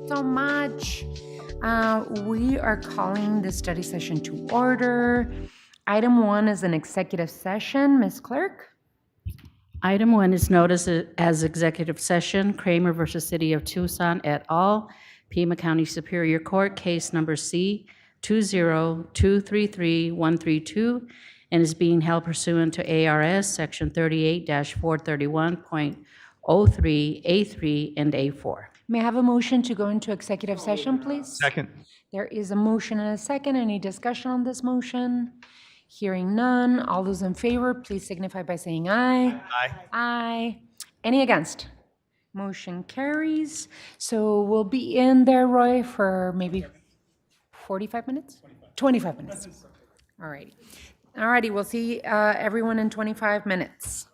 So much. We are calling the study session to order. Item 1 is an executive session. Ms. Clerk? Item 1 is noticed as executive session, Cramer versus City of Tucson et al., Pima County Superior Court, case number C-20233-132, and is being held pursuant to ARS Section 38-431.03 A3 and A4. May I have a motion to go into executive session, please? Second. There is a motion and a second. Any discussion on this motion? Hearing none. All those in favor, please signify by saying aye. Aye. Aye. Any against? Motion carries. So we'll be in there, Roy, for maybe 45 minutes? 25 minutes. All righty. All righty, we'll see everyone in 25 minutes.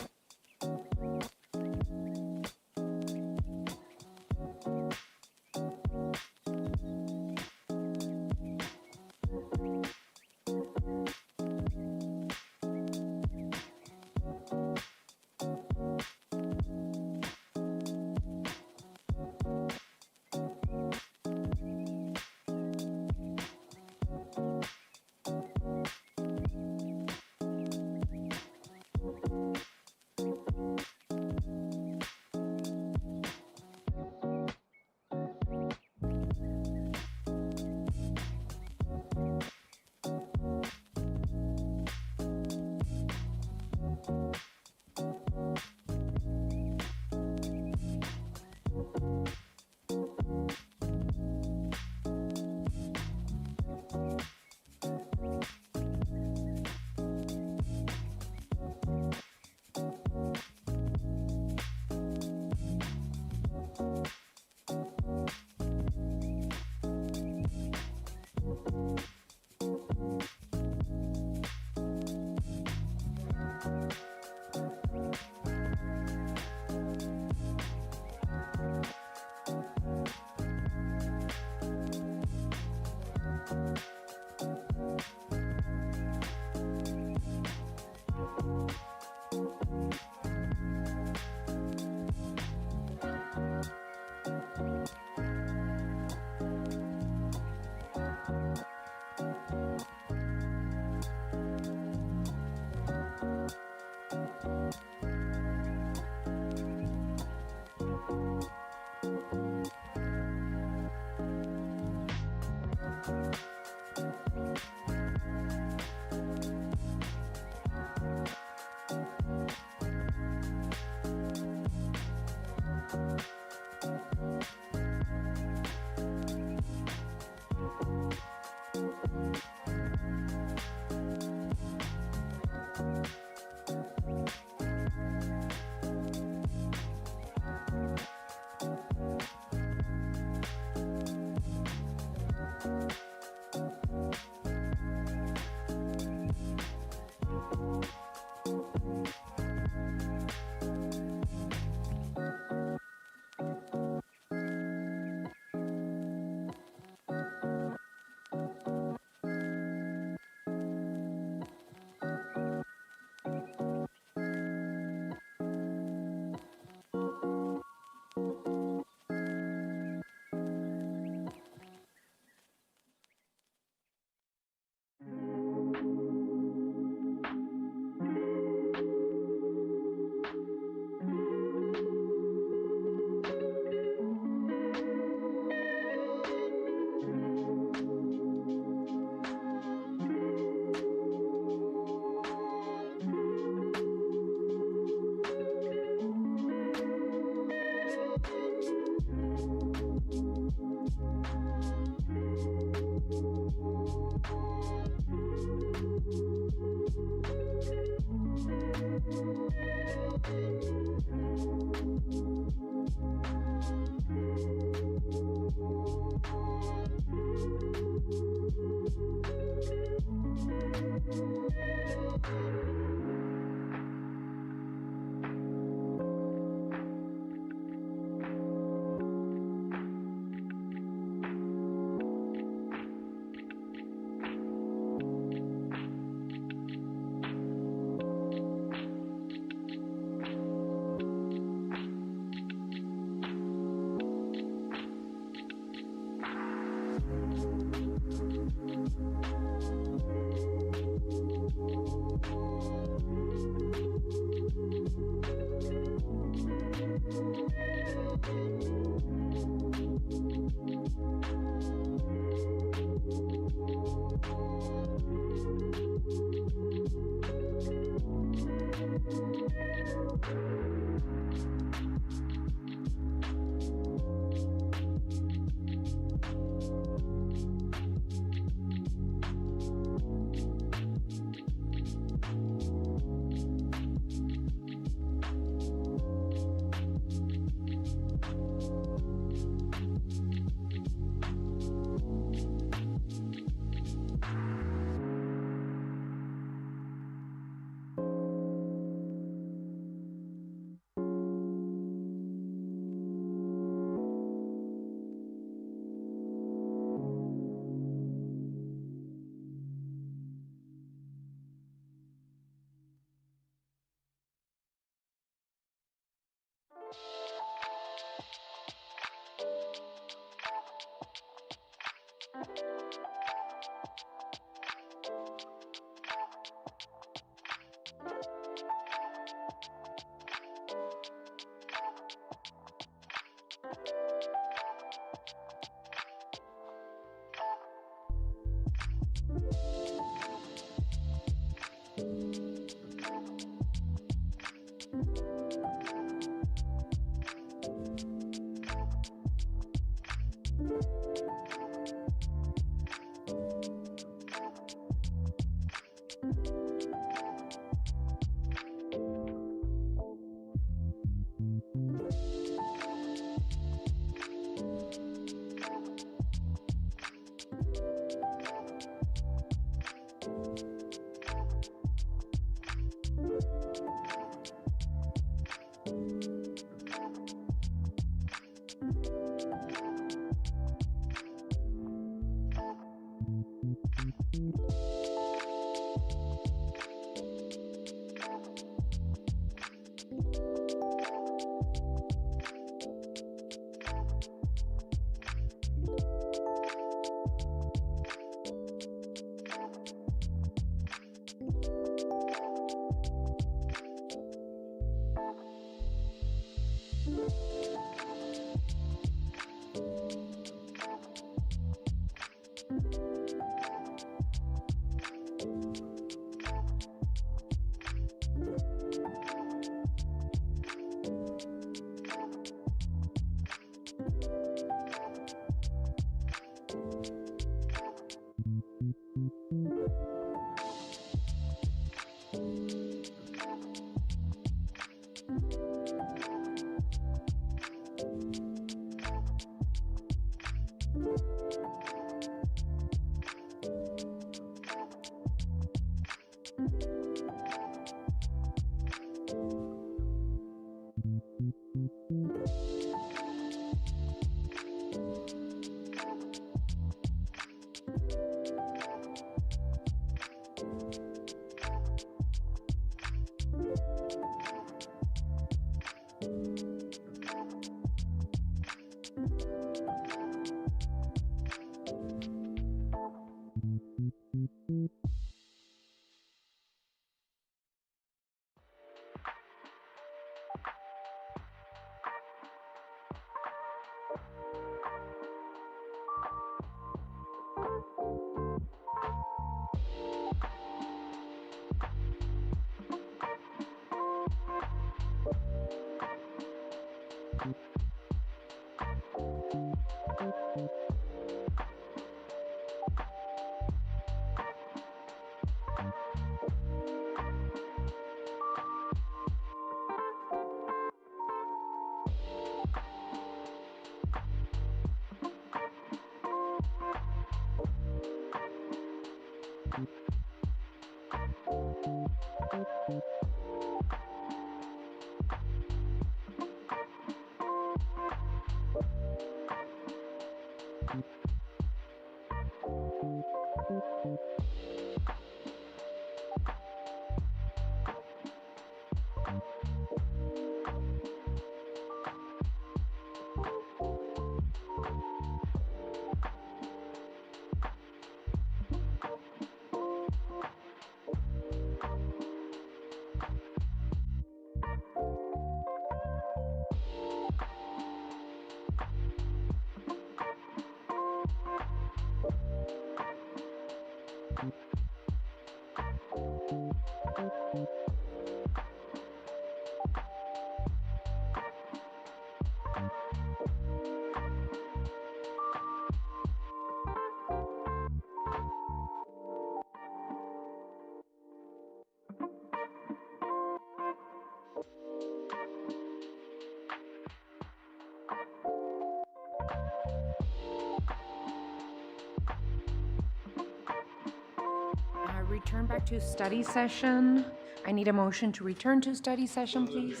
Return back to study session. I need a motion to return to study session, please.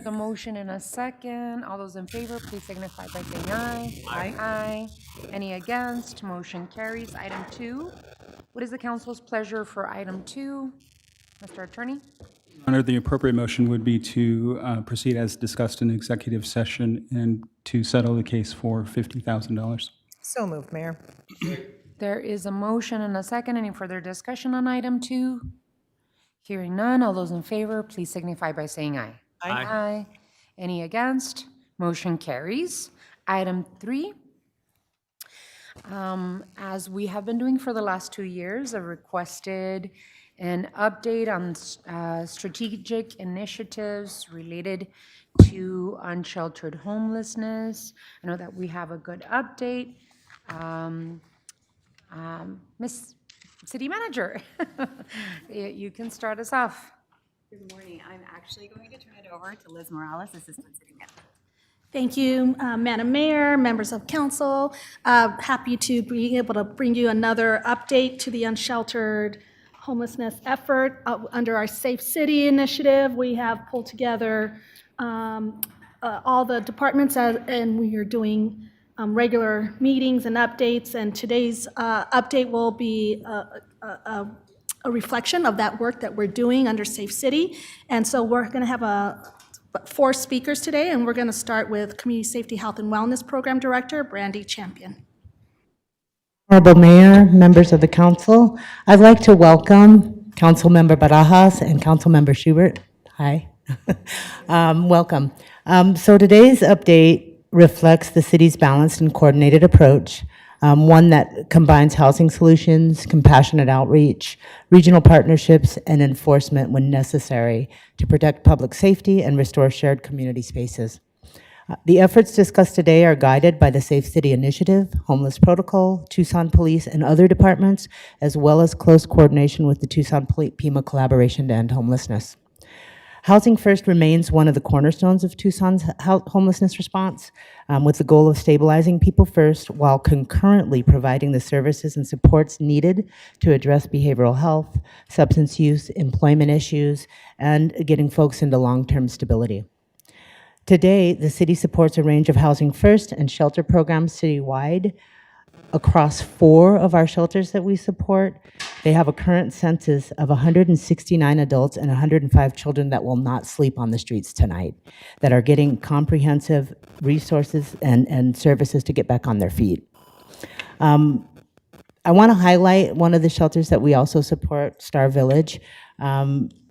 The motion in a second. All those in favor, please signify by saying aye. Aye. Aye. Any against? Motion carries. Item 2. What is the council's pleasure for item 2? Mr. Attorney? Honor, the appropriate motion would be to proceed as discussed in executive session and to settle the case for $50,000. So moved, Mayor. There is a motion and a second. Any further discussion on item 2? Hearing none. All those in favor, please signify by saying aye. Aye. Aye. Any against? Motion carries. Item 3. As we have been doing for the last 2 years, I've requested an update on strategic initiatives related to unsheltered homelessness. I know that we have a good update. Miss City Manager, you can start us off. Good morning. I'm actually going to turn it over to Liz Morales, Assistant City Manager. Thank you, Madam Mayor, members of council. Happy to be able to bring you another update to the unsheltered homelessness effort. Under our Safe City initiative, we have pulled together all the departments and we are doing regular meetings and updates, and today's update will be a reflection of that work that we're doing under Safe City. And so we're going to have 4 speakers today, and we're going to start with Community Safety, Health, and Wellness Program Director, Brandy Champion. Honorable Mayor, members of the council, I'd like to welcome Councilmember Barajas and Councilmember Schubert. Hi. Welcome. So today's update reflects the city's balanced and coordinated approach, one that combines housing solutions, compassionate outreach, regional partnerships, and enforcement when necessary to protect public safety and restore shared community spaces. The efforts discussed today are guided by the Safe City Initiative, Homeless Protocol, Tucson Police, and other departments, as well as close coordination with the Tucson Pima collaboration to end homelessness. Housing First remains one of the cornerstones of Tucson's homelessness response, with the goal of stabilizing people first while concurrently providing the services and supports needed to address behavioral health, substance use, employment issues, and getting folks into long-term stability. Today, the city supports a range of Housing First and shelter programs citywide. Across 4 of our shelters that we support, they have a current census of 169 adults and 105 children that will not sleep on the streets tonight, that are getting comprehensive resources and services to get back on their feet. I want to highlight one of the shelters that we also support, Star Village.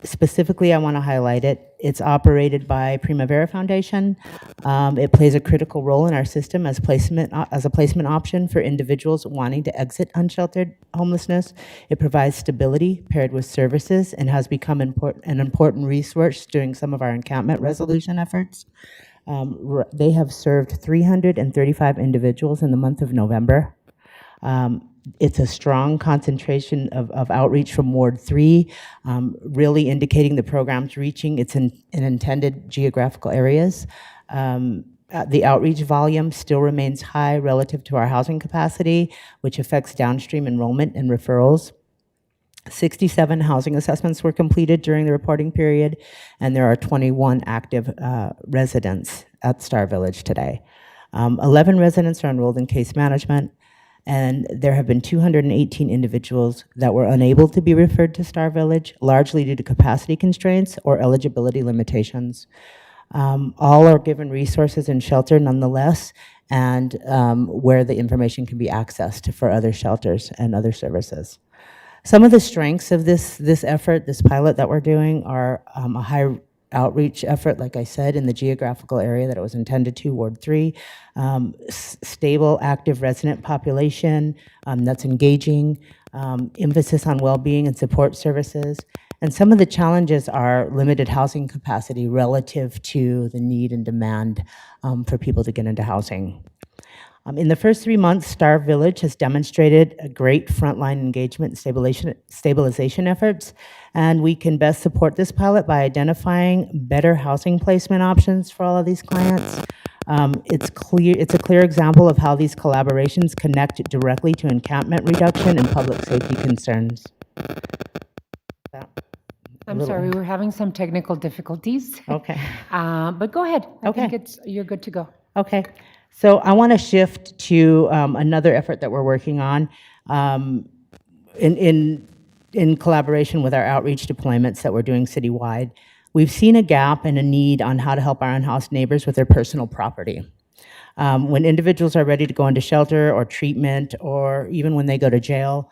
Specifically, I want to highlight it. It's operated by Primavera Foundation. It plays a critical role in our system as a placement option for individuals wanting to exit unsheltered homelessness. It provides stability paired with services and has become an important resource during some of our encampment resolution efforts. They have served 335 individuals in the month of November. It's a strong concentration of outreach from Ward 3, really indicating the program's reaching its intended geographical areas. The outreach volume still remains high relative to our housing capacity, which affects downstream enrollment and referrals. 67 housing assessments were completed during the reporting period, and there are 21 active residents at Star Village today. 11 residents are enrolled in case management, and there have been 218 individuals that were unable to be referred to Star Village, largely due to capacity constraints or eligibility limitations. All are given resources in shelter nonetheless, and where the information can be accessed for other shelters and other services. Some of the strengths of this effort, this pilot that we're doing, are a high outreach effort, like I said, in the geographical area that it was intended to, Ward 3, stable, active resident population that's engaging, emphasis on well-being and support services. And some of the challenges are limited housing capacity relative to the need and demand for people to get into housing. In the first 3 months, Star Village has demonstrated a great frontline engagement and stabilization efforts, and we can best support this pilot by identifying better housing placement options for all of these clients. It's a clear example of how these collaborations connect directly to encampment reduction and public safety concerns. I'm sorry, we're having some technical difficulties. Okay. But go ahead. I Okay. think you're good to go. Okay, so I want to shift to another effort that we're working on in collaboration with our outreach deployments that we're doing citywide. We've seen a gap and a need on how to help our unhoused neighbors with their personal property. When individuals are ready to go into shelter or treatment, or even when they go to jail,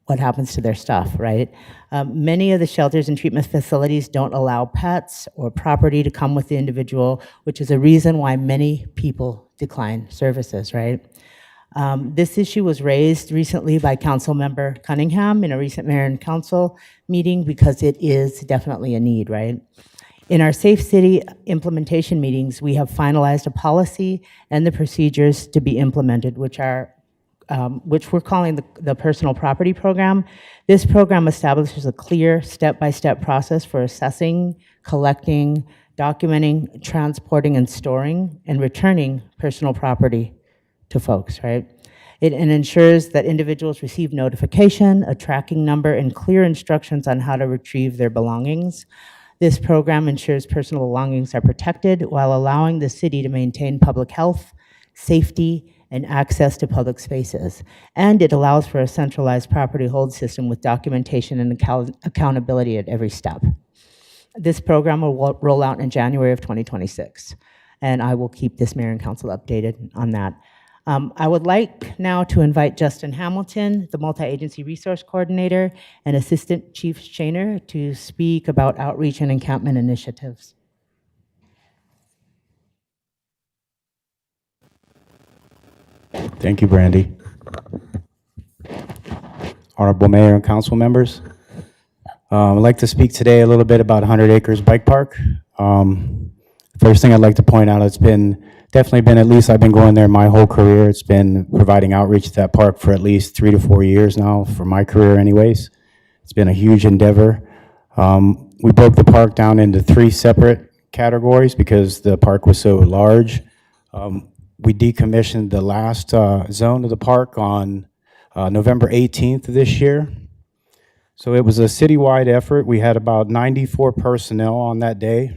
what happens to their stuff, right? Many of the shelters and treatment facilities don't allow pets or property to come with the individual, which is a reason why many people decline services, right? This issue was raised recently by Councilmember Cunningham in a recent mayor and council meeting because it is definitely a need, right? In our Safe City implementation meetings, we have finalized a policy and the procedures to be implemented, which we're calling the Personal Property Program. This program establishes a clear step-by-step process for assessing, collecting, documenting, transporting, and storing, and returning personal property to folks, right? It ensures that individuals receive notification, a tracking number, and clear instructions on how to retrieve their belongings. This program ensures personal belongings are protected while allowing the city to maintain public health, safety, and access to public spaces. And it allows for a centralized property hold system with documentation and accountability at every step. This program will roll out in January of 2026, and I will keep this mayor and council updated on that. I would like now to invite Justin Hamilton, the Multi-Agency Resource Coordinator, and Assistant Chief Shaner to speak about outreach and encampment initiatives. Thank you, Brandy. Honorable Mayor and council members, I'd like to speak today a little bit about 100 Acres Bike Park. First thing I'd like to point out, it's definitely been, at least I've been going there my whole career. It's been providing outreach to that park for at least 3 to 4 years now, for my career anyways. It's been a huge endeavor. We broke the park down into 3 separate categories because the park was so large. We decommissioned the last zone of the park on November 18th of this year. So it was a citywide effort. We had about 94 personnel on that day.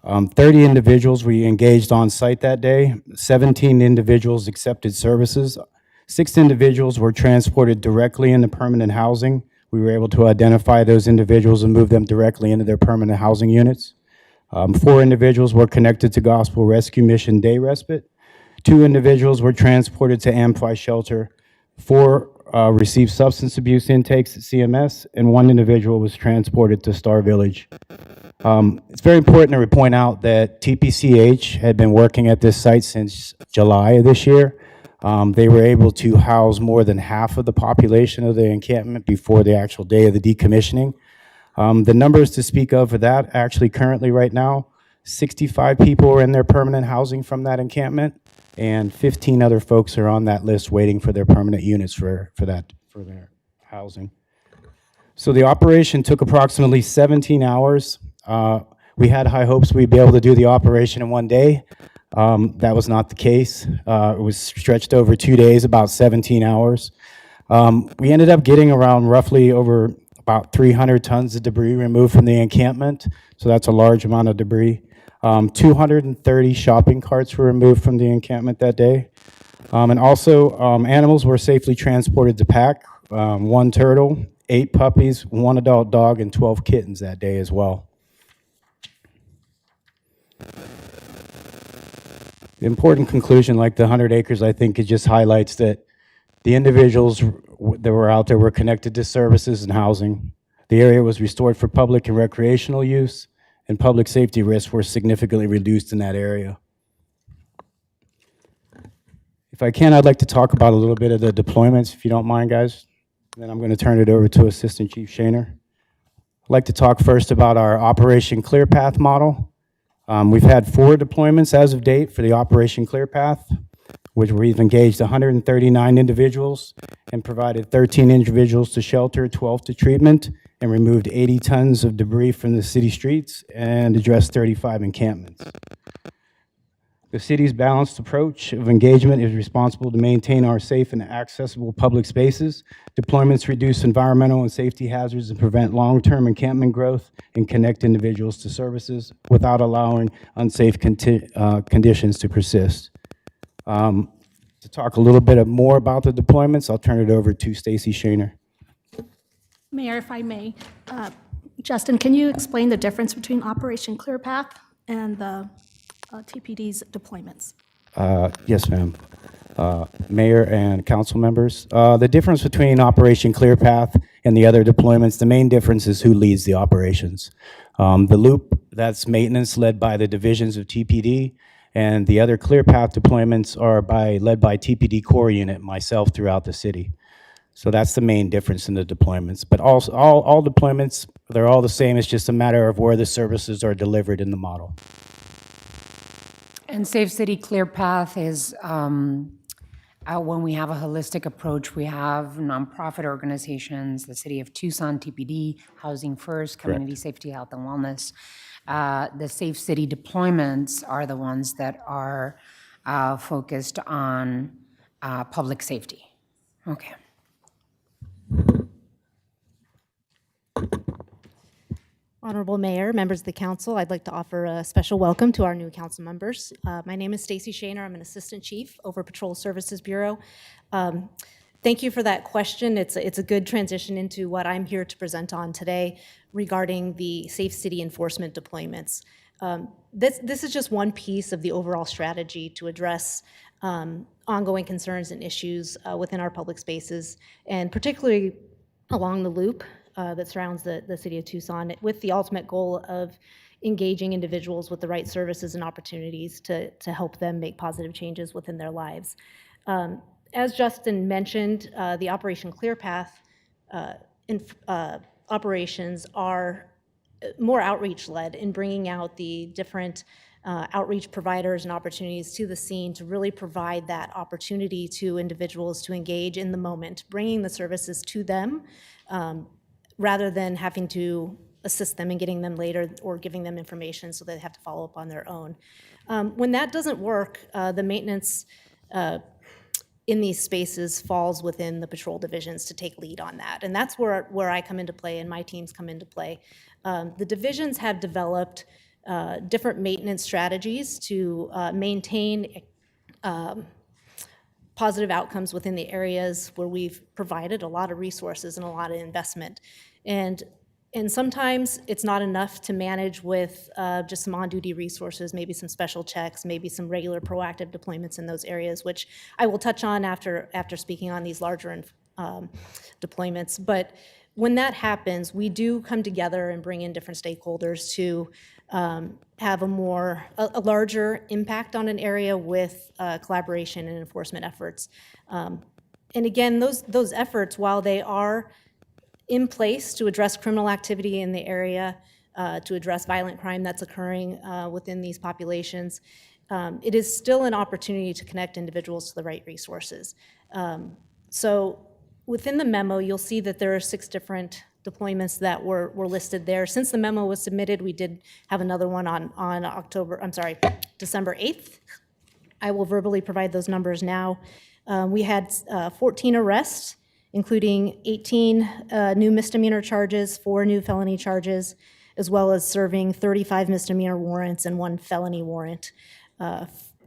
30 individuals we engaged on site that day. 17 individuals accepted services. 6 individuals were transported directly into permanent housing. We were able to identify those individuals and move them directly into their permanent housing units. 4 individuals were connected to Gospel Rescue Mission Day Respite. 2 individuals were transported to Amplify Shelter. 4 received substance abuse intakes at CMS, and 1 individual was transported to Star Village. It's very important to point out that TPCH had been working at this site since July of this year. They were able to house more than half of the population of the encampment before the actual day of the decommissioning. The numbers to speak of for that, actually currently right now, 65 people are in their permanent housing from that encampment, and 15 other folks are on that list waiting for their permanent units for their housing. So the operation took approximately 17 hours. We had high hopes we'd be able to do the operation in 1 day. That was not the case. It was stretched over 2 days, about 17 hours. We ended up getting around roughly over about 300 tons of debris removed from the encampment, so that's a large amount of debris. 230 shopping carts were removed from the encampment that day. And also, animals were safely transported to pack. 1 turtle, 8 puppies, 1 adult dog, and 12 kittens that day as well. The important conclusion, like the 100 acres, I think it just highlights that the individuals that were out there were connected to services and housing. The area was restored for public and recreational use, and public safety risks were significantly reduced in that area. If I can, I'd like to talk about a little bit of the deployments, if you don't mind, guys. Then I'm going to turn it over to Assistant Chief Shaner. I'd like to talk first about our Operation Clear Path model. We've had 4 deployments as of date for the Operation Clear Path, which we've engaged 139 individuals and provided 13 individuals to shelter, 12 to treatment, and removed 80 tons of debris from the city streets and addressed 35 encampments. The city's balanced approach of engagement is responsible to maintain our safe and accessible public spaces. Deployments reduce environmental and safety hazards and prevent long-term encampment growth and connect individuals to services without allowing unsafe conditions to persist. To talk a little bit more about the deployments, I'll turn it over to Stacy Shaner. Mayor, if I may, Justin, can you explain the difference between Operation Clear Path and the TPD's deployments? Yes, ma'am. Mayor and council members, the difference between Operation Clear Path and the other deployments, the main difference is who leads the operations. The loop, that's maintenance led by the divisions of TPD, and the other Clear Path deployments are led by TPD Core Unit, myself, throughout the city. So that's the main difference in the deployments. But also, all deployments, they're all the same. It's just a matter of where the services are delivered in the model. And Safe City Clear Path is when we have a holistic approach, we have nonprofit organizations, the City of Tucson, TPD, Housing First, Community Safety, Health and Wellness. The Safe City deployments are the ones that are focused on public safety. Okay. Honorable Mayor, members of the council, I'd like to offer a special welcome to our new council members. My name is Stacy Shaner. I'm an Assistant Chief over Patrol Services Bureau. Thank you for that question. It's a good transition into what I'm here to present on today regarding the Safe City enforcement deployments. This is just one piece of the overall strategy to address ongoing concerns and issues within our public spaces, and particularly along the loop that surrounds the city of Tucson, with the ultimate goal of engaging individuals with the right services and opportunities to help them make positive changes within their lives. As Justin mentioned, the Operation ClearPath operations are more outreach-led in bringing out the different outreach providers and opportunities to the scene to really provide that opportunity to individuals to engage in the moment, bringing the services to them rather than having to assist them in getting them later or giving them information so they have to follow up on their own. When that doesn't work, the maintenance in these spaces falls within the patrol divisions to take lead on that. And that's where I come into play and my teams come into play. The divisions have developed different maintenance strategies to maintain positive outcomes within the areas where we've provided a lot of resources and a lot of investment. And sometimes it's not enough to manage with just some on-duty resources, maybe some special checks, maybe some regular proactive deployments in those areas, which I will touch on after speaking on these larger deployments. But when that happens, we do come together and bring in different stakeholders to have a larger impact on an area with collaboration and enforcement efforts. And again, those efforts, while they are in place to address criminal activity in the area, to address violent crime that's occurring within these populations, it is still an opportunity to connect individuals to the right resources. So within the memo, you'll see that there are 6 different deployments that were listed there. Since the memo was submitted, we did have another one on December 8th. I will verbally provide those numbers now. We had 14 arrests, including 18 new misdemeanor charges, 4 new felony charges, as well as serving 35 misdemeanor warrants and 1 felony warrant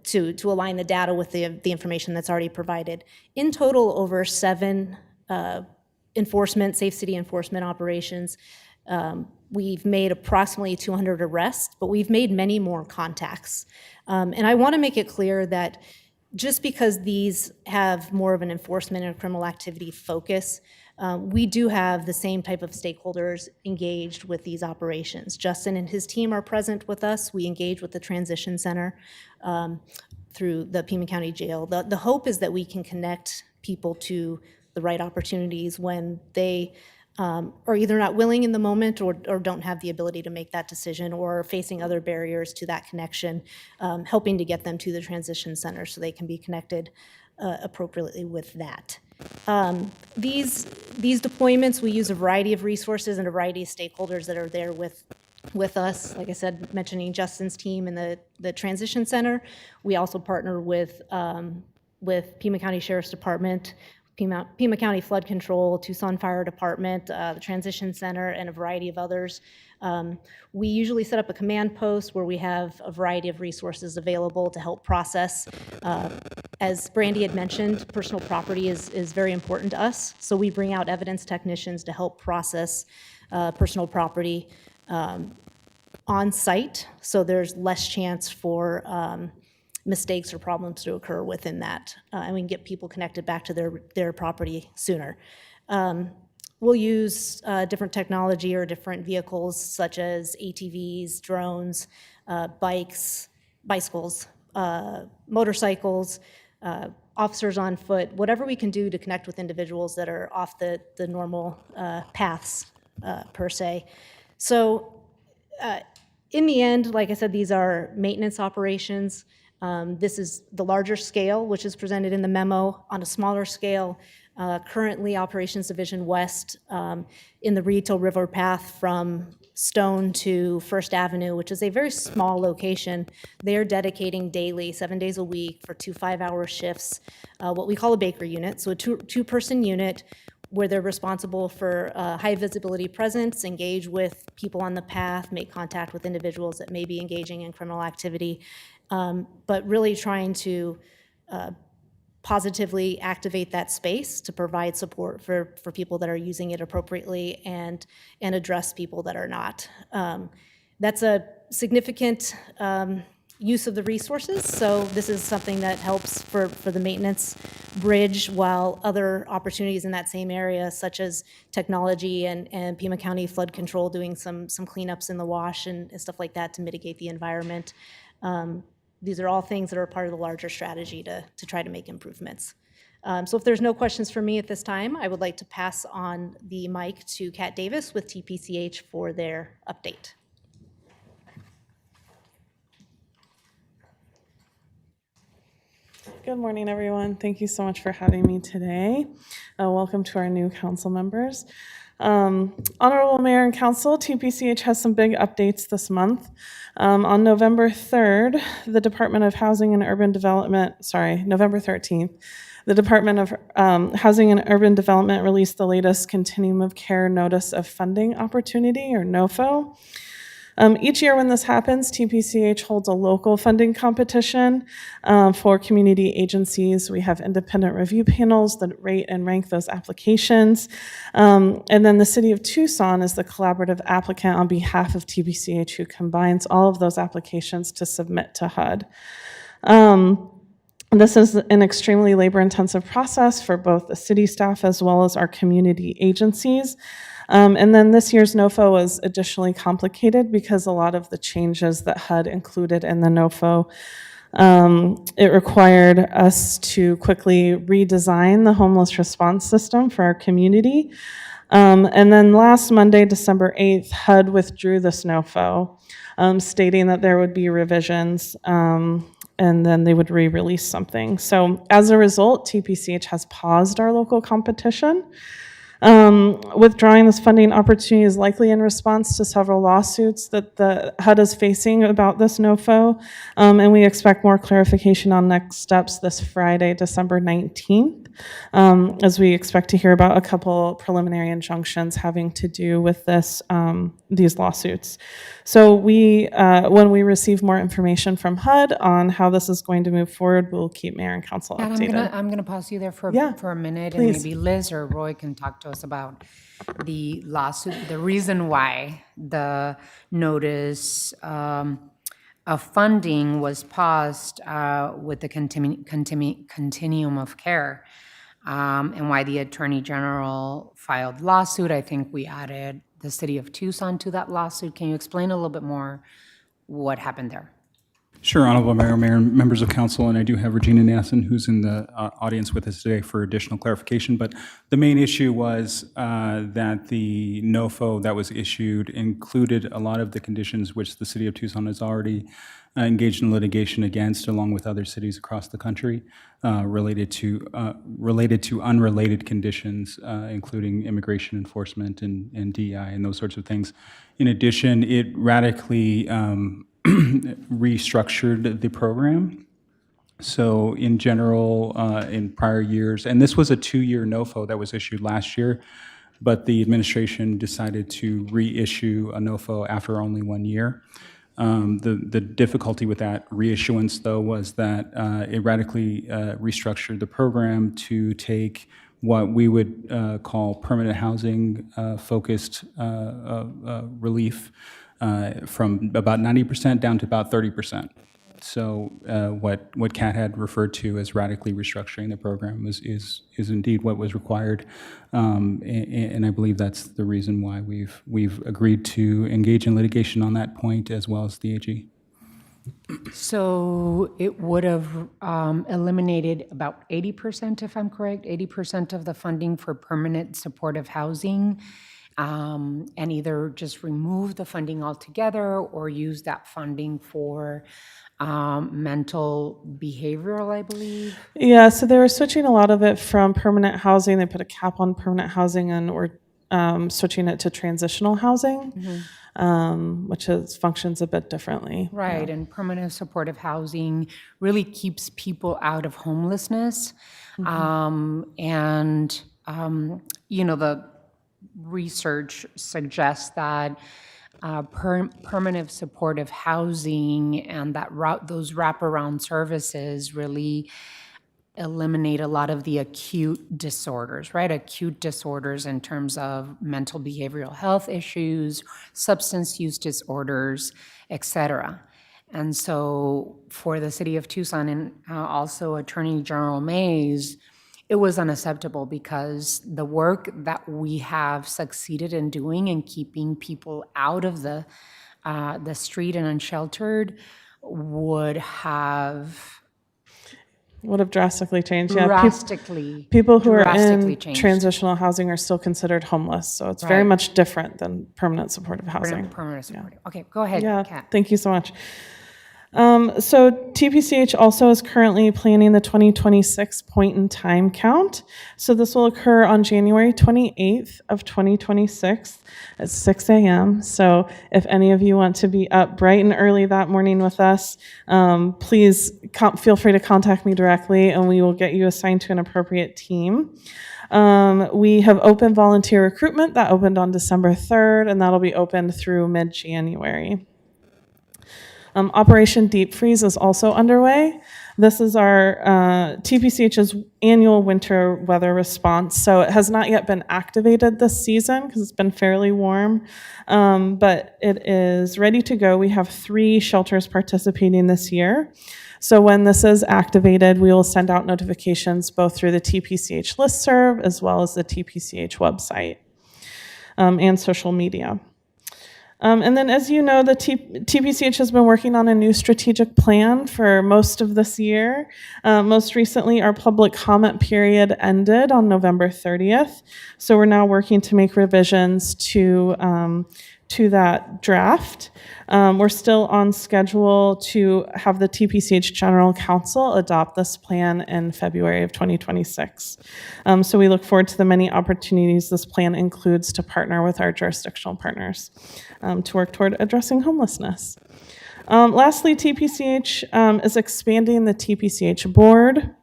to align the data with the information that's already provided. In total, over 7 safe city enforcement operations. We've made approximately 200 arrests, but we've made many more contacts. And I want to make it clear that just because these have more of an enforcement and criminal activity focus, we do have the same type of stakeholders engaged with these operations. Justin and his team are present with us. We engage with the Transition Center through the Pima County Jail. The hope is that we can connect people to the right opportunities when they are either not willing in the moment or don't have the ability to make that decision, or facing other barriers to that connection, helping to get them to the transition center so they can be connected appropriately with that. These deployments, we use a variety of resources and a variety of stakeholders that are there with us. Like I said, mentioning Justin's team and the transition center. We also partner with Pima County Sheriff's Department, Pima County Flood Control, Tucson Fire Department, the Transition Center, and a variety of others. We usually set up a command post where we have a variety of resources available to help process. As Brandy had mentioned, personal property is very important to us, so we bring out evidence technicians to help process personal property on site, so there's less chance for mistakes or problems to occur within that, and we can get people connected back to their property sooner. We'll use different technology or different vehicles such as ATVs, drones, bikes, bicycles, motorcycles, officers on foot, whatever we can do to connect with individuals that are off the normal paths per se. So in the end, like I said, these are maintenance operations. This is the larger scale, which is presented in the memo. On a smaller scale, currently Operations Division West in the Rito River Path from Stone to First Avenue, which is a very small location. They are dedicating daily, 7 days a week, for 2 5-hour shifts, what we call a baker unit, so a two-person unit where they're responsible for high visibility presence, engage with people on the path, make contact with individuals that may be engaging in criminal activity, but really trying to positively activate that space to provide support for people that are using it appropriately and address people that are not. That's a significant use of the resources, so this is something that helps for the maintenance bridge, while other opportunities in that same area, such as technology and Pima County flood control, doing some cleanups in the wash and stuff like that to mitigate the environment. These are all things that are part of the larger strategy to try to make improvements. So if there's no questions for me at this time, I would like to pass on the mic to Kat Davis with TPCH for their update. Good morning, everyone. Thank you so much for having me today. Welcome to our new council members. Honorable Mayor and Council, TPCH has some big updates this month. On November 3rd, the Department of Housing and Urban Development, November 13th, the Department of Housing and Urban Development released the latest Continuum of Care Notice of Funding Opportunity, or NOFO. Each year when this happens, TPCH holds a local funding competition for community agencies. We have independent review panels that rate and rank those applications. And then the City of Tucson is the collaborative applicant on behalf of TPCH, who combines all of those applications to submit to HUD. This is an extremely labor-intensive process for both the city staff as well as our community agencies. And then this year's NOFO was additionally complicated because a lot of the changes that HUD included in the NOFO, it required us to quickly redesign the homeless response system for our community. And then last Monday, December 8th, HUD withdrew this NOFO, stating that there would be revisions, and then they would re-release something. So as a result, TPCH has paused our local competition. Withdrawing this funding opportunity is likely in response to several lawsuits that the HUD is facing about this NOFO, and we expect more clarification on next steps this Friday, December 19th, as we expect to hear about a couple preliminary injunctions having to do with this, these lawsuits. So when we receive more information from HUD on how this is going to move forward, we'll keep Mayor and Council updated. I'm gonna pause you there for a minute, please. and maybe Liz or Roy can talk to us about the lawsuit, the reason why the notice of funding was paused with the continuum of care, and why the Attorney General filed lawsuit. I think we added the City of Tucson to that lawsuit. Can you explain a little bit more what happened there? Sure, Honorable Mayor and members of council, and I do have Regina Nasson, who's in the audience with us today for additional clarification. But the main issue was that the NOFO that was issued included a lot of the conditions which the City of Tucson has already engaged in litigation against, along with other cities across the country, related to unrelated conditions, including immigration enforcement and DEI and those sorts of things. In addition, it radically restructured the program. So in general, in prior years, and this was a 2-year NOFO that was issued last year, but the administration decided to reissue a NOFO after only 1 year. The difficulty with that reissuance, though, was that it radically restructured the program to take what we would call permanent housing focused relief from about 90% down to about 30%. So what Kat had referred to as radically restructuring the program is indeed what was required, and I believe that's the reason why we've agreed to engage in litigation on that point, as well as the AG. So it would have eliminated about 80%, if I'm correct, 80% of the funding for permanent supportive housing, and either just remove the funding altogether or use that funding for mental behavioral, I believe. Yeah, so they were switching a lot of it from permanent housing. They put a cap on permanent housing, and we're switching it to transitional housing, which functions a bit differently. Right, and permanent supportive housing really keeps people out of homelessness, and the research suggests that permanent supportive housing and those wraparound services really eliminate a lot of the acute disorders, right? Acute disorders in terms of mental behavioral health issues, substance use disorders, et cetera. And so for the city of Tucson and also Attorney General Mays, it was unacceptable because the work that we have succeeded in doing in keeping people out of the street and unsheltered would have drastically changed. Yeah, drastically people who are in changed. transitional housing are still considered homeless, so it's very Right. much different than permanent supportive housing. Permanent supportive. Okay, go ahead, Yeah, Kat. thank you so much. So TPCH also is currently planning the 2026 point-in-time count. So this will occur on January 28th of 2026 at 6 a.m. So if any of you want to be up bright and early that morning with us, please feel free to contact me directly and we will get you assigned to an appropriate team. We have open volunteer recruitment that opened on December 3rd, and that'll be open through mid-January. Operation Deep Freeze is also underway. This is our TPCH's annual winter weather response. So it has not yet been activated this season because it's been fairly warm, but it is ready to go. We have 3 shelters participating this year. So when this is activated, we will send out notifications both through the TPCH listserv as well as the TPCH website and social media. And then, as you know, the TPCH has been working on a new strategic plan for most of this year. Most recently, our public comment period ended on November 30th. So we're now working to make revisions to that draft. We're still on schedule to have the TPCH General Council adopt this plan in February of 2026. So we look forward to the many opportunities this plan includes to partner with our jurisdictional partners to work toward addressing homelessness. Lastly, TPCH is expanding the TPCH board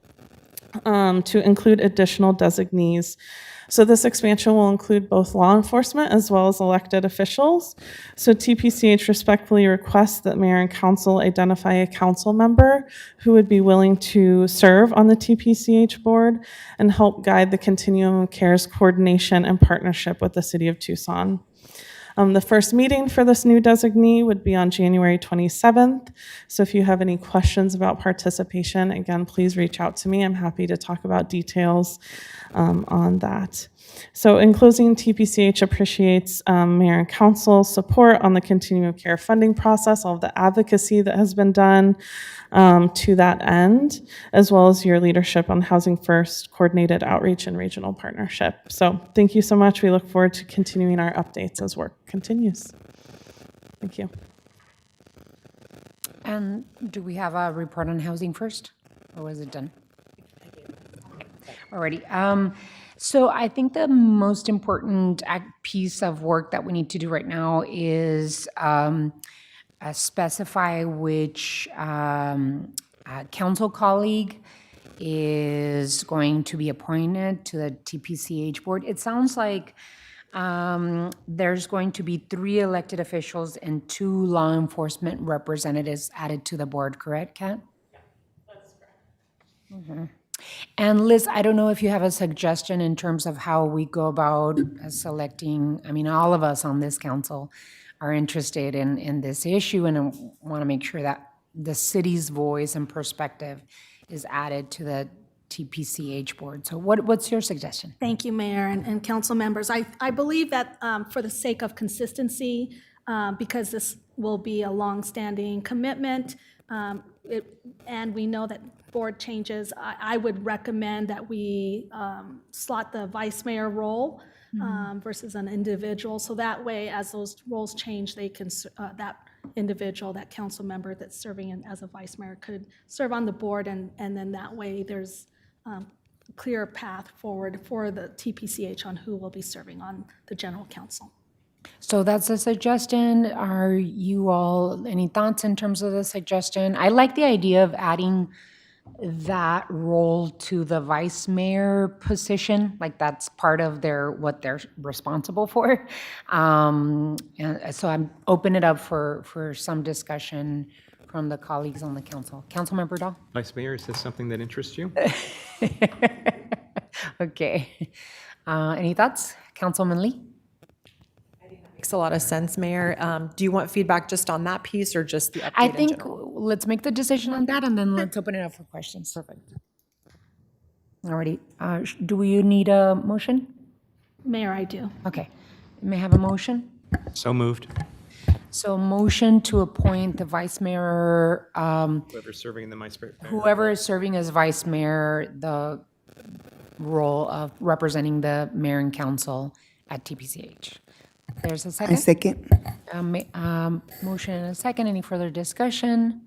to include additional designees. So this expansion will include both law enforcement as well as elected officials. So TPCH respectfully requests that mayor and council identify a council member who would be willing to serve on the TPCH board and help guide the continuum of care's coordination and partnership with the city of Tucson. The first meeting for this new designee would be on January 27th. So if you have any questions about participation, again, please reach out to me. I'm happy to talk about details on that. So in closing, TPCH appreciates Mayor and Council's support on the continuum of care funding process, all of the advocacy that has been done to that end, as well as your leadership on Housing First, coordinated outreach, and regional partnership. So thank you so much. We look forward to continuing our updates as work continues. Thank you. And do we have a report on Housing First, or was it done? Alrighty. So I think the most important piece of work that we need to do right now is specify which council colleague is going to be appointed to the TPCH board. It sounds like there's going to be 3 elected officials and 2 law enforcement representatives added to the board, correct, Kat? Yeah, that's correct. Mm-hmm. And Liz, I don't know if you have a suggestion in terms of how we go about selecting, I mean, all of us on this council are interested in this issue and want to make sure that the city's voice and perspective is added to the TPCH board. So what's your suggestion? Thank you, Mayor and council members. I believe that for the sake of consistency, because this will be a longstanding commitment, and we know that board changes, I would recommend that we slot the vice mayor role versus an individual. So that way, as those roles change, they can that individual, that council member that's serving as a vice mayor could serve on the board, and then that way there's a clear path forward for the TPCH on who will be serving on the general council. So that's a suggestion. Are you all, any thoughts in terms of the suggestion? I like the idea of adding that role to the vice mayor position, like that's part of what they're responsible for. And so I'm open it up for some discussion from the colleagues on the council. Councilmember Dahl? Vice Mayor, is this something that interests you? Okay. Any thoughts? Councilman Lee? Makes a lot of sense, Mayor. Do you want feedback just on that piece or just the update I in think general? let's make the decision on that and then let's open it up for questions. Perfect. Alrighty. Do we need a motion? Mayor, I do. Okay. May I have a motion? So moved. So motion to appoint the vice mayor, Whoever's serving in the vice mayor. whoever is serving as vice mayor, the role of representing the mayor and council at TPCH. There's a second? second. Motion and a second. Any further discussion?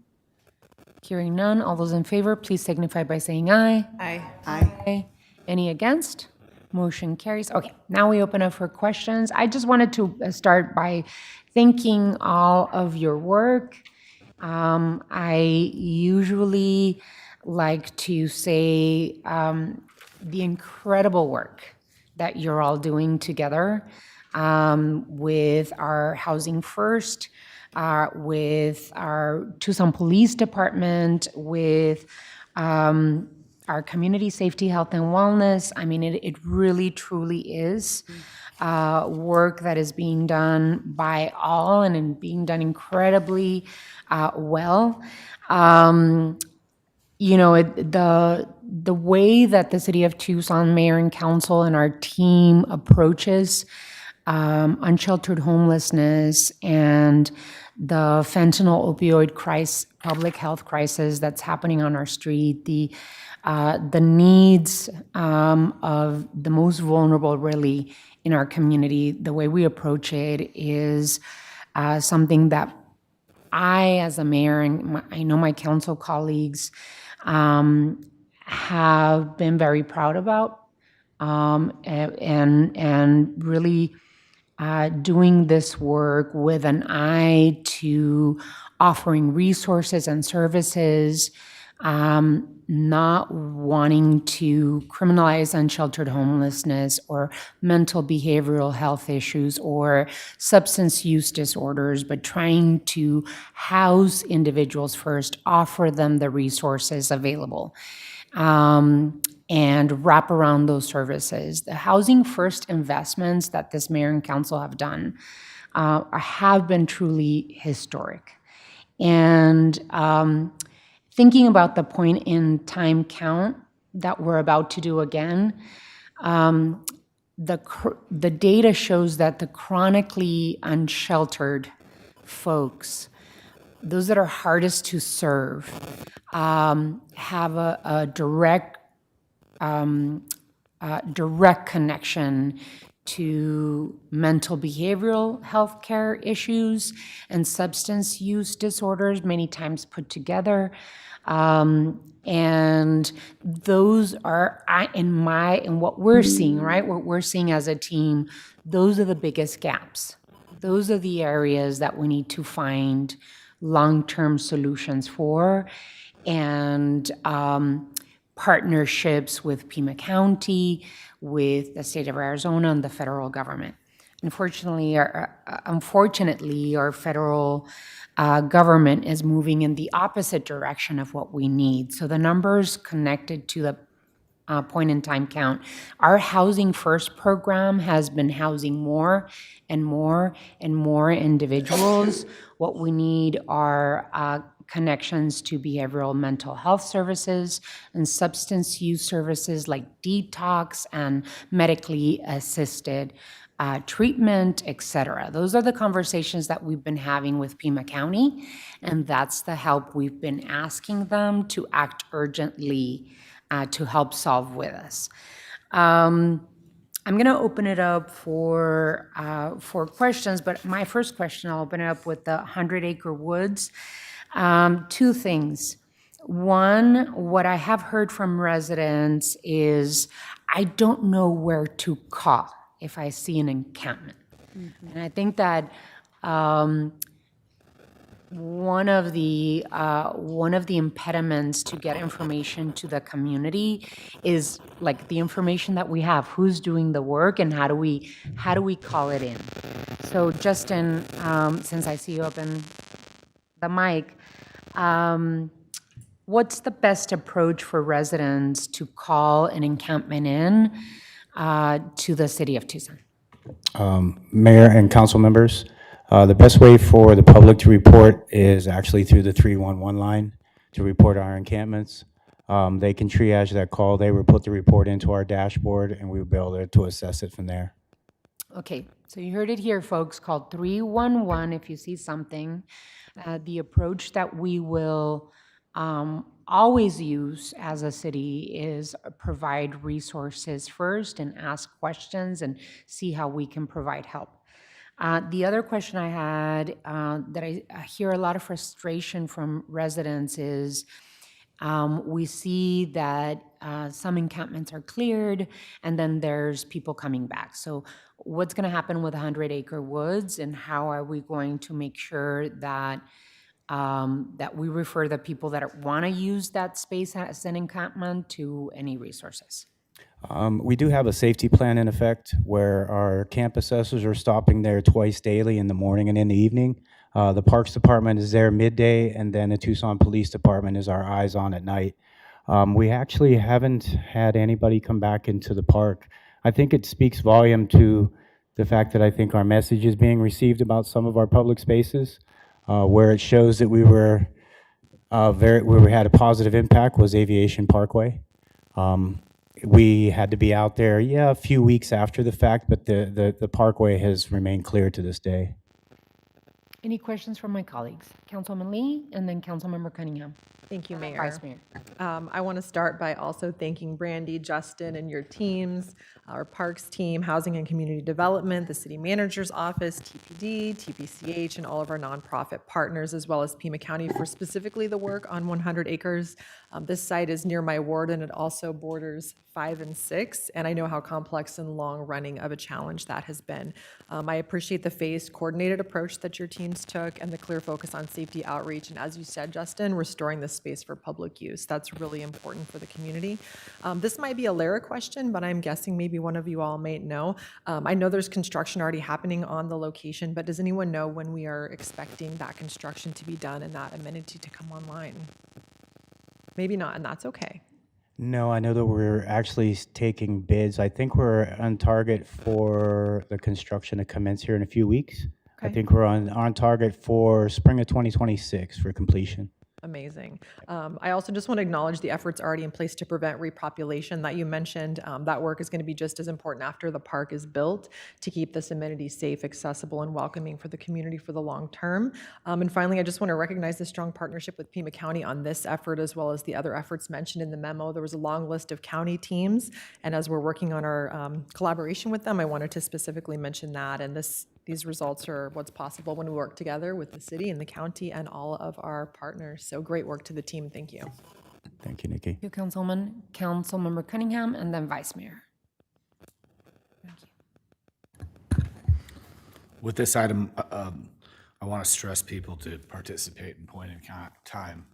Hearing none. All those in favor, please signify by saying aye. Aye. Aye. Any against? Motion carries. Okay, now we open up for questions. I just wanted to start by thanking all of your work. I usually like to say the incredible work that you're all doing together with our Housing First, with our Tucson Police Department, with our community safety, health, and wellness. I mean, it really, truly is work that is being done by all and being done incredibly well. You know, the way that the City of Tucson Mayor and Council and our team approaches unsheltered homelessness and the fentanyl opioid public health crisis that's happening on our street, the needs of the most vulnerable really in our community, the way we approach it is something that I, as a mayor, and I know my council colleagues have been very proud about, and really doing this work with an eye to offering resources and services, not wanting to criminalize unsheltered homelessness or mental behavioral health issues or substance use disorders, but trying to house individuals first, offer them the resources available, and wrap around those services. The Housing First investments that this mayor and council have done have been truly historic. And thinking about the point in time count that we're about to do again, the data shows that the chronically unsheltered folks, those that are hardest to serve, have a direct connection to mental behavioral health care issues and substance use disorders, many times put together. And those are, in what we're seeing, right? What we're seeing as a team, those are the biggest gaps. Those are the areas that we need to find long-term solutions for. And partnerships with Pima County, with the state of Arizona and the federal government. Unfortunately, our federal government is moving in the opposite direction of what we need. So the numbers connected to the point in time count, our Housing First program has been housing more and more and more individuals. What we need are connections to behavioral mental health services and substance use services like detox and medically assisted treatment, et cetera. Those are the conversations that we've been having with Pima County, and that's the help we've been asking them to act urgently to help solve with us. I'm going to open it up for questions, but my first question, I'll open it up with the 100-acre woods. Two things. One, what I have heard from residents is, I don't know where to call if I see an encampment. And I think that one of the impediments to get information to the community is like the information that we have, who's doing the work and how do we call it in? So Justin, since I see you up in the mic, what's the best approach for residents to call an encampment in to the city of Tucson? Mayor and council members, the best way for the public to report is actually through the 311 line to report our encampments. They can triage that call. They will put the report into our dashboard, and we'll be able to assess it from there. Okay, so you heard it here, folks. Call 311 if you see something. The approach that we will always use as a city is provide resources first and ask questions and see how we can provide help. The other question I had that I hear a lot of frustration from residents is we see that some encampments are cleared and then there's people coming back. So what's going to happen with 100-acre woods, and how are we going to make sure that that we refer the people that want to use that space as an encampment to any resources? We do have a safety plan in effect where our camp assessors are stopping there twice daily, in the morning and in the evening. The Parks Department is there midday, and then the Tucson Police Department is our eyes on at night. We actually haven't had anybody come back into the park. I think it speaks volume to the fact that I think our message is being received about some of our public spaces. Where it shows that we were where we had a positive impact was Aviation Parkway. We had to be out there, a few weeks after the fact, but the parkway has remained clear to this day. Any questions from my colleagues? Councilman Lee and then Councilmember Cunningham. Thank you, Mayor. Vice Mayor. I want to start by also thanking Brandy, Justin, and your teams, our Parks team, Housing and Community Development, the City Manager's Office, TPD, TPCH, and all of our nonprofit partners, as well as Pima County for specifically the work on 100 acres. This site is near my ward, and it also borders 5 and 6, and I know how complex and long-running of a challenge that has been. I appreciate the phased, coordinated approach that your teams took and the clear focus on safety outreach, and as you said, Justin, restoring the space for public use. That's really important for the community. This might be a Lara question, but I'm guessing maybe one of you all may know. I know there's construction already happening on the location, but does anyone know when we are expecting that construction to be done and that amenity to come online? Maybe not, and that's okay. No, I know that we're actually taking bids. I think we're on target for the construction to commence here in a few weeks. I think we're on target for spring of 2026 for completion. Amazing. I also just want to acknowledge the efforts already in place to prevent repopulation that you mentioned. That work is going to be just as important after the park is built to keep this amenity safe, accessible, and welcoming for the community for the long term. And finally, I just want to recognize the strong partnership with Pima County on this effort, as well as the other efforts mentioned in the memo. There was a long list of county teams, and as we're working on our collaboration with them, I wanted to specifically mention that. And these results are what's possible when we work together with the city and the county and all of our partners. So great work to the team. Thank you. Thank you, Nikki. Thank you, Councilman. Councilmember Cunningham and then Vice Mayor. With this item, I want to stress people to participate in point in time.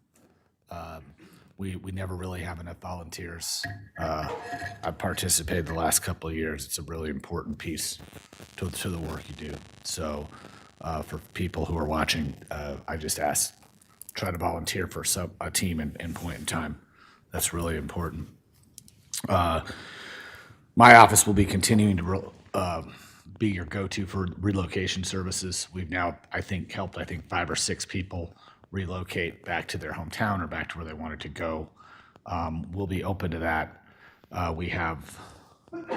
We never really have enough volunteers. I've participated the last couple of years. It's a really important piece to the work you do. So for people who are watching, I just ask, try to volunteer for a team in point in time. That's really important. My office will be continuing to be your go-to for relocation services. We've now, helped 5 or 6 people relocate back to their hometown or back to where they wanted to go. We'll be open to that. We have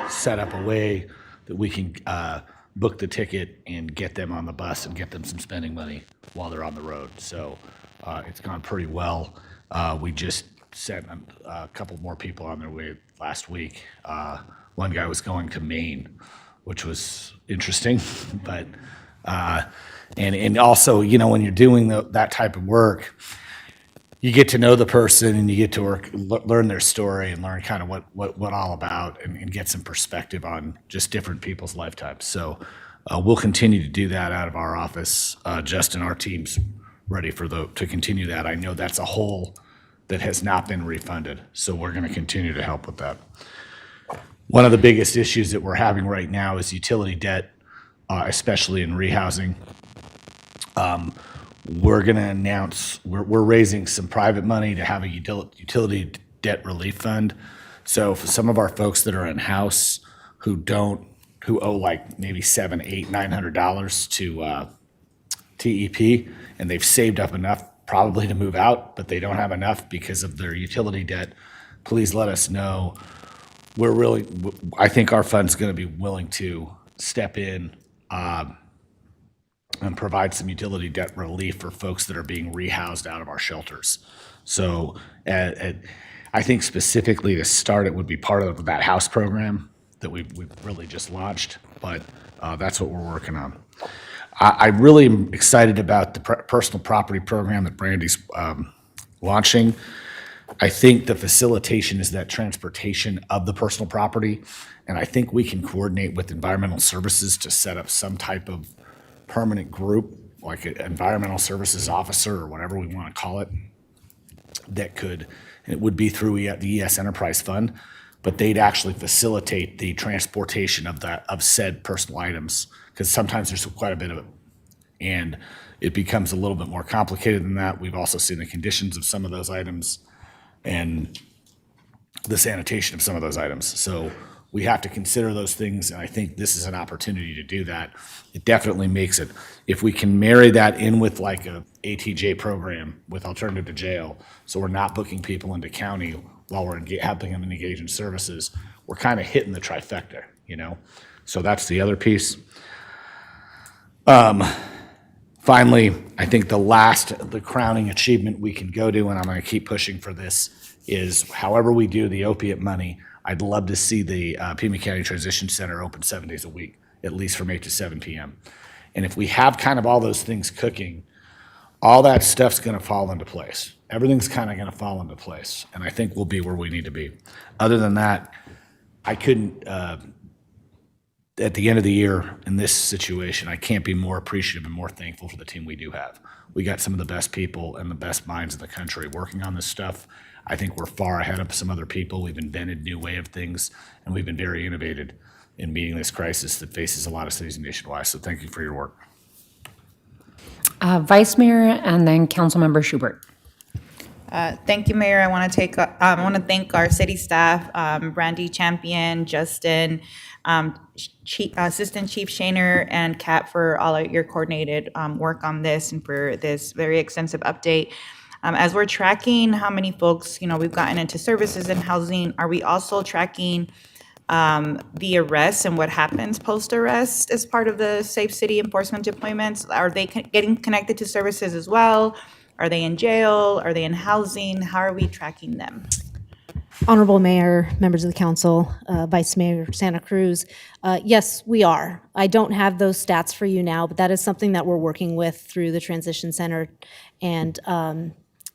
set up a way that we can book the ticket and get them on the bus and get them some spending money while they're on the road. So it's gone pretty well. We just sent a couple more people on their way last week. One guy was going to Maine, which was interesting, but and also, when you're doing that type of work, you get to know the person and you get to learn their story and learn kind of what all about and get some perspective on just different people's lifetimes. So we'll continue to do that out of our office. Justin, our team's ready to continue that. I know that's a hole that has not been refunded, so we're going to continue to help with that. One of the biggest issues that we're having right now is utility debt, especially in rehousing. We're going to announce, we're raising some private money to have a utility debt relief fund. So for some of our folks that are in house who owe like maybe $700, $800, $900 to TEP, and they've saved up enough probably to move out, but they don't have enough because of their utility debt, please let us know. I think our fund's going to be willing to step in and provide some utility debt relief for folks that are being rehoused out of our shelters. So I think specifically to start, it would be part of that house program that we've really just launched, but that's what we're working on. I really am excited about the personal property program that Brandy's launching. I think the facilitation is that transportation of the personal property, and I think we can coordinate with environmental services to set up some type of permanent group, like an environmental services officer or whatever we want to call it, that could, and it would be through the ES Enterprise Fund, but they'd actually facilitate the transportation of said personal items, because sometimes there's quite a bit of it. And it becomes a little bit more complicated than that. We've also seen the conditions of some of those items and the sanitation of some of those items. So we have to consider those things, and I think this is an opportunity to do that. It definitely makes it, if we can marry that in with like a ATJ program with Alternative to Jail, so we're not booking people into county while we're helping them engage in services, we're kind of hitting the trifecta, you know? So that's the other piece. Finally, I think the crowning achievement we can go to, and I'm going to keep pushing for this, is however we do the opiate money, I'd love to see the Pima County Transition Center open 7 days a week, at least from 8 to 7 p.m. And if we have kind of all those things cooking, all that stuff's going to fall into place. Everything's kind of going to fall into place, and I think we'll be where we need to be. Other than that, I couldn't, at the end of the year in this situation, I can't be more appreciative and more thankful for the team we do have. We got some of the best people and the best minds in the country working on this stuff. I think we're far ahead of some other people. We've invented new way of things, and we've been very innovative in meeting this crisis that faces a lot of cities nationwide. So thank you for your work. Vice Mayor and then Councilmember Schubert. Thank you, Mayor. I want to thank our city staff, Brandy Champion, Justin, Assistant Chief Shaner, and Kat for all of your coordinated work on this and for this very extensive update. As we're tracking how many folks, we've gotten into services and housing, are we also tracking the arrests and what happens post-arrest as part of the Safe City enforcement deployments? Are they getting connected to services as well? Are they in jail? Are they in housing? How are we tracking them? Honorable Mayor, members of the council, Vice Mayor Santa Cruz, yes, we are. I don't have those stats for you now, but that is something that we're working with through the Transition Center and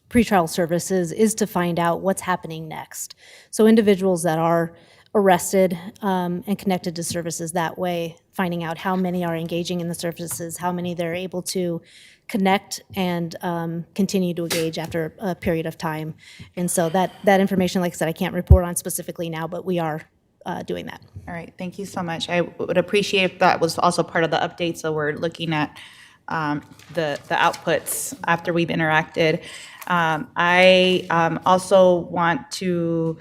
pretrial services, is to find out what's happening next. So individuals that are arrested and connected to services that way, finding out how many are engaging in the services, how many they're able to connect and continue to engage after a period of time. And so that information, like I said, I can't report on specifically now, but we are doing that. All right, thank you so much. I would appreciate if that was also part of the update, so we're looking at the outputs after we've interacted. I also want to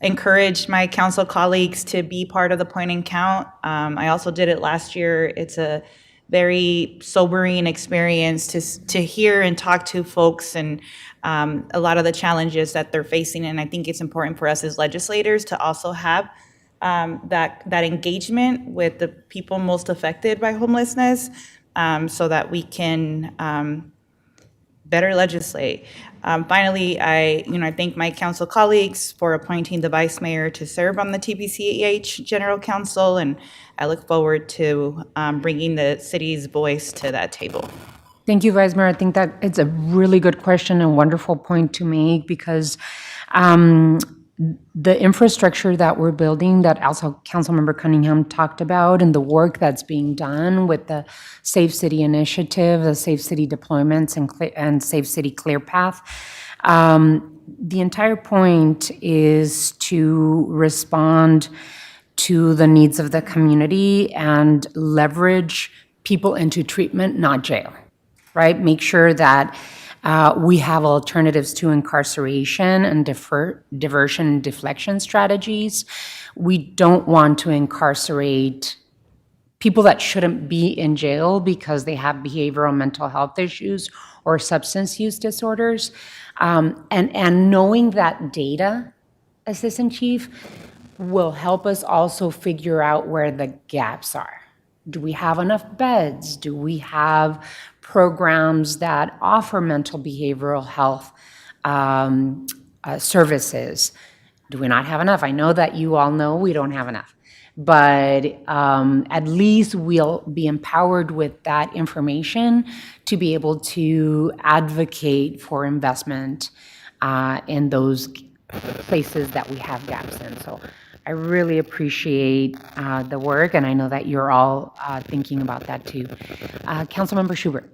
encourage my council colleagues to be part of the point and count. I also did it last year. It's a very sobering experience to hear and talk to folks and a lot of the challenges that they're facing. And I think it's important for us as legislators to also have that engagement with the people most affected by homelessness, so that we can better legislate. Finally, I thank my council colleagues for appointing the vice mayor to serve on the TPCH General Council, and I look forward to bringing the city's voice to that table. Thank you, Vice Mayor. I think that it's a really good question and wonderful point to make, because the infrastructure that we're building, that also Councilmember Cunningham talked about, and the work that's being done with the Safe City Initiative, the Safe City deployments, and Safe City Clear Path. The entire point is to respond to the needs of the community and leverage people into treatment, not jail, right? Make sure that we have alternatives to incarceration and diversion and deflection strategies. We don't want to incarcerate people that shouldn't be in jail because they have behavioral mental health issues or substance use disorders. And knowing that data, Assistant Chief, will help us also figure out where the gaps are. Do we have enough beds? Do we have programs that offer mental behavioral health services? Do we not have enough? I know that you all know we don't have enough, but at least we'll be empowered with that information to be able to advocate for investment in those places that we have gaps in. So I really appreciate the work, and I know that you're all thinking about that too. Councilmember Schubert.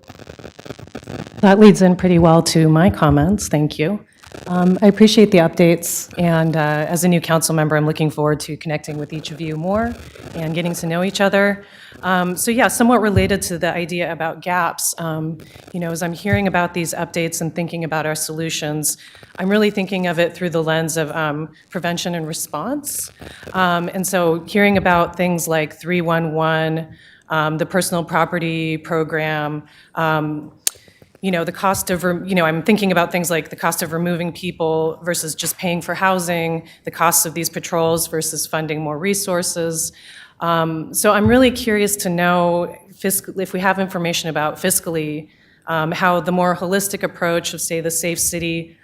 That leads in pretty well to my comments. Thank you. I appreciate the updates, and as a new council member, I'm looking forward to connecting with each of you more and getting to know each other. So yeah, somewhat related to the idea about gaps, as I'm hearing about these updates and thinking about our solutions, I'm really thinking of it through the lens of prevention and response. And so hearing about things like 311, the personal property program, the cost of, I'm thinking about things like the cost of removing people versus just paying for housing, the costs of these patrols versus funding more resources. So I'm really curious to know if we have information about fiscally, how the more holistic approach of, say, the Safe City,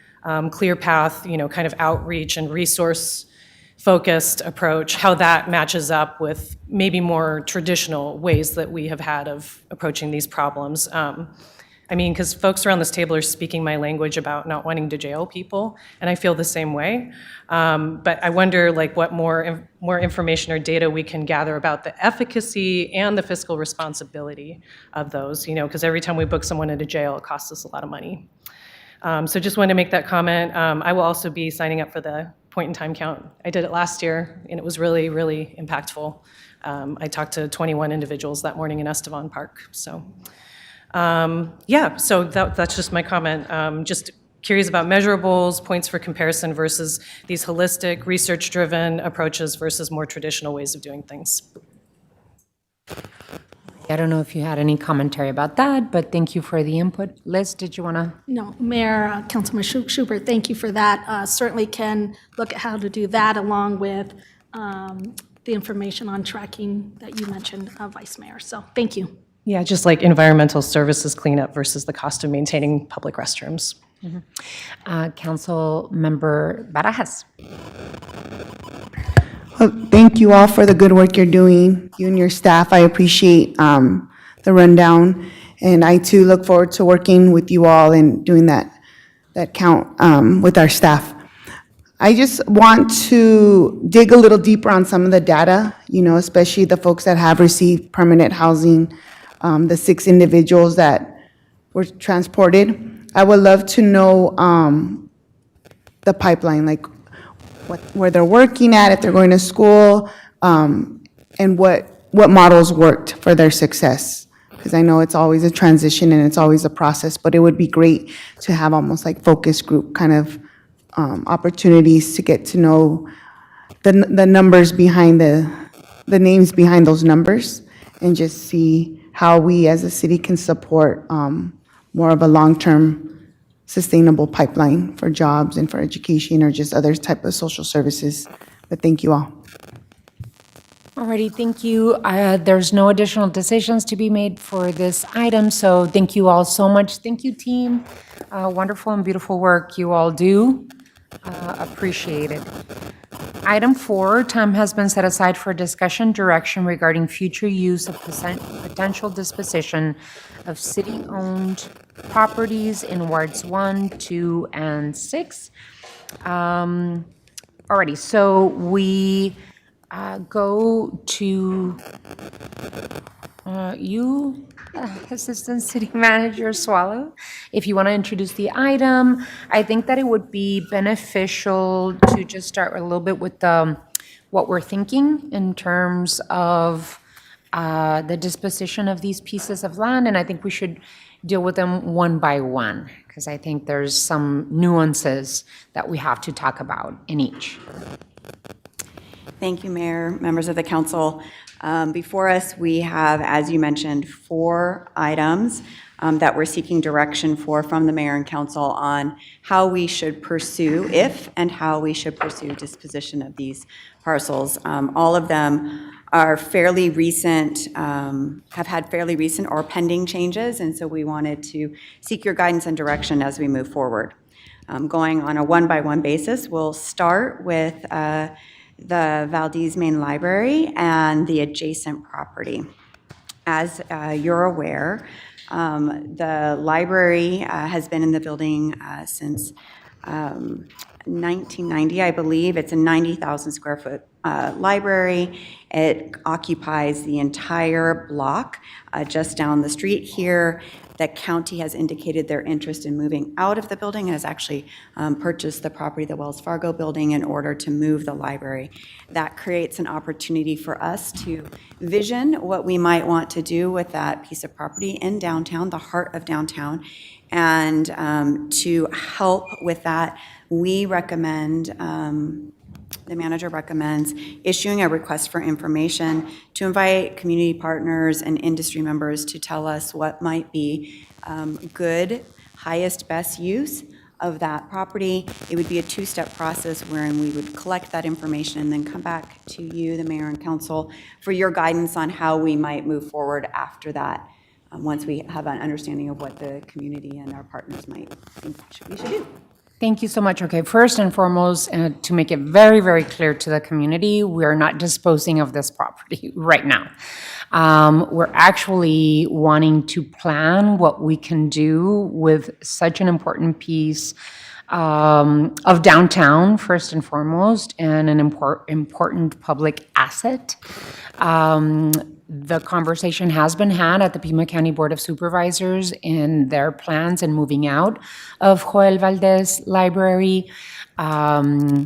Clear Path, kind of outreach and resource-focused approach, how that matches up with maybe more traditional ways that we have had of approaching these problems. Because folks around this table are speaking my language about not wanting to jail people, and I feel the same way. But I wonder, what more information or data we can gather about the efficacy and the fiscal responsibility of those. Because every time we book someone into jail, it costs us a lot of money. So just wanted to make that comment. I will also be signing up for the point-in-time count. I did it last year, and it was really, really impactful. I talked to 21 individuals that morning in Estevan Park. So. So that's just my comment. Just curious about measurables, points for comparison versus these holistic, research-driven approaches versus more traditional ways of doing things. I don't know if you had any commentary about that, but thank you for the input. Liz, did you want to? No, Mayor, Councilman Schubert, thank you for that. Certainly can look at how to do that along with the information on tracking that you mentioned, Vice Mayor. So thank you. Yeah, just like environmental services cleanup versus the cost of maintaining public restrooms. Council Member Barajas. Well, thank you all for the good work you're doing, you and your staff. I appreciate the rundown, and I too look forward to working with you all and doing that count with our staff. I just want to dig a little deeper on some of the data, especially the folks that have received permanent housing, the 6 individuals that were transported. I would love to know the pipeline, like where they're working at, if they're going to school, and what models worked for their success. Because I know it's always a transition and it's always a process, but it would be great to have almost like focus group kind of opportunities to get to know the numbers behind the names behind those numbers, and just see how we as a city can support more of a long-term sustainable pipeline for jobs and for education or just other type of social services. But thank you all. Alrighty, thank you. There's no additional decisions to be made for this item, so thank you all so much. Thank you, team. Wonderful and beautiful work you all do. Appreciate it. Item 4, time has been set aside for discussion direction regarding future use of potential disposition of city-owned properties in wards 1, 2, and 6. Alrighty, so we go to you, Assistant City Manager Swallow. If you want to introduce the item, I think that it would be beneficial to just start a little bit with what we're thinking in terms of the disposition of these pieces of land, and I think we should deal with them one by one, because I think there's some nuances that we have to talk about in each. Thank you, Mayor, members of the council. Before us, we have, as you mentioned, 4 items that we're seeking direction for from the mayor and council on how we should pursue, if and how we should pursue disposition of these parcels. All of them are fairly recent, have had fairly recent or pending changes, and so we wanted to seek your guidance and direction as we move forward. Going on a one-by-one basis, we'll start with the Valdez Main Library and the adjacent property. As you're aware, the library has been in the building since 1990, I believe. It's a 90,000 square foot library. It occupies the entire block just down the street here. The county has indicated their interest in moving out of the building and has actually purchased the property, the Wells Fargo building, in order to move the library. That creates an opportunity for us to vision what we might want to do with that piece of property in downtown, the heart of downtown. And to help with that, we recommend, the manager recommends issuing a request for information to invite community partners and industry members to tell us what might be good, highest, best use of that property. It would be a 2-step process wherein we would collect that information and then come back to you, the mayor and council, for your guidance on how we might move forward after that, once we have an understanding of what the community and our partners might think we should do. Thank you so much. Okay, first and foremost, to make it very, very clear to the community, we are not disposing of this property right now. We're actually wanting to plan what we can do with such an important piece of downtown, first and foremost, and an important public asset. The conversation has been had at the Pima County Board of Supervisors in their plans and moving out of Joel Valdez Library. I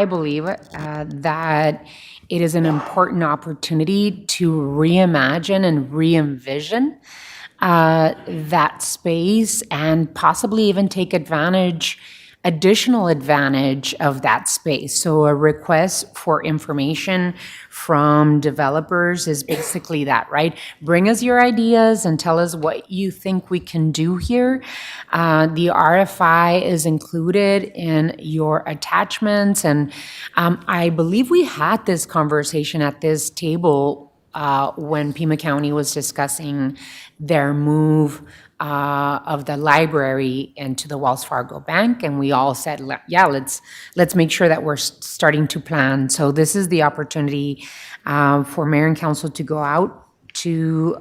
believe that it is an important opportunity to reimagine and re-envision that space and possibly even take additional advantage of that space. So a request for information from developers is basically that, right? Bring us your ideas and tell us what you think we can do here. The RFI is included in your attachments, and I believe we had this conversation at this table when Pima County was discussing their move of the library into the Wells Fargo Bank, and we all said, yeah, let's make sure that we're starting to plan. So this is the opportunity for mayor and council to go out to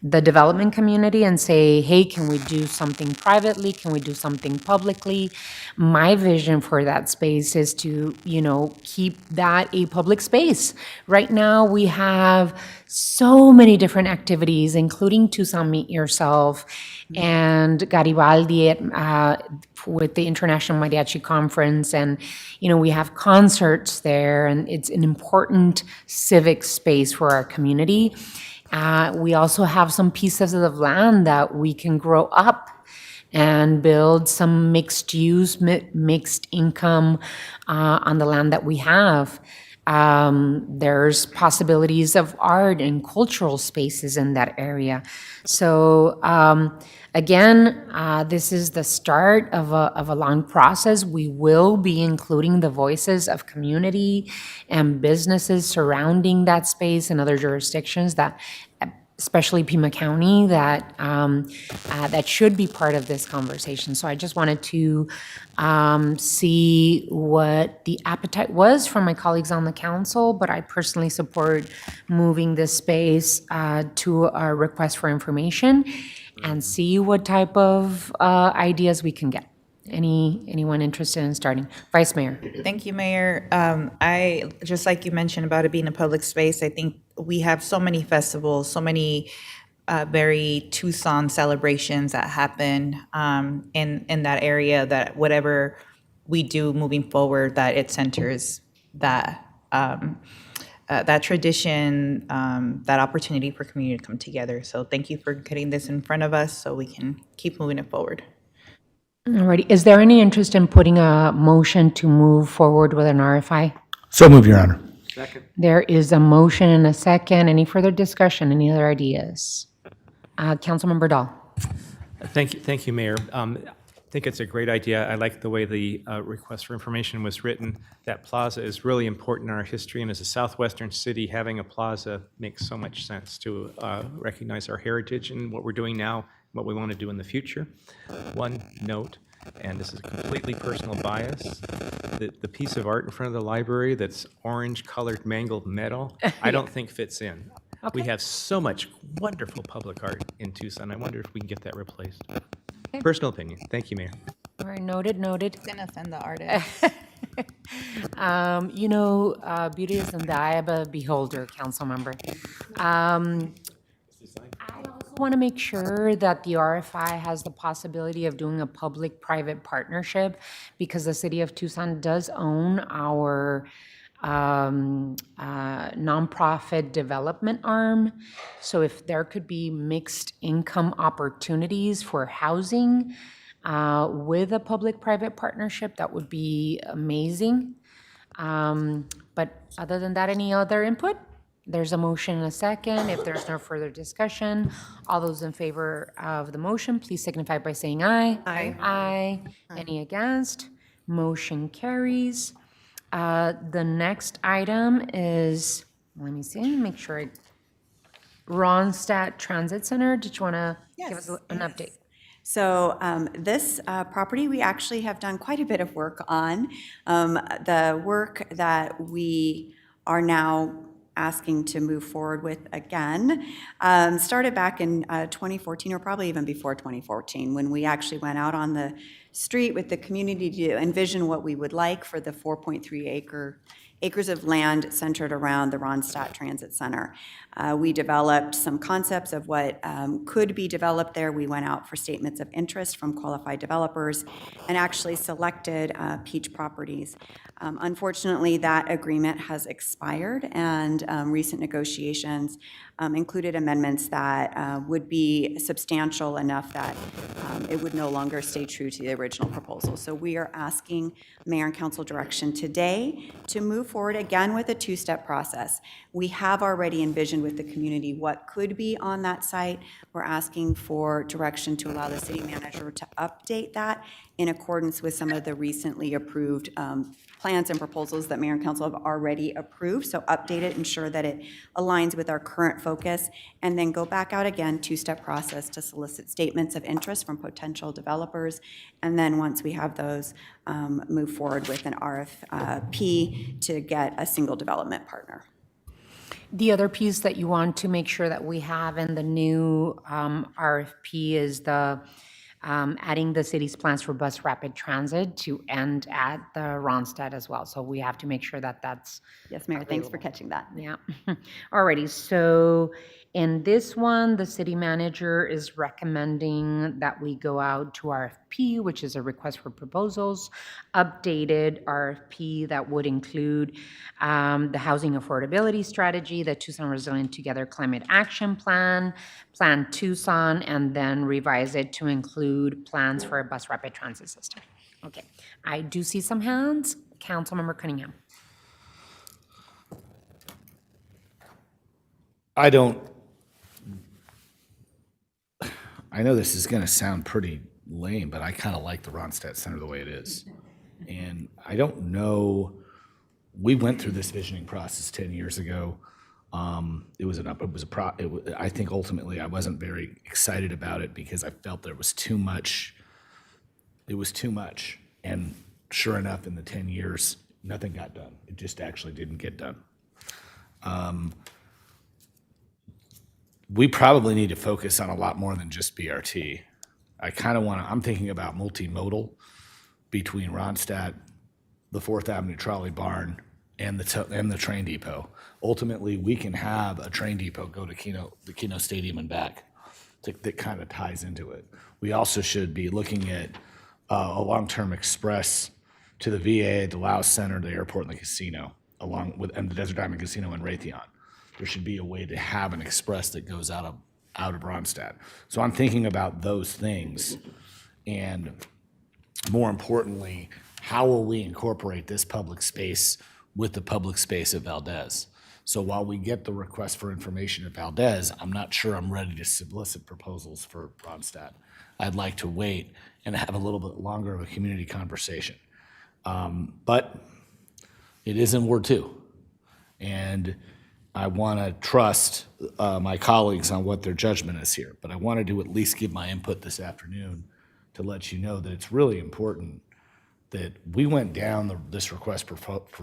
the development community and say, hey, can we do something privately? Can we do something publicly? My vision for that space is to, keep that a public space. Right now, we have so many different activities, including Tucson Meet Yourself and Garibaldi with the International Mariachi Conference. And, we have concerts there, and it's an important civic space for our community. We also have some pieces of land that we can grow up and build some mixed use, mixed income on the land that we have. There's possibilities of art and cultural spaces in that area. So again, this is the start of a long process. We will be including the voices of community and businesses surrounding that space and other jurisdictions that, especially Pima County, that should be part of this conversation. So I just wanted to see what the appetite was from my colleagues on the council, but I personally support moving this space to a request for information and see what type of ideas we can get. Anyone interested in starting? Vice Mayor? Thank you, Mayor. Just like you mentioned about it being a public space, I think we have so many festivals, so many very Tucson celebrations that happen in that area, that whatever we do moving forward, that it centers that that tradition, that opportunity for community to come together. So thank you for getting this in front of us so we can keep moving it forward. Alrighty, is there any interest in putting a motion to move forward with an RFI? So moved, Your Honor. Second. There is a motion and a second. Any further discussion? Any other ideas? Councilmember Dahl. Thank you, Mayor. I think it's a great idea. I like the way the request for information was written. That plaza is really important in our history, and as a southwestern city, having a plaza makes so much sense to recognize our heritage and what we're doing now, what we want to do in the future. One note, and this is a completely personal bias, the piece of art in front of the library that's orange-colored mangled metal, I don't think fits in. We have so much wonderful public art in Tucson. I wonder if we can get that replaced. Personal opinion. Thank you, Mayor. All right, noted. I'm gonna send the artist. Beauty is in the eye of a beholder, council member. I also want to make sure that the RFI has the possibility of doing a public-private partnership, because the city of Tucson does own our nonprofit development arm. So if there could be mixed income opportunities for housing with a public-private partnership, that would be amazing. But other than that, any other input? There's a motion and a second. If there's no further discussion, all those in favor of the motion, please signify by saying aye. Aye. Any against? Motion carries. The next item is, let me see, make sure Ronstadt Transit Center. Did you want to give us an update? So this property, we actually have done quite a bit of work on. The work that we are now asking to move forward with again started back in 2014, or probably even before 2014, when we actually went out on the street with the community to envision what we would like for the 4.3 acres of land centered around the Ronstadt Transit Center. We developed some concepts of what could be developed there. We went out for statements of interest from qualified developers and actually selected Peach Properties. Unfortunately, that agreement has expired, and recent negotiations included amendments that would be substantial enough that it would no longer stay true to the original proposal. So we are asking Mayor and Council direction today to move forward again with a two-step process. We have already envisioned with the community what could be on that site. We're asking for direction to allow the city manager to update that in accordance with some of the recently approved plans and proposals that Mayor and Council have already approved. So update it, ensure that it aligns with our current focus, and then go back out again, two-step process to solicit statements of interest from potential developers. And then once we have those, move forward with an RFP to get a single development partner. The other piece that you want to make sure that we have in the new RFP is the adding the city's plans for bus rapid transit to end at the Ronstadt as well. So we have to make sure that that's Yes, Mayor, thanks for catching that. Yeah. Alrighty, so in this one, the city manager is recommending that we go out to RFP, which is a request for proposals, updated RFP that would include the housing affordability strategy, the Tucson Resilient Together Climate Action Plan, Plan Tucson, and then revise it to include plans for a bus rapid transit system. Okay, I do see some hands. Councilmember Cunningham. I know this is going to sound pretty lame, but I kind of like the Ronstadt Center the way it is. And I don't know, we went through this visioning process 10 years ago. I think ultimately I wasn't very excited about it because I felt there was too much. It was too much. And sure enough, in the 10 years, nothing got done. It just actually didn't get done. We probably need to focus on a lot more than just BRT. I'm thinking about multimodal. between Ronstadt, the 4th Avenue Trolley Barn, and the train depot. Ultimately, we can have a train depot go to the Keno Stadium and back. That kind of ties into it. We also should be looking at a long-term express to the VA, the Laos Center, the airport, and the casino, and the Desert Diamond Casino in Raytheon. There should be a way to have an express that goes out of Ronstadt. So I'm thinking about those things, and more importantly, how will we incorporate this public space with the public space at Valdez? So while we get the request for information at Valdez, I'm not sure I'm ready to solicit proposals for Ronstadt. I'd like to wait and have a little bit longer of a community conversation. But it is in Ward 2. And I want to trust my colleagues on what their judgment is here. But I wanted to at least give my input this afternoon to let you know that it's really important that we went down this request for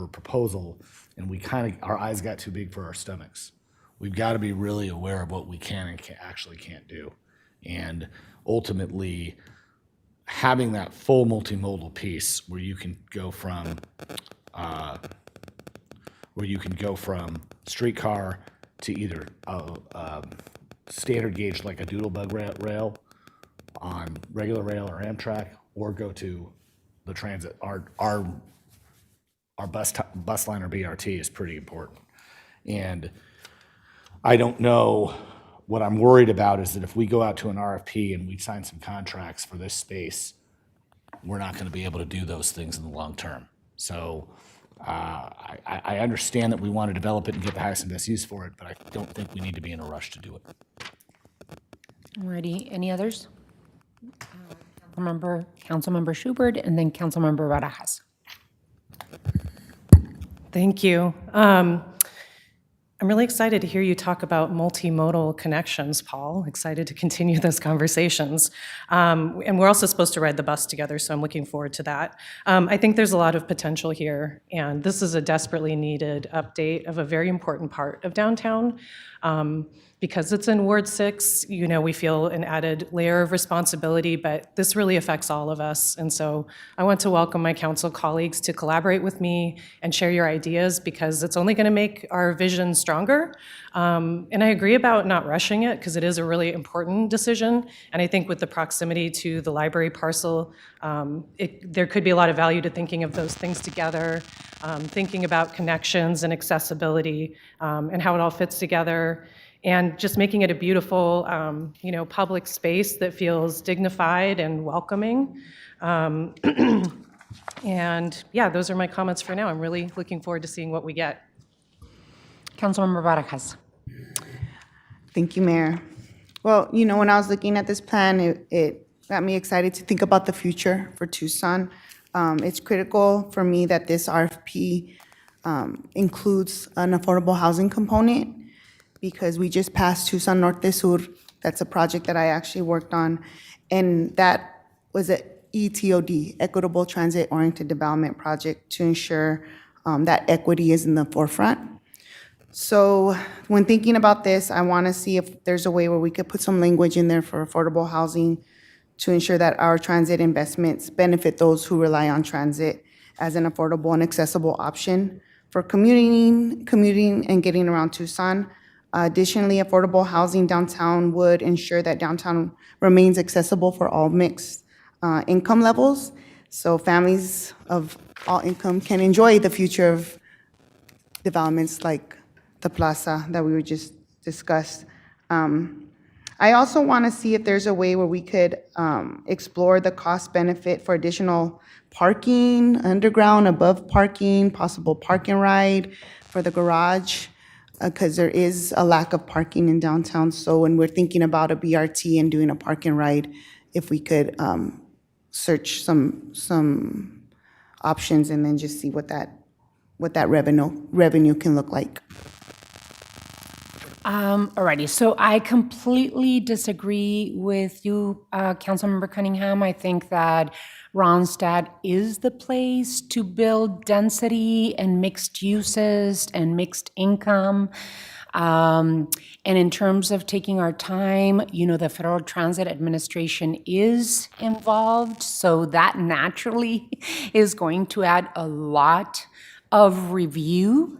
proposal, and we our eyes got too big for our stomachs. We've got to be really aware of what we can and actually can't do. And ultimately, having that full multimodal piece where you can go from streetcar to either standard gauge like a doodlebug rail on regular rail or Amtrak, or go to the transit. Our bus line or BRT is pretty important. And I don't know, what I'm worried about is that if we go out to an RFP and we sign some contracts for this space, we're not going to be able to do those things in the long term. So I understand that we want to develop it and get the highest and best use for it, but I don't think we need to be in a rush to do it. Alrighty, any others? Councilmember Schubert, and then Councilmember Barajas. Thank you. I'm really excited to hear you talk about multimodal connections, Paul. Excited to continue those conversations. And we're also supposed to ride the bus together, so I'm looking forward to that. I think there's a lot of potential here, and this is a desperately needed update of a very important part of downtown. Because it's in Ward 6, we feel an added layer of responsibility, but this really affects all of us. And so I want to welcome my council colleagues to collaborate with me and share your ideas, because it's only going to make our vision stronger. And I agree about not rushing it, because it is a really important decision. And I think with the proximity to the library parcel, there could be a lot of value to thinking of those things together, thinking about connections and accessibility, and how it all fits together. And just making it a beautiful, public space that feels dignified and welcoming. And yeah, those are my comments for now. I'm really looking forward to seeing what we get. Councilmember Barajas. Thank you, Mayor. Well, when I was looking at this plan, it got me excited to think about the future for Tucson. It's critical for me that this RFP includes an affordable housing component, because we just passed Tucson Norte Sur. That's a project that I actually worked on, and that was an ETOD, Equitable Transit Oriented Development Project, to ensure that equity is in the forefront. So when thinking about this, I want to see if there's a way where we could put some language in there for affordable housing to ensure that our transit investments benefit those who rely on transit as an affordable and accessible option for commuting and getting around Tucson. Additionally, affordable housing downtown would ensure that downtown remains accessible for all mixed income levels, so families of all income can enjoy the future of developments like the plaza that we were just discussed. I also want to see if there's a way where we could explore the cost benefit for additional parking, underground, above parking, possible park and ride for the garage, because there is a lack of parking in downtown. So when we're thinking about a BRT and doing a park and ride, if we could search some options and then just see what that revenue can look like. Alrighty, so I completely disagree with you, Councilmember Cunningham. I think that Ronstadt is the place to build density and mixed uses and mixed income. And in terms of taking our time, the Federal Transit Administration is involved, so that naturally is going to add a lot of review.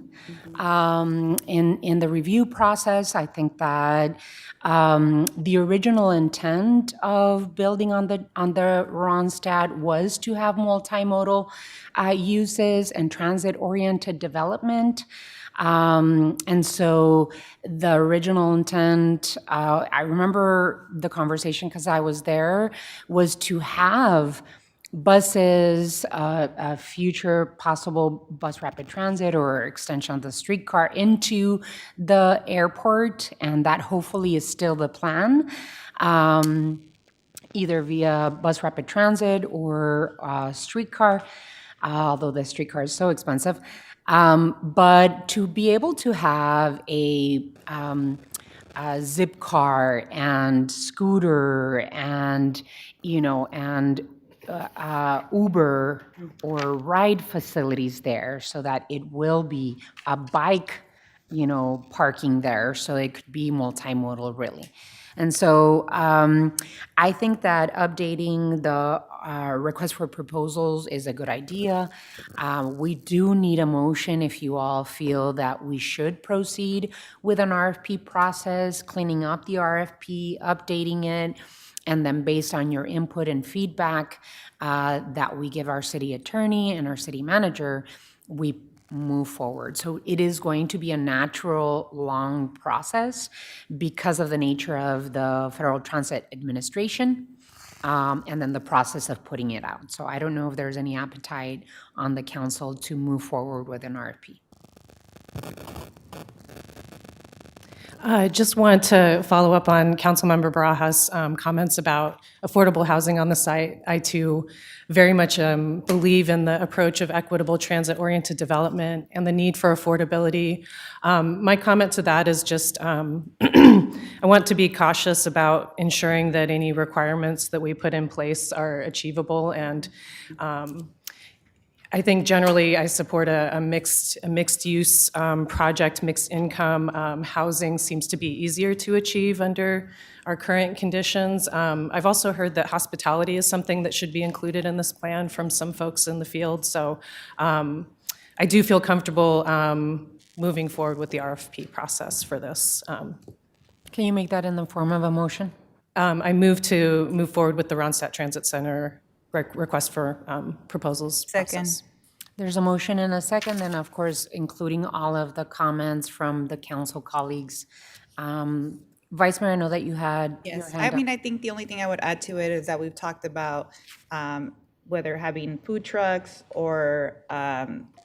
In the review process, I think that the original intent of building on the Ronstadt was to have multimodal uses and transit-oriented development. And so the original intent, I remember the conversation because I was there, was to have buses, a future possible bus rapid transit or extension of the streetcar into the airport, and that hopefully is still the plan, either via bus rapid transit or streetcar, although the streetcar is so expensive. But to be able to have a zip car and scooter and, Uber or ride facilities there so that it will be a bike, parking there, so it could be multimodal really. And so I think that updating the request for proposals is a good idea. We do need a motion if you all feel that we should proceed with an RFP process, cleaning up the RFP, updating it, and then based on your input and feedback that we give our city attorney and our city manager, we move forward. So it is going to be a natural, long process because of the nature of the Federal Transit Administration and then the process of putting it out. So I don't know if there's any appetite on the council to move forward with an RFP. I just want to follow up on Councilmember Barajas' comments about affordable housing on the site. I too very much believe in the approach of equitable transit-oriented development and the need for affordability. My comment to that is just I want to be cautious about ensuring that any requirements that we put in place are achievable, and I think generally I support a mixed use project, mixed income. Housing seems to be easier to achieve under our current conditions. I've also heard that hospitality is something that should be included in this plan from some folks in the field. So I do feel comfortable moving forward with the RFP process for this. Can you make that in the form of a motion? I move forward with the Ronstadt Transit Center request for proposals process. There's a motion and a second, and of course, including all of the comments from the council colleagues. Vice Mayor, I know that you had your Yes, hand I up. mean, I think the only thing I would add to it is that we've talked about whether having food trucks or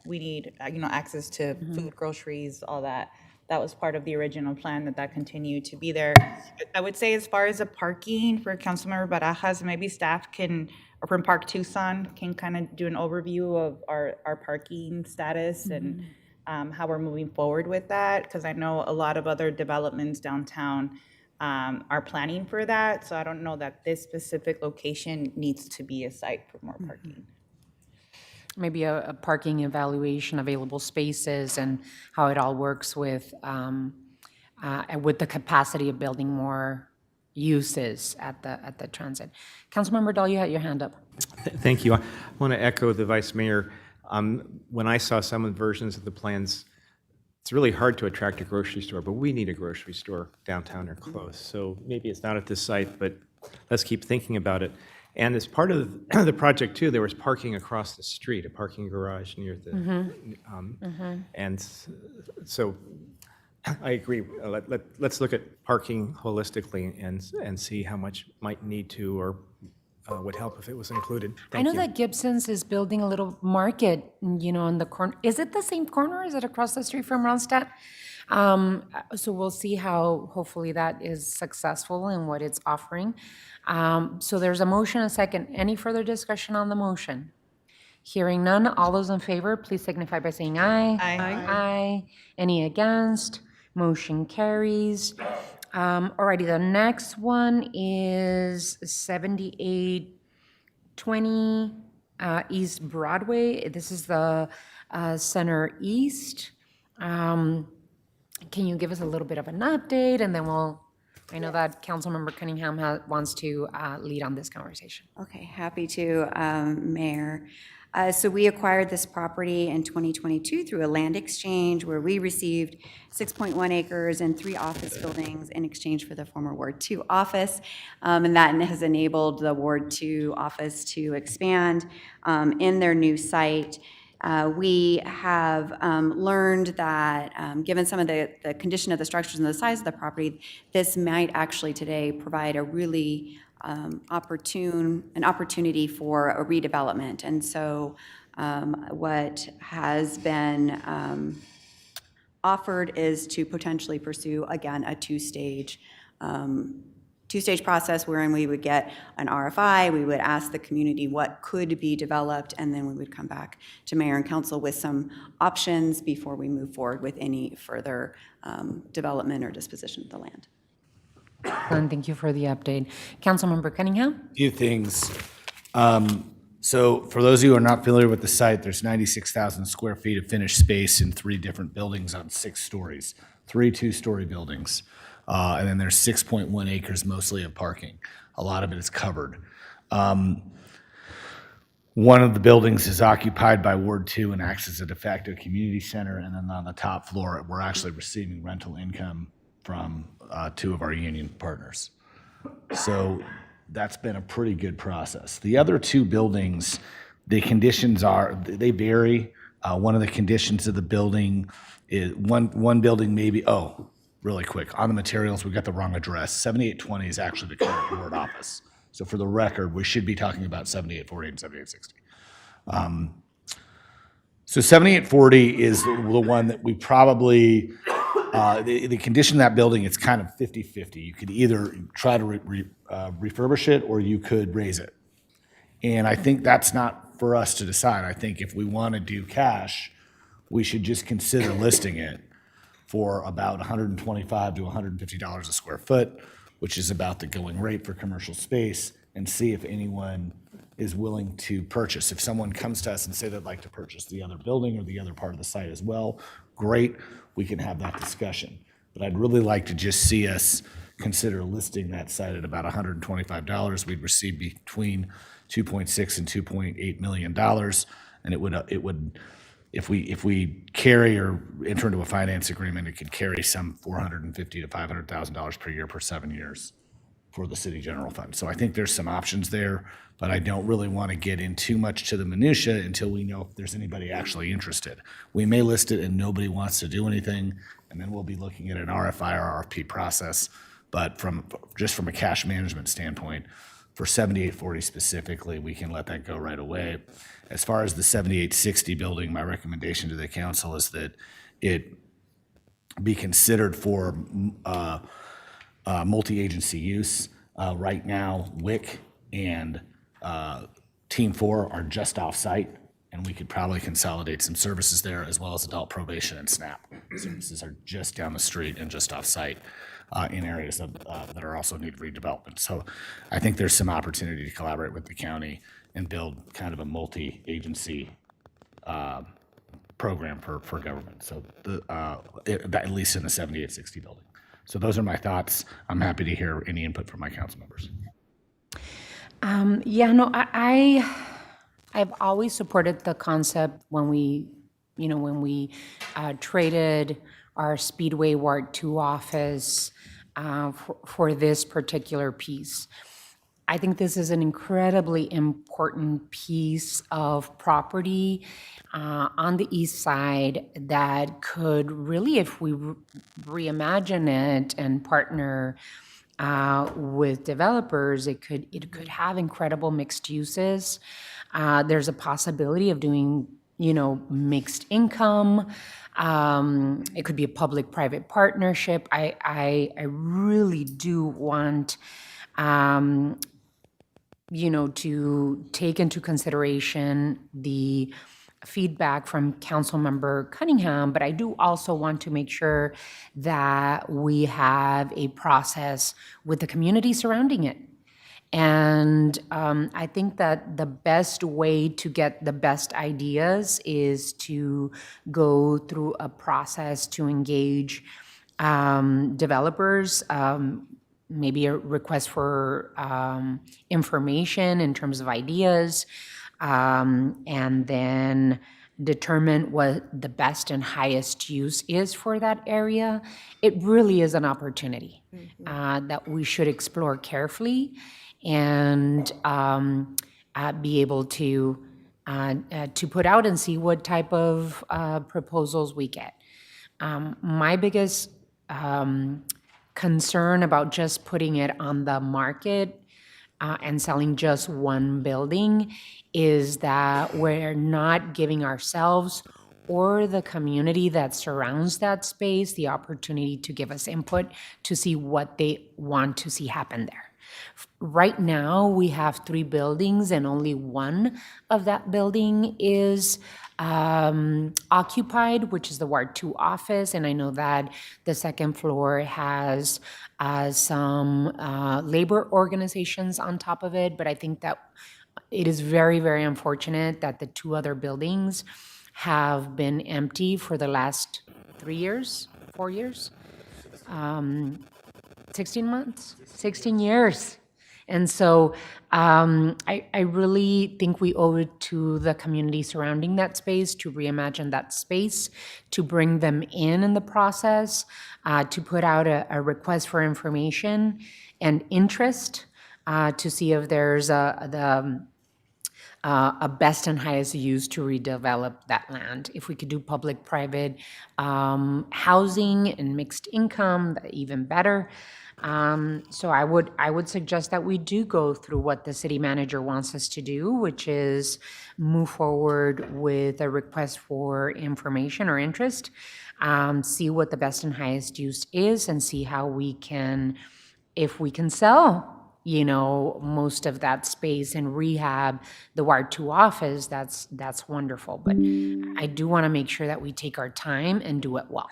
we need, access to food, groceries, all that. That was part of the original plan, that continued to be there. I would say as far as the parking for Councilmember Barajas, maybe staff can, or from Park Tucson, can kind of do an overview of our parking status and how we're moving forward with that, because I know a lot of other developments downtown are planning for that, so I don't know that this specific location needs to be a site for more parking. Maybe a parking evaluation, available spaces, and how it all works with the capacity of building more uses at the transit. Councilmember Dahl, you had your hand up. Thank you. I want to echo the Vice Mayor. When I saw some of the versions of the plans, it's really hard to attract a grocery store, but we need a grocery store downtown or close. So maybe it's not at this site, but let's keep thinking about it. And as part of the project too, there was parking across the street, a parking garage near the, and so I agree. Let's look at parking holistically and see how much might need to or would help if it was included. I know that Gibson's is building a little market, on the corner. Is it the same corner? Is it across the street from Ronstadt? So we'll see how hopefully that is successful in what it's offering. So there's a motion, a second. Any further discussion on the motion? Hearing none, all those in favor, please signify by saying aye. Aye. Aye. Any against? Motion carries. Alrighty, the next one is 7820 East Broadway. This is the Center East. can you give us a little bit of an update, and then I know that Councilmember Cunningham wants to lead on this conversation. Okay, happy to, Mayor. So we acquired this property in 2022 through a land exchange where we received 6.1 acres and 3 office buildings in exchange for the former Ward 2 office. And that has enabled the Ward 2 office to expand in their new site. We have learned that, given some of the condition of the structures and the size of the property, this might actually today provide a really opportunity for a redevelopment. And so what has been offered is to potentially pursue, again, a two-stage process wherein we would get an RFI, we would ask the community what could be developed, and then we would come back to mayor and council with some options before we move forward with any further development or disposition of the land. And thank you for the update. Councilmember Cunningham? Few things. So for those of you who are not familiar with the site, there's 96,000 square feet of finished space in 3 different buildings on 6 stories, 3 two-story buildings. And then there's 6.1 acres mostly of parking. A lot of it is covered. One of the buildings is occupied by Ward 2 and acts as a de facto community center. And then on the top floor, we're actually receiving rental income from 2 of our union partners. So that's been a pretty good process. The other 2 buildings, the conditions they vary. One of the conditions of the building is one building maybe, really quick, on the materials, we got the wrong address. 7820 is actually the current board office. So for the record, we should be talking about 7840 and 7860. So 7840 is the one that we probably, the condition of that building, it's kind of 50-50. You could either try to refurbish it or you could raise it. And I think that's not for us to decide. I think if we want to do cash, we should just consider listing it for about $125 to $150 a square foot, which is about the going rate for commercial space, and see if anyone is willing to purchase. If someone comes to us and say they'd like to purchase the other building or the other part of the site as well, great, we can have that discussion. But I'd really like to just see us consider listing that site at about $125. We'd receive between $2.6 and $2.8 million, and it would if we carry or enter into a finance agreement, it could carry some $450,000 to $500,000 per year per 7 years for the city general fund. So I think there's some options there, but I don't really want to get in too much to the minutia until we know if there's anybody actually interested. We may list it and nobody wants to do anything, and then we'll be looking at an RFI or RFP process. But just from a cash management standpoint, for 7840 specifically, we can let that go right away. As far as the 7860 building, my recommendation to the council is that it be considered for multi-agency use. Right now, WIC and Team 4 are just off-site, and we could probably consolidate some services there, as well as adult probation and SNAP. Services are just down the street and just off-site in areas that are also need redevelopment. So I think there's some opportunity to collaborate with the county and build kind of a multi-agency program for government. So at least in the 7860 building. So those are my thoughts. I'm happy to hear any input from my council members. I've always supported the concept when we traded our Speedway Ward 2 office for this particular piece. I think this is an incredibly important piece of property on the east side that could really, if we reimagine it and partner with developers, it could have incredible mixed uses. There's a possibility of doing, mixed income. It could be a public-private partnership. I really do want to take into consideration the feedback from Councilmember Cunningham, but I do also want to make sure that we have a process with the community surrounding it. And I think that the best way to get the best ideas is to go through a process to engage developers, maybe a request for information in terms of ideas, and then determine what the best and highest use is for that area. It really is an opportunity that we should explore carefully and be able to put out and see what type of proposals we get. My biggest concern about just putting it on the market and selling just one building is that we're not giving ourselves or the community that surrounds that space the opportunity to give us input to see what they want to see happen there. Right now, we have 3 buildings and only one of that building is occupied, which is the Ward 2 office. And I know that the second floor has some labor organizations on top of it, but I think that it is very, very unfortunate that the 2 other buildings have been empty for the last 3 years, 4 years, 16 months, 16 years. And so I really think we owe it to the community surrounding that space to reimagine that space, to bring them in the process, to put out a request for information and interest to see if there's a best and highest use to redevelop that land. If we could do public-private housing and mixed income, even better. So I would suggest that we do go through what the city manager wants us to do, which is move forward with a request for information or interest, see what the best and highest use is, and see how we can, if we can sell, most of that space and rehab the Ward 2 office, that's wonderful. But I do want to make sure that we take our time and do it well.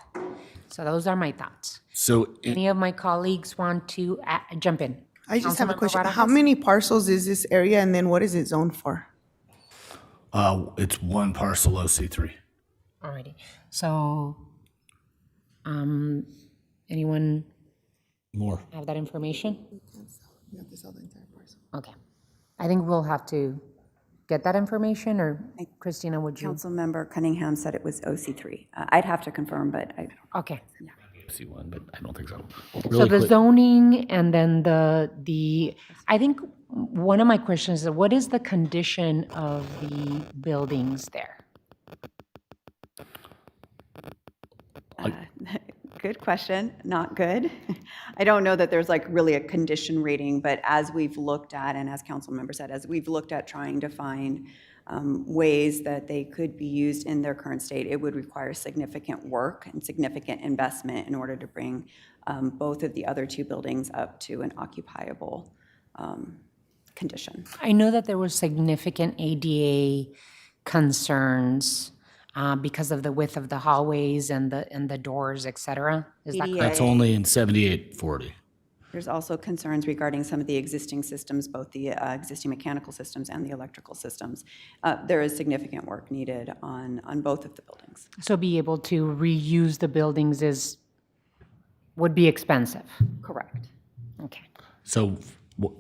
So those are my thoughts. So Any of my colleagues want to jump in? I just have a Councilmember question. Barajas? How many parcels is this area, and then what is it zoned for? it's one parcel OC3. Alrighty. So, anyone More. have that information? Okay. I think we'll have to get that information, or Christina, would you? Councilmember Cunningham said it was OC3. I'd have to confirm, but Okay. OC1, but I don't think so. So Really the quick. zoning and then I think one of my questions is, what is the condition of the buildings there? good question, not good. I don't know that there's like really a condition rating, but as we've looked at, and as council member said, as we've looked at trying to find ways that they could be used in their current state, it would require significant work and significant investment in order to bring both of the other 2 buildings up to an occupiable condition. I know that there was significant ADA concerns because of the width of the hallways and the doors, et cetera. Is that ADA. correct? That's only in 7840. There's also concerns regarding some of the existing systems, both the existing mechanical systems and the electrical systems. There is significant work needed on both of the buildings. So be able to reuse the buildings would be expensive. Correct. Okay. So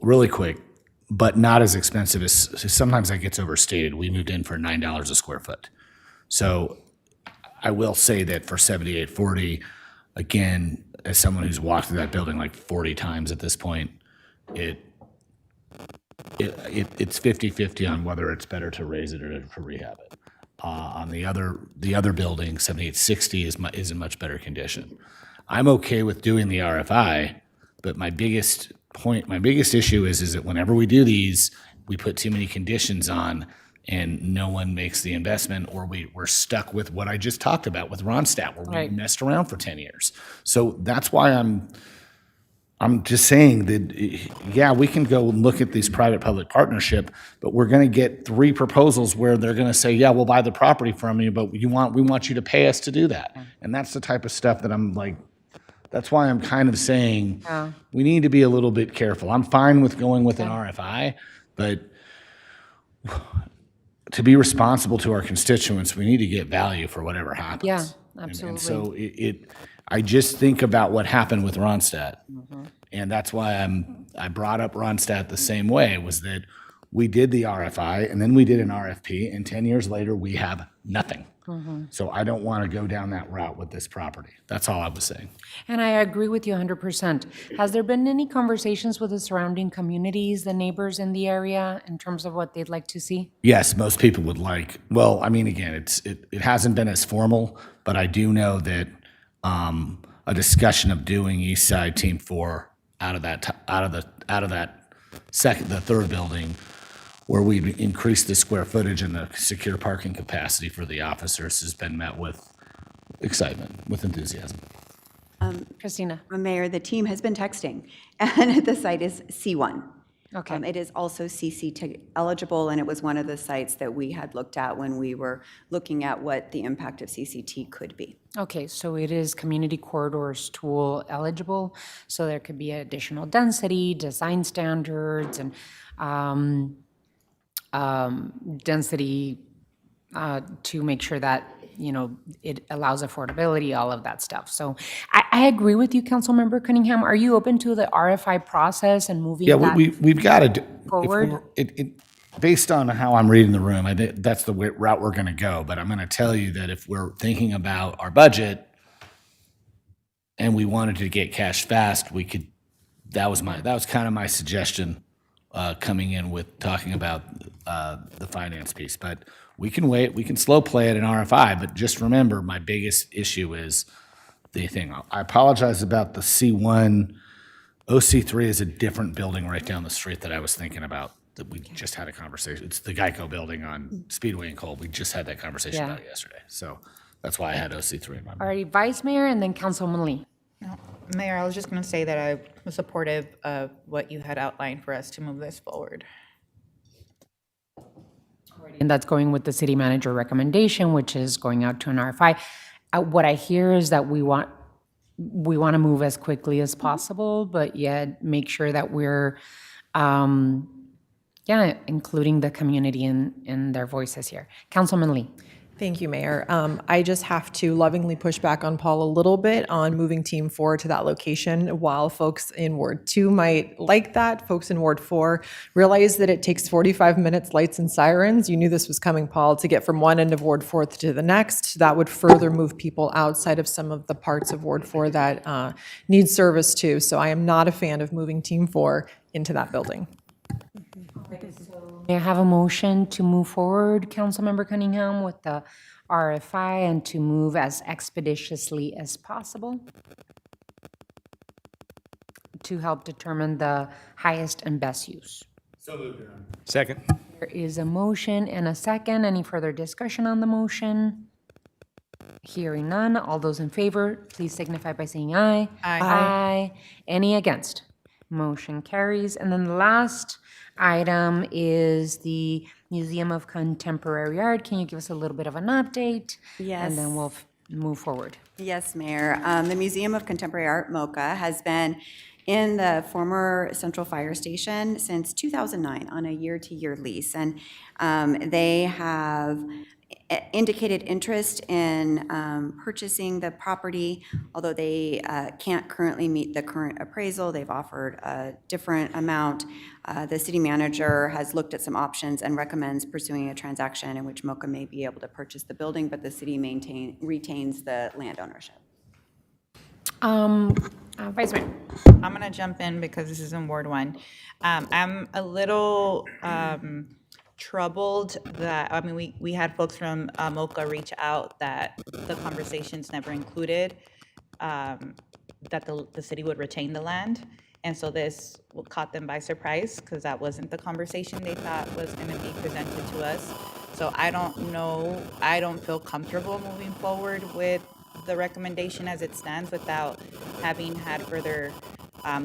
really quick, but not as expensive as, sometimes that gets overstated. We moved in for $9 a square foot. So I will say that for 7840, again, as someone who's walked through that building like 40 times at this point, it's 50-50 on whether it's better to raise it or to rehab it. On the other building, 7860 is in much better condition. I'm okay with doing the RFI, but my biggest issue is that whenever we do these, we put too many conditions on and no one makes the investment, or we're stuck with what I just talked about with Ronstadt, where we Right. messed around for 10 years. So that's why I'm just saying that, yeah, we can go and look at these private-public partnership, but we're going to get 3 proposals where they're going to say, yeah, we'll buy the property from you, but we want you to pay us to do that. And that's the type of stuff that I'm like, that's why I'm kind of saying we need to be a little bit careful. I'm fine with going with an RFI, but to be responsible to our constituents, we need to get value for whatever happens. Yeah, And absolutely. so I just think about what happened with Ronstadt. And that's why I brought up Ronstadt the same way, was that we did the RFI and then we did an RFP, and 10 years later, we have nothing. So I don't want to go down that route with this property. That's all I was saying. And I agree with you 100%. Has there been any conversations with the surrounding communities, the neighbors in the area, in terms of what they'd like to see? Yes, most people would like, well, I mean, again, it hasn't been as formal, but I do know that a discussion of doing East Side Team 4 out of that the third building, where we'd increase the square footage and the secure parking capacity for the officers, has been met with excitement, with enthusiasm. Christina? Mayor, the team has been texting, and the site is C1. Okay. It is also CC eligible, and it was one of the sites that we had looked at when we were looking at what the impact of CCT could be. Okay, so it is Community Corridors Tool eligible, so there could be additional density, design standards, and density to make sure that, you know, it allows affordability, all of that stuff. So I agree with you, Councilmember Cunningham. Are you open to the RFI process and moving Yeah, that we've got to do. forward? Based on how I'm reading the room, I think that's the route we're going to go. But I'm going to tell you that if we're thinking about our budget and we wanted to get cash fast, we could. That was kind of my suggestion coming in with talking about the finance piece. But we can wait. We can slow play it in RFI. But just remember, my biggest issue is the thing. I apologize about the C1. OC3 is a different building right down the street that I was thinking about. That we just had a conversation. It's the Geico building on Speedway and Cole. We just had that conversation about it yesterday. So that's why I had OC3 in my mind. All right, Vice Mayor and then Councilwoman Lee. Mayor, I was just going to say that I was supportive of what you had outlined for us to move this forward. And that's going with the city manager recommendation, which is going out to an RFI. What I hear is that we want to move as quickly as possible, but yet make sure that we're including the community in their voices here. Councilman Lee. Thank you, Mayor. I just have to lovingly push back on Paul a little bit on moving Team 4 to that location. While folks in Ward 2 might like that, folks in Ward 4 realize that it takes 45 minutes, lights and sirens. You knew this was coming, Paul, to get from one end of Ward 4 to the next. That would further move people outside of some of the parts of Ward 4 that need service too. So I am not a fan of moving Team 4 into that building. May I have a motion to move forward, Councilmember Cunningham, with the RFI and to move as expeditiously as possible to help determine the highest and best use? So moved, Your Honor. Second. There is a motion and a second. Any further discussion on the motion? Hearing none. All those in favor, please signify by saying aye. Aye. Any against? Motion carries. And then the last item is the Museum of Contemporary Art. Can you give us a little bit of an update? Yes. And then we'll move forward. Yes, Mayor. The Museum of Contemporary Art, MoCA, has been in the former Central Fire Station since 2009 on a year-to-year lease. And they have indicated interest in purchasing the property, although they can't currently meet the current appraisal. They've offered a different amount. The city manager has looked at some options and recommends pursuing a transaction in which MoCA may be able to purchase the building, but the city retains the land ownership. Vice Mayor. I'm going to jump in because this is in Ward 1. I'm a little troubled that, I mean, we had folks from MoCA reach out that the conversations never included that the city would retain the land. And so this caught them by surprise because that wasn't the conversation they thought was going to be presented to us. So I don't know, I don't feel comfortable moving forward with the recommendation as it stands without having had further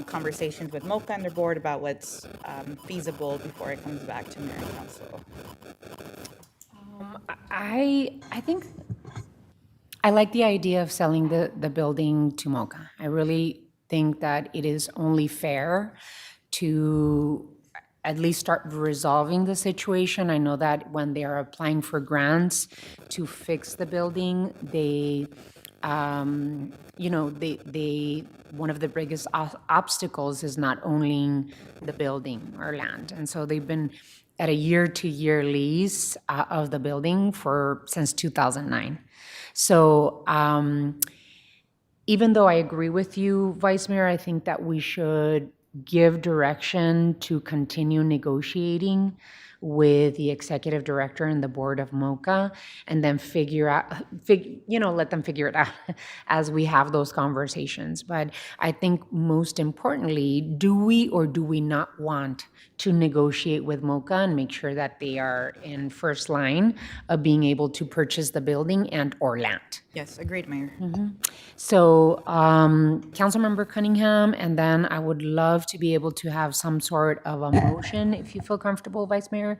conversations with MoCA and their board about what's feasible before it comes back to Mayor and Council. I think I like the idea of selling the building to MoCA. I really think that it is only fair to at least start resolving the situation. I know that when they are applying for grants to fix the building, they one of the biggest obstacles is not owning the building or land. And so they've been at a year-to-year lease of the building since 2009. So even though I agree with you, Vice Mayor, I think that we should give direction to continue negotiating with the executive director and the board of MOCA, and then let them figure it out as we have those conversations. But I think most importantly, do we or do we not want to negotiate with MOCA and make sure that they are in first line of being able to purchase the building and or land? Yes, agreed, Mayor. So, Councilmember Cunningham, and then I would love to be able to have some sort of a motion, if you feel comfortable, Vice Mayor,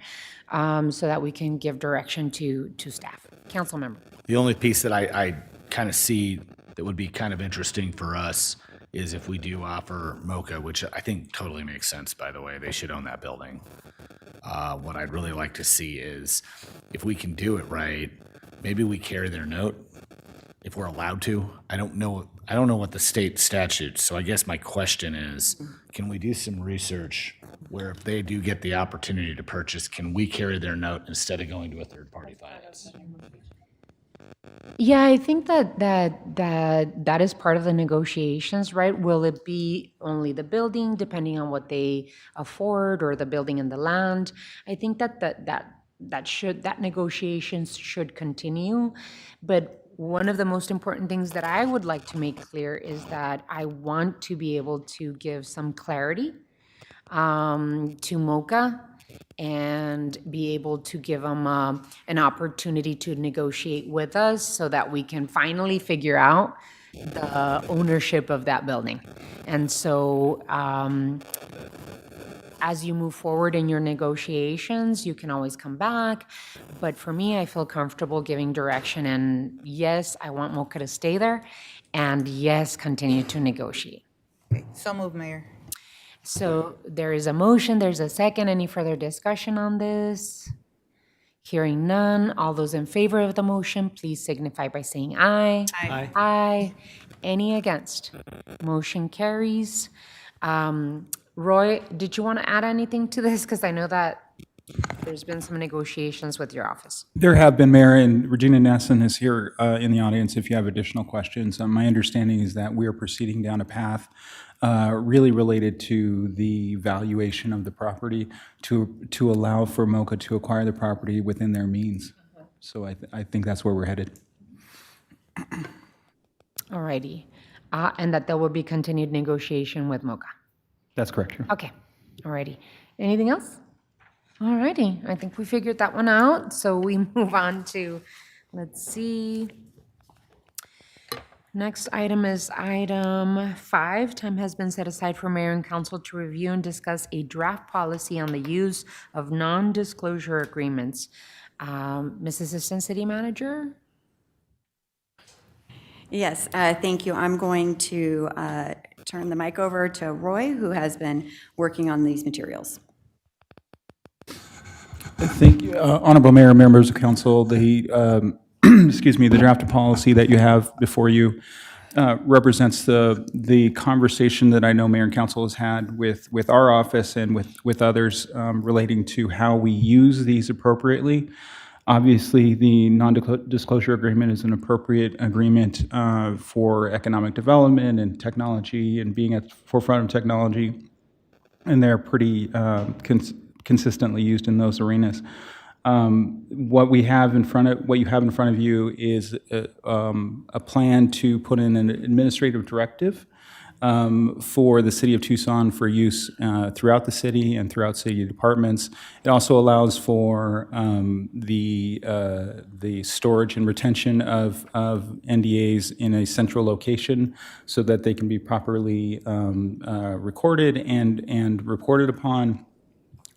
so that we can give direction to staff. Councilmember. The only piece that I kind of see that would be kind of interesting for us is if we do offer MOCA, which I think totally makes sense, by the way. They should own that building. What I'd really like to see is if we can do it right, maybe we carry their note if we're allowed to. I don't know what the state statutes, so I guess my question is, can we do some research where if they do get the opportunity to purchase, can we carry their note instead of going to a third-party finance? Yeah, I think that is part of the negotiations, right? Will it be only the building, depending on what they afford, or the building and the land? I think that negotiations should continue, but one of the most important things that I would like to make clear is that I want to be able to give some clarity to MOCA and be able to give them an opportunity to negotiate with us so that we can finally figure out the ownership of that building. And so as you move forward in your negotiations, you can always come back. But for me, I feel comfortable giving direction. And yes, I want MOCA to stay there. And yes, continue to negotiate. So moved, Mayor. So there is a motion, there's a second. Any further discussion on this? Hearing none. All those in favor of the motion, please signify by saying aye. Aye. Aye. Any against? Motion carries. Roy, did you want to add anything to this? Because I know that there's been some negotiations with your office. There have been, Mayor, and Regina Nesson is here in the audience if you have additional questions. My understanding is that we are proceeding down a path really related to the valuation of the property to allow for MOCA to acquire the property within their means. So I think that's where we're headed. All righty. And that there will be continued negotiation with MOCA. That's correct. Okay. All righty. Anything else? All righty. I think we figured that one out. So we move on to, let's see. Next item is item 5. Time has been set aside for mayor and council to review and discuss a draft policy on the use of non-disclosure agreements. Mrs. Assistant City Manager? Yes, thank you. I'm going to turn the mic over to Roy, who has been working on these materials. Thank you, Honorable Mayor, members of council. The excuse me, the draft of policy that you have before you represents the conversation that I know Mayor and Council has had with our office and with others relating to how we use these appropriately. Obviously, the non-disclosure agreement is an appropriate agreement for economic development and technology and being at the forefront of technology, and they're pretty consistently used in those arenas. What you have in front of you is a plan to put in an administrative directive for the city of Tucson for use throughout the city and throughout city departments. It also allows for the storage and retention of NDAs in a central location so that they can be properly recorded and reported upon.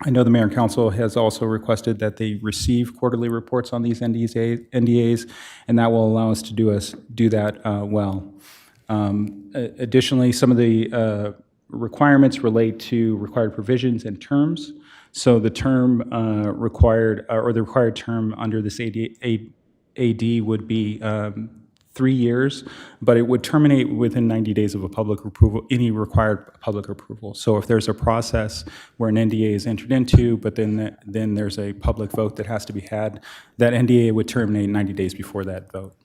I know the mayor and council has also requested that they receive quarterly reports on these NDAs, and that will allow us to do that well. Additionally, some of the requirements relate to required provisions and terms. So the term required, or the required term under this AD would be 3 years, but it would terminate within 90 days of a public approval, any required public approval. So if there's a process where an NDA is entered into, but then there's a public vote that has to be had, that NDA would terminate 90 days before that vote.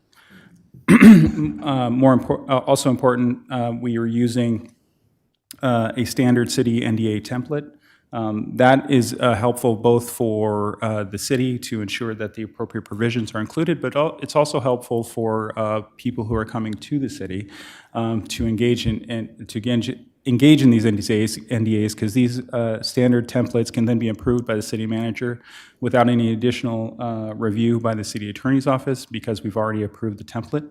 Also important, we are using a standard city NDA template. That is helpful both for the city to ensure that the appropriate provisions are included, but it's also helpful for people who are coming to the city to engage in these NDAs, because these standard templates can then be approved by the city manager without any additional review by the city attorney's office, because we've already approved the template.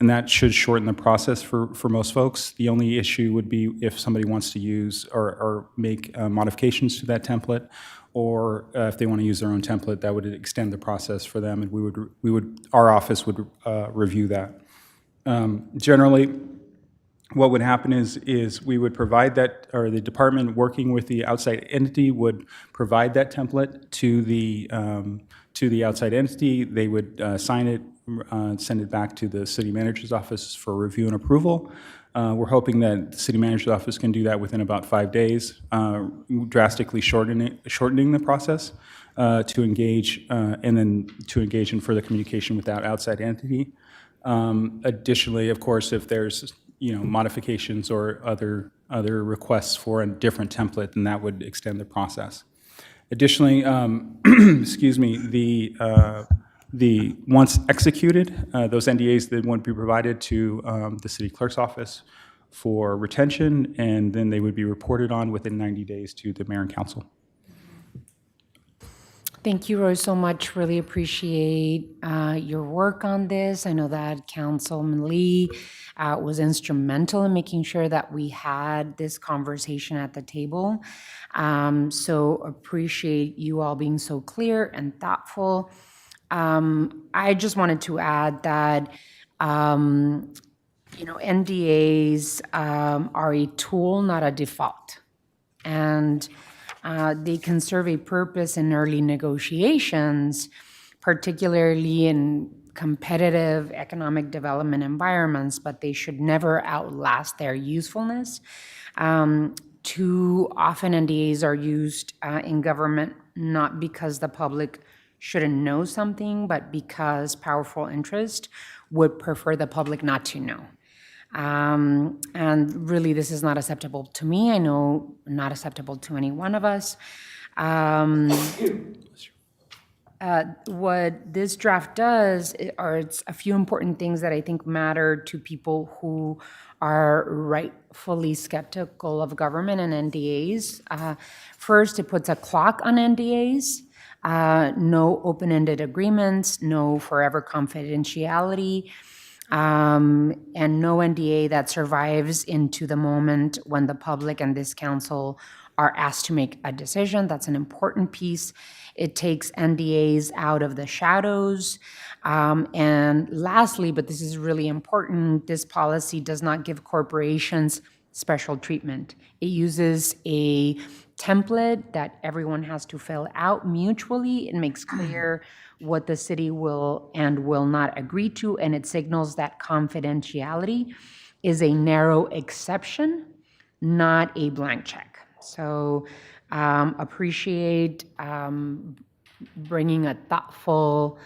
And that should shorten the process for most folks. The only issue would be if somebody wants to use or make modifications to that template, or if they want to use their own template, that would extend the process for them, and our office would review that. Generally, what would happen is we would provide that, or the department working with the outside entity would provide that template to the outside entity. They would sign it, send it back to the city manager's office for review and approval. We're hoping that the city manager's office can do that within about 5 days, drastically shortening the process to engage, and then to engage in further communication with that outside entity. Additionally, of course, if there's modifications or other requests for a different template, then that would extend the process. Additionally, excuse me, the once executed, those NDAs then would be provided to the city clerk's office for retention, and then they would be reported on within 90 days to the mayor and council. Thank you, Roy, so much. Really appreciate your work on this. I know that Councilman Lee was instrumental in making sure that we had this conversation at the table. So appreciate you all being so clear and thoughtful. I just wanted to add that, NDAs are a tool, not a default. And they can serve a purpose in early negotiations, particularly in competitive economic development environments, but they should never outlast their usefulness. Too often NDAs are used in government not because the public shouldn't know something, but because powerful interest would prefer the public not to know. And really, this is not acceptable to me. I know not acceptable to any one of us. What this draft does are it's a few important things that I think matter to people who are rightfully skeptical of government and NDAs. First, it puts a clock on NDAs. No open-ended agreements, no forever confidentiality, and no NDA that survives into the moment when the public and this council are asked to make a decision. That's an important piece. It takes NDAs out of the shadows. And lastly, but this is really important, this policy does not give corporations special treatment. It uses a template that everyone has to fill out mutually. It makes clear what the city will and will not agree to, and it signals that confidentiality is a narrow exception, not a blank check. So appreciate bringing a thoughtful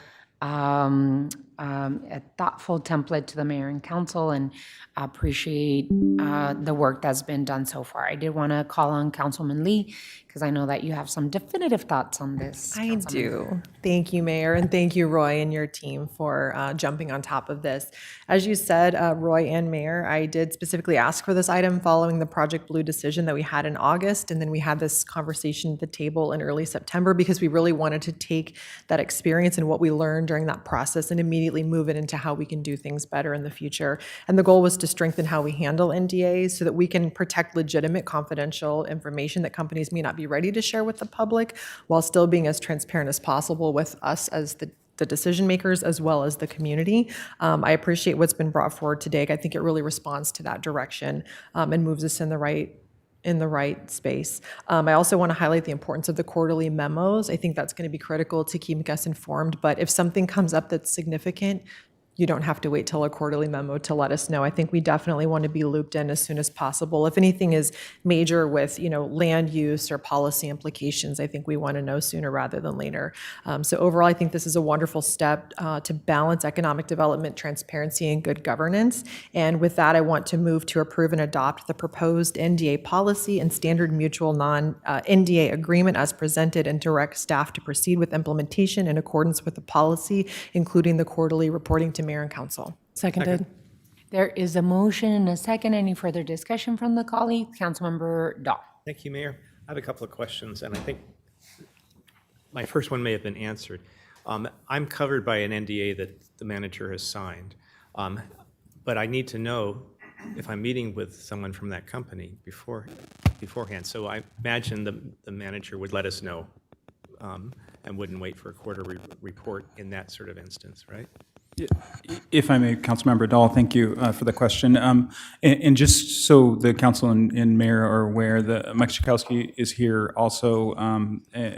template to the mayor and council, and appreciate the work that's been done so far. I did want to call on Councilman Lee, because I know that you have some definitive thoughts on this. I do. Thank you, Mayor, and thank you, Roy, and your team for jumping on top of this. As you said, Roy and Mayor, I did specifically ask for this item following the Project Blue decision that we had in August, and then we had this conversation at the table in early September, because we really wanted to take that experience and what we learned during that process and immediately move it into how we can do things better in the future. And the goal was to strengthen how we handle NDAs so that we can protect legitimate confidential information that companies may not be ready to share with the public, while still being as transparent as possible with us as the decision makers as well as the community. I appreciate what's been brought forward today. I think it really responds to that direction and moves us in the right space. I also want to highlight the importance of the quarterly memos. I think that's going to be critical to keep us informed, but if something comes up that's significant, you don't have to wait till a quarterly memo to let us know. I think we definitely want to be looped in as soon as possible. If anything is major with, land use or policy implications, I think we want to know sooner rather than later. So overall, I think this is a wonderful step to balance economic development, transparency, and good governance. And with that, I want to move to approve and adopt the proposed NDA policy and standard mutual non-NDA agreement as presented and direct staff to proceed with implementation in accordance with the policy, including the quarterly reporting to Mayor and Council. Seconded. There is a motion and a second. Any further discussion from the colleague? Councilmember Dahl. Thank you, Mayor. I have a couple of questions, and I think my first one may have been answered. I'm covered by an NDA that the manager has signed, but I need to know if I'm meeting with someone from that company beforehand. So I imagine the manager would let us know and wouldn't wait for a quarterly report in that sort of instance, right? If I may, Councilmember Dahl, thank you for the question. And just so the council and mayor are aware, Mike Chakowski is here also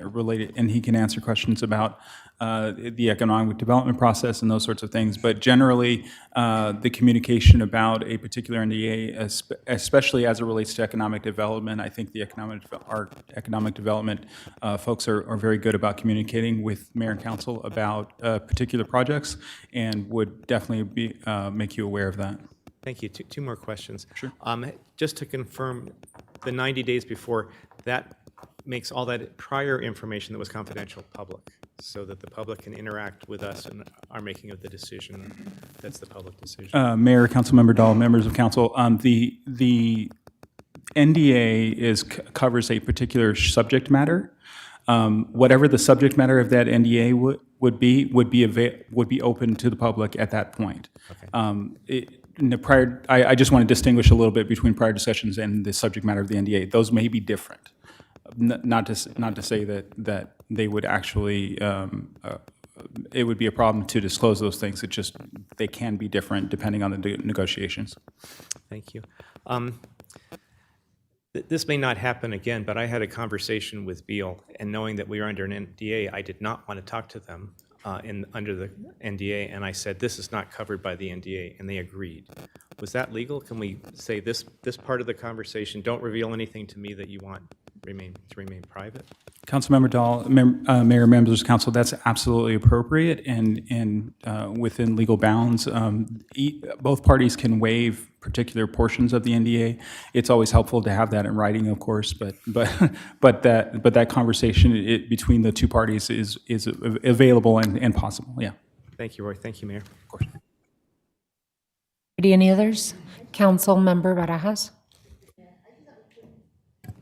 related, and he can answer questions about the economic development process and those sorts of things. But generally, the communication about a particular NDA, especially as it relates to economic development, I think our economic development folks are very good about communicating with mayor and council about particular projects, and would definitely make you aware of that. Thank you. Two more questions. Sure. Just to confirm, the 90 days before, that makes all that prior information that was confidential public, so that the public can interact with us in our making of the decision. That's the public decision. Mayor, Councilmember Dahl, members of council, the NDA covers a particular subject matter. Whatever the subject matter of that NDA would be open to the public at that point. Okay. I just want to distinguish a little bit between prior discussions and the subject matter of the NDA. Those may be different. Not to say that they would actually, it would be a problem to disclose those things. It just, they can be different depending on the negotiations. Thank you. This may not happen again, but I had a conversation with Beal, and knowing that we were under an NDA, I did not want to talk to them under the NDA, and I said, this is not covered by the NDA, and they agreed. Was that legal? Can we say this part of the conversation, don't reveal anything to me that you want to remain private? Councilmember Dahl, Mayor, members of council, that's absolutely appropriate and within legal bounds. Both parties can waive particular portions of the NDA. It's always helpful to have that in writing, of course, but that conversation between the two parties is available and possible. Yeah. Thank you, Roy. Thank you, Mayor. Of course. Any others? Councilmember Barajas.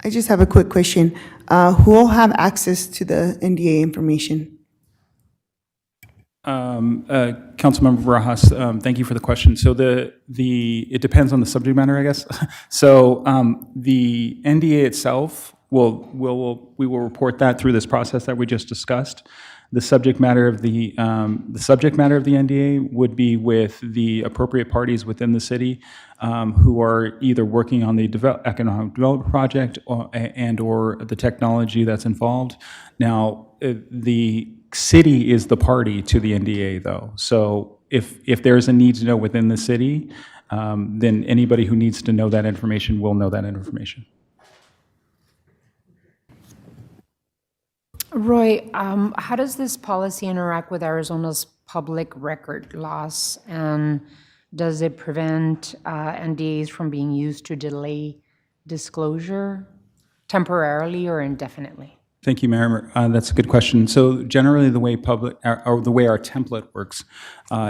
I just have a quick question. Who will have access to the NDA information? Councilmember Barajas, thank you for the question. So it depends on the subject matter, I guess. So the NDA itself we will report that through this process that we just discussed. The subject matter of the NDA would be with the appropriate parties within the city who are either working on the economic development project or the technology that's involved. Now, the city is the party to the NDA, though. So if there's a need to know within the city, then anybody who needs to know that information will know that information. Roy, how does this policy interact with Arizona's public record laws? And does it prevent NDAs from being used to delay disclosure temporarily or indefinitely? Thank you, Mayor. That's a good question. So generally, the way the way our template works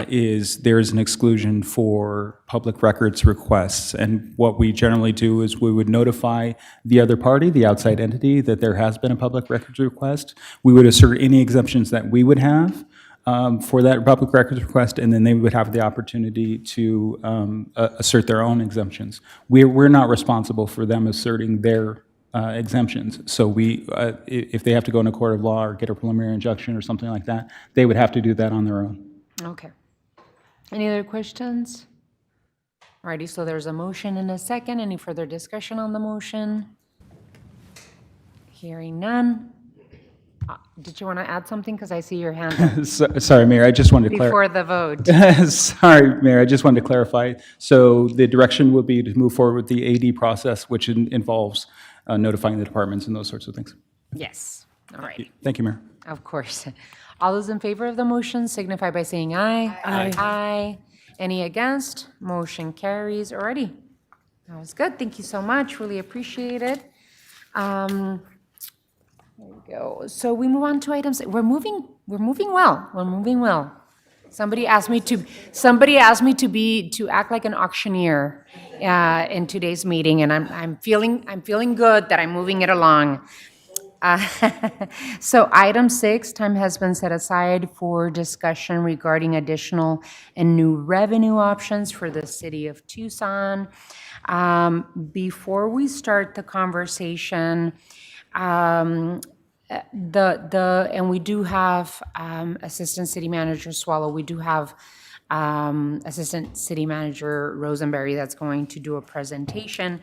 is there's an exclusion for public records requests, and what we generally do is we would notify the other party, the outside entity, that there has been a public records request. We would assert any exemptions that we would have for that public records request, and then they would have the opportunity to assert their own exemptions. We're not responsible for them asserting their exemptions. So if they have to go in a court of law or get a preliminary injunction or something like that, they would have to do that on their own. Okay. Any other questions? Alrighty, so there's a motion and a second. Any further discussion on the motion? Hearing none. Did you want to add something? Because I see your hand up Sorry, Mayor, I just wanted to clarify. before the vote. Sorry, Mayor, I just wanted to clarify. So the direction would be to move forward with the AD process, which involves notifying the departments and those sorts of things. Yes, all right. Thank you, Mayor. Of course. All those in favor of the motion signify by saying aye. Aye. Aye. Any against? Motion carries. Alrighty. That was good. Thank you so much. Really appreciate it. There we go. So we move on to items. We're moving well. We're moving well. Somebody asked me to act like an auctioneer in today's meeting, and I'm feeling good that I'm moving it along. So item 6, time has been set aside for discussion regarding additional and new revenue options for the city of Tucson. Before we start the conversation, and we do have Assistant City Manager Swallow, we do have Assistant City Manager Rosenberry that's going to do a presentation.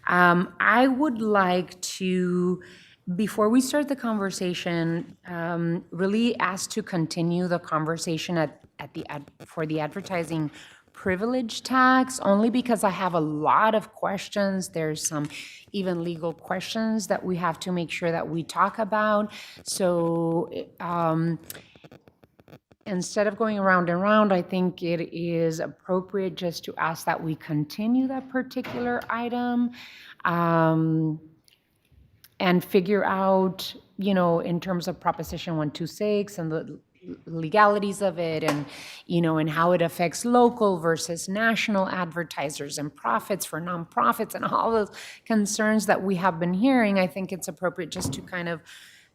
I would like to, before we start the conversation, really ask to continue the conversation for the advertising privilege tax, only because I have a lot of questions. There's some even legal questions that we have to make sure that we talk about. So instead of going around and around, I think it is appropriate just to ask that we continue that particular item. And figure out, in terms of Proposition 126 and the legalities of it, and, and how it affects local versus national advertisers and profits for nonprofits and all those concerns that we have been hearing. I think it's appropriate just to kind of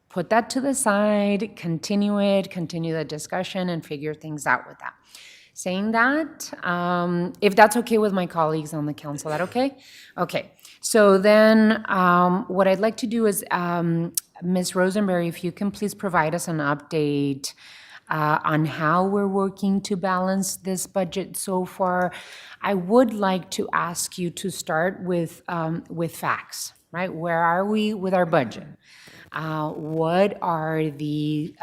put that to the side, continue the discussion, and figure things out with that. Saying that, if that's okay with my colleagues on the council, that okay? Okay. So then what I'd like to do is, Ms. Rosenberry, if you can please provide us an update on how we're working to balance this budget so far. I would like to ask you to start with facts, right? Where are we with our budget? What are the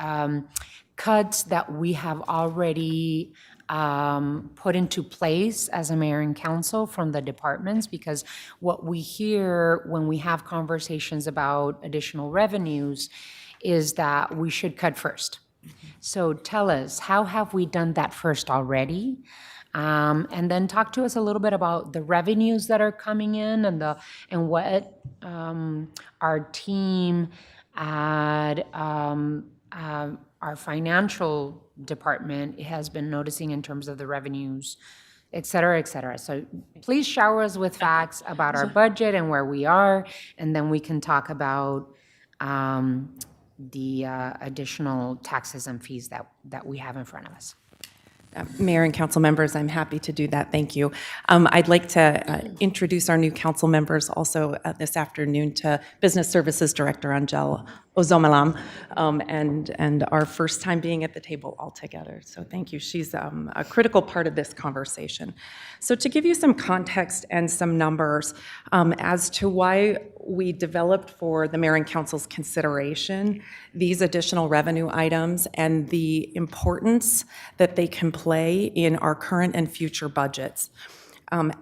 cuts that we have already put into place as a mayor and council from the departments? Because what we hear when we have conversations about additional revenues is that we should cut first. So tell us, how have we done that first already? And then talk to us a little bit about the revenues that are coming in and what our team at our financial department has been noticing in terms of the revenues, et cetera, et cetera. So please shower us with facts about our budget and where we are, and then we can talk about the additional taxes and fees that we have in front of us. Mayor and council members, I'm happy to do that. Thank you. I'd like to introduce our new council members also this afternoon to Business Services Director Angel Ozomalam, and our first time being at the table all together. So thank you. She's a critical part of this conversation. So to give you some context and some numbers as to why we developed for the Mayor and Council's consideration these additional revenue items and the importance that they can play in our current and future budgets.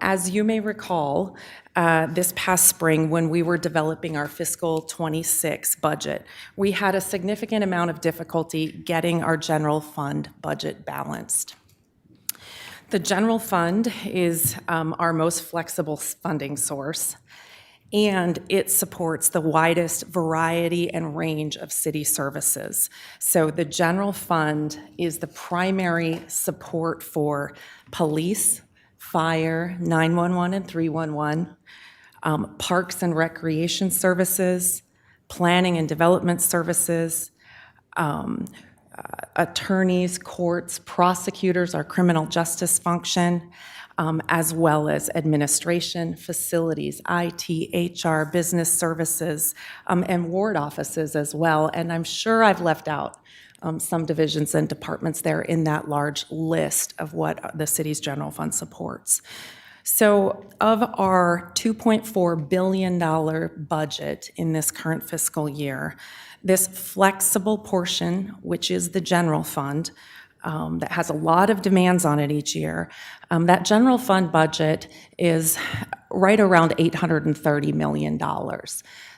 As you may recall, this past spring when we were developing our fiscal 26 budget, we had a significant amount of difficulty getting our general fund budget balanced. The general fund is our most flexible funding source, and it supports the widest variety and range of city services. So the general fund is the primary support for police, fire, 911 and 311, parks and recreation services, planning and development services, attorneys, courts, prosecutors, our criminal justice function, as well as administration, facilities, IT, HR, business services, and ward offices as well. And I'm sure I've left out some divisions and departments there in that large list of what the city's general fund supports. So of our $2.4 billion budget in this current fiscal year, this flexible portion, which is the general fund, that has a lot of demands on it each year, that general fund budget is right around $830 million.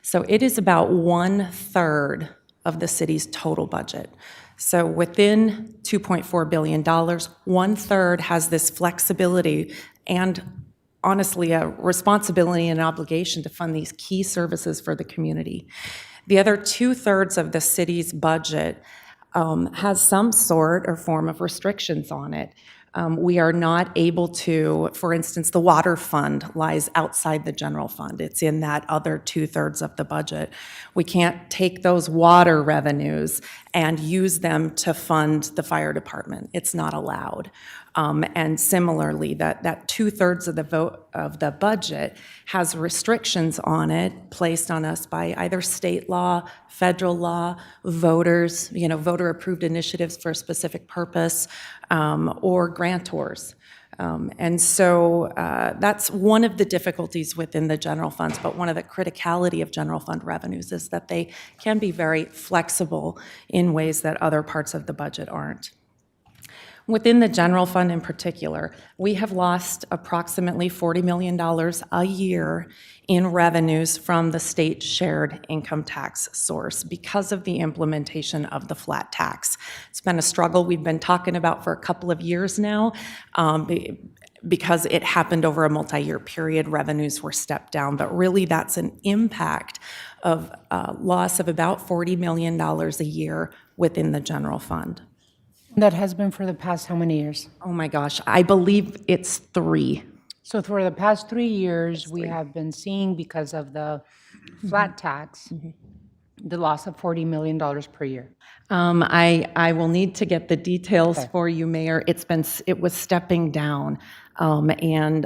So it is about 1/3 of the city's total budget. So within $2.4 billion, 1/3 has this flexibility and honestly a responsibility and obligation to fund these key services for the community. The other 2/3 of the city's budget has some sort or form of restrictions on it. We are not able to, for instance, the water fund lies outside the general fund. It's in that other 2/3 of the budget. We can't take those water revenues and use them to fund the fire department. It's not allowed. And similarly, that 2/3 of the budget has restrictions on it placed on us by either state law, federal law, voters, voter-approved initiatives for a specific purpose, or grantors. And so that's one of the difficulties within the general funds, but one of the criticality of general fund revenues is that they can be very flexible in ways that other parts of the budget aren't. Within the general fund in particular, we have lost approximately $40 million a year in revenues from the state shared income tax source because of the implementation of the flat tax. It's been a struggle we've been talking about for a couple of years now. Because it happened over a multi-year period, revenues were stepped down, but really that's an impact of loss of about $40 million a year within the general fund. That has been for the past how many years? Oh my gosh, I believe it's 3. So for the past 3 years, we have been seeing, because of the flat tax, the loss of $40 million per year. I will need to get the details for you, Mayor. It was stepping down. And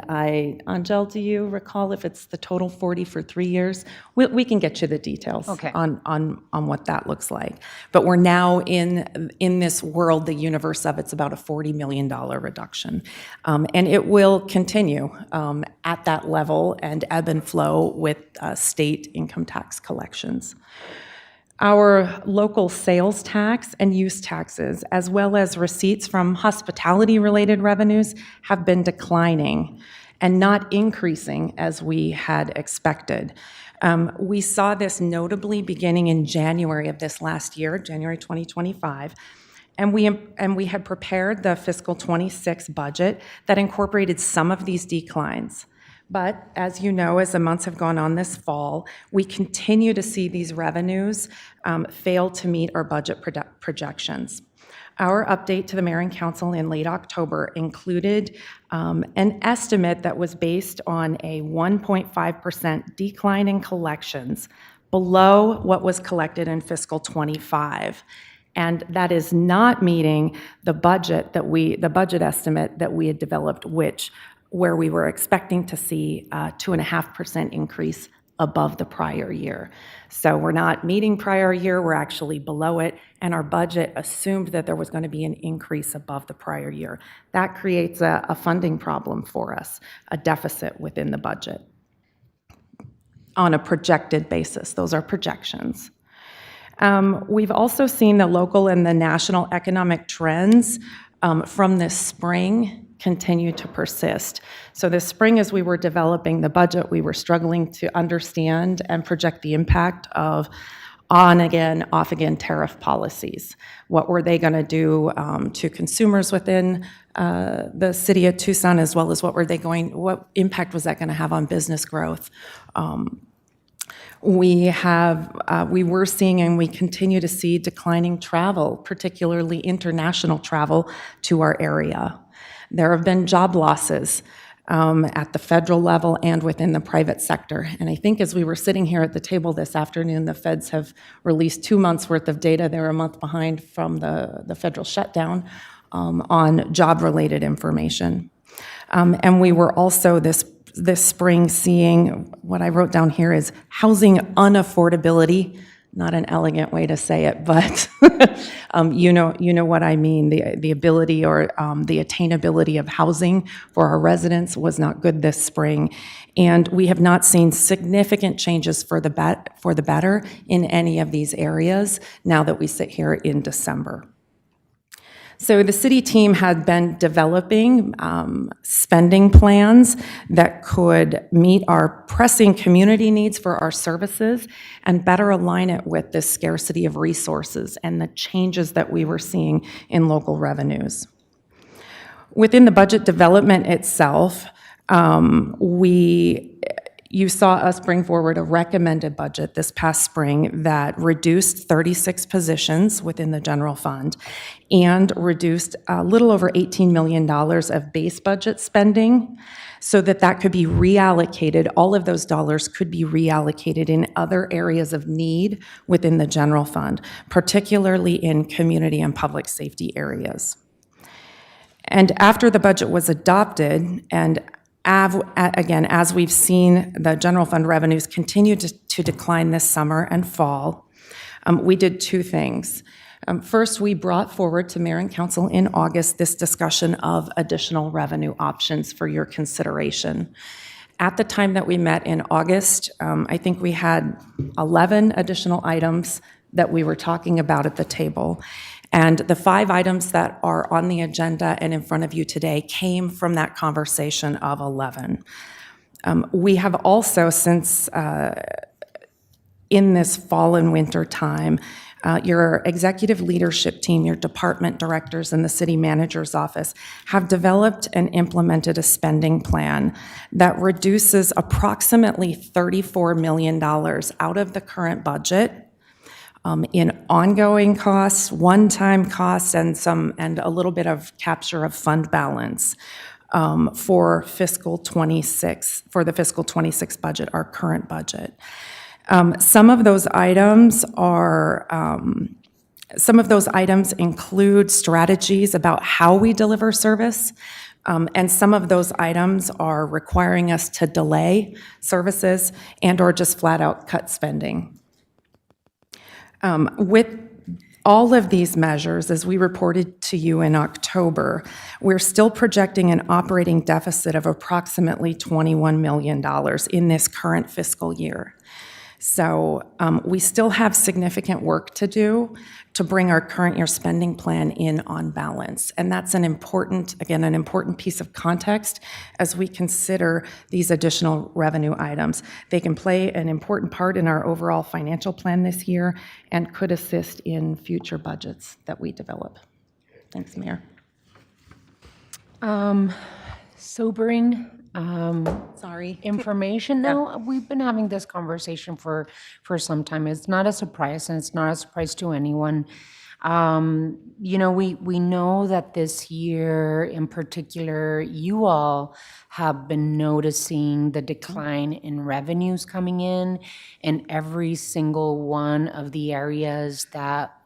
Angel, do you recall if it's the total 40 for 3 years? We can get you the details on what that looks like. But we're now in this world, the universe of it's about a $40 million reduction. And it will continue at that level and ebb and flow with state income tax collections. Our local sales tax and use taxes, as well as receipts from hospitality-related revenues, have been declining and not increasing as we had expected. We saw this notably beginning in January of this last year, January 2025, and we had prepared the fiscal 26 budget that incorporated some of these declines. But as you know, as the months have gone on this fall, we continue to see these revenues fail to meet our budget projections. Our update to the Mayor and Council in late October included an estimate that was based on a 1.5% decline in collections below what was collected in fiscal 25. And that is not meeting the budget estimate that we had developed, where we were expecting to see a 2.5% increase above the prior year. So we're not meeting prior year, we're actually below it, and our budget assumed that there was going to be an increase above the prior year. That creates a funding problem for us, a deficit within the budget on a projected basis. Those are projections. We've also seen the local and the national economic trends from this spring continue to persist. So this spring, as we were developing the budget, we were struggling to understand and project the impact of on-again, off-again tariff policies. What were they going to do to consumers within the city of Tucson, as well as what impact was that going to have on business growth? We were seeing and we continue to see declining travel, particularly international travel to our area. There have been job losses at the federal level and within the private sector. And I think as we were sitting here at the table this afternoon, the feds have released 2 months worth of data. They were a month behind from the federal shutdown on job-related information. And we were also this spring seeing, what I wrote down here is housing unaffordability not an elegant way to say it, but you know what I mean. The ability or the attainability of housing for our residents was not good this spring, and we have not seen significant changes for the better in any of these areas now that we sit here in December. So the city team had been developing spending plans that could meet our pressing community needs for our services and better align it with this scarcity of resources and the changes that we were seeing in local revenues. Within the budget development itself, you saw us bring forward a recommended budget this past spring that reduced 36 positions within the general fund and reduced a little over $18 million of base budget spending so that could be reallocated. All of those dollars could be reallocated in other areas of need within the general fund, particularly in community and public safety areas. And after the budget was adopted, and again, as we've seen the general fund revenues continue to decline this summer and fall, we did two things. First, we brought forward to Mayor and Council in August this discussion of additional revenue options for your consideration. At the time that we met in August, I think we had 11 additional items that we were talking about at the table. And the 5 items that are on the agenda and in front of you today came from that conversation of 11. We have also, since in this fall and winter time, your executive leadership team, your department directors, and the city manager's office have developed and implemented a spending plan that reduces approximately $34 million out of the current budget in ongoing costs, one-time costs, and a little bit of capture of fund balance for fiscal 26, for the fiscal 26 budget, our current budget. Some of those items include strategies about how we deliver service, and some of those items are requiring us to delay services and/or just flat-out cut spending. With all of these measures, as we reported to you in October, we're still projecting an operating deficit of approximately $21 million in this current fiscal year. So we still have significant work to do to bring our current year spending plan in on balance. And that's an important piece of context as we consider these additional revenue items. They can play an important part in our overall financial plan this year and could assist in future budgets that we develop. Thanks, Mayor. Sobering Sorry. information. No, we've been having this conversation for some time. It's not a surprise, and it's not a surprise to anyone. You know, we know that this year in particular, you all have been noticing the decline in revenues coming in every single one of the areas that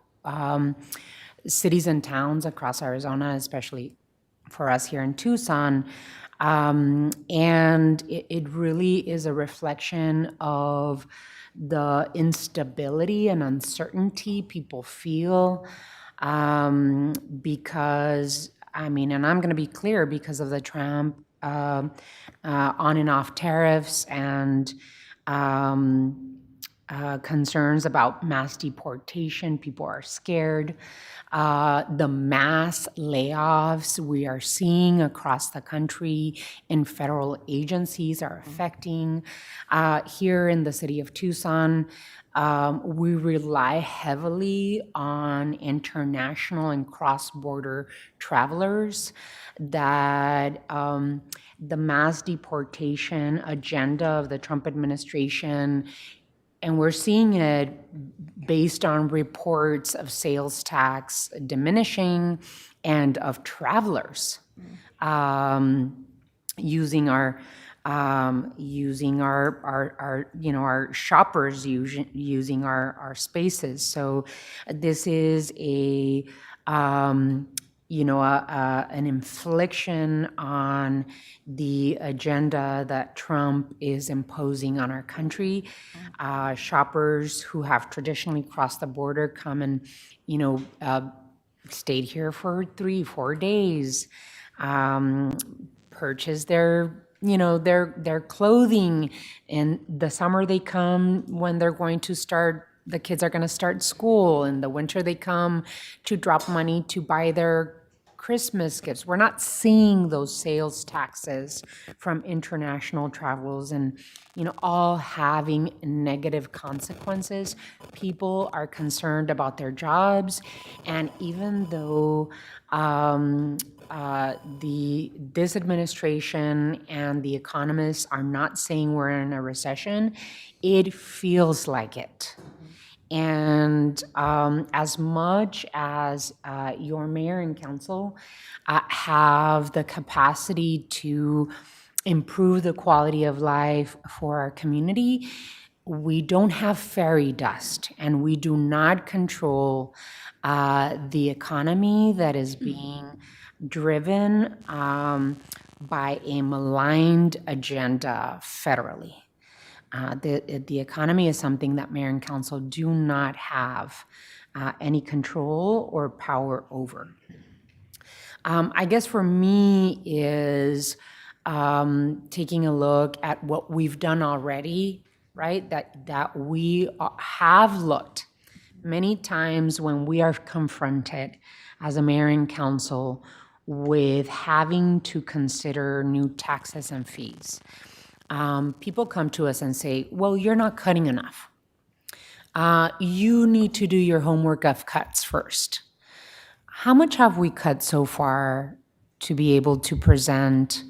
cities and towns across Arizona, especially for us here in Tucson. And it really is a reflection of the instability and uncertainty people feel because, I mean, and I'm going to be clear, because of the Trump on and off tariffs and concerns about mass deportation. People are scared. The mass layoffs we are seeing across the country in federal agencies are affecting. Here in the city of Tucson, we rely heavily on international and cross-border travelers that the mass deportation agenda of the Trump administration, and we're seeing it based on reports of sales tax diminishing and of travelers using our shoppers using our spaces. So this is a an infliction on the agenda that Trump is imposing on our country. Shoppers who have traditionally crossed the border come and, stayed here for 3-4 days, purchase their clothing. In the summer they come when they're going to start, the kids are going to start school. In the winter they come to drop money to buy their Christmas gifts. We're not seeing those sales taxes from international travels and, all having negative consequences. People are concerned about their jobs. And even though this administration and the economists are not saying we're in a recession, it feels like it. And as much as your mayor and council have the capacity to improve the quality of life for our community, we don't have fairy dust, and we do not control the economy that is being driven by a maligned agenda federally. The economy is something that mayor and council do not have any control or power over. I guess for me is taking a look at what we've done already, right? That we have looked many times when we are confronted as a mayor and council with having to consider new taxes and fees. People come to us and say, well, you're not cutting enough. You need to do your homework of cuts first. How much have we cut so far to be able to present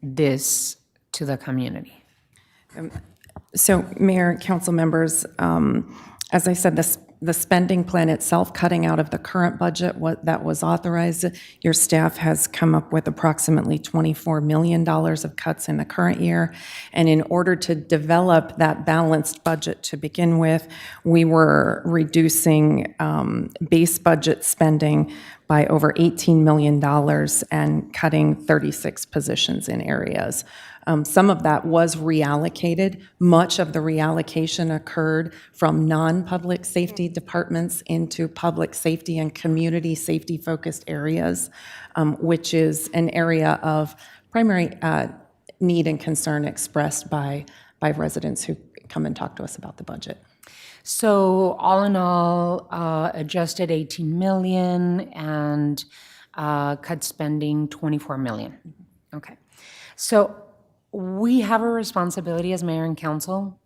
this to the community? So, Mayor, council members, as I said, the spending plan itself, cutting out of the current budget, what that was authorized, your staff has come up with approximately $24 million of cuts in the current year. And in order to develop that balanced budget to begin with, we were reducing base budget spending by over $18 million and cutting 36 positions in areas. Some of that was reallocated. Much of the reallocation occurred from non-public safety departments into public safety and community safety-focused areas, which is an area of primary need and concern expressed by residents who come and talk to us about the budget. So all in all, adjusted 18 million and cut spending 24 million. Okay. So we have a responsibility as mayor and council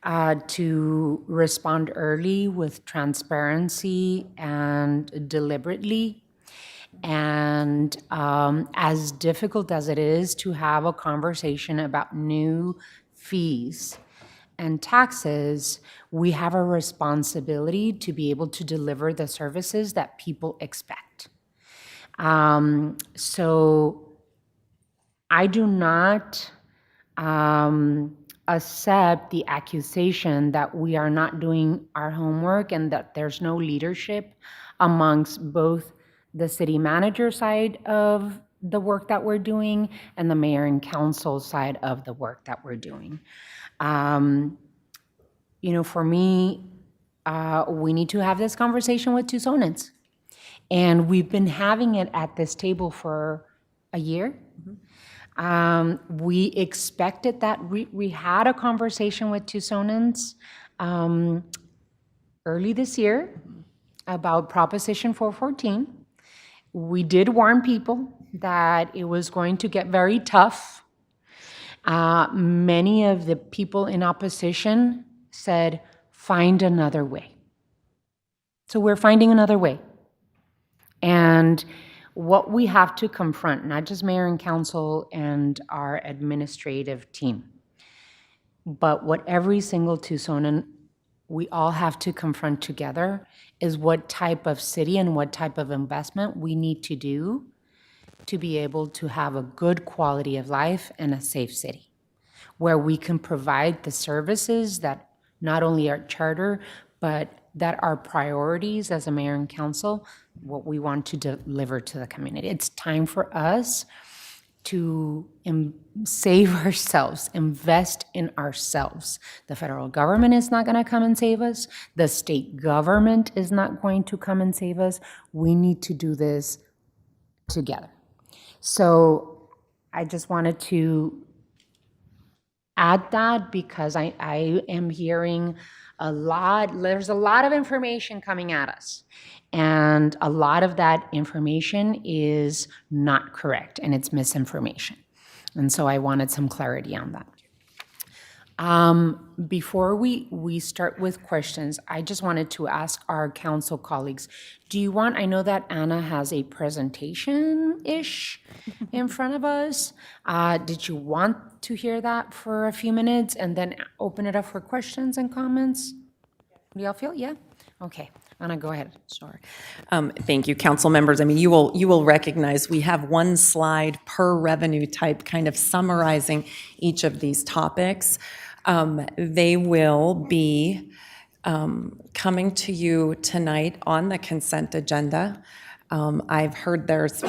to respond early with transparency and deliberately. And as difficult as it is to have a conversation about new fees and taxes, we have a responsibility to be able to deliver the services that people expect. So I do not accept the accusation that we are not doing our homework and that there's no leadership amongst both the city manager side of the work that we're doing and the mayor and council side of the work that we're doing. For me, we need to have this conversation with Tucsonans. And we've been having it at this table for a year. We expected that. We had a conversation with Tucsonans early this year about Proposition 414. We did warn people that it was going to get very tough. Many of the people in opposition said, find another way. So we're finding another way. And what we have to confront, not just mayor and council and our administrative team, but what every single Tucsonan, we all have to confront together, is what type of city and what type of investment we need to do to be able to have a good quality of life and a safe city, where we can provide the services that not only our charter, but that are priorities as a mayor and council, what we want to deliver to the community. It's time for us to save ourselves, invest in ourselves. The federal government is not going to come and save us. The state government is not going to come and save us. We need to do this together. So I just wanted to add that because I am hearing there's a lot of information coming at us. And a lot of that information is not correct and it's misinformation. And so I wanted some clarity on that. Before we start with questions, I just wanted to ask our council colleagues, I know that Anna has a presentation-ish in front of us. Did you want to hear that for a few minutes and then open it up for questions and comments? Do y'all feel? Yeah? Okay. Anna, go ahead. Sure. Thank you, council members. I mean, you will recognize we have one slide per revenue type kind of summarizing each of these topics. They will be coming to you tonight on the consent agenda. I've heard there's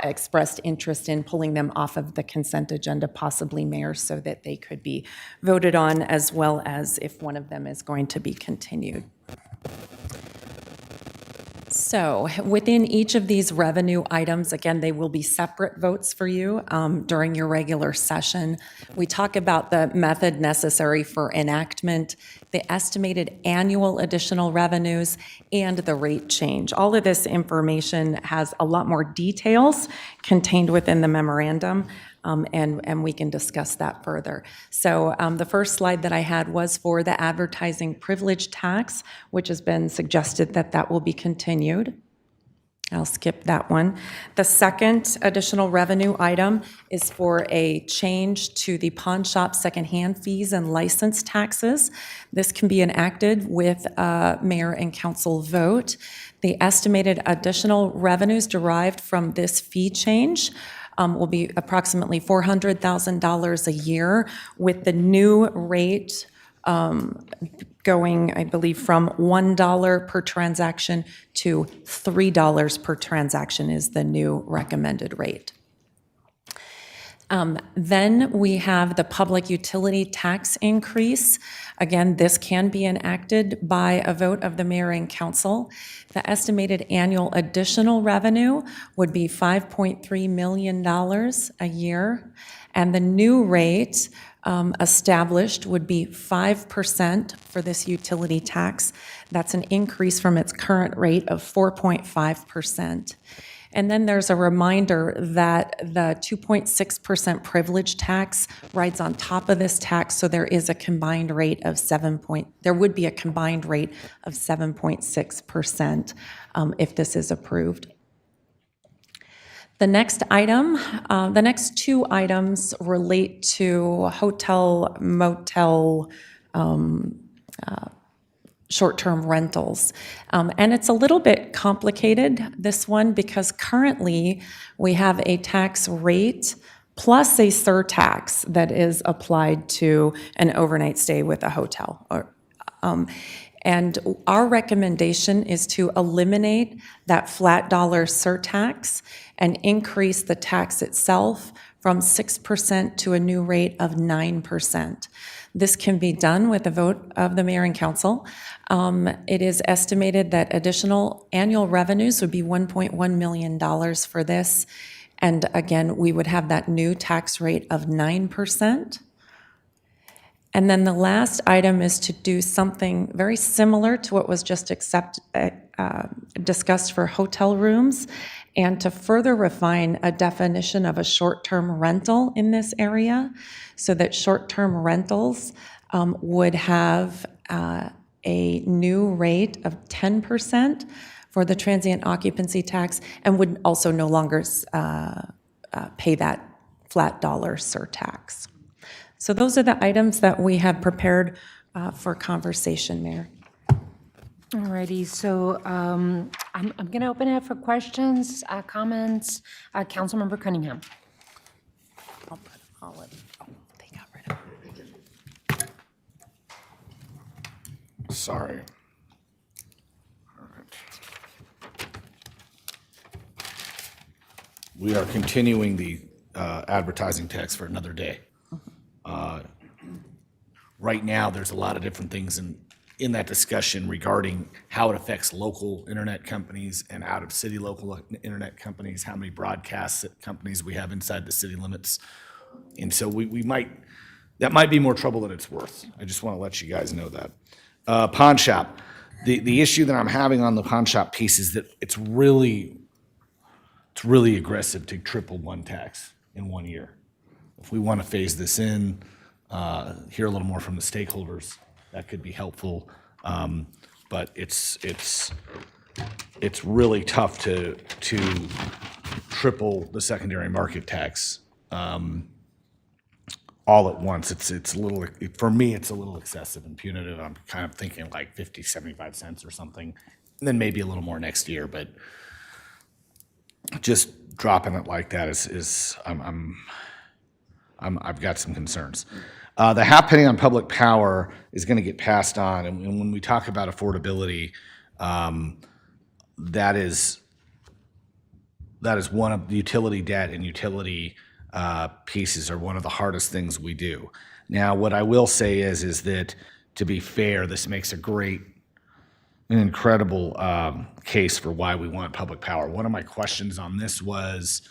expressed interest in pulling them off of the consent agenda, possibly, Mayor, so that they could be voted on, as well as if one of them is going to be continued. So within each of these revenue items, again, they will be separate votes for you during your regular session. We talk about the method necessary for enactment, the estimated annual additional revenues, and the rate change. All of this information has a lot more details contained within the memorandum. And we can discuss that further. So the first slide that I had was for the advertising privilege tax, which has been suggested that will be continued. I'll skip that one. The second additional revenue item is for a change to the pawn shop secondhand fees and license taxes. This can be enacted with a mayor and council vote. The estimated additional revenues derived from this fee change will be approximately $400,000 a year, with the new rate going, I believe, from $1 per transaction to $3 per transaction is the new recommended rate. Then we have the public utility tax increase. Again, this can be enacted by a vote of the mayor and council. The estimated annual additional revenue would be $5.3 million a year, and the new rate established would be 5% for this utility tax. That's an increase from its current rate of 4.5%. And then there's a reminder that the 2.6% privilege tax rides on top of this tax, so there is a combined rate of there would be a combined rate of 7.6% if this is approved. The next item, the next two items relate to hotel, motel, short-term rentals. And it's a little bit complicated, this one, because currently we have a tax rate plus a surtax that is applied to an overnight stay with a hotel. And our recommendation is to eliminate that flat dollar surtax and increase the tax itself from 6% to a new rate of 9%. This can be done with a vote of the mayor and council. It is estimated that additional annual revenues would be $1.1 million for this. And again, we would have that new tax rate of 9%. And then the last item is to do something very similar to what was just discussed for hotel rooms, and to further refine a definition of a short-term rental in this area, so that short-term rentals would have a new rate of 10% for the transient occupancy tax, and would also no longer pay that flat dollar surtax. So those are the items that we have prepared for conversation, Mayor. Alrighty, so I'm going to open it up for questions, comments. Councilmember Cunningham. I'll put all of they got rid of it. Sorry. we are continuing the advertising tax for another day. Right now, there's a lot of different things in that discussion regarding how it affects local internet companies and out-of-city local internet companies, how many broadcast companies we have inside the city limits. And so that might be more trouble than it's worth. I just want to let you guys know that. Pawn shop. The issue that I'm having on the pawn shop piece is that it's really aggressive to triple one tax in 1 year. If we want to phase this in, hear a little more from the stakeholders, that could be helpful. But it's really tough to triple the secondary market tax all at once. It's a little, for me, it's a little excessive and punitive. I'm kind of thinking like 50, 75 cents or something, and then maybe a little more next year. But just dropping it like that I've got some concerns. The half penny on public power is going to get passed on, and when we talk about affordability, that is one of the utility debt and utility pieces are one of the hardest things we do. Now, what I will say is that, to be fair, this makes an incredible case for why we want public power. One of my questions on this was,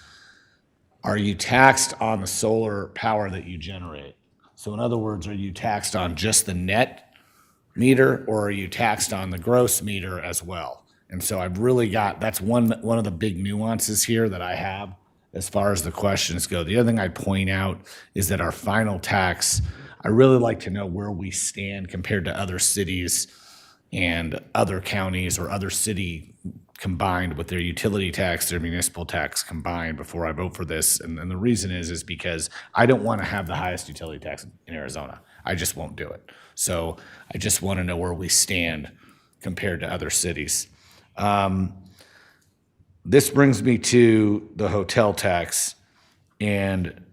are you taxed on the solar power that you generate? So in other words, are you taxed on just the net meter, or are you taxed on the gross meter as well? And so I've really that's one of the big nuances here that I have as far as the questions go. The other thing I'd point out is that our final tax, I really like to know where we stand compared to other cities and other counties or other city combined with their utility tax, their municipal tax combined before I vote for this. And the reason is because I don't want to have the highest utility tax in Arizona. I just won't do it. So I just want to know where we stand compared to other cities. This brings me to the hotel tax. And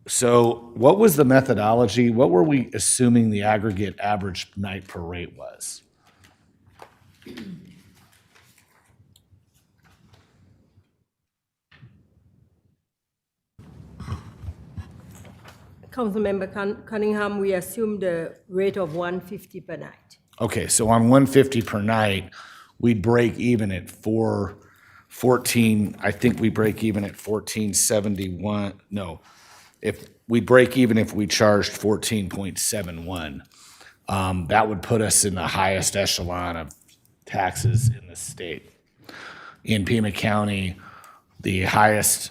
so what was the methodology? What were we assuming the aggregate average night per rate was? Councilmember Cunningham, we assume the rate of 150 per night. Okay, so on 150 per night, we'd break even at 14, I think we break even at 1471. No, if we break even if we charged 14.71, that would put us in the highest echelon of taxes in the state. In Pima County, the highest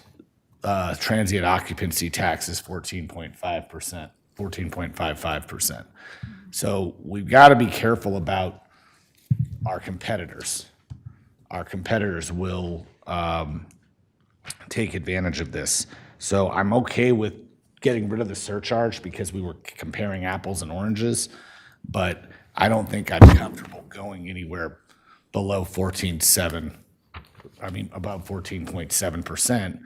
transient occupancy tax is 14.5%, 14.55%. So we've got to be careful about our competitors. Our competitors will take advantage of this. So I'm okay with getting rid of the surcharge because we were comparing apples and oranges, but I don't think I'm comfortable going anywhere below above 14.7%.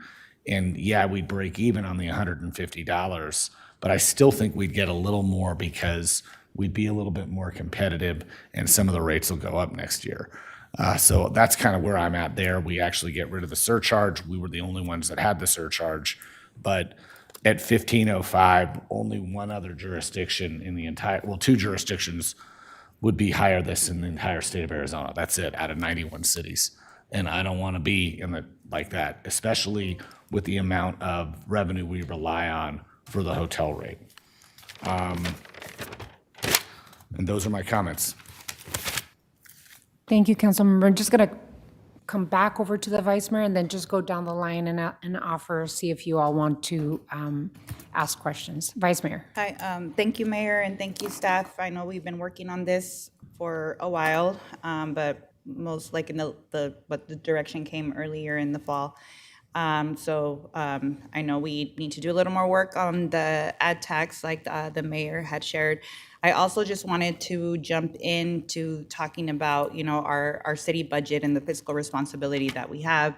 And yeah, we'd break even on the $150, but I still think we'd get a little more because we'd be a little bit more competitive and some of the rates will go up next year. So that's kind of where I'm at there. We actually get rid of the surcharge. We were the only ones that had the surcharge, but at 1505, only one other jurisdiction in the two jurisdictions would be higher this in the entire state of Arizona. That's it, out of 91 cities. And I don't want to be like that, especially with the amount of revenue we rely on for the hotel rate. And those are my comments. Thank you, Councilmember. I'm just going to come back over to the Vice Mayor and then just go down the line and offer, see if you all want to ask questions. Vice Mayor. Hi, thank you, Mayor, and thank you, staff. I know we've been working on this for a while, but most like in the direction came earlier in the fall. So I know we need to do a little more work on the ad tax like the mayor had shared. I also just wanted to jump into talking about, our city budget and the fiscal responsibility that we have.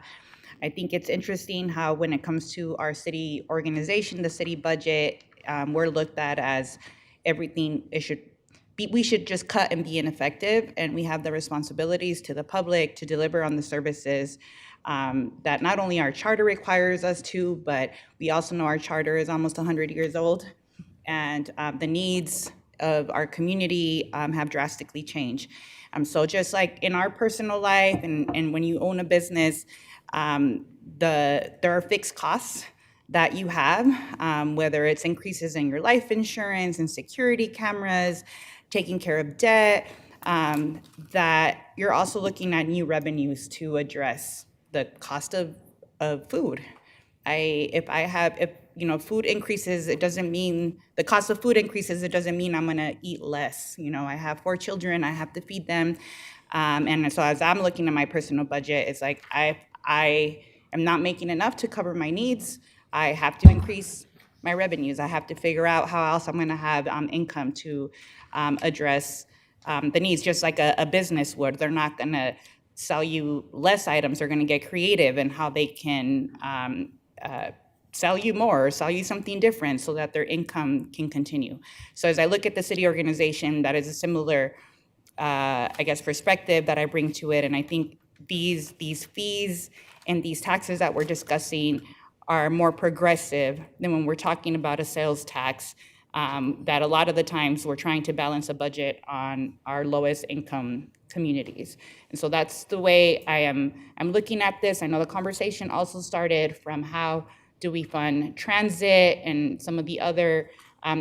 I think it's interesting how when it comes to our city organization, the city budget, we're looked at as everything, it should we should just cut and be ineffective, and we have the responsibilities to the public to deliver on the services that not only our charter requires us to, but we also know our charter is almost 100 years old, and the needs of our community have drastically changed. So just like in our personal life and when you own a business, there are fixed costs that you have, whether it's increases in your life insurance and security cameras, taking care of debt, that you're also looking at new revenues to address the cost of food. If food increases, it doesn't mean the cost of food increases. It doesn't mean I'm gonna eat less. I have 4 children. I have to feed them, and so as I'm looking at my personal budget, it's like I am not making enough to cover my needs. I have to increase my revenues. I have to figure out how else I'm going to have income to address the needs, just like a business would. They're not going to sell you less items. They're going to get creative in how they can sell you more or sell you something different so that their income can continue. So as I look at the city organization, that is a similar, perspective that I bring to it. And I think these fees and these taxes that we're discussing are more progressive than when we're talking about a sales tax, that a lot of the times we're trying to balance a budget on our lowest income communities. And so that's the way I'm looking at this. I know the conversation also started from how do we fund transit and some of the other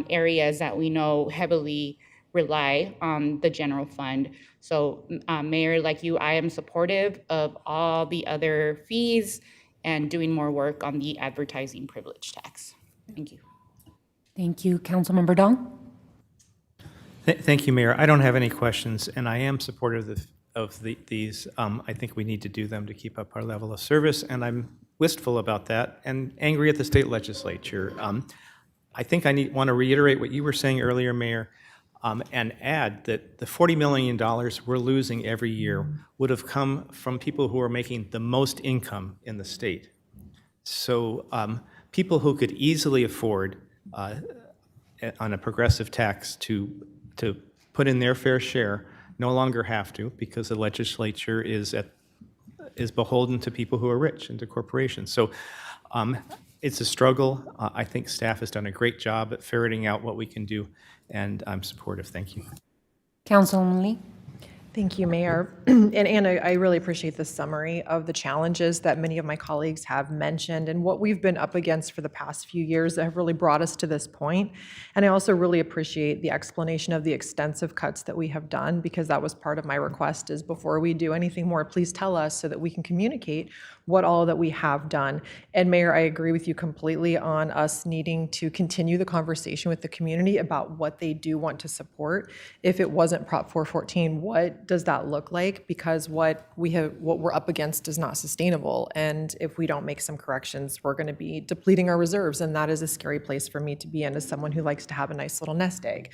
areas that we know heavily rely on the general fund. So Mayor, like you, I am supportive of all the other fees and doing more work on the advertising privilege tax. Thank you. Thank you. Councilmember Dong? Thank you, Mayor. I don't have any questions, and I am supportive of these. I think we need to do them to keep up our level of service, and I'm wistful about that and angry at the state legislature. I think I want to reiterate what you were saying earlier, Mayor, and add that the $40 million we're losing every year would have come from people who are making the most income in the state. So people who could easily afford on a progressive tax to put in their fair share no longer have to, because the legislature is beholden to people who are rich and to corporations. So it's a struggle. I think staff has done a great job at ferreting out what we can do, and I'm supportive. Thank you. Councilwoman Lee? Thank you, Mayor. And I really appreciate the summary of the challenges that many of my colleagues have mentioned and what we've been up against for the past few years that have really brought us to this point. And I also really appreciate the explanation of the extensive cuts that we have done, because that was part of my request is before we do anything more, please tell us so that we can communicate what all that we have done. And Mayor, I agree with you completely on us needing to continue the conversation with the community about what they do want to support. If it wasn't Prop 414, what does that look like? Because what we're up against is not sustainable. And if we don't make some corrections, we're going to be depleting our reserves. And that is a scary place for me to be in as someone who likes to have a nice little nest egg.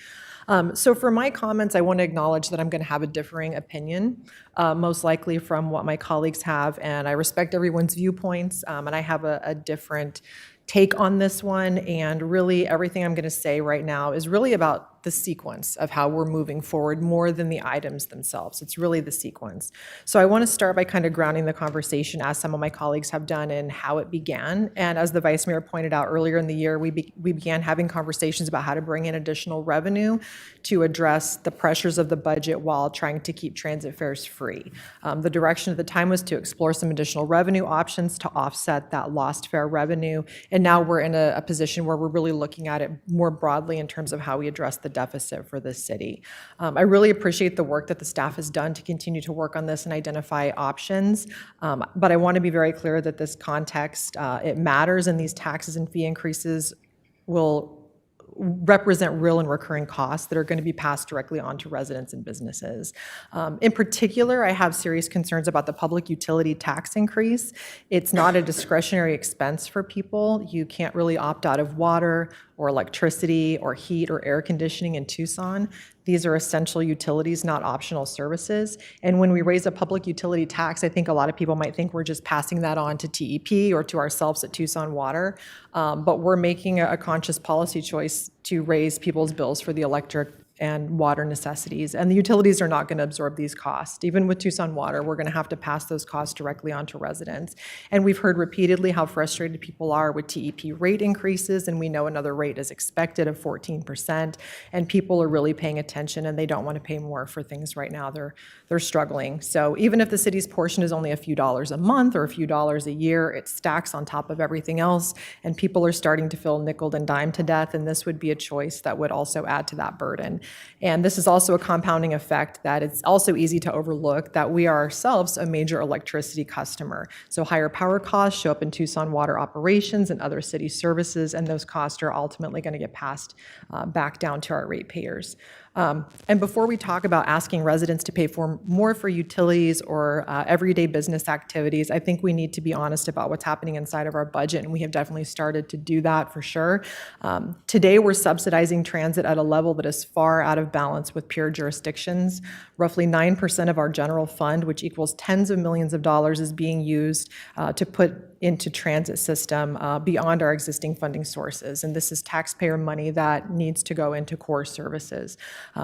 So for my comments, I want to acknowledge that I'm going to have a differing opinion, most likely from what my colleagues have, and I respect everyone's viewpoints, and I have a different take on this one, and really everything I'm going to say right now is really about the sequence of how we're moving forward more than the items themselves. It's really the sequence. So I want to start by kind of grounding the conversation, as some of my colleagues have done, in how it began. And as the Vice Mayor pointed out earlier in the year, we began having conversations about how to bring in additional revenue to address the pressures of the budget while trying to keep transit fares free. The direction at the time was to explore some additional revenue options to offset that lost fare revenue. And now we're in a position where we're really looking at it more broadly in terms of how we address the deficit for this city. I really appreciate the work that the staff has done to continue to work on this and identify options. But I want to be very clear that this context, it matters, and these taxes and fee increases will represent real and recurring costs that are going to be passed directly on to residents and businesses. In particular, I have serious concerns about the public utility tax increase. It's not a discretionary expense for people. You can't really opt out of water or electricity or heat or air conditioning in Tucson. These are essential utilities, not optional services. And when we raise a public utility tax, I think a lot of people might think we're just passing that on to TEP or to ourselves at Tucson Water. But we're making a conscious policy choice to raise people's bills for the electric and water necessities. And the utilities are not going to absorb these costs. Even with Tucson Water, we're going to have to pass those costs directly on to residents. And we've heard repeatedly how frustrated people are with TEP rate increases, and we know another rate is expected of 14%, and people are really paying attention, and they don't want to pay more for things right now. They're struggling. So even if the city's portion is only a few dollars a month or a few dollars a year, it stacks on top of everything else, and people are starting to feel nickeled and dimed to death, and this would be a choice that would also add to that burden. And this is also a compounding effect that it's also easy to overlook that we are ourselves a major electricity customer. So higher power costs show up in Tucson Water operations and other city services, and those costs are ultimately going to get passed back down to our ratepayers. And before we talk about asking residents to pay more for utilities or everyday business activities, I think we need to be honest about what's happening inside of our budget, and we have definitely started to do that for sure. Today, we're subsidizing transit at a level that is far out of balance with peer jurisdictions. Roughly 9% of our general fund, which equals tens of millions of dollars, is being used to put into transit system beyond our existing funding sources. And this is taxpayer money that needs to go into core services.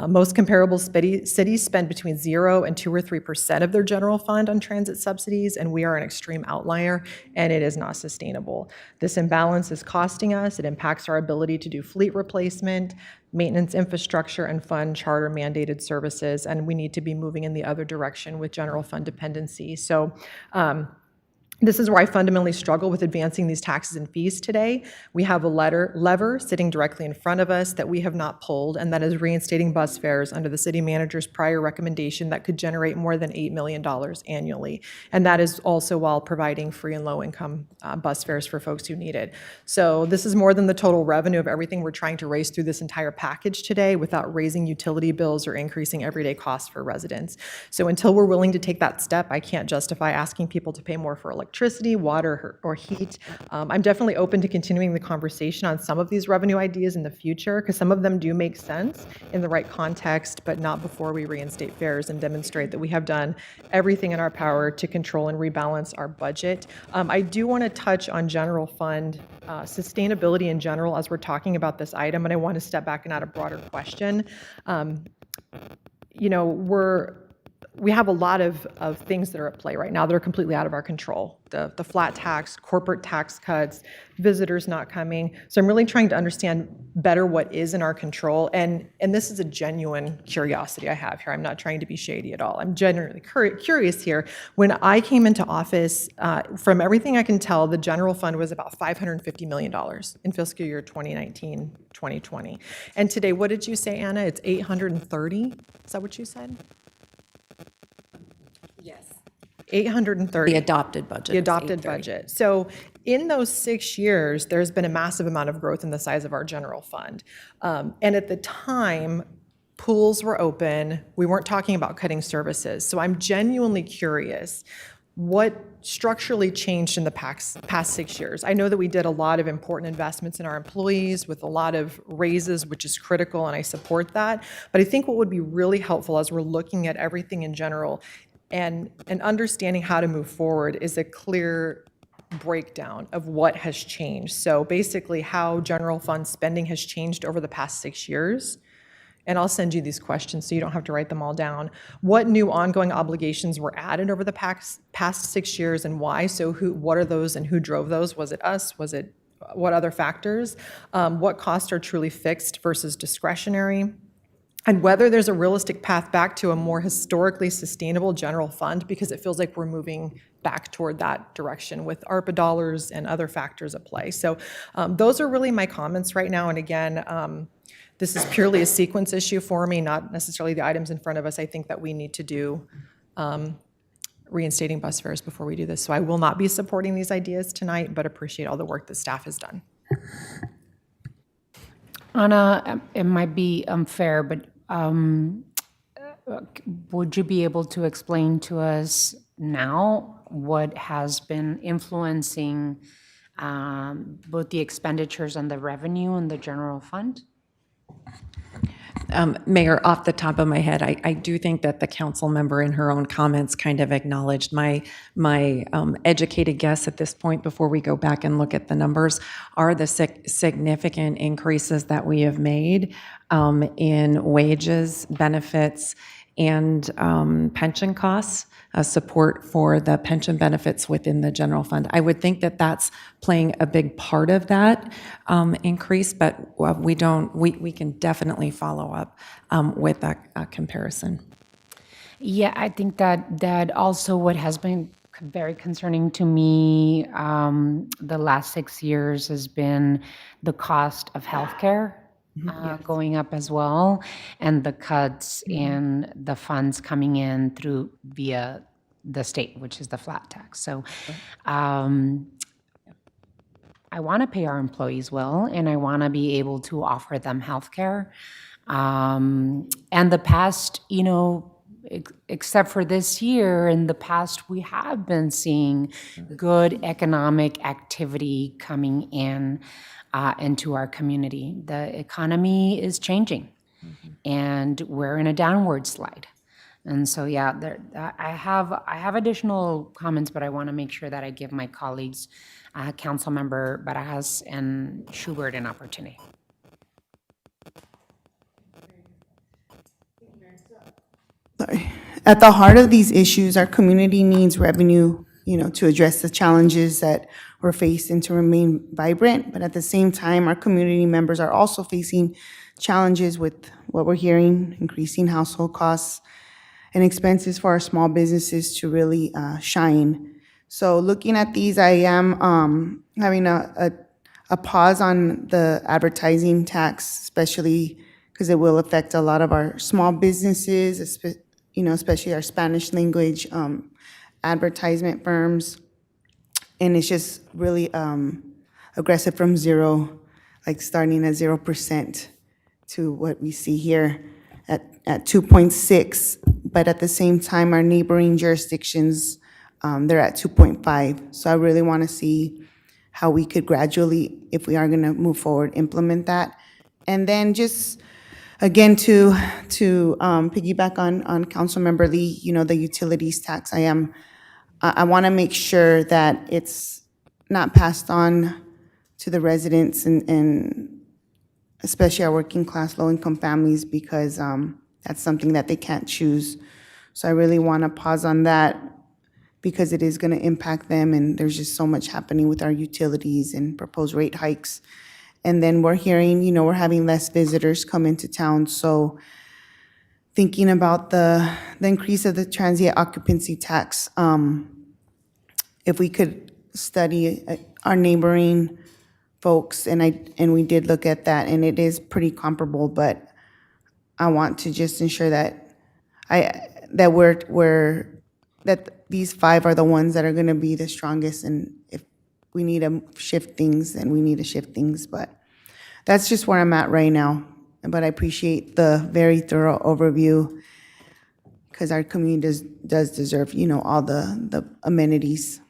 Most comparable cities spend between 0 and 2 or 3% of their general fund on transit subsidies, and we are an extreme outlier, and it is not sustainable. This imbalance is costing us. It impacts our ability to do fleet replacement, maintenance infrastructure, and fund charter mandated services, and we need to be moving in the other direction with general fund dependency. So this is where I fundamentally struggle with advancing these taxes and fees today. We have a lever sitting directly in front of us that we have not pulled, and that is reinstating bus fares under the city manager's prior recommendation that could generate more than $8 million annually. And that is also while providing free and low income bus fares for folks who need it. So this is more than the total revenue of everything we're trying to raise through this entire package today without raising utility bills or increasing everyday costs for residents. So until we're willing to take that step, I can't justify asking people to pay more for electricity, water, or heat. I'm definitely open to continuing the conversation on some of these revenue ideas in the future, because some of them do make sense in the right context, but not before we reinstate fares and demonstrate that we have done everything in our power to control and rebalance our budget. I do want to touch on general fund sustainability in general as we're talking about this item, and I want to step back and add a broader question. You know, we have a lot of things that are at play right now that are completely out of our control. The flat tax, corporate tax cuts, visitors not coming. So I'm really trying to understand better what is in our control. And this is a genuine curiosity I have here. I'm not trying to be shady at all. I'm genuinely curious here. When I came into office, from everything I can tell, the general fund was about $550 million in fiscal year 2019, 2020. And today, what did you say, Anna? It's 830? Is that what you said? Yes. 830. The adopted budget. The adopted budget. So in those 6 years, there's been a massive amount of growth in the size of our general fund. And at the time, pools were open. We weren't talking about cutting services. So I'm genuinely curious, what structurally changed in the past 6 years? I know that we did a lot of important investments in our employees with a lot of raises, which is critical, and I support that. But I think what would be really helpful as we're looking at everything in general and understanding how to move forward is a clear breakdown of what has changed. So basically how general fund spending has changed over the past 6 years. And I'll send you these questions so you don't have to write them all down. What new ongoing obligations were added over the past 6 years and why? So what are those and who drove those? Was it us? Was it what other factors? What costs are truly fixed versus discretionary? And whether there's a realistic path back to a more historically sustainable general fund, because it feels like we're moving back toward that direction with ARPA dollars and other factors at play. So those are really my comments right now. And again, this is purely a sequence issue for me, not necessarily the items in front of us. I think that we need to do reinstating bus fares before we do this. So I will not be supporting these ideas tonight, but appreciate all the work that staff has done. Anna, it might be unfair, but would you be able to explain to us now what has been influencing both the expenditures and the revenue in the general fund? Mayor, off the top of my head, I do think that the council member in her own comments kind of acknowledged my educated guess at this point before we go back and look at the numbers are the significant increases that we have made in wages, benefits, and pension costs, support for the pension benefits within the general fund. I would think that that's playing a big part of that increase, but we can definitely follow up with that comparison. Yeah, I think that also what has been very concerning to me the last 6 years has been the cost of healthcare going up as well, and the cuts in the funds coming in through via the state, which is the flat tax. So I want to pay our employees well, and I want to be able to offer them healthcare. And the past, except for this year, in the past, we have been seeing good economic activity coming in into our community. The economy is changing, and we're in a downward slide. And so, yeah, I have additional comments, but I want to make sure that I give my colleagues, Councilmember Barajas and Schubert, an opportunity. Sorry. At the heart of these issues, our community needs revenue, to address the challenges that we're facing to remain vibrant. But at the same time, our community members are also facing challenges with what we're hearing, increasing household costs and expenses for our small businesses to really shine. So looking at these, I am having a pause on the advertising tax, especially because it will affect a lot of our small businesses, especially our Spanish language advertisement firms. And it's just really aggressive from zero, like starting at 0% to what we see here at 2.6. But at the same time, our neighboring jurisdictions, they're at 2.5. So I really want to see how we could gradually, if we are going to move forward, implement that. And then just again, to piggyback on Councilmember Lee, the utilities tax, I want to make sure that it's not passed on to the residents and especially our working class, low income families, because that's something that they can't choose. So I really want to pause on that because it is going to impact them, and there's just so much happening with our utilities and proposed rate hikes. And then we're hearing, we're having less visitors come into town. So thinking about the increase of the transient occupancy tax, if we could study our neighboring folks, and we did look at that, and it is pretty comparable, but I want to just ensure that that these 5 are the ones that are going to be the strongest, and if we need to shift things, then we need to shift things. But that's just where I'm at right now. But I appreciate the very thorough overview because our community does deserve, all the amenities.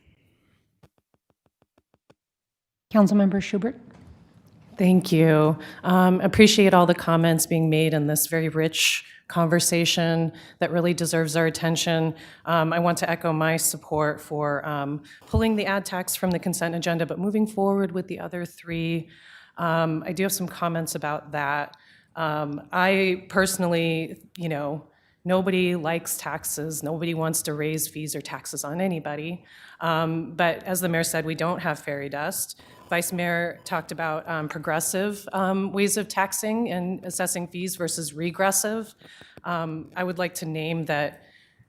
Councilmember Schubert? Thank you. Appreciate all the comments being made in this very rich conversation that really deserves our attention. I want to echo my support for pulling the ad tax from the consent agenda, but moving forward with the other 3. I do have some comments about that. I personally, nobody likes taxes. Nobody wants to raise fees or taxes on anybody. But as the mayor said, we don't have fairy dust. Vice Mayor talked about progressive ways of taxing and assessing fees versus regressive. I would like to name that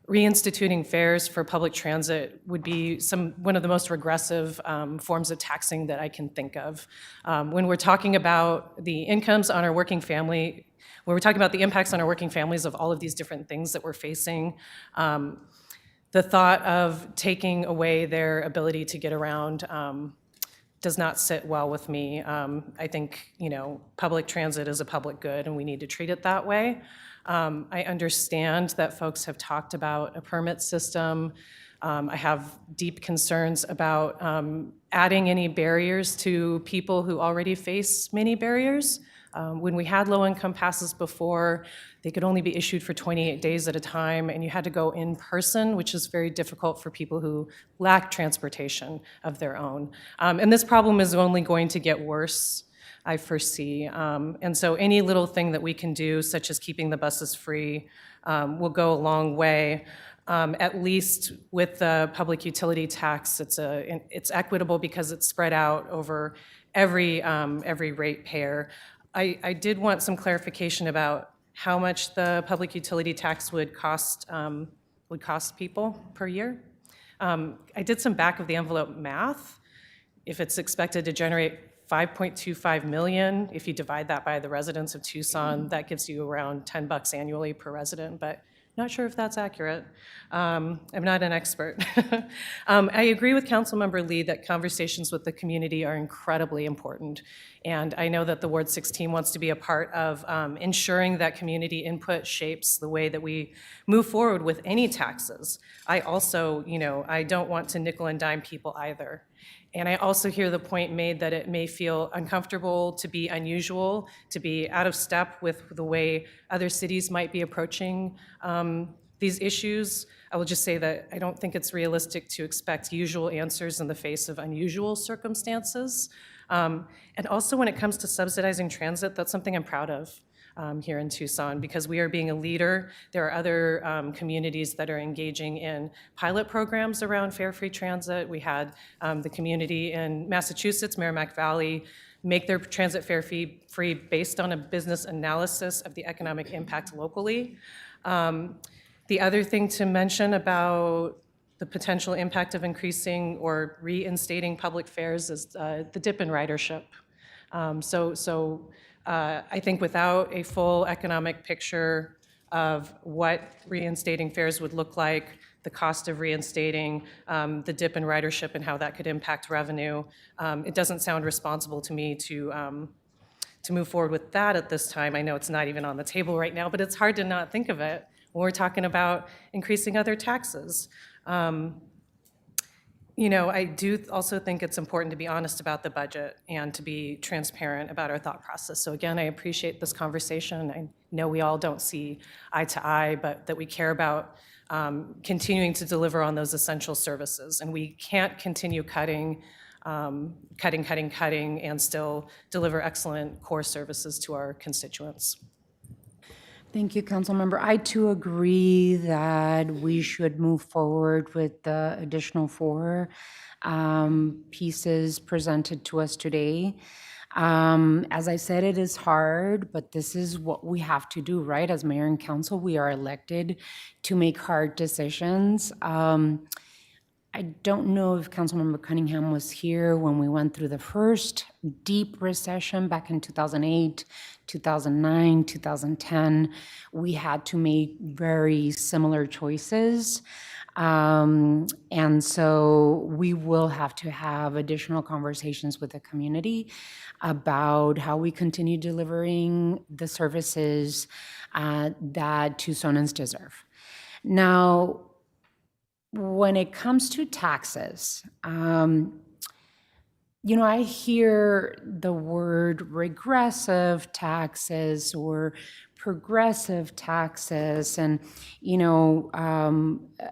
reinstituting fares for public transit would be one of the most regressive forms of taxing that I can think of. When we're talking about the incomes on our working family, when we're talking about the impacts on our working families of all of these different things that we're facing, the thought of taking away their ability to get around does not sit well with me. I think, public transit is a public good and we need to treat it that way. I understand that folks have talked about a permit system. I have deep concerns about adding any barriers to people who already face many barriers. When we had low-income passes before, they could only be issued for 28 days at a time, and you had to go in person, which is very difficult for people who lack transportation of their own. And this problem is only going to get worse, I foresee. And so any little thing that we can do, such as keeping the buses free, will go a long way. At least with the public utility tax, it's equitable because it's spread out over every ratepayer. I did want some clarification about how much the public utility tax would cost people per year. I did some back of the envelope math. If it's expected to generate 5.25 million, if you divide that by the residents of Tucson, that gives you around $10 annually per resident, but not sure if that's accurate. I'm not an expert. I agree with Councilmember Lee that conversations with the community are incredibly important. And I know that the Ward 16 wants to be a part of ensuring that community input shapes the way that we move forward with any taxes. I also, I don't want to nickel and dime people either. And I also hear the point made that it may feel uncomfortable to be unusual, to be out of step with the way other cities might be approaching these issues. I will just say that I don't think it's realistic to expect usual answers in the face of unusual circumstances. And also when it comes to subsidizing transit, that's something I'm proud of. Here in Tucson, because we are being a leader. There are other communities that are engaging in pilot programs around fare-free transit. We had the community in Massachusetts, Merrimack Valley, make their transit fare-free based on a business analysis of the economic impact locally. The other thing to mention about the potential impact of increasing or reinstating public fares is the dip in ridership. I think without a full economic picture of what reinstating fares would look like, the cost of reinstating, the dip in ridership and how that could impact revenue, it doesn't sound responsible to me to move forward with that at this time. I know it's not even on the table right now, but it's hard to not think of it when we're talking about increasing other taxes. I do also think it's important to be honest about the budget and to be transparent about our thought process. So again, I appreciate this conversation. I know we all don't see eye to eye, but that we care about continuing to deliver on those essential services. And we can't continue cutting and still deliver excellent core services to our constituents. Thank you, Councilmember. I too agree that we should move forward with the additional 4 pieces presented to us today. As I said, it is hard, but this is what we have to do, right? As mayor and council, we are elected to make hard decisions. I don't know if Councilmember Cunningham was here when we went through the first deep recession back in 2008, 2009, 2010. We had to make very similar choices. And so we will have to have additional conversations with the community about how we continue delivering the services that Tucsonans deserve. Now, when it comes to taxes, I hear the word regressive taxes or progressive taxes, and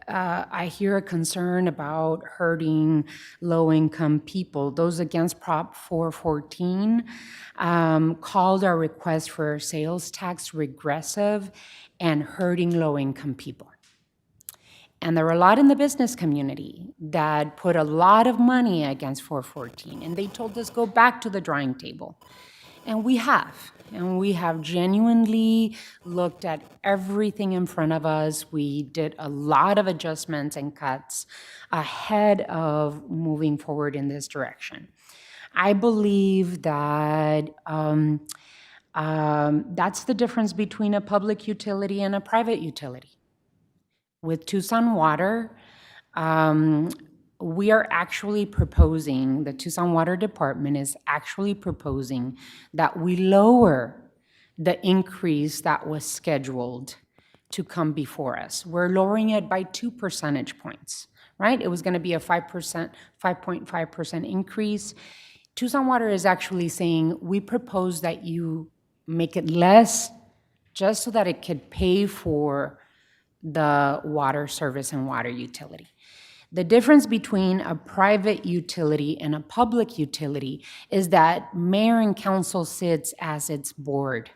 I hear a concern about hurting low-income people. Those against Prop 414 called our request for sales tax regressive and hurting low-income people. And there were a lot in the business community that put a lot of money against 414, and they told us go back to the drawing table. And we have genuinely looked at everything in front of us. We did a lot of adjustments and cuts ahead of moving forward in this direction. I believe that that's the difference between a public utility and a private utility. With Tucson Water, we are actually proposing, the Tucson Water Department is actually proposing that we lower the increase that was scheduled to come before us. We're lowering it by 2 percentage points, right? It was going to be a 5.5% increase. Tucson Water is actually saying, we propose that you make it less, just so that it could pay for the water service and water utility. The difference between a private utility and a public utility is that mayor and council sits as its board.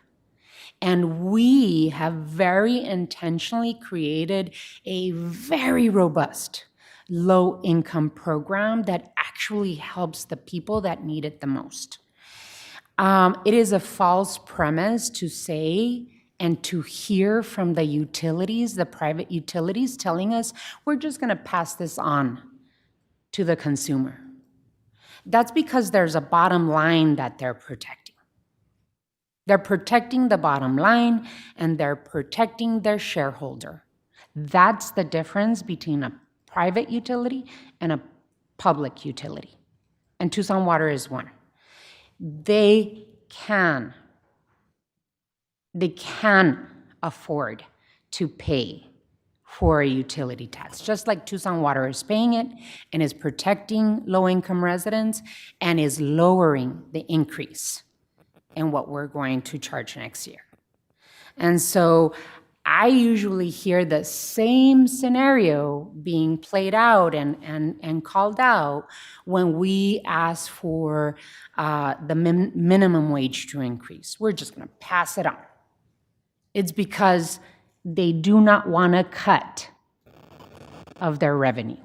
And we have very intentionally created a very robust low-income program that actually helps the people that need it the most. It is a false premise to say and to hear from the utilities, the private utilities, telling us, we're just going to pass this on to the consumer. That's because there's a bottom line that they're protecting. They're protecting the bottom line, and they're protecting their shareholder. That's the difference between a private utility and a public utility. And Tucson Water is one. They can afford to pay for a utility tax, just like Tucson Water is paying it and is protecting low-income residents and is lowering the increase in what we're going to charge next year. And so I usually hear the same scenario being played out and called out when we ask for the minimum wage to increase. We're just going to pass it on. It's because they do not want a cut of their revenue.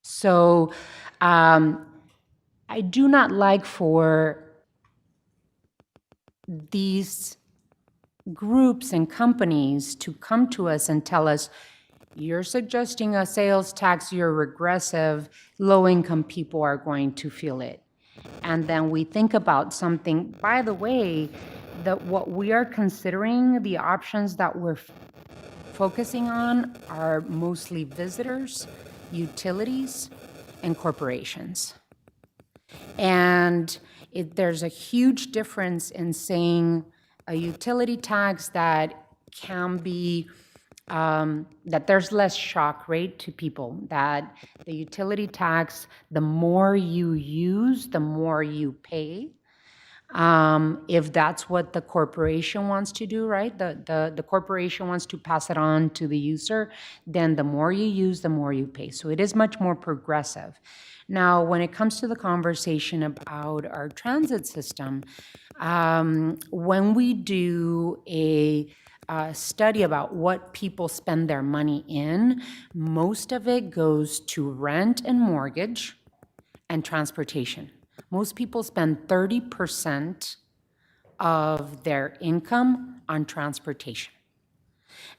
So I do not like for these groups and companies to come to us and tell us, you're suggesting a sales tax, you're regressive, low-income people are going to feel it. And then we think about something, by the way, that what we are considering, the options that we're focusing on are mostly visitors, utilities, and corporations. And there's a huge difference in saying a utility tax that can be, that there's less shock rate to people, that the utility tax, the more you use, the more you pay. If that's what the corporation wants to do, right? The corporation wants to pass it on to the user, then the more you use, the more you pay. So it is much more progressive. Now, when it comes to the conversation about our transit system, when we do a study about what people spend their money in, most of it goes to rent and mortgage and transportation. Most people spend 30% of their income on transportation.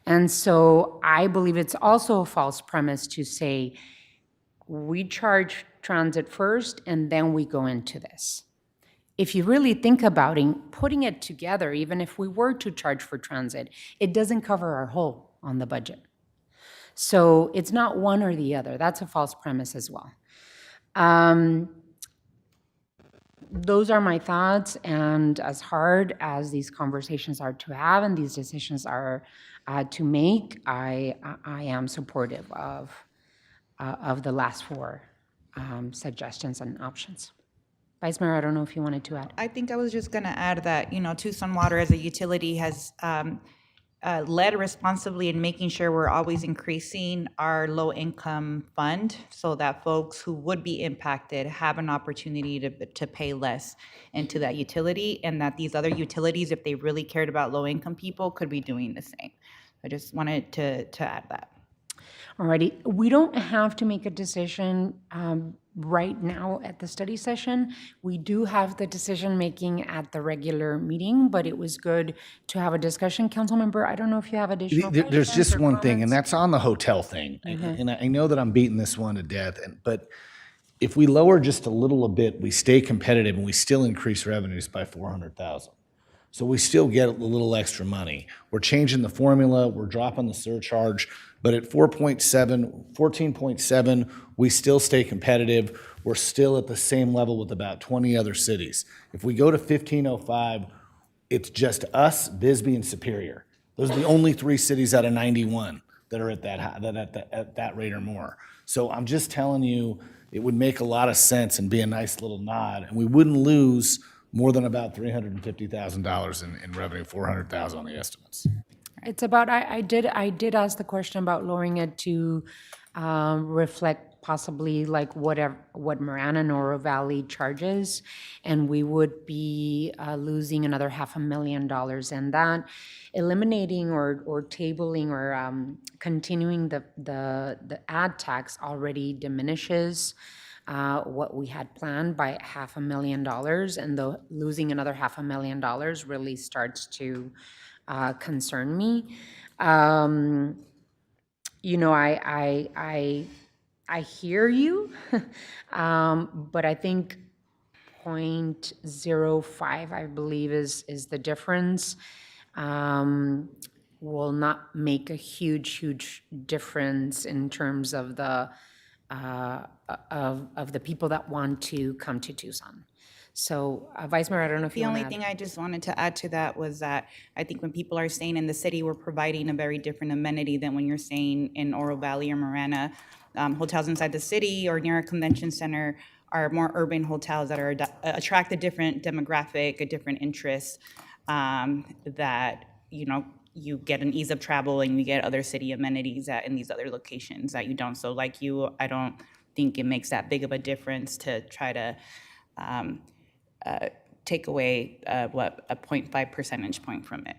And so I believe it's also a false premise to say we charge transit first and then we go into this. If you really think about it, putting it together, even if we were to charge for transit, it doesn't cover our whole on the budget. So it's not one or the other. That's a false premise as well. Those are my thoughts, and as hard as these conversations are to have and these decisions are to make, I am supportive of the last four suggestions and options. Vice Mayor, I don't know if you wanted to add. I think I was just going to add that, Tucson Water as a utility has led responsibly in making sure we're always increasing our low-income fund so that folks who would be impacted have an opportunity to pay less into that utility, and that these other utilities, if they really cared about low-income people, could be doing the same. I just wanted to add that. Alrighty, we don't have to make a decision right now at the study session. We do have the decision-making at the regular meeting, but it was good to have a discussion. Councilmember, I don't know if you have additional There's questions just or one thing, and comments? that's on the hotel thing. Mhm. And I know that I'm beating this one to death, but if we lower just a little bit, we stay competitive and we still increase revenues by 400,000. So we still get a little extra money. We're changing the formula, we're dropping the surcharge, but at 14.7, we still stay competitive. We're still at the same level with about 20 other cities. If we go to 1505, it's just us, Bisbee, and Superior. Those are the only three cities out of 91 that are at that rate or more. So I'm just telling you, it would make a lot of sense and be a nice little nod, and we wouldn't lose more than about $350,000 in revenue, $400,000 on the estimates. It's about, I did ask the question about lowering it to reflect possibly like what Marana and Oro Valley charges, and we would be losing another $500,000, and that eliminating or tabling or continuing the ad tax already diminishes what we had planned by $500,000, and the losing another $500,000 really starts to concern me. You know, I hear you, but I think 0.05, I believe, is the difference. Will not make a huge difference in terms of the people that want to come to Tucson. So, Vice Mayor, I don't know if you The want only to add. thing I just wanted to add to that was that I think when people are staying in the city, we're providing a very different amenity than when you're staying in Oro Valley or Marana. Hotels inside the city or near a convention center are more urban hotels that are attract a different demographic, a different interest, that, you know, you get an ease of travel and you get other city amenities that in these other locations that you don't. So like you, I don't think it makes that big of a difference to try to take away a 0.5 percentage point from it.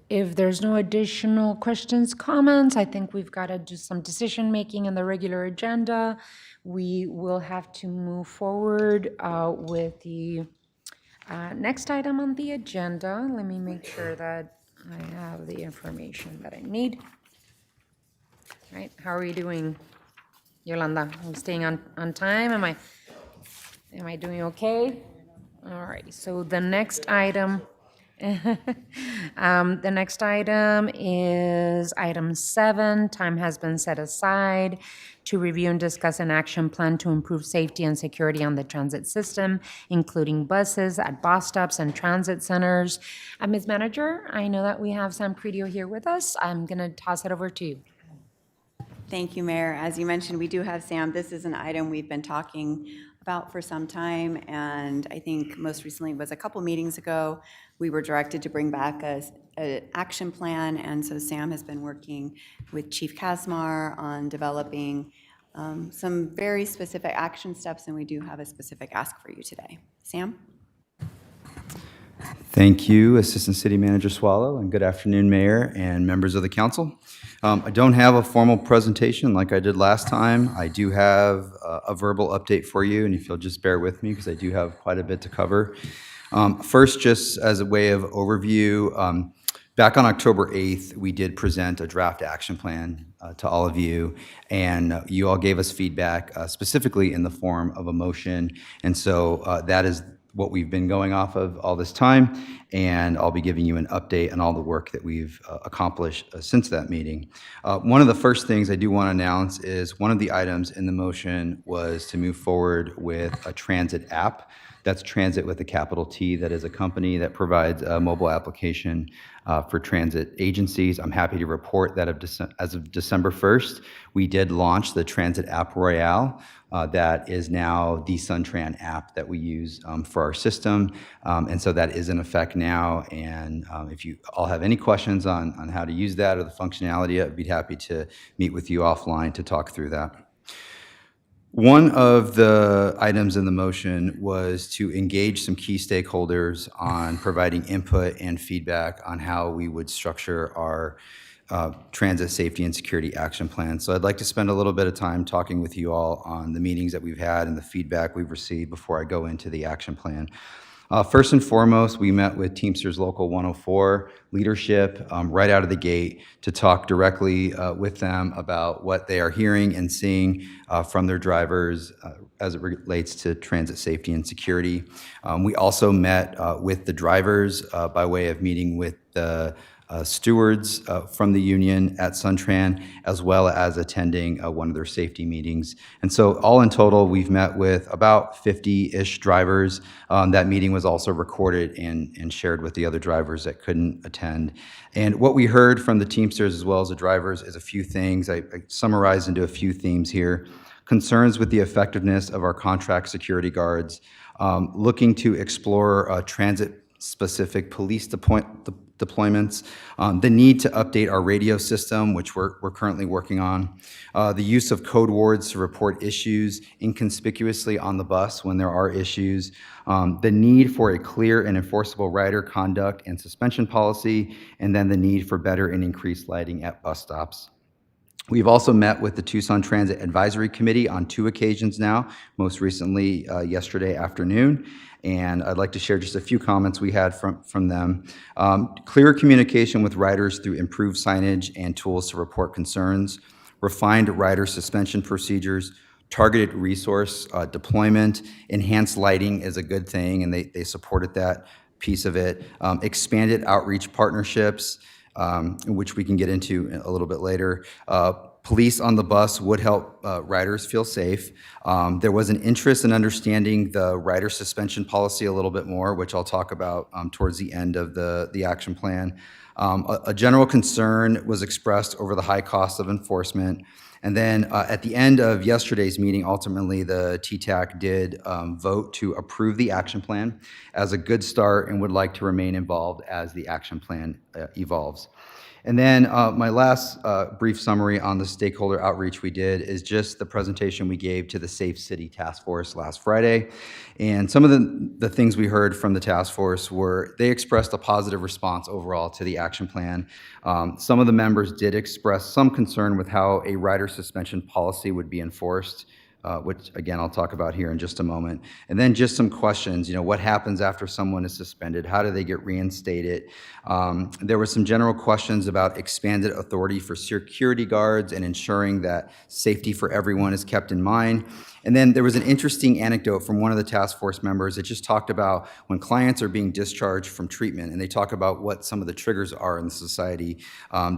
If there's no additional questions, comments, I think we've got to do some decision-making in the regular agenda. We will have to move forward with the next item on the agenda. Let me make sure that I have the information that I need. All right, how are you doing, Yolanda? Are we staying on time? Am I doing okay? All right, so the next item, the next item is item 7. Time has been set aside to review and discuss an action plan to improve safety and security on the transit system, including buses at bus stops and transit centers. Ms. Manager, I know that we have Sam Credio here with us. I'm going to toss it over to you. Thank you, Mayor. As you mentioned, we do have Sam. This is an item we've been talking about for some time, and I think most recently was a couple meetings ago. We were directed to bring back an action plan, and so Sam has been working with Chief Kasmar on developing some very specific action steps, and we do have a specific ask for you today. Sam? Thank you, Assistant City Manager Swallow, and good afternoon, Mayor and members of the council. I don't have a formal presentation like I did last time. I do have a verbal update for you, and if you'll just bear with me because I do have quite a bit to cover. First, just as a way of overview, back on October 8th, we did present a draft action plan to all of you, and you all gave us feedback specifically in the form of a motion, and so that is what we've been going off of all this time, and I'll be giving you an update on all the work that we've accomplished since that meeting. One of the first things I do want to announce is one of the items in the motion was to move forward with a transit app. That's Transit with a capital T. That is a company that provides a mobile application for transit agencies. I'm happy to report that as of December 1st, we did launch the Transit App Royale. That is now the SunTran app that we use for our system. And so that is in effect now. And if you all have any questions on how to use that or the functionality, I'd be happy to meet with you offline to talk through that. One of the items in the motion was to engage some key stakeholders on providing input and feedback on how we would structure our transit safety and security action plan. So I'd like to spend a little bit of time talking with you all on the meetings that we've had and the feedback we've received before I go into the action plan. First and foremost, we met with Teamsters Local 104 leadership right out of the gate to talk directly with them about what they are hearing and seeing from their drivers as it relates to transit safety and security. We also met with the drivers by way of meeting with the stewards from the union at SunTran, as well as attending one of their safety meetings. And so all in total, we've met with about 50-ish drivers. That meeting was also recorded and shared with the other drivers that couldn't attend. And what we heard from the Teamsters as well as the drivers is a few things. I summarized into a few themes here. Concerns with the effectiveness of our contract security guards, looking to explore transit-specific police deployments, the need to update our radio system, which we're currently working on, the use of code words to report issues inconspicuously on the bus when there are issues, the need for a clear and enforceable rider conduct and suspension policy, and then the need for better and increased lighting at bus stops. We've also met with the Tucson Transit Advisory Committee on 2 occasions now, most recently yesterday afternoon, and I'd like to share just a few comments we had from them. Clearer communication with riders through improved signage and tools to report concerns, refined rider suspension procedures, targeted resource deployment, enhanced lighting is a good thing, and they supported that piece of it, expanded outreach partnerships, which we can get into a little bit later. Police on the bus would help riders feel safe. There was an interest in understanding the rider suspension policy a little bit more, which I'll talk about towards the end of the action plan. A general concern was expressed over the high cost of enforcement. And then at the end of yesterday's meeting, ultimately, the TTAC did vote to approve the action plan as a good start and would like to remain involved as the action plan evolves. And then my last brief summary on the stakeholder outreach we did is just the presentation we gave to the Safe City Task Force last Friday. And some of the things we heard from the task force were they expressed a positive response overall to the action plan. Some of the members did express some concern with how a rider suspension policy would be enforced, which again, I'll talk about here in just a moment. And then just some questions, what happens after someone is suspended? How do they get reinstated? There were some general questions about expanded authority for security guards and ensuring that safety for everyone is kept in mind. And then there was an interesting anecdote from one of the task force members that just talked about when clients are being discharged from treatment, and they talk about what some of the triggers are in society.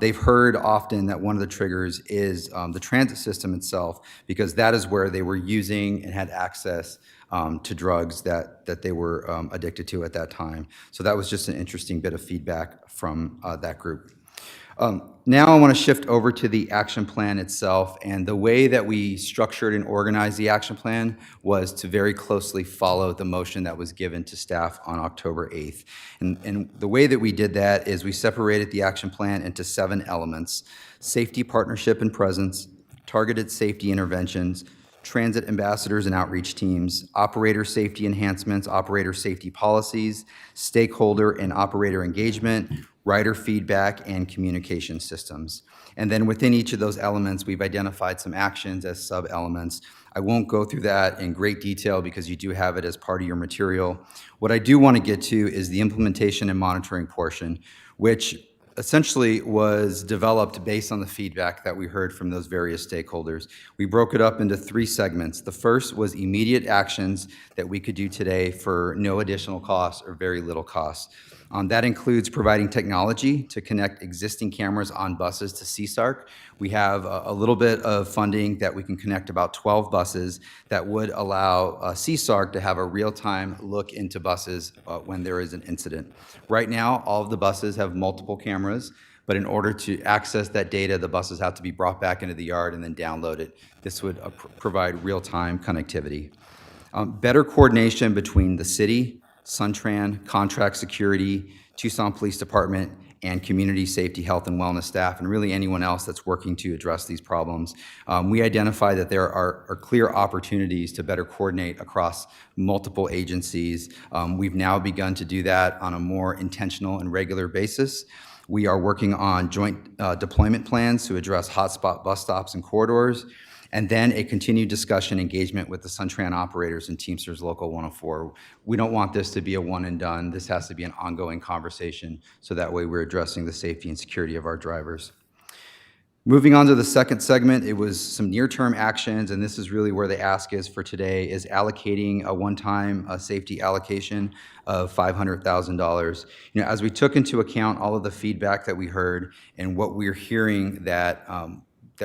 They've heard often that one of the triggers is the transit system itself, because that is where they were using and had access to drugs that they were addicted to at that time. So that was just an interesting bit of feedback from that group. Now I want to shift over to the action plan itself, and the way that we structured and organized the action plan was to very closely follow the motion that was given to staff on October 8th. And the way that we did that is we separated the action plan into 7 elements: safety, partnership, and presence, targeted safety interventions, transit ambassadors and outreach teams, operator safety enhancements, operator safety policies, stakeholder and operator engagement, rider feedback, and communication systems. And then within each of those elements, we've identified some actions as sub-elements. I won't go through that in great detail because you do have it as part of your material. What I do want to get to is the implementation and monitoring portion, which essentially was developed based on the feedback that we heard from those various stakeholders. We broke it up into 3 segments. The first was immediate actions that we could do today for no additional cost or very little cost. That includes providing technology to connect existing cameras on buses to CSARC. We have a little bit of funding that we can connect about 12 buses that would allow CSARC to have a real-time look into buses when there is an incident. Right now, all of the buses have multiple cameras, but in order to access that data, the buses have to be brought back into the yard and then downloaded. This would provide real-time connectivity. Better coordination between the city, Suntran, contract security, Tucson Police Department, and community safety, health, and wellness staff, and really anyone else that's working to address these problems. We identify that there are clear opportunities to better coordinate across multiple agencies. We've now begun to do that on a more intentional and regular basis. We are working on joint deployment plans to address hotspot bus stops and corridors, and then a continued discussion engagement with the Suntran operators and Teamsters Local 104. We don't want this to be a one and done. This has to be an ongoing conversation, so that way we're addressing the safety and security of our drivers. Moving on to the second segment, it was some near-term actions, and this is really where the ask is for today, is allocating a one-time safety allocation of $500,000. As we took into account all of the feedback that we heard and what we're hearing that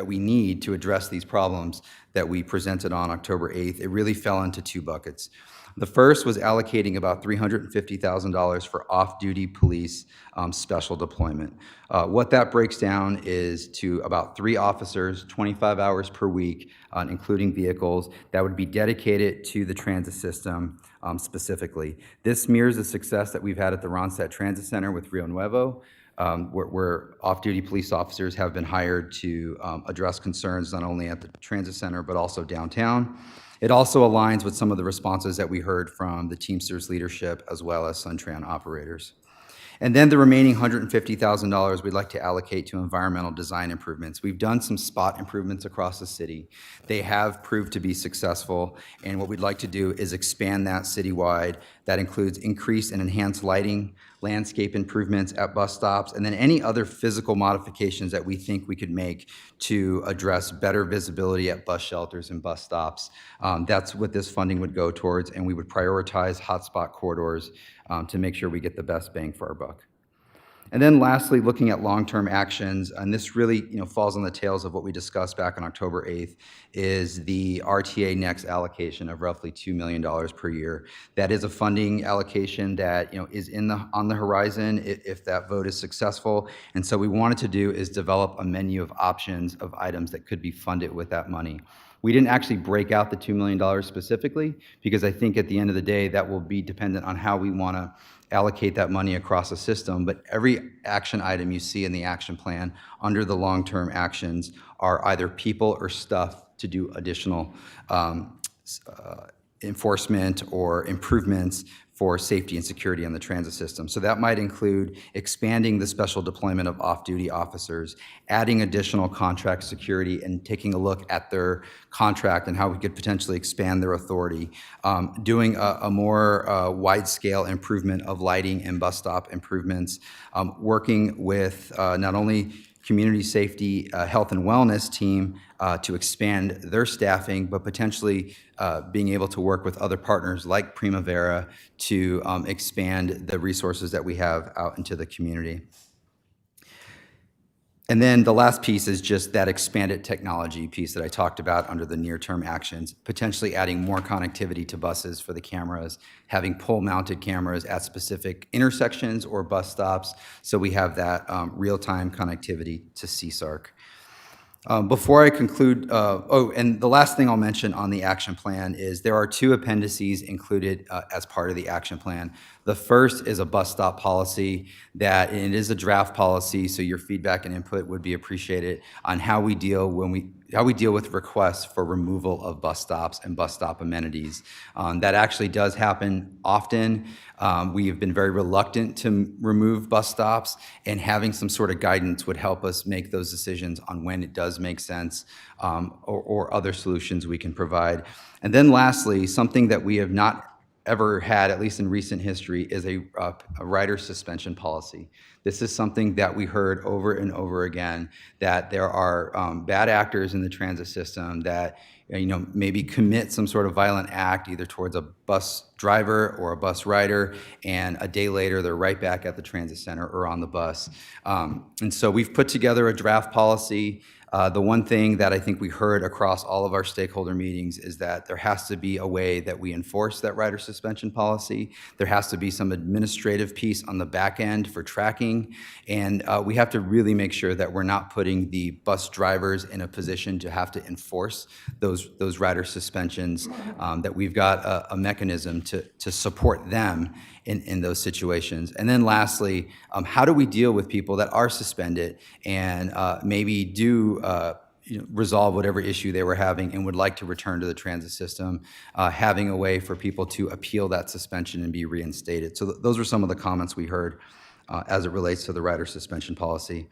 we need to address these problems that we presented on October 8th, it really fell into 2 buckets. The first was allocating about $350,000 for off-duty police special deployment. What that breaks down is to about 3 officers, 25 hours per week, including vehicles, that would be dedicated to the transit system specifically. This mirrors the success that we've had at the Ronstadt Transit Center with Rio Nuevo, where off-duty police officers have been hired to address concerns not only at the transit center but also downtown. It also aligns with some of the responses that we heard from the Teamsters leadership as well as Suntran operators. And then the remaining $150,000 we'd like to allocate to environmental design improvements. We've done some spot improvements across the city. They have proved to be successful, and what we'd like to do is expand that citywide. That includes increased and enhanced lighting, landscape improvements at bus stops, and then any other physical modifications that we think we could make to address better visibility at bus shelters and bus stops. That's what this funding would go towards, and we would prioritize hotspot corridors to make sure we get the best bang for our buck. And then lastly, looking at long-term actions, and this really falls on the tails of what we discussed back on October 8th, is the RTA Next allocation of roughly $2 million per year. That is a funding allocation that is on the horizon if that vote is successful. And so what we wanted to do is develop a menu of options of items that could be funded with that money. We didn't actually break out the $2 million specifically because I think at the end of the day that will be dependent on how we want to allocate that money across the system. But every action item you see in the action plan under the long-term actions are either people or stuff to do additional enforcement or improvements for safety and security on the transit system. So that might include expanding the special deployment of off-duty officers, adding additional contract security and taking a look at their contract and how we could potentially expand their authority, doing a more wide-scale improvement of lighting and bus stop improvements, working with not only community safety, health and wellness team to expand their staffing, but potentially being able to work with other partners like Primavera to expand the resources that we have out into the community. And then the last piece is just that expanded technology piece that I talked about under the near-term actions, potentially adding more connectivity to buses for the cameras, having pole-mounted cameras at specific intersections or bus stops, so we have that real-time connectivity to CSARC. Before I conclude, and the last thing I'll mention on the action plan is there are two appendices included as part of the action plan. The first is a bus stop policy and it is a draft policy, so your feedback and input would be appreciated on how we deal with requests for removal of bus stops and bus stop amenities. That actually does happen often. We have been very reluctant to remove bus stops, and having some sort of guidance would help us make those decisions on when it does make sense, or other solutions we can provide. And then lastly, something that we have not ever had, at least in recent history, is a rider suspension policy. This is something that we heard over and over again, that there are bad actors in the transit system that maybe commit some sort of violent act either towards a bus driver or a bus rider, and a day later they're right back at the transit center or on the bus. And so we've put together a draft policy. The one thing that I think we heard across all of our stakeholder meetings is that there has to be a way that we enforce that rider suspension policy. There has to be some administrative piece on the back end for tracking, and we have to really make sure that we're not putting the bus drivers in a position to have to enforce those rider suspensions, that we've got a mechanism to support them in those situations. And then lastly, how do we deal with people that are suspended and maybe do resolve whatever issue they were having and would like to return to the transit system, having a way for people to appeal that suspension and be reinstated. So those are some of the comments we heard as it relates to the rider suspension policy.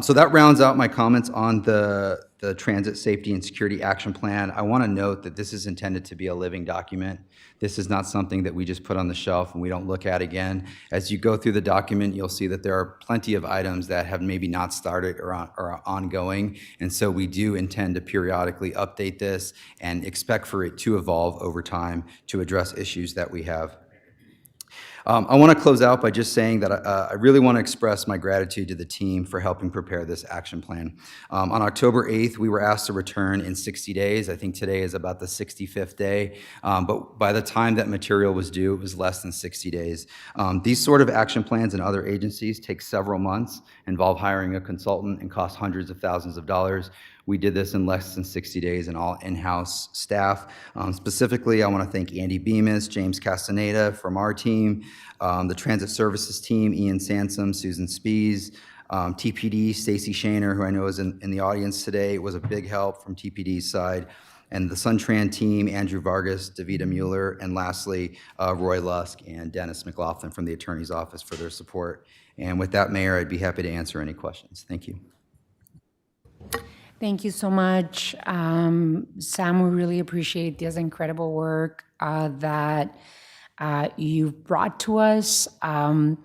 So that rounds out my comments on the Transit Safety and Security Action Plan. I want to note that this is intended to be a living document. This is not something that we just put on the shelf and we don't look at again. As you go through the document, you'll see that there are plenty of items that have maybe not started or are ongoing. And so we do intend to periodically update this and expect for it to evolve over time to address issues that we have. I want to close out by just saying that I really want to express my gratitude to the team for helping prepare this action plan. On October 8th, we were asked to return in 60 days. I think today is about the 65th day, but by the time that material was due, it was less than 60 days. These sort of action plans in other agencies take several months, involve hiring a consultant, and cost hundreds of thousands of dollars. We did this in less than 60 days and all in-house staff. Specifically, I want to thank Andy Bemis, James Castaneda from our team, the Transit Services team, Ian Sansom, Susan Spees, TPD, Stacy Shaner, who I know is in the audience today, was a big help from TPD's side, and the Suntran team, Andrew Vargas, Davida Mueller, and lastly, Roy Lusk and Dennis McLaughlin from the Attorney's Office for their support. And with that, Mayor, I'd be happy to answer any questions. Thank you. Thank you so much. Sam, we really appreciate this incredible work that you've brought to us. I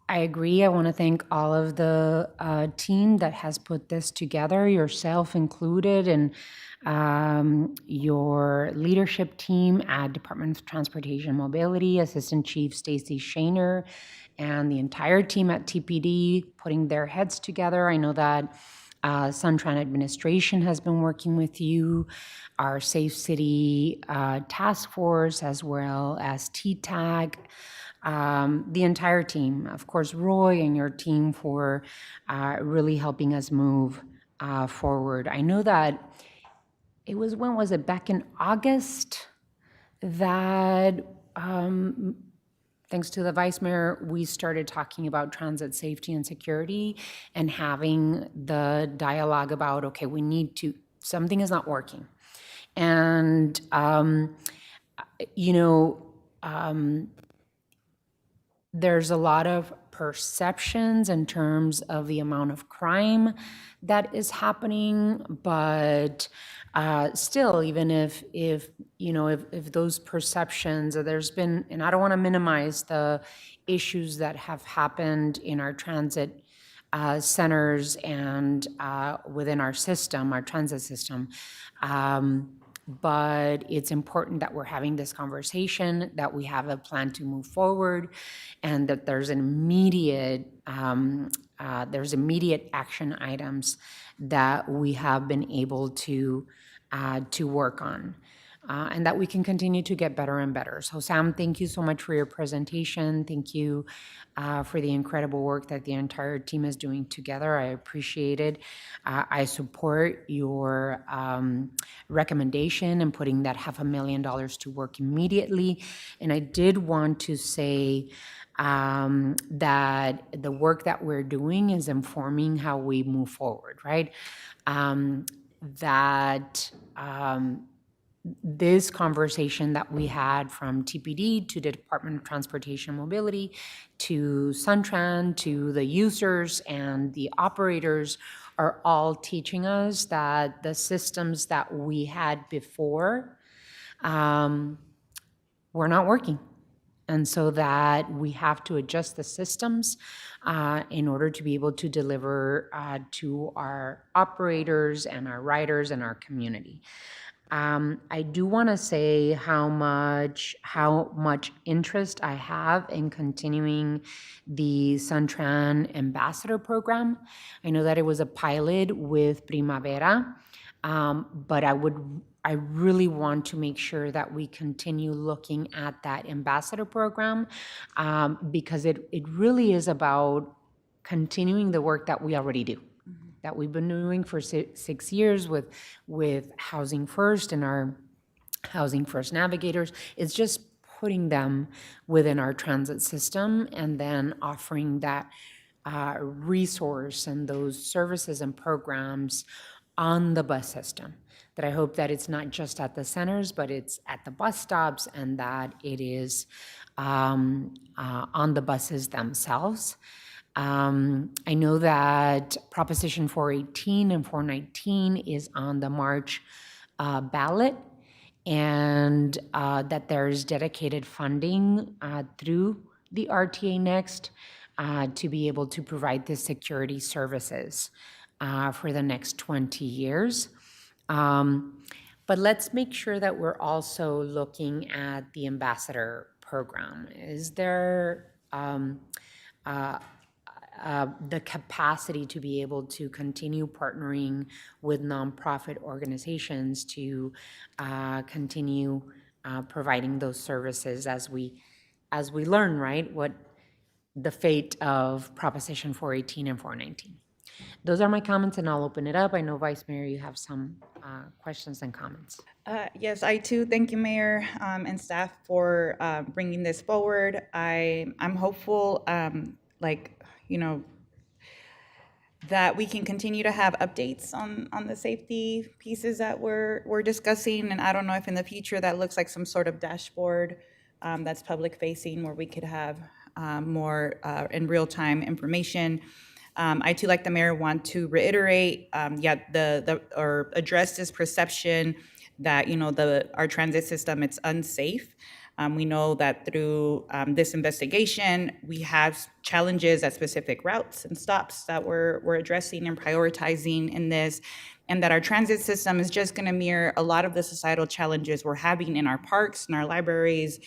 agree. I want to thank all of the team that has put this together, yourself included, and your leadership team at Department of Transportation and Mobility, Assistant Chief Stacy Shaner, and the entire team at TPD putting their heads together. I know that Suntran administration has been working with you, our Safe City Task Force, as well as TTAG, the entire team. Of course, Roy and your team for really helping us move forward. I know that it was, when was it? Back in August that, thanks to the Vice Mayor, we started talking about transit safety and security and having the dialogue about, okay, we need to, something is not working. And, there's a lot of perceptions in terms of the amount of crime that is happening, but still, even if those perceptions, there's been, and I don't want to minimize the issues that have happened in our transit centers and within our system, our transit system. But it's important that we're having this conversation, that we have a plan to move forward, and that there's an immediate action items that we have been able to work on, and that we can continue to get better and better. So Sam, thank you so much for your presentation. Thank you for the incredible work that the entire team is doing together. I appreciate it. I support your recommendation and putting that $500,000 to work immediately. And I did want to say that the work that we're doing is informing how we move forward, right? This conversation that we had from TPD to the Department of Transportation and Mobility to Suntran to the users and the operators are all teaching us that the systems that we had before were not working. And so that we have to adjust the systems in order to be able to deliver to our operators and our riders and our community. I do want to say how much interest I have in continuing the Suntran Ambassador Program. I know that it was a pilot with Primavera, but I really want to make sure that we continue looking at that ambassador program because it really is about continuing the work that we already do, that we've been doing for 6 years with Housing First and our Housing First navigators. It's just putting them within our transit system and then offering that resource and those services and programs on the bus system. That I hope that it's not just at the centers, but it's at the bus stops and that it is on the buses themselves. I know that Proposition 418 and 419 is on the March ballot, and that there's dedicated funding through the RTA Next to be able to provide the security services for the next 20 years. But let's make sure that we're also looking at the ambassador program, is there the capacity to be able to continue partnering with nonprofit organizations to continue providing those services as we learn, right, what the fate of Proposition 418 and 419. Those are my comments, and I'll open it up. I know, Vice Mayor, you have some questions and comments. Yes, I too thank you, Mayor, and staff for bringing this forward. I'm hopeful, that we can continue to have updates on the safety pieces that we're discussing. And I don't know if in the future that looks like some sort of dashboard that's public facing, where we could have more in real time information. I too, like the mayor, want to reiterate, or address this perception that, our transit system, it's unsafe. We know that through this investigation, we have challenges at specific routes and stops that we're addressing and prioritizing in this, and that our transit system is just going to mirror a lot of the societal challenges we're having in our parks and our libraries,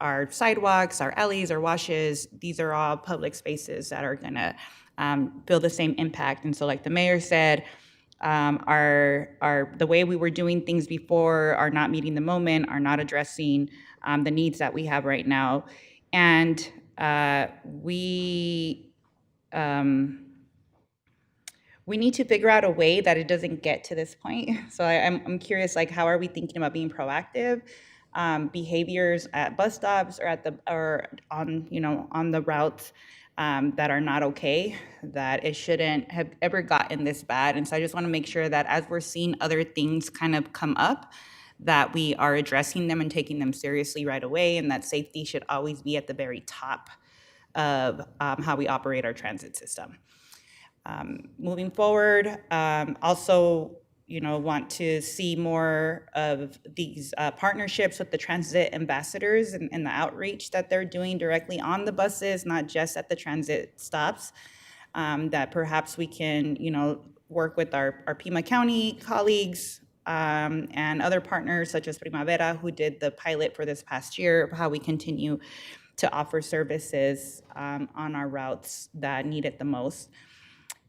our sidewalks, our alleys, our washes. These are all public spaces that are going to feel the same impact. And so, like the mayor said, the way we were doing things before are not meeting the moment, are not addressing the needs that we have right now. And we need to figure out a way that it doesn't get to this point. So I'm curious, how are we thinking about being proactive? Behaviors at bus stops or on the routes that are not okay, that it shouldn't have ever gotten this bad. And so I just want to make sure that as we're seeing other things kind of come up, that we are addressing them and taking them seriously right away, and that safety should always be at the very top of how we operate our transit system. Moving forward, also, want to see more of these partnerships with the transit ambassadors and the outreach that they're doing directly on the buses, not just at the transit stops, that perhaps we can, work with our Pima County colleagues and other partners such as Primavera, who did the pilot for this past year, how we continue to offer services on our routes that need it the most.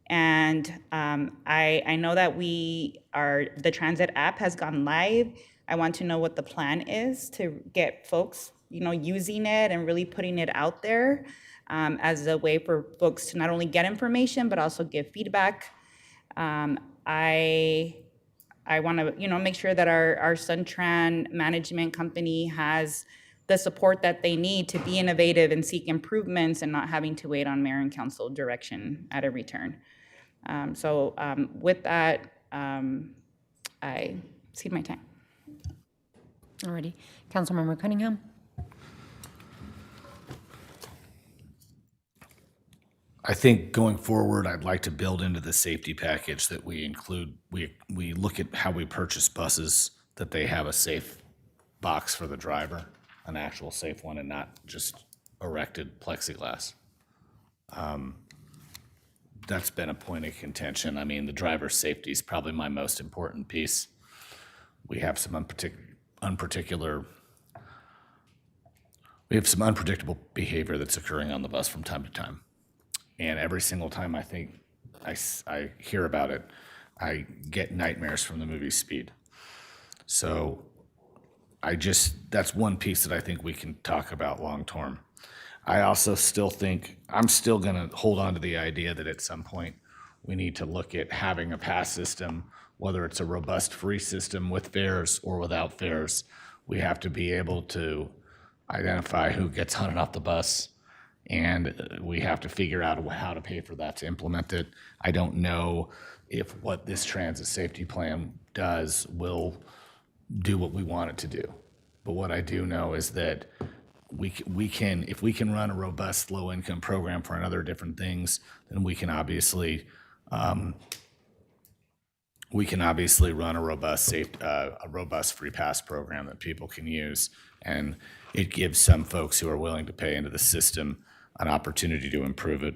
And I know that the transit app has gone live. I want to know what the plan is to get folks, using it and really putting it out there as a way for folks to not only get information, but also give feedback. I want to, make sure that our Suntran management company has the support that they need to be innovative and seek improvements and not having to wait on mayor and council direction at a return. With that, I cede my time. Alrighty. Councilmember Cunningham? I think going forward, I'd like to build into the safety package that we include, we look at how we purchase buses, that they have a safe box for the driver, an actual safe one, and not just erected plexiglass. That's been a point of contention. I mean, the driver's safety is probably my most important piece. We have some unpredictable behavior that's occurring on the bus from time to time. And every single time I think I hear about it, I get nightmares from the movie Speed. So that's one piece that I think we can talk about long term. I also still think, I'm still gonna hold on to the idea that at some point we need to look at having a pass system, whether it's a robust free system with fares or without fares. We have to be able to identify who gets hunted off the bus, and we have to figure out how to pay for that to implement it. I don't know if what this transit safety plan does will do what we want it to do. But what I do know is that if we can run a robust low-income program for other different things, then we can obviously run a robust free pass program that people can use, and it gives some folks who are willing to pay into the system an opportunity to improve it.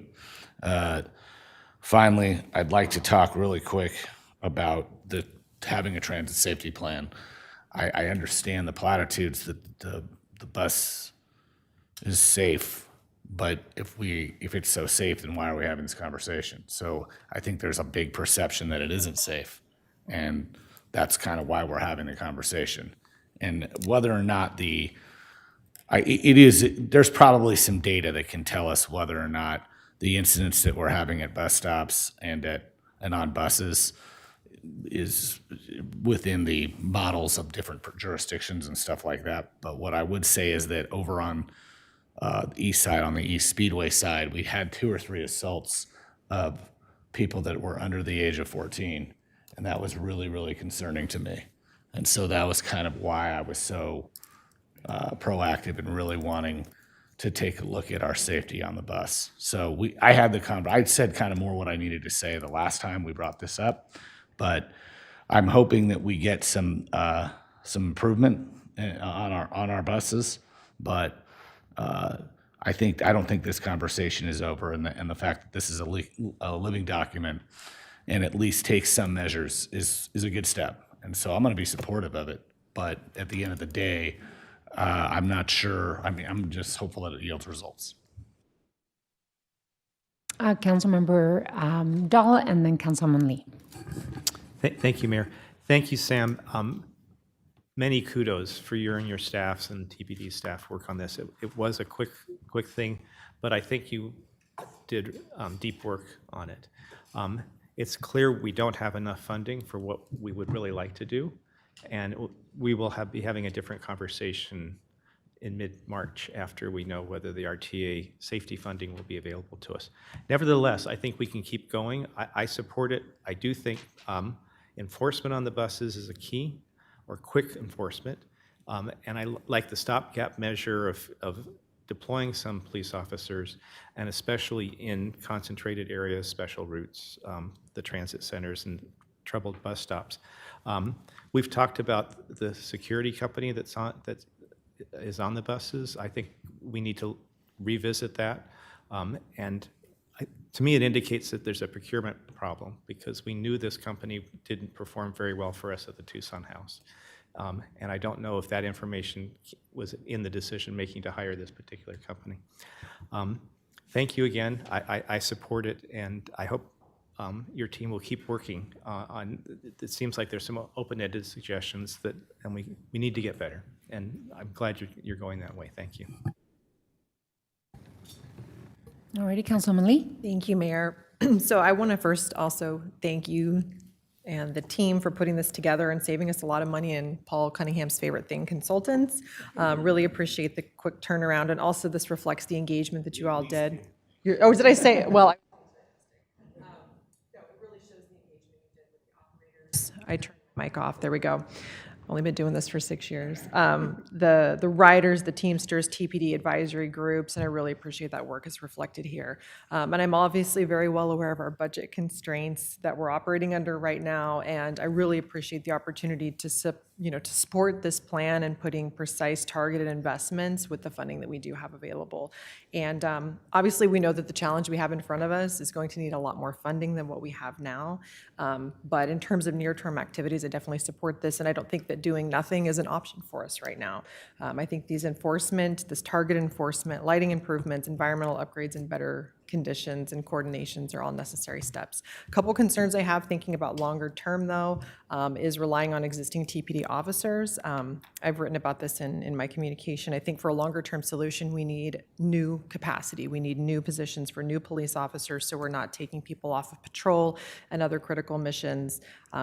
Finally, I'd like to talk really quick about having a transit safety plan. I understand the platitudes that the bus is safe, but if it's so safe, then why are we having this conversation? So I think there's a big perception that it isn't safe, and that's kind of why we're having the conversation. And whether or not there's probably some data that can tell us whether or not the incidents that we're having at bus stops and on buses is within the models of different jurisdictions and stuff like that. But what I would say is that over on the east side, on the East Speedway side, we had 2 or 3 assaults of people that were under the age of 14, and that was really, really concerning to me. And so that was kind of why I was so proactive in really wanting to take a look at our safety on the bus. So I said kind of more what I needed to say the last time we brought this up, but I'm hoping that we get some improvement on our buses. But I don't think this conversation is over, and the fact that this is a living document and at least takes some measures is a good step. And so I'm going to be supportive of it. But at the end of the day, I'm not sure. I mean, I'm just hopeful that it yields results. Councilmember Dahl and then Councilman Lee. Thank you, Mayor. Thank you, Sam. Many kudos for you and your staffs and TPD staff work on this. It was a quick thing, but I think you did deep work on it. It's clear we don't have enough funding for what we would really like to do, and we will be having a different conversation in mid-March after we know whether the RTA safety funding will be available to us. Nevertheless, I think we can keep going. I support it. I do think enforcement on the buses is a key, or quick enforcement, and I like the stopgap measure of deploying some police officers, and especially in concentrated areas, special routes, the transit centers and troubled bus stops. We've talked about the security company that is on the buses. I think we need to revisit that. To me, it indicates that there's a procurement problem, because we knew this company didn't perform very well for us at the Tucson house. And I don't know if that information was in the decision-making to hire this particular company. Thank you again. I support it, and I hope your team will keep working on. It seems like there's some open-ended suggestions and we need to get better. And I'm glad you're going that way. Thank you. All righty, Councilman Lee. Thank you, Mayor. So I want to first also thank you and the team for putting this together and saving us a lot of money in Paul Cunningham's favorite thing, consultants. Really appreciate the quick turnaround, and also this reflects the engagement that you all did. Did I say? Well, no, it really shows the engagement you did with the operators. I turned my mic off. There we go. Only been doing this for 6 years. The riders, the Teamsters, TPD advisory groups, and I really appreciate that work is reflected here. And I'm obviously very well aware of our budget constraints that we're operating under right now, and I really appreciate the opportunity to support this plan and putting precise targeted investments with the funding that we do have available. And obviously, we know that the challenge we have in front of us is going to need a lot more funding than what we have now. But in terms of near-term activities, I definitely support this, and I don't think that doing nothing is an option for us right now. I think this target enforcement, lighting improvements, environmental upgrades, and better conditions and coordinations are all necessary steps. A couple concerns I have thinking about longer term, though, is relying on existing TPD officers. I've written about this in my communication. I think for a longer term solution, we need new capacity. We need new positions for new police officers, so we're not taking people off of patrol and other critical missions,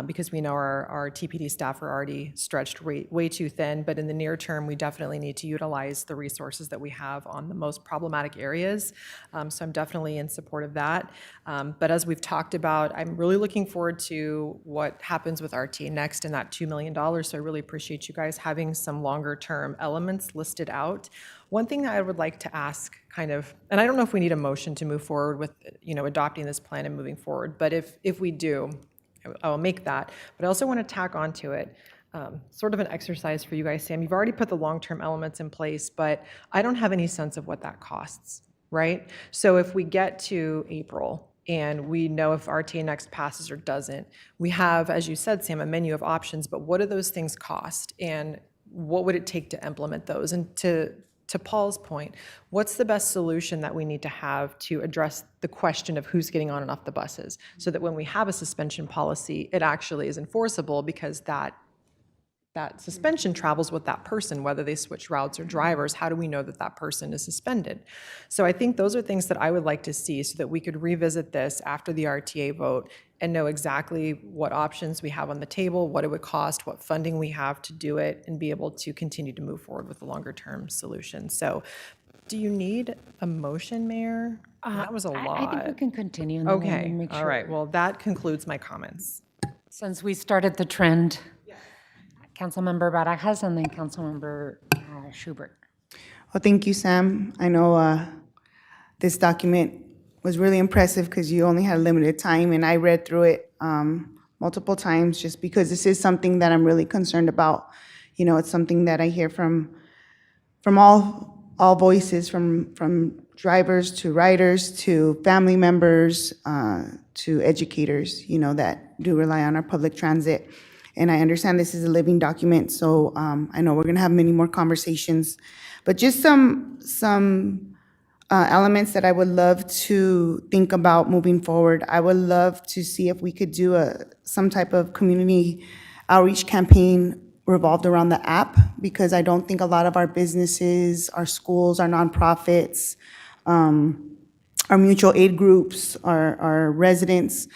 because we know our TPD staff are already stretched way too thin. But in the near term, we definitely need to utilize the resources that we have on the most problematic areas. So I'm definitely in support of that. But as we've talked about, I'm really looking forward to what happens with RTA Next and that $2 million. So I really appreciate you guys having some longer term elements listed out. One thing that I would like to ask and I don't know if we need a motion to move forward with, adopting this plan and moving forward, but if we do, I'll make that. But I also want to tack onto it sort of an exercise for you guys, Sam. You've already put the long-term elements in place, but I don't have any sense of what that costs, right? So if we get to April and we know if RTA Next passes or doesn't, we have, as you said, Sam, a menu of options, but what do those things cost? And what would it take to implement those? And to to Paul's point, what's the best solution that we need to have to address the question of who's getting on and off the buses, so that when we have a suspension policy, it actually is enforceable, because that suspension travels with that person, whether they switch routes or drivers. How do we know that that person is suspended? So I think those are things that I would like to see, so that we could revisit this after the RTA vote and know exactly what options we have on the table, what it would cost, what funding we have to do it, and be able to continue to move forward with a longer-term solution. So do you need a motion, Mayor? That was a lot. I think we can continue. And then we'll Okay, make all sure. right. Well, that concludes my comments. Since we started the trend, Councilmember Barajas and then Councilmember Schubert. Well, thank you, Sam. I know this document was really impressive because you only had limited time, and I read through it multiple times just because this is something that I'm really concerned about. You know, it's something that I hear from all voices, from drivers to riders to family members to educators, you know, that do rely on our public transit. And I understand this is a living document, so I know we're going to have many more conversations. But just some elements that I would love to think about moving forward. I would love to see if we could do some type of community outreach campaign revolved around the app, because I don't think a lot of our businesses, our schools, our nonprofits, our mutual aid groups, our residents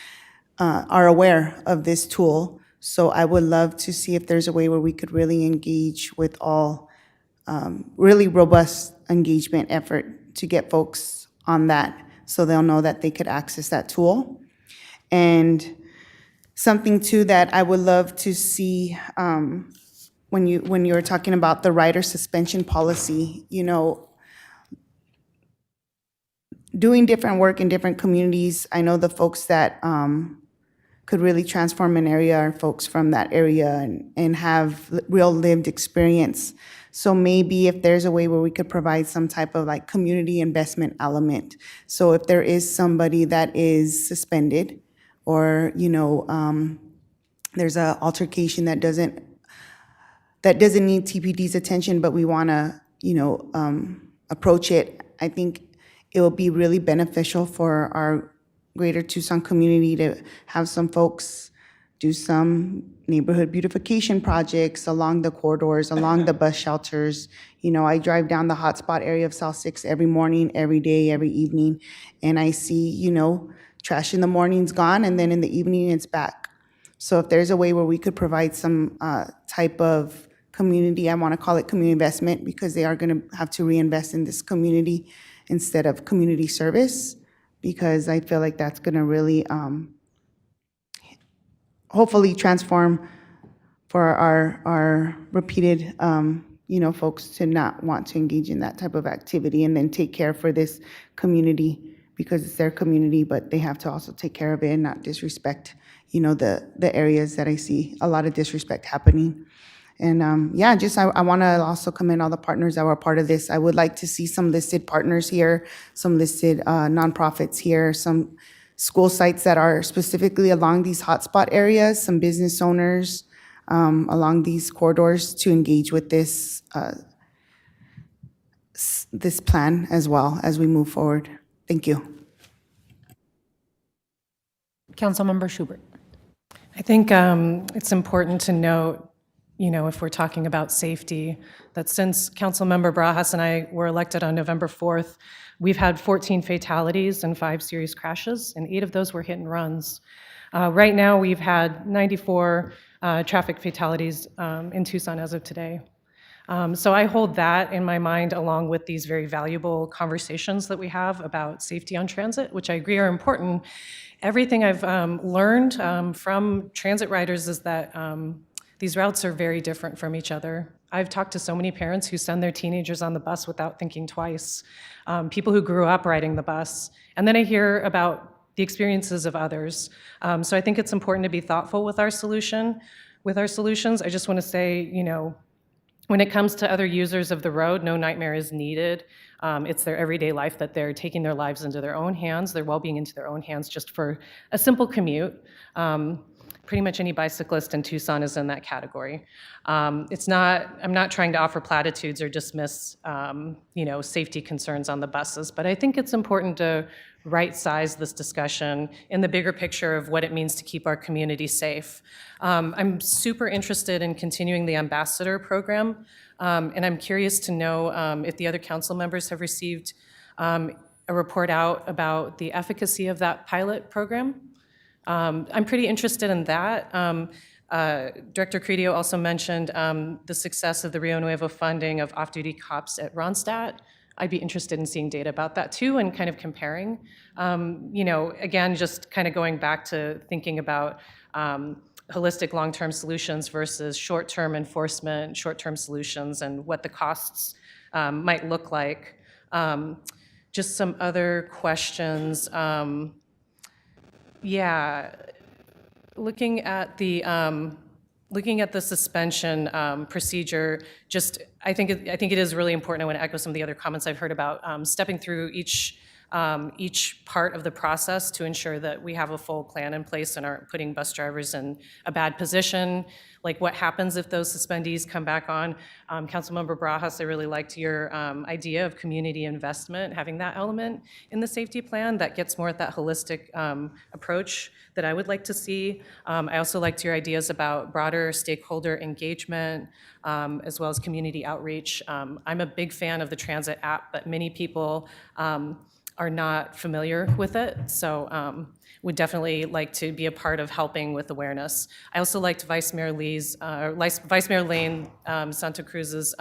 are aware of this tool. So I would love to see if there's a way where we could really engage with all, really robust engagement effort to get folks on that, so they'll know that they could access that tool. And something too that I would love to see, when you were talking about the rider suspension policy, you know, doing different work in different communities. I know the folks that could really transform an area are folks from that area and have real lived experience. So maybe if there's a way where we could provide some type of like community investment element. So if there is somebody that is suspended, or, you know, there's an altercation that doesn't need TPD's attention, but we want to, you know, approach it, I think it will be really beneficial for our greater Tucson community to have some folks do some neighborhood beautification projects along the corridors, along the bus shelters. You know, I drive down the hotspot area of South 6 every morning, every day, every evening, and I see, you know, trash in the morning's gone, and then in the evening it's back. So if there's a way where we could provide some type of community, I want to call it community investment, because they are going to have to reinvest in this community instead of community service, because I feel like that's going to really hopefully transform for our repeated, you know, folks to not want to engage in that type of activity, and then take care for this community, because it's their community, but they have to also take care of it and not disrespect, you know, the areas that I see a lot of disrespect happening. And yeah, just I want to also commend all the partners that were a part of this. I would like to see some listed partners here, some listed nonprofits here, some school sites that are specifically along these hotspot areas, some business owners along these corridors to engage with this this plan as well as we move forward. Thank you. Councilmember Schubert. I think it's important to note, you know, if we're talking about safety, that since Councilmember Barajas and I were elected on November 4th, we've had 14 fatalities and 5 serious crashes, and 8 of those were hit and runs. Right now, we've had 94 traffic fatalities in Tucson as of today. So I hold that in my mind, along with these very valuable conversations that we have about safety on transit, which I agree are important. Everything I've learned from transit riders is that these routes are very different from each other. I've talked to so many parents who send their teenagers on the bus without thinking twice, people who grew up riding the bus, and then I hear about the experiences of others. So I think it's important to be thoughtful with our solutions. I just want to say, you know, when it comes to other users of the road, no nightmare is needed. It's their everyday life that they're taking their lives into their own hands, their well-being into their own hands, just for a simple commute. pretty much any bicyclist in Tucson is in that category. I'm not trying to offer platitudes or dismiss, safety concerns on the buses, but I think it's important to right-size this discussion in the bigger picture of what it means to keep our community safe. I'm super interested in continuing the ambassador program, and I'm curious to know if the other council members have received a report out about the efficacy of that pilot program. I'm pretty interested in that. Director Credio also mentioned the success of the Rio Nuevo funding of off-duty cops at Ronstadt. I'd be interested in seeing data about that too and kind of comparing. Again, just kind of going back to thinking about holistic long-term solutions versus short-term enforcement, short-term solutions, and what the costs might look like. Just some other questions. Looking at the suspension procedure, I think it is really important. I want to echo some of the other comments I've heard about stepping through each part of the process to ensure that we have a full plan in place and aren't putting bus drivers in a bad position. Like what happens if those suspendees come back on? Councilmember Barajas, I really liked your idea of community investment, having that element in the safety plan that gets more at that holistic approach that I would like to see. I also liked your ideas about broader stakeholder engagement, as well as community outreach. I'm a big fan of the transit app, but many people are not familiar with it, so would definitely like to be a part of helping with awareness. I also liked Vice Mayor Lane Santa Cruz's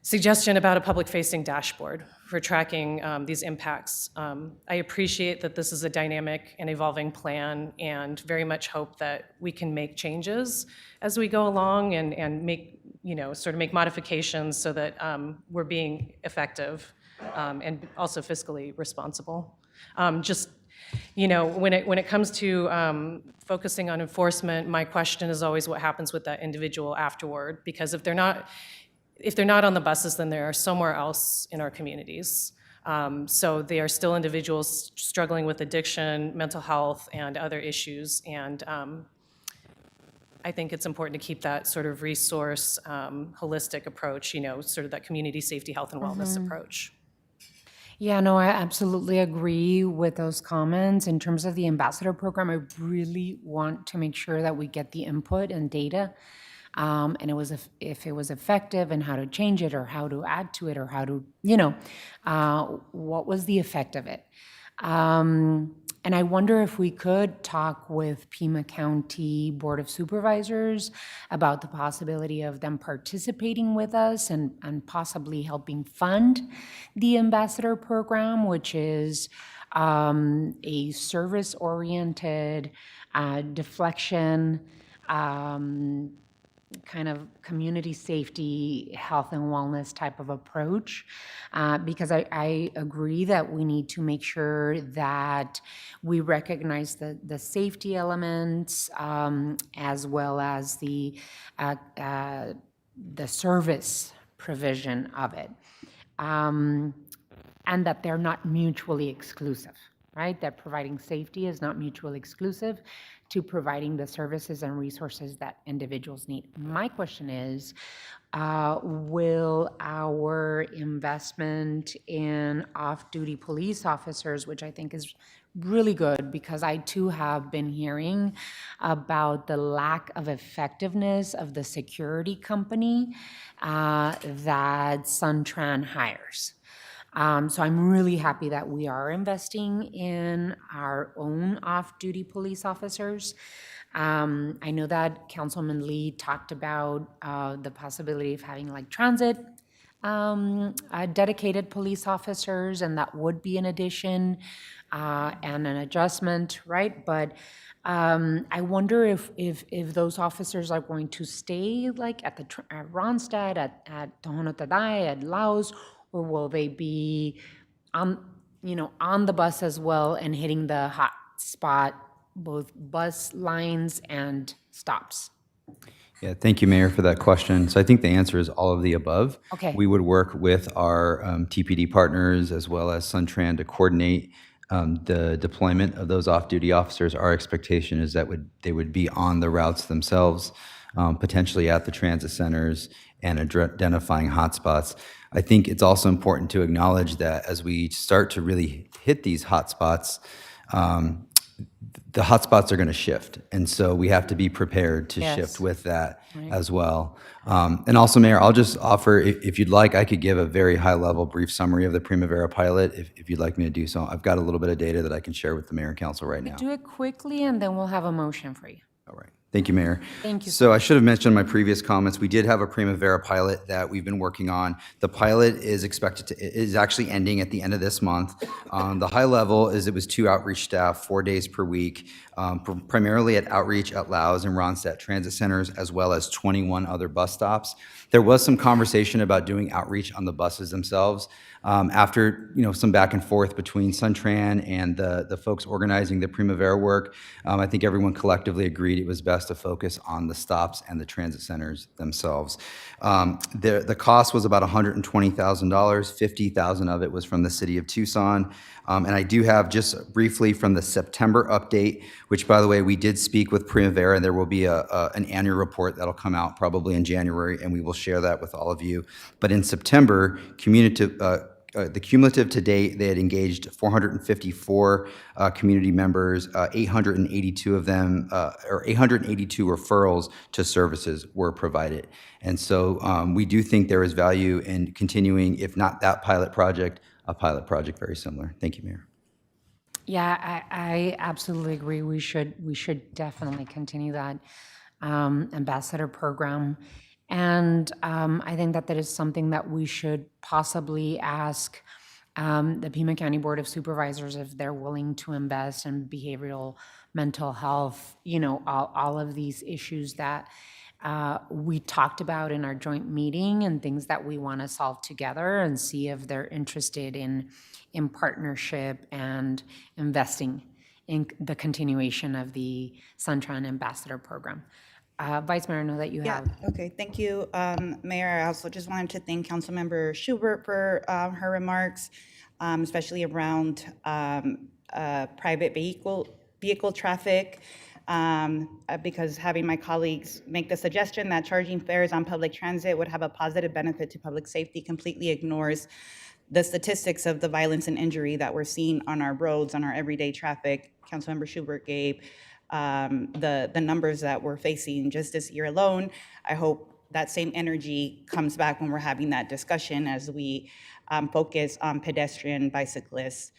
suggestion about a public-facing dashboard for tracking these impacts. I appreciate that this is a dynamic and evolving plan, and very much hope that we can make changes as we go along and make modifications so that we're being effective and also fiscally responsible. When it comes to focusing on enforcement, my question is always what happens with that individual afterward, because if they're not on the buses, then they are somewhere else in our communities. So they are still individuals struggling with addiction, mental health, and other issues. And I think it's important to keep that sort of resource holistic approach, sort of that community safety, health, and wellness approach. Yeah, no, I absolutely agree with those comments. In terms of the ambassador program, I really want to make sure that we get the input and data, and if it was effective and how to change it or how to add to it or how to, what was the effect of it. And I wonder if we could talk with Pima County Board of Supervisors about the possibility of them participating with us and possibly helping fund the ambassador program, which is a service-oriented deflection kind of community safety, health and wellness type of approach, because I agree that we need to make sure that we recognize the safety elements as well as the service provision of it, and that they're not mutually exclusive, right? That providing safety is not mutually exclusive to providing the services and resources that individuals need. My question is, will our investment in off-duty police officers, which I think is really good, because I too have been hearing about the lack of effectiveness of the security company that Suntran hires. So I'm really happy that we are investing in our own off-duty police officers. I know that Councilman Lee talked about the possibility of having like transit dedicated police officers, and that would be an addition and an adjustment, right? But I wonder if those officers are going to stay like at Ronstadt, at Tohono-Tadai, at Laos, or will they be on the bus as well and hitting the hot spot, both bus lines and stops? Yeah, thank you, Mayor, for that question. So I think the answer is all of the above. Okay. We would work with our TPD partners as well as Suntran to coordinate the deployment of those off-duty officers. Our expectation is that they would be on the routes themselves, potentially at the transit centers and identifying hotspots. I think it's also important to acknowledge that as we start to really hit these hotspots, the hotspots are going to shift. And so we have to be prepared to shift with that as well. And also, Mayor, I'll just offer, if you'd like, I could give a very high-level brief summary of the Primavera pilot, if you'd like me to do so. I've got a little bit of data that I can share with the Mayor and Council right now. Do it quickly, and then we'll have a motion for you. All right. Thank you, Mayor. Thank you. So I should have mentioned in my previous comments, we did have a Primavera pilot that we've been working on. The pilot is is actually ending at the end of this month. The high level is it was 2 outreach staff, 4 days per week, primarily at outreach at Laos and Ronstadt transit centers, as well as 21 other bus stops. There was some conversation about doing outreach on the buses themselves. After some back and forth between Suntran and the folks organizing the Primavera work, I think everyone collectively agreed it was best to focus on the stops and the transit centers themselves. The cost was about $120,000. $50,000 of it was from the city of Tucson. And I do have just briefly from the September update, which, by the way, we did speak with Primavera, and there will be an annual report that'll come out probably in January, and we will share that with all of you. But in September, the cumulative to date, they had engaged 454 community members, 882 of them, or 882 referrals to services were provided. And so we do think there is value in continuing, if not that pilot project, a pilot project very similar. Thank you, Mayor. Yeah, I absolutely agree. We should definitely continue that ambassador program. And I think that is something that we should possibly ask the Pima County Board of Supervisors if they're willing to invest in behavioral mental health, all of these issues that we talked about in our joint meeting and things that we want to solve together, and see if they're interested in partnership and investing in the continuation of the Suntran Ambassador Program. Vice Mayor, I know that you have. Okay, thank you, Mayor. I also just wanted to thank Councilmember Schubert for her remarks, especially around private vehicle traffic, because having my colleagues make the suggestion that charging fares on public transit would have a positive benefit to public safety completely ignores the statistics of the violence and injury that we're seeing on our roads, on our everyday traffic. Councilmember Schubert gave the numbers that we're facing just this year alone. I hope that same energy comes back when we're having that discussion as we focus on pedestrian, bicyclists,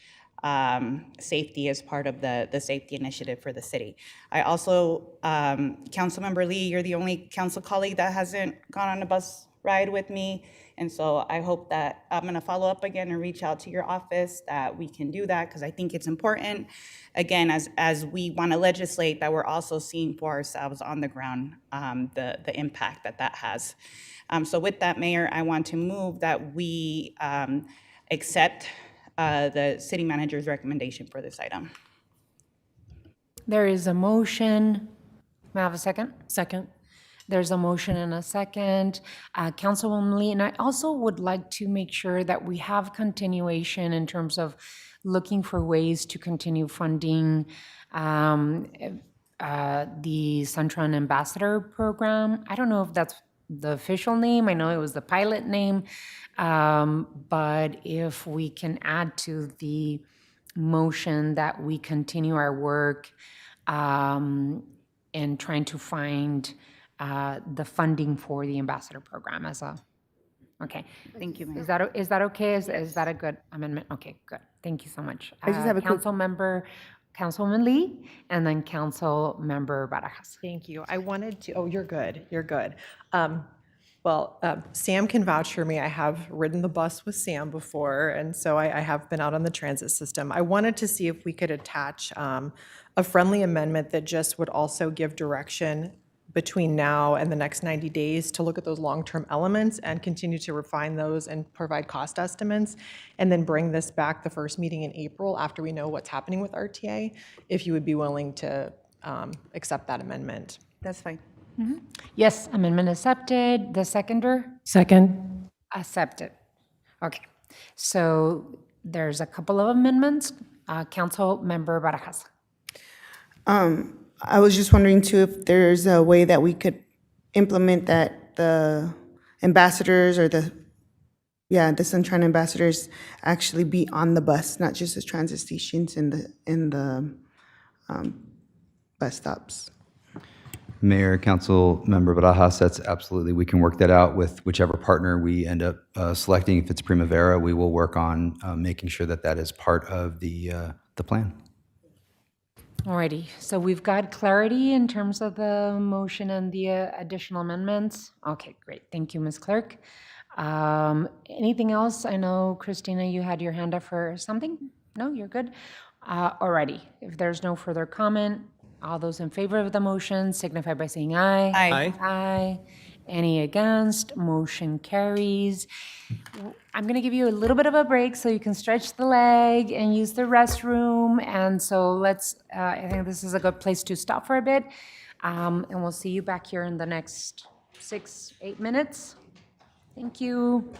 safety as part of the safety initiative for the city. I also, Councilmember Lee, you're the only council colleague that hasn't gone on a bus ride with me. And so I hope that I'm going to follow up again and reach out to your office that we can do that, because I think it's important, again, as we want to legislate, that we're also seeing for ourselves on the ground the impact that has. So with that, Mayor, I want to move that we accept the city manager's recommendation for this item. There is a motion. May I have a second? Second. There's a motion and a second. Councilwoman Lee, and I also would like to make sure that we have continuation in terms of looking for ways to continue funding the Suntran Ambassador Program. I don't know if that's the official name. I know it was the pilot name. But if we can add to the motion that we continue our work in trying to find the funding for the ambassador program okay. Thank you, Mayor. Is that okay? Is that a good amendment? Okay, good. Thank you so much. I just have a quick- Councilwoman Lee, and then Councilmember Barajas. Thank you. I wanted to, you're good. Sam can vouch for me. I have ridden the bus with Sam before, and so I have been out on the transit system. I wanted to see if we could attach a friendly amendment that just would also give direction between now and the next 90 days to look at those long-term elements and continue to refine those and provide cost estimates, and then bring this back the first meeting in April after we know what's happening with RTA, if you would be willing to accept that amendment. That's fine. Mm-hmm. Yes, amendment accepted. The seconder? Second. Accepted. Okay. So there's a couple of amendments. Council Member Barajas. I was just wondering too, if there's a way that we could implement that the ambassadors or the Sunshine ambassadors actually be on the bus, not just the transit stations and the bus stops. Mayor, Council Member Barajas, that's absolutely, we can work that out with whichever partner we end up selecting. If it's Primavera, we will work on making sure that that is part of the plan. Alrighty, so we've got clarity in terms of the motion and the additional amendments. Okay, great. Thank you, Ms. Clerk. Anything else? I know, Christina, you had your hand up for something? No, you're good? Alrighty, if there's no further comment, all those in favor of the motion signify by saying aye. Aye. Aye. Any against? Motion carries. I'm going to give you a little bit of a break so you can stretch the leg and use the restroom. And so let's, I think this is a good place to stop for a bit. And we'll see you back here in the next 6-8 minutes. Thank you.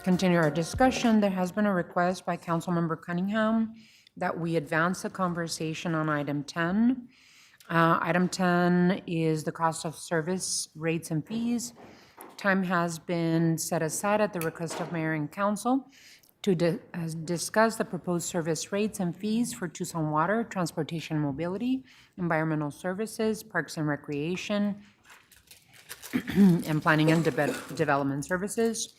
Continue our discussion. There has been a request by Councilmember Cunningham that we advance the conversation on item 10. Item 10 is the cost of service rates and fees. Time has been set aside at the request of Mayor and Council to discuss the proposed service rates and fees for Tucson Water, Transportation and Mobility, Environmental Services, Parks and Recreation, and Planning and Development Services.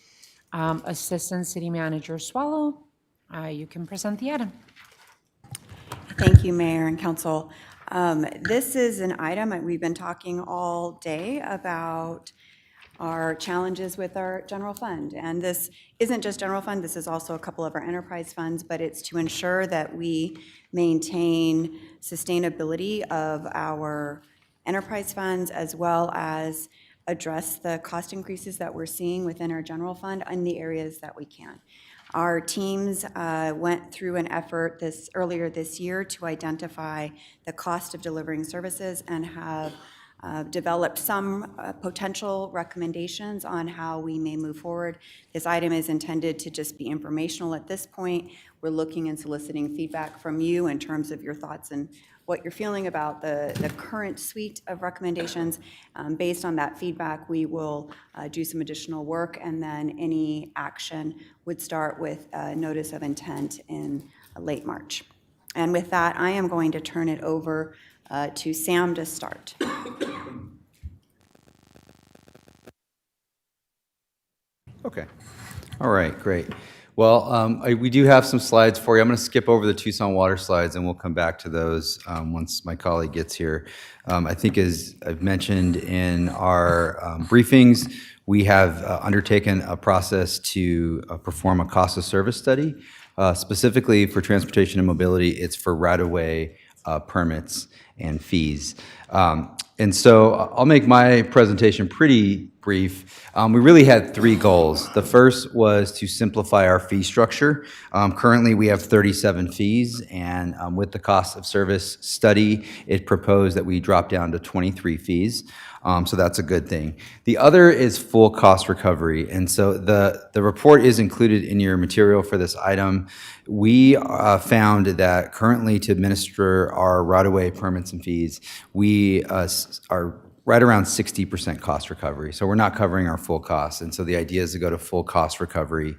Assistant City Manager Swallow, you can present the item. Thank you, Mayor and Council. This is an item, we've been talking all day about our challenges with our general fund. And this isn't just general fund, this is also a couple of our enterprise funds, but it's to ensure that we maintain sustainability of our enterprise funds as well as address the cost increases that we're seeing within our general fund in the areas that we can. Our teams went through an effort earlier this year to identify the cost of delivering services and have developed some potential recommendations on how we may move forward. This item is intended to just be informational at this point. We're looking and soliciting feedback from you in terms of your thoughts and what you're feeling about the current suite of recommendations. Based on that feedback, we will do some additional work, and then any action would start with a notice of intent in late March. And with that, I am going to turn it over to Sam to start. Okay. All right, great. Well, we do have some slides for you. I'm going to skip over the Tucson water slides, and we'll come back to those once my colleague gets here. I think as I've mentioned in our briefings, we have undertaken a process to perform a cost of service study. Specifically for transportation and mobility, it's for right-of-way permits and fees. And so I'll make my presentation pretty brief. We really had three goals. The first was to simplify our fee structure. Currently, we have 37 fees, and with the cost of service study, it proposed that we drop down to 23 fees. So that's a good thing. The other is full cost recovery. And so the report is included in your material for this item. We found that currently to administer our right-of-way permits and fees, we are right around 60% cost recovery. So we're not covering our full costs. And so the idea is to go to full cost recovery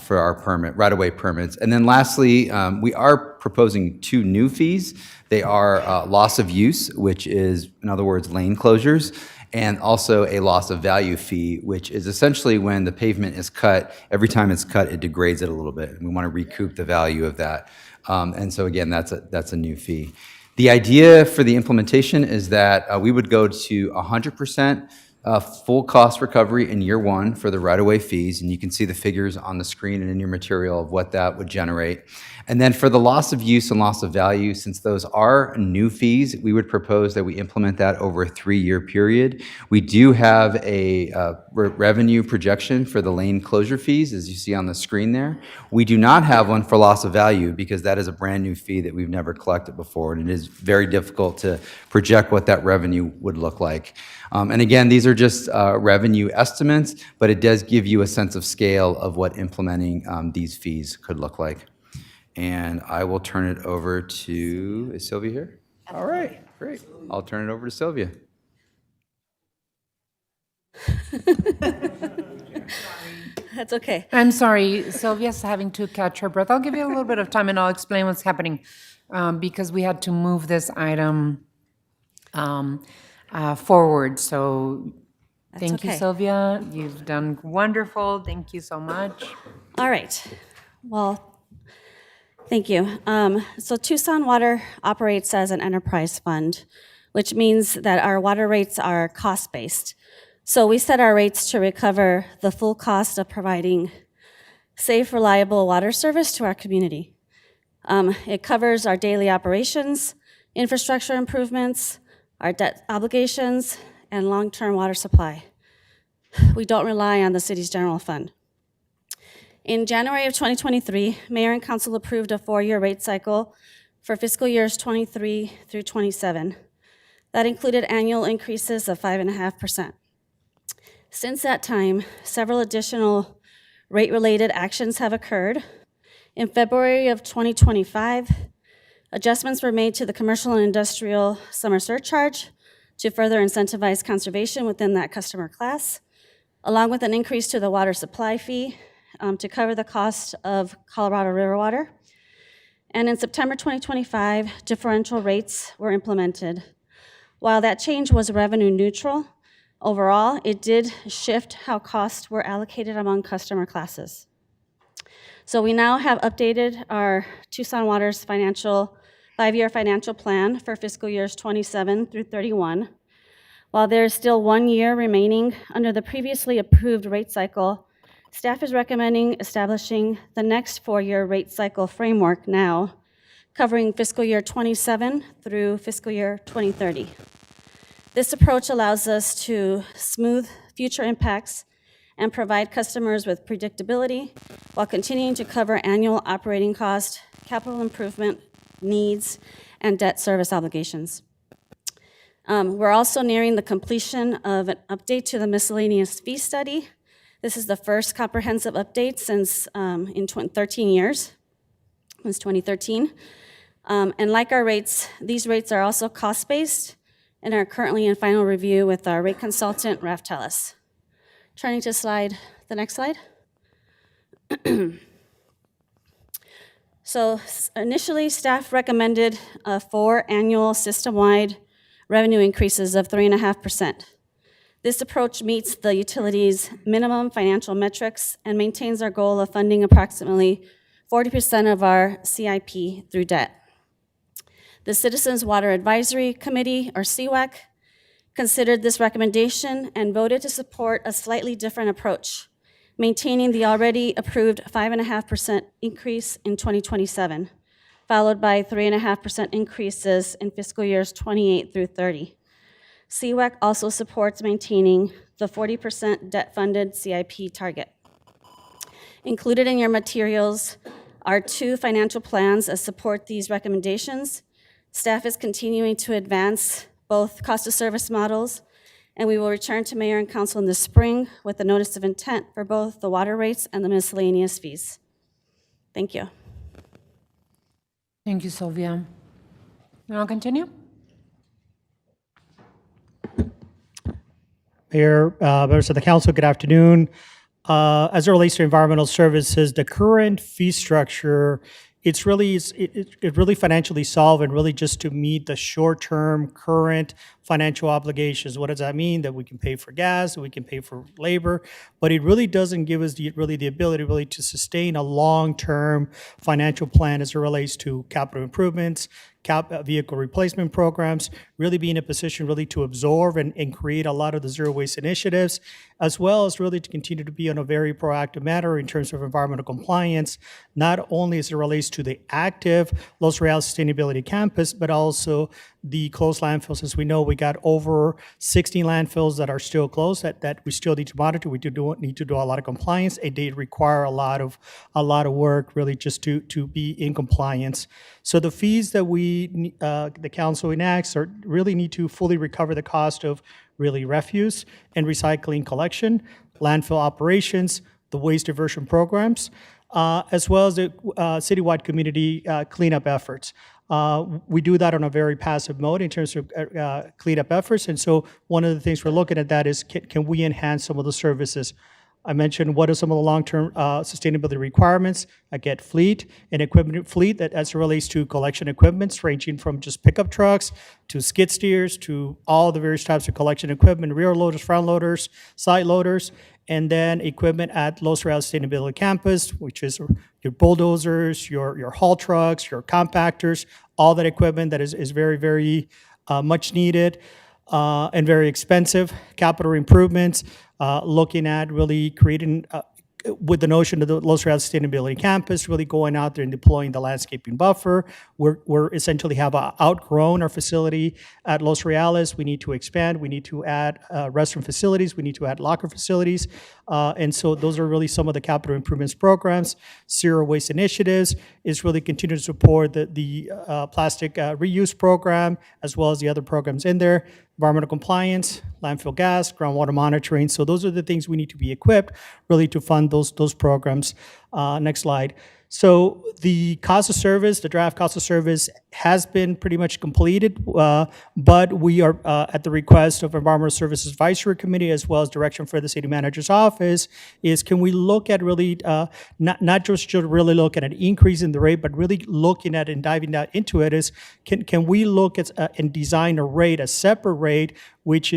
for our right-of-way permits. And then lastly, we are proposing two new fees. They are loss of use, which is, in other words, lane closures, and also a loss of value fee, which is essentially when the pavement is cut, every time it's cut, it degrades it a little bit. And we want to recoup the value of that. And so again, that's a new fee. The idea for the implementation is that we would go to 100% full cost recovery in year one for the right-of-way fees, and you can see the figures on the screen and in your material of what that would generate. And then for the loss of use and loss of value, since those are new fees, we would propose that we implement that over a 3-year period. We do have a revenue projection for the lane closure fees, as you see on the screen there. We do not have one for loss of value because that is a brand new fee that we've never collected before, and it is very difficult to project what that revenue would look like. And again, these are just revenue estimates, but it does give you a sense of scale of what implementing these fees could look like. And I will turn it over to, is Sylvia here? All right, great. I'll turn it over to Sylvia. That's okay. I'm sorry, Sylvia's having to catch her breath. I'll give you a little bit of time and I'll explain what's happening because we had to move this item forward. So thank you, okay. Sylvia. You've done wonderful. Thank you so much. All right. Well, thank you. So Tucson Water operates as an enterprise fund, which means that our water rates are cost-based. So we set our rates to recover the full cost of providing safe, reliable water service to our community. It covers our daily operations, infrastructure improvements, our debt obligations, and long-term water supply. We don't rely on the city's general fund. In January of 2023, Mayor and Council approved a 4-year rate cycle for fiscal years 23 through 27. That included annual increases of 5.5%. Since that time, several additional Rate-related actions have occurred. In February of 2025, adjustments were made to the commercial and industrial summer surcharge to further incentivize conservation within that customer class, along with an increase to the water supply fee to cover the cost of Colorado River water. And in September 2025, differential rates were implemented. While that change was revenue neutral, overall, it did shift how costs were allocated among customer classes. So we now have updated our Tucson Water's five-year financial plan for fiscal years 27 through 31. While there is still 1 year remaining under the previously approved rate cycle, staff is recommending establishing the next 4-year rate cycle framework now, covering fiscal year 27 through fiscal year 2030. This approach allows us to smooth future impacts and provide customers with predictability while continuing to cover annual operating cost, capital improvement needs, and debt service obligations. We're also nearing the completion of an update to the miscellaneous fee study. This is the first comprehensive update since 13 years, since 2013. And like our rates, these rates are also cost-based and are currently in final review with our rate consultant, Raf Tellis. Turning to the next slide. So initially, staff recommended 4 annual system-wide revenue increases of 3.5%. This approach meets the utility's minimum financial metrics and maintains our goal of funding approximately 40% of our CIP through debt. The Citizens Water Advisory Committee, or CWAC, considered this recommendation and voted to support a slightly different approach, maintaining the already approved 5.5% increase in 2027, followed by 3.5% increases in fiscal years 28 through 30. CWAC also supports maintaining the 40% debt-funded CIP target. Included in your materials are 2 financial plans that support these recommendations. Staff is continuing to advance both cost of service models, and we will return to Mayor and Council in the spring with a notice of intent for both the water rates and the miscellaneous fees. Thank you. Thank you, Sylvia. Now continue. Mayor, members of the council, good afternoon. As it relates to environmental services, the current fee structure, it really financially solved and really just to meet the short-term current financial obligations. What does that mean? That we can pay for gas, that we can pay for labor, but it really doesn't give us the ability to sustain a long-term financial plan as it relates to capital improvements, vehicle replacement programs, really be in a position really to absorb and create a lot of the zero waste initiatives, as well as really to continue to be on a very proactive manner in terms of environmental compliance, not only as it relates to the active Los Reales Sustainability Campus, but also the closed landfills. As we know, we got over 16 landfills that are still closed that we still need to monitor. We need to do a lot of compliance, and they require a lot of work really just to be in compliance. So the fees that the council enacts really need to fully recover the cost of really refuse and recycling collection, landfill operations, the waste diversion programs, as well as the citywide community cleanup efforts. We do that on a very passive mode in terms of cleanup efforts. And so one of the things we're looking at that is can we enhance some of the services? I mentioned what are some of the long-term sustainability requirements. I get fleet and equipment fleet that as it relates to collection equipments ranging from just pickup trucks to skid steers to all the various types of collection equipment, rear loaders, front loaders, side loaders, and then equipment at Los Reales Sustainability Campus, which is your bulldozers, your haul trucks, your compactors, all that equipment that is very, very much needed and very expensive. Capital improvements, looking at really creating, with the notion of the Los Reales Sustainability Campus, really going out there and deploying the landscaping buffer. We're essentially have outgrown our facility at Los Reales. We need to expand. We need to add restroom facilities. We need to add locker facilities. And so those are really some of the capital improvements programs. Zero waste initiatives is really continue to support the plastic reuse program, as well as the other programs in there. environmental compliance, landfill gas, groundwater monitoring. So those are the things we need to be equipped really to fund those programs. Next slide. So the cost of service, the draft cost of service has been pretty much completed, but we are at the request of Environmental Services Advisory Committee as well as direction for the city manager's office is can we look at really, not just really look at an increase in the rate, but really looking at and diving down into it is can we look at and design a rate, a separate rate, which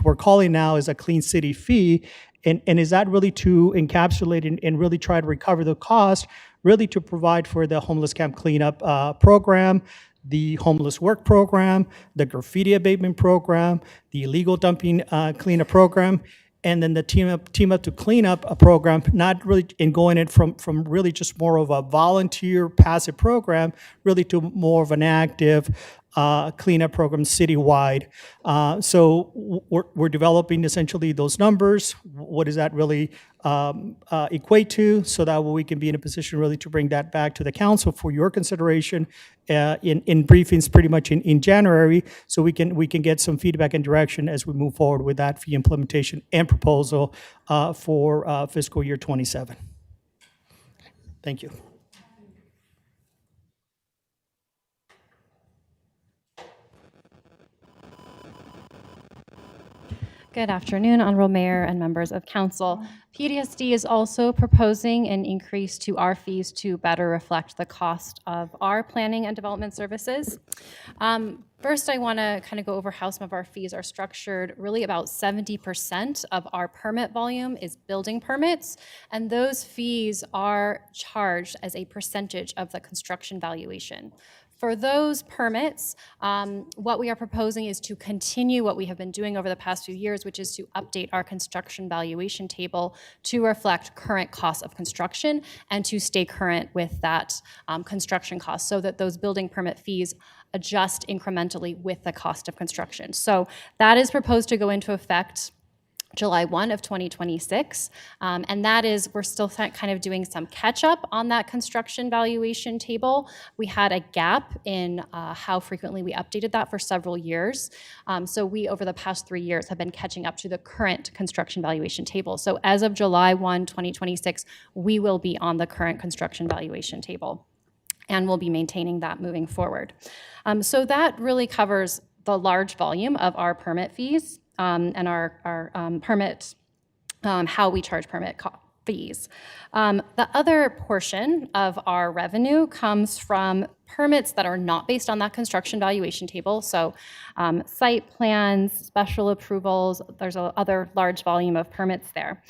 we're calling now is a clean city fee. And is that really to encapsulate and really try to recover the cost, really to provide for the homeless camp cleanup program, the homeless work program, the graffiti abatement program, the illegal dumping cleanup program, and then the team up to clean up a program, not really in going in from really just more of a volunteer passive program, really to more of an active cleanup program citywide. So we're developing essentially those numbers. What does that really equate to? So that we can be in a position really to bring that back to the council for your consideration in briefings pretty much in January, so we can get some feedback and direction as we move forward with that fee implementation and proposal for fiscal year 27. Thank you. Good afternoon, Honorable Mayor and members of council. PDSD is also proposing an increase to our fees to better reflect the cost of our planning and development services. First, I want to kind of go over how some of our fees are structured. Really about 70% of our permit volume is building permits, and those fees are charged as a percentage of the construction valuation. For those permits, what we are proposing is to continue what we have been doing over the past few years, which is to update our construction valuation table to reflect current costs of construction and to stay current with that construction cost so that those building permit fees adjust incrementally with the cost of construction. So that is proposed to go into effect July 1 of 2026, and that is, we're still kind of doing some catch up on that construction valuation table. We had a gap in how frequently we updated that for several years. So we, over the past 3 years, have been catching up to the current construction valuation table. So as of July 1, 2026, we will be on the current construction valuation table, and we'll be maintaining that moving forward. So that really covers the large volume of our permit fees. And our permit, how we charge permit fees. The other portion of our revenue comes from permits that are not based on that construction valuation table. So site plans, special approvals, there's a other large volume of permits there.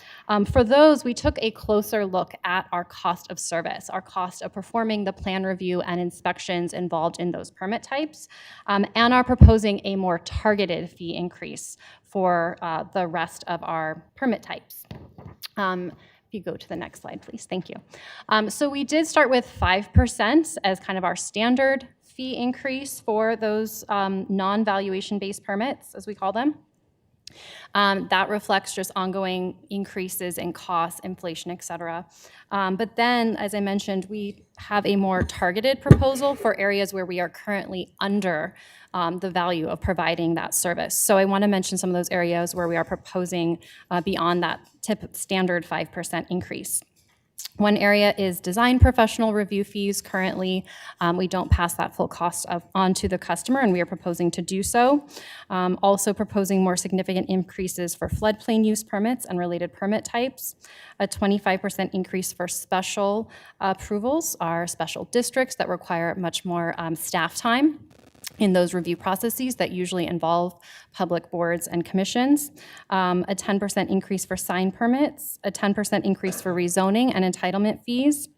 For those, we took a closer look at our cost of service, our cost of performing the plan review and inspections involved in those permit types, and are proposing a more targeted fee increase for the rest of our permit types. If you go to the next slide, please. Thank you. So we did start with 5% as kind of our standard fee increase for those non-valuation-based permits, as we call them. That reflects just ongoing increases in costs, inflation, et cetera. But then, as I mentioned, we have a more targeted proposal for areas where we are currently under the value of providing that service. So I want to mention some of those areas where we are proposing beyond that standard 5% increase. One area is design professional review fees. Currently, we don't pass that full cost on to the customer, and we are proposing to do so. Also proposing more significant increases for floodplain use permits and related permit types. A 25% increase for special approvals, our special districts that require much more staff time in those review processes that usually involve public boards and commissions, a 10% increase for sign permits, a 10% increase for rezoning and entitlement fees,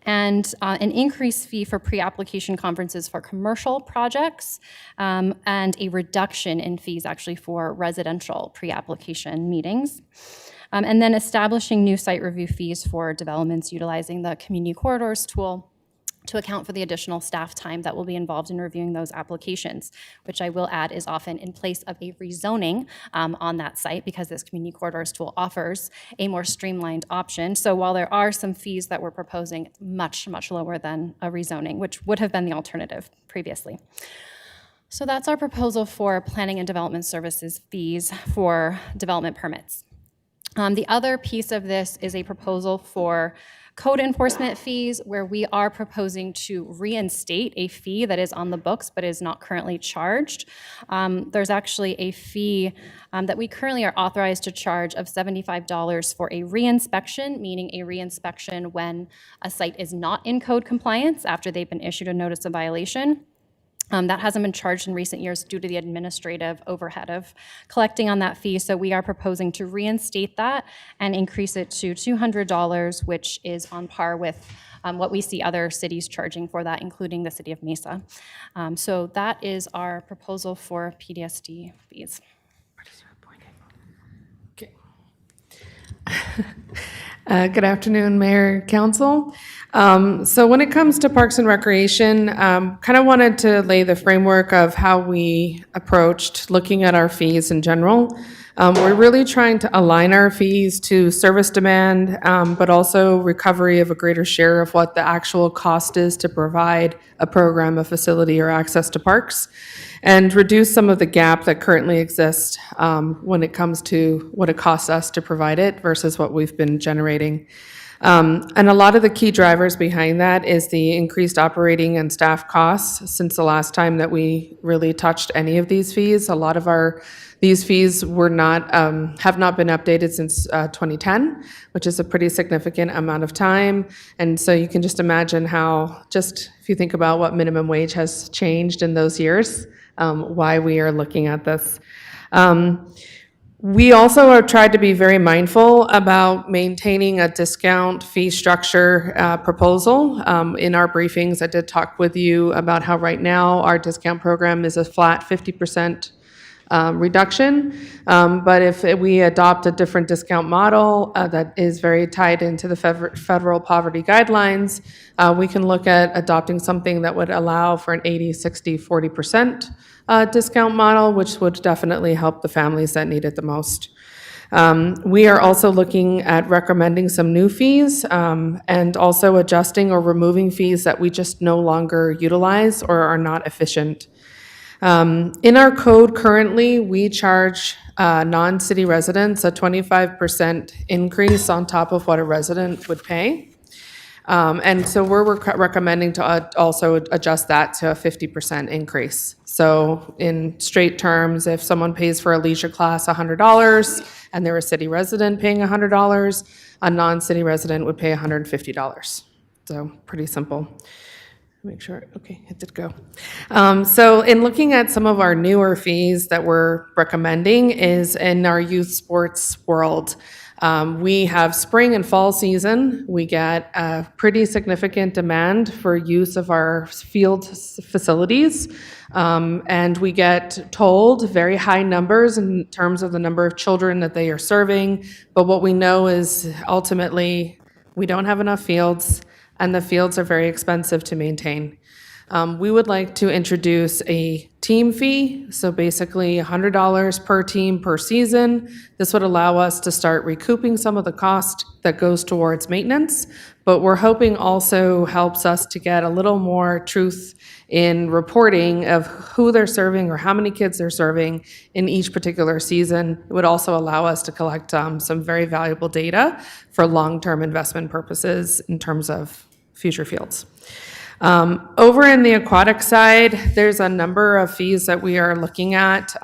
and an increased fee for pre-application conferences for commercial projects, and a reduction in fees actually for residential pre-application meetings. And then establishing new site review fees for developments utilizing the community corridors tool to account for the additional staff time that will be involved in reviewing those applications, which I will add is often in place of a rezoning on that site, because this community corridors tool offers a more streamlined option. So while there are some fees that we're proposing, it's much, much lower than a rezoning, which would have been the alternative previously. So that's our proposal for planning and development services fees for development permits. The other piece of this is a proposal for code enforcement fees, where we are proposing to reinstate a fee that is on the books but is not currently charged. There's actually a fee that we currently are authorized to charge of $75 for a reinspection, meaning a reinspection when a site is not in code compliance after they've been issued a notice of violation. That hasn't been charged in recent years due to the administrative overhead of collecting on that fee. So we are proposing to reinstate that and increase it to $200, which is on par with what we see other cities charging for that, including the city of Mesa. So that is our proposal for PDSD fees. Good afternoon, Mayor, Council. So when it comes to Parks and Recreation, kind of wanted to lay the framework of how we approached looking at our fees in general. We're really trying to align our fees to service demand, but also recovery of a greater share of what the actual cost is to provide a program, a facility, or access to parks, and reduce some of the gap that currently exists when it comes to what it costs us to provide it versus what we've been generating. And a lot of the key drivers behind that is the increased operating and staff costs since the last time that we really touched any of these fees. A lot of these fees were not, have not been updated since 2010, which is a pretty significant amount of time. And so you can just imagine how, just if you think about what minimum wage has changed in those years, why we are looking at this. We also have tried to be very mindful about maintaining a discount fee structure proposal. In our briefings, I did talk with you about how right now our discount program is a flat 50% reduction. But if we adopt a different discount model that is very tied into the federal poverty guidelines, we can look at adopting something that would allow for an 80, 60, 40% discount model, which would definitely help the families that need it the most. We are also looking at recommending some new fees and also adjusting or removing fees that we just no longer utilize or are not efficient. In our code currently, we charge non-city residents a 25% increase on top of what a resident would pay. And so we're recommending to also adjust that to a 50% increase. So in straight terms, if someone pays for a leisure class $100 and they're a city resident paying $100, a non-city resident would pay $150. So pretty simple. Make sure, okay, it did go. So in looking at some of our newer fees that we're recommending is in our youth sports world. We have spring and fall season. We get a pretty significant demand for use of our field facilities. And we get told very high numbers in terms of the number of children that they are serving. But what we know is ultimately we don't have enough fields, and the fields are very expensive to maintain. We would like to introduce a team fee, so basically $100 per team per season. This would allow us to start recouping some of the cost that goes towards maintenance, but we're hoping also helps us to get a little more truth in reporting of who they're serving or how many kids they're serving in each particular season. It would also allow us to collect some very valuable data for long-term investment purposes in terms of future fields. Over in the aquatic side, there's a number of fees that we are looking at,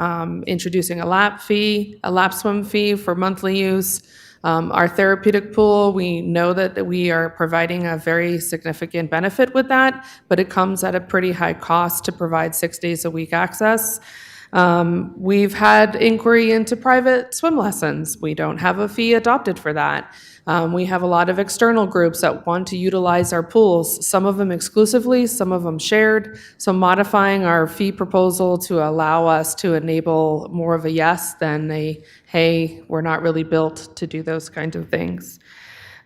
introducing a lap fee, a lap swim fee for monthly use. Our therapeutic pool, we know that we are providing a very significant benefit with that, but it comes at a pretty high cost to provide 6 days a week access. We've had inquiry into private swim lessons. We don't have a fee adopted for that. We have a lot of external groups that want to utilize our pools, some of them exclusively, some of them shared. So modifying our fee proposal to allow us to enable more of a yes than a, hey, we're not really built to do those kinds of things.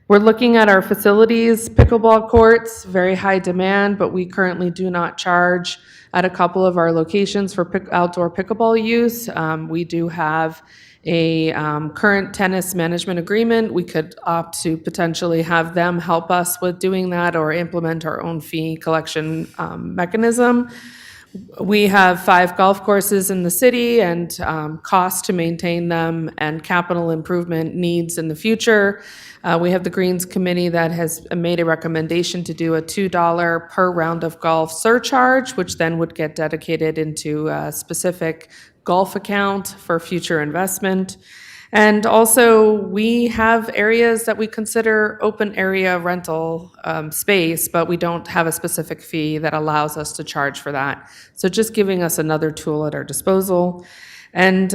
We're looking at our facilities, pickleball courts, very high demand, but we currently do not charge at a couple of our locations for outdoor pickleball use. We do have a current tennis management agreement. We could opt to potentially have them help us with doing that or implement our own fee collection mechanism. We have 5 golf courses in the city, and cost to maintain them and capital improvement needs in the future. We have the Greens Committee that has made a recommendation to do a $2 per round of golf surcharge, which then would get dedicated into a specific golf account for future investment. And also, we have areas that we consider open area rental space, but we don't have a specific fee that allows us to charge for that. So just giving us another tool at our disposal. And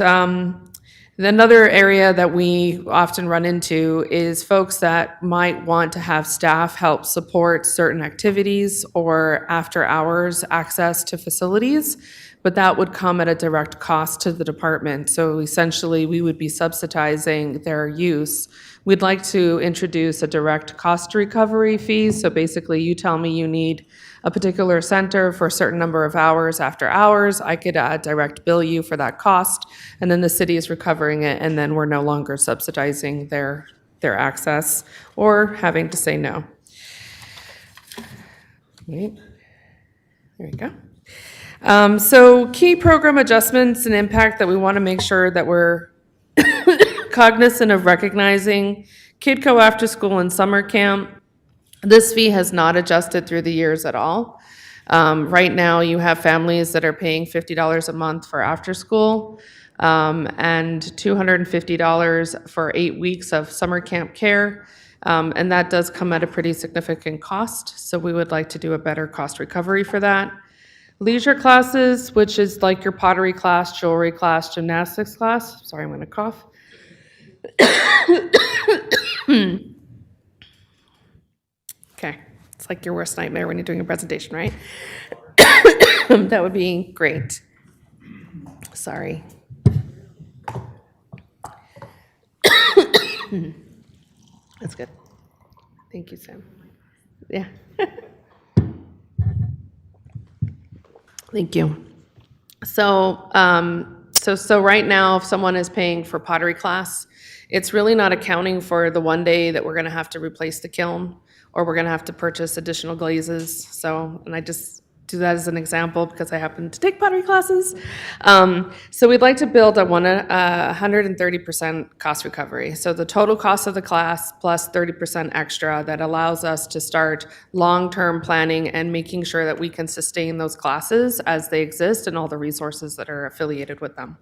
another area that we often run into is folks that might want to have staff help support certain activities or after hours access to facilities, but that would come at a direct cost to the department. So essentially, we would be subsidizing their use. We'd like to introduce a direct cost recovery fee. So basically, you tell me you need a particular center for a certain number of hours after hours. I could direct bill you for that cost, and then the city is recovering it, and then we're no longer subsidizing their access or having to say no. Wait. There you go. So key program adjustments and impact that we want to make sure that we're cognizant of recognizing. KidCo after school and summer camp. This fee has not adjusted through the years at all. Right now, you have families that are paying $50 a month for after school and $250 for 8 weeks of summer camp care. And that does come at a pretty significant cost. So we would like to do a better cost recovery for that. Leisure classes, which is like your pottery class, jewelry class, gymnastics class. Sorry, I'm going to cough. Okay, it's like your worst nightmare when you're doing a presentation, right? That would be great. Sorry. That's good. Thank you, Sam. Yeah. Thank you. So, so right now, if someone is paying for pottery class, it's really not accounting for the one day that we're going to have to replace the kiln, or we're going to have to purchase additional glazes. So, and I just do that as an example because I happen to take pottery classes. So we'd like to build a 130% cost recovery. So the total cost of the class plus 30% extra that allows us to start long-term planning and making sure that we can sustain those classes as they exist and all the resources that are affiliated with them.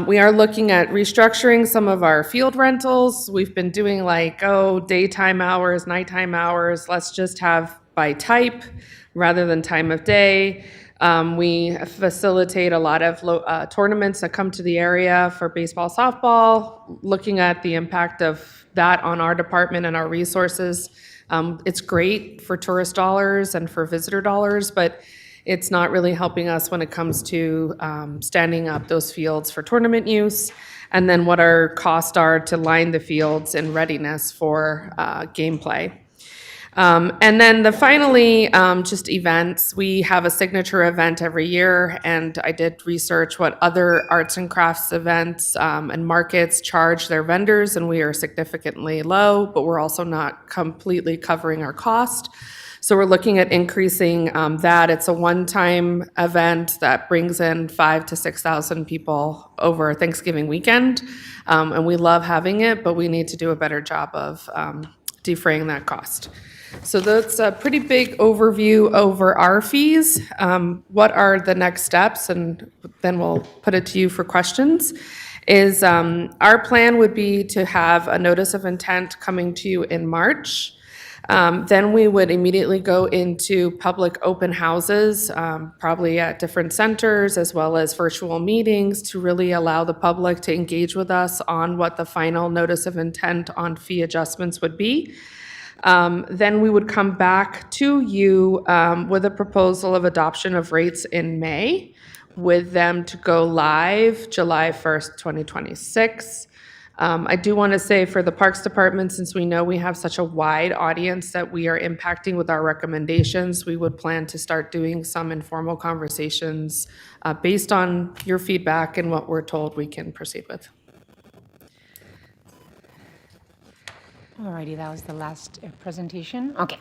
We are looking at restructuring some of our field rentals. We've been doing like, daytime hours, nighttime hours. Let's just have by type rather than time of day. We facilitate a lot of tournaments that come to the area for baseball, softball, looking at the impact of that on our department and our resources. It's great for tourist dollars and for visitor dollars, but it's not really helping us when it comes to standing up those fields for tournament use, and then what our costs are to line the fields in readiness for gameplay. And then finally, just events. We have a signature event every year, and I did research what other arts and crafts events and markets charge their vendors, and we are significantly low, but we're also not completely covering our cost. So we're looking at increasing that. It's a one-time event that brings in 5,000 to 6,000 people over Thanksgiving weekend, and we love having it, but we need to do a better job of defraying that cost. So that's a pretty big overview over our fees. What are the next steps? And then we'll put it to you for questions. Is our plan would be to have a notice of intent coming to you in March. Then we would immediately go into public open houses, probably at different centers, as well as virtual meetings to really allow the public to engage with us on what the final notice of intent on fee adjustments would be. Then we would come back to you with a proposal of adoption of rates in May, with them to go live July 1st, 2026. I do want to say for the Parks Department, since we know we have such a wide audience that we are impacting with our recommendations, we would plan to start doing some informal conversations based on your feedback and what we're told we can proceed with. Alrighty, that was the last presentation. Okay.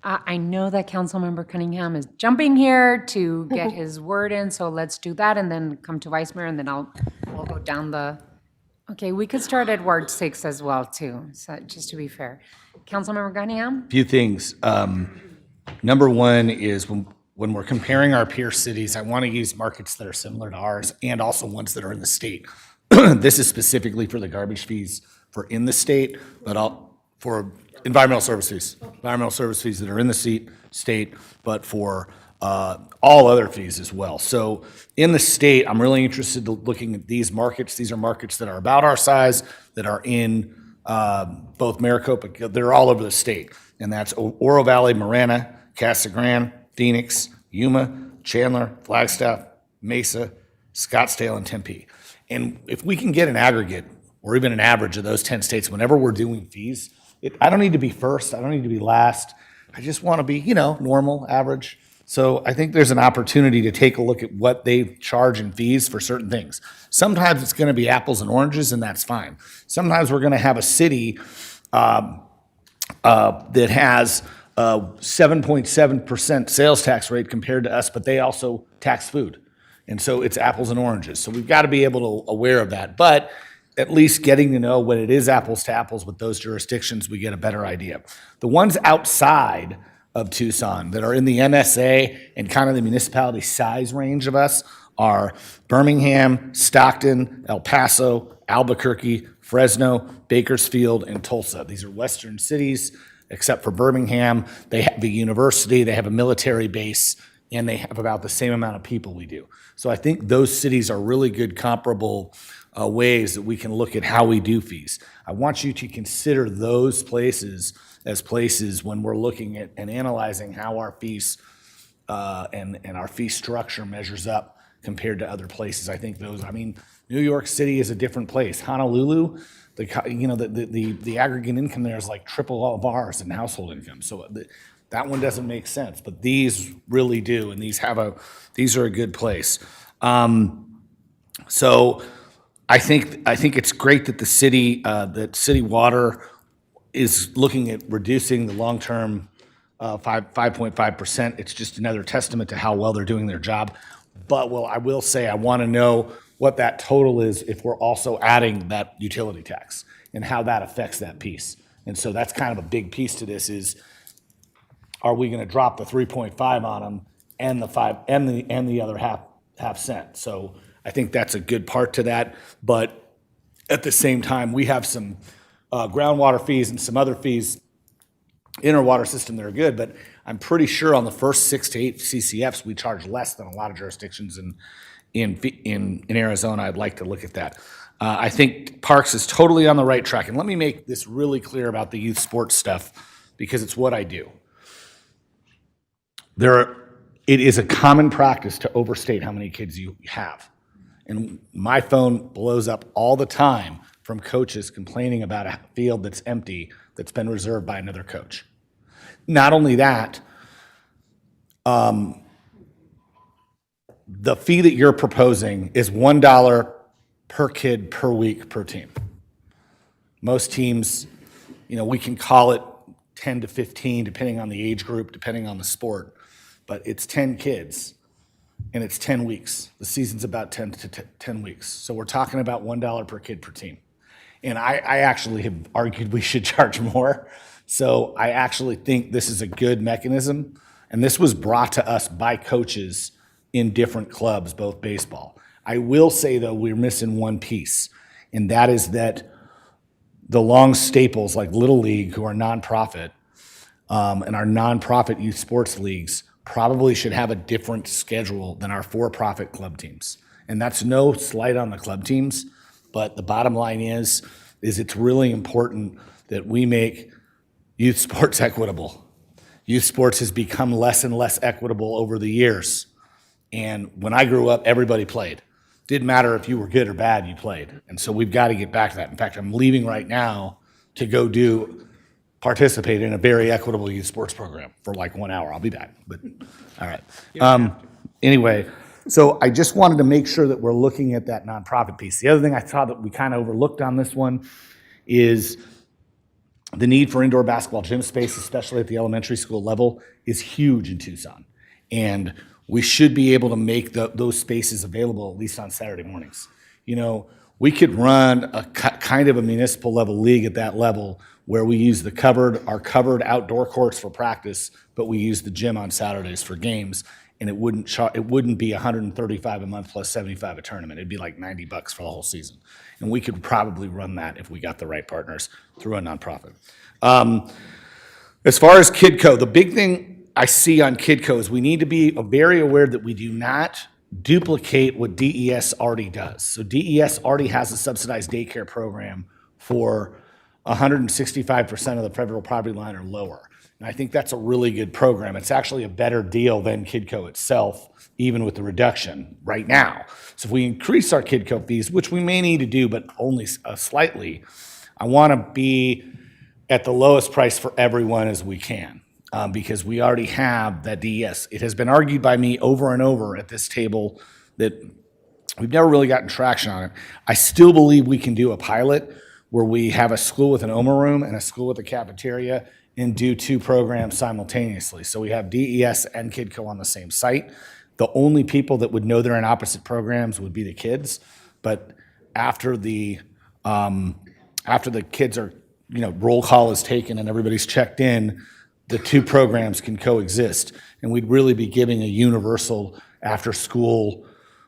I know that Councilmember Cunningham is jumping here to get his word in, so let's do that and then come to Vice Mayor and then we'll go down the, okay, we could start at Ward 6 as well too, so just to be fair. Councilmember Cunningham? Few things. Number one is when we're comparing our peer cities, I want to use markets that are similar to ours and also ones that are in the state. This is specifically for the garbage fees for in the state, but for environmental service fees that are in the state, but for all other fees as well. So in the state, I'm really interested in looking at these markets. These are markets that are about our size, that are in both Maricopa, they're all over the state. And that's Oro Valley, Marana, Casa Grande, Phoenix, Yuma, Chandler, Flagstaff, Mesa, Scottsdale, and Tempe. And if we can get an aggregate or even an average of those 10 states, whenever we're doing fees, I don't need to be first, I don't need to be last. I just want to be, normal, average. So I think there's an opportunity to take a look at what they charge in fees for certain things. Sometimes it's going to be apples and oranges, and that's fine. Sometimes we're going to have a city that has a 7.7% sales tax rate compared to us, but they also tax food. And so it's apples and oranges. So we've got to be able to aware of that. But at least getting to know when it is apples to apples with those jurisdictions, we get a better idea. The ones outside of Tucson that are in the MSA and kind of the municipality size range of us are Birmingham, Stockton, El Paso, Albuquerque, Fresno, Bakersfield, and Tulsa. These are western cities, except for Birmingham. They have a university, they have a military base, and they have about the same amount of people we do. So I think those cities are really good comparable ways that we can look at how we do fees. I want you to consider those places as places when we're looking at and analyzing how our fees and our fee structure measures up compared to other places. I think New York City is a different place. Honolulu, the aggregate income there is like triple of ours in household income. So that one doesn't make sense, but these really do, and these are a good place. So I think it's great that the city, that City Water is looking at reducing the long-term 5.5%. It's just another testament to how well they're doing their job. But I will say I want to know what that total is if we're also adding that utility tax and how that affects that piece. And so that's kind of a big piece to this is, are we going to drop the 3.5 on them and the 5 and the other half cent? So I think that's a good part to that. But at the same time, we have some groundwater fees and some other fees in our water system that are good. But I'm pretty sure on the first 6 to 8 CCFs, we charge less than a lot of jurisdictions in Arizona. I'd like to look at that. I think Parks is totally on the right track. And let me make this really clear about the youth sports stuff because it's what I do. It is a common practice to overstate how many kids you have. And my phone blows up all the time from coaches complaining about a field that's empty that's been reserved by another coach. Not only that, the fee that you're proposing is $1 per kid per week per team. Most teams, we can call it 10 to 15, depending on the age group, depending on the sport, but it's 10 kids and it's 10 weeks. The season's about 10 weeks. So we're talking about $1 per kid per team. And I actually have argued we should charge more. So I actually think this is a good mechanism. And this was brought to us by coaches in different clubs, both baseball. I will say, though, we're missing one piece, and that is that the long staples like Little League, who are nonprofit, and our nonprofit youth sports leagues probably should have a different schedule than our for-profit club teams. And that's no slight on the club teams, but the bottom line is it's really important that we make youth sports equitable. Youth sports has become less and less equitable over the years. And when I grew up, everybody played. Didn't matter if you were good or bad, you played. And so we've got to get back to that. In fact, I'm leaving right now to go participate in a very equitable youth sports program for like 1 hour. I'll be back, but all right. Anyway, so I just wanted to make sure that we're looking at that nonprofit piece. The other thing I thought that we kind of overlooked on this one is The need for indoor basketball gym space, especially at the elementary school level, is huge in Tucson. And we should be able to make those spaces available, at least on Saturday mornings. You know, we could run a kind of a municipal level league at that level where we use our covered outdoor courts for practice, but we use the gym on Saturdays for games. And it wouldn't be $135 a month plus $75 a tournament. It'd be like $90 for the whole season. And we could probably run that if we got the right partners through a nonprofit. As far as KidCo, the big thing I see on KidCo is we need to be very aware that we do not duplicate what DES already does. So DES already has a subsidized daycare program for 165% of the federal poverty line or lower. And I think that's a really good program. It's actually a better deal than KidCo itself, even with the reduction right now. So if we increase our KidCo fees, which we may need to do, but only slightly, I want to be at the lowest price for everyone as we can, because we already have that DES. It has been argued by me over and over at this table that we've never really gotten traction on it. I still believe we can do a pilot where we have a school with an OMA room and a school with a cafeteria and do 2 programs simultaneously. So we have DES and KidCo on the same site. The only people that would know they're in opposite programs would be the kids. But after the kids are, roll call is taken and everybody's checked in, the 2 programs can coexist. And we'd really be giving a universal after-school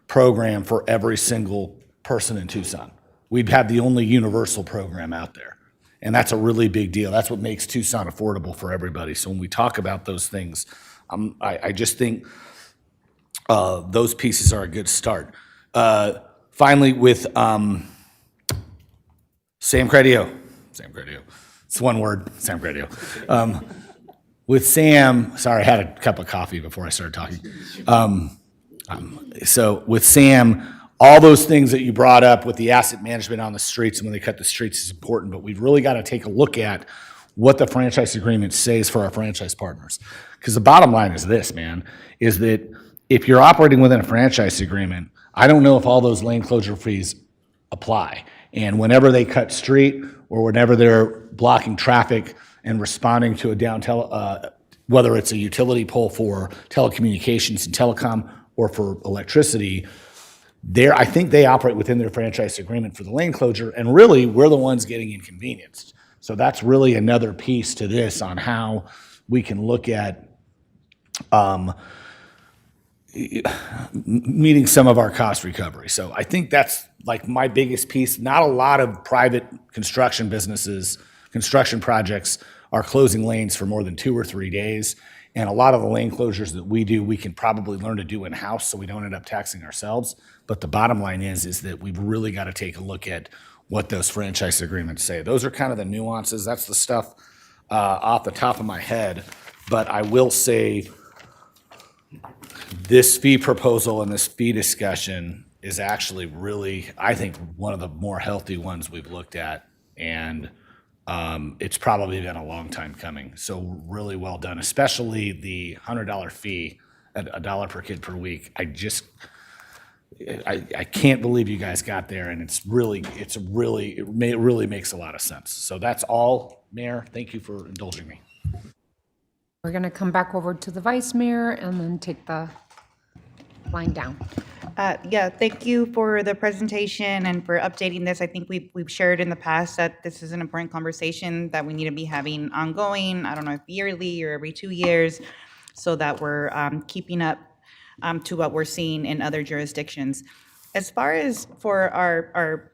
program for every single person in Tucson. We'd have the only universal program out there. And that's a really big deal. That's what makes Tucson affordable for everybody. So when we talk about those things, I just think those pieces are a good start. Finally, with Sam Cradio. It's one word, Sam Cradio. With Sam, sorry, I had a cup of coffee before I started talking. So with Sam, all those things that you brought up with the asset management on the streets and when they cut the streets is important, but we've really got to take a look at what the franchise agreement says for our franchise partners. Because the bottom line is this, man, is that if you're operating within a franchise agreement, I don't know if all those lane closure fees apply. And whenever they cut street or whenever they're blocking traffic and responding to a downtown, whether it's a utility pole for telecommunications and telecom or for electricity, I think they operate within their franchise agreement for the lane closure, and really, we're the ones getting inconvenienced. So that's really another piece to this on how we can look at meeting some of our cost recovery. So I think that's like my biggest piece. Not a lot of private construction businesses, construction projects are closing lanes for more than 2 or 3 days. And a lot of the lane closures that we do, we can probably learn to do in-house so we don't end up taxing ourselves. But the bottom line is that we've really got to take a look at what those franchise agreements say. Those are kind of the nuances. That's the stuff off the top of my head. But I will say this fee proposal and this fee discussion is actually really, I think, one of the more healthy ones we've looked at. And it's probably been a long time coming. So really well done, especially the $100 fee at $1 per kid per week. I can't believe you guys got there, and it really makes a lot of sense. So that's all, Mayor. Thank you for indulging me. We're going to come back over to the Vice Mayor and then take the line down. Yeah, thank you for the presentation and for updating this. I think we've shared in the past that this is an important conversation that we need to be having ongoing. I don't know if yearly or every 2 years, so that we're keeping up to what we're seeing in other jurisdictions. As far as for our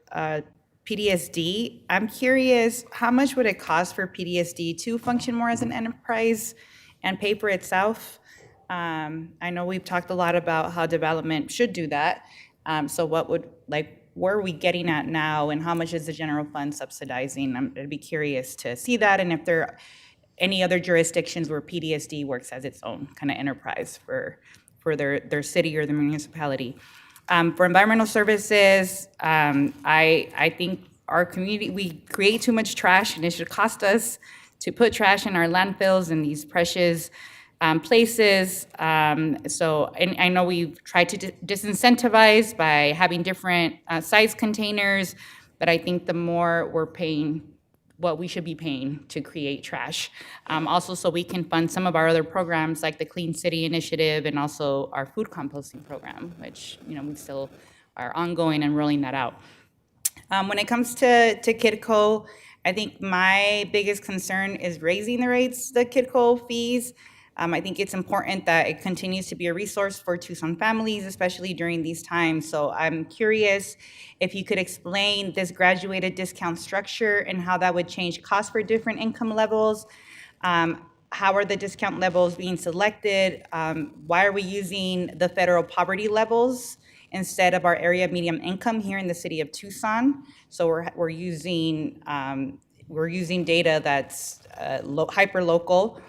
PTSD, I'm curious, how much would it cost for PTSD to function more as an enterprise and pay for itself? I know we've talked a lot about how development should do that. So where are we getting at now, and how much is the general fund subsidizing? I'd be curious to see that, and if there are any other jurisdictions where PTSD works as its own kind of enterprise for their city or the municipality. For environmental services, I think our community, we create too much trash, and it should cost us to put trash in our landfills and these precious places. So I know we've tried to disincentivize by having different size containers, but I think the more we're paying what we should be paying to create trash. Also, so we can fund some of our other programs like the Clean City Initiative and also our food composting program, which, you know, we still are ongoing and rolling that out. When it comes to KidCo, I think my biggest concern is raising the rates, the KidCo fees. I think it's important that it continues to be a resource for Tucson families, especially during these times. So I'm curious if you could explain this graduated discount structure and how that would change costs for different income levels. How are the discount levels being selected? Why are we using the federal poverty levels instead of our area median income here in the city of Tucson? So we're using data that's hyper local.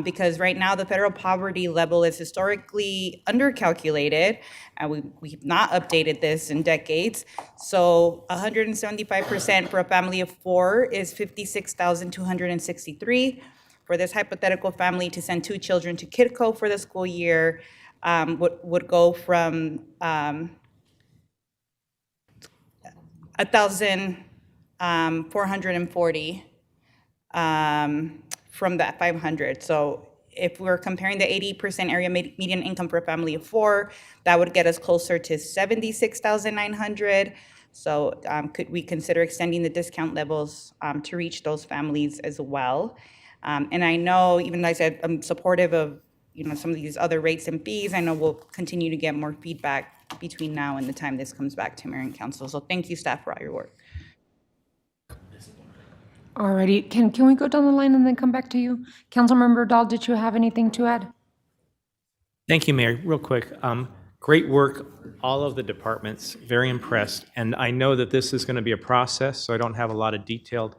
Because right now the federal poverty level is historically undercalculated, and we've not updated this in decades. So 175% for a family of 4 is $56,263. For this hypothetical family to send 2 children to KidCo for the school year would go from 1,440. From that 500. So if we're comparing the 80% area median income for a family of 4, that would get us closer to 76,900. So could we consider extending the discount levels to reach those families as well? And I know, even though I said I'm supportive of, you know, some of these other rates and fees, I know we'll continue to get more feedback between now and the time this comes back to Mayor and Council. So thank you, staff, for all your work. Alrighty, can we go down the line and then come back to you? Councilmember Dahl, did you have anything to add? Thank you, Mayor. Real quick, great work, all of the departments, very impressed. And I know that this is going to be a process, so I don't have a lot of detailed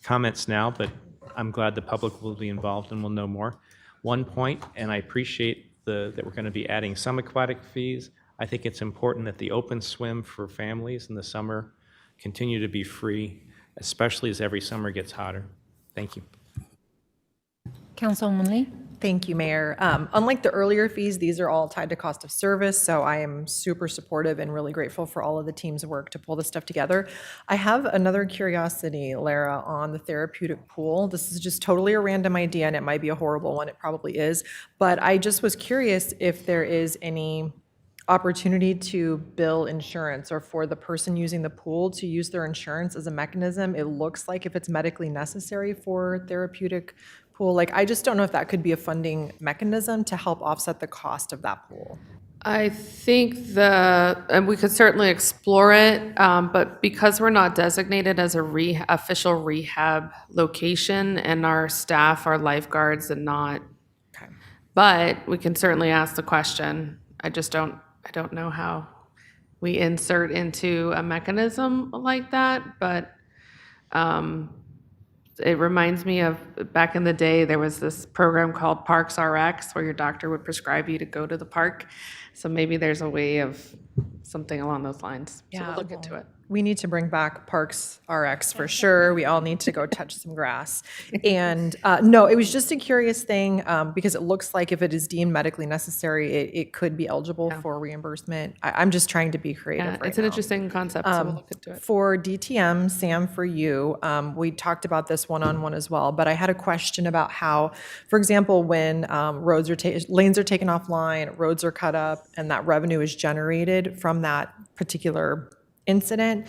comments now, but I'm glad the public will be involved and will know more. One point, and I appreciate that we're going to be adding some aquatic fees. I think it's important that the open swim for families in the summer continue to be free, especially as every summer gets hotter. Thank you. Councilwoman Lee? Thank you, Mayor. Unlike the earlier fees, these are all tied to cost of service, so I am super supportive and really grateful for all of the team's work to pull this stuff together. I have another curiosity, Lara, on the therapeutic pool. This is just totally a random idea, and it might be a horrible one. It probably is. But I just was curious if there is any opportunity to bill insurance, or for the person using the pool to use their insurance as a mechanism. It looks like if it's medically necessary for therapeutic pool, like I just don't know if that could be a funding mechanism to help offset the cost of that pool. I think and we could certainly explore it, but because we're not designated as a official rehab location and our staff are lifeguards and not, but we can certainly ask the question. I don't know how we insert into a mechanism like that, but it reminds me of back in the day, there was this program called Parks RX where your doctor would prescribe you to go to the park. So maybe there's a way of something along those lines. So we'll look into it. We need to bring back Parks RX for sure. We all need to go touch some grass. And no, it was just a curious thing because it looks like if it is deemed medically necessary, it could be eligible for reimbursement. I'm just trying to be creative It's an interesting concept, so we'll look into it. For DTM, Sam, for you, we talked about this one-on-one as well, but I had a question about how, for example, when lanes are taken offline, roads are cut up, and that revenue is generated from that particular incident,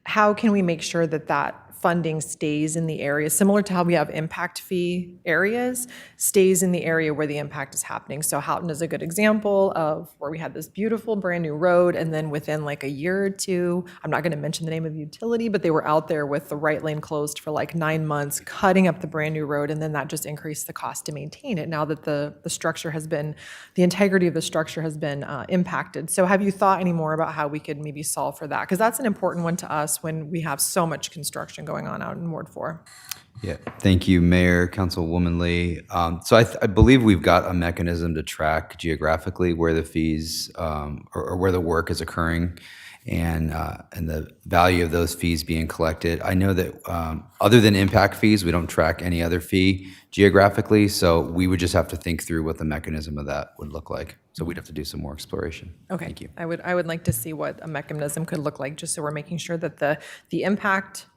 how can we make sure that that funding stays in the area, similar to how we have impact fee areas, stays in the area where the impact is happening? So Houghton is a good example of where we had this beautiful brand new road, and then within like a year or two, I'm not going to mention the name of the utility, but they were out there with the right lane closed for like 9 months, cutting up the brand new road, and then that just increased the cost to maintain it now that the structure has been, the integrity of the structure has been impacted. So have you thought any more about how we could maybe solve for that? Because that's an important one to us when we have so much construction going on out in Ward 4. Yeah, thank you, Mayor, Councilwoman Lee. So I believe we've got a mechanism to track geographically where the fees or where the work is occurring, and the value of those fees being collected. I know that other than impact fees, we don't track any other fee geographically, so we would just have to think through what the mechanism of that would look like. So we'd have to do some more exploration. Okay. Thank you. I would like to see what a mechanism could look like, just so we're making sure that the impact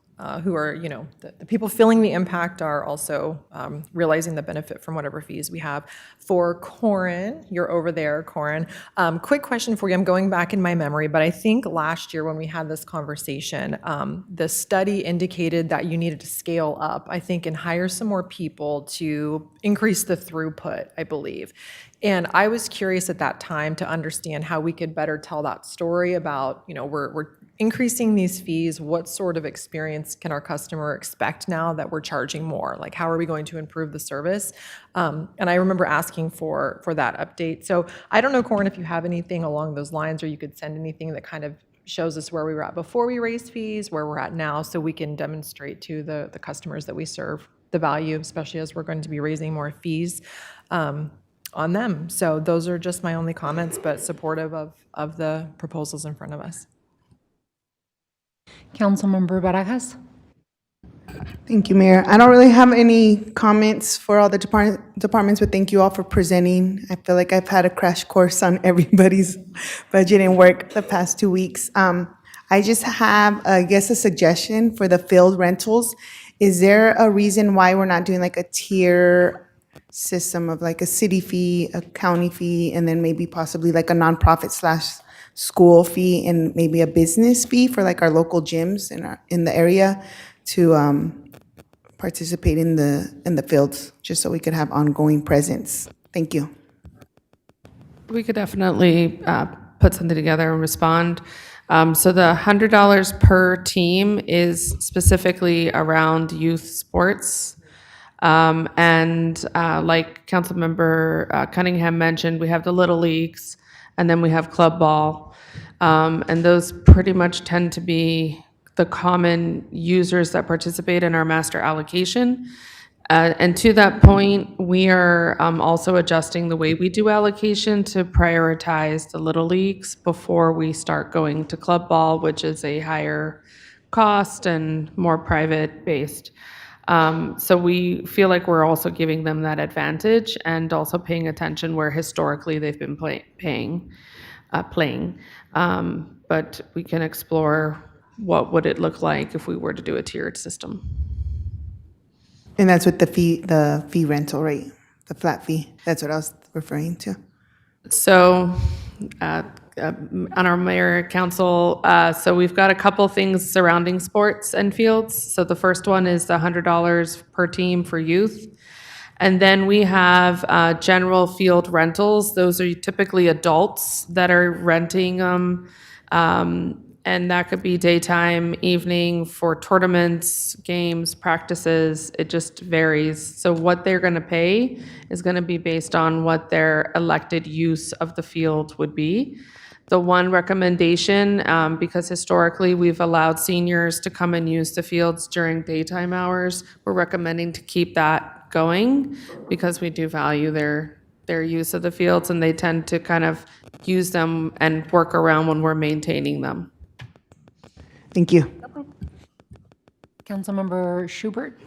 who are, the people feeling the impact are also realizing the benefit from whatever fees we have. For Corin, you're over there, Corin. Quick question for you. I'm going back in my memory, but I think last year when we had this conversation, the study indicated that you needed to scale up, I think, and hire some more people to increase the throughput, I believe. And I was curious at that time to understand how we could better tell that story about, we're increasing these fees. What sort of experience can our customer expect now that we're charging more? Like, how are we going to improve the service? And I remember asking for that update. So I don't know, Corin, if you have anything along those lines, or you could send anything that kind of shows us where we were at before we raised fees, where we're at now, so we can demonstrate to the customers that we serve the value, especially as we're going to be raising more fees on them. So those are just my only comments, but supportive of the proposals in front of us. Councilmember Barajas? Thank you, Mayor. I don't really have any comments for all the departments, but thank you all for presenting. I feel like I've had a crash course on everybody's budget and work the past 2 weeks. I just have, I guess, a suggestion for the field rentals. Is there a reason why we're not doing like a tier system of like a city fee, a county fee, and then maybe possibly like a nonprofit / school fee and maybe a business fee for like our local gyms in the area to participate in the fields, just so we could have ongoing presence? Thank you. We could definitely put something together and respond. So the $100 per team is specifically around youth sports. And like Councilmember Cunningham mentioned, we have the Little Leagues, and then we have club ball. And those pretty much tend to be the common users that participate in our master allocation. And to that point, we are also adjusting the way we do allocation to prioritize the Little Leagues before we start going to club ball, which is a higher cost and more private-based. So we feel like we're also giving them that advantage and also paying attention where historically they've been playing. But we can explore what would it look like if we were to do a tiered system. And that's with the fee rental rate, the flat fee. That's what I was referring to. So on our mayor council, so we've got a couple things surrounding sports and fields. So the first one is the $100 per team for youth. And then we have general field rentals. Those are typically adults that are renting them. And that could be daytime, evening, for tournaments, games, practices. It just varies. So what they're going to pay is going to be based on what their elected use of the field would be. The one recommendation, because historically we've allowed seniors to come and use the fields during daytime hours, we're recommending to keep that going because we do value their use of the fields, and they tend to kind of use them and work around when we're maintaining them. Thank you. Councilmember Schubert?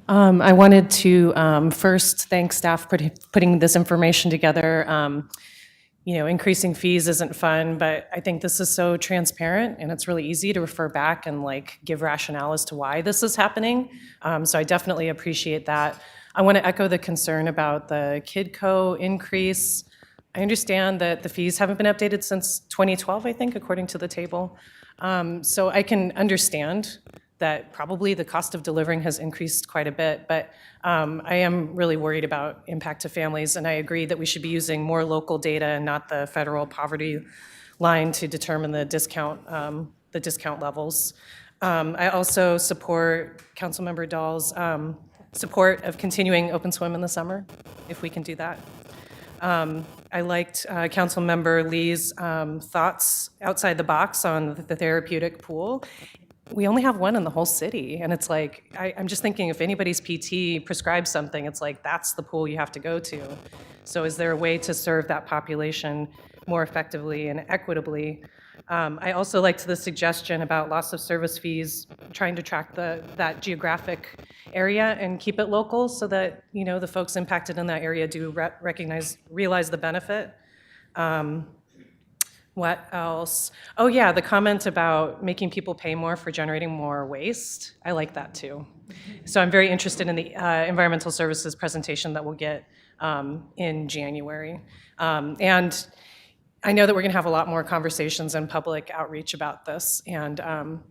I wanted to first thank staff for putting this information together. Increasing fees isn't fun, but I think this is so transparent and it's really easy to refer back and give rationale as to why this is happening. So I definitely appreciate that. I want to echo the concern about the KidCo increase. I understand that the fees haven't been updated since 2012, I think, according to the table. So I can understand that probably the cost of delivering has increased quite a bit, but I am really worried about impact to families, and I agree that we should be using more local data and not the federal poverty line to determine the discount levels. I also support Councilmember Dahl's support of continuing open swim in the summer, if we can do that. I liked Councilmember Lee's thoughts outside the box on the therapeutic pool. We only have one in the whole city, and it's like, I'm just thinking if anybody's PT prescribes something, it's like that's the pool you have to go to. So is there a way to serve that population more effectively and equitably? I also liked the suggestion about loss of service fees, trying to track that geographic area and keep it local so that the folks impacted in that area do realize the benefit. What else? Oh, yeah, the comment about making people pay more for generating more waste. I like that too. So I'm very interested in the environmental services presentation that we'll get in January. And I know that we're going to have a lot more conversations and public outreach about this. And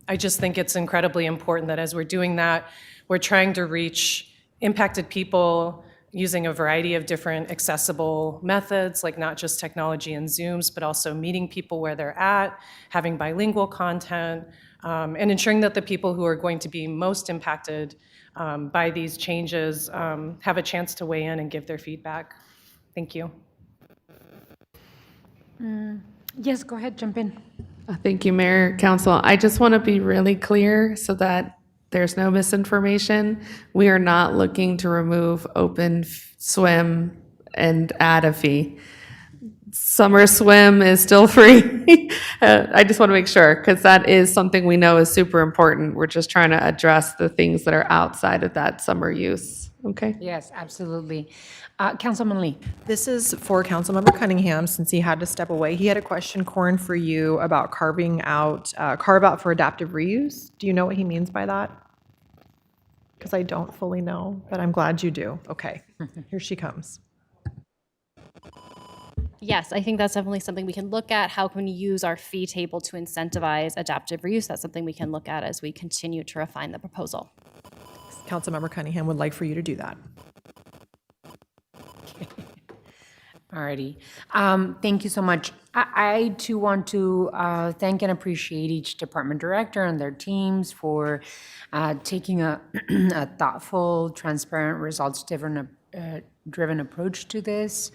I just think it's incredibly important that as we're doing that, we're trying to reach impacted people using a variety of different accessible methods, like not just technology and Zooms, but also meeting people where they're at, having bilingual content, and ensuring that the people who are going to be most impacted by these changes have a chance to weigh in and give their feedback. Thank you. Yes, go ahead, jump in. Thank you, Mayor, Council. I just want to be really clear so that there's no misinformation. We are not looking to remove open swim and add a fee. Summer swim is still free. I just want to make sure, because that is something we know is super important. We're just trying to address the things that are outside of that summer use. Okay? Yes, absolutely. Councilman Lee. This is for Councilmember Cunningham, since he had to step away. He had a question, Corin, for you about carve out for adaptive reuse. Do you know what he means by that? Because I don't fully know, but I'm glad you do. Okay, here she comes. Yes, I think that's definitely something we can look at. How can we use our fee table to incentivize adaptive reuse? That's something we can look at as we continue to refine the proposal. Councilmember Cunningham would like for you to do that. Alrighty. Thank you so much. I too want to thank and appreciate each department director and their teams for taking a thoughtful, transparent, results-driven approach to this.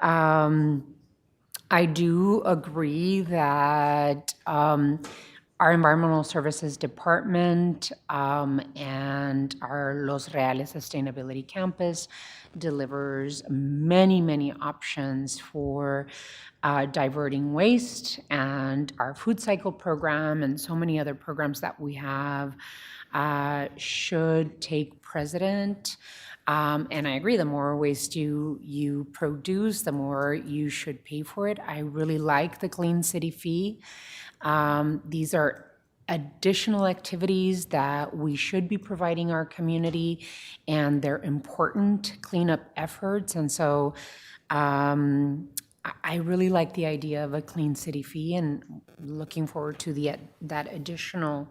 I do agree that our environmental services department and our Los Reales Sustainability Campus delivers many, many options for diverting waste, and our food cycle program and so many other programs that we have should take precedent. And I agree, the more waste you produce, the more you should pay for it. I really like the Clean City fee. These are additional activities that we should be providing our community, and they're important cleanup efforts. And so I really like the idea of a Clean City fee, and looking forward to that additional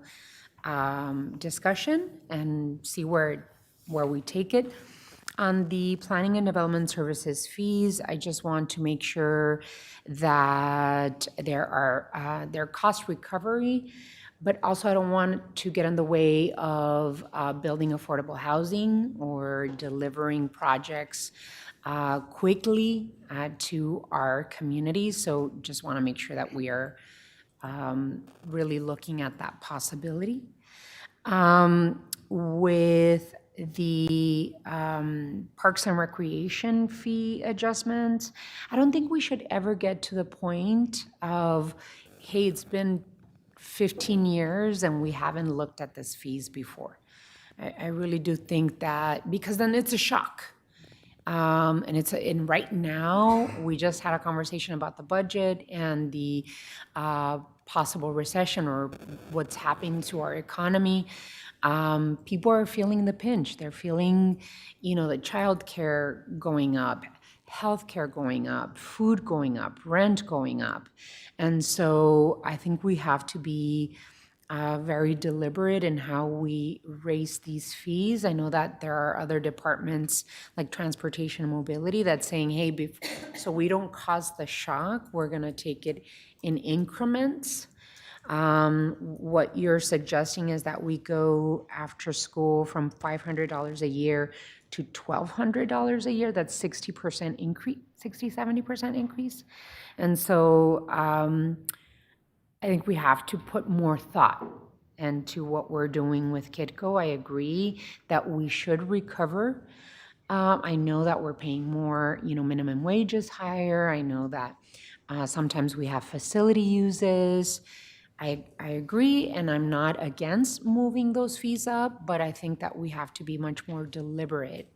discussion and see where we take it. On the planning and development services fees, I just want to make sure that there are cost recovery, but also I don't want to get in the way of building affordable housing or delivering projects quickly to our communities. So just want to make sure that we are really looking at that possibility. With the Parks and Recreation fee adjustments, I don't think we should ever get to the point of, hey, it's been 15 years and we haven't looked at these fees before. I really do think that, because then it's a shock. And right now, we just had a conversation about the budget and the possible recession or what's happening to our economy. People are feeling the pinch. They're feeling, the childcare going up, healthcare going up, food going up, rent going up. And so I think we have to be very deliberate in how we raise these fees. I know that there are other departments like transportation and mobility that's saying, hey, so we don't cause the shock, we're going to take it in increments. What you're suggesting is that we go after school from $500 a year to $1,200 a year. That's 60% increase, 70% increase. And so I think we have to put more thought into what we're doing with KidCo. I agree that we should recover. I know that we're paying more, minimum wage is higher. I know that sometimes we have facility uses. I agree, and I'm not against moving those fees up, but I think that we have to be much more deliberate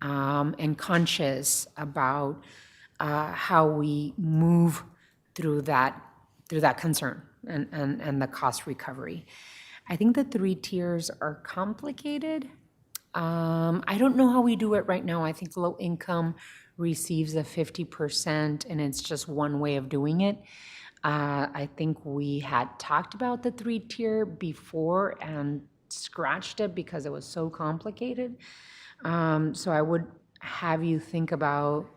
and conscious about how we move through that through that concern and the cost recovery. I think the 3 tiers are complicated. I don't know how we do it right now. I think low income receives a 50%, and it's just one way of doing it. I think we had talked about the 3-tier before and scratched it because it was so complicated. So I would have you think about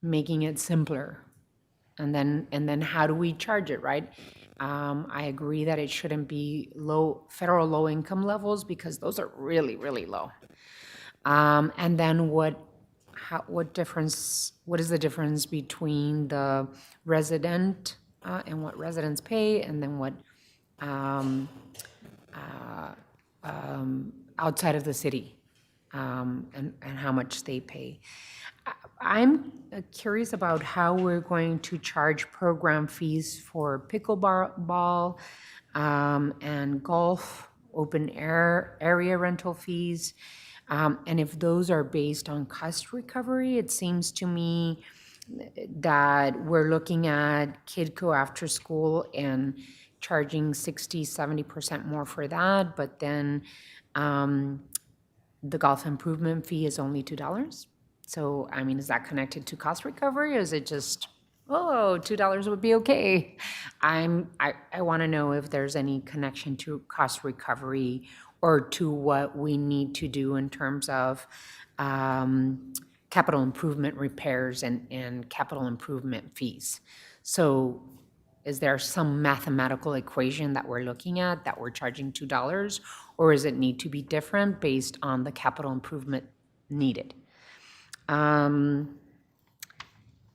making it simpler. And then how do we charge it, right? I agree that it shouldn't be federal low income levels because those are really, really low. And then what is the difference between the resident and what residents pay, and then what outside of the city, and how much they pay. I'm curious about how we're going to charge program fees for pickleball and golf, open air area rental fees. And if those are based on cost recovery, it seems to me that we're looking at KidCo after school and charging 60-70% more for that, but then the golf improvement fee is only $2. So, I mean, is that connected to cost recovery, or is it just, oh, $2 would be okay? I want to know if there's any connection to cost recovery or to what we need to do in terms of capital improvement repairs and capital improvement fees. So is there some mathematical equation that we're looking at that we're charging $2, or does it need to be different based on the capital improvement needed? I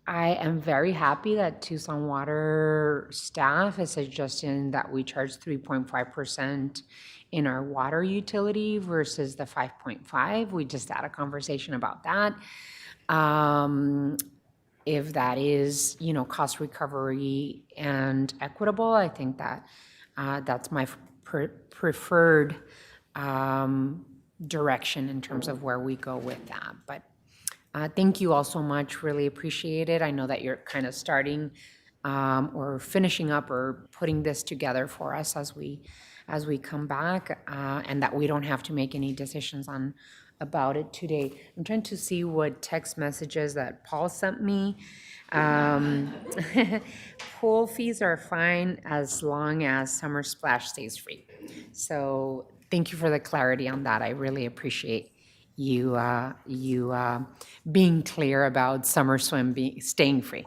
am very happy that Tucson Water staff is suggesting that we charge 3.5% in our water utility versus the 5.5. We just had a conversation about that. If that is, cost recovery and equitable, I think that that's my preferred direction in terms of where we go with that. But thank you all so much. Really appreciate it. I know that you're kind of starting or finishing up or putting this together for us as we come back, and that we don't have to make any decisions about it today. I'm trying to see what text messages that Paul sent me. Pool fees are fine as long as Summer Splash stays free. So thank you for the clarity on that. I really appreciate you being clear about Summer Swim staying free.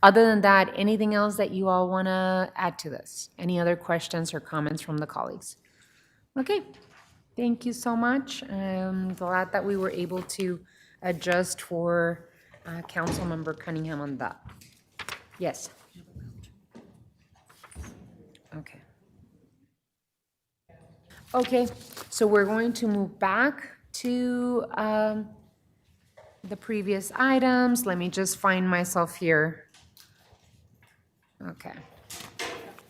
Other than that, anything else that you all want to add to this? Any other questions or comments from the colleagues? Okay, thank you so much. I'm glad that we were able to adjust for Councilmember Cunningham on that. Yes. Okay. Okay, so we're going to move back to the previous items. Let me just find myself here. Okay.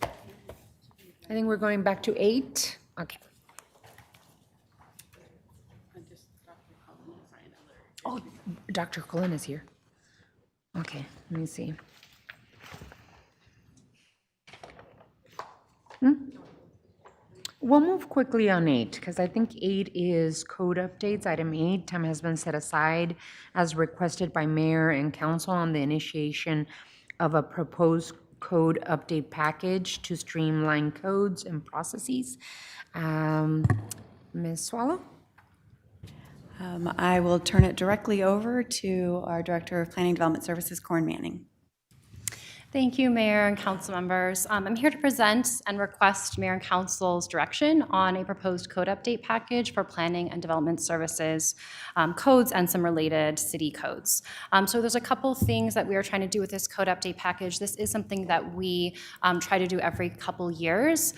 I think we're going back to 8. Okay. Oh, Dr. Cullen is here. Okay, let me see. We'll move quickly on 8 because I think 8 is code updates. Item 8, time has been set aside as requested by mayor and council on the initiation of a proposed code update package to streamline codes and processes. Ms. Swallow? I will turn it directly over to our Director of Planning Development Services, Corin Manning. Thank you, Mayor and council members. I'm here to present and request Mayor and Council's direction on a proposed code update package for planning and development services codes and some related city codes. So there's a couple things that we are trying to do with this code update package. This is something that we try to do every couple years.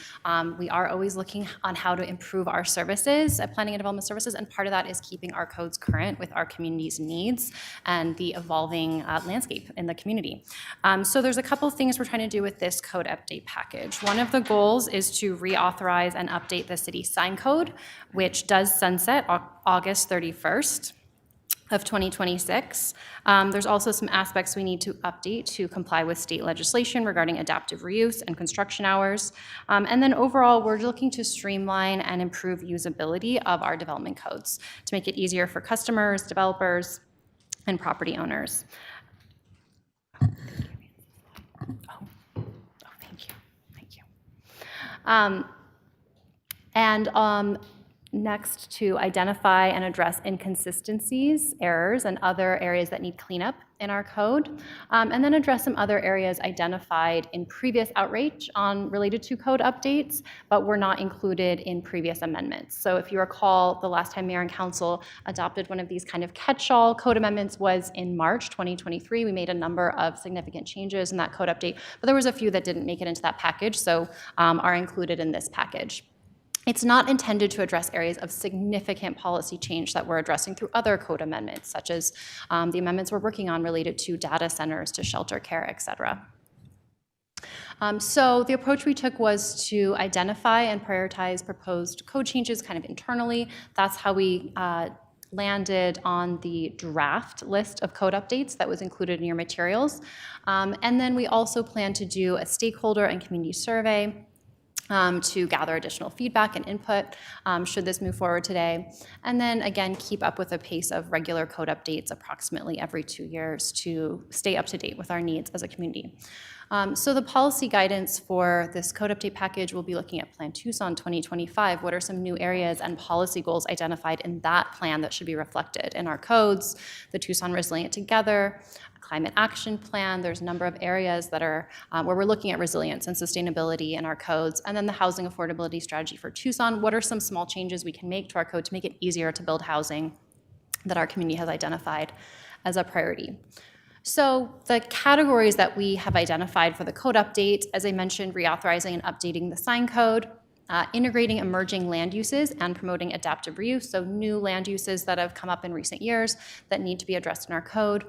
We are always looking on how to improve our services at planning and development services, and part of that is keeping our codes current with our community's needs and the evolving landscape in the community. So there's a couple things we're trying to do with this code update package. One of the goals is to reauthorize and update the city sign code, which does sunset August 31st. of 2026. There's also some aspects we need to update to comply with state legislation regarding adaptive reuse and construction hours. And then overall, we're looking to streamline and improve usability of our development codes to make it easier for customers, developers, and property owners. Next, to identify and address inconsistencies, errors, and other areas that need cleanup in our code, and then address some other areas identified in previous outreach related to code updates, but were not included in previous amendments. So if you recall, the last time Mayor and Council adopted one of these kind of catch-all code amendments was in March 2023. We made a number of significant changes in that code update, but there was a few that didn't make it into that package, so are included in this package. It's not intended to address areas of significant policy change that we're addressing through other code amendments, such as the amendments we're working on related to data centers, to shelter care, et cetera. So the approach we took was to identify and prioritize proposed code changes kind of internally. That's how we landed on the draft list of code updates that was included in your materials. And then we also plan to do a stakeholder and community survey to gather additional feedback and input should this move forward today. And then again, keep up with a pace of regular code updates approximately every 2 years to stay up to date with our needs as a community. So the policy guidance for this code update package, we'll be looking at Plan Tucson 2025. What are some new areas and policy goals identified in that plan that should be reflected in our codes, the Tucson Resilient Together, Climate Action Plan. There's a number of areas that are where we're looking at resilience and sustainability in our codes. And then the housing affordability strategy for Tucson. What are some small changes we can make to our code to make it easier to build housing that our community has identified as a priority? So the categories that we have identified for the code update, as I mentioned, reauthorizing and updating the sign code, integrating emerging land uses and promoting adaptive reuse, so new land uses that have come up in recent years that need to be addressed in our code,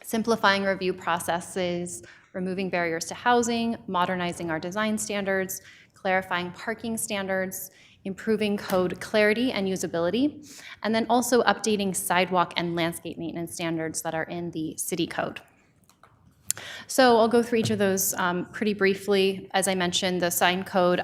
simplifying review processes, removing barriers to housing, modernizing our design standards, clarifying parking standards, improving code clarity and usability, and then also updating sidewalk and landscape maintenance standards that are in the city code. So I'll go through each of those pretty briefly. As I mentioned, the sign code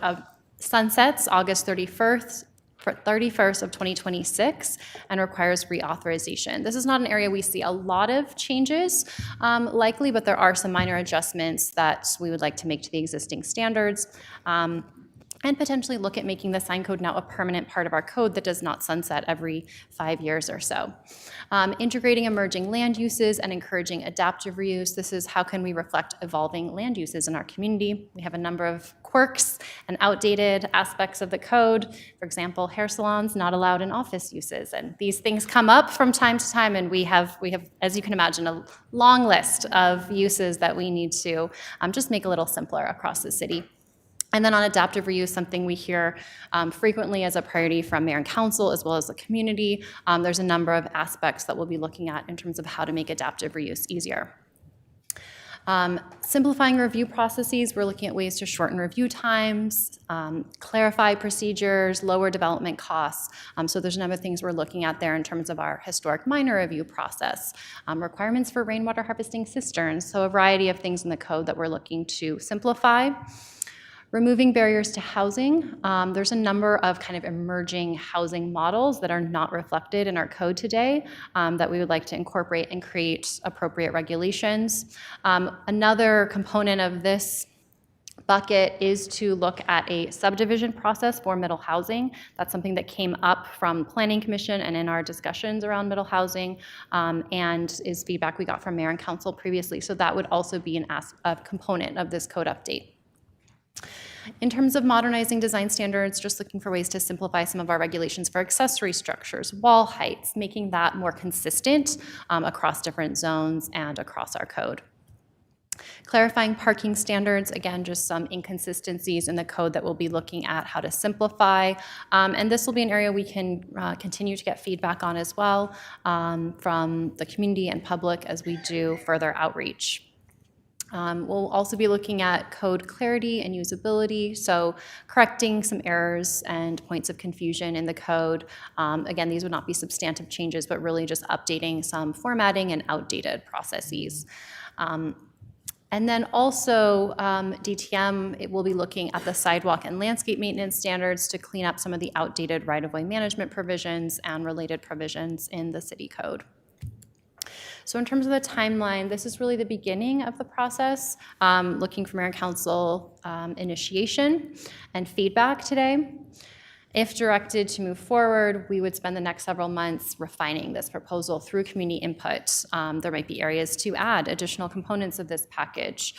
sunsets August 31st of 2026 and requires reauthorization. This is not an area we see a lot of changes likely, but there are some minor adjustments that we would like to make to the existing standards. And potentially look at making the sign code now a permanent part of our code that does not sunset every 5 years or so. Integrating emerging land uses and encouraging adaptive reuse. This is how can we reflect evolving land uses in our community. We have a number of quirks and outdated aspects of the code. For example, hair salons not allowed in office uses. And these things come up from time to time, and we have, as you can imagine, a long list of uses that we need to just make a little simpler across the city. And then on adaptive reuse, something we hear frequently as a priority from Mayor and Council as well as the community. There's a number of aspects that we'll be looking at in terms of how to make adaptive reuse easier. Simplifying review processes, we're looking at ways to shorten review times, clarify procedures, lower development costs. So there's a number of things we're looking at there in terms of our historic minor review process, requirements for rainwater harvesting cisterns, so a variety of things in the code that we're looking to simplify. Removing barriers to housing. There's a number of kind of emerging housing models that are not reflected in our code today that we would like to incorporate and create appropriate regulations. Another component of this bucket is to look at a subdivision process for middle housing. That's something that came up from Planning Commission and in our discussions around middle housing, and is feedback we got from Mayor and Council previously. So that would also be a component of this code update. In terms of modernizing design standards, just looking for ways to simplify some of our regulations for accessory structures, wall heights, making that more consistent across different zones and across our code. Clarifying parking standards, again, just some inconsistencies in the code that we'll be looking at how to simplify. And this will be an area we can continue to get feedback on as well from the community and public as we do further outreach. We'll also be looking at code clarity and usability, so correcting some errors and points of confusion in the code. Again, these would not be substantive changes, but really just updating some formatting and outdated processes. And then also DTM, it will be looking at the sidewalk and landscape maintenance standards to clean up some of the outdated right-of-way management provisions and related provisions in the city code. So in terms of the timeline, this is really the beginning of the process, looking for mayor and council initiation and feedback today. If directed to move forward, we would spend the next several months refining this proposal through community input. There might be areas to add additional components of this package,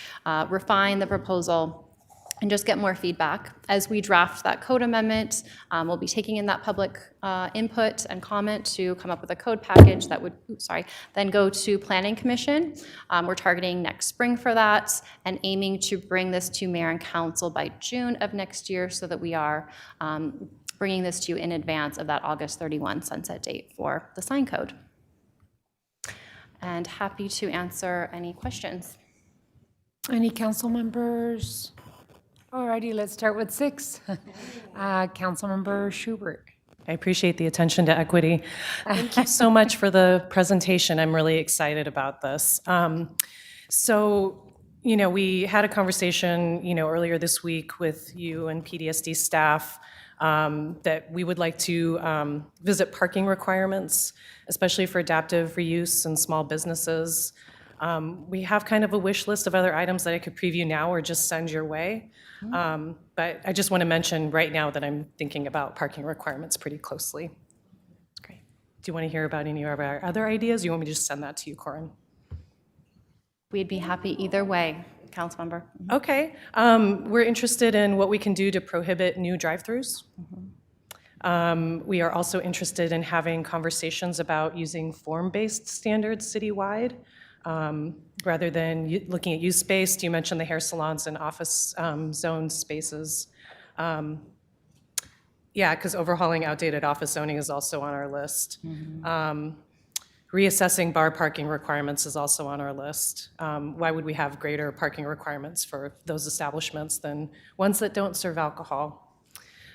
refine the proposal, and just get more feedback. As we draft that code amendment, we'll be taking in that public input and comment to come up with a code package that would, then go to Planning Commission. We're targeting next spring for that and aiming to bring this to Mayor and Council by June of next year so that we are bringing this to you in advance of that August 31 sunset date for the sign code. And happy to answer any questions. Any council members? Alrighty, let's start with 6. Councilmember Schubert. I appreciate the attention to equity. Thank you so much for the presentation. I'm really excited about this. We had a conversation, earlier this week with you and PDSD staff that we would like to visit parking requirements, especially for adaptive reuse and small businesses. We have kind of a wish list of other items that I could preview now or just send your way. But I just want to mention right now that I'm thinking about parking requirements pretty closely. That's great. Do you want to hear about any of our other ideas? Or you want me to just send that to you, Corin? We'd be happy either way, Councilmember. Okay. We're interested in what we can do to prohibit new drive-throughs. We are also interested in having conversations about using form-based standards citywide. Rather than looking at use space. You mentioned the hair salons and office zone spaces. Because overhauling outdated office zoning is also on our list. Reassessing bar parking requirements is also on our list. Why would we have greater parking requirements for those establishments than ones that don't serve alcohol?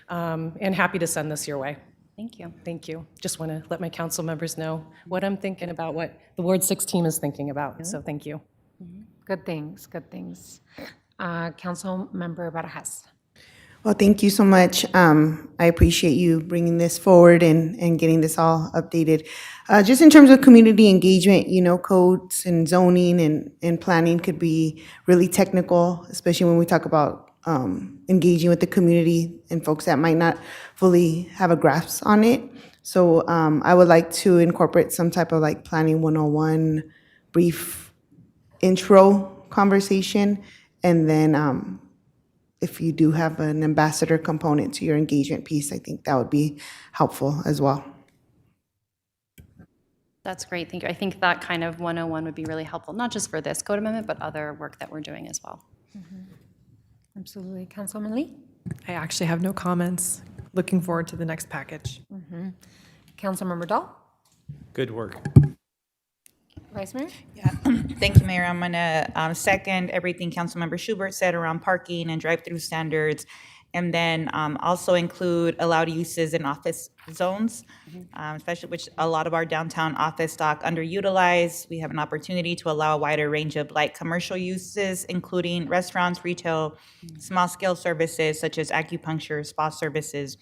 And happy to send this your way. Thank you. Thank you. Just want to let my council members know what I'm thinking about, what the Ward 6 team is thinking about. So thank you. Good things, good things. Councilmember Barajas. Well, thank you so much. I appreciate you bringing this forward and getting this all updated. Just in terms of community engagement, codes and zoning and planning could be really technical, especially when we talk about engaging with the community and folks that might not fully have a grasp on it. So I would like to incorporate some type of planning 101 brief intro conversation. And then if you do have an ambassador component to your engagement piece, I think that would be helpful as well. That's great. Thank you. I think that kind of 101 would be really helpful, not just for this code amendment, but other work that we're doing as well. Absolutely. Councilman Lee? I actually have no comments. Looking forward to the next package. Councilmember Dahl? Good work. Vice Mayor? Thank you, Mayor. I'm going to second everything Councilmember Schubert said around parking and drive-through standards, and then also include allowed uses in office zones, especially which a lot of our downtown office stock underutilized. We have an opportunity to allow a wider range of light commercial uses, including restaurants, retail, small-scale services such as acupuncture, spa services,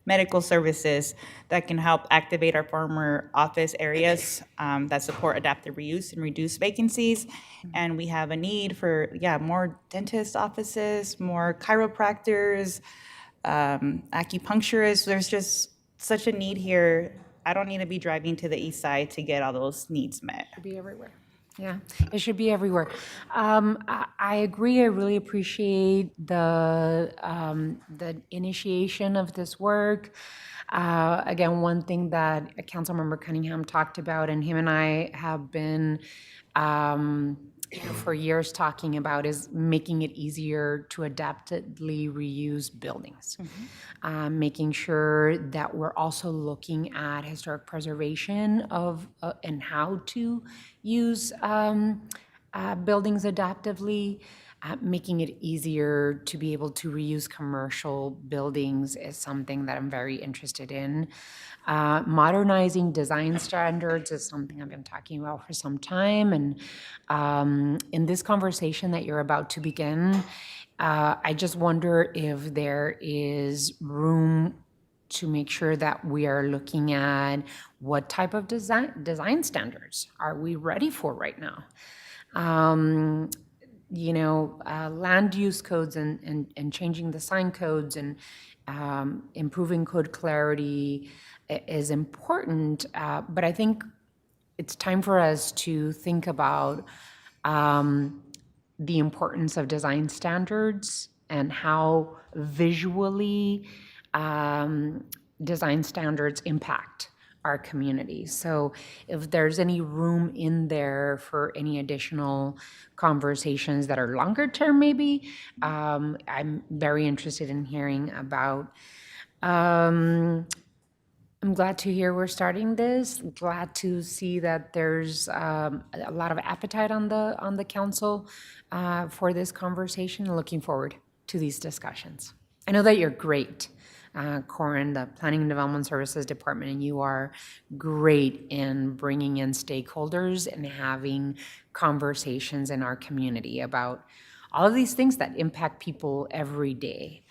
medical services that can help activate our former office areas that support adaptive reuse and reduce vacancies. And we have a need for, more dentist offices, more chiropractors, acupuncturists. There's just such a need here. I don't need to be driving to the east side to get all those needs met. Should be everywhere. Yeah, it should be everywhere. I agree. I really appreciate the initiation of this work. Again, one thing that Councilmember Cunningham talked about, and him and I have been for years talking about, is making it easier to adaptively reuse buildings. Making sure that we're also looking at historic preservation of and how to use buildings adaptively. Making it easier to be able to reuse commercial buildings is something that I'm very interested in. Modernizing design standards is something I've been talking about for some time. And in this conversation that you're about to begin, I just wonder if there is room to make sure that we are looking at what type of design standards are we ready for right now. Land use codes and changing the sign codes and improving code clarity is important, but I think it's time for us to think about the importance of design standards and how visually design standards impact our community. So if there's any room in there for any additional conversations that are longer term, maybe, I'm very interested in hearing about. I'm glad to hear we're starting this. Glad to see that there's a lot of appetite on the council for this conversation. Looking forward to these discussions. I know that you're great, Corin, the Planning and Development Services Department, and you are great in bringing in stakeholders and having conversations in our community about all of these things that impact people every day.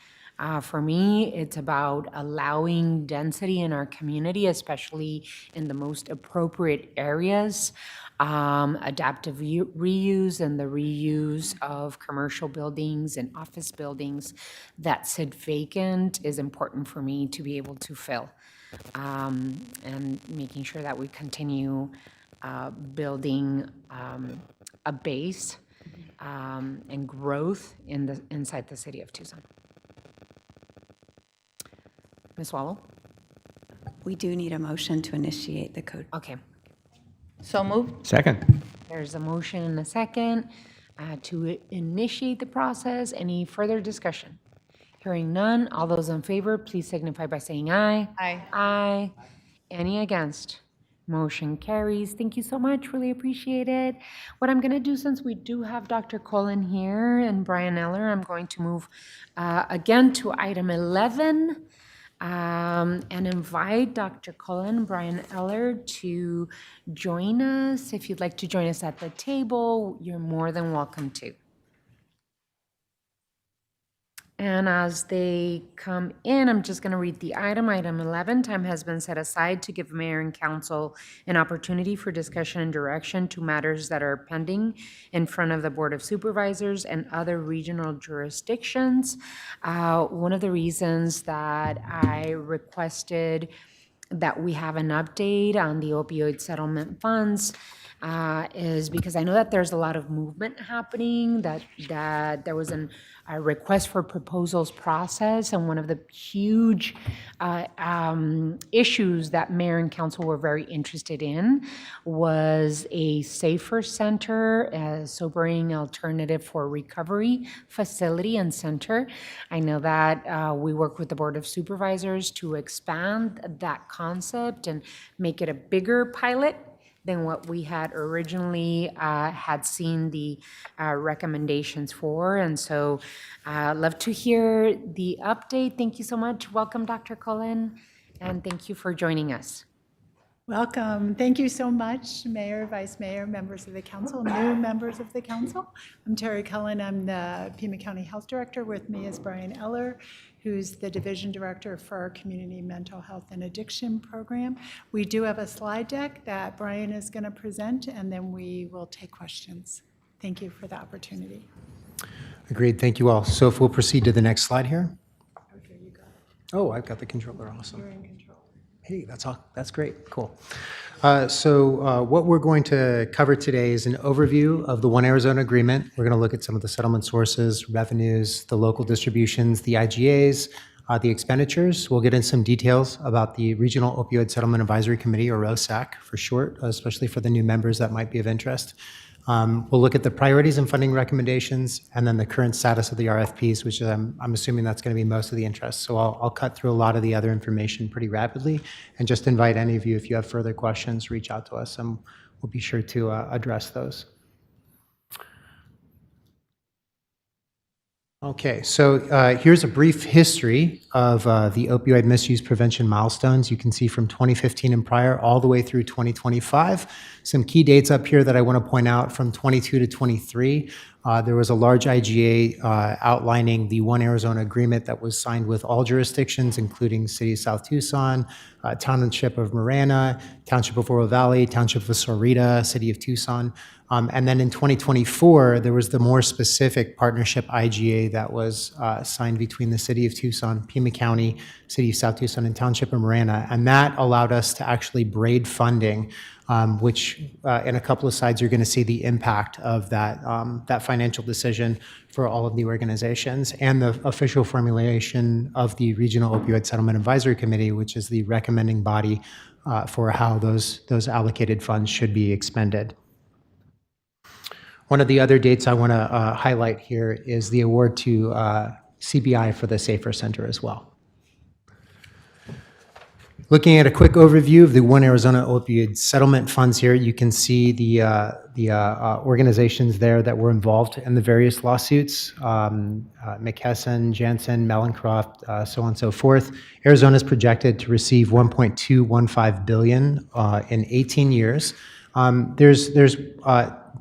For me, it's about allowing density in our community, especially in the most appropriate areas, adaptive reuse and the reuse of commercial buildings and office buildings that sit vacant is important for me to be able to fill, and making sure that we continue building a base and growth inside the city of Tucson. Ms. Wallow? We do need a motion to initiate the code. Okay. So moved. Second. There's a motion and a second to initiate the process. Any further discussion? Hearing none, all those in favor, please signify by saying aye. Aye. Aye. Any against? Motion carries. Thank you so much. Really appreciate it. What I'm going to do, since we do have Dr. Cullen here and Brian Eller, I'm going to move again to item 11. And invite Dr. Cullen, Brian Eller to join us. If you'd like to join us at the table, you're more than welcome to. And as they come in, I'm just going to read the item. Item 11, time has been set aside to give mayor and council an opportunity for discussion and direction to matters that are pending in front of the Board of Supervisors and other regional jurisdictions. One of the reasons that I requested that we have an update on the opioid settlement funds is because I know that there's a lot of movement happening, that there was a request for proposals process, and one of the huge issues that mayor and council were very interested in was a safer center, a sobering alternative for recovery facility and center. I know that we work with the Board of Supervisors to expand that concept and make it a bigger pilot than what we had originally had seen the recommendations for. And so love to hear the update. Thank you so much. Welcome, Dr. Cullen, and thank you for joining us. Welcome. Thank you so much, Mayor, Vice Mayor, members of the council, new members of the council. I'm Terry Cullen. I'm the Pima County Health Director. With me is Brian Eller, who's the Division Director for our Community Mental Health and Addiction Program. We do have a slide deck that Brian is going to present, and then we will take questions. Thank you for the opportunity. Agreed. Thank you all. So if we'll proceed to the next slide here. Okay, you got it. Oh, I've got the controller. Awesome. You're in control. Hey, that's great. Cool. So what we're going to cover today is an overview of the One Arizona Agreement. We're going to look at some of the settlement sources, revenues, the local distributions, the IGAs, the expenditures. We'll get in some details about the Regional Opioid Settlement Advisory Committee, or ROSAC for short, especially for the new members that might be of interest. We'll look at the priorities and funding recommendations, and then the current status of the RFPs, which I'm assuming that's going to be most of the interest. So I'll cut through a lot of the other information pretty rapidly, and just invite any of you, if you have further questions, reach out to us, and we'll be sure to address those. Okay, so here's a brief history of the opioid misuse prevention milestones. You can see from 2015 and prior all the way through 2025. Some key dates up here that I want to point out from 22 to 23. There was a large IGA outlining the One Arizona Agreement that was signed with all jurisdictions, including City of South Tucson, Township of Marana, Township of Oro Valley, Township of Sahuarita, City of Tucson. And then in 2024, there was the more specific partnership IGA that was signed between the City of Tucson, Pima County, City of South Tucson, and Township of Marana. And that allowed us to actually braid funding, which in a couple of slides, you're going to see the impact of that, that financial decision for all of the organizations, and the official formulation of the Regional Opioid Settlement Advisory Committee, which is the recommending body for how those allocated funds should be expended. One of the other dates I want to highlight here is the award to CBI for the Safer Center as well. Looking at a quick overview of the One Arizona Opioid Settlement Funds here, you can see the organizations there that were involved in the various lawsuits, McKesson, Janssen, Mallinckrodt, so on and so forth. Arizona is projected to receive $1.215 billion in 18 years. There's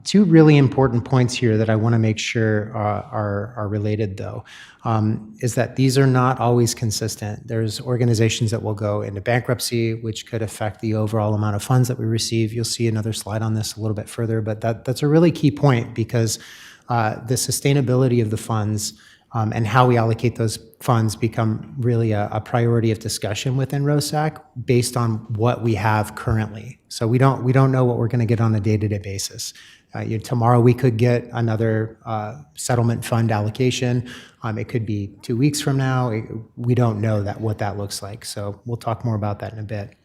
two really important points here that I want to make sure are related, though, is that these are not always consistent. There's organizations that will go into bankruptcy, which could affect the overall amount of funds that we receive. You'll see another slide on this a little bit further, but that's a really key point, because the sustainability of the funds and how we allocate those funds become really a priority of discussion within ROSAC based on what we have currently. So we don't know what we're going to get on a day-to-day basis. Tomorrow we could get another settlement fund allocation. It could be 2 weeks from now. We don't know what that looks like. So we'll talk more about that in a bit.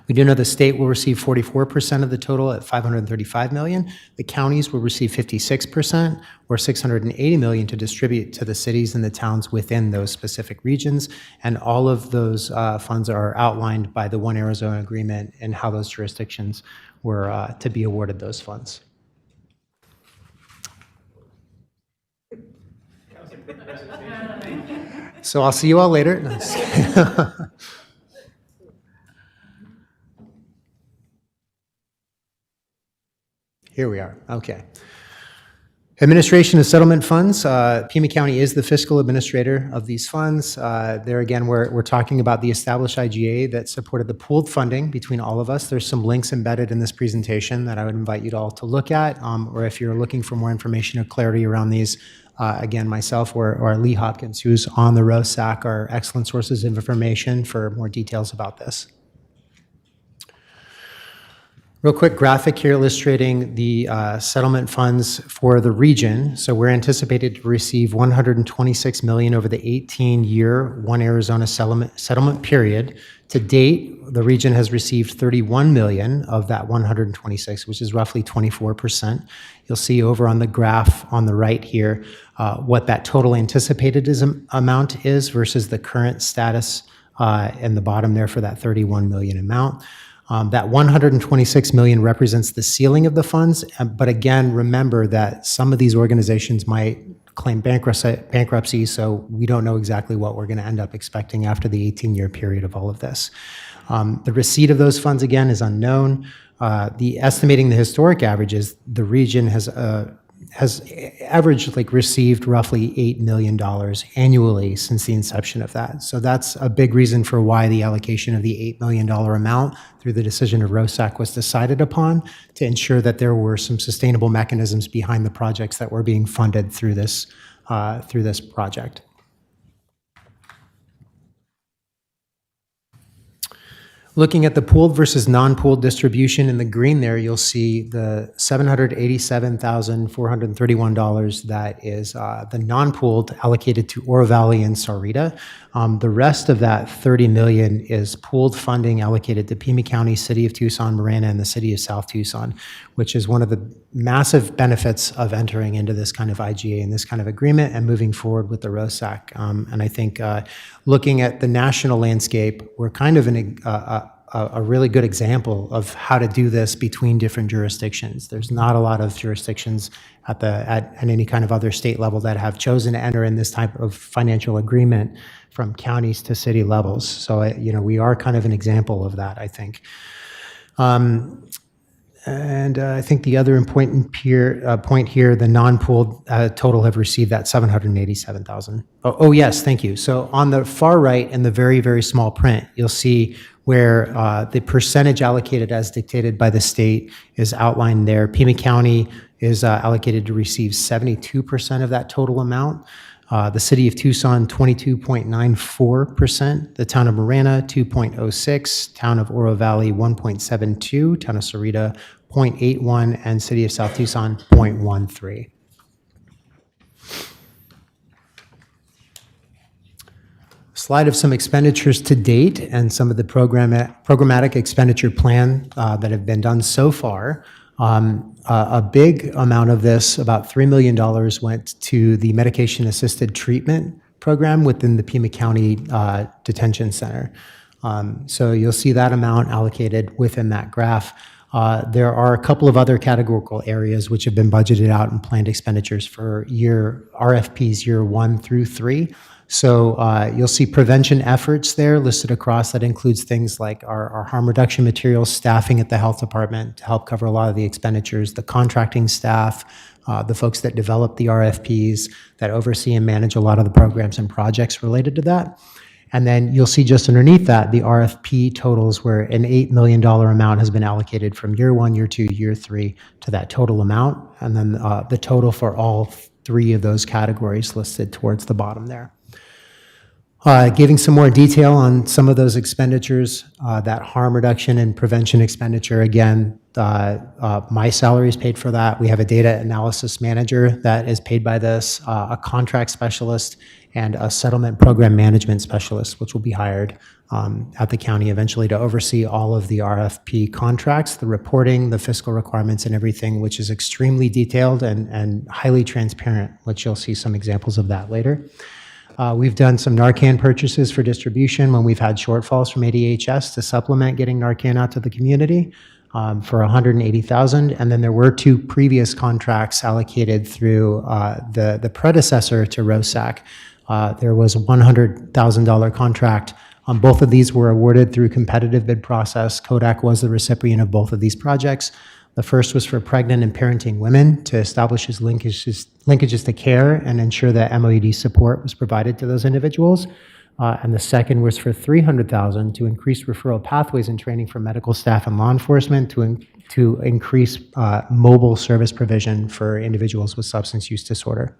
We do know the state will receive 44% of the total at $535 million. The counties will receive 56%, or $680 million, to distribute to the cities and the towns within those specific regions. And all of those funds are outlined by the One Arizona Agreement and how those jurisdictions were to be awarded those funds. So I'll see you all later. No, just kidding. Here we are. Okay. Administration of settlement funds. Pima County is the fiscal administrator of these funds. There again, we're talking about the established IGA that supported the pooled funding between all of us. There's some links embedded in this presentation that I would invite you all to look at, or if you're looking for more information or clarity around these, again, myself or Lee Hopkins, who's on the ROSAC, are excellent sources of information for more details about this. Real quick graphic here illustrating the settlement funds for the region. So we're anticipated to receive $126 million over the 18-year One Arizona settlement period. To date, the region has received $31 million of that 126, which is roughly 24%. You'll see over on the graph on the right here what that total anticipated amount is versus the current status in the bottom there for that $31 million amount. That $126 million represents the ceiling of the funds, but again, remember that some of these organizations might claim bankruptcy, so we don't know exactly what we're going to end up expecting after the 18-year period of all of this. The receipt of those funds, again, is unknown. Estimating the historic averages, the region has averaged, received roughly $8 million annually since the inception of that. So that's a big reason for why the allocation of the $8 million amount through the decision of ROSAC was decided upon, to ensure that there were some sustainable mechanisms behind the projects that were being funded through this project. Looking at the pooled versus non-pooled distribution in the green there, you'll see the $787,431 that is the non-pooled allocated to Oro Valley and Sahuarita. The rest of that $30 million is pooled funding allocated to Pima County, City of Tucson, Marana, and the City of South Tucson, which is one of the massive benefits of entering into this kind of IGA and this kind of agreement and moving forward with the ROSAC. And I think looking at the national landscape, we're kind of in a really good example of how to do this between different jurisdictions. There's not a lot of jurisdictions at any kind of other state level that have chosen to enter in this type of financial agreement from counties to city levels. So, we are kind of an example of that, I think. And I think the other important point here, the non-pooled total have received that $787,000. Oh, yes, thank you. So on the far right in the very, very small print, you'll see where the percentage allocated as dictated by the state is outlined there. Pima County is allocated to receive 72% of that total amount. The city of Tucson, 22.94%. The town of Marana, 2.06%. Town of Oro Valley, 1.72%. Town of Sarita, 0.81%. And city of South Tucson, 0.13%. Slide of some expenditures to date and some of the programmatic expenditure plan that have been done so far. A big amount of this, about $3 million, went to the medication-assisted treatment program within the Pima County Detention Center. So you'll see that amount allocated within that graph. There are a couple of other categorical areas which have been budgeted out and planned expenditures for RFPs year 1 through 3. So you'll see prevention efforts there listed across. That includes things like our harm reduction materials, staffing at the health department to help cover a lot of the expenditures, the contracting staff, the folks that develop the RFPs, that oversee and manage a lot of the programs and projects related to that. And then you'll see just underneath that, the RFP totals where an $8 million amount has been allocated from year 1, year 2, year 3 to that total amount. And then the total for all 3 of those categories listed towards the bottom there. Giving some more detail on some of those expenditures, that harm reduction and prevention expenditure, again, my salary is paid for that. We have a data analysis manager that is paid by this, a contract specialist, and a settlement program management specialist, which will be hired at the county eventually to oversee all of the RFP contracts, the reporting, the fiscal requirements, and everything, which is extremely detailed and highly transparent, which you'll see some examples of that later. We've done some Narcan purchases for distribution when we've had shortfalls from ADHS to supplement getting Narcan out to the community for $180,000. And then there were 2 previous contracts allocated through the predecessor to ROSAC. There was a $100,000 contract. Both of these were awarded through competitive bid process. Kodak was the recipient of both of these projects. The first was for pregnant and parenting women to establish linkages to care and ensure that MOED support was provided to those individuals. And the second was for $300,000 to increase referral pathways and training for medical staff and law enforcement to increase mobile service provision for individuals with substance use disorder.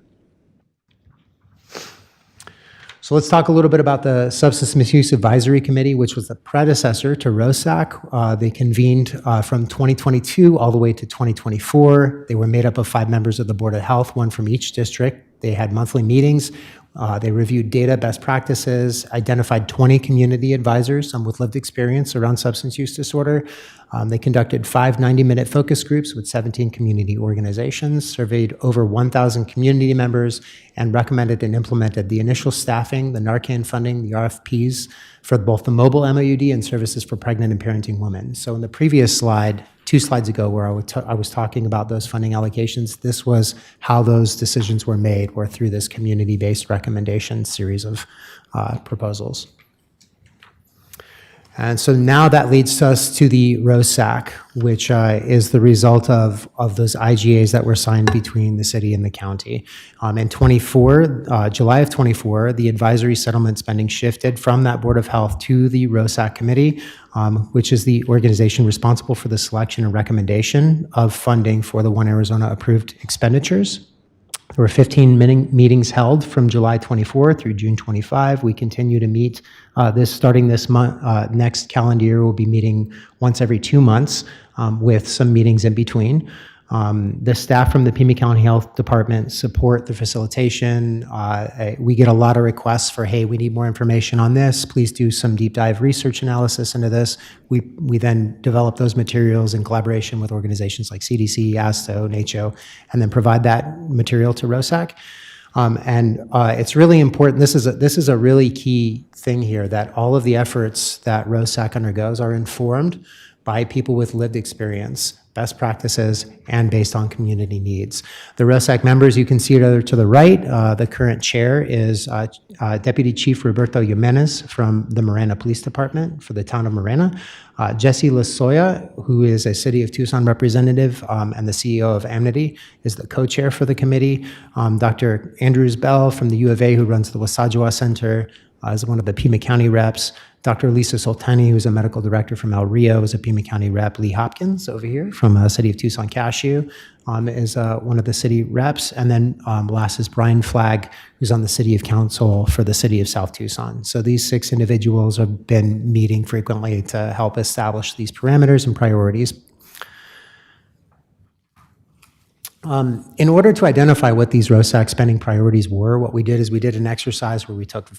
So let's talk a little bit about the Substance Misuse Advisory Committee, which was the predecessor to ROSAC. They convened from 2022 all the way to 2024. They were made up of 5 members of the Board of Health, 1 from each district. They had monthly meetings. They reviewed data, best practices, identified 20 community advisors, some with lived experience around substance use disorder. They conducted 5 90-minute focus groups with 17 community organizations, surveyed over 1,000 community members, and recommended and implemented the initial staffing, the Narcan funding, the RFPs for both the mobile MOUD and services for pregnant and parenting women. So in the previous slide, 2 slides ago, where I was talking about those funding allocations, this was how those decisions were made, were through this community-based recommendation series of proposals. And so now that leads us to the ROSAC, which is the result of those IGAs that were signed between the city and the county. In July of 24, the advisory settlement spending shifted from that Board of Health to the ROSAC committee, which is the organization responsible for the selection and recommendation of funding for the One Arizona approved expenditures. There were 15 meetings held from July 24 through June 25. We continue to meet starting this month. Next calendar year, we'll be meeting once every 2 months with some meetings in between. The staff from the Pima County Health Department support the facilitation. We get a lot of requests for, hey, we need more information on this. Please do some deep dive research analysis into this. We then develop those materials in collaboration with organizations like CDC, ASTO, NACCHO, and then provide that material to ROSAC. It's really important, this is a really key thing here, that all of the efforts that ROSAC undergoes are informed by people with lived experience, best practices, and based on community needs. The ROSAC members, you can see it to the right. The current chair is Deputy Chief Roberto Jimenez from the Marana Police Department for the town of Marana. Jesse Lasoya, who is a City of Tucson representative and the CEO of Amity, is the co-chair for the committee. Dr. Andrews Bell from the U of A, who runs the Wasajua Center, is one of the Pima County reps. Dr. Lisa Soltani, who's a medical director from El Rio, is a Pima County rep. Lee Hopkins over here from City of Tucson Cashew is one of the city reps. And then last is Brian Flagg, who's on the City of Council for the City of South Tucson. So these 6 individuals have been meeting frequently to help establish these parameters and priorities. In order to identify what these ROSAC spending priorities were, what we did is we did an exercise where we took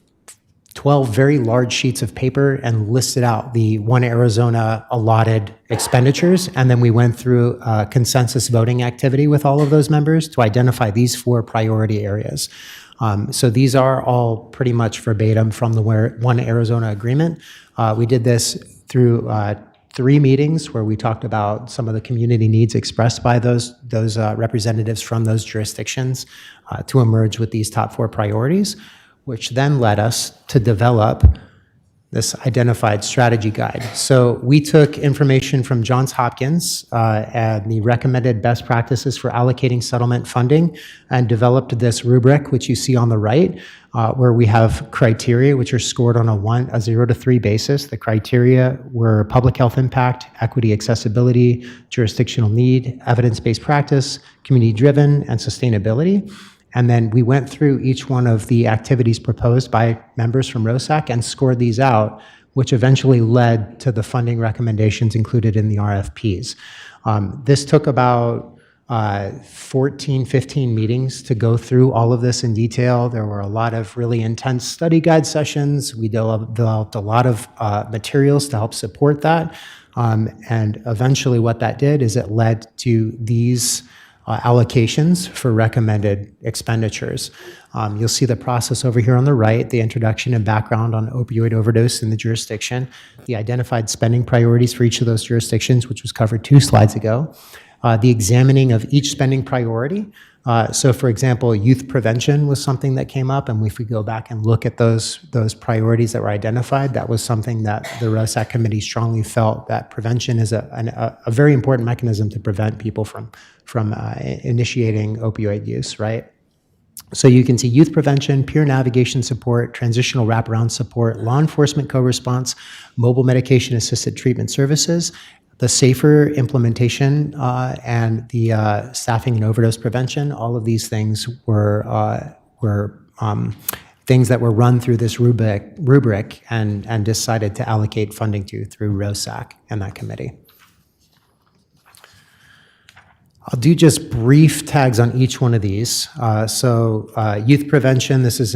12 very large sheets of paper and listed out the One Arizona allotted expenditures, and then we went through a consensus voting activity with all of those members to identify these 4 priority areas. So these are all pretty much verbatim from the One Arizona agreement. We did this through 3 meetings where we talked about some of the community needs expressed by those representatives from those jurisdictions to emerge with these top 4 priorities, which then led us to develop this identified strategy guide. So we took information from Johns Hopkins and the recommended best practices for allocating settlement funding and developed this rubric, which you see on the right, where we have criteria which are scored on a 0 to 3 basis. The criteria were public health impact, equity, accessibility, jurisdictional need, evidence-based practice, community-driven, and sustainability. And then we went through each one of the activities proposed by members from ROSAC and scored these out, which eventually led to the funding recommendations included in the RFPs. This took about 14, 15 meetings to go through all of this in detail. There were a lot of really intense study guide sessions. We developed a lot of materials to help support that. And eventually what that did is it led to these allocations for recommended expenditures. You'll see the process over here on the right, the introduction and background on opioid overdose in the jurisdiction, the identified spending priorities for each of those jurisdictions, which was covered 2 slides ago, the examining of each spending priority. So for example, youth prevention was something that came up, and if we go back and look at those priorities that were identified, that was something that the ROSAC committee strongly felt that prevention is a very important mechanism to prevent people from initiating opioid use, right? So you can see youth prevention, peer navigation support, transitional wraparound support, law enforcement co-response, mobile medication-assisted treatment services, the safer implementation and the staffing and overdose prevention. All of these things were things that were run through this rubric and decided to allocate funding to through ROSAC and that committee. I'll do just brief tags on each one of these. Youth prevention, this is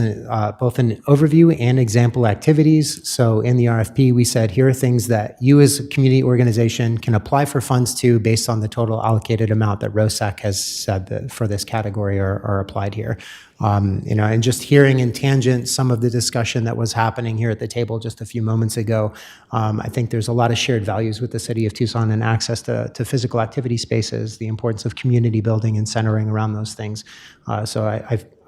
both an overview and example activities. So in the RFP, we said, here are things that you as a community organization can apply for funds to based on the total allocated amount that ROSAC has said that for this category are applied here. And just hearing in tangent some of the discussion that was happening here at the table just a few moments ago, I think there's a lot of shared values with the City of Tucson and access to physical activity spaces, the importance of community building and centering around those things. So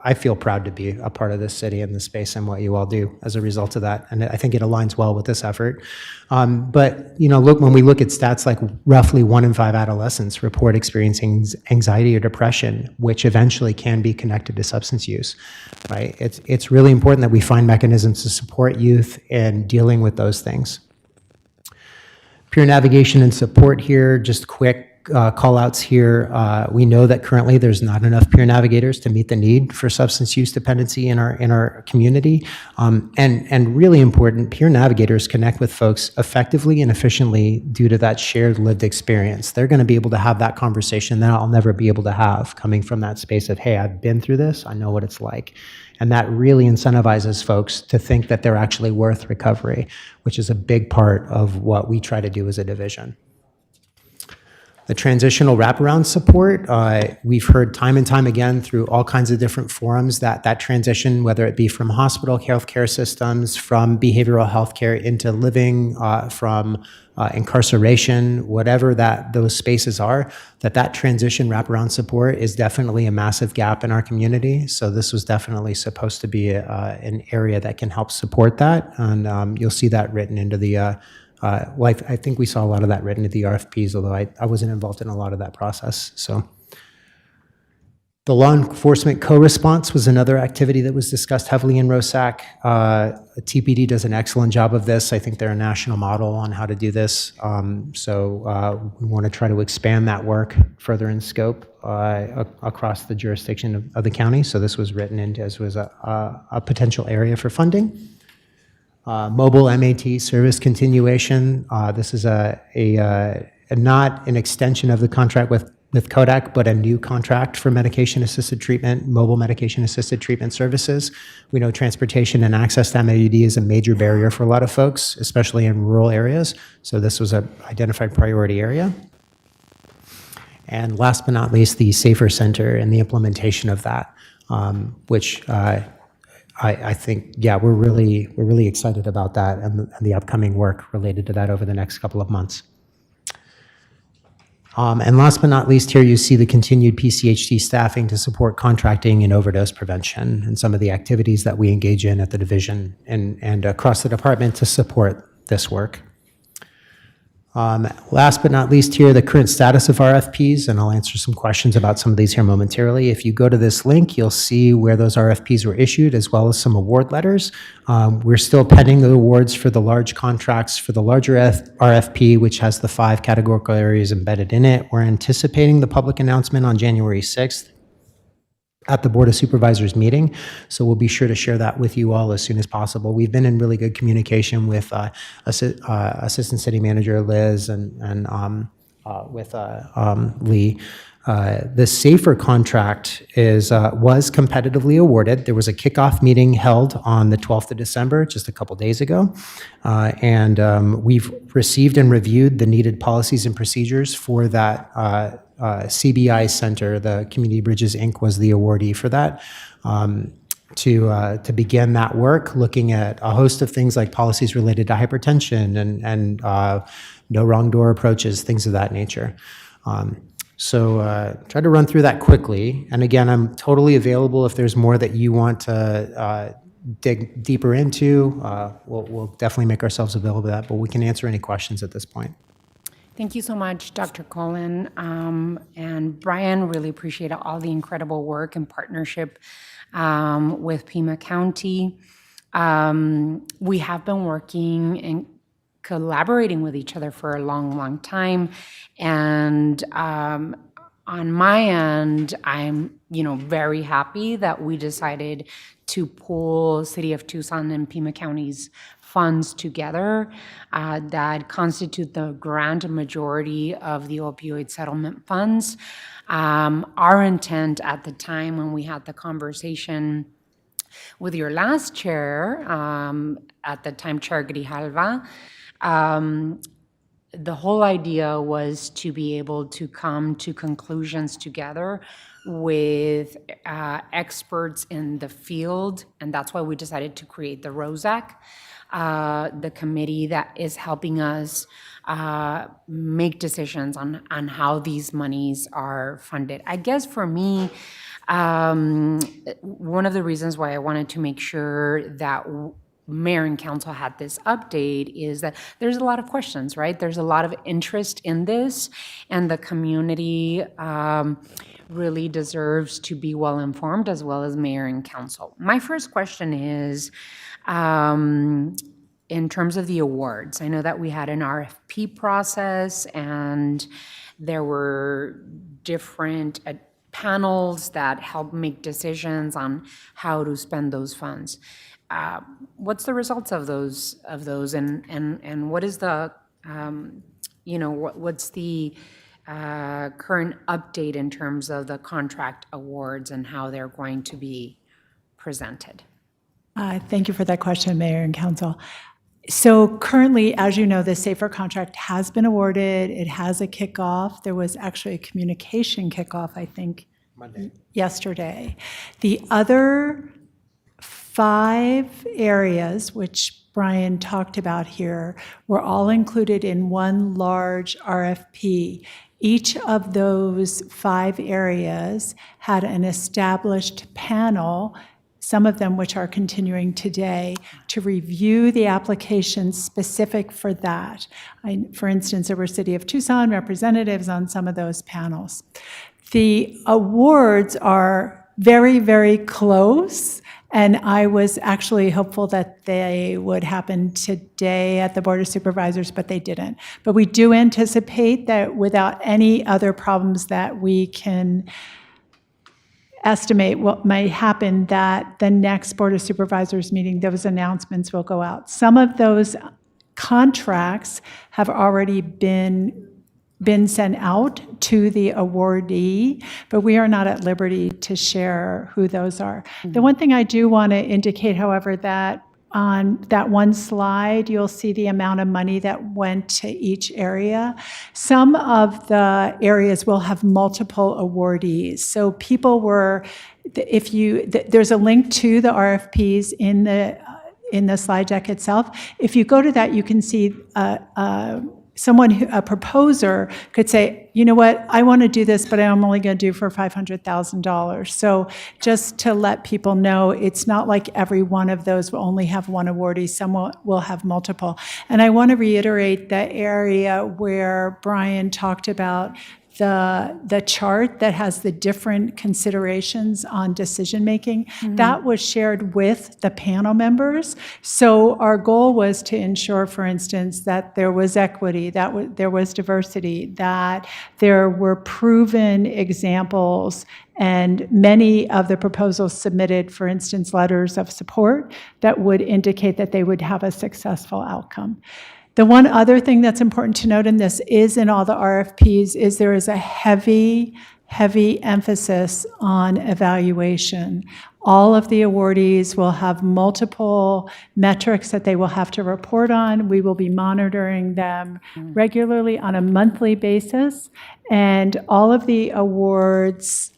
I feel proud to be a part of this city and this space and what you all do as a result of that. And I think it aligns well with this effort. But look, when we look at stats like roughly 1 in 5 adolescents report experiencing anxiety or depression, which eventually can be connected to substance use, right? It's really important that we find mechanisms to support youth in dealing with those things. Peer navigation and support here, just quick call outs here. We know that currently there's not enough peer navigators to meet the need for substance use dependency in our community. And really important, peer navigators connect with folks effectively and efficiently due to that shared lived experience. They're going to be able to have that conversation that I'll never be able to have coming from that space of, hey, I've been through this, I know what it's like. And that really incentivizes folks to think that they're actually worth recovery, which is a big part of what we try to do as a division. The transitional wraparound support, we've heard time and time again through all kinds of different forums that that transition, whether it be from hospital healthcare systems, from behavioral healthcare into living, from incarceration, whatever those spaces are, that transition wraparound support is definitely a massive gap in our community. So this was definitely supposed to be an area that can help support that. And you'll see that written into the I think we saw a lot of that written into the RFPs, although I wasn't involved in a lot of that process. So the law enforcement co-response was another activity that was discussed heavily in ROSAC. TPD does an excellent job of this. I think they're a national model on how to do this. So we want to try to expand that work further in scope across the jurisdiction of the county. So this was written into as was a potential area for funding. Mobile MAT service continuation. This is not an extension of the contract with Kodak, but a new contract for medication-assisted treatment, mobile medication-assisted treatment services. We know transportation and access to MAD is a major barrier for a lot of folks, especially in rural areas. So this was an identified priority area. And last but not least, the Safer Center and the implementation of that, which I think, yeah, we're really excited about that and the upcoming work related to that over the next couple of months. And last but not least, here you see the continued PCHD staffing to support contracting and overdose prevention and some of the activities that we engage in at the division and across the department to support this work. Last but not least here, the current status of RFPs, and I'll answer some questions about some of these here momentarily. If you go to this link, you'll see where those RFPs were issued, as well as some award letters. We're still pending the awards for the large contracts for the larger RFP, which has the 5 categorical areas embedded in it. We're anticipating the public announcement on January 6th. At the Board of Supervisors meeting, so we'll be sure to share that with you all as soon as possible. We've been in really good communication with Assistant City Manager Liz and with Lee. The SAFER contract was competitively awarded. There was a kickoff meeting held on the 12th of December, just a couple days ago, and we've received and reviewed the needed policies and procedures for that CBI Center. The Community Bridges, Inc. was the awardee for that, to begin that work, looking at a host of things like policies related to hypertension and no wrong door approaches, things of that nature. So try to run through that quickly. And again, I'm totally available if there's more that you want to dig deeper into. We'll definitely make ourselves available to that, but we can answer any questions at this point. Thank you so much, Dr. Cullen. And Brian, really appreciate all the incredible work and partnership with Pima County. We have been working and collaborating with each other for a long time. And on my end, I'm very happy that we decided to pull City of Tucson and Pima County's funds together that constitute the grand majority of the opioid settlement funds. Our intent at the time when we had the conversation with your last chair, at the time Chair Grijalva, the whole idea was to be able to come to conclusions together with experts in the field, and that's why we decided to create the ROSAC, the committee that is helping us make decisions on how these monies are funded. I guess for me, one of the reasons why I wanted to make sure that Mayor and Council had this update is that there's a lot of questions, right? There's a lot of interest in this, and the community really deserves to be well informed, as well as Mayor and Council. My first question is, in terms of the awards, I know that we had an RFP process and there were different panels that help make decisions on how to spend those funds. What's the results of those, and what is the, what's the current update in terms of the contract awards and how they're going to be presented? Thank you for that question, Mayor and Council. So currently, as you know, the SAFER contract has been awarded. It has a kickoff. There was actually a communication kickoff, I think, yesterday. The other 5 areas, which Brian talked about here, were all included in one large RFP. Each of those 5 areas had an established panel, some of them which are continuing today, to review the applications specific for that. For instance, there were City of Tucson representatives on some of those panels. The awards are very, very close, and I was actually hopeful that they would happen today at the Board of Supervisors, but they didn't. But we do anticipate that without any other problems that we can estimate what might happen, that the next Board of Supervisors meeting, those announcements will go out. Some of those contracts have already been sent out to the awardee, but we are not at liberty to share who those are. The one thing I do want to indicate, however, that on that one slide, you'll see the amount of money that went to each area. Some of the areas will have multiple awardees. So people were, there's a link to the RFPs in the slide deck itself. If you go to that, you can see a proposer could say, you know what, I want to do this, but I'm only going to do for $500,000. So just to let people know, it's not like every one of those will only have one awardee. Some will have multiple. And I want to reiterate the area where Brian talked about the chart that has the different considerations on decision-making. That was shared with the panel members. So our goal was to ensure, for instance, that there was equity, that there was diversity, that there were proven examples, and many of the proposals submitted, for instance, letters of support that would indicate that they would have a successful outcome. The one other thing that's important to note in this is in all the RFPs is there is a heavy emphasis on evaluation. All of the awardees will have multiple metrics that they will have to report on. We will be monitoring them regularly on a monthly basis. And all of the awards,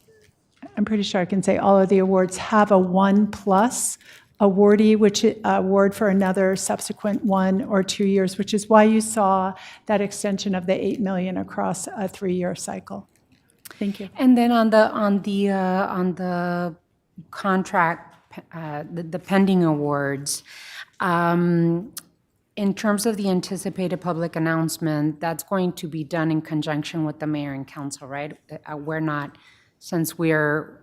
I'm pretty sure I can say all of the awards have a 1+ awardee, which award for another subsequent 1 or 2 years, which is why you saw that extension of the $8 million across a 3-year cycle. Thank you. And then on the contract, the pending awards, in terms of the anticipated public announcement, that's going to be done in conjunction with the mayor and council, right? We're not, since we're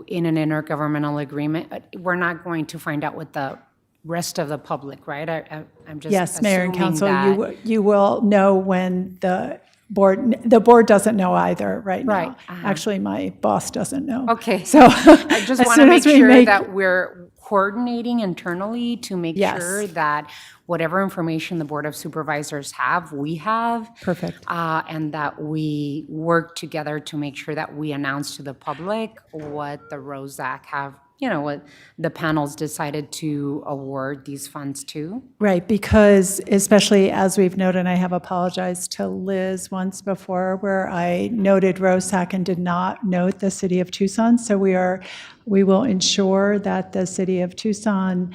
in an intergovernmental agreement, we're not going to find out with the rest of the public, right? I'm just Yes, Mayor and assuming Council, that- you will know when the board doesn't know either right now. Right, Actually, my boss doesn't know. Okay. So I just as want to soon make as we sure that we're coordinating internally to make Yes. sure that whatever information the Board of Supervisors have, we have. Perfect. And that we work together to make sure that we announce to the public what the ROSAC have, what the panels decided to award these funds to. Right, because especially as we've noted, and I have apologized to Liz once before where I noted ROSAC and did not note the City of Tucson. So we will ensure that the City of Tucson,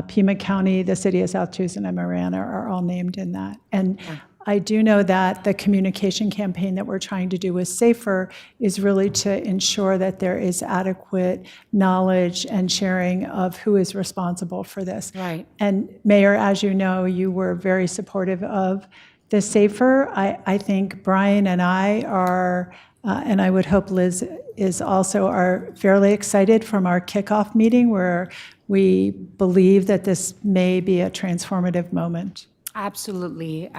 Pima County, the City of South Tucson, and Marana are all named in that. And I do know that the communication campaign that we're trying to do with SAFER is really to ensure that there is adequate knowledge and sharing of who is responsible for this. Right. And Mayor, as you know, you were very supportive of the SAFER. I think Brian and I are, and I would hope Liz is also, are fairly excited from our kickoff meeting where we believe that this may be a transformative moment. Absolutely.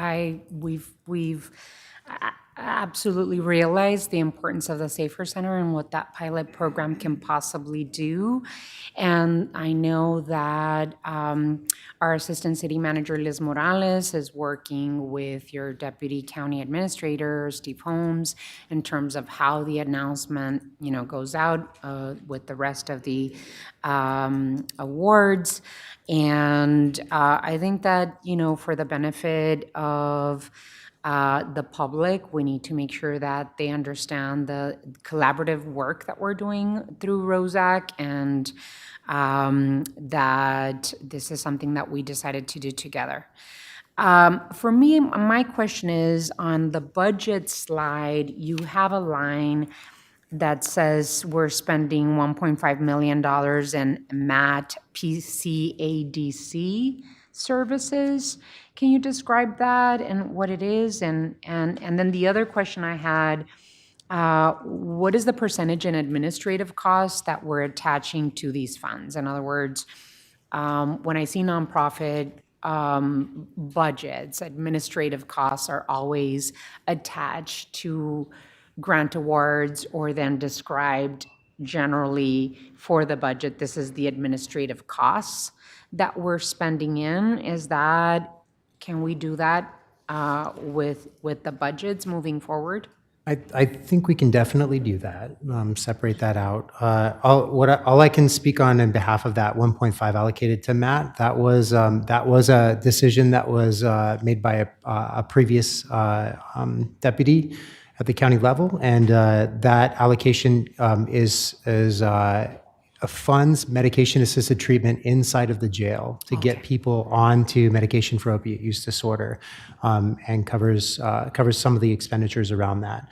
absolutely realize the importance of the Safer Center and what that pilot program can possibly do. And I know that our Assistant City Manager, Liz Morales, is working with your Deputy County Administrator, Steve Holmes, in terms of how the announcement, goes out with the rest of the awards. And I think that, for the benefit of the public, we need to make sure that they understand the collaborative work that we're doing through ROSAC, and that this is something that we decided to do together. For me, my question is, on the budget slide, you have a line that says we're spending $1.5 million in MAT PCADC services. Can you describe that and what it is? And then the other question I had, what is the percentage in administrative costs that we're attaching to these funds? In other words, when I see nonprofit budgets, administrative costs are always attached to grant awards, or then described generally for the budget. This is the administrative costs that we're spending in. Can we do that with the budgets moving forward? I think we can definitely do that, separate that out. All I can speak on in behalf of that 1.5 allocated to Matt, that was a decision that was made by a previous deputy at the county level, and that allocation is funds medication-assisted treatment inside of the jail to get people onto medication for opiate use disorder, and covers some of the expenditures around that.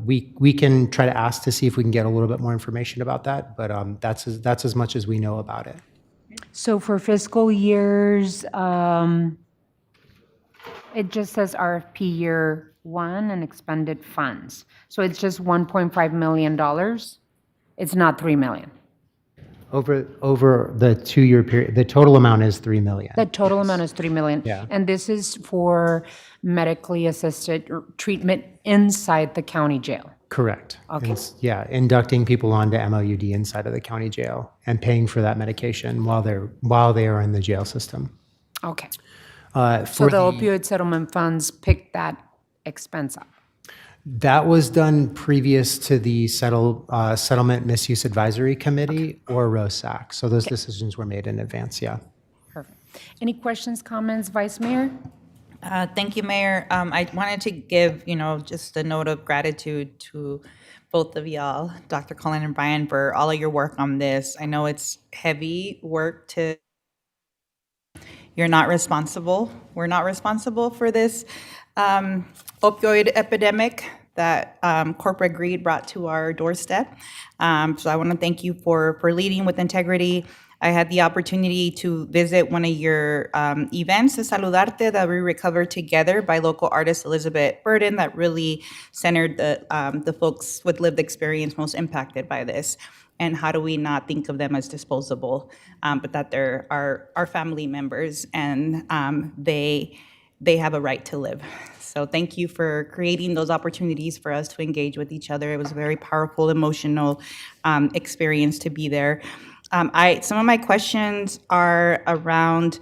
We can try to ask to see if we can get a little bit more information about that, but that's as much as we know about it. So for fiscal years, it just says RFP year 1 and expended funds. So it's just $1.5 million? It's not $3 million? Over the 2-year period, the total amount is $3 million. The total amount is $3 million? Yeah. And this is for medically assisted treatment inside the county jail? Correct. Okay. Yeah, inducting people onto MOUD inside of the county jail and paying for that medication while they are in the jail system. Okay. For So the opioid settlement funds pick that expense up? That was done previous to the Settlement Misuse Advisory Committee or ROSAC. So those decisions were made in advance, yeah. Perfect. Any questions, comments, Vice Mayor? Thank you, Mayor. I wanted to give, just a note of gratitude to both of y'all, Dr. Cullen and Brian, for all of your work on this. I know it's heavy work you're not responsible. We're not responsible for this opioid epidemic that corporate greed brought to our doorstep. So I want to thank you for leading with integrity. I had the opportunity to visit one of your events, the Saludarte, that we recovered together by local artist Elizabeth Burden, that really centered the folks with lived experience most impacted by this. And how do we not think of them as disposable, but that they're our family members, and they have a right to live. So thank you for creating those opportunities for us to engage with each other. It was a very powerful, emotional experience to be there. Some of my questions are around,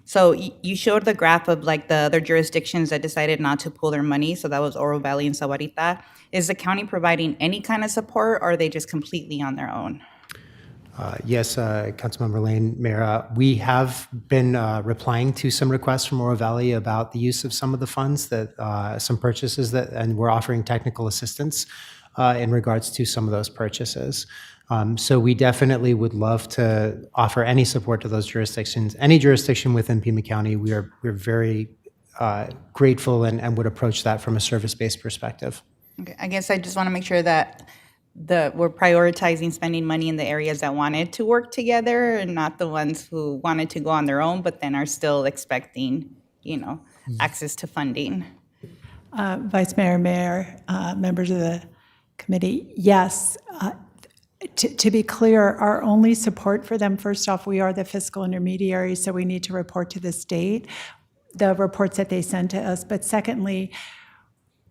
so you showed the graph of like the other jurisdictions that decided not to pull their money. So that was Oro Valley and Sahuarita. Is the county providing any kind of support, or are they just completely on their own? Yes, Councilmember Lane, Mayor, we have been replying to some requests from Oro Valley about the use of some of the funds, some purchases and we're offering technical assistance in regards to some of those purchases. So we definitely would love to offer any support to those jurisdictions. Any jurisdiction within Pima County, we're very grateful and would approach that from a service-based perspective. Okay, I guess I just want to make sure that we're prioritizing spending money in the areas that wanted to work together, and not the ones who wanted to go on their own, but then are still expecting, access to funding. Vice Mayor, Mayor, members of the committee, yes. To be clear, our only support for them, first off, we are the fiscal intermediary, so we need to report to the state the reports that they send to us. But secondly,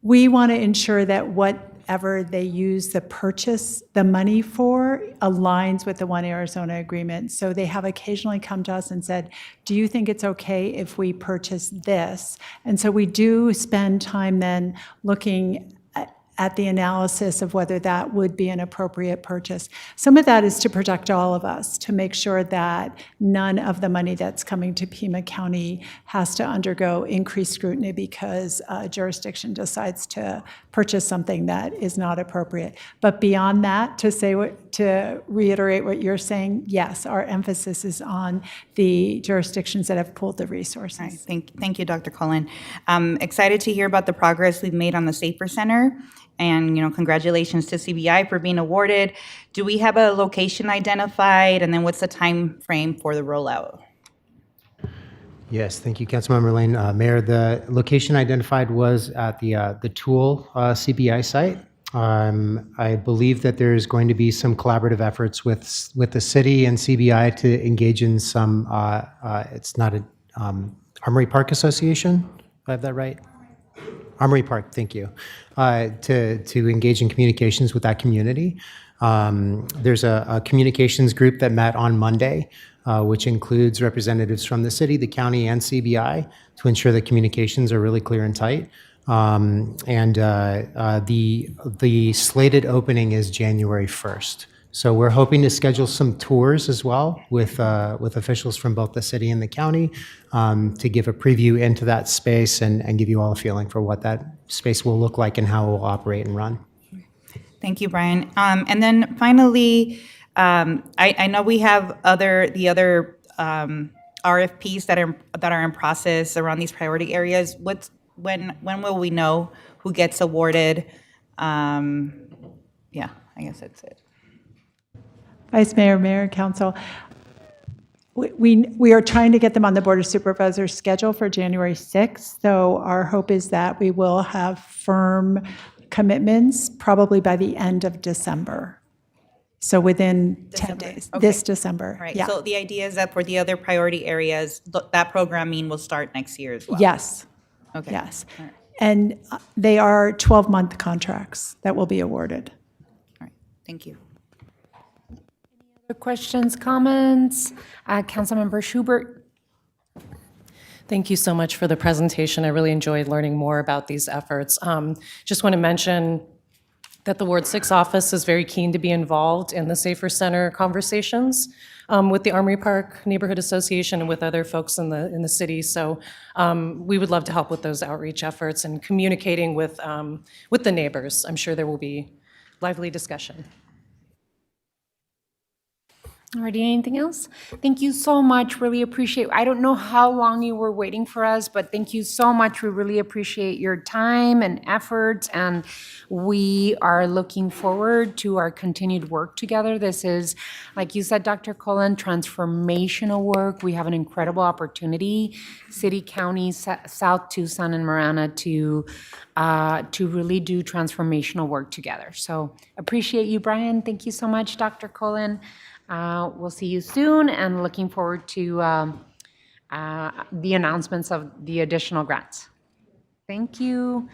we want to ensure that whatever they use the money for aligns with the One Arizona agreement. So they have occasionally come to us and said, do you think it's okay if we purchase this? And so we do spend time then looking at the analysis of whether that would be an appropriate purchase. Some of that is to protect all of us, to make sure that none of the money that's coming to Pima County has to undergo increased scrutiny because a jurisdiction decides to purchase something that is not appropriate. But beyond that, to reiterate what you're saying, yes, our emphasis is on the jurisdictions that have pooled the resources. All right, thank you, Dr. Cullen. I'm excited to hear about the progress we've made on the Safer Center. And, congratulations to CBI for being awarded. Do we have a location identified? And then what's the time frame for the rollout? Yes, thank you, Councilmember Lane. Mayor, the location identified was at the Tool CBI site. I believe that there's going to be some collaborative efforts with the city and CBI to engage in some, it's not a Armory Park Association, do I have that right? Armory Park, thank you, to engage in communications with that community. There's a communications group that met on Monday, which includes representatives from the city, the county, and CBI to ensure that communications are really clear and tight. The slated opening is January 1st. So we're hoping to schedule some tours as well with officials from both the city and the county to give a preview into that space and give you all a feeling for what that space will look like and how it will operate and run. Thank you, Brian. And then finally, I know we have the other RFPs that are in process around these priority areas. When will we know who gets awarded? Yeah, I guess that's it. Vice Mayor, Mayor, and Council, we are trying to get them on the Board of Supervisors schedule for January 6th. So our hope is that we will have firm commitments probably by the end of December. So within 10 days, Okay. this December. All right, Yeah. so the idea is that for the other priority areas, that programming will start next year as well? Yes. Okay. Yes. All right. And they are 12-month contracts that will be awarded. All right, thank you. Other questions, comments? Councilmember Schubert. Thank you so much for the presentation. I really enjoyed learning more about these efforts. Just want to mention that the Ward 6 office is very keen to be involved in the Safer Center conversations with the Armory Park Neighborhood Association and with other folks in the city. So we would love to help with those outreach efforts and communicating with the neighbors. I'm sure there will be lively discussion. Alrighty, anything else? Thank you so much, really appreciate, I don't know how long you were waiting for us, but thank you so much. We really appreciate your time and effort, and we are looking forward to our continued work together. This is, like you said, Dr. Cullen, transformational work. We have an incredible opportunity, city, county, South Tucson and Marana, to really do transformational work together. So appreciate you, Brian. Thank you so much, Dr. Cullen. We'll see you soon, and looking forward to the announcements of the additional grants. Thank you.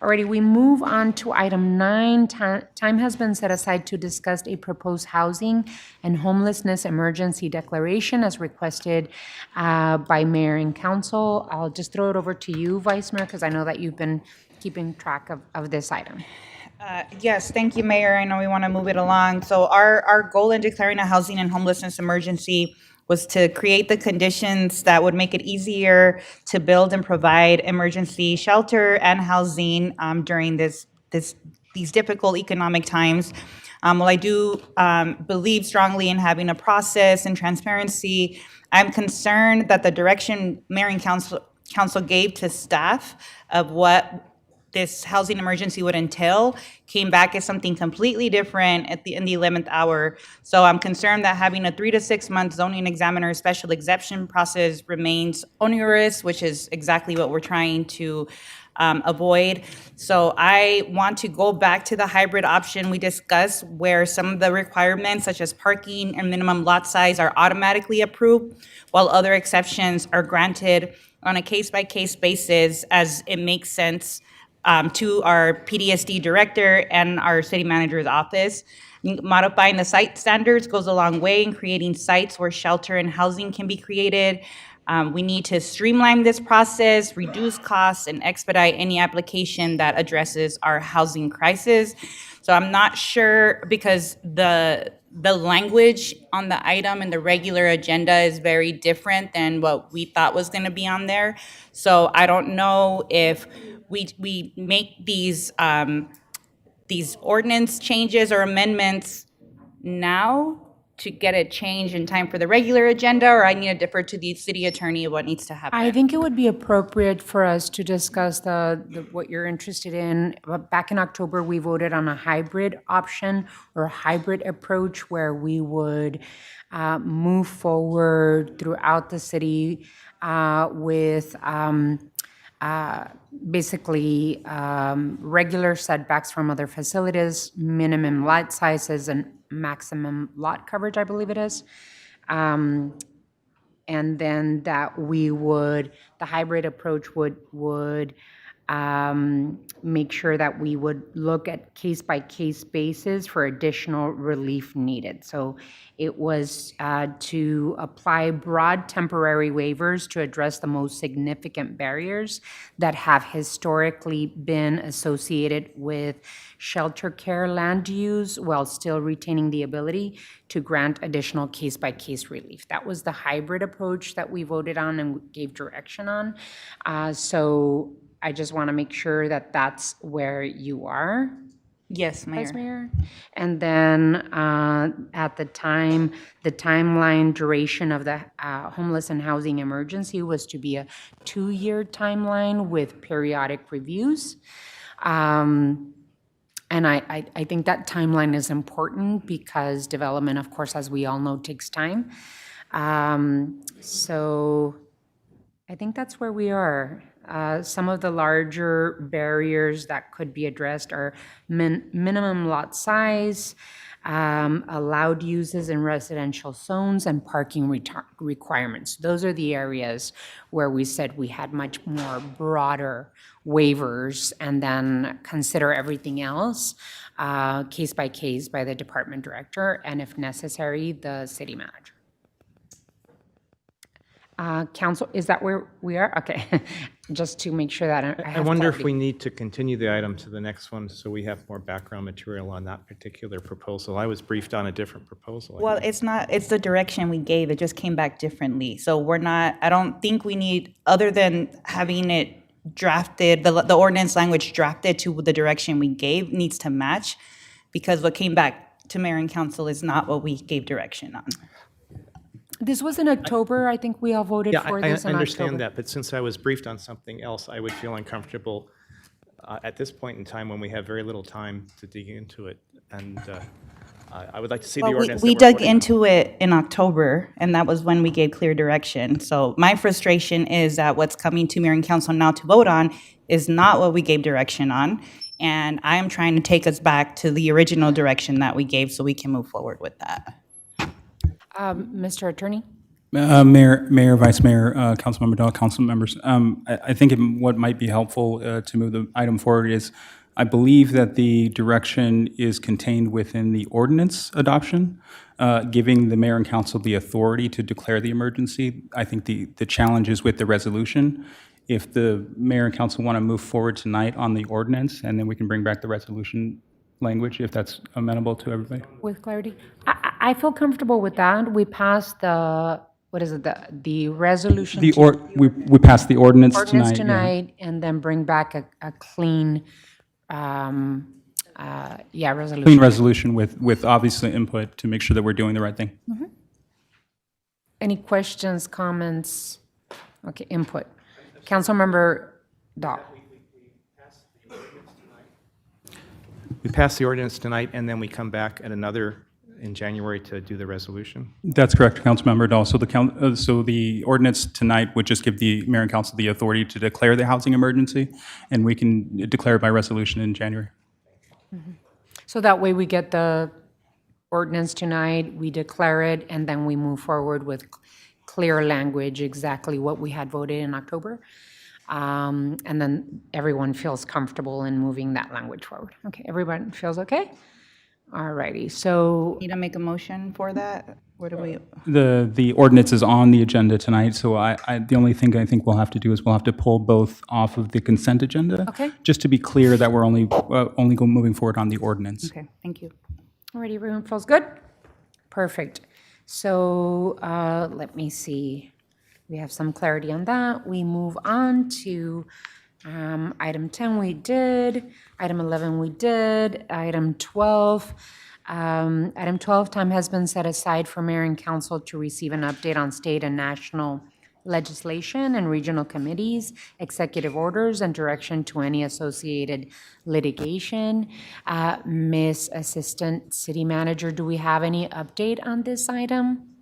Alrighty, we move on to item 9. Time has been set aside to discuss a proposed housing and homelessness emergency declaration as requested by Mayor and Council. I'll just throw it over to you, Vice Mayor, because I know that you've been keeping track of this item. Yes, thank you, Mayor. I know we want to move it along. So our goal in declaring a housing and homelessness emergency was to create the conditions that would make it easier to build and provide emergency shelter and housing during these difficult economic times. While I do believe strongly in having a process and transparency, I'm concerned that the direction Mayor and Council gave to staff of what this housing emergency would entail came back as something completely different in the 11th hour. So I'm concerned that having a 3 to 6 month zoning examiner special exception process remains onerous, which is exactly what we're trying to avoid. So I want to go back to the hybrid option we discussed, where some of the requirements such as parking and minimum lot size are automatically approved, while other exceptions are granted on a case-by-case basis as it makes sense to our PDSD director and our city manager's office. Modifying the site standards goes a long way in creating sites where shelter and housing can be created. We need to streamline this process, reduce costs, and expedite any application that addresses our housing crisis. So I'm not sure, because the language on the item in the regular agenda is very different than what we thought was going to be on there. So I don't know if we make these ordinance changes or amendments now to get it changed in time for the regular agenda, or I need to defer to the city attorney what needs to happen. I think it would be appropriate for us to discuss what you're interested in. Back in October, we voted on a hybrid option or a hybrid approach where we would move forward throughout the city with basically regular setbacks from other facilities, minimum lot sizes, and maximum lot coverage, I believe it is. And then that the hybrid approach would make sure that we would look at case-by-case basis for additional relief needed. So it was to apply broad temporary waivers to address the most significant barriers that have historically been associated with shelter care land use while still retaining the ability to grant additional case-by-case relief. That was the hybrid approach that we voted on and gave direction on. So I just want to make sure that that's where you are. Yes, Mayor. Vice Mayor. And then at the time, the timeline duration of the homeless and housing emergency was to be a 2-year timeline with periodic reviews. And I think that timeline is important because development, of course, as we all know, takes time. So I think that's where we are. Some of the larger barriers that could be addressed are minimum lot size, allowed uses in residential zones, and parking requirements. Those are the areas where we said we had much more broader waivers and then consider everything else case by case by the department director and, if necessary, the city manager. Council, is that where we are? Okay, just to make sure that I have I wonder if clarity. we need to continue the item to the next one so we have more background material on that particular proposal. I was briefed on a different proposal. Well, it's the direction we gave. It just came back differently. So I don't think we need, other than having it drafted, the ordinance language drafted to the direction we gave needs to match, because what came back to mayor and council is not what we gave direction on. This was in October. I think we all voted for this in I October. understand that, but since I was briefed on something else, I would feel uncomfortable at this point in time when we have very little time to dig into it. And I would like to see the ordinance. We dug into it in October, and that was when we gave clear direction. So my frustration is that what's coming to mayor and council now to vote on is not what we gave direction on. And I am trying to take us back to the original direction that we gave so we can move forward with that. Mr. Attorney? Mayor, Vice Mayor, Councilmember Dahl, council members, I think what might be helpful to move the item forward is, I believe that the direction is contained within the ordinance adoption, giving the mayor and council the authority to declare the emergency. I think the challenge is with the resolution. If the mayor and council want to move forward tonight on the ordinance, and then we can bring back the resolution language, if that's amenable to everybody. With clarity? I feel comfortable with that. We passed the resolution. We passed the ordinance tonight. Ordinance tonight, and then bring back a clean, resolution. Clean resolution with obviously input to make sure that we're doing the right thing. Mm-hmm. Any questions, comments? Okay, input. Councilmember Dahl. We pass the ordinance tonight, and then we come back at another in January to do the resolution? That's correct, Councilmember Dahl. So the ordinance tonight would just give the mayor and council the authority to declare the housing emergency, and we can declare it by resolution in January. Mm-hmm. So that way we get the ordinance tonight, we declare it, and then we move forward with clear language, exactly what we had voted in October. And then everyone feels comfortable in moving that language forward. Okay, everyone feels okay? All righty, so Need to make a motion for that? Where do we? The ordinance is on the agenda tonight, so the only thing I think we'll have to do is we'll have to pull both off of the consent agenda. Okay. Just to be clear that we're only moving forward on the ordinance. Okay, thank you. already everyone feels good? Perfect. So let me see. We have some clarity on that. We move on to item 10 we did, item 11 we did, item 12. Item 12, time has been set aside for mayor and council to receive an update on state and national legislation and regional committees, executive orders, and direction to any associated litigation. Ms. Assistant City Manager, do we have any update on this item?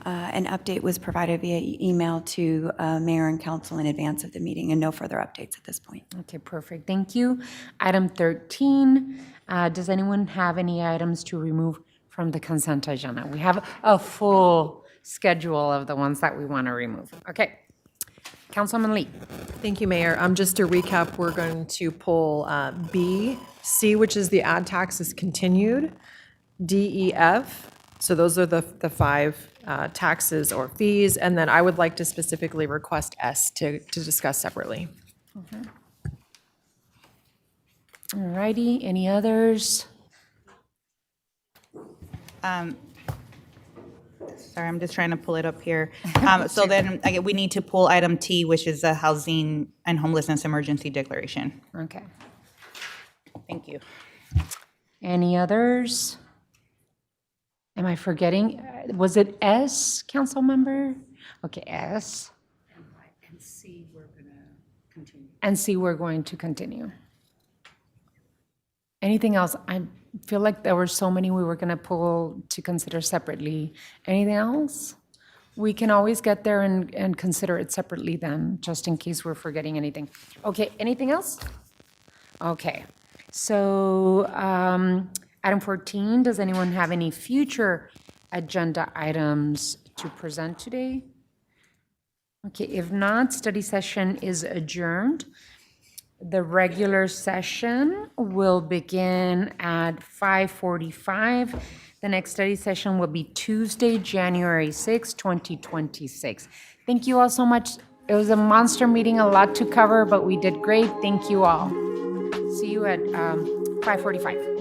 An update was provided via email to mayor and council in advance of the meeting, and no further updates at this point. Okay, perfect, thank you. Item 13, does anyone have any items to remove from the consent agenda? We have a full schedule of the ones that we want to remove. Okay, Councilman Lee. Thank you, Mayor. Just to recap, we're going to pull B, C, which is the ad tax is continued, D, E, F. So those are the five taxes or fees, and then I would like to specifically request S to discuss separately. All righty, any others? Sorry, I'm just trying to pull it up here. So then we need to pull item T, which is the housing and homelessness emergency declaration. Okay. Thank you. Any others? Am I forgetting? Was it S, council member? Okay, S. And C, we're going to continue. And C, we're going to continue. Anything else? I feel like there were so many we were going to pull to consider separately. Anything else? We can always get there and consider it separately then, just in case we're forgetting anything. Okay, anything else? Okay, so item 14, does anyone have any future agenda items to present today? Okay, if not, study session is adjourned. The regular session will begin at 5:45. The next study session will be Tuesday, January 6, 2026. Thank you all so much. It was a monster meeting, a lot to cover, but we did great. Thank you all. See you at 5:45.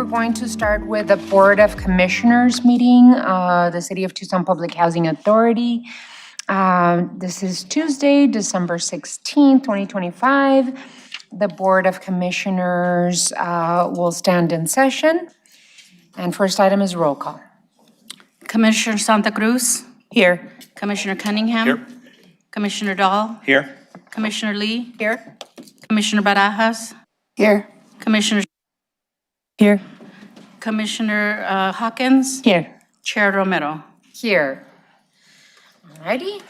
we're going to start with the Board of Commissioners meeting, the City of Tucson Public Housing Authority. This is Tuesday, December 16th, 2025. The Board of Commissioners will stand in session. And first item is roll call. Commissioner Santa Cruz? Here. Commissioner Cunningham? Here. Commissioner Dahl? Here. Commissioner Lee? Here. Commissioner Barajas? Here. Commissioner Here. Commissioner Hawkins? Here. Chair Romero? Here. Alrighty.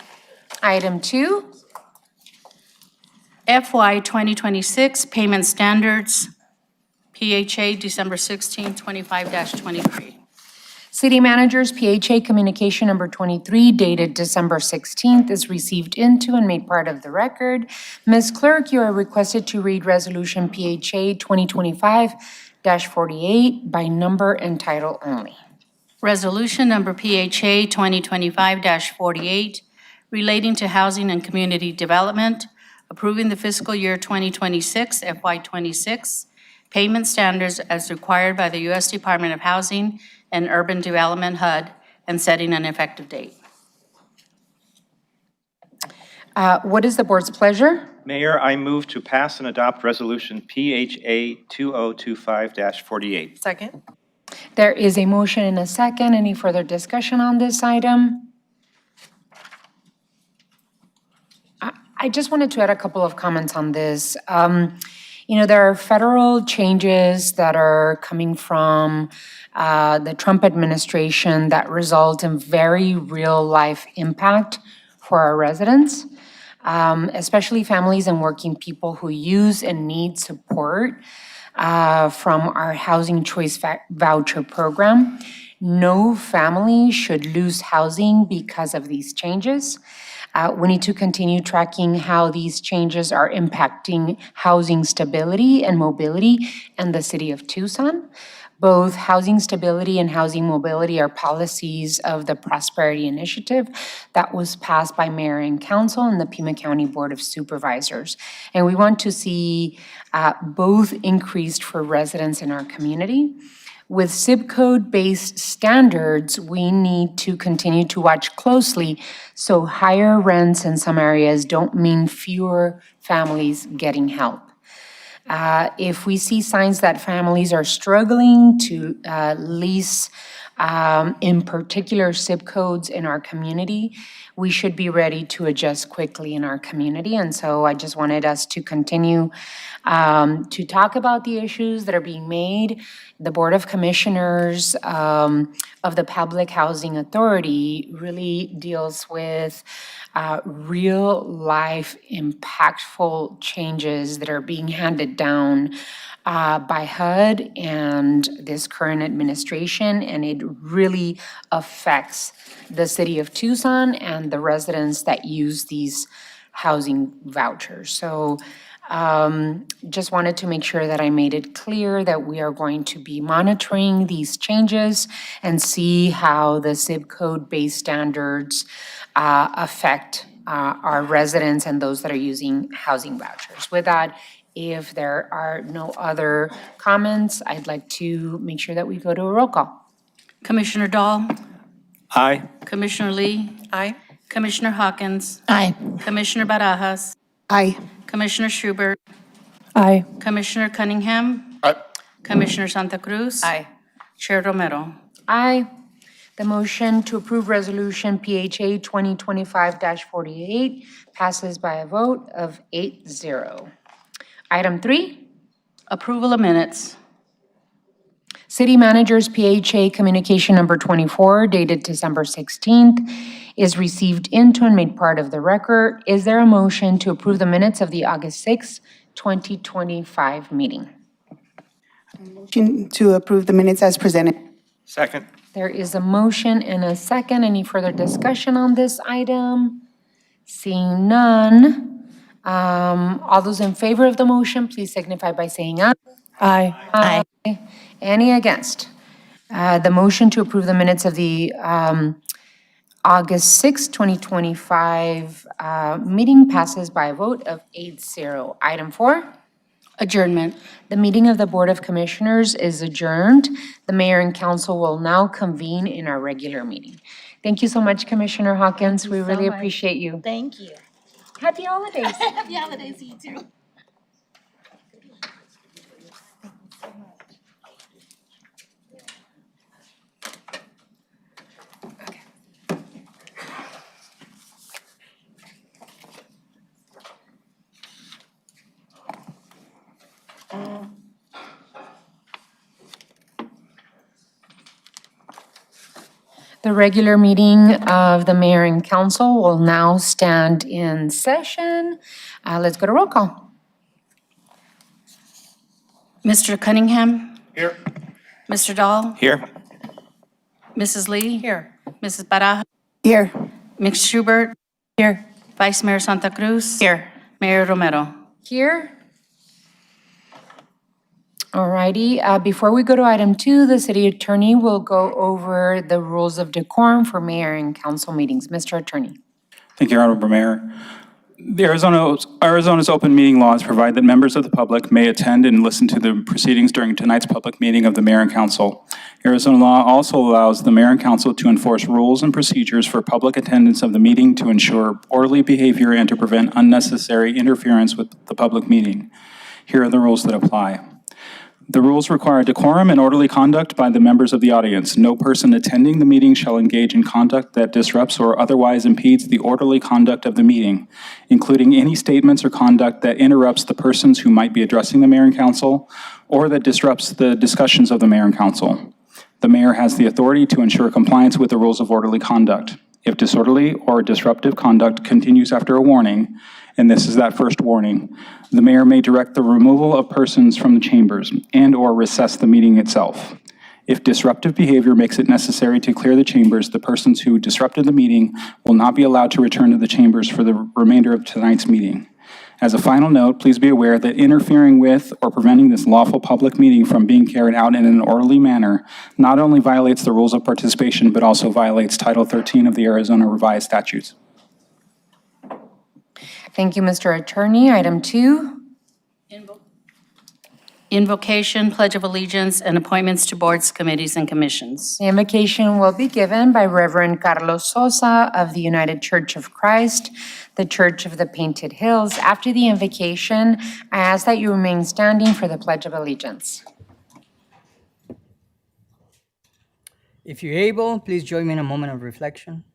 Item 2. FY 2026 Payment Standards, PHA, December 16, 25-23. City Manager's PHA Communication Number 23 dated December 16th is received into and made part of the record. Ms. Clerk, you are requested to read Resolution PHA 2025-48 by number and title only. Resolution number PHA 2025-48 relating to housing and community development, approving the fiscal year 2026 FY26 payment standards as required by the U.S. Department of Housing and Urban Development HUD and setting an effective date. What is the board's pleasure? Mayor, I move to pass and adopt Resolution PHA 2025-48. Second. There is a motion and a second. Any further discussion on this item? I just wanted to add a couple of comments on this. There are federal changes that are coming from the Trump administration that result in very real-life impact for our residents, especially families and working people who use and need support from our Housing Choice Voucher program. No family should lose housing because of these changes. We need to continue tracking how these changes are impacting housing stability and mobility in the city of Tucson. Both housing stability and housing mobility are policies of the Prosperity Initiative that was passed by Mayor and Council and the Pima County Board of Supervisors. And we want to see both increased for residents in our community. With zip code-based standards, we need to continue to watch closely so higher rents in some areas don't mean fewer families getting help. If we see signs that families are struggling to lease in particular zip codes in our community, we should be ready to adjust quickly in our community. And so I just wanted us to continue to talk about the issues that are being made. The Board of Commissioners of the Public Housing Authority really deals with real life impactful changes that are being handed down by HUD and this current administration, and it really affects the city of Tucson and the residents that use these housing vouchers. So just wanted to make sure that I made it clear that we are going to be monitoring these changes and see how the zip code-based standards affect our residents and those that are using housing vouchers. With that, if there are no other comments, I'd like to make sure that we go to a roll call. Commissioner Dahl? Aye. Commissioner Lee? Aye. Commissioner Hawkins? Aye. Commissioner Barajas? Aye. Commissioner Schubert? Aye. Commissioner Cunningham? Aye. Commissioner Santa Cruz? Aye. Chair Romero? Aye. The motion to approve Resolution PHA 2025-48 passes by a vote of 8-0. Item 3. Approval of minutes. City Manager's PHA Communication Number 24 dated December 16th is received into and made part of the record. Is there a motion to approve the minutes of the August 6th, 2025 meeting? Motion to approve the minutes as presented. Second. There is a motion and a second. Any further discussion on this item? Seeing none. All those in favor of the motion, please signify by saying aye. Aye. Aye. Any against? The motion to approve the minutes of the August 6, 2025 meeting passes by a vote of 8-0. Item 4. Adjournment. The meeting of the Board of Commissioners is adjourned. The mayor and council will now convene in our regular meeting. Thank you so much, Commissioner Hawkins. We really appreciate you. Thank you. Happy holidays. Happy holidays to you too. The regular meeting of the mayor and council will now stand in session. Let's go to roll call. Mr. Cunningham? Here. Mr. Dahl? Here. Mrs. Lee? Here. Mrs. Baraja? Here. Ms. Schubert? Here. Vice Mayor Santa Cruz? Here. Mayor Romero? Here. All righty, before we go to item 2, the city attorney will go over the rules of decorum for mayor and council meetings. Mr. Attorney. Thank you, Honorable Mayor. The Arizona's open meeting laws provide that members of the public may attend and listen to the proceedings during tonight's public meeting of the mayor and council. Arizona law also allows the mayor and council to enforce rules and procedures for public attendance of the meeting to ensure orderly behavior and to prevent unnecessary interference with the public meeting. Here are the rules that apply. The rules require decorum and orderly conduct by the members of the audience. No person attending the meeting shall engage in conduct that disrupts or otherwise impedes the orderly conduct of the meeting, including any statements or conduct that interrupts the persons who might be addressing the mayor and council or that disrupts the discussions of the mayor and council. The mayor has the authority to ensure compliance with the rules of orderly conduct. If disorderly or disruptive conduct continues after a warning, and this is that first warning, the mayor may direct the removal of persons from the chambers and/or recess the meeting itself. If disruptive behavior makes it necessary to clear the chambers, the persons who disrupted the meeting will not be allowed to return to the chambers for the remainder of tonight's meeting. As a final note, please be aware that interfering with or preventing this lawful public meeting from being carried out in an orderly manner not only violates the rules of participation, but also violates Title 13 of the Arizona Revised Statutes. Thank you, Mr. Attorney. Item 2. Invocation, Pledge of Allegiance, and appointments to boards, committees, and commissions. The invocation will be given by Reverend Carlos Sosa of the United Church of Christ, the Church of the Painted Hills. After the invocation, I ask that you remain standing for the Pledge of Allegiance. If you're able, please join me in a moment of reflection.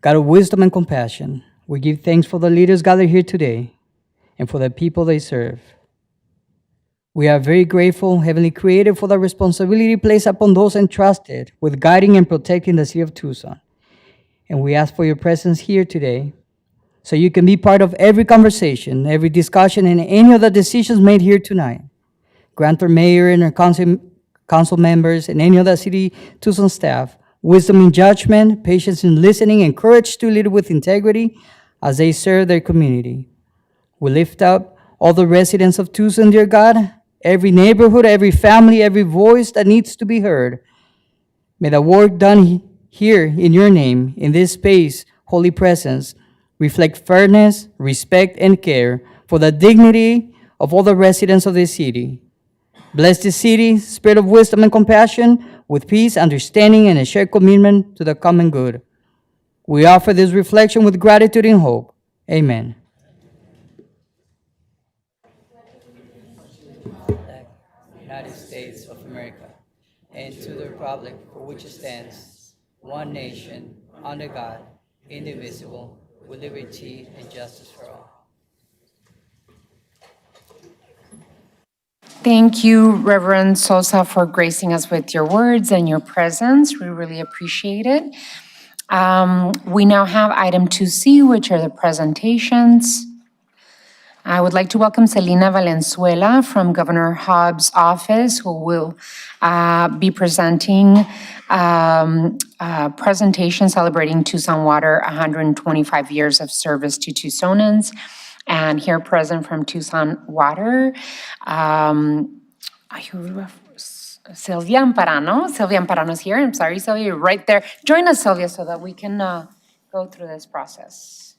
God of wisdom and compassion, we give thanks for the leaders gathered here today and for the people they serve. We are very grateful, Heavenly Creator, for the responsibility placed upon those entrusted with guiding and protecting the city of Tucson. And we ask for your presence here today so you can be part of every conversation, every discussion, and any of the decisions made here tonight. Grant our mayor and our council members and any other city Tucson staff wisdom in judgment, patience in listening, and courage to lead with integrity as they serve their community. We lift up all the residents of Tucson, dear God, every neighborhood, every family, every voice that needs to be heard. May the work done here in your name, in this space, holy presence, reflect fairness, respect, and care for the dignity of all the residents of this city. Bless this city, spirit of wisdom and compassion, with peace, understanding, and a shared commitment to the common good. We offer this reflection with gratitude and hope. Amen. United States of America, and to the republic for which it stands, one nation, under God, indivisible, with liberty and justice for all. Thank you, Reverend Sosa, for gracing us with your words and your presence. We really appreciate it. We now have item 2C, which are the presentations. I would like to welcome Selena Valenzuela from Governor Hobbs' office, who will be presenting a presentation celebrating Tucson Water 125 years of service to Tucsonans. And here present from Tucson Water, Sylvia Amparano. Sylvia Amparano is here. I'm sorry, Sylvia, you're right there. Join us, Sylvia, so that we can go through this process.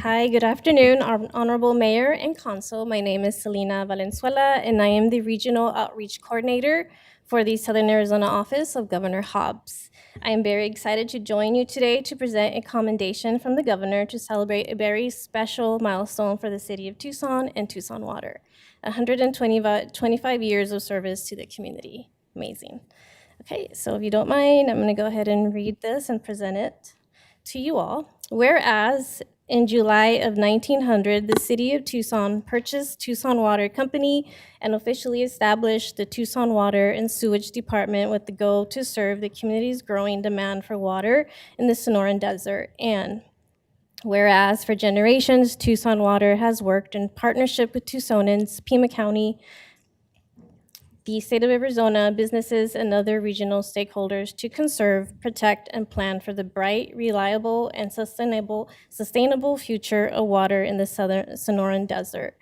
Hi, good afternoon, Honorable Mayor and Council. My name is Selena Valenzuela, and I am the Regional Outreach Coordinator for the Southern Arizona Office of Governor Hobbs. I am very excited to join you today to present a commendation from the Governor to celebrate a very special milestone for the City of Tucson and Tucson Water, 125 years of service to the community. Amazing. Okay, so if you don't mind, I'm going to go ahead and read this and present it to you all. Whereas in July of 1900, the City of Tucson purchased Tucson Water Company and officially established the Tucson Water and Sewage Department with the goal to serve the community's growing demand for water in the Sonoran Desert. And whereas for generations, Tucson Water has worked in partnership with Tucsonans, Pima County, the state of Arizona, businesses, and other regional stakeholders to conserve, protect, and plan for the bright, reliable, and sustainable future of water in the southern Sonoran Desert.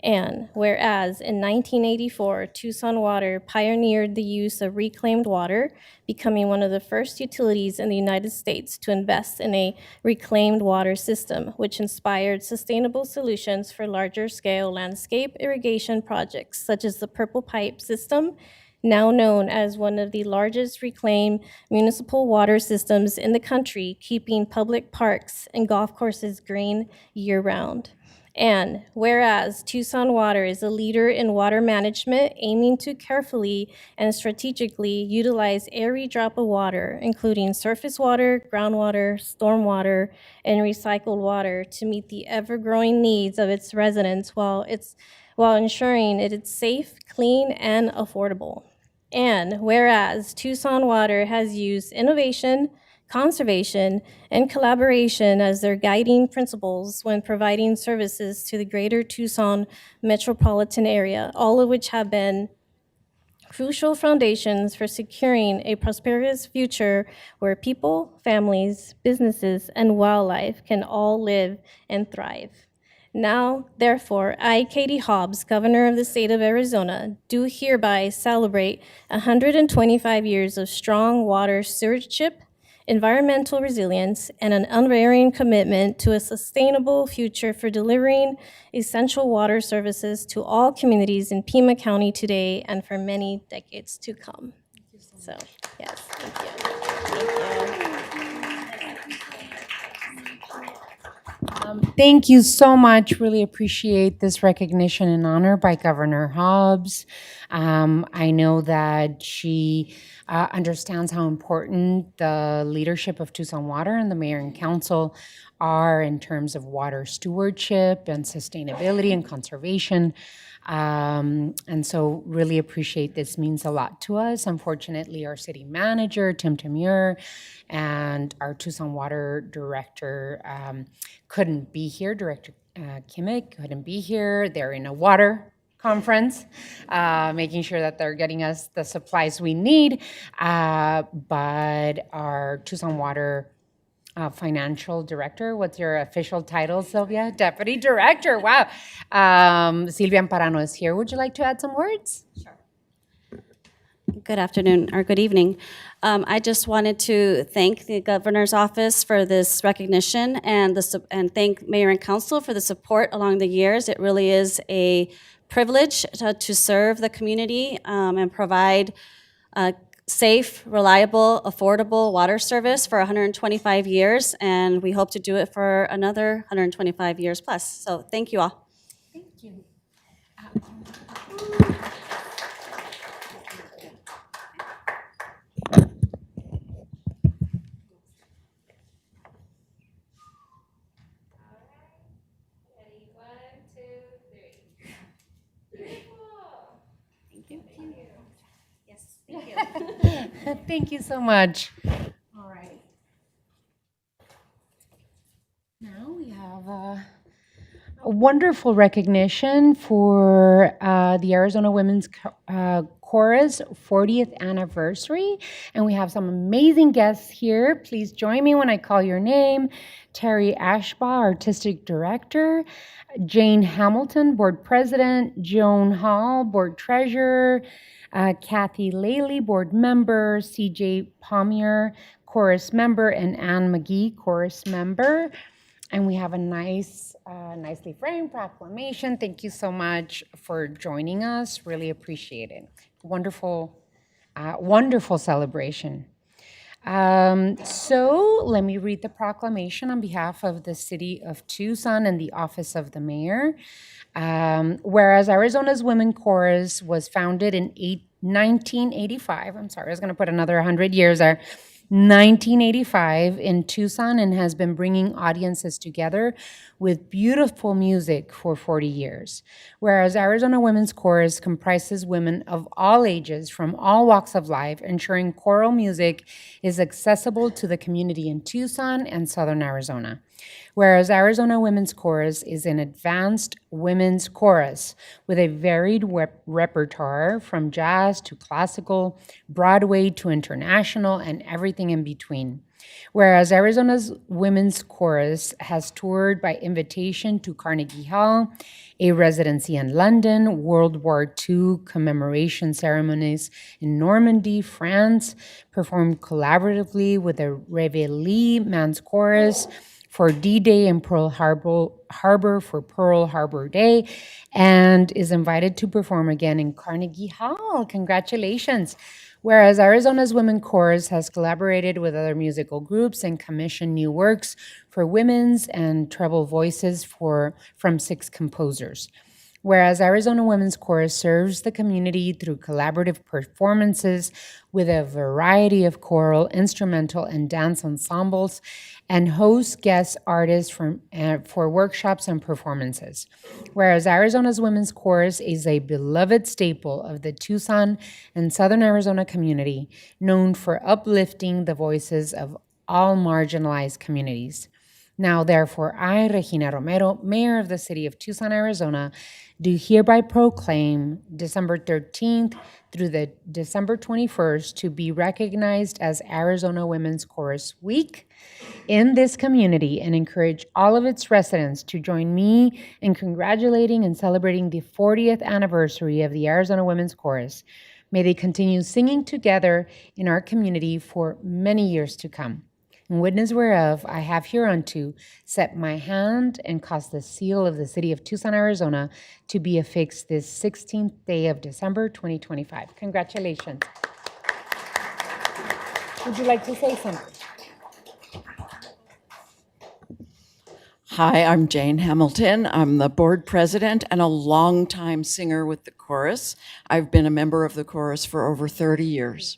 And whereas in 1984, Tucson Water pioneered the use of reclaimed water, becoming one of the first utilities in the United States to invest in a reclaimed water system, which inspired sustainable solutions for larger scale landscape irrigation projects, such as the Purple Pipe system, now known as one of the largest reclaimed municipal water systems in the country, keeping public parks and golf courses green year-round. And whereas Tucson Water is a leader in water management, aiming to carefully and strategically utilize every drop of water, including surface water, groundwater, stormwater, and recycled water to meet the ever-growing needs of its residents while ensuring it is safe, clean, and affordable. And whereas Tucson Water has used innovation, conservation, and collaboration as their guiding principles when providing services to the greater Tucson metropolitan area, all of which have been crucial foundations for securing a prosperous future where people, families, businesses, and wildlife can all live and thrive. Now, therefore, I, Katie Hobbs, Governor of the State of Arizona, do hereby celebrate 125 years of strong water stewardship, environmental resilience, and an unwavering commitment to a sustainable future for delivering essential water services to all communities in Pima County today and for many decades to come. So, yes, thank you. Thank you so much. Really appreciate this recognition and honor by Governor Hobbs. I know that she understands how important the leadership of Tucson Water and the mayor and council are in terms of water stewardship and sustainability and conservation. And so really appreciate this, means a lot to us. Unfortunately, our city manager, Tim Tamur, and our Tucson Water director couldn't be here. Director Kimmick couldn't be here. They're in a water conference, making sure that they're getting us the supplies we need. But our Tucson Water financial director, what's your official title, Sylvia? Deputy Director, wow. Silvia Amparano is here. Would you like to add some words? Sure. Good afternoon, or good evening. I just wanted to thank the Governor's Office for this recognition and thank Mayor and Council for the support along the years. It really is a privilege to serve the community and provide safe, reliable, affordable water service for 125 years, and we hope to do it for another 125 years plus. So thank you all. Thank you. Thank you so much. All right. Now we have a wonderful recognition for the Arizona Women's Chorus 40th anniversary. And we have some amazing guests here. Please join me when I call your name. Terry Ashbaugh, Artistic Director. Jane Hamilton, Board President. Joan Hall, Board Treasurer. Kathy Laley, Board Member. CJ Pomier, Chorus Member. And Ann McGee, Chorus Member. And we have a nice, nicely framed proclamation. Thank you so much for joining us. Really appreciate it. Wonderful, wonderful celebration. So let me read the proclamation on behalf of the City of Tucson and the Office of the Mayor. Whereas Arizona's Women Chorus was founded in 1985, I'm sorry, I was going to put another 100 years there, 1985 in Tucson, and has been bringing audiences together with beautiful music for 40 years. Whereas Arizona Women's Chorus comprises women of all ages from all walks of life, ensuring choral music is accessible to the community in Tucson and Southern Arizona. Whereas Arizona Women's Chorus is an advanced women's chorus with a varied repertoire from jazz to classical, Broadway to international, and everything in between. Whereas Arizona's Women's Chorus has toured by invitation to Carnegie Hall, a residency in London, World War II commemoration ceremonies in Normandy, France, performed collaboratively with the Reveille Men's Chorus for D-Day in Pearl Harbor for Pearl Harbor Day, and is invited to perform again in Carnegie Hall. Congratulations. Whereas Arizona's Women Chorus has collaborated with other musical groups and commissioned new works for women's and treble voices from 6 composers. Whereas Arizona Women's Chorus serves the community through collaborative performances with a variety of choral, instrumental, and dance ensembles, and hosts guest artists for workshops and performances. Whereas Arizona's Women's Chorus is a beloved staple of the Tucson and Southern Arizona community, known for uplifting the voices of all marginalized communities. Now, therefore, I, Regina Romero, Mayor of the City of Tucson, Arizona, do hereby proclaim December 13th through the December 21st to be recognized as Arizona Women's Chorus Week in this community, and encourage all of its residents to join me in congratulating and celebrating the 40th anniversary of the Arizona Women's Chorus. May they continue singing together in our community for many years to come. In witness whereof, I have hereunto set my hand and caused the seal of the City of Tucson, Arizona, to be affixed this 16th day of December, 2025. Congratulations. Would you like to say something? Hi, I'm Jane Hamilton. I'm the board president and a longtime singer with the chorus. I've been a member of the chorus for over 30 years.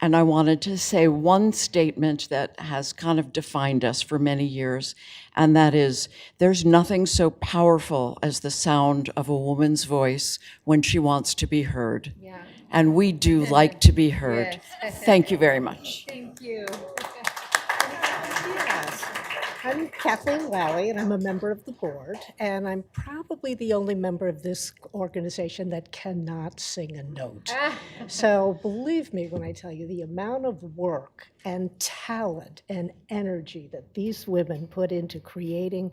And I wanted to say one statement that has kind of defined us for many years, and that is, there's nothing so powerful as the sound of a woman's voice when she wants to be heard. Yeah. And we do like to be heard. Yes. Thank you very much. Thank you. I'm Kathleen Lally, and I'm a member of the board, and I'm probably the only member of this organization that cannot sing a note. So believe me when I tell you the amount of work and talent and energy that these women put into creating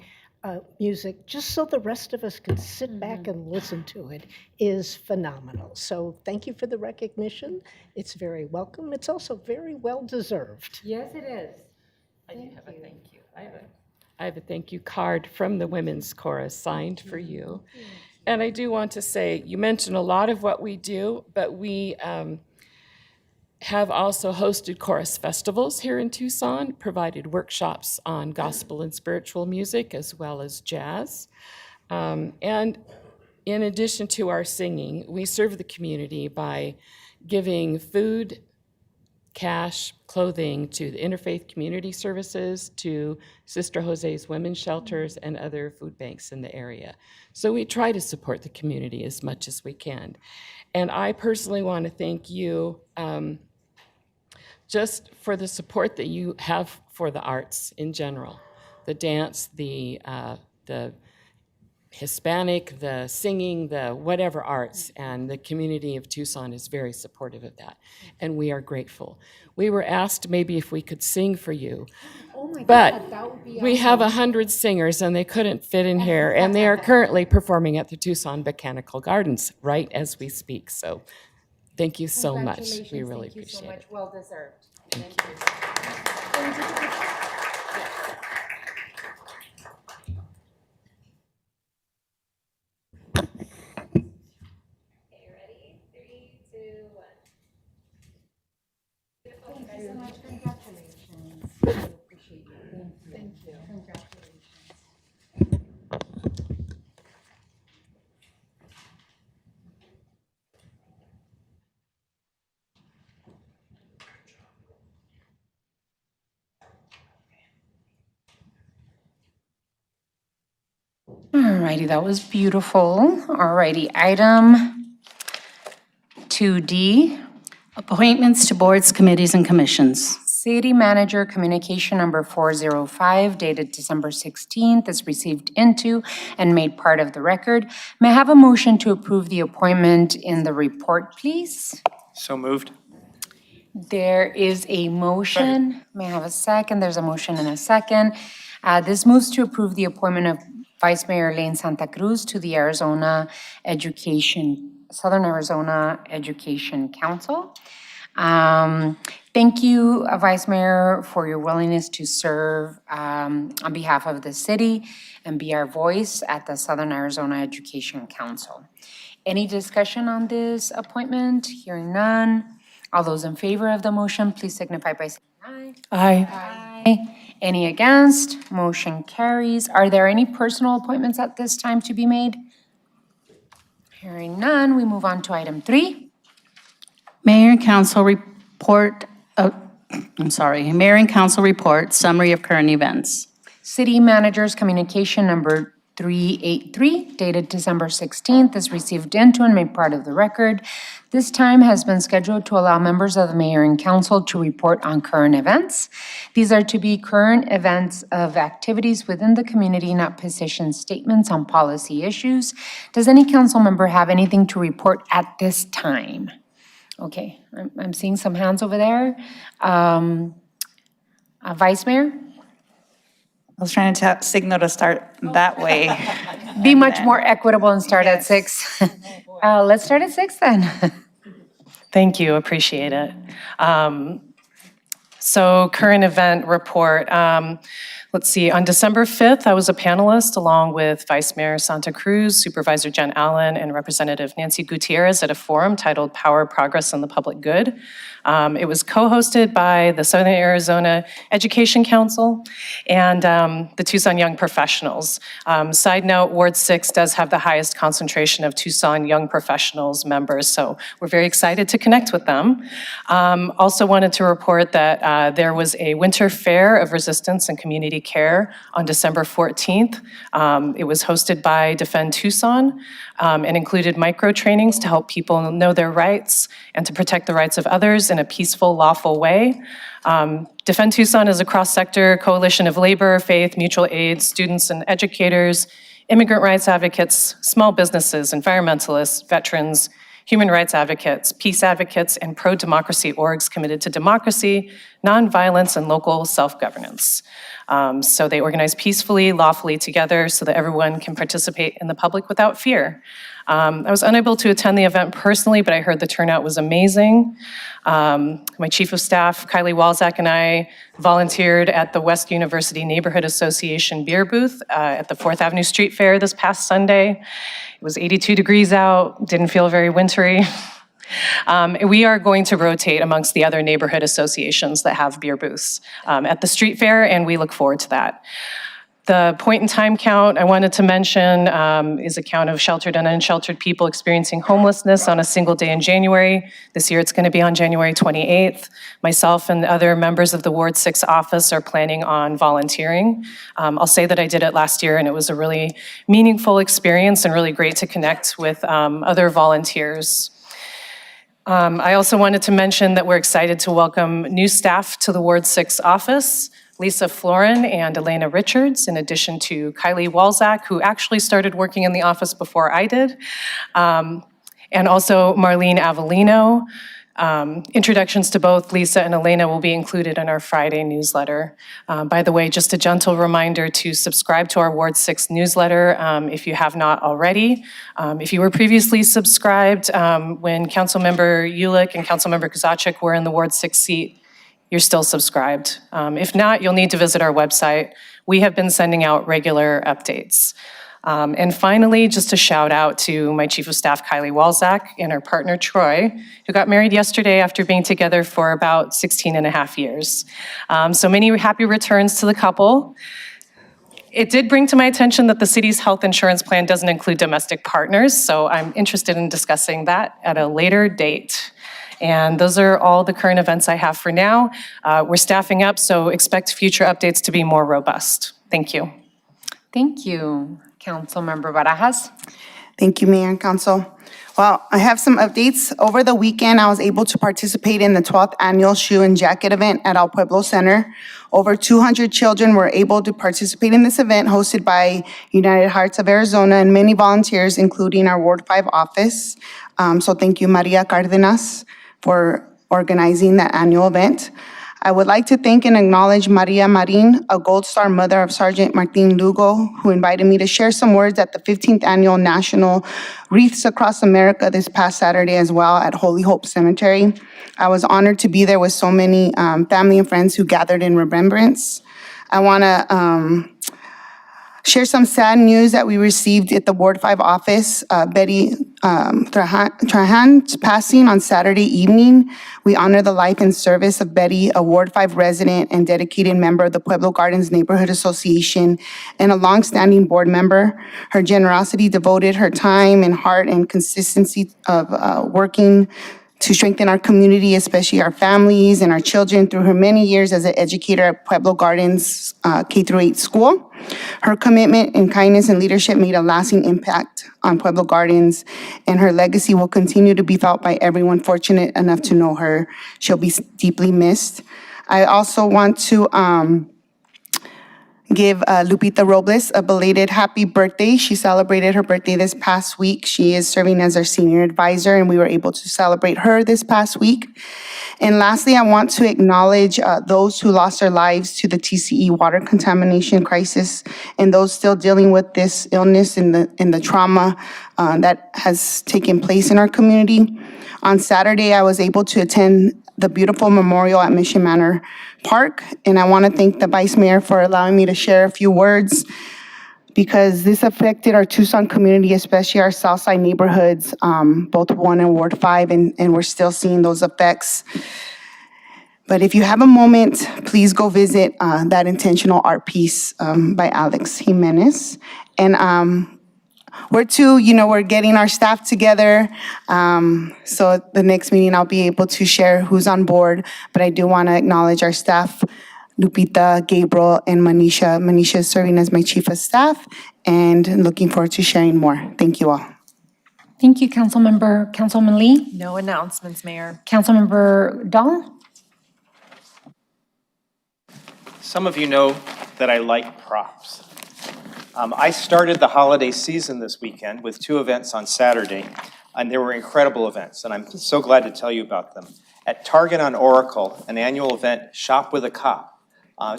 music just so the rest of us can sit back and listen to it is phenomenal. So thank you for the recognition. It's very welcome. It's also very well deserved. Yes, it is. I do have a thank you. I have a thank you card from the Women's Chorus signed for you. And I do want to say, you mentioned a lot of what we do, but we have also hosted chorus festivals here in Tucson, provided workshops on gospel and spiritual music as well as jazz. And in addition to our singing, we serve the community by giving food, cash, clothing to the Interfaith Community Services, to Sister Jose's women's shelters, and other food banks in the area. So we try to support the community as much as we can. And I personally want to thank you just for the support that you have for the arts in general, the dance, the Hispanic, the singing, the whatever arts, and the community of Tucson is very supportive of that, and we are grateful. We were asked maybe if we could sing for you, but that would be we have 100 singers and they couldn't fit in here, and they are currently performing at the Tucson Botanical Gardens right as we speak, so thank you so much. We really appreciate it. Thank you so much. Well deserved. Thank you. Alrighty, that was beautiful. Alrighty, item 2D, Appointments to boards, committees, and commissions. City Manager Communication Number 405 dated December 16th is received into and made part of the record. May I have a motion to approve the appointment in the report, please? So moved. There is a motion. May I have a second? There's a motion and a second. This moves to approve the appointment of Vice Mayor Lane Santa Cruz to the Southern Arizona Education Council. Thank you, Vice Mayor, for your willingness to serve on behalf of the city and be our voice at the Southern Arizona Education Council. Any discussion on this appointment? Hearing none. All those in favor of the motion, please signify by saying aye. Aye. Aye. Any against? Motion carries. Are there any personal appointments at this time to be made? Hearing none, we move on to item 3. Mayor and council report, Mayor and council report, summary of current events. City Manager's Communication Number 383 dated December 16th is received into and made part of the record. This time has been scheduled to allow members of the mayor and council to report on current events. These are to be current events of activities within the community, not position statements on policy issues. Does any council member have anything to report at this time? Okay, I'm seeing some hands over there. Vice Mayor? I was trying to signal to start that way. Be much more equitable and start at 6. Let's start at 6 then. Thank you, appreciate it. So current event report. Let's see, on December 5th, I was a panelist along with Vice Mayor Santa Cruz, Supervisor Jen Allen, and Representative Nancy Gutierrez at a forum titled Power, Progress, and the Public Good. It was co-hosted by the Southern Arizona Education Council and the Tucson Young Professionals. Side note, Ward 6 does have the highest concentration of Tucson Young Professionals members, so we're very excited to connect with them. Also wanted to report that there was a winter fair of resistance and community care on December 14th. It was hosted by Defend Tucson and included micro trainings to help people know their rights and to protect the rights of others in a peaceful, lawful way. Defend Tucson is a cross-sector coalition of labor, faith, mutual aid, students and educators, immigrant rights advocates, small businesses, environmentalists, veterans, human rights advocates, peace advocates, and pro-democracy orgs committed to democracy, nonviolence, and local self-governance. So they organize peacefully, lawfully together so that everyone can participate in the public without fear. I was unable to attend the event personally, but I heard the turnout was amazing. My Chief of Staff, Kylie Walzak, and I volunteered at the West University Neighborhood Association beer booth at the 4th Avenue Street Fair this past Sunday. It was 82 degrees out, didn't feel very wintry. We are going to rotate amongst the other neighborhood associations that have beer booths at the street fair, and we look forward to that. The point in time count I wanted to mention is a count of sheltered and unsheltered people experiencing homelessness on a single day in January. This year it's going to be on January 28th. Myself and other members of the Ward 6 office are planning on volunteering. I'll say that I did it last year and it was a really meaningful experience and really great to connect with other volunteers. I also wanted to mention that we're excited to welcome new staff to the Ward 6 office, Lisa Florin and Elena Richards, in addition to Kylie Walzak, who actually started working in the office before I did, and also Marlene Avellino. Introductions to both Lisa and Elena will be included in our Friday newsletter. By the way, just a gentle reminder to subscribe to our Ward 6 newsletter if you have not already. If you were previously subscribed when Councilmember Ulick and Councilmember Kozaczek were in the Ward 6 seat, you're still subscribed. If not, you'll need to visit our website. We have been sending out regular updates. And finally, just a shout out to my Chief of Staff, Kylie Walzak, and her partner, Troy, who got married yesterday after being together for about 16 and a half years. So many happy returns to the couple. It did bring to my attention that the city's health insurance plan doesn't include domestic partners, so I'm interested in discussing that at a later date. And those are all the current events I have for now. We're staffing up, so expect future updates to be more robust. Thank you. Thank you. Councilmember Barajas? Thank you, Mayor and Council. Well, I have some updates. Over the weekend, I was able to participate in the 12th Annual Shoe and Jacket event at El Pueblo Center. Over 200 children were able to participate in this event hosted by United Hearts of Arizona and many volunteers, including our Ward 5 office. So thank you, Maria Cardenas, for organizing that annual event. I would like to thank and acknowledge Maria Marin, a Gold Star mother of Sergeant Martin Lugo, who invited me to share some words at the 15th Annual National Wreaths Across America this past Saturday as well at Holy Hope Cemetery. I was honored to be there with so many family and friends who gathered in remembrance. I want to share some sad news that we received at the Ward 5 office. Betty Trahan's passing on Saturday evening. We honor the life and service of Betty, a Ward 5 resident and dedicated member of the Pueblo Gardens Neighborhood Association and a longstanding board member. Her generosity devoted her time and heart and consistency of working to strengthen our community, especially our families and our children, through her many years as an educator at Pueblo Gardens K-8 school. Her commitment and kindness and leadership made a lasting impact on Pueblo Gardens, and her legacy will continue to be felt by everyone fortunate enough to know her. She'll be deeply missed. I also want to give Lupita Robles a belated happy birthday. She celebrated her birthday this past week. She is serving as our senior advisor, and we were able to celebrate her this past week. And lastly, I want to acknowledge those who lost their lives to the TCE water contamination crisis and those still dealing with this illness and the trauma that has taken place in our community. On Saturday, I was able to attend the beautiful memorial at Mission Manor Park, and I want to thank the Vice Mayor for allowing me to share a few words because this affected our Tucson community, especially our Southside neighborhoods, both 1 and Ward 5, and we're still seeing those effects. But if you have a moment, please go visit that intentional art piece by Alex Jimenez. And we're getting our staff together. So at the next meeting, I'll be able to share who's on board. But I do want to acknowledge our staff, Lupita, Gabriel, and Manisha. Manisha is serving as my chief of staff and looking forward to sharing more. Thank you all. Thank you, Councilman Lee. No announcements, Mayor. Councilmember Dahl? Some of you know that I like props. I started the holiday season this weekend with 2 events on Saturday, and they were incredible events, and I'm so glad to tell you about them. At Target on Oracle, an annual event, Shop with a Cop.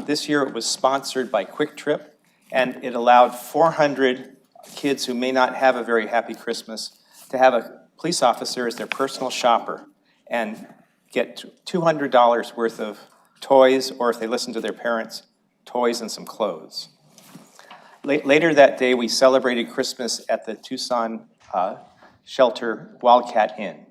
This year it was sponsored by Quick Trip, and it allowed 400 kids who may not have a very happy Christmas to have a police officer as their personal shopper and get $200 worth of toys, or if they listen to their parents, toys and some clothes. Later that day, we celebrated Christmas at the Tucson shelter Wildcat Inn.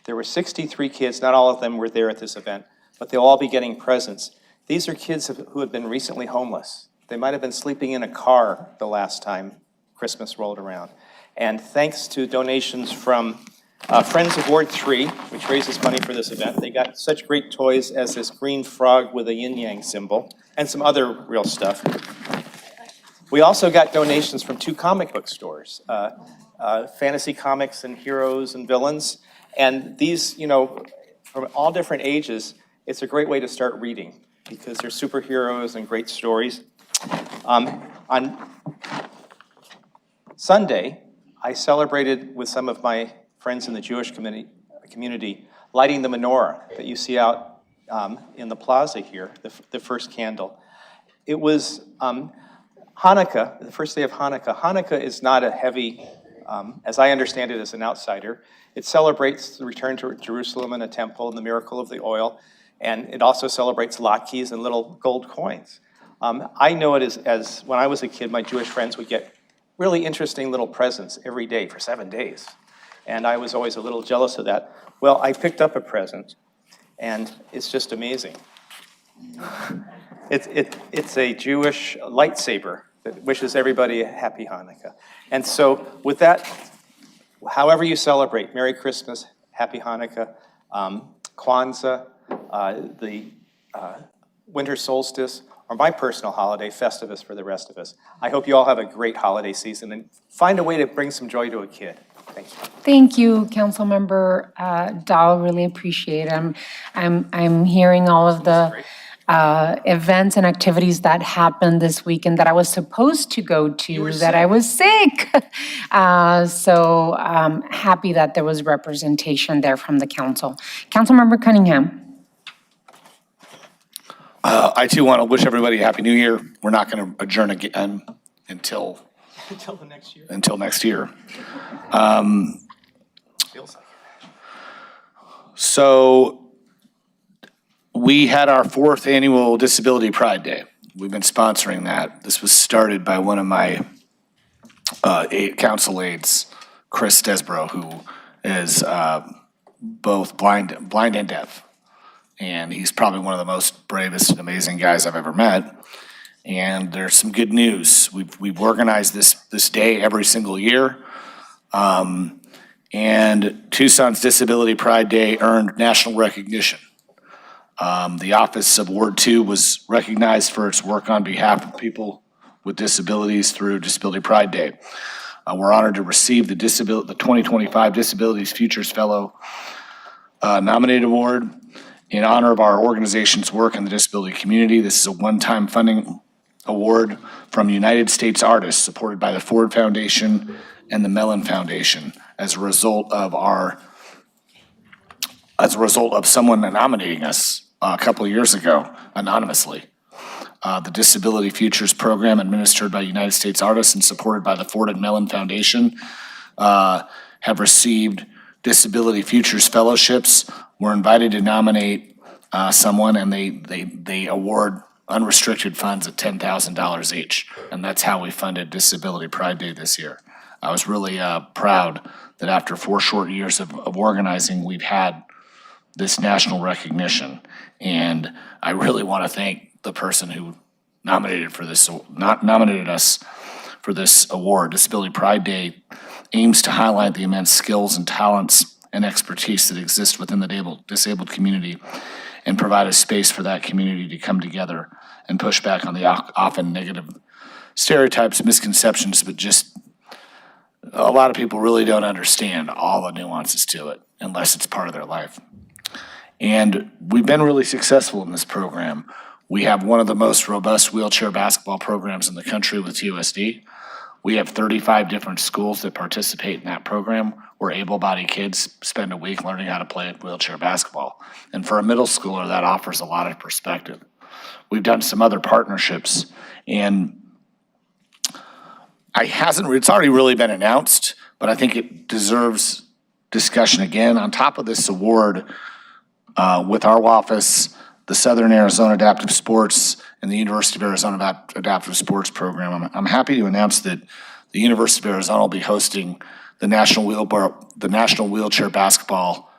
There were 63 kids, not all of them were there at this event, but they'll all be getting presents. These are kids who have been recently homeless. They might have been sleeping in a car the last time Christmas rolled around. And thanks to donations from Friends of Ward 3, which raises money for this event, they got such great toys as this green frog with a yin-yang symbol and some other real stuff. We also got donations from 2 comic book stores, Fantasy Comics and Heroes and Villains. And these, from all different ages, it's a great way to start reading because they're superheroes and great stories. On Sunday, I celebrated with some of my friends in the Jewish community lighting the menorah that you see out in the plaza here, the first candle. It was Hanukkah, the first day of Hanukkah. Hanukkah is not a heavy, as I understand it as an outsider, it celebrates the return to Jerusalem and a temple and the miracle of the oil, and it also celebrates latkes and little gold coins. I know it as when I was a kid, my Jewish friends would get really interesting little presents every day for 7 days, and I was always a little jealous of that. Well, I picked up a present, and it's just amazing. It's a Jewish lightsaber that wishes everybody a happy Hanukkah. And so with that, however you celebrate, Merry Christmas, Happy Hanukkah, Kwanzaa, the winter solstice, or my personal holiday, Festivus for the rest of us. I hope you all have a great holiday season and find a way to bring some joy to a kid. Thank you. Thank you, Councilmember Dahl. Really appreciate it. I'm hearing all of the events and activities that happened this weekend that I was supposed to go to, that I was sick. So I'm happy that there was representation there from the council. Councilmember Cunningham. I too want to wish everybody a Happy New Year. We're not going to adjourn again until the next year. Until next year. Feels like it. So we had our 4th annual Disability Pride Day. We've been sponsoring that. This was started by one of my council aides, Chris Desborough, who is both blind and deaf. And he's probably one of the most bravest and amazing guys I've ever met. And there's some good news. We've organized this day every single year. And Tucson's Disability Pride Day earned national recognition. The Office of Ward 2 was recognized for its work on behalf of people with disabilities through Disability Pride Day. We're honored to receive the 2025 Disabilities Futures Fellow Nominated Award in honor of our organization's work in the disability community. This is a one-time funding award from United States Artists, supported by the Ford Foundation and the Mellon Foundation, as a result of someone nominating us a couple of years ago anonymously. The Disability Futures Program, administered by United States Artists and supported by the Ford and Mellon Foundation, have received Disability Futures Fellowships. We're invited to nominate someone, and they award unrestricted funds at $10,000 each. And that's how we funded Disability Pride Day this year. I was really proud that after 4 short years of organizing, we've had this national recognition. And I really want to thank the person who nominated us for this award. Disability Pride Day aims to highlight the immense skills and talents and expertise that exist within the disabled community and provide a space for that community to come together and push back on the often negative stereotypes, misconceptions, but just a lot of people really don't understand all the nuances to it unless it's part of their life. And we've been really successful in this program. We have one of the most robust wheelchair basketball programs in the country with USD. We have 35 different schools that participate in that program, where able-bodied kids spend a week learning how to play wheelchair basketball. And for a middle schooler, that offers a lot of perspective. We've done some other partnerships, and it's already really been announced, but I think it deserves discussion again. On top of this award, with our office, the Southern Arizona Adaptive Sports, and the University of Arizona Adaptive Sports Program, I'm happy to announce that the University of Arizona will be hosting the National Wheelchair Basketball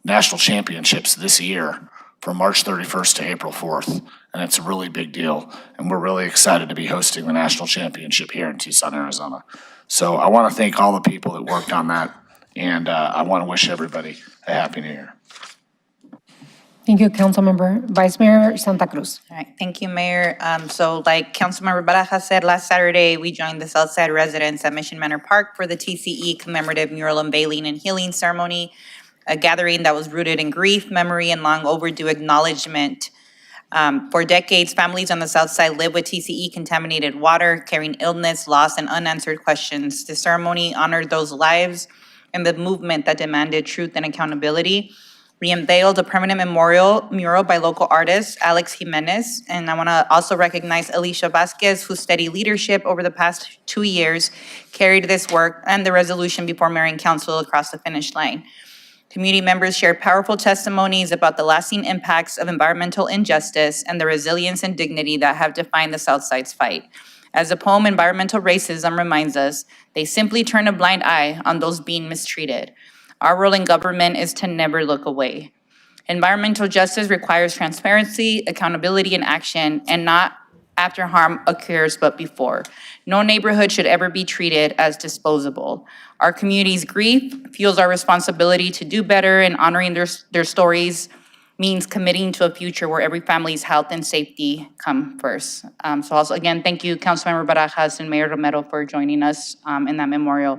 National Championships this year from March 31st to April 4th. And it's a really big deal. And we're really excited to be hosting the National Championship here in Tucson, Arizona. So I want to thank all the people that worked on that. And I want to wish everybody a Happy New Year. Thank you, Councilmember. Vice Mayor Santa Cruz. All right, thank you, Mayor. So like Councilmember Barajas said, last Saturday, we joined the Southside residents at Mission Manor Park for the TCE commemorative mural unveiling and healing ceremony, a gathering that was rooted in grief, memory, and long overdue acknowledgement. For decades, families on the South Side live with TCE contaminated water, carrying illness, loss, and unanswered questions. The ceremony honored those lives and the movement that demanded truth and accountability. We unveiled a permanent mural by local artist Alex Jimenez, and I want to also recognize Alicia Vasquez, whose steady leadership over the past 2 years carried this work and the resolution before Mayor and Council across the finish line. Community members shared powerful testimonies about the lasting impacts of environmental injustice and the resilience and dignity that have defined the Southside's fight. As the poem Environmental Racism reminds us, they simply turn a blind eye on those being mistreated. Our role in government is to never look away. Environmental justice requires transparency, accountability, and action, and not after harm occurs, but before. No neighborhood should ever be treated as disposable. Our community's grief fuels our responsibility to do better, and honoring their stories means committing to a future where every family's health and safety come first. So also, again, thank you, Councilmember Barajas and Mayor Romero for joining us in that memorial.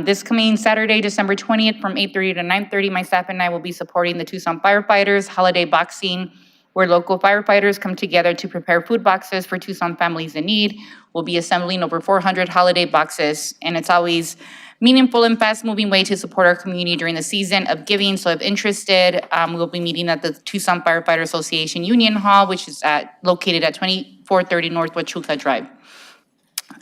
This coming Saturday, December 20th, from 8:30 to 9:30, my staff and I will be supporting the Tucson firefighters holiday boxing, where local firefighters come together to prepare food boxes for Tucson families in need. We'll be assembling over 400 holiday boxes, and it's always meaningful and fast-moving way to support our community during the season of giving. So if interested, we'll be meeting at the Tucson Firefighter Association Union Hall, which is located at 2430 North Huachuca Drive.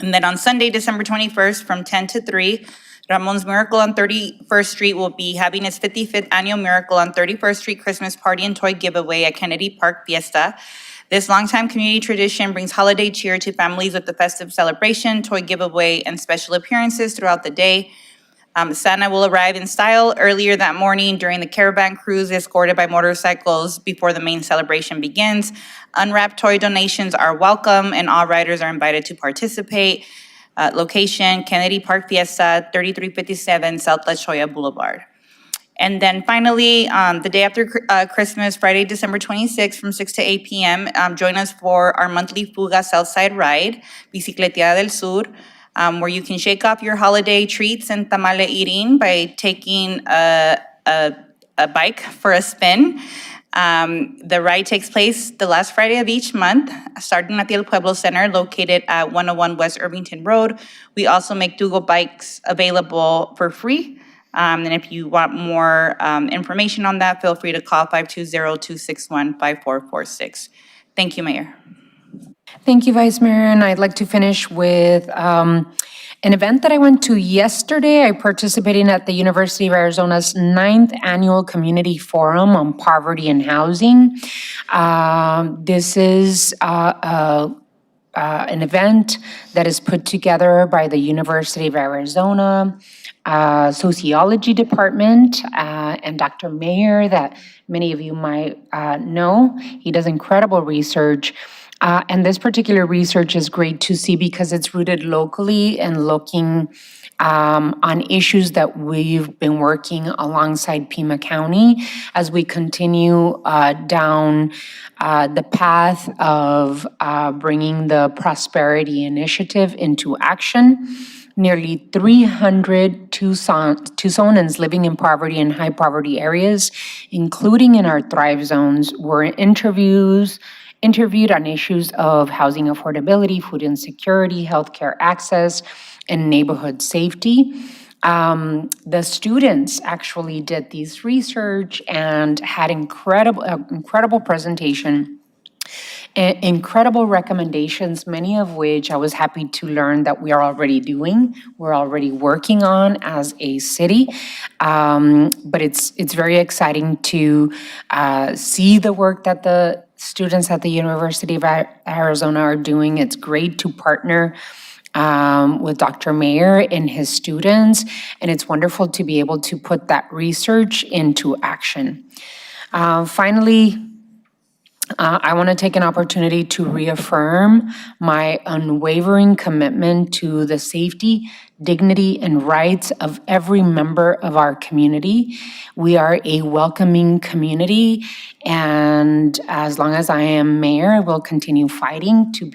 And then on Sunday, December 21st, from 10 to 3, Ramon's Miracle on 31st Street will be having its 55th annual Miracle on 31st Street Christmas Party and Toy Giveaway at Kennedy Park Fiesta. This longtime community tradition brings holiday cheer to families with the festive celebration, toy giveaway, and special appearances throughout the day. Santa will arrive in style earlier that morning during the caravan cruise, escorted by motorcycles before the main celebration begins. Unwrapped toy donations are welcome, and all riders are invited to participate. Location, Kennedy Park Fiesta, 3357 South La Cholla Boulevard. And then finally, the day after Christmas, Friday, December 26th, from 6 to 8 p.m., join us for our monthly Fuga Southside Ride, Bicicleteada del Sur, where you can shake off your holiday treats and tamale eating by taking a bike for a spin. The ride takes place the last Friday of each month, starting at the El Pueblo Center, located at 101 West Irvington Road. We also make Dugo bikes available for free. And if you want more information on that, feel free to call 520-261-5446. Thank you, Mayor. Thank you, Vice Mayor. And I'd like to finish with an event that I went to yesterday. I participated at the University of Arizona's 9th Annual Community Forum on Poverty and Housing. This is an event that is put together by the University of Arizona Sociology Department and Dr. Mayer, that many of you might know. He does incredible research. And this particular research is great to see because it's rooted locally and looking on issues that we've been working alongside Pima County as we continue down the path of bringing the Prosperity Initiative into action. Nearly 300 Tucsonans living in poverty and high poverty areas, including in our Thrive Zones, were interviewed on issues of housing affordability, food insecurity, healthcare access, and neighborhood safety. The students actually did this research and had incredible presentation, incredible recommendations, many of which I was happy to learn that we are already doing, we're already working on as a city. But it's very exciting to see the work that the students at the University of Arizona are doing. It's great to partner with Dr. Mayer and his students, and it's wonderful to be able to put that research into action. Finally, I want to take an opportunity to reaffirm my unwavering commitment to the safety, dignity, and rights of every member of our community. We are a welcoming community, and as long as I am mayor, I will continue fighting to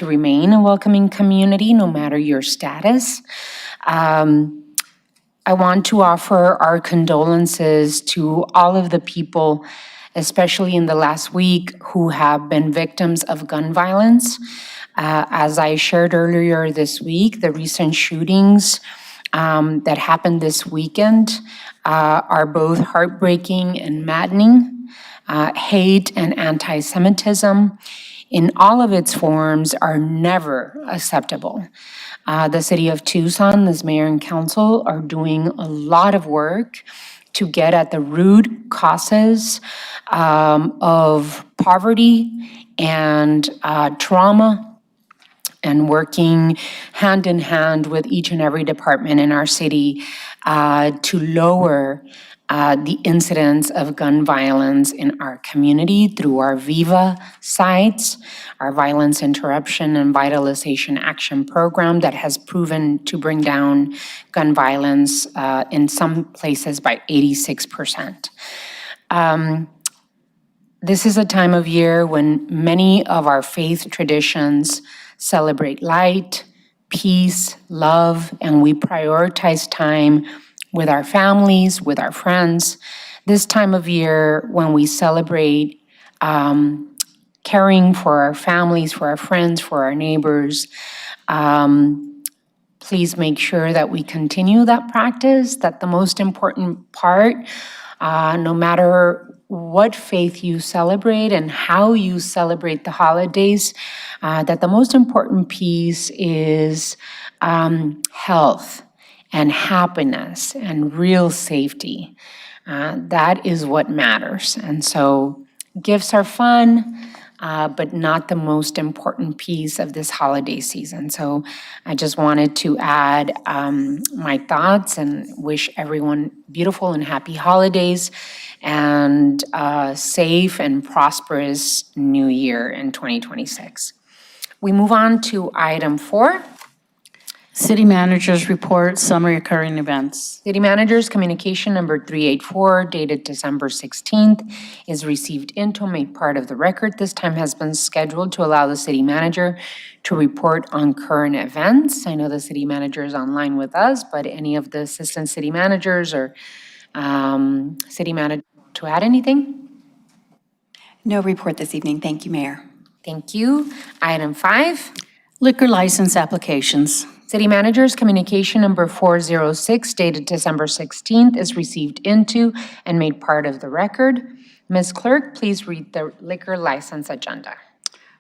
remain a welcoming community, no matter your status. I want to offer our condolences to all of the people, especially in the last week, who have been victims of gun violence. As I shared earlier this week, the recent shootings that happened this weekend are both heartbreaking and maddening. Hate and anti-Semitism in all of its forms are never acceptable. The city of Tucson, this mayor and council, are doing a lot of work to get at the root causes of poverty and trauma and working hand in hand with each and every department in our city to lower the incidence of gun violence in our community through our VIVA sites, our Violence Interruption and Vitalization Action Program that has proven to bring down gun violence in some places by 86%. This is a time of year when many of our faith traditions celebrate light, peace, love, and we prioritize time with our families, with our friends. This time of year when we celebrate caring for our families, for our friends, for our neighbors, please make sure that we continue that practice, that the most important part, no matter what faith you celebrate and how you celebrate the holidays, that the most important piece is health and happiness and real safety. That is what matters. And so gifts are fun, but not the most important piece of this holiday season. So I just wanted to add my thoughts and wish everyone beautiful and happy holidays and safe and prosperous new year in 2026. We move on to item 4. City Manager's Report, Summary of Current Events. City Manager's Communication Number 384, dated December 16th, is received into and made part of the record. This time has been scheduled to allow the City Manager to report on current events. I know the City Manager is online with us, but any of the Assistant City Managers or City Manager to add anything? No report this evening. Thank you, Mayor. Thank you. Item 5. Liquor License Applications. City Manager's Communication Number 406, dated December 16th, is received into and made part of the record. Ms. Clerk, please read the liquor license agenda.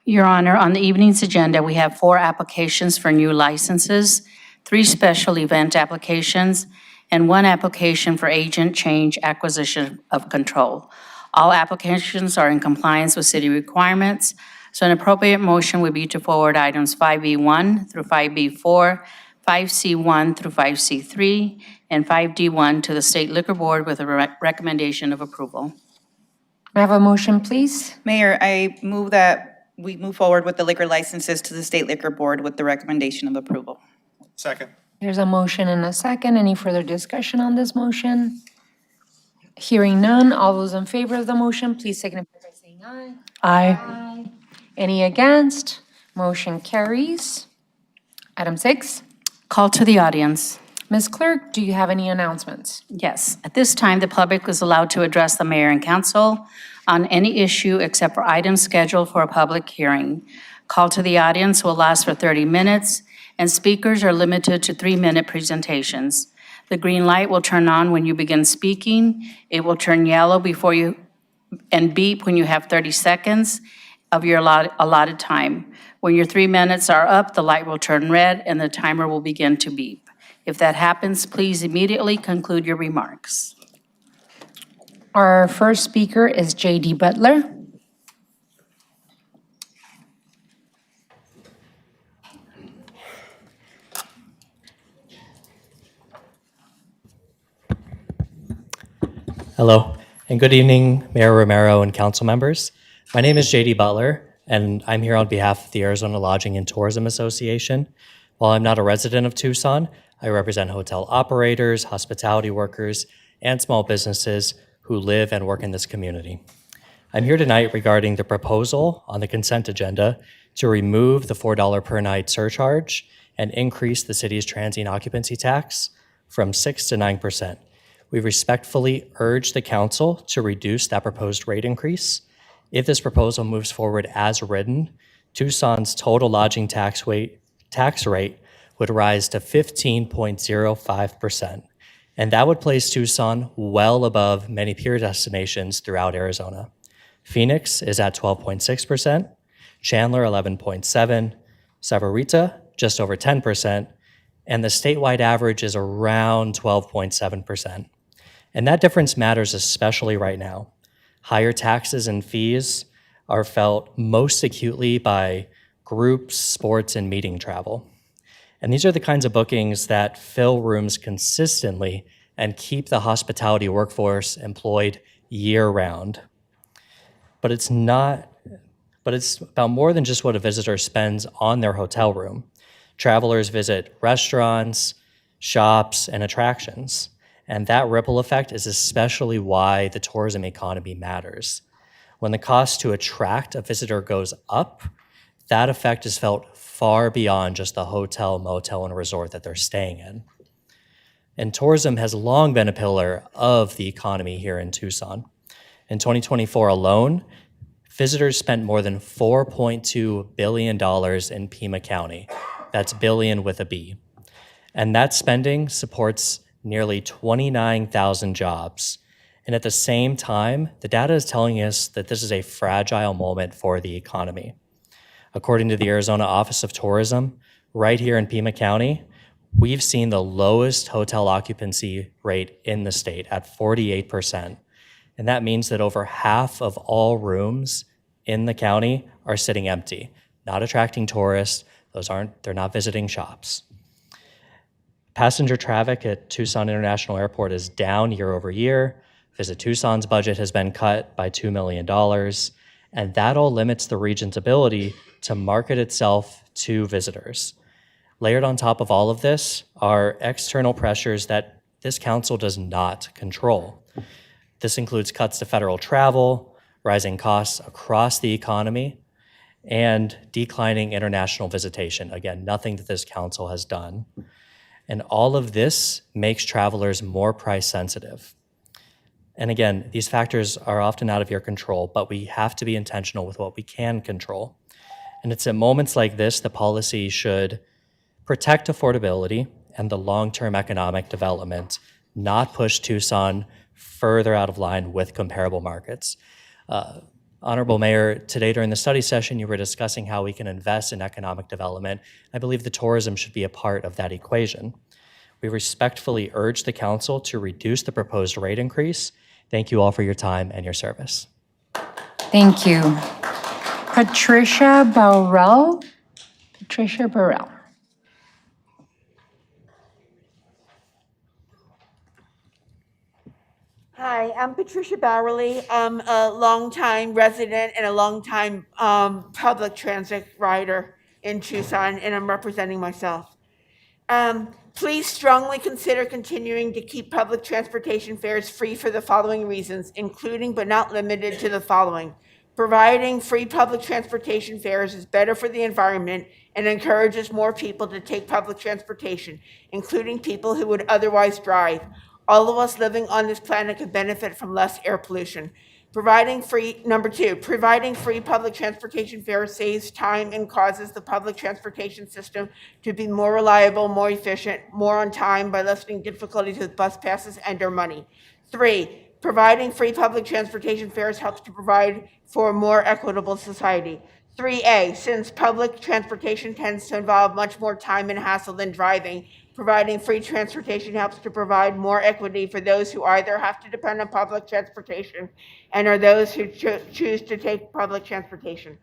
Your Honor, on the evening's agenda, we have 4 applications for new licenses, 3 special event applications, and 1 application for agent change acquisition of control. All applications are in compliance with city requirements, so an appropriate motion would be to forward items 5B1 through 5B4, 5C1 through 5C3, and 5D1 to the State Liquor Board with a recommendation of approval. May I have a motion, please? Mayor, I move that we move forward with the liquor licenses to the State Liquor Board with the recommendation of approval. Second. There's a motion and a second. Any further discussion on this motion? Hearing none, all those in favor of the motion, please signify by saying aye. Aye. Any against? Motion carries. Item 6. Call to the audience. Ms. Clerk, do you have any announcements? Yes. At this time, the public is allowed to address the mayor and council on any issue except for items scheduled for a public hearing. Call to the audience will last for 30 minutes, and speakers are limited to 3-minute presentations. The green light will turn on when you begin speaking. It will turn yellow before you and beep when you have 30 seconds of your allotted time. When your 3 minutes are up, the light will turn red and the timer will begin to beep. If that happens, please immediately conclude your remarks. Our first speaker is J.D. Butler. Hello, and good evening, Mayor Romero and council members. My name is JD Butler, and I'm here on behalf of the Arizona Lodging and Tourism Association. While I'm not a resident of Tucson, I represent hotel operators, hospitality workers, and small businesses who live and work in this community. I'm here tonight regarding the proposal on the consent agenda to remove the $4 per night surcharge and increase the city's transient occupancy tax from 6 to 9%. We respectfully urge the council to reduce that proposed rate increase. If this proposal moves forward as written, Tucson's total lodging tax rate would rise to 15.05%, and that would place Tucson well above many peer destinations throughout Arizona. Phoenix is at 12.6%, Chandler 11.7%, Savarita just over 10%, and the statewide average is around 12.7%. And that difference matters especially right now. Higher taxes and fees are felt most acutely by groups, sports, and meeting travel. And these are the kinds of bookings that fill rooms consistently and keep the hospitality workforce employed year-round. But it's about more than just what a visitor spends on their hotel room. Travelers visit restaurants, shops, and attractions. And that ripple effect is especially why the tourism economy matters. When the cost to attract a visitor goes up, that effect is felt far beyond just the hotel, motel, and resort that they're staying in. And tourism has long been a pillar of the economy here in Tucson. In 2024 alone, visitors spent more than $4.2 billion in Pima County. That's billion with a B. And that spending supports nearly 29,000 jobs. And at the same time, the data is telling us that this is a fragile moment for the economy. According to the Arizona Office of Tourism, right here in Pima County, we've seen the lowest hotel occupancy rate in the state at 48%. And that means that over half of all rooms in the county are sitting empty, not attracting tourists. They're not visiting shops. Passenger traffic at Tucson International Airport is down year over year. Visit Tucson's budget has been cut by $2 million. And that all limits the region's ability to market itself to visitors. Layered on top of all of this are external pressures that this council does not control. This includes cuts to federal travel, rising costs across the economy, and declining international visitation. Again, nothing that this council has done. And all of this makes travelers more price sensitive. And again, these factors are often out of your control, but we have to be intentional with what we can control. And it's at moments like this that policy should protect affordability and the long-term economic development, not push Tucson further out of line with comparable markets. Honorable Mayor, today during the study session, you were discussing how we can invest in economic development. I believe the tourism should be a part of that equation. We respectfully urge the council to reduce the proposed rate increase. Thank you all for your time and your service. Thank you. Patricia Burrell. Patricia Burrell. Hi, I'm Patricia Bowerly. I'm a longtime resident and a longtime public transit rider in Tucson, and I'm representing myself. Please strongly consider continuing to keep public transportation fares free for the following reasons, including but not limited to the following. Providing free public transportation fares is better for the environment and encourages more people to take public transportation, including people who would otherwise drive. All of us living on this planet could benefit from less air pollution. Number two, providing free public transportation fares saves time and causes the public transportation system to be more reliable, more efficient, more on time by lessening difficulties with bus passes and/or money. Three, providing free public transportation fares helps to provide for a more equitable society. 3A, since public transportation tends to involve much more time and hassle than driving, providing free transportation helps to provide more equity for those who either have to depend on public transportation and are those who choose to take public transportation.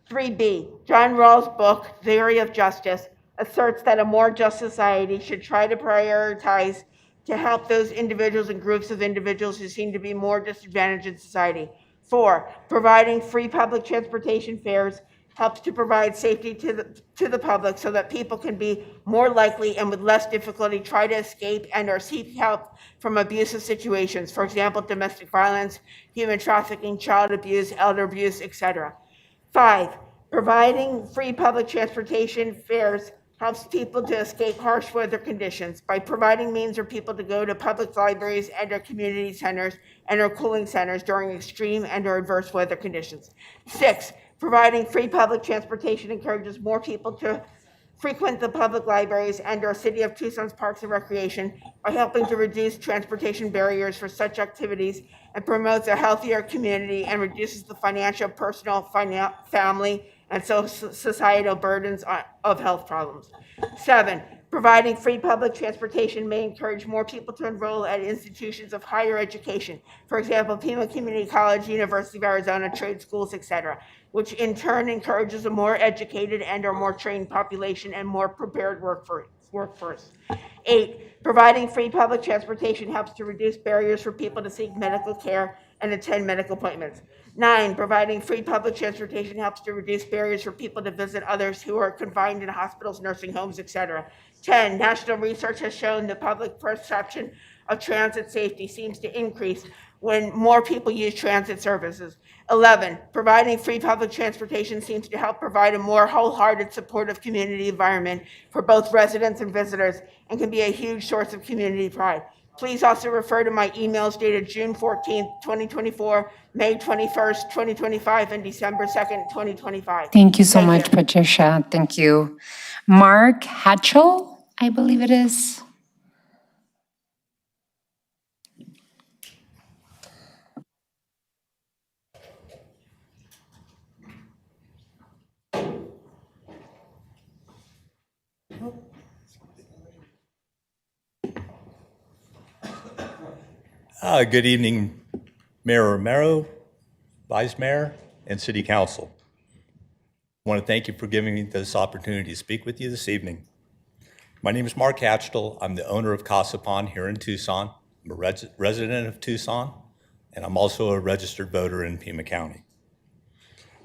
3B, John Rawls' book, Theory of Justice, asserts that a more just society should try to prioritize to help those individuals and groups of individuals who seem to be more disadvantaged in society. 4, providing free public transportation fares helps to provide safety to the public so that people can be more likely and with less difficulty try to escape and or seek help from abusive situations, for example, domestic violence, human trafficking, child abuse, elder abuse, etc. 5, providing free public transportation fares helps people to escape harsh weather conditions by providing means for people to go to public libraries and or community centers and or cooling centers during extreme and or adverse weather conditions. 6, providing free public transportation encourages more people to frequent the public libraries and our City of Tucson's parks and recreation by helping to reduce transportation barriers for such activities and promotes a healthier community and reduces the financial, personal, family, and societal burdens of health problems. 7, providing free public transportation may encourage more people to enroll at institutions of higher education, for example, Pima Community College, University of Arizona, trade schools, etc. which in turn encourages a more educated and/or more trained population and more prepared workforce. 8, providing free public transportation helps to reduce barriers for people to seek medical care and attend medical appointments. 9, providing free public transportation helps to reduce barriers for people to visit others who are confined in hospitals, nursing homes, etc. 10, national research has shown the public perception of transit safety seems to increase when more people use transit services. 11, providing free public transportation seems to help provide a more wholehearted, supportive community environment for both residents and visitors and can be a huge source of community pride. Please also refer to my emails dated June 14th, 2024, May 21st, 2025, and December 2nd, 2025. Thank you so much, Patricia. Thank you. Mark Hatchell, I believe it is. Good evening, Mayor Romero, Vice Mayor, and City Council. I want to thank you for giving me this opportunity to speak with you this evening. My name is Mark Hatchell. I'm the owner of Casa Pond here in Tucson. I'm a resident of Tucson, and I'm also a registered voter in Pima County.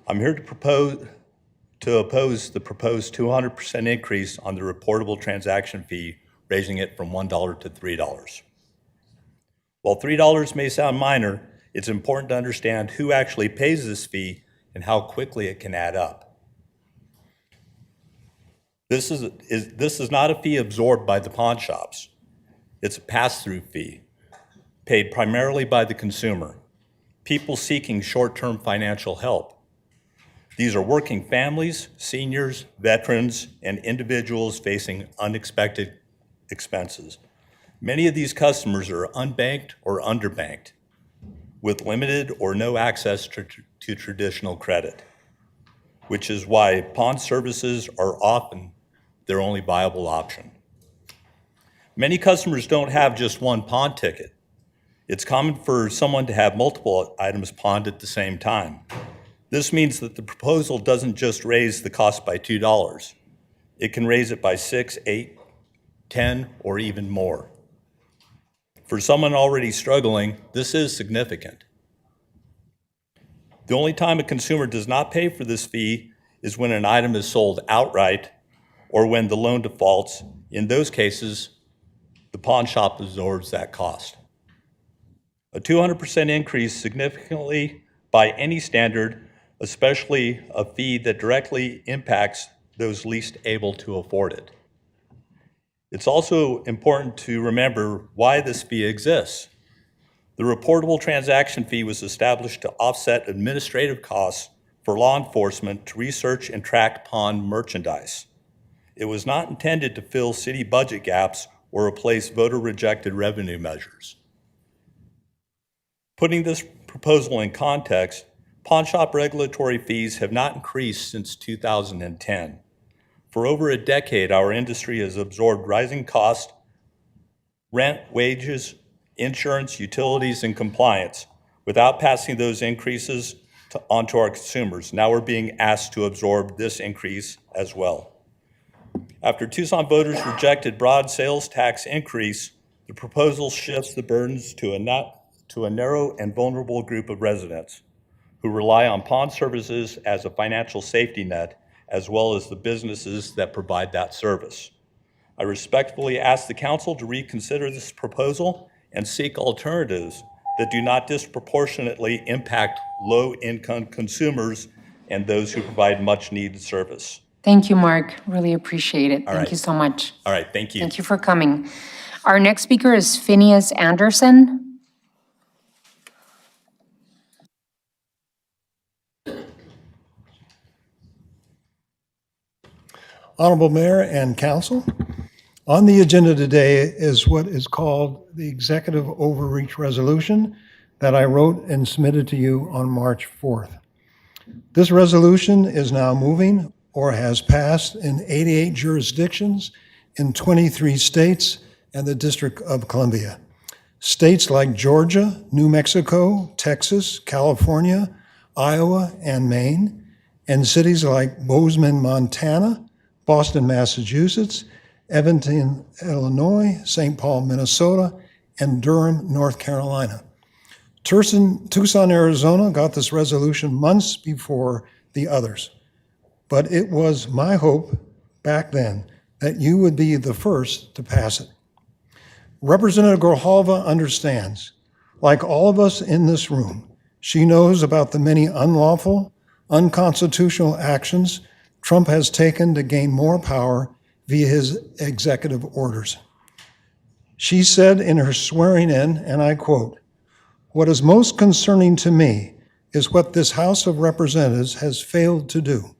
I'm here to oppose the proposed 200% increase on the reportable transaction fee, raising it from $1 to $3. While $3 may sound minor, it's important to understand who actually pays this fee and how quickly it can add up. This is not a fee absorbed by the pawn shops. It's a pass-through fee paid primarily by the consumer, people seeking short-term financial help. These are working families, seniors, veterans, and individuals facing unexpected expenses. Many of these customers are unbanked or underbanked with limited or no access to traditional credit, which is why pawn services are often their only viable option. Many customers don't have just one pawn ticket. It's common for someone to have multiple items pawned at the same time. This means that the proposal doesn't just raise the cost by $2. It can raise it by 6, 8, 10, or even more. For someone already struggling, this is significant. The only time a consumer does not pay for this fee is when an item is sold outright or when the loan defaults. In those cases, the pawn shop absorbs that cost. A 200% increase significantly by any standard, especially a fee that directly impacts those least able to afford it. It's also important to remember why this fee exists. The reportable transaction fee was established to offset administrative costs for law enforcement to research and track pawn merchandise. It was not intended to fill city budget gaps or replace voter-rejected revenue measures. Putting this proposal in context, pawn shop regulatory fees have not increased since 2010. For over a decade, our industry has absorbed rising costs, rent, wages, insurance, utilities, and compliance without passing those increases onto our consumers. Now we're being asked to absorb this increase as well. After Tucson voters rejected broad sales tax increase, the proposal shifts the burdens to a narrow and vulnerable group of residents who rely on pawn services as a financial safety net, as well as the businesses that provide that service. I respectfully ask the council to reconsider this proposal and seek alternatives that do not disproportionately impact low-income consumers and those who provide much-needed service. Thank you, Mark. Really appreciate it. All Thank right. you so much. All right, thank you. Thank you for coming. Our next speaker is Phineas Anderson. Honorable Mayor and Council, on the agenda today is what is called the Executive Overreach Resolution that I wrote and submitted to you on March 4th. This resolution is now moving or has passed in 88 jurisdictions in 23 states and the District of Columbia. States like Georgia, New Mexico, Texas, California, Iowa, and Maine, and cities like Bozeman, Montana, Boston, Massachusetts, Evanston, Illinois, St. Paul, Minnesota, and Durham, North Carolina. Tucson, Arizona got this resolution months before the others. But it was my hope back then that you would be the first to pass it. Representative Grijalva understands. Like all of us in this room, she knows about the many unlawful, unconstitutional actions Trump has taken to gain more power via his executive orders. She said in her swearing in, and I quote, "What is most concerning to me is what this House of Representatives has failed to do.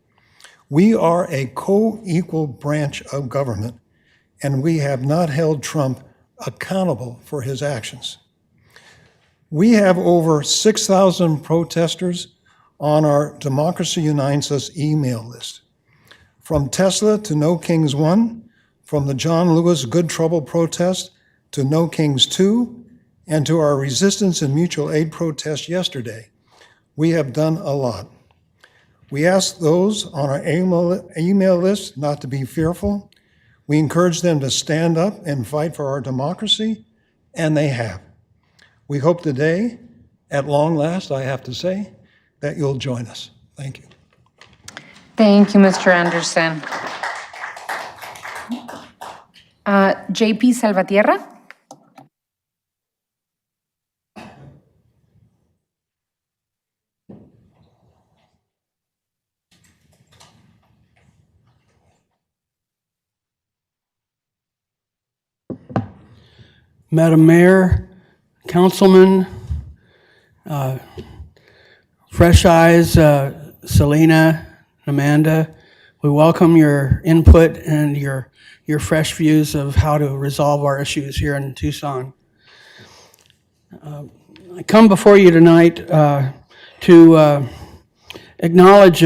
We are a co-equal branch of government, and we have not held Trump accountable for his actions. We have over 6,000 protesters on our Democracy Unites Us email list. From Tesla to No Kings 1, from the John Lewis Good Trouble protest to No Kings 2, and to our resistance and mutual aid protest yesterday, we have done a lot. We ask those on our email list not to be fearful. We encourage them to stand up and fight for our democracy, and they have. We hope today, at long last, I have to say, that you'll join us. Thank you. Thank you, Mr. Anderson. JP Salvatierra? Madam Mayor, Councilman, Fresh Eyes, Selena, Amanda, we welcome your input and your fresh views of how to resolve our issues here in Tucson. I come before you tonight to acknowledge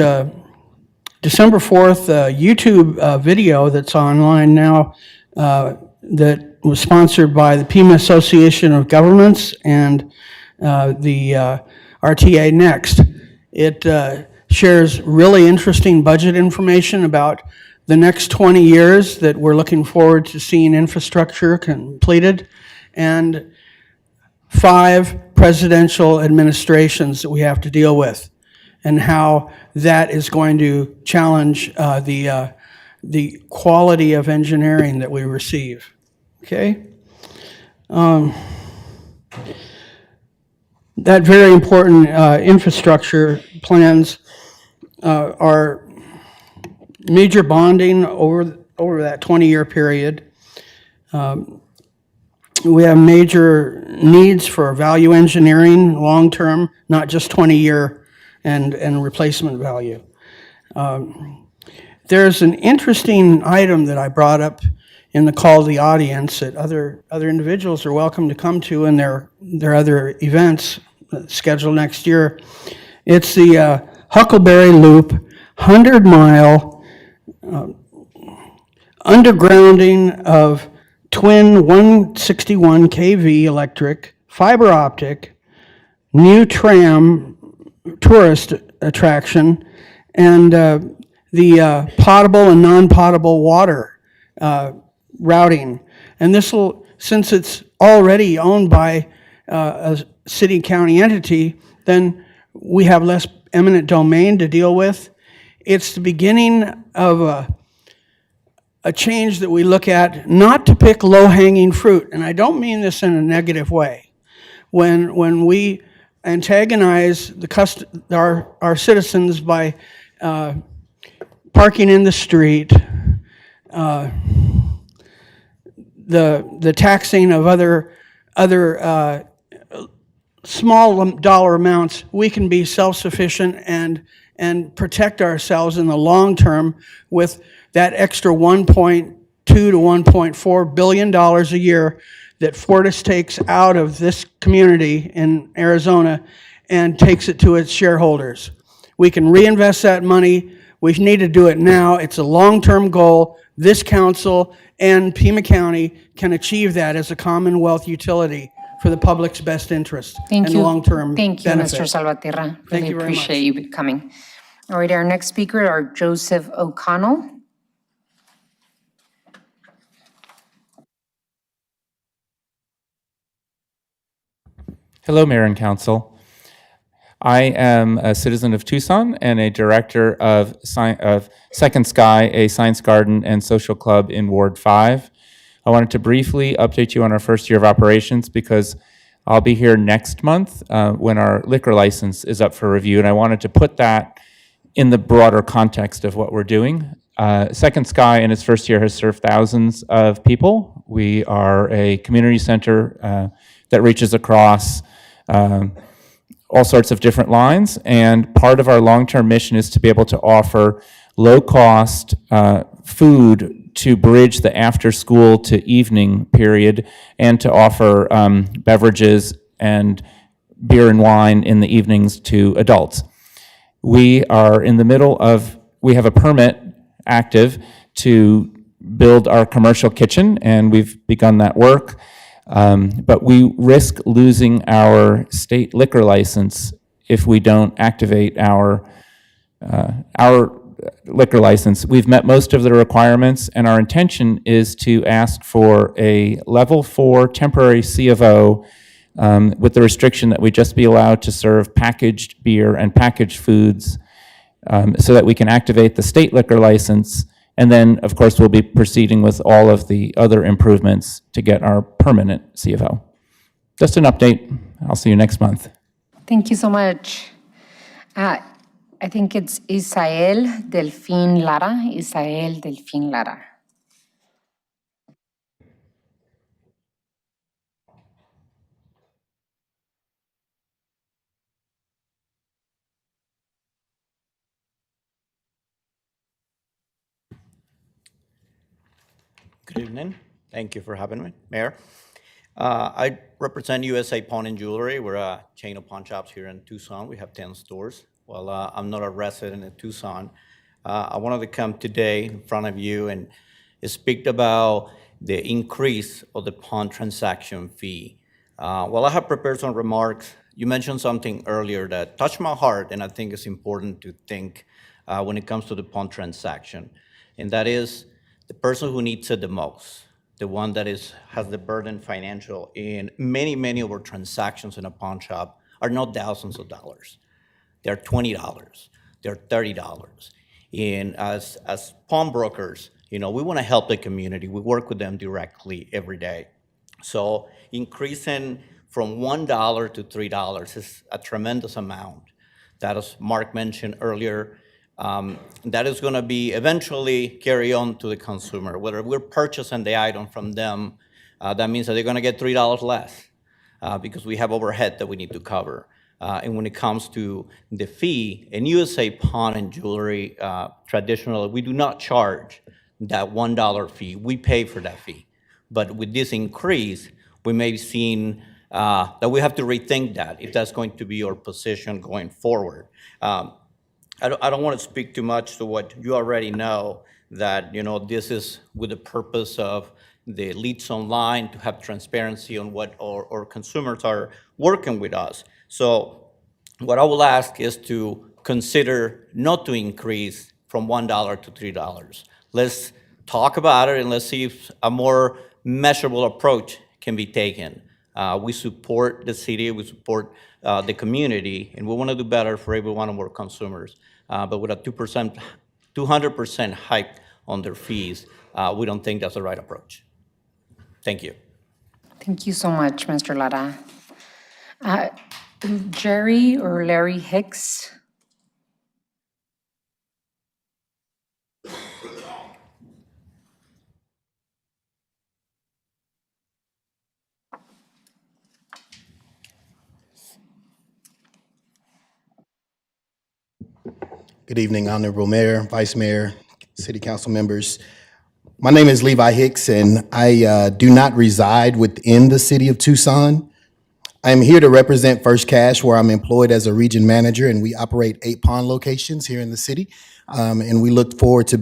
December 4th YouTube video that's online now that was sponsored by the Pima Association of Governments and the RTA Next. It shares really interesting budget information about the next 20 years that we're looking forward to seeing infrastructure completed, and 5 presidential administrations that we have to deal with, and how that is going to challenge the quality of engineering that we receive. Okay? That very important infrastructure plans are major bonding over that 20-year period. We have major needs for value engineering long-term, not just 20-year and replacement value. There's an interesting item that I brought up in the call to the audience that other individuals are welcome to come to in their other events scheduled next year. It's the Huckleberry Loop 100-mile undergrounding of twin 161 kV electric, fiber optic, new tram tourist attraction, and the potable and non-potable water routing. And this will, since it's already owned by a city county entity, then we have less eminent domain to deal with. It's the beginning of a change that we look at, not to pick low-hanging fruit, and I don't mean this in a negative way. When we antagonize our citizens by parking in the street, the taxing of other small dollar amounts, we can be self-sufficient and protect ourselves in the long term with that extra $1.2 to $1.4 billion a year that Fortis takes out of this community in Arizona and takes it to its shareholders. We can reinvest that money. We need to do it now. It's a long-term goal. This council and Pima County can achieve that as a Commonwealth utility for the public's best interest and long-term benefit. Thank you, Mr. Salvatierra. Thank Really you very much. appreciate you coming. All right, our next speaker are Joseph O'Connell. Hello, Mayor and Council. I am a citizen of Tucson and a director of Second Sky, a science garden and social club in Ward 5. I wanted to briefly update you on our first year of operations because I'll be here next month when our liquor license is up for review, and I wanted to put that in the broader context of what we're doing. Second Sky in its first year has served thousands of people. We are a community center that reaches across all sorts of different lines, and part of our long-term mission is to be able to offer low-cost food to bridge the after-school to evening period, and to offer beverages and beer and wine in the evenings to adults. We are in the middle of, we have a permit active to build our commercial kitchen, and we've begun that work. But we risk losing our state liquor license if we don't activate our liquor license. We've met most of the requirements, and our intention is to ask for a level 4 temporary C of O with the restriction that we just be allowed to serve packaged beer and packaged foods so that we can activate the state liquor license. And then, of course, we'll be proceeding with all of the other improvements to get our permanent CFO. Just an update. I'll see you next month. Thank you so much. I think it's Isael Delfin Lara. Isael Delfin Lara. Good evening. Thank you for having me, Mayor. I represent USA Pawn and Jewelry. We're a chain of pawn shops here in Tucson. We have 10 stores. Well, I'm not a resident of Tucson. I wanted to come today in front of you and speak about the increase of the pawn transaction fee. Well, I have prepared some remarks. You mentioned something earlier that touched my heart, and I think it's important to think when it comes to the pawn transaction, and that is the person who needs it the most, the one that has the burden financial in many of our transactions in a pawn shop are not thousands of dollars. They're $20, they're $30. And as pawnbrokers, we want to help the community. We work with them directly every day. So increasing from $1 to $3 is a tremendous amount. That, as Mark mentioned earlier, that is going to be eventually carry on to the consumer. Whether we're purchasing the item from them, that means that they're going to get $3 less because we have overhead that we need to cover. And when it comes to the fee, in USA Pawn and Jewelry, traditionally, we do not charge that $1 fee. We pay for that fee. But with this increase, we may be seeing that we have to rethink that, if that's going to be our position going forward. I don't want to speak too much to what you already know, that this is with the purpose of the leads online to have transparency on what our consumers are working with us. So what I will ask is to consider not to increase from $1 to $3. Let's talk about it and let's see if a more measurable approach can be taken. We support the city, we support the community, and we want to do better for every one of our consumers. But with a 200% hike on their fees, we don't think that's the right approach. Thank you. Thank you so much, Mr. Lara. Jerry or Larry Hicks? Good evening, Honorable Mayor, Vice Mayor, City Council members. My name is Levi Hicks, and I do not reside within the city of Tucson. I am here to represent First Cash, where I'm employed as a region manager, and we operate 8 pawn locations here in the city. And we look forward to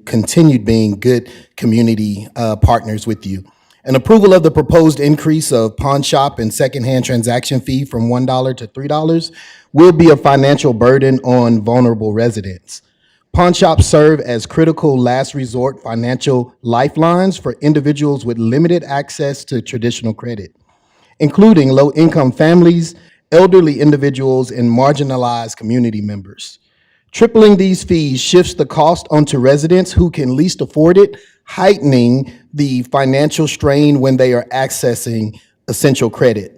continue being good community partners with you. An approval of the proposed increase of pawn shop and secondhand transaction fee from $1 to $3 will be a financial burden on vulnerable residents. Pawn shops serve as critical last resort financial lifelines for individuals with limited access to traditional credit, including low-income families, elderly individuals, and marginalized community members. Tripling these fees shifts the cost onto residents who can least afford it, heightening the financial strain when they are accessing essential credit.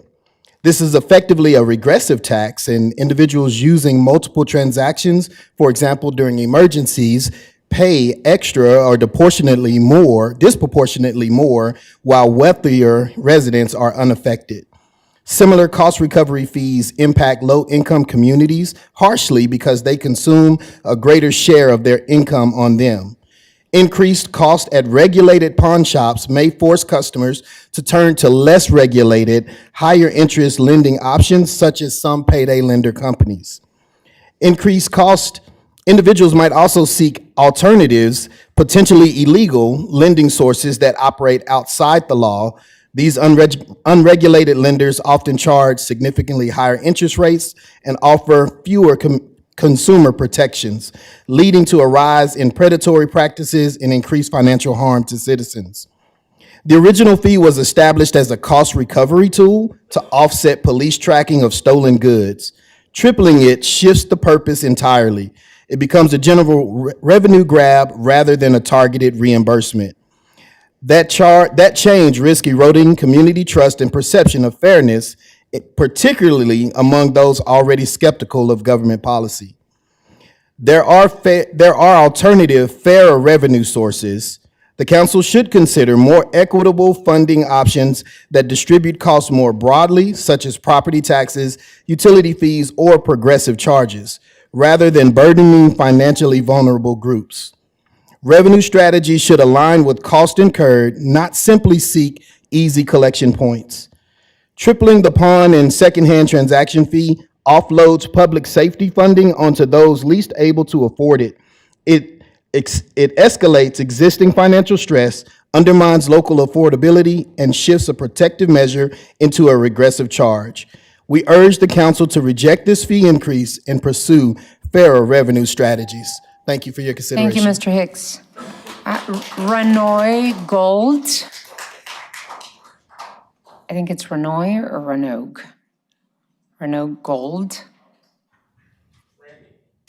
This is effectively a regressive tax, and individuals using multiple transactions, for example, during emergencies, pay extra or disproportionately more, while wealthier residents are unaffected. Similar cost recovery fees impact low-income communities harshly because they consume a greater share of their income on them. Increased cost at regulated pawn shops may force customers to turn to less regulated, higher interest lending options such as some payday lender companies. Increased cost, individuals might also seek alternatives, potentially illegal lending sources that operate outside the law. These unregulated lenders often charge significantly higher interest rates and offer fewer consumer protections, leading to a rise in predatory practices and increased financial harm to citizens. The original fee was established as a cost recovery tool to offset police tracking of stolen goods. Tripling it shifts the purpose entirely. It becomes a general revenue grab rather than a targeted reimbursement. That change risks eroding community trust and perception of fairness, particularly among those already skeptical of government policy. There are alternative, fairer revenue sources. The council should consider more equitable funding options that distribute costs more broadly, such as property taxes, utility fees, or progressive charges, rather than burdening financially vulnerable groups. Revenue strategies should align with cost incurred, not simply seek easy collection points. Tripling the pawn and secondhand transaction fee offloads public safety funding onto those least able to afford it. It escalates existing financial stress, undermines local affordability, and shifts a protective measure into a regressive charge. We urge the council to reject this fee increase and pursue fairer revenue strategies. Thank you for your consideration. Thank you, Mr. Hicks. Renoy Gold. I think it's Renoy or Renogue. Renault Gold.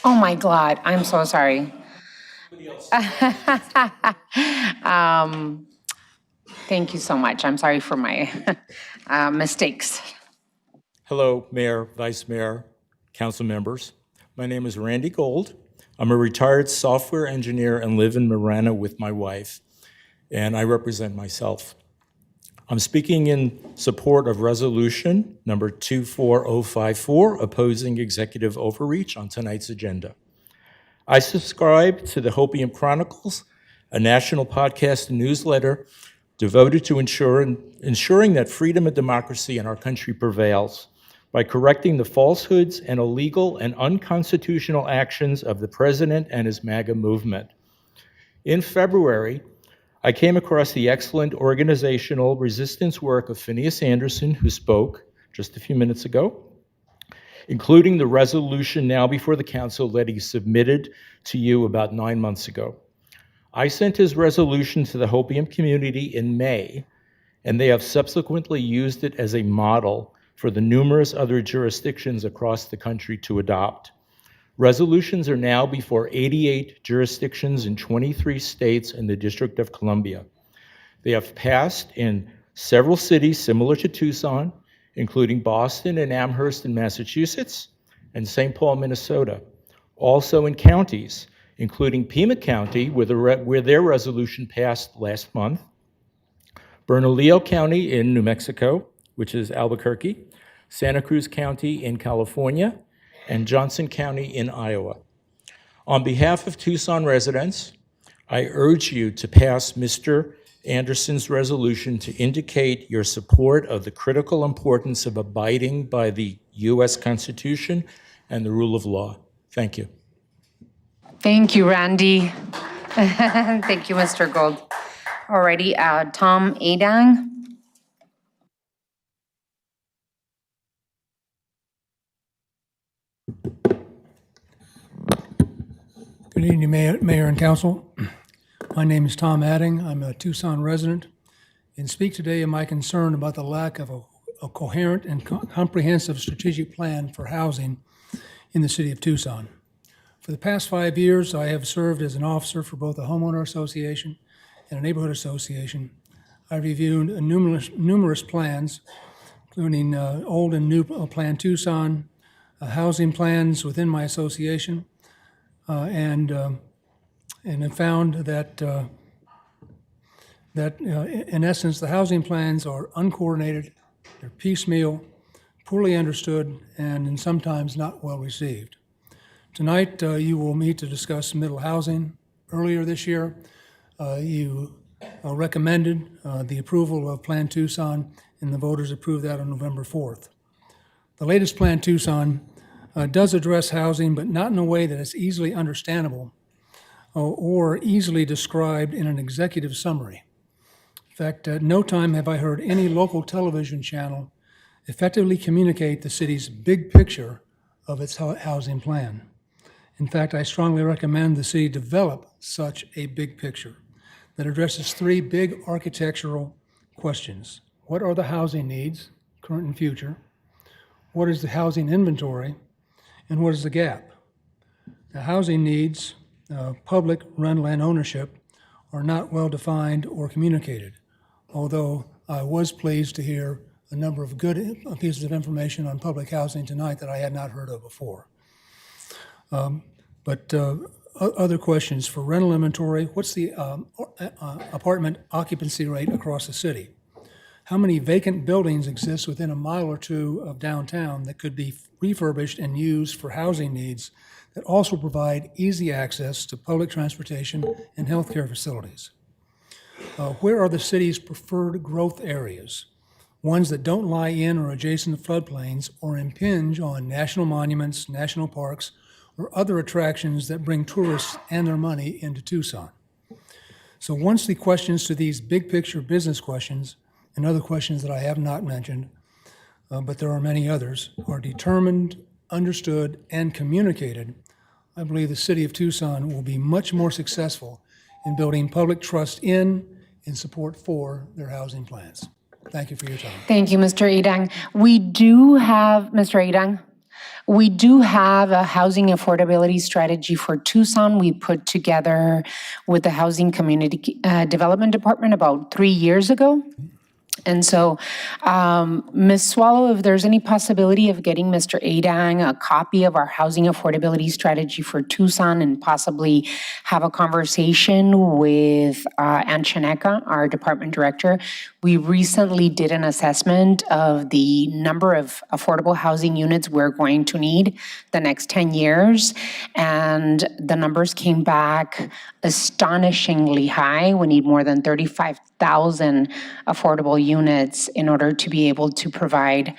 Oh my God, I'm so sorry. Thank you so much. I'm sorry for my mistakes. Hello, Mayor, Vice Mayor, council members. My name is Randy Gold. I'm a retired software engineer and live in Marana with my wife, and I represent myself. I'm speaking in support of resolution number 24054, opposing executive overreach on tonight's agenda. I subscribe to the Hopium Chronicles, a national podcast and newsletter devoted to ensuring that freedom and democracy in our country prevails by correcting the falsehoods and illegal and unconstitutional actions of the president and his MAGA movement. In February, I came across the excellent organizational resistance work of Phineas Anderson, who spoke just a few minutes ago, including the resolution now before the council that he submitted to you about 9 months ago. I sent his resolution to the Hopium community in May, and they have subsequently used it as a model for the numerous other jurisdictions across the country to adopt. Resolutions are now before 88 jurisdictions in 23 states and the District of Columbia. They have passed in several cities similar to Tucson, including Boston and Amherst in Massachusetts and St. Paul, Minnesota. Also in counties, including Pima County, where their resolution passed last month, Bernalillo County in New Mexico, which is Albuquerque, Santa Cruz County in California, and Johnson County in Iowa. On behalf of Tucson residents, I urge you to pass Mr. Anderson's resolution to indicate your support of the critical importance of abiding by the U.S. Constitution and the rule of law. Thank you. Thank you, Randy. Thank you, Mr. Gold. Alrighty, Tom Adang. Good evening, Mayor and Council. My name is Tom Adding. I'm a Tucson resident and speak today of my concern about the lack of a coherent and comprehensive strategic plan for housing in the city of Tucson. For the past 5 years, I have served as an officer for both a homeowner association and a neighborhood association. I've reviewed numerous plans, including old and new Plan Tucson, housing plans within my association, and have found that in essence, the housing plans are uncoordinated, they're piecemeal, poorly understood, and sometimes not well received. Tonight, you will meet to discuss middle housing. Earlier this year, you recommended the approval of Plan Tucson, and the voters approved that on November 4th. The latest Plan Tucson does address housing, but not in a way that is easily understandable or easily described in an executive summary. In fact, at no time have I heard any local television channel effectively communicate the city's big picture of its housing plan. In fact, I strongly recommend the city develop such a big picture that addresses 3 big architectural questions. What are the housing needs, current and future? What is the housing inventory? And what is the gap? The housing needs, public rental and ownership, are not well defined or communicated, although I was pleased to hear a number of good pieces of information on public housing tonight that I had not heard of before. Other questions for rental inventory: what's the apartment occupancy rate across the city? How many vacant buildings exist within a mile or two of downtown that could be refurbished and used for housing needs that also provide easy access to public transportation and healthcare facilities? Where are the city's preferred growth areas? Ones that don't lie in or adjacent to floodplains or impinge on national monuments, national parks, or other attractions that bring tourists and their money into Tucson. So once the questions to these big picture business questions and other questions that I have not mentioned, but there are many others, are determined, understood, and communicated, I believe the city of Tucson will be much more successful in building public trust in and support for their housing plans. Thank you for your time. Thank you, Mr. Adang. We do have, Mr. Adang, we do have a housing affordability strategy for Tucson we put together with the Housing Community Development Department about 3 years ago. And so, Ms. Swallow, if there's any possibility of getting Mr. Adang a copy of our housing affordability strategy for Tucson and possibly have a conversation with Ann Chineka, our department director. We recently did an assessment of the number of affordable housing units we're going to need the next 10 years. And the numbers came back astonishingly high. We need more than 35,000 affordable units in order to be able to provide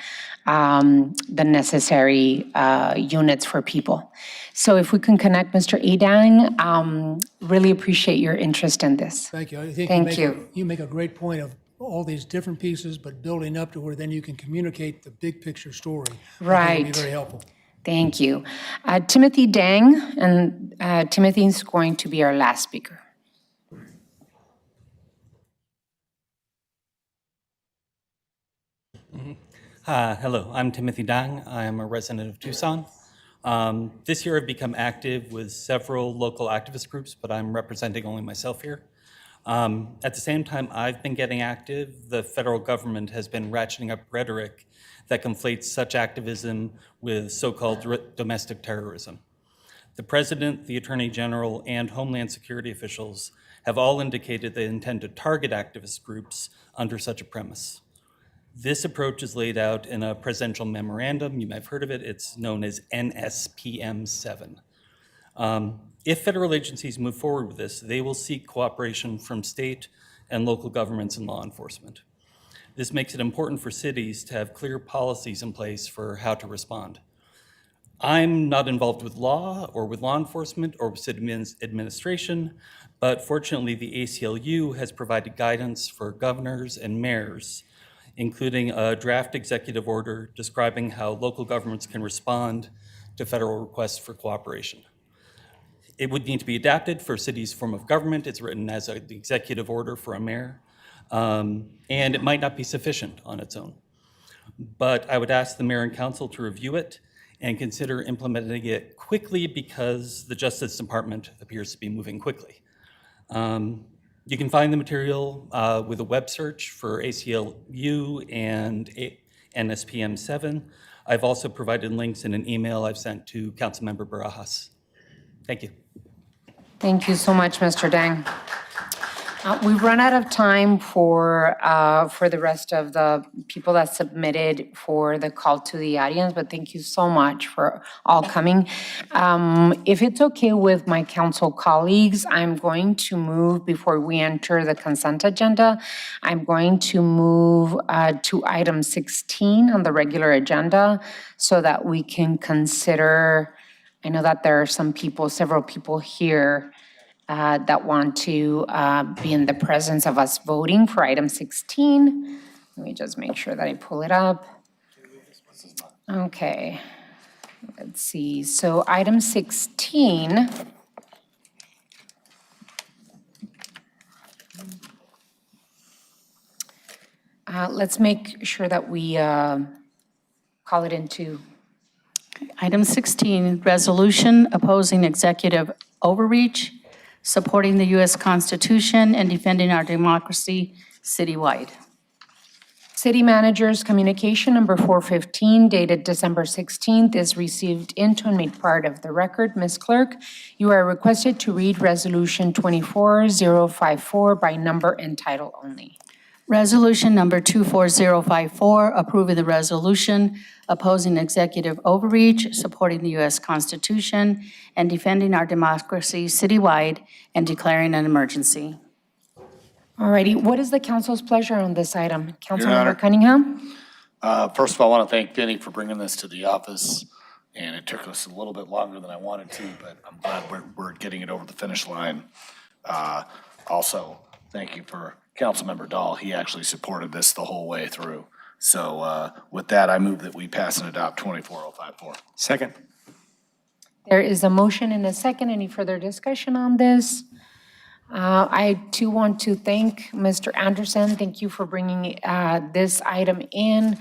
the necessary units for people. So if we can connect Mr. Adang, really appreciate your interest in this. Thank you. I think Thank you make a great point of all these different pieces, but building up to where then you can communicate the big picture story. I think it'll be very helpful. Thank you. Timothy Dang, and Timothy is going to be our last speaker. Hello, I'm Timothy Dang. I am a resident of Tucson. This year I've become active with several local activist groups, but I'm representing only myself here. At the same time I've been getting active, the federal government has been ratcheting up rhetoric that conflates such activism with so-called domestic terrorism. The President, the Attorney General, and Homeland Security officials have all indicated they intend to target activist groups under such a premise. This approach is laid out in a presidential memorandum. You may have heard of it. It's known as NSPM 7. If federal agencies move forward with this, they will seek cooperation from state and local governments and law enforcement. This makes it important for cities to have clear policies in place for how to respond. I'm not involved with law or with law enforcement or with city administration, but fortunately the ACLU has provided guidance for governors and mayors, including a draft executive order describing how local governments can respond to federal requests for cooperation. It would need to be adapted for cities' form of government. It's written as an executive order for a mayor, and it might not be sufficient on its own. But I would ask the mayor and council to review it and consider implementing it quickly because the Justice Department appears to be moving quickly. You can find the material with a web search for ACLU and NSPM 7. I've also provided links in an email I've sent to Councilmember Barajas. Thank you. Thank you so much, Mr. Dang. We've run out of time for the rest of the people that submitted for the call to the audience, but thank you so much for all coming. If it's okay with my council colleagues, I'm going to move, before we enter the consent agenda, I'm going to move to item 16 on the regular agenda so that we can consider, I know that there are several people here that want to be in the presence of us voting for item 16. Let me just make sure that I pull it up. Okay, let's see. So item 16. Let's make sure that we call it into. Item 16, resolution opposing executive overreach, supporting the U.S. Constitution, and defending our democracy citywide. City Manager's communication number 415 dated December 16th is received into and made part of the record. Ms. Clerk, you are requested to read Resolution 24054 by number and title only. Resolution number 24054, approving the resolution opposing executive overreach, supporting the U.S. Constitution, and defending our democracy citywide, and declaring an emergency. All righty, what is the council's pleasure on this item? Honor. Councilmember Cunningham? First of all, I want to thank Benny for bringing this to the office, and it took us a little bit longer than I wanted to, but I'm glad we're getting it over the finish line. Also, thank you for Councilmember Dahl. He actually supported this the whole way through. So with that, I move that we pass and adopt 24054. Second. There is a motion and a second. Any further discussion on this? I too want to thank Mr. Anderson. Thank you for bringing this item in.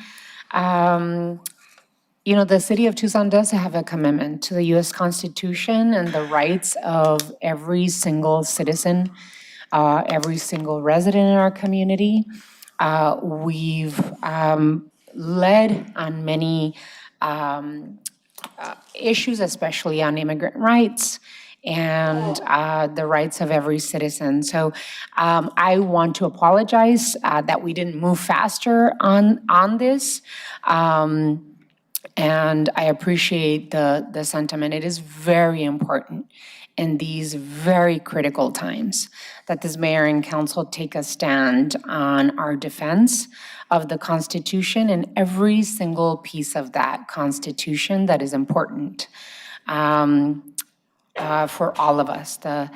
You know, the city of Tucson does have a commitment to the U.S. Constitution and the rights of every single citizen, every single resident in our community. We've led on many issues, especially on immigrant rights and the rights of every citizen. So I want to apologize that we didn't move faster on this. And I appreciate the sentiment. It is very important in these very critical times that this mayor and council take a stand on our defense of the Constitution and every single piece of that Constitution that is important for all of us. The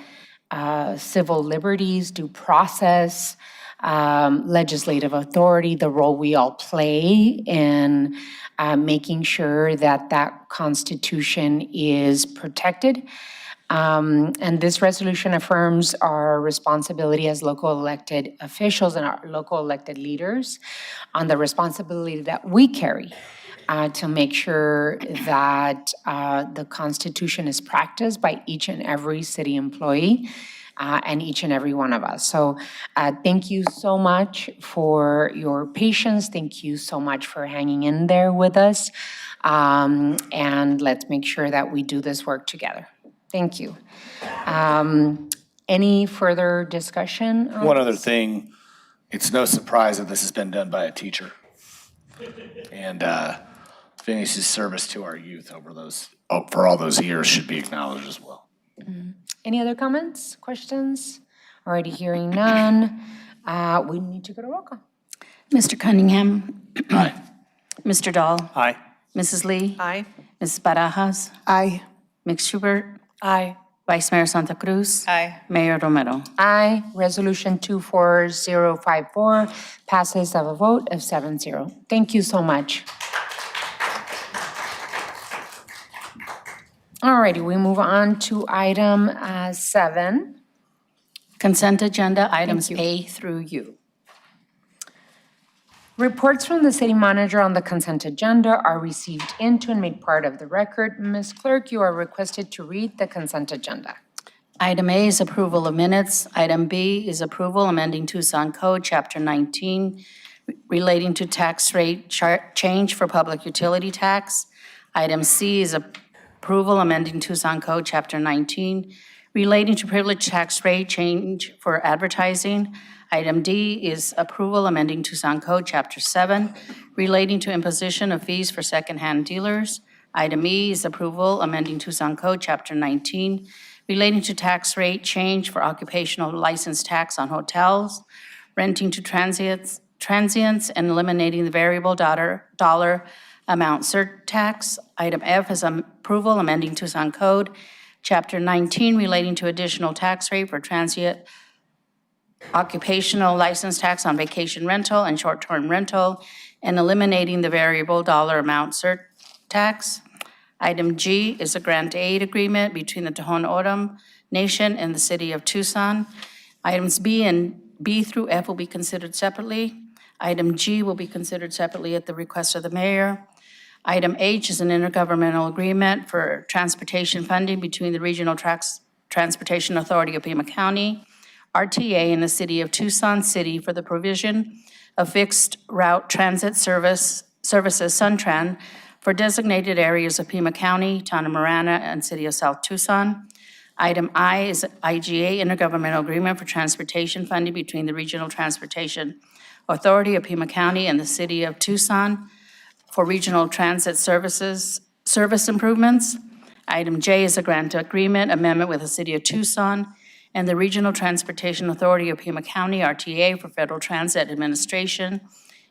civil liberties, due process, legislative authority, the role we all play in making sure that that Constitution is protected. And this resolution affirms our responsibility as local elected officials and our local elected leaders on the responsibility that we carry to make sure that the Constitution is practiced by each and every city employee and each and every one of us. So thank you so much for your patience. Thank you so much for hanging in there with us. And let's make sure that we do this work together. Thank you. Any further discussion? One other thing, it's no surprise that this has been done by a teacher. And Phineas's service to our youth for all those years should be acknowledged as well. Any other comments, questions? Already hearing none. We need to go to roll call. Mr. Cunningham? Aye. Mr. Dahl? Aye. Mrs. Lee? Aye. Mrs. Barajas? Aye. Ms. Schubert? Aye. Vice Mayor Santa Cruz? Aye. Mayor Romero? Aye. Resolution 24054 passes of a vote of 7-0. Thank you so much. All righty, we move on to item 7. Consent agenda items you. A through U. Reports from the city manager on the consent agenda are received into and made part of the record. Ms. Clerk, you are requested to read the consent agenda. Item A is approval of minutes. Item B is approval amending Tucson Code, Chapter 19, relating to tax rate change for public utility tax. Item C is approval amending Tucson Code, Chapter 19, relating to privilege tax rate change for advertising. Item D is approval amending Tucson Code, Chapter 7, relating to imposition of fees for secondhand dealers. Item E is approval amending Tucson Code, Chapter 19, relating to tax rate change for occupational license tax on hotels, renting to transients, and eliminating the variable dollar amount surtax. Item F is approval amending Tucson Code, Chapter 19, relating to additional tax rate for transient occupational license tax on vacation rental and short-term rental, and eliminating the variable dollar amount surtax. Item G is a grant aid agreement between the Tohono O'odham Nation and the City of Tucson. Items B through F will be considered separately. Item G will be considered separately at the request of the mayor. Item H is an intergovernmental agreement for transportation funding between the Regional Transportation Authority of Pima County, RTA, and the City of Tucson City for the provision of fixed route transit services, Suntran, for designated areas of Pima County, Town of Marana, and City of South Tucson. Item I is IGA, intergovernmental agreement for transportation funding between the Regional Transportation Authority of Pima County and the City of Tucson for regional transit service improvements. Item J is a grant agreement amendment with the City of Tucson and the Regional Transportation Authority of Pima County, RTA, for Federal Transit Administration,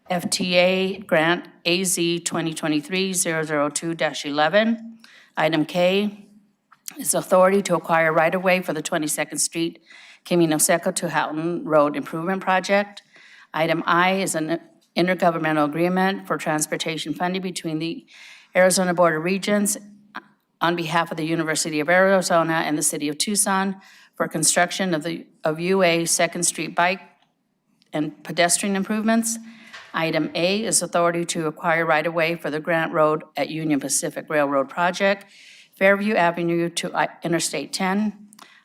FTA Grant AZ 2023-002-11. Item K is authority to acquire right-of-way for the 22nd Street Camino Seco to Houghton Road Improvement Project. Item I is an intergovernmental agreement for transportation funding between the Arizona Board of Regents on behalf of the University of Arizona and the City of Tucson for construction of UA 2nd Street bike and pedestrian improvements. Item A is authority to acquire right-of-way for the Grant Road at Union Pacific Railroad Project, Fairview Avenue to Interstate 10.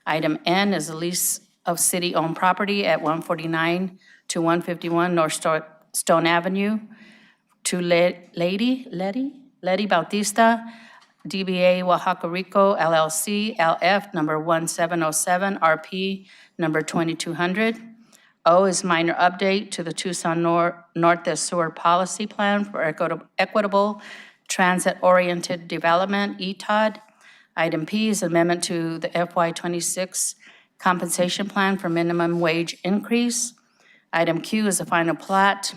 Item N is a lease of city-owned property at 149 to 151 North Stone Avenue to Lady Bautista, DBA Oaxaca Rico LLC, LF number 1707, RP number 2200. O is minor update to the Tucson Northwest Sewer Policy Plan for Equitable Transit-Oriented Development, ETOD. Item P is amendment to the FY26 Compensation Plan for Minimum Wage Increase. Item Q is a final plat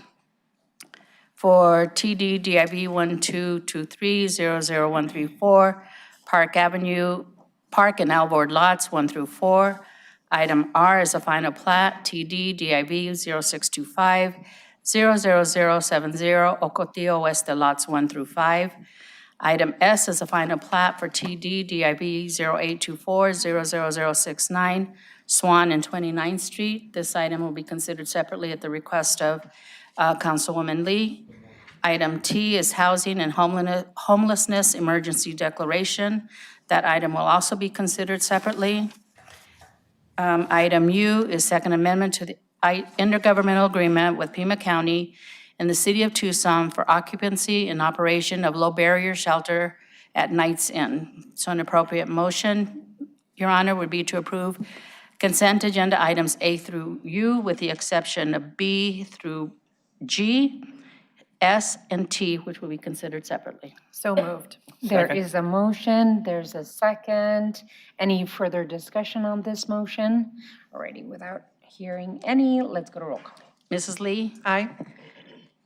for TD DIV 1223-00134, Park Avenue, Park and Alvord lots 1 through 4. Item R is a final plat, TD DIV 0625-00070, Ocotillo Oeste lots 1 through 5. Item S is a final plat for TD DIV 0824-00069, Swan and 29th Street. This item will be considered separately at the request of Councilwoman Lee. Item T is Housing and Homelessness Emergency Declaration. That item will also be considered separately. Item U is Second Amendment to the intergovernmental agreement with Pima County and the City of Tucson for occupancy and operation of low-barrier shelter at Knights Inn. So an appropriate motion, Your Honor, would be to approve consent agenda items A through U with the exception of B through G, S, and T, which will be considered separately. So moved. There is a motion, there's a second. Any further discussion on this motion? Alrighty, without hearing any, let's go to roll call. Mrs. Lee? Aye.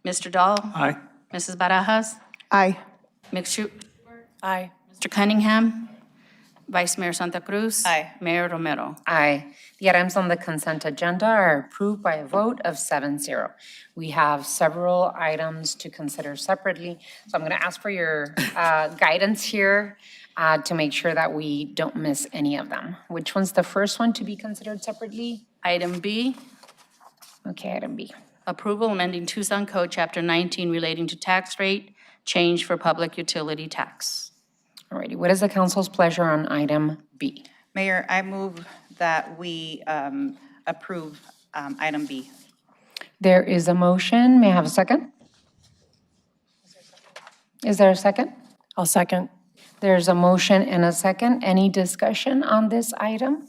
Mr. Dahl? Aye. Mrs. Barajas? Aye. Ms. Aye. Mr. Cunningham? Vice Mayor Santa Cruz? Aye. Mayor Romero? Aye. The items on the consent agenda are approved by a vote of 7-0. We have several items to consider separately, so I'm going to ask for your guidance here to make sure that we don't miss any of them. Which one's the first one to be considered separately? Item B, Okay, item B. approval amending Tucson Code Chapter 19 relating to tax rate change for public utility tax. Alrighty, what is the council's pleasure on item B? Mayor, I move that we approve item B. There is a motion. May I have a second? Is there a second? I'll second. There's a motion and a second. Any discussion on this item?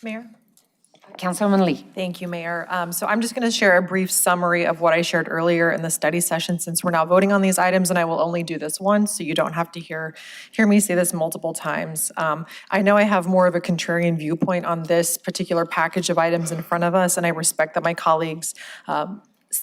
Mayor? Councilwoman Lee. Thank you, Mayor. So I'm just going to share a brief summary of what I shared earlier in the study session, since we're now voting on these items, and I will only do this once, so you don't have to hear me say this multiple times. I know I have more of a contrarian viewpoint on this particular package of items in front of us, and I respect that my colleagues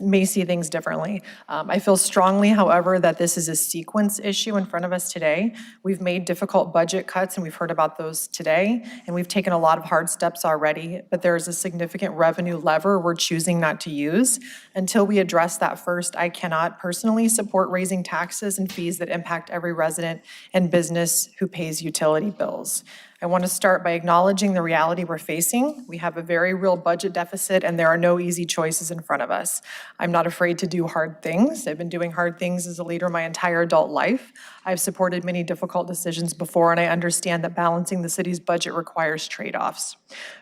may see things differently. I feel strongly, however, that this is a sequence issue in front of us today. We've made difficult budget cuts, and we've heard about those today, and we've taken a lot of hard steps already, but there is a significant revenue lever we're choosing not to use. Until we address that first, I cannot personally support raising taxes and fees that impact every resident and business who pays utility bills. I want to start by acknowledging the reality we're facing. We have a very real budget deficit, and there are no easy choices in front of us. I'm not afraid to do hard things. I've been doing hard things as a leader my entire adult life. I've supported many difficult decisions before, and I understand that balancing the city's budget requires trade-offs.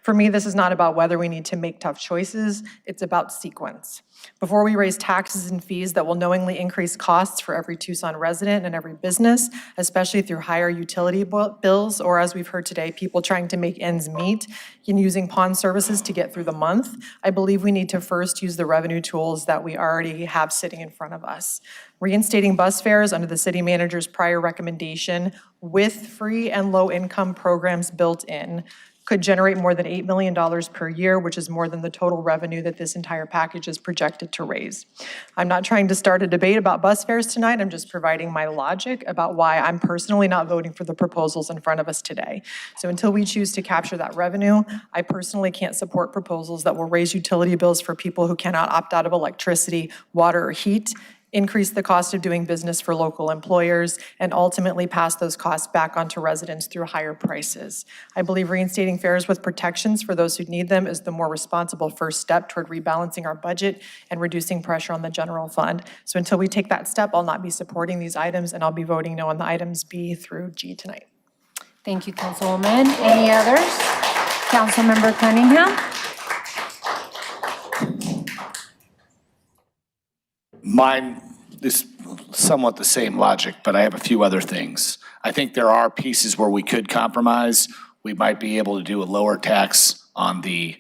For me, this is not about whether we need to make tough choices. It's about sequence. Before we raise taxes and fees that will knowingly increase costs for every Tucson resident and every business, especially through higher utility bills, or as we've heard today, people trying to make ends meet and using pawn services to get through the month, I believe we need to first use the revenue tools that we already have sitting in front of us. Reinstating bus fares under the city manager's prior recommendation with free and low-income programs built in could generate more than $8 million per year, which is more than the total revenue that this entire package is projected to raise. I'm not trying to start a debate about bus fares tonight. I'm just providing my logic about why I'm personally not voting for the proposals in front of us today. So until we choose to capture that revenue, I personally can't support proposals that will raise utility bills for people who cannot opt out of electricity, water, or heat, increase the cost of doing business for local employers, and ultimately pass those costs back onto residents through higher prices. I believe reinstating fares with protections for those who need them is the more responsible first step toward rebalancing our budget and reducing pressure on the general fund. So until we take that step, I'll not be supporting these items, and I'll be voting no on the items B through G tonight. Thank you, Councilwoman. Any others? Councilmember Cunningham? Mine is somewhat the same logic, but I have a few other things. I think there are pieces where we could compromise. We might be able to do a lower tax on the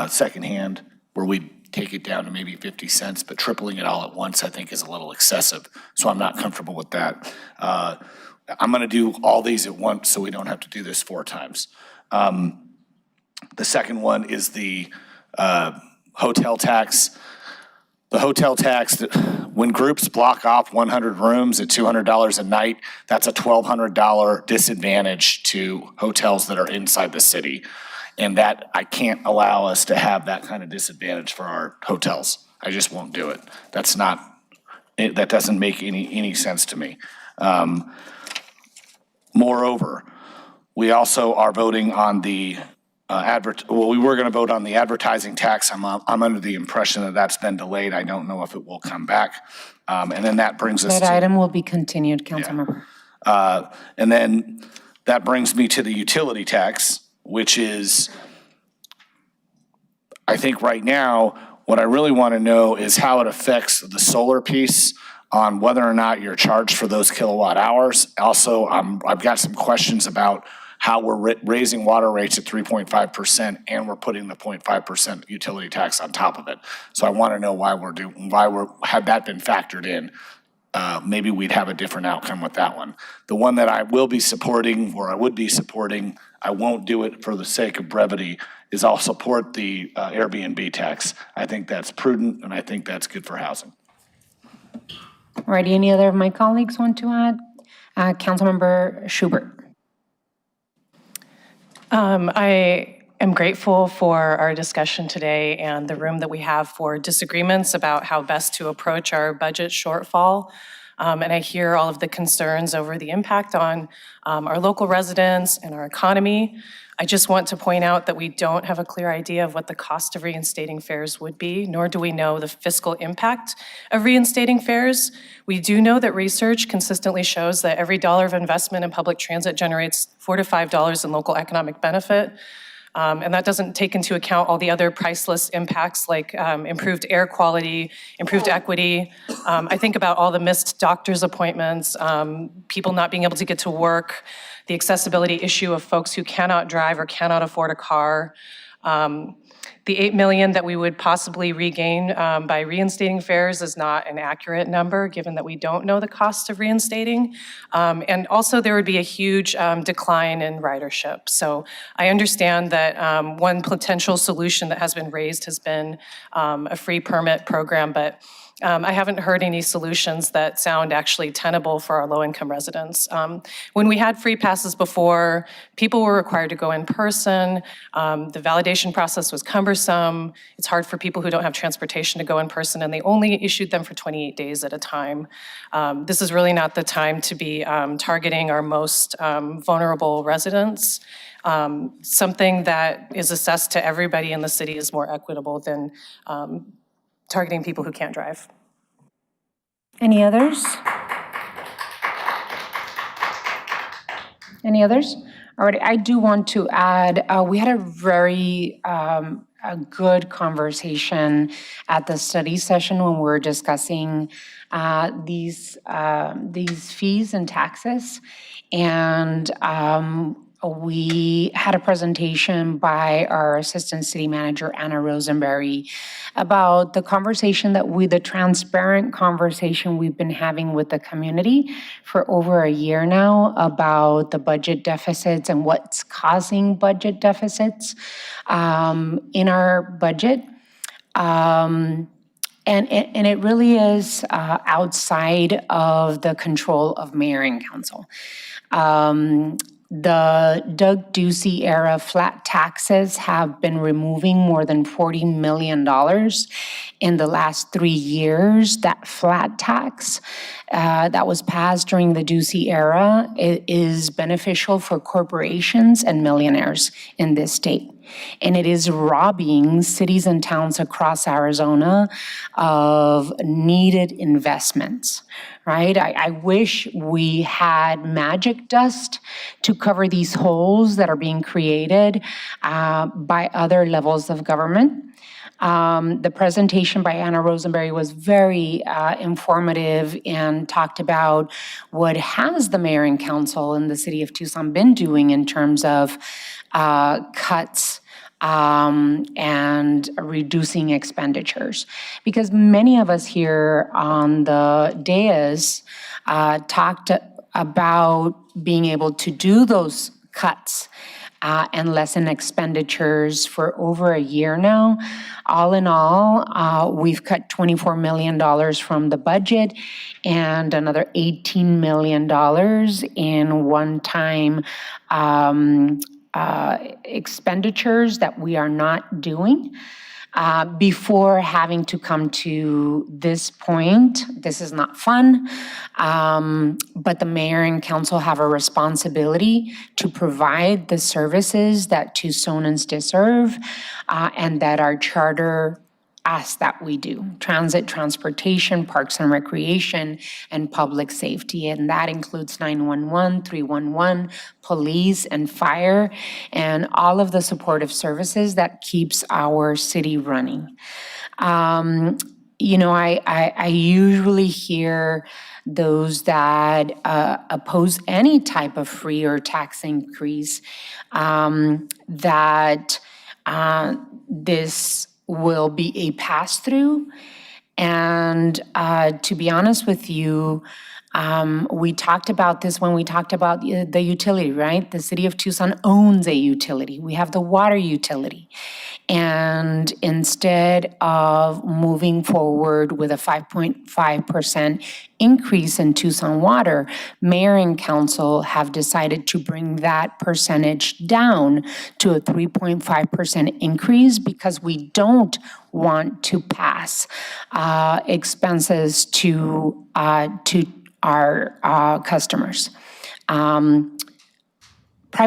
secondhand, where we take it down to maybe 50 cents, but tripling it all at once, I think, is a little excessive. So I'm not comfortable with that. I'm going to do all these at once so we don't have to do this 4 times. The second one is the hotel tax. The hotel tax, when groups block off 100 rooms at $200 a night, that's a $1,200 disadvantage to hotels that are inside the city. And that, I can't allow us to have that kind of disadvantage for our hotels. I just won't do it. That doesn't make any sense to me. Moreover, we also are voting on the we were going to vote on the advertising tax. I'm under the impression that that's been delayed. I don't know if it will come back. And then that brings us That item will be continued, Councilmember. And then that brings me to the utility tax, which is, I think right now, what I really want to know is how it affects the solar piece on whether or not you're charged for those kilowatt hours. Also, I've got some questions about how we're raising water rates at 3.5% and we're putting the 0.5% utility tax on top of it. So I want to know had that been factored in. Maybe we'd have a different outcome with that one. The one that I will be supporting, or I would be supporting, I won't do it for the sake of brevity, is I'll support the Airbnb tax. I think that's prudent and I think that's good for housing. All right, any other of my colleagues want to add? Councilmember Schubert. I am grateful for our discussion today and the room that we have for disagreements about how best to approach our budget shortfall. And I hear all of the concerns over the impact on our local residents and our economy. I just want to point out that we don't have a clear idea of what the cost of reinstating fares would be, nor do we know the fiscal impact of reinstating fares. We do know that research consistently shows that every dollar of investment in public transit generates $4 to $5 in local economic benefit. And that doesn't take into account all the other priceless impacts like improved air quality, improved equity. I think about all the missed doctor's appointments, people not being able to get to work, the accessibility issue of folks who cannot drive or cannot afford a car. The $8 million that we would possibly regain by reinstating fares is not an accurate number, given that we don't know the cost of reinstating. And also there would be a huge decline in ridership. So I understand that one potential solution that has been raised has been a free permit program, but I haven't heard any solutions that sound actually tenable for our low-income residents. When we had free passes before, people were required to go in person. The validation process was cumbersome. It's hard for people who don't have transportation to go in person, and they only issued them for 28 days at a time. This is really not the time to be targeting our most vulnerable residents. Something that is assessed to everybody in the city is more equitable than targeting people who can't drive. Any others? Any others? All right, I do want to add, we had a very a good conversation at the study session when we were discussing these fees and taxes. And we had a presentation by our Assistant City Manager, Anna Rosenberry, about the conversation the transparent conversation we've been having with the community for over a year now about the budget deficits and what's causing budget deficits in our budget. And it really is outside of the control of mayor and council. The Doug Ducey era flat taxes have been removing more than $40 million in the last 3 years. That flat tax that was passed during the Ducey era is beneficial for corporations and millionaires in this state. And it is robbing cities and towns across Arizona of needed investments, right? I wish we had magic dust to cover these holes that are being created by other levels of government. The presentation by Anna Rosenberry was very informative and talked about what has the mayor and council in the city of Tucson been doing in terms of cuts and reducing expenditures. Because many of us here on the dais talked about being able to do those cuts and lessen expenditures for over a year now. All in all, we've cut $24 million from the budget and another $18 million in one-time expenditures that we are not doing before having to come to this point. This is not fun, but the mayor and council have a responsibility to provide the services that Tucsonans deserve and that our charter asks that we do: transit, transportation, parks and recreation, and public safety. And that includes 911, 311, police and fire, and all of the supportive services that keeps our city running. You know, I usually hear those that oppose any type of free or tax increase, that this will be a pass-through. And to be honest with you, We talked about this when we talked about the utility, right? The city of Tucson owns a utility. We have the water utility. And instead of moving forward with a 5.5% increase in Tucson water, mayor and council have decided to bring that percentage down to a 3.5% increase because we don't want to pass expenses to our customers. Private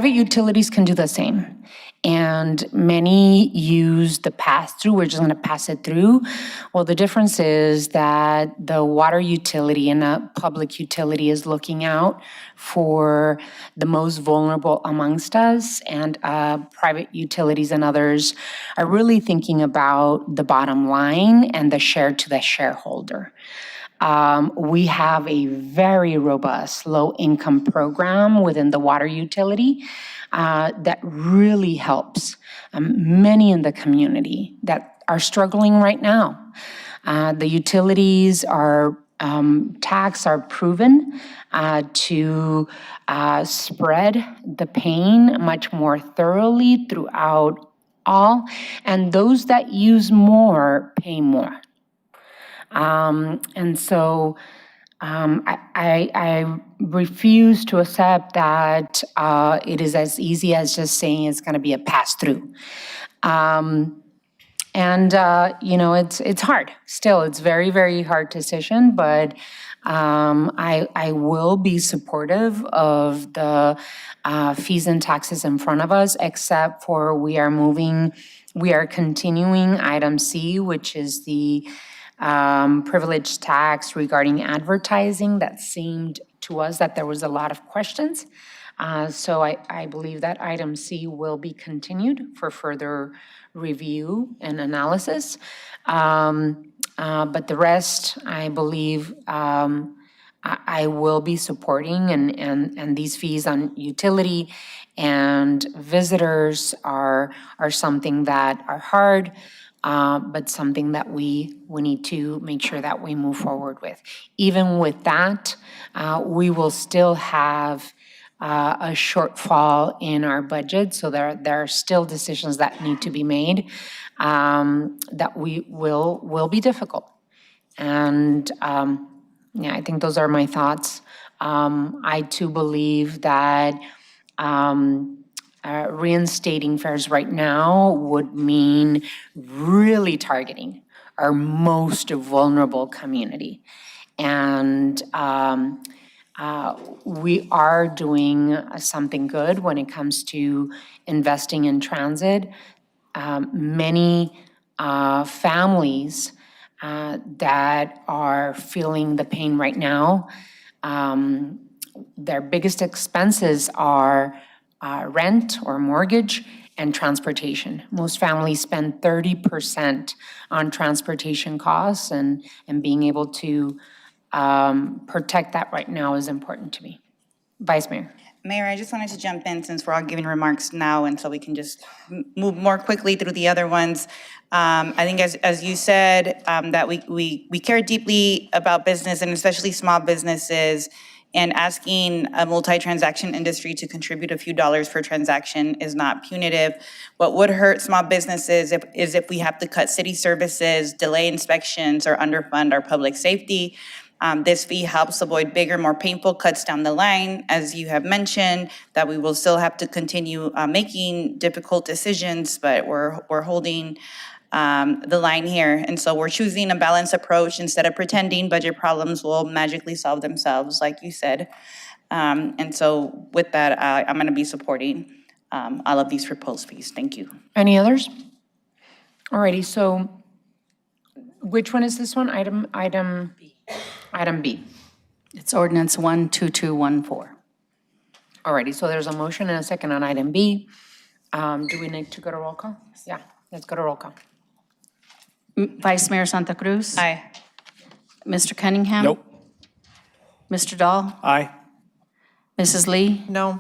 utilities can do the same. And many use the pass-through, we're just gonna pass it through. Well, the difference is that the water utility and a public utility is looking out for the most vulnerable amongst us, and private utilities and others are really thinking about the bottom line and the share to the shareholder. We have a very robust low-income program within the water utility that really helps many in the community that are struggling right now. The utilities are tax are proven to spread the pain much more thoroughly throughout all, and those that use more pay more. And so I refuse to accept that it is as easy as just saying it's going to be a pass-through. You know, it's hard. Still, it's very, very hard decision, but I will be supportive of the fees and taxes in front of us, except for we are continuing item C, which is the privilege tax regarding advertising. That seemed to us that there was a lot of questions. So I believe that item C will be continued for further review and analysis. But the rest, I believe, I will be supporting, and these fees on utility and visitors are something that are hard, but something that we need to make sure that we move forward with. Even with that, we will still have a shortfall in our budget, so there are still decisions that need to be made that will be difficult. And yeah, I think those are my thoughts. I too believe that reinstating fares right now would mean really targeting our most vulnerable community. And we are doing something good when it comes to investing in transit. Many families that are feeling the pain right now, their biggest expenses are rent or mortgage and transportation. Most families spend 30% on transportation costs, and being able to protect that right now is important to me. Vice Mayor. Mayor, I just wanted to jump in since we're all giving remarks now, and so we can just move more quickly through the other ones. I think as you said, that we care deeply about business and especially small businesses, and asking a multi-transaction industry to contribute a few dollars per transaction is not punitive. What would hurt small businesses is if we have to cut city services, delay inspections, or underfund our public safety. This fee helps avoid bigger, more painful cuts down the line, as you have mentioned, that we will still have to continue making difficult decisions, but we're holding the line here. And so we're choosing a balanced approach instead of pretending budget problems will magically solve themselves, like you said. And so with that, I'm going to be supporting all of these proposed fees. Thank you. Any others? Alrighty, so which one is this one? Item B. It's ordinance 12214. Alrighty, so there's a motion and a second on item B. Do we need to go to roll call? Yeah, let's go to roll call. Vice Mayor Santa Cruz? Aye. Mr. Cunningham? Nope. Mr. Dahl? Aye. Mrs. Lee? No.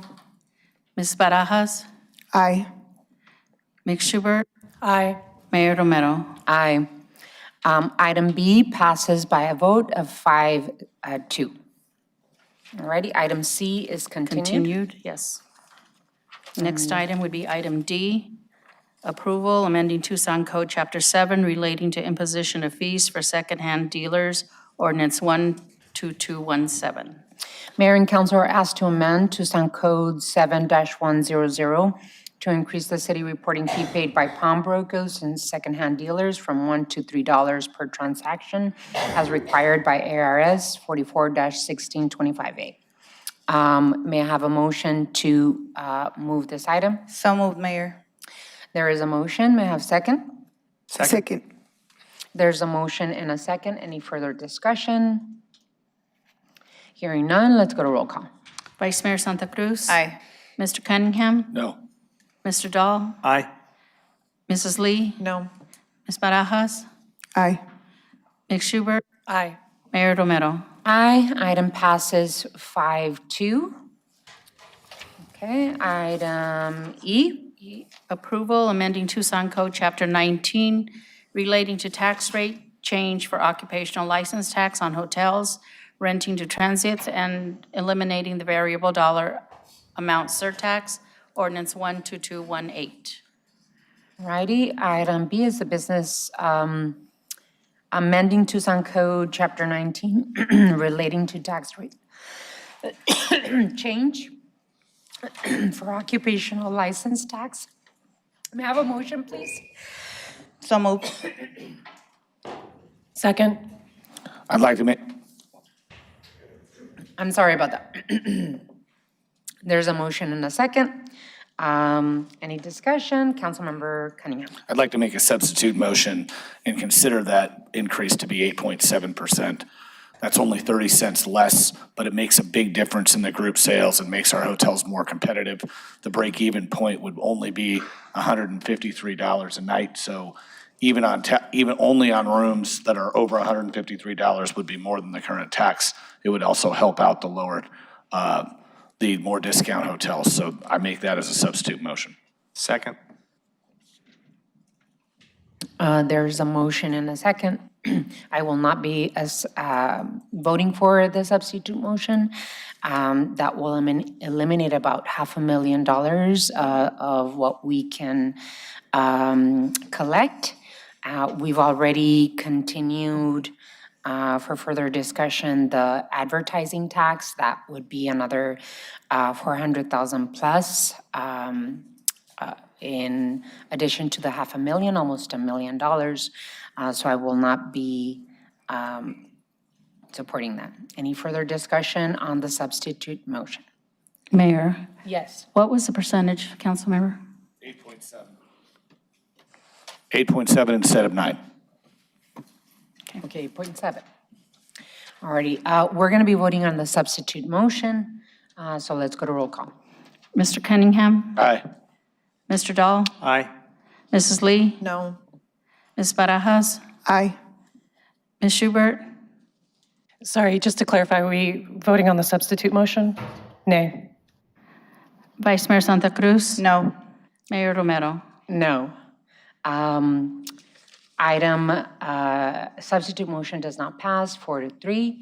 Ms. Barajas? Aye. Ms. Schubert? Aye. Mayor Romero? Aye. Item B passes by a vote of 5-2. Alrighty, item C is continued. Continued, yes. Next item would be item D, approval amending Tucson Code Chapter 7 relating to imposition of fees for secondhand dealers, ordinance 12217. Mayor and council are asked to amend Tucson Code 7-100 to increase the city reporting fee paid by pawnbrokers and secondhand dealers from $1 to $3 per transaction as required by ARS 44-1625A. May I have a motion to move this item? So moved, Mayor. There is a motion. May I have second? Second. There's a motion and a second. Any further discussion? Hearing none, let's go to roll call. Vice Mayor Santa Cruz? Aye. Mr. Cunningham? No. Mr. Dahl? Aye. Mrs. Lee? No. Ms. Barajas? Aye. Ms. Schubert? Aye. Mayor Romero? Aye, item passes 5-2. Okay, item E. Approval amending Tucson Code Chapter 19 relating to tax rate change for occupational license tax on hotels, renting to transits, and eliminating the variable dollar amount surtax, ordinance 12218. Righty, item B is the business amending Tucson Code Chapter 19 relating to tax rate change for occupational license tax. May I have a motion, please? So moved. Second? I'd like to make, I'm sorry about that. There's a motion and a second. Any discussion? Councilmember Cunningham. I'd like to make a substitute motion and consider that increase to be 8.7%. That's only 30 cents less, but it makes a big difference in the group sales and makes our hotels more competitive. The break-even point would only be $153 a night, so even only on rooms that are over $153 would be more than the current tax. It would also help out the the more discount hotels, so I make that as a substitute motion. Second. There's a motion and a second. I will not be voting for the substitute motion. That will eliminate about $500,000 of what we can collect. We've already continued for further discussion the advertising tax. That would be another $400,000 plus. In addition to the $500,000, almost $1 million. So I will not be supporting that. Any further discussion on the substitute motion? Mayor, Yes. what was the percentage, Councilmember? 8.7. 8.7 instead of 9. Okay, 0.7. Alrighty, we're gonna be voting on the substitute motion. So let's go to roll call. Mr. Cunningham? Aye. Mr. Dahl? Aye. Mrs. Lee? No. Ms. Barajas? Aye. Ms. Schubert? Sorry, just to clarify, are we voting on the substitute motion? Nay. Vice Mayor Santa Cruz? No. Mayor Romero? No. Substitute motion does not pass, 4-3.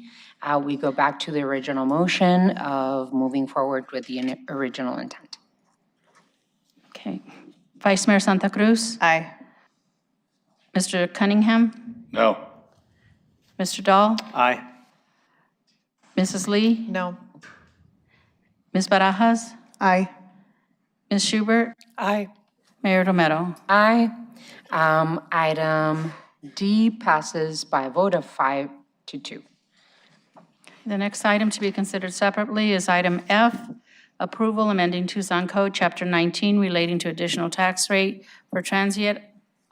We go back to the original motion of moving forward with the original intent. Okay. Vice Mayor Santa Cruz? Aye. Mr. Cunningham? No. Mr. Dahl? Aye. Mrs. Lee? No. Ms. Barajas? Aye. Ms. Schubert? Aye. Mayor Romero? Aye. Item D passes by a vote of 5-2. The next item to be considered separately is item F, approval amending Tucson Code Chapter 19 relating to additional tax rate for transient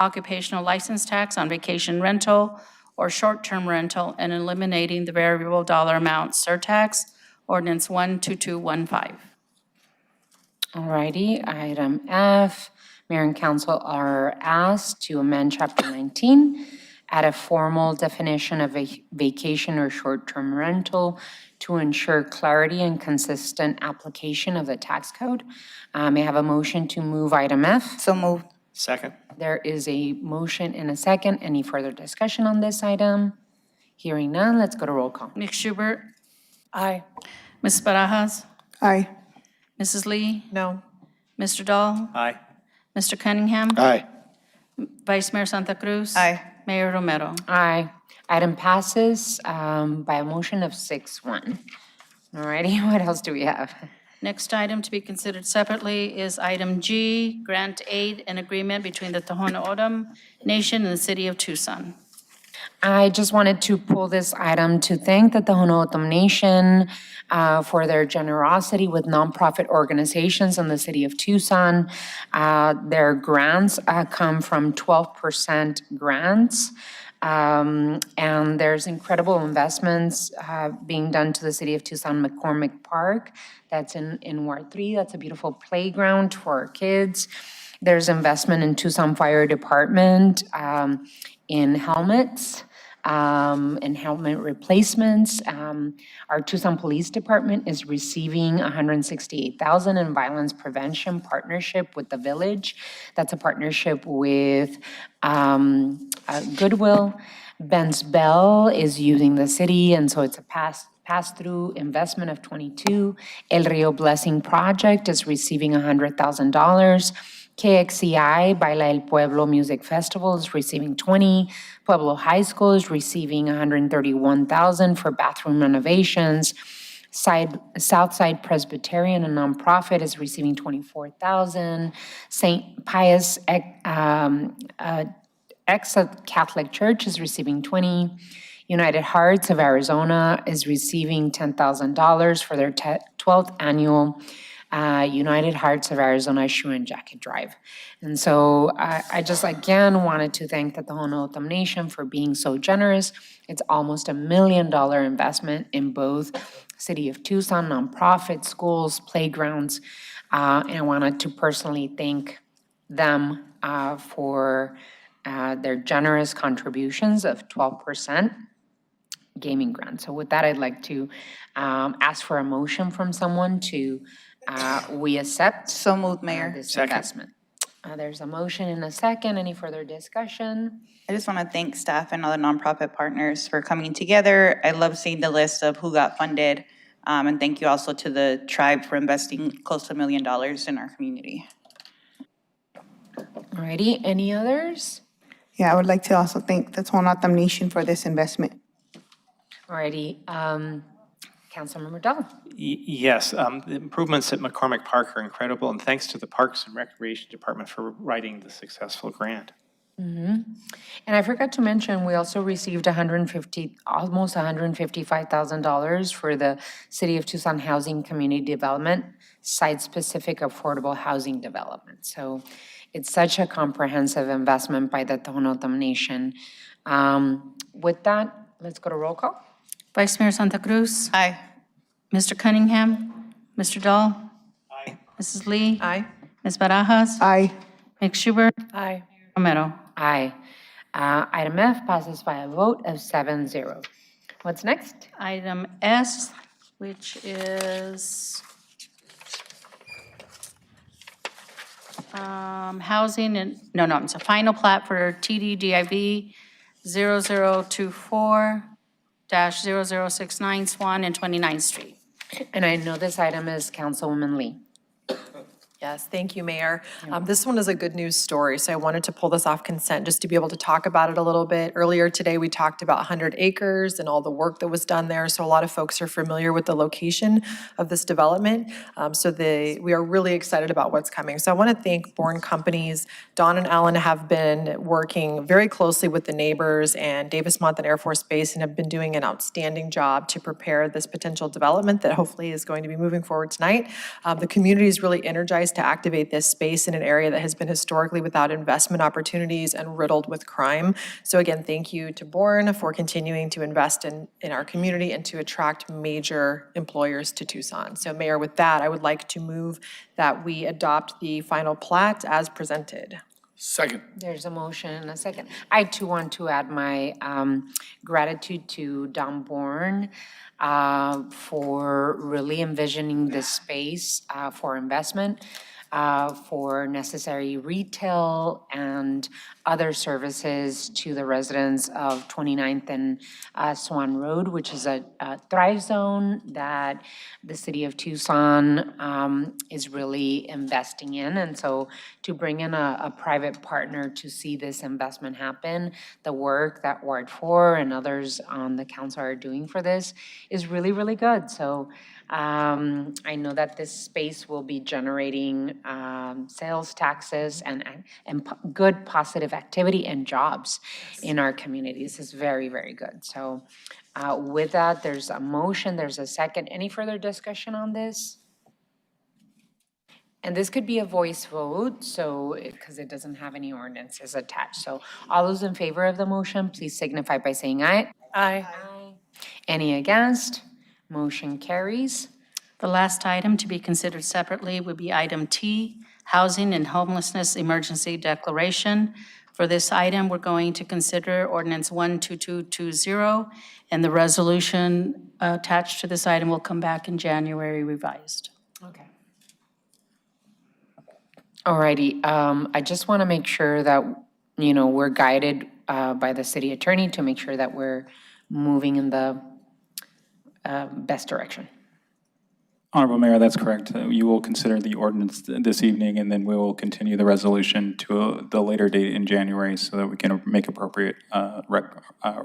occupational license tax on vacation rental or short-term rental and eliminating the variable dollar amount surtax, ordinance 12215. Alrighty, item F, Mayor and Council are asked to amend Chapter 19, add a formal definition of vacation or short-term rental to ensure clarity and consistent application of the tax code. May I have a motion to move item F? So moved. Second. There is a motion and a second. Any further discussion on this item? Hearing none, let's go to roll call. Ms. Schubert? Aye. Ms. Barajas? Aye. Mrs. Lee? No. Mr. Dahl? Aye. Mr. Cunningham? Aye. Vice Mayor Santa Cruz? Aye. Mayor Romero? Aye. Item passes by a motion of 6-1. All righty, what else do we have? Next item to be considered separately is item G, grant aid and agreement between the Tohono O'odham Nation and the City of Tucson. I just wanted to pull this item to thank the Tohono O'odham Nation for their generosity with nonprofit organizations in the city of Tucson. Their grants come from 12% grants. And there's incredible investments being done to the city of Tucson, McCormick Park. That's in Ward 3. That's a beautiful playground for our kids. There's investment in Tucson Fire Department in helmets. And helmet replacements. Our Tucson Police Department is receiving $168,000 in violence prevention partnership with the Village. That's a partnership with Goodwill. Ben's Bell is using the city, and so it's a pass-through investment of 22. El Rio Blessing Project is receiving $100,000. KXCI, Baila El Pueblo Music Festival, is receiving 20. Pueblo High School is receiving $131,000 for bathroom renovations. Southside Presbyterian, a nonprofit, is receiving $24,000. St. Pius Catholic Church is receiving 20. United Hearts of Arizona is receiving $10,000 for their 12th annual United Hearts of Arizona Shoe and Jacket Drive. And so I just again wanted to thank the Tohono O'odham Nation for being so generous. It's almost $1 million investment in both City of Tucson, nonprofit, schools, playgrounds. And I wanted to personally thank them for their generous contributions of 12% gaming grant. So with that, I'd like to ask for a motion from someone to we accept. So moved, Mayor. This Second. investment. There's a motion and a second. Any further discussion? I just want to thank staff and other nonprofit partners for coming together. I love seeing the list of who got funded. And thank you also to the tribe for investing close to $1 million in our community. Alrighty, any others? Yeah, I would like to also thank the Tohono O'odham Nation for this investment. Alrighty, Councilmember Dahl. Yes, the improvements at McCormick Park are incredible, and thanks to the Parks and Recreation Department for writing the successful grant. And I forgot to mention, we also received almost $155,000 for the City of Tucson Housing Community Development, site-specific affordable housing development. So it's such a comprehensive investment by the Tohono O'odham Nation. With that, let's go to roll call. Vice Mayor Santa Cruz? Aye. Mr. Cunningham? Mr. Dahl? Aye. Mrs. Lee? Aye. Ms. Barajas? Aye. Ms. Schubert? Aye. Romero? Aye. Item F passes by a vote of 7-0. What's next? Item S, which is housing and, it's a final plat for TDDIV 0024-0069 Swan and 29th Street. And I know this item is Councilwoman Lee. Yes, thank you, Mayor. This one is a good news story, so I wanted to pull this off consent just to be able to talk about it a little bit. Earlier today, we talked about 100 acres and all the work that was done there, so a lot of folks are familiar with the location of this development. We are really excited about what's coming. So I want to thank Bourne Companies. Don and Alan have been working very closely with the neighbors and Davis-Monthan Air Force Base and have been doing an outstanding job to prepare this potential development that hopefully is going to be moving forward tonight. The community is really energized to activate this space in an area that has been historically without investment opportunities and riddled with crime. So again, thank you to Bourne for continuing to invest in our community and to attract major employers to Tucson. So Mayor, with that, I would like to move that we adopt the final plat as presented. Second. There's a motion and a second. I too want to add my gratitude to Don Bourne for really envisioning this space for investment, for necessary retail and other services to the residents of 29th and Swan Road, which is a thrive zone that the city of Tucson is really investing in. And so to bring in a private partner to see this investment happen, the work that Ward 4 and others on the council are doing for this is really, really good. So I know that this space will be generating sales taxes and good positive activity and jobs in our communities. It's very, very good. So with that, there's a motion, there's a second. Any further discussion on this? And this could be a voice vote, so, because it doesn't have any ordinances attached. So all those in favor of the motion, please signify by saying aye. Aye. Any against? Motion carries. The last item to be considered separately would be item T, Housing and Homelessness Emergency Declaration. For this item, we're going to consider ordinance 12220, and the resolution attached to this item will come back in January revised. Okay. Alrighty, I just want to make sure that, we're guided by the city attorney to make sure that we're moving in the best direction. Honorable Mayor, that's correct. You will consider the ordinance this evening, and then we will continue the resolution to the later date in January so that we can make appropriate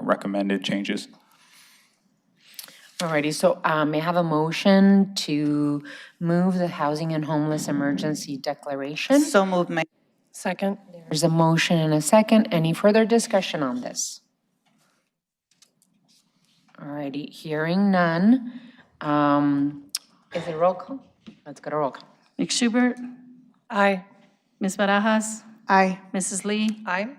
recommended changes. Alrighty, so may I have a motion to move the Housing and Homeless Emergency Declaration? So moved, Mayor. Second. There's a motion and a second. Any further discussion on this? Alrighty, hearing none. Is it roll call? Let's go to roll call. Ms. Schubert? Aye. Ms. Barajas? Aye. Mrs. Lee? Aye.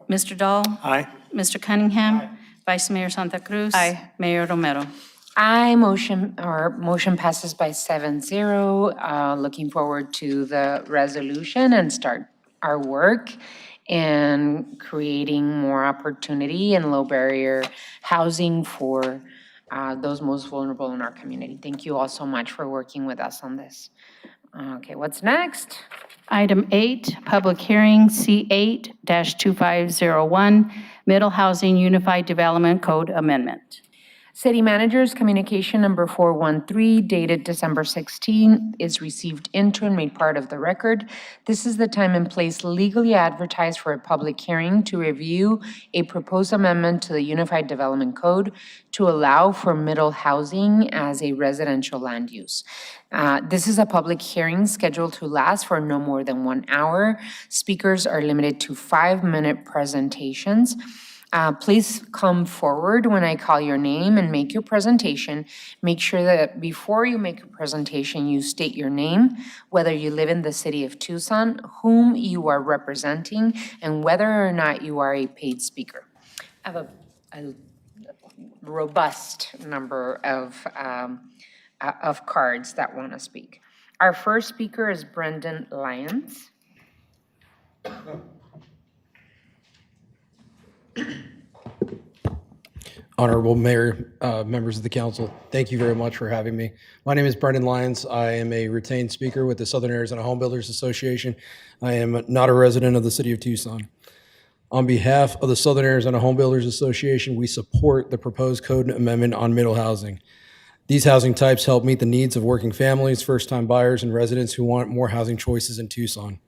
Mr. Dahl? Aye. Mr. Cunningham? Vice Mayor Santa Cruz? Aye. Mayor Romero? Aye, motion passes by 7-0. Looking forward to the resolution and start our work in creating more opportunity and low barrier housing for those most vulnerable in our community. Thank you all so much for working with us on this. Okay, what's next? Item 8, public hearing C8-2501, Middle Housing Unified Development Code Amendment. City Manager's Communication Number 413 dated December 16 is received into and made part of the record. This is the time and place legally advertised for a public hearing to review a proposed amendment to the Unified Development Code to allow for middle housing as a residential land use. This is a public hearing scheduled to last for no more than 1 hour. Speakers are limited to 5-minute presentations. Please come forward when I call your name and make your presentation. Make sure that before you make your presentation, you state your name, whether you live in the city of Tucson, whom you are representing, and whether or not you are a paid speaker. I have a robust number of cards that want to speak. Our first speaker is Brendan Lyons. Honorable Mayor, members of the council, thank you very much for having me. My name is Brendan Lyons. I am a retained speaker with the Southern Arizona Home Builders Association. I am not a resident of the city of Tucson. On behalf of the Southern Arizona Home Builders Association, we support the proposed code amendment on middle housing. These housing types help meet the needs of working families, first-time buyers, and residents who want more housing choices in Tucson.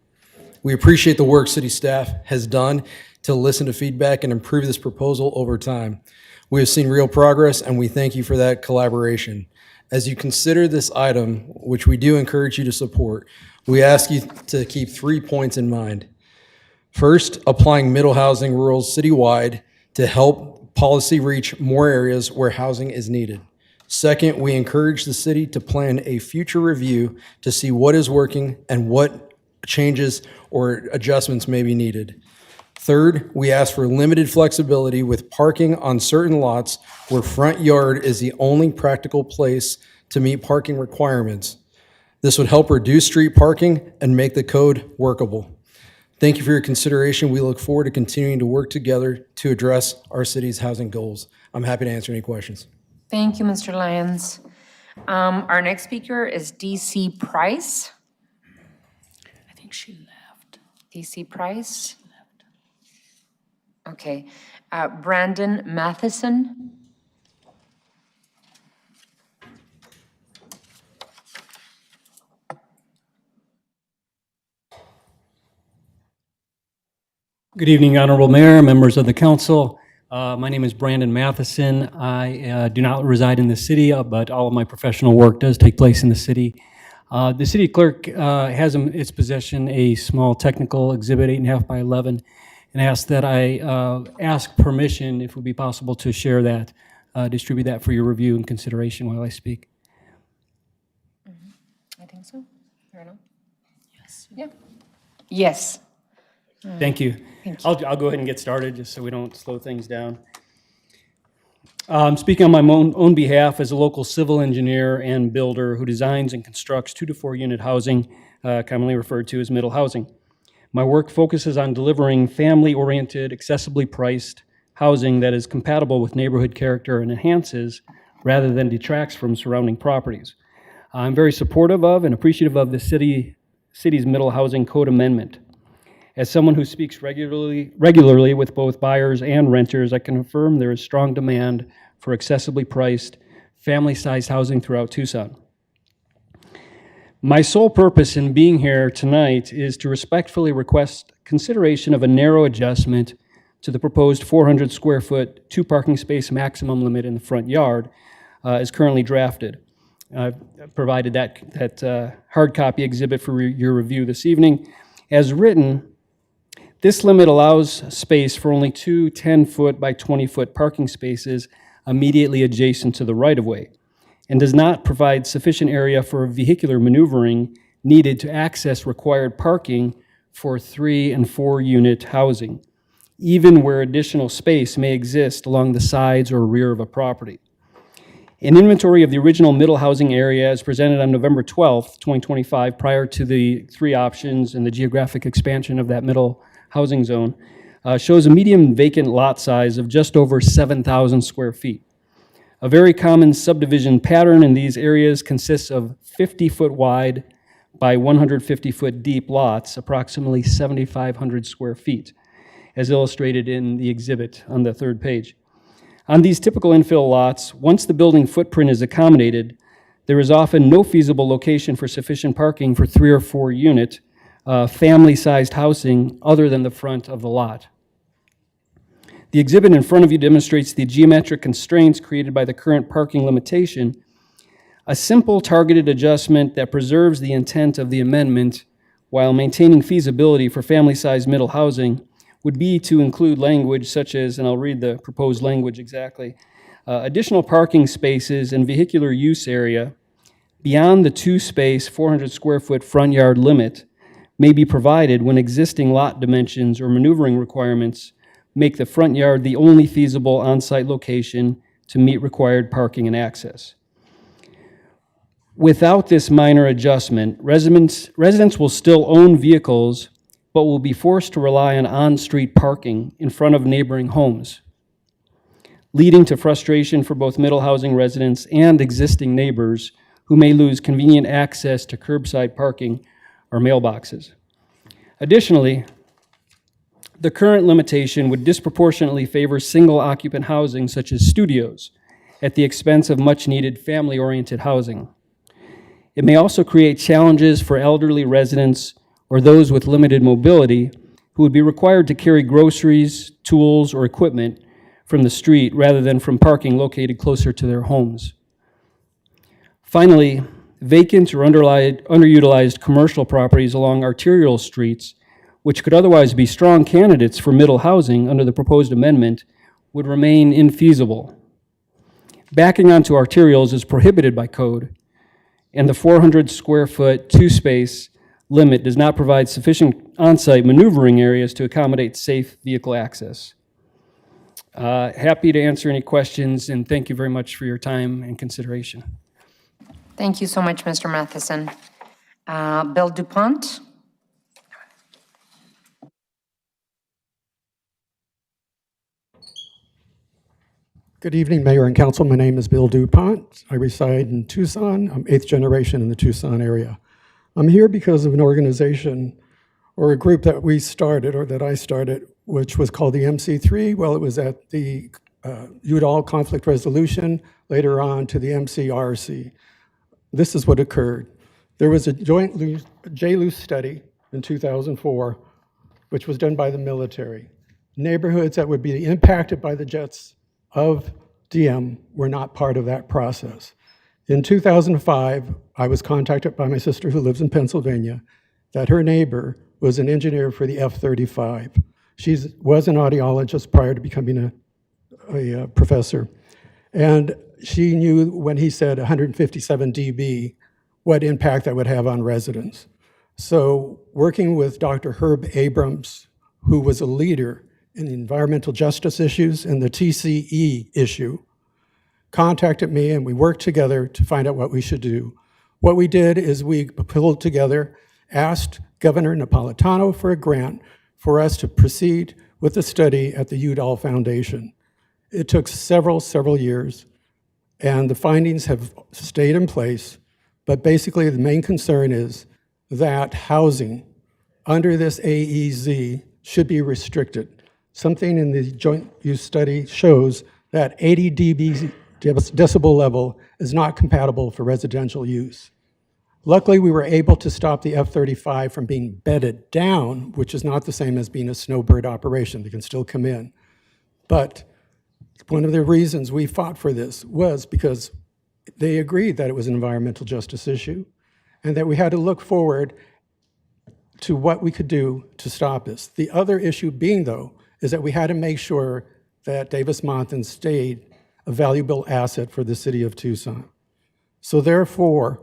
We appreciate the work city staff has done to listen to feedback and improve this proposal over time. We have seen real progress, and we thank you for that collaboration. As you consider this item, which we do encourage you to support, we ask you to keep 3 points in mind. First, applying middle housing rules citywide to help policy reach more areas where housing is needed. Second, we encourage the city to plan a future review to see what is working and what changes or adjustments may be needed. Third, we ask for limited flexibility with parking on certain lots where front yard is the only practical place to meet parking requirements. This would help reduce street parking and make the code workable. Thank you for your consideration. We look forward to continuing to work together to address our city's housing goals. I'm happy to answer any questions. Thank you, Mr. Lyons. Our next speaker is DC Price. I think she left. DC Price. Okay. Brandon Matheson? Good evening, Honorable Mayor, members of the council. My name is Brandon Matheson. I do not reside in the city, but all of my professional work does take place in the city. The city clerk has in its possession a small technical exhibit, 8.5 by 11, and asked that I ask permission, if it would be possible, to share that, distribute that for your review and consideration while I speak. I think so. I don't know. Yes. Yeah. Yes. Thank you. Thank you. I'll go ahead and get started, just so we don't slow things down. I'm speaking on my own behalf as a local civil engineer and builder who designs and constructs 2 to 4 unit housing, commonly referred to as middle housing. My work focuses on delivering family-oriented, accessibly priced housing that is compatible with neighborhood character and enhances rather than detracts from surrounding properties. I'm very supportive of and appreciative of the city's middle housing code amendment. As someone who speaks regularly with both buyers and renters, I can affirm there is strong demand for accessibly priced, family-sized housing throughout Tucson. My sole purpose in being here tonight is to respectfully request consideration of a narrow adjustment to the proposed 400 square foot 2 parking space maximum limit in the front yard as currently drafted. I've provided that hard copy exhibit for your review this evening. As written, this limit allows space for only 2 10-foot by 20-foot parking spaces immediately adjacent to the right-of-way, and does not provide sufficient area for vehicular maneuvering needed to access required parking for 3 and 4 unit housing, even where additional space may exist along the sides or rear of a property. An inventory of the original middle housing area is presented on November 12th, 2025, prior to the 3 options and the geographic expansion of that middle housing zone, shows a median vacant lot size of just over 7,000 square feet. A very common subdivision pattern in these areas consists of 50-foot wide by 150-foot deep lots, approximately 7,500 square feet, as illustrated in the exhibit on the 3rd page. On these typical infill lots, once the building footprint is accommodated, there is often no feasible location for sufficient parking for 3 or 4 unit family-sized housing other than the front of the lot. The exhibit in front of you demonstrates the geometric constraints created by the current parking limitation. A simple targeted adjustment that preserves the intent of the amendment while maintaining feasibility for family-sized middle housing would be to include language such as, and I'll read the proposed language exactly, additional parking spaces and vehicular use area beyond the 2-space, 400 square foot front yard limit may be provided when existing lot dimensions or maneuvering requirements make the front yard the only feasible on-site location to meet required parking and access. Without this minor adjustment, residents will still own vehicles, but will be forced to rely on on-street parking in front of neighboring homes, leading to frustration for both middle housing residents and existing neighbors who may lose convenient access to curbside parking or mailboxes. Additionally, the current limitation would disproportionately favor single-occupant housing such as studios at the expense of much-needed family-oriented housing. It may also create challenges for elderly residents or those with limited mobility who would be required to carry groceries, tools, or equipment from the street rather than from parking located closer to their homes. Finally, vacant or underutilized commercial properties along arterial streets, which could otherwise be strong candidates for middle housing under the proposed amendment, would remain infeasible. Backing onto arterials is prohibited by code, and the 400 square foot 2-space limit does not provide sufficient on-site maneuvering areas to accommodate safe vehicle access. Happy to answer any questions, and thank you very much for your time and consideration. Thank you so much, Mr. Matheson. Bill DuPont? Good evening, Mayor and Council. My name is Bill DuPont. I reside in Tucson. I'm 8th generation in the Tucson area. I'm here because of an organization or a group that we started, or that I started, which was called the MC3. Well, it was at the Udall Conflict Resolution, later on to the MCRC. This is what occurred. There was a joint JLUIS study in 2004, which was done by the military. Neighborhoods that would be impacted by the jets of DM were not part of that process. In 2005, I was contacted by my sister who lives in Pennsylvania that her neighbor was an engineer for the F-35. She was an audiologist prior to becoming a professor. And she knew when he said 157 dB, what impact that would have on residents. So working with Dr. Herb Abrams, who was a leader in environmental justice issues and the TCE issue, contacted me and we worked together to find out what we should do. What we did is we pulled together, asked Governor Napolitano for a grant for us to proceed with the study at the Udall Foundation. It took several years, and the findings have stayed in place, but basically the main concern is that housing under this AEZ should be restricted. Something in the joint use study shows that 80 dB decibel level is not compatible for residential use. Luckily, we were able to stop the F-35 from being bedded down, which is not the same as being a snowbird operation. They can still come in. But one of the reasons we fought for this was because they agreed that it was an environmental justice issue and that we had to look forward to what we could do to stop this. The other issue being, though, is that we had to make sure that Davis-Monthan stayed a valuable asset for the city of Tucson. So therefore,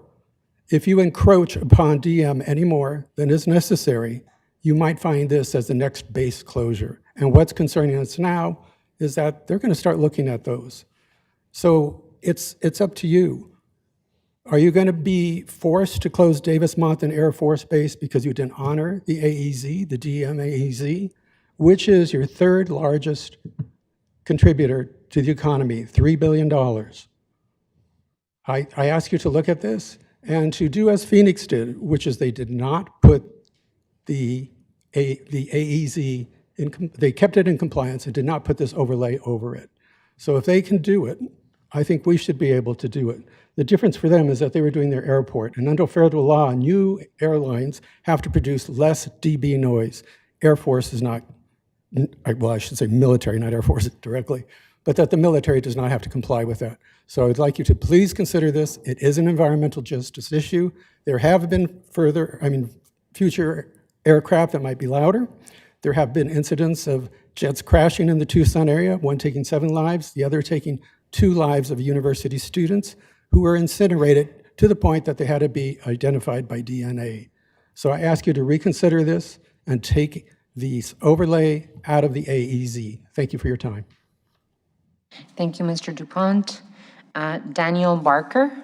if you encroach upon DM any more than is necessary, you might find this as the next base closure. And what's concerning us now is that they're going to start looking at those. So it's up to you. Are you going to be forced to close Davis-Monthan Air Force Base because you didn't honor the AEZ, the DM AEZ, which is your third largest contributor to the economy, $3 billion? I ask you to look at this and to do as Phoenix did, which is they did not put the AEZ, they kept it in compliance and did not put this overlay over it. So if they can do it, I think we should be able to do it. The difference for them is that they were doing their airport, and under federal law, new airlines have to produce less dB noise. Air Force is not, well, I should say military, not Air Force directly, but that the military does not have to comply with that. So I'd like you to please consider this. It is an environmental justice issue. There have been future aircraft that might be louder. There have been incidents of jets crashing in the Tucson area, one taking 7 lives, the other taking 2 lives of university students who were incinerated to the point that they had to be identified by DNA. So I ask you to reconsider this and take the overlay out of the AEZ. Thank you for your time. Thank you, Mr. DuPont. Daniel Barker.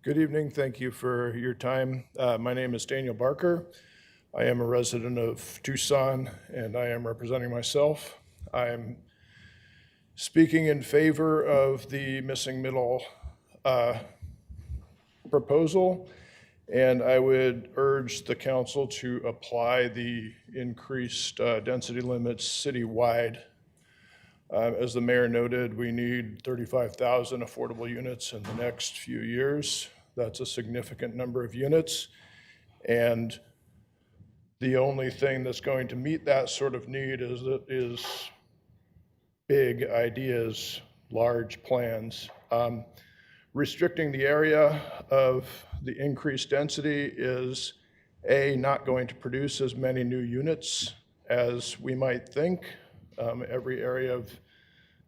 Good evening. Thank you for your time. My name is Daniel Barker. I am a resident of Tucson, and I am representing myself. I am speaking in favor of the missing middle proposal, and I would urge the council to apply the increased density limits citywide. As the mayor noted, we need 35,000 affordable units in the next few years. That's a significant number of units, and the only thing that's going to meet that sort of need is big ideas, large plans. Restricting the area of the increased density is, A, not going to produce as many new units as we might think. Every area of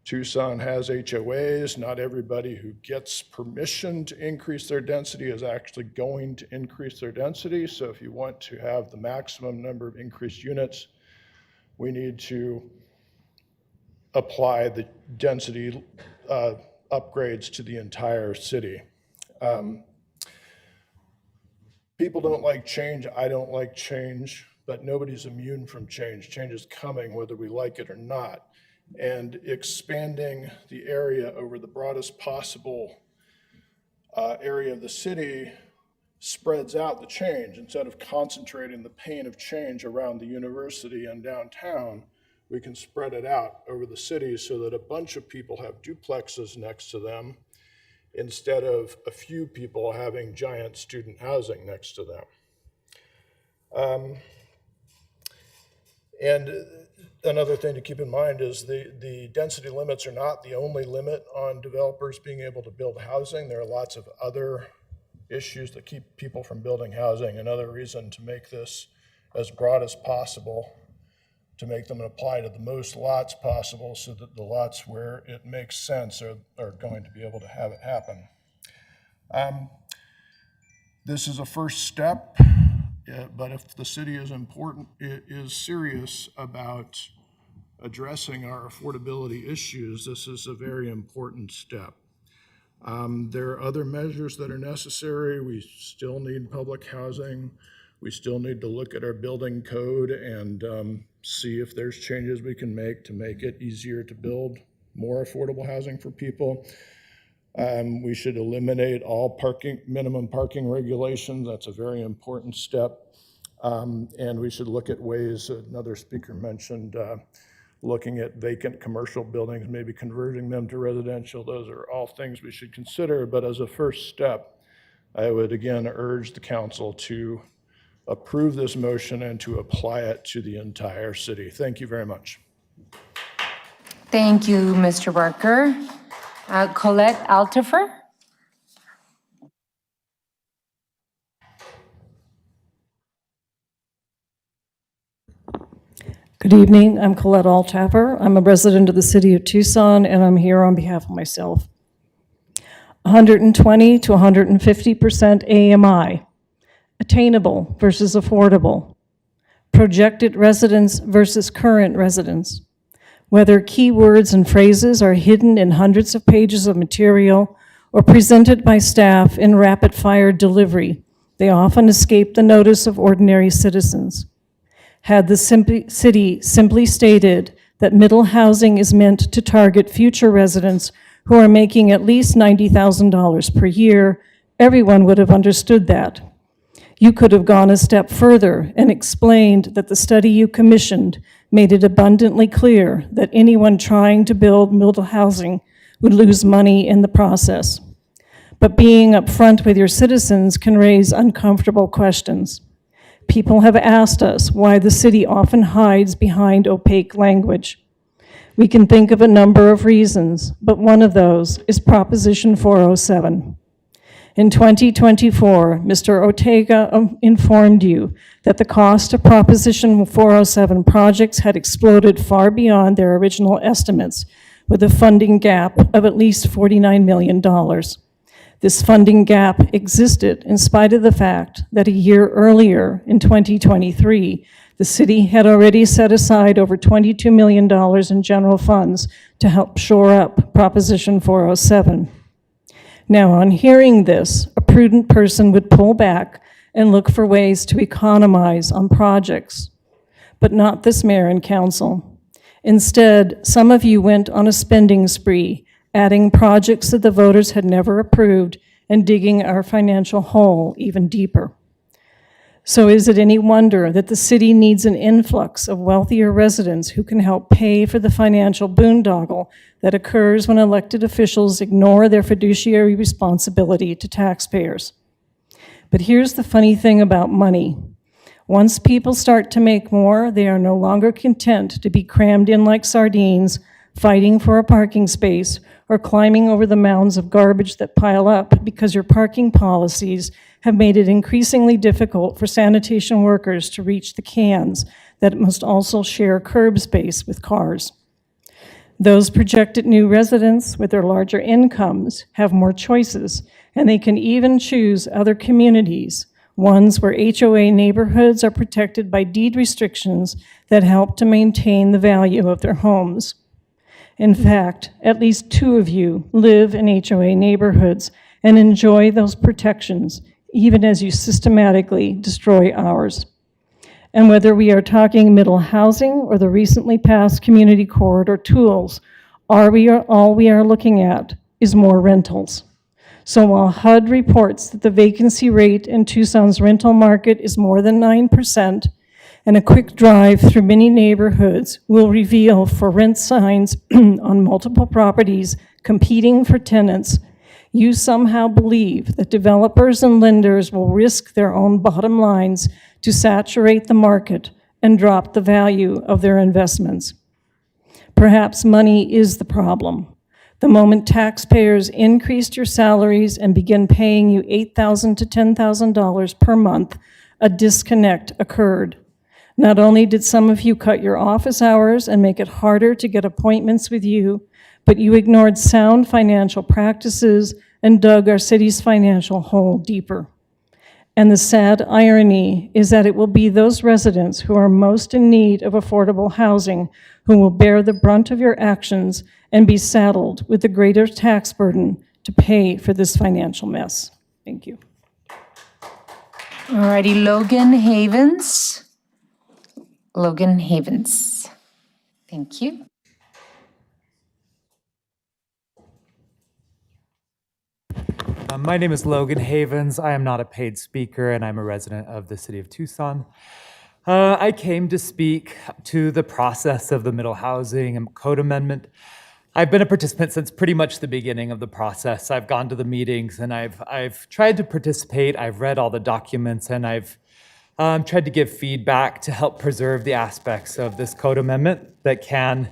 Tucson has HOAs. Not everybody who gets permission to increase their density is actually going to increase their density. So if you want to have the maximum number of increased units, we need to apply the density upgrades to the entire city. People don't like change. I don't like change, but nobody's immune from change. Change is coming whether we like it or not. and expanding the area over the broadest possible area of the city spreads out the change. Instead of concentrating the pain of change around the university and downtown, we can spread it out over the city so that a bunch of people have duplexes next to them instead of a few people having giant student housing next to them. And another thing to keep in mind is the density limits are not the only limit on developers being able to build housing. There are lots of other issues that keep people from building housing. Another reason to make this as broad as possible, to make them apply to the most lots possible so that the lots where it makes sense are going to be able to have it happen. This is a first step, but if the city is serious about addressing our affordability issues, this is a very important step. There are other measures that are necessary. We still need public housing. We still need to look at our building code and see if there's changes we can make to make it easier to build more affordable housing for people. We should eliminate all minimum parking regulations. That's a very important step. And we should look at ways, another speaker mentioned, looking at vacant commercial buildings, maybe converting them to residential. Those are all things we should consider. But as a first step, I would again urge the council to approve this motion and to apply it to the entire city. Thank you very much. Thank you, Mr. Barker. Colette Altifer? Good evening, I'm Colette Altapper. I'm a resident of the city of Tucson, and I'm here on behalf of myself. 120 to 150% AMI, attainable versus affordable, projected residents versus current residents, whether keywords and phrases are hidden in hundreds of pages of material or presented by staff in rapid-fire delivery, they often escape the notice of ordinary citizens. Had the city simply stated that middle housing is meant to target future residents who are making at least $90,000 per year, everyone would have understood that. You could have gone a step further and explained that the study you commissioned made it abundantly clear that anyone trying to build middle housing would lose money in the process. But being upfront with your citizens can raise uncomfortable questions. People have asked us why the city often hides behind opaque language. We can think of a number of reasons, but one of those is Proposition 407. In 2024, Mr. Ortega informed you that the cost of Proposition 407 projects had exploded far beyond their original estimates, with a funding gap of at least $49 million. This funding gap existed in spite of the fact that a year earlier, in 2023, the city had already set aside over $22 million in general funds to help shore up Proposition 407. Now, on hearing this, a prudent person would pull back and look for ways to economize on projects, but not this mayor and council. Instead, some of you went on a spending spree, adding projects that the voters had never approved and digging our financial hole even deeper. So is it any wonder that the city needs an influx of wealthier residents who can help pay for the financial boondoggle that occurs when elected officials ignore their fiduciary responsibility to taxpayers? But here's the funny thing about money. Once people start to make more, they are no longer content to be crammed in like sardines, fighting for a parking space, or climbing over the mounds of garbage that pile up because your parking policies have made it increasingly difficult for sanitation workers to reach the cans that must also share curb space with cars. Those projected new residents with their larger incomes have more choices, and they can even choose other communities, ones where HOA neighborhoods are protected by deed restrictions that help to maintain the value of their homes. In fact, at least 2 of you live in HOA neighborhoods and enjoy those protections, even as you systematically destroy ours. And whether we are talking middle housing or the recently passed community corridor tools, all we are looking at is more rentals. So while HUD reports that the vacancy rate in Tucson's rental market is more than 9%, and a quick drive through many neighborhoods will reveal for rent signs on multiple properties competing for tenants, you somehow believe that developers and lenders will risk their own bottom lines to saturate the market and drop the value of their investments. Perhaps money is the problem. The moment taxpayers increased your salaries and began paying you $8,000 to $10,000 per month, a disconnect occurred. Not only did some of you cut your office hours and make it harder to get appointments with you, but you ignored sound financial practices and dug our city's financial hole deeper. And the sad irony is that it will be those residents who are most in need of affordable housing who will bear the brunt of your actions and be saddled with the greater tax burden to pay for this financial mess. Thank you. All righty, Logan Havens. Logan Havens. Thank you. My name is Logan Havens. I am not a paid speaker, and I'm a resident of the city of Tucson. I came to speak to the process of the middle housing code amendment. I've been a participant since pretty much the beginning of the process. I've gone to the meetings, and I've tried to participate. I've read all the documents, and I've tried to give feedback to help preserve the aspects of this code amendment that can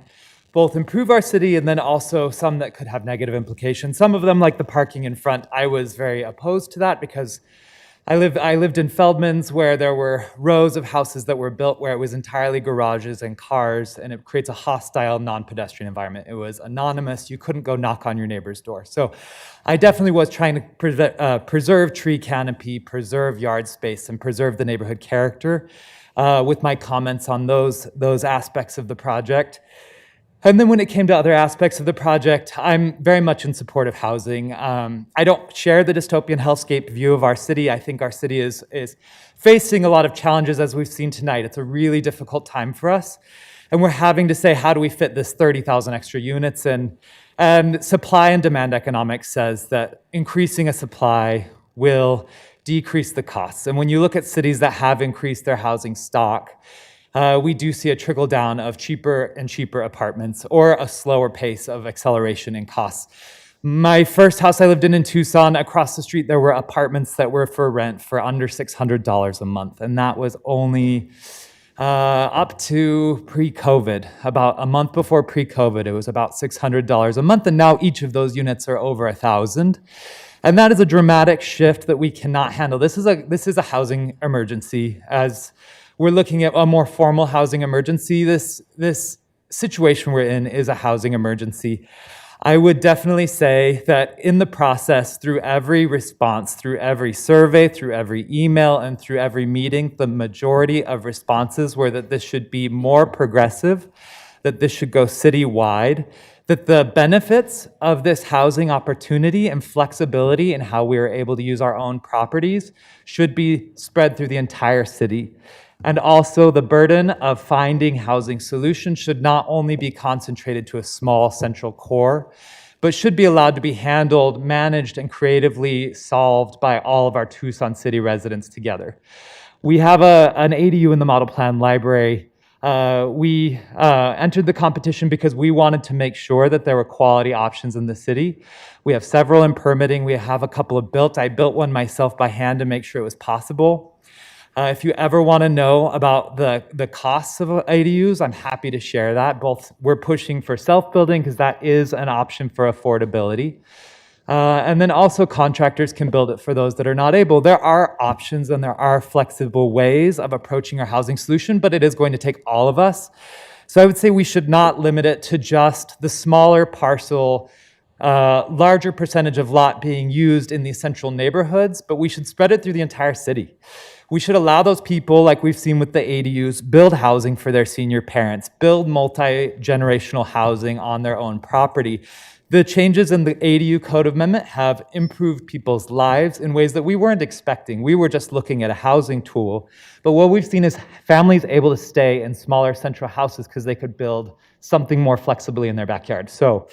both improve our city and then also some that could have negative implications. Some of them, like the parking in front, I was very opposed to that because I lived in Feldman's where there were rows of houses that were built where it was entirely garages and cars, and it creates a hostile, non-pedestrian environment. It was anonymous. You couldn't go knock on your neighbor's door. So I definitely was trying to preserve tree canopy, preserve yard space, and preserve the neighborhood character with my comments on those aspects of the project. And then when it came to other aspects of the project, I'm very much in support of housing. I don't share the dystopian hellscape view of our city. I think our city is facing a lot of challenges, as we've seen tonight. It's a really difficult time for us. And we're having to say, how do we fit this 30,000 extra units? And supply and demand economics says that increasing a supply will decrease the costs. And when you look at cities that have increased their housing stock, we do see a trickle down of cheaper and cheaper apartments or a slower pace of acceleration in costs. My first house I lived in Tucson, across the street, there were apartments that were for rent for under $600 a month. And that was only up to pre-COVID. About a month before pre-COVID, it was about $600 a month. And now each of those units are over $1,000. And that is a dramatic shift that we cannot handle. This is a housing emergency. As we're looking at a more formal housing emergency, this situation we're in is a housing emergency. I would definitely say that in the process, through every response, through every survey, through every email, and through every meeting, the majority of responses were that this should be more progressive, that this should go citywide, that the benefits of this housing opportunity and flexibility in how we are able to use our own properties should be spread through the entire city. And also the burden of finding housing solutions should not only be concentrated to a small central core, but should be allowed to be handled, managed, and creatively solved by all of our Tucson City residents together. We have an ADU in the model plan library. We entered the competition because we wanted to make sure that there were quality options in the city. We have several in permitting. We have a couple of built. I built one myself by hand to make sure it was possible. If you ever want to know about the costs of ADUs, I'm happy to share that. We're pushing for self-building because that is an option for affordability. And then also contractors can build it for those that are not able. There are options and there are flexible ways of approaching our housing solution, but it is going to take all of us. So I would say we should not limit it to just the smaller parcel, larger percentage of lot being used in the central neighborhoods, but we should spread it through the entire city. We should allow those people, like we've seen with the ADUs, build housing for their senior parents, build multi-generational housing on their own property, The changes in the ADU code amendment have improved people's lives in ways that we weren't expecting. We were just looking at a housing tool. But what we've seen is families able to stay in smaller central houses because they could build something more flexibly in their backyard. So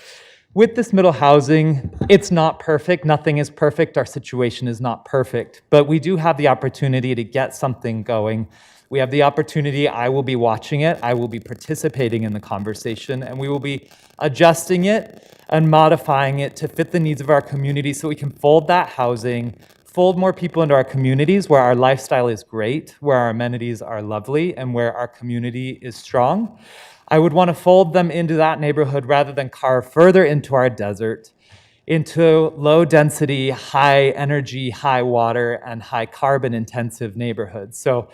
with this middle housing, it's not perfect. Nothing is perfect. Our situation is not perfect. But we do have the opportunity to get something going. We have the opportunity, I will be watching it, I will be participating in the conversation, and we will be adjusting it and modifying it to fit the needs of our community so we can fold that housing, fold more people into our communities where our lifestyle is great, where our amenities are lovely, and where our community is strong. I would want to fold them into that neighborhood rather than carve further into our desert, into low density, high energy, high water, and high carbon intensive neighborhoods. So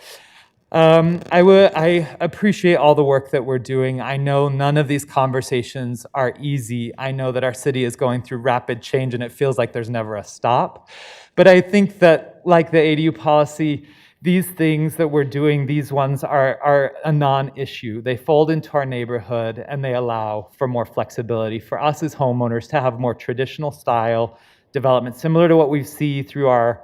I appreciate all the work that we're doing. I know none of these conversations are easy. I know that our city is going through rapid change and it feels like there's never a stop. But I think that, like the ADU policy, these things that we're doing, these ones are a non-issue. They fold into our neighborhood and they allow for more flexibility for us as homeowners to have more traditional style development, similar to what we see through our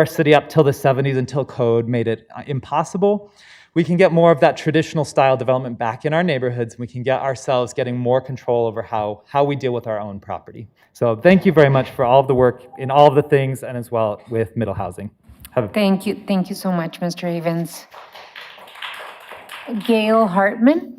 city up till the 70s until code made it impossible. We can get more of that traditional style development back in our neighborhoods. We can get ourselves getting more control over how we deal with our own property. So thank you very much for all of the work in all of the things and as well with middle housing. Thank you so much, Mr. Havens. Gail Hartman.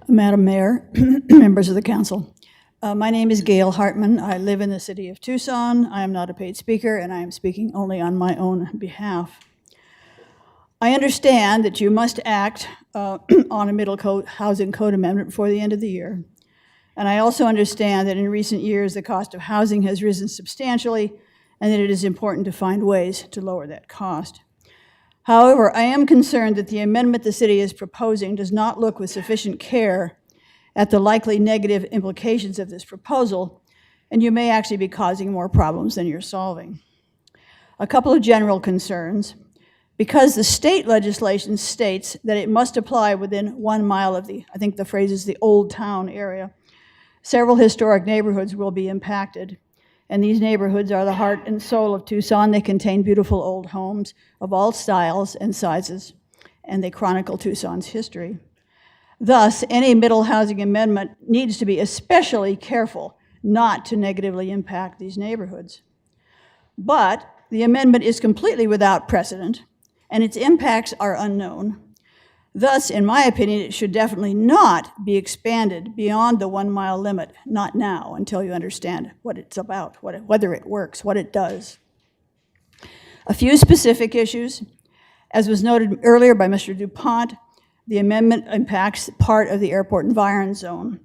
Madam Mayor, members of the council. My name is Gail Hartman. I live in the city of Tucson. I am not a paid speaker, and I am speaking only on my own behalf. I understand that you must act on a middle housing code amendment before the end of the year. And I also understand that in recent years, the cost of housing has risen substantially, and that it is important to find ways to lower that cost. However, I am concerned that the amendment the city is proposing does not look with sufficient care at the likely negative implications of this proposal, and you may actually be causing more problems than you're solving. A couple of general concerns. Because the state legislation states that it must apply within 1 mile of I think the phrase is the old town area, several historic neighborhoods will be impacted. And these neighborhoods are the heart and soul of Tucson. They contain beautiful old homes of all styles and sizes, and they chronicle Tucson's history. Thus, any middle housing amendment needs to be especially careful not to negatively impact these neighborhoods. But the amendment is completely without precedent, and its impacts are unknown. Thus, in my opinion, it should definitely not be expanded beyond the 1 mile limit, not now, until you understand what it's about, whether it works, what it does. A few specific issues. As was noted earlier by Mr. DuPont, the amendment impacts part of the airport environment zone.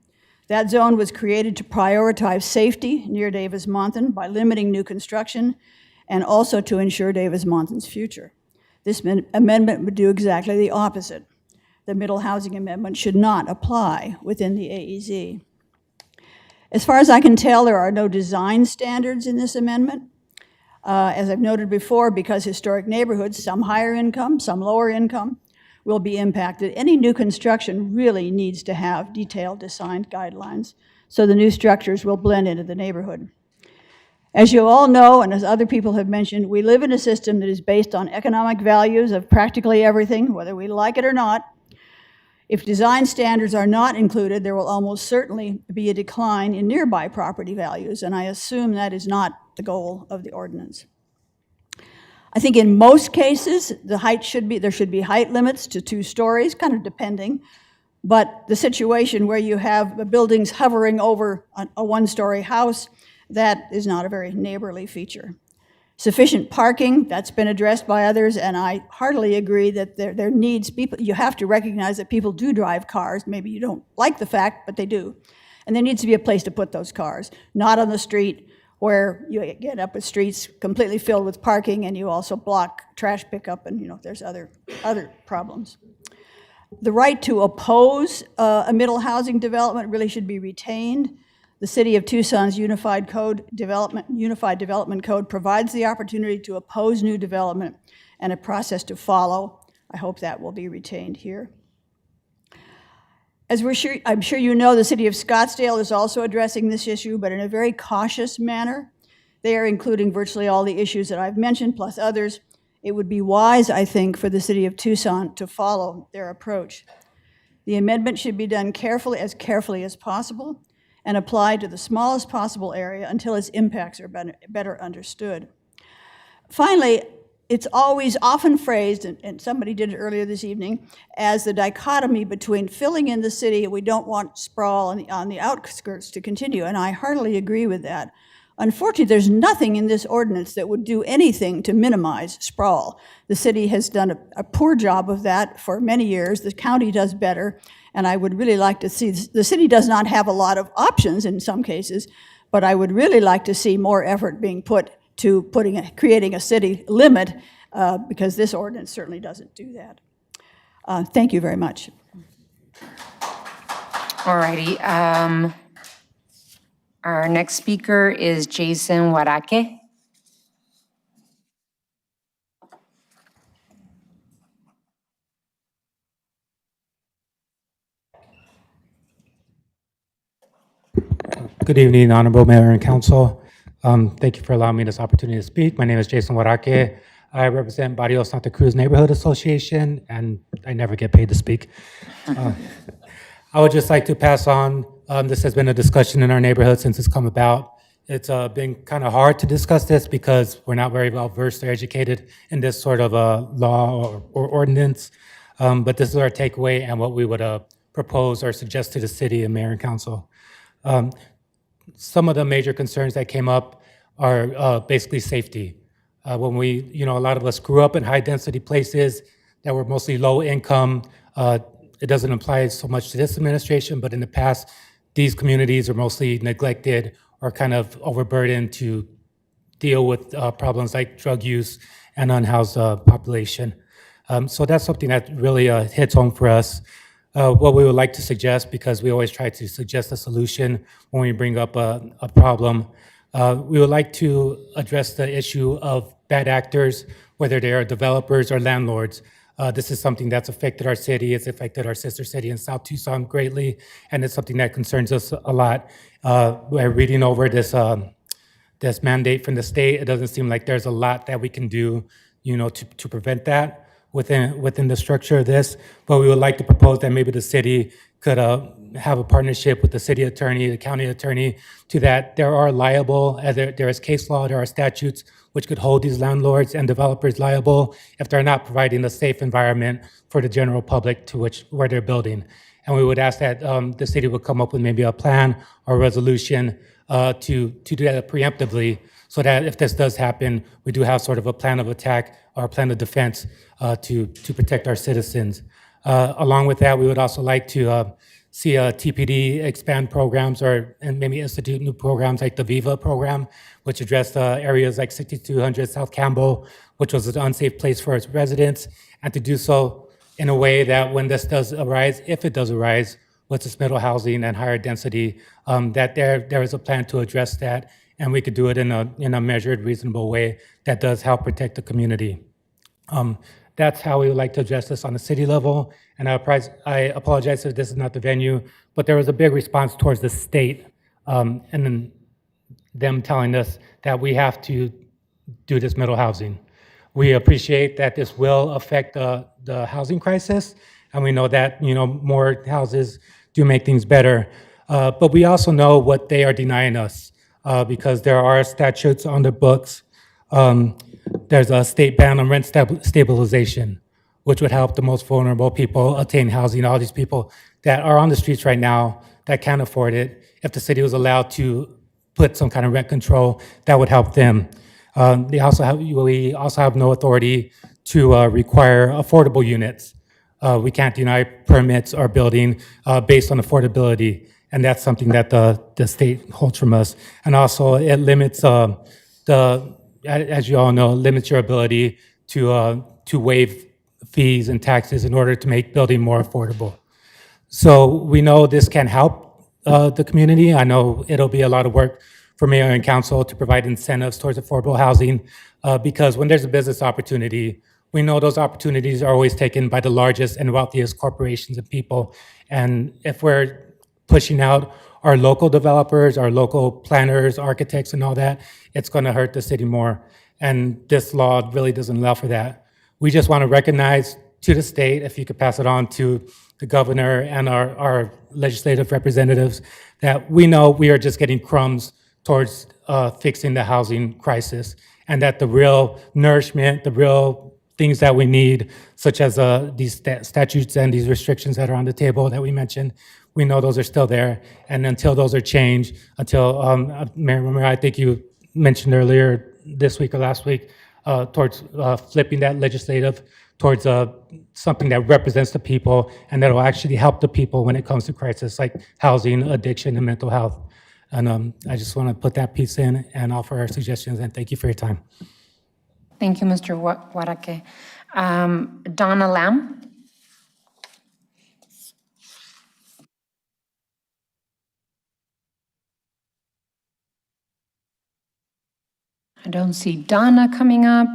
That zone was created to prioritize safety near Davis-Monthan by limiting new construction and also to ensure Davis-Monthan's future. This amendment would do exactly the opposite. The middle housing amendment should not apply within the AEZ. As far as I can tell, there are no design standards in this amendment. As I've noted before, because historic neighborhoods, some higher income, some lower income, will be impacted. Any new construction really needs to have detailed design guidelines so the new structures will blend into the neighborhood. As you all know, and as other people have mentioned, we live in a system that is based on economic values of practically everything, whether we like it or not. If design standards are not included, there will almost certainly be a decline in nearby property values, and I assume that is not the goal of the ordinance. I think in most cases, there should be height limits to 2 stories, kind of depending, but the situation where you have the buildings hovering over a 1-story house, that is not a very neighborly feature. Sufficient parking, that's been addressed by others, and I heartily agree that there needs people, you have to recognize that people do drive cars. Maybe you don't like the fact, but they do. And there needs to be a place to put those cars, not on the street where you get up with streets completely filled with parking and you also block trash pickup and there's other problems. The right to oppose a middle housing development really should be retained. The City of Tucson's Unified Development Code provides the opportunity to oppose new development and a process to follow. I hope that will be retained here. As I'm sure you know, the City of Scottsdale is also addressing this issue, but in a very cautious manner. They are including virtually all the issues that I've mentioned, plus others. It would be wise, I think, for the City of Tucson to follow their approach. The amendment should be done carefully as possible and applied to the smallest possible area until its impacts are better understood. Finally, it's always often phrased, and somebody did it earlier this evening, as the dichotomy between filling in the city, and we don't want sprawl on the outskirts to continue, and I heartily agree with that. Unfortunately, there's nothing in this ordinance that would do anything to minimize sprawl. The city has done a poor job of that for many years. The county does better, and I would really like to see, the city does not have a lot of options in some cases, but I would really like to see more effort being put to creating a city limit, because this ordinance certainly doesn't do that. Thank you very much. All righty. Our next speaker is Jason Warake. Good evening, Honorable Mayor and Council. Thank you for allowing me this opportunity to speak. My name is Jason Warake. I represent Barrio Santa Cruz Neighborhood Association, and I never get paid to speak. I would just like to pass on, this has been a discussion in our neighborhood since it's come about. It's been kind of hard to discuss this because we're not very well versed or educated in this sort of law or ordinance. But this is our takeaway and what we would propose or suggest to the city and mayor and council. Some of the major concerns that came up are basically safety. When we, a lot of us grew up in high density places that were mostly low income. It doesn't apply so much to this administration, but in the past, these communities are mostly neglected or kind of overburdened to deal with problems like drug use and unhoused population. So that's something that really hits home for us. What we would like to suggest, because we always try to suggest a solution when we bring up a problem, we would like to address the issue of bad actors, whether they are developers or landlords. This is something that's affected our city. It's affected our sister city in South Tucson greatly, and it's something that concerns us a lot. We're reading over this mandate from the state. It doesn't seem like there's a lot that we can do, to prevent that within the structure of this. But we would like to propose that maybe the city could have a partnership with the city attorney, the county attorney, to that there are liable, there is case law, there are statutes which could hold these landlords and developers liable if they're not providing a safe environment for the general public where they're building. And we would ask that the city would come up with maybe a plan or resolution to do that preemptively, so that if this does happen, we do have sort of a plan of attack or a plan of defense to protect our citizens. Along with that, we would also like to see TPD expand programs and maybe institute new programs like the VIVA program, which addressed areas like 6200 South Campbell, which was an unsafe place for its residents, and to do so in a way that when this does arise, if it does arise, with this middle housing and higher density, that there is a plan to address that, and we could do it in a measured, reasonable way that does help protect the community. That's how we would like to address this on the city level. And I apologize if this is not the venue, but there was a big response towards the state and then them telling us that we have to do this middle housing. We appreciate that this will affect the housing crisis, and we know that more houses do make things better. But we also know what they are denying us because there are statutes on the books. There's a state ban on rent stabilization, which would help the most vulnerable people attain housing. All these people that are on the streets right now that can't afford it, if the city was allowed to put some kind of rent control, that would help them. We also have no authority to require affordable units. We can't deny permits or building based on affordability, and that's something that the state holds from us. And also, it limits as you all know, limits your ability to waive fees and taxes in order to make building more affordable. So we know this can help the community. I know it'll be a lot of work for mayor and council to provide incentives towards affordable housing, because when there's a business opportunity, we know those opportunities are always taken by the largest and wealthiest corporations and people. And if we're pushing out our local developers, our local planners, architects, and all that, it's going to hurt the city more. And this law really doesn't allow for that. We just want to recognize to the state, if you could pass it on to the governor and our legislative representatives, that we know we are just getting crumbs towards fixing the housing crisis, and that the real nourishment, the real things that we need, such as these statutes and these restrictions that are on the table that we mentioned, we know those are still there. And until those are changed, until, Mayor Romero, I think you mentioned earlier this week or last week, towards flipping that legislative towards something that represents the people and that will actually help the people when it comes to crisis like housing, addiction, and mental health. And I just want to put that piece in and offer our suggestions, and thank you for your time. Thank you, Mr. Huaraque. Donna Lamb? I don't see Donna coming up.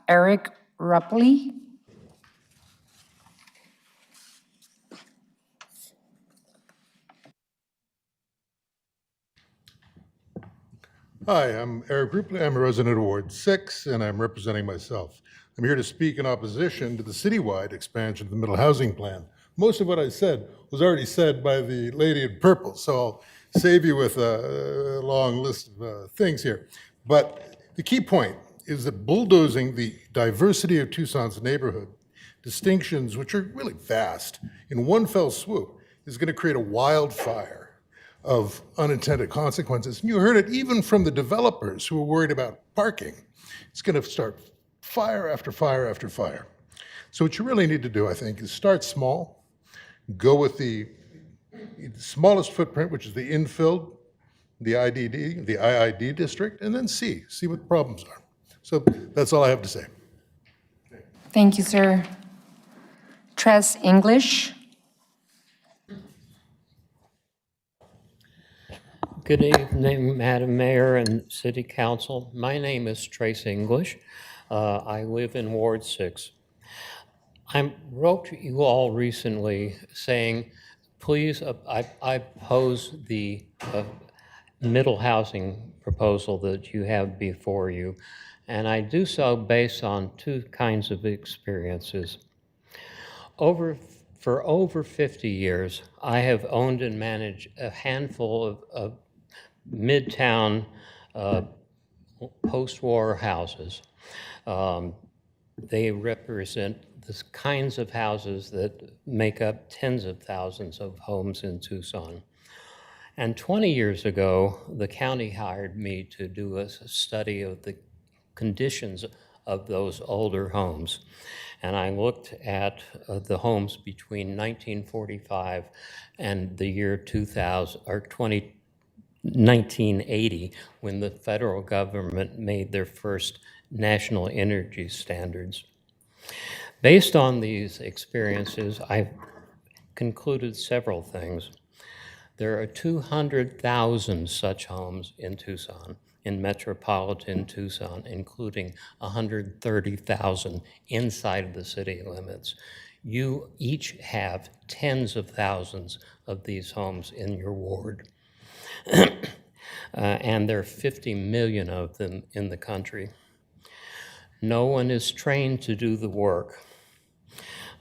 Eric Rupley? Hi, I'm Eric Rupley. I'm a resident of Ward 6, and I'm representing myself. I'm here to speak in opposition to the citywide expansion of the middle housing plan. Most of what I said was already said by the lady in purple, so I'll save you with a long list of things here. But the key point is that bulldozing the diversity of Tucson's neighborhood, distinctions which are really vast, in one fell swoop is going to create a wildfire of unintended consequences. And you heard it even from the developers who are worried about parking. It's going to start fire after fire after fire. So what you really need to do, I think, is start small, go with the smallest footprint, which is the infill, the IDD, the IID district, and then see what the problems are. So that's all I have to say. Thank you, sir. Tress English? Good evening, Madam Mayor and City Council. My name is Trace English. I live in Ward 6. I wrote to you all recently saying, please, I pose the middle housing proposal that you have before you, and I do so based on two kinds of experiences. For over 50 years, I have owned and managed a handful of Midtown post-war houses. They represent the kinds of houses that make up tens of thousands of homes in Tucson. And 20 years ago, the county hired me to do a study of the conditions of those older homes. And I looked at the homes between 1945 and the year 2000, or 1980, when the federal government made their first national energy standards. Based on these experiences, I've concluded several things. There are 200,000 such homes in Tucson, in metropolitan Tucson, including 130,000 inside of the city limits. You each have tens of thousands of these homes in your ward. And there are 50 million of them in the country. No one is trained to do the work.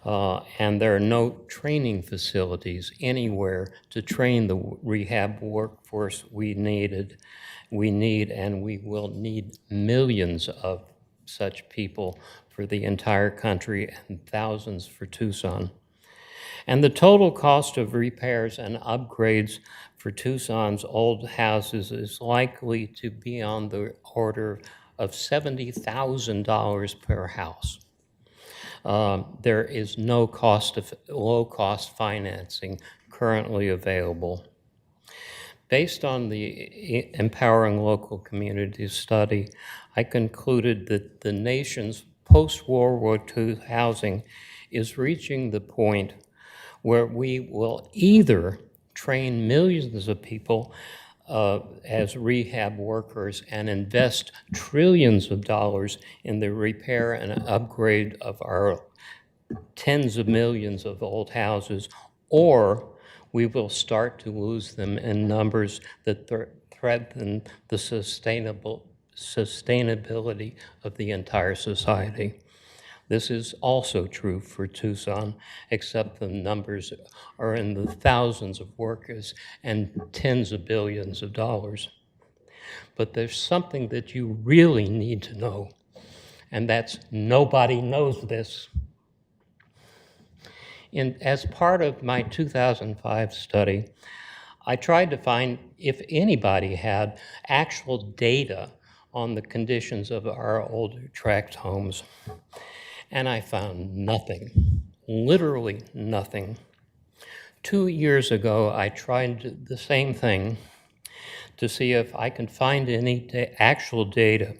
And there are no training facilities anywhere to train the rehab workforce we need, and we will need millions of such people for the entire country and thousands for Tucson. And the total cost of repairs and upgrades for Tucson's old houses is likely to be on the order of $70,000 per house. There is no low-cost financing currently available. Based on the Empowering Local Communities study, I concluded that the nation's post-World War II housing is reaching the point where we will either train millions of people as rehab workers and invest trillions of dollars in the repair and upgrade of our tens of millions of old houses, or we will start to lose them in numbers that threaten the sustainability of the entire society. This is also true for Tucson, except the numbers are in the thousands of workers and tens of billions of dollars. But there's something that you really need to know, and that's nobody knows this. As part of my 2005 study, I tried to find if anybody had actual data on the conditions of our older tract homes. And I found nothing, literally nothing. 2 years ago, I tried the same thing to see if I could find any actual data.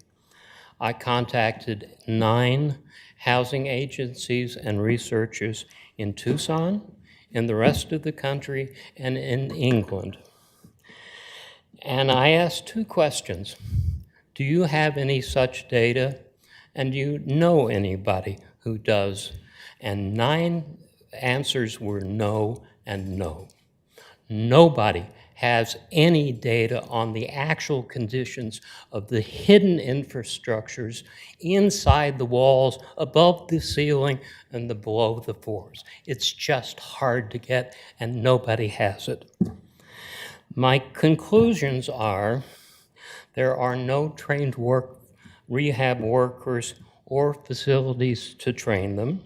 I contacted 9 housing agencies and researchers in Tucson, in the rest of the country, and in England. And I asked 2 questions. Do you have any such data? And do you know anybody who does? And 9 answers were no and no. Nobody has any data on the actual conditions of the hidden infrastructures inside the walls, above the ceiling, and below the floors. It's just hard to get, and nobody has it. My conclusions are there are no trained rehab workers or facilities to train them.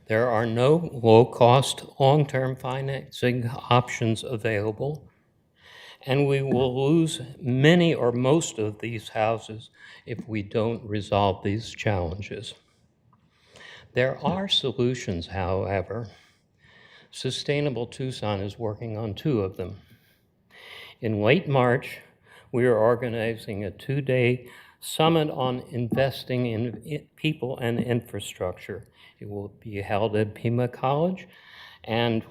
There are no low-cost, long-term financing options available, and we will lose many or most of these houses if we don't resolve these challenges. There are solutions, however. Sustainable Tucson is working on 2 of them. In late March, we are organizing a 2-day summit on investing in people and infrastructure. It will be held at Pima College, and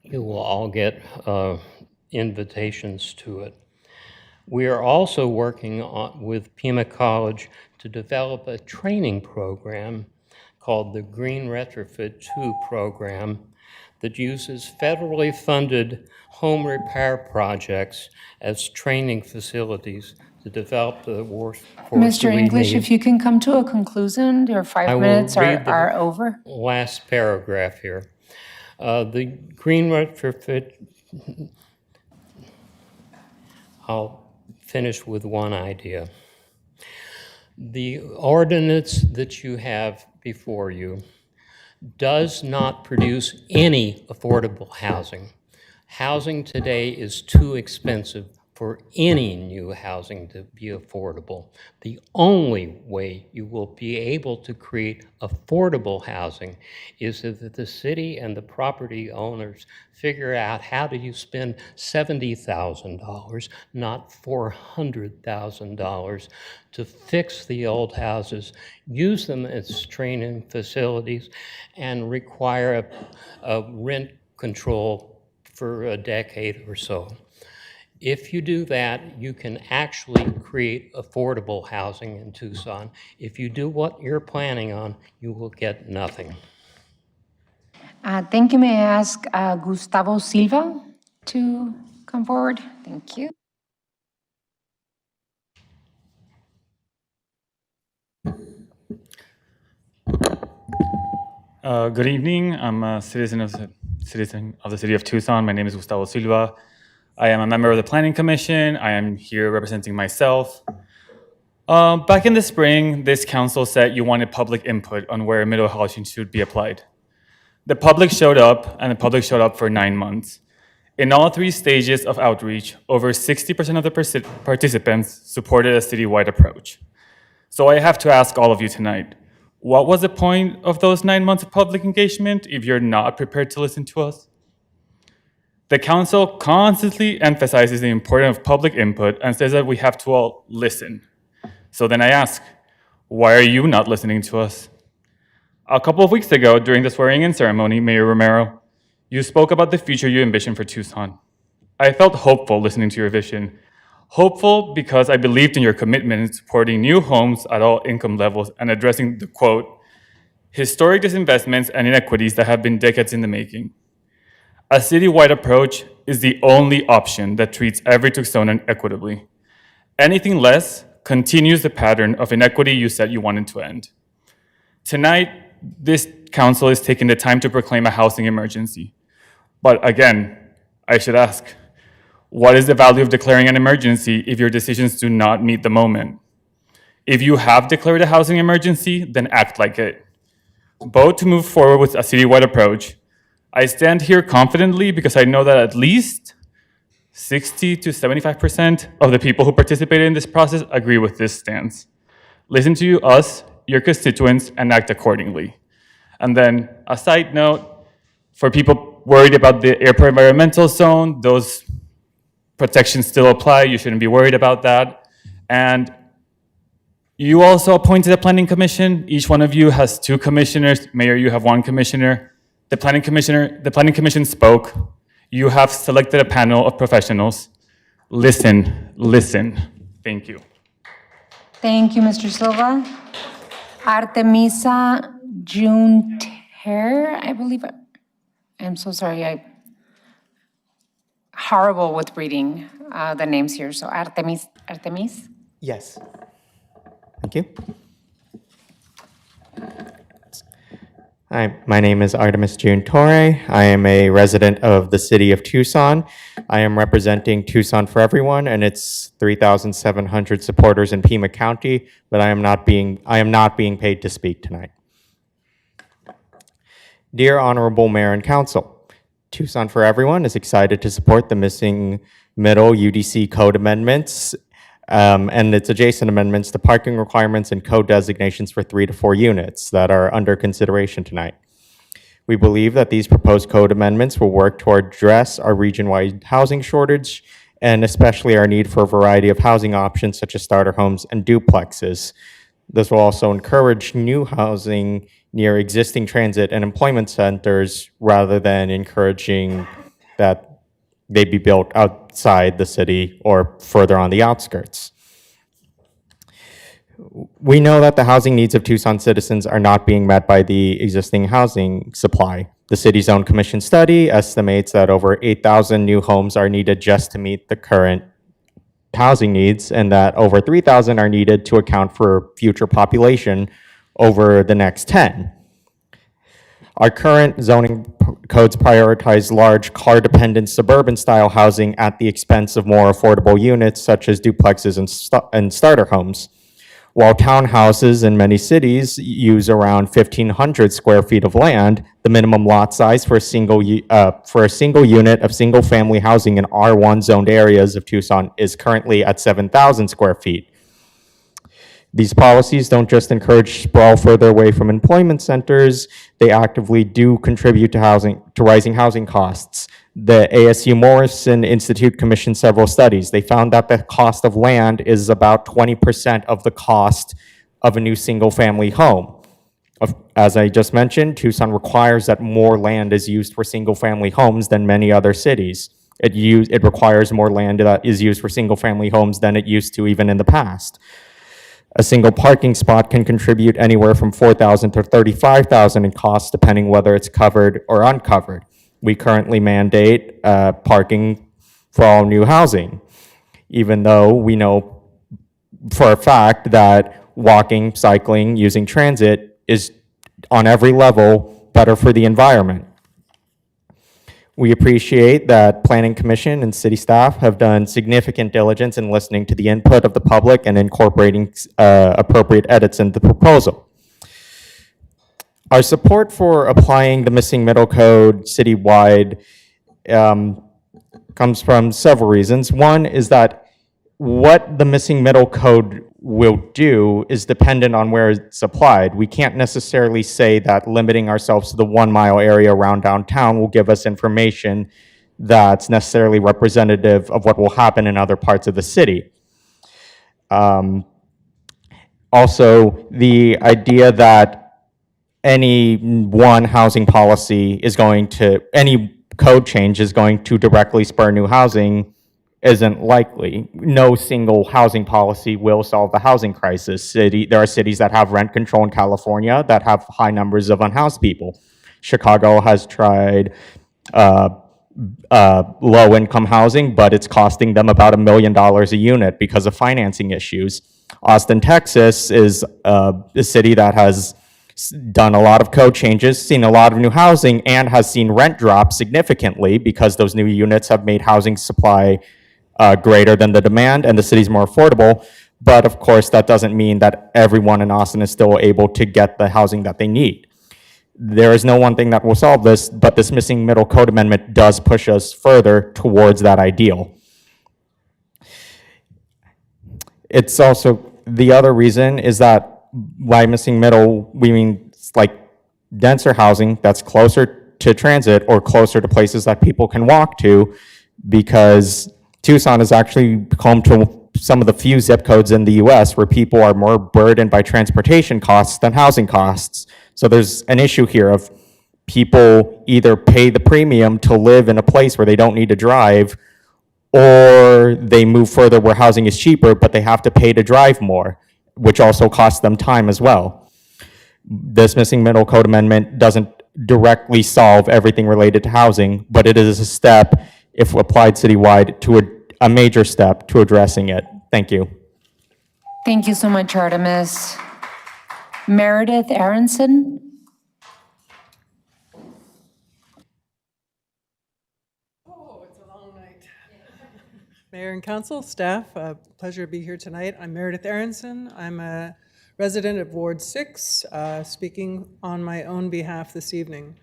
you will all get invitations to it. We are also working with Pima College to develop a training program called the Green Retrofit 2 program that uses federally funded home repair projects as training facilities to develop the workforce. Mr. English, if you can come to a conclusion, your 5 minutes are over. Last paragraph here. The Green Retrofit, I'll finish with one idea. The ordinance that you have before you does not produce any affordable housing. Housing today is too expensive for any new housing to be affordable. The only way you will be able to create affordable housing is if the city and the property owners figure out how do you spend $70,000, not $400,000, to fix the old houses, use them as training facilities, and require a rent control for a decade or so. If you do that, you can actually create affordable housing in Tucson. If you do what you're planning on, you will get nothing. Thank you. May I ask Gustavo Silva to come forward? Thank you. Good evening. I'm a citizen of the city of Tucson. My name is Gustavo Silva. I am a member of the Planning Commission. I am here representing myself. Back in the spring, this council said you wanted public input on where middle housing should be applied. The public showed up, and the public showed up for 9 months. In all 3 stages of outreach, over 60% of the participants supported a citywide approach. So I have to ask all of you tonight, what was the point of those 9 months of public engagement if you're not prepared to listen to us? The council constantly emphasizes the importance of public input and says that we have to all listen. So then I ask, why are you not listening to us? A couple of weeks ago, during the swearing-in ceremony, Mayor Romero, You spoke about the future you envision for Tucson. I felt hopeful listening to your vision. Hopeful because I believed in your commitment in supporting new homes at all income levels and addressing the, quote, historic disinvestments and inequities that have been decades in the making. A citywide approach is the only option that treats every Tucsonan equitably. Anything less continues the pattern of inequity you said you wanted to end. Tonight, this council is taking the time to proclaim a housing emergency. But again, I should ask, what is the value of declaring an emergency if your decisions do not meet the moment? If you have declared a housing emergency, then act like it. Vote to move forward with a citywide approach. I stand here confidently because I know that at least 60 to 75% of the people who participated in this process agree with this stance. Listen to us, your constituents, and act accordingly. And then a side note, for people worried about the airport environmental zone, those protections still apply. You shouldn't be worried about that. And you also appointed a planning commission. Each one of you has 2 commissioners. Mayor, you have 1 commissioner. The planning commission spoke. You have selected a panel of professionals. Listen, listen. Thank you. Thank you, Mr. Silva. Artemisa Junter, I believe. I'm so sorry. I'm horrible with reading the names here. So Artemis. Yes. Thank you. Hi, my name is Artemis June Torre. I am a resident of the city of Tucson. I am representing Tucson for Everyone and its 3,700 supporters in Pima County, but I am not being paid to speak tonight. Dear Honorable Mayor and Council, Tucson for Everyone is excited to support the missing middle UDC code amendments and its adjacent amendments to parking requirements and code designations for 3 to 4 units that are under consideration tonight. We believe that these proposed code amendments will work toward address our region-wide housing shortage and especially our need for a variety of housing options such as starter homes and duplexes. This will also encourage new housing near existing transit and employment centers rather than encouraging that they be built outside the city or further on the outskirts. We know that the housing needs of Tucson citizens are not being met by the existing housing supply. The city's own commission study estimates that over 8,000 new homes are needed just to meet the current housing needs, and that over 3,000 are needed to account for future population over the next 10. Our current zoning codes prioritize large car-dependent suburban-style housing at the expense of more affordable units such as duplexes and starter homes. While townhouses in many cities use around 1,500 square feet of land, the minimum lot size for a single unit of single-family housing in R1 zoned areas of Tucson is currently at 7,000 square feet. These policies don't just encourage sprawl further away from employment centers, they actively do contribute to rising housing costs. The ASU Morrison Institute commissioned several studies. They found that the cost of land is about 20% of the cost of a new single-family home. As I just mentioned, Tucson requires that more land is used for single-family homes than many other cities. It requires more land that is used for single-family homes than it used to even in the past. A single parking spot can contribute anywhere from $4,000 to $35,000 in costs, depending whether it's covered or uncovered. We currently mandate parking for all new housing, even though we know for a fact that walking, cycling, using transit is on every level better for the environment. We appreciate that Planning Commission and city staff have done significant diligence in listening to the input of the public and incorporating appropriate edits in the proposal. Our support for applying the missing middle code citywide comes from several reasons. One is that what the missing middle code will do is dependent on where it's applied. We can't necessarily say that limiting ourselves to the 1 mile area around downtown will give us information that's necessarily representative of what will happen in other parts of the city. Also, the idea that any one housing policy is going to, any code change is going to directly spur new housing isn't likely. No single housing policy will solve the housing crisis. There are cities that have rent control in California that have high numbers of unhoused people. Chicago has tried low-income housing, but it's costing them about $1 million a unit because of financing issues. Austin, Texas is a city that has done a lot of code changes, seen a lot of new housing, and has seen rent drop significantly because those new units have made housing supply greater than the demand, and the city's more affordable. But of course, that doesn't mean that everyone in Austin is still able to get the housing that they need. There is no one thing that will solve this, but this missing middle code amendment does push us further towards that ideal. It's also, the other reason is that by missing middle, we mean like denser housing that's closer to transit or closer to places that people can walk to, because Tucson is actually home to some of the few zip codes in the US where people are more burdened by transportation costs than housing costs. So there's an issue here of people either pay the premium to live in a place where they don't need to drive, or they move further where housing is cheaper, but they have to pay to drive more, which also costs them time as well. This missing middle code amendment doesn't directly solve everything related to housing, but it is a step, if applied citywide, to a major step to addressing it. Thank you. Thank you so much, Artemis. Meredith Aronson? Mayor and council, staff, pleasure to be here tonight. I'm Meredith Aronson. I'm a resident of Ward 6, speaking on my own behalf this evening.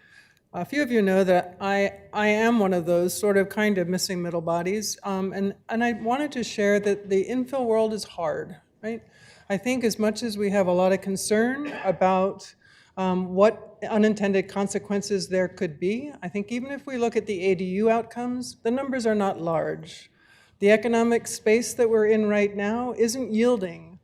A few of you know that I am one of those sort of kind of missing middle bodies, and I wanted to share that the infill world is hard, right? I think as much as we have a lot of concern about what unintended consequences there could be, I think even if we look at the ADU outcomes, the numbers are not large. The economic space that we're in right now isn't yielding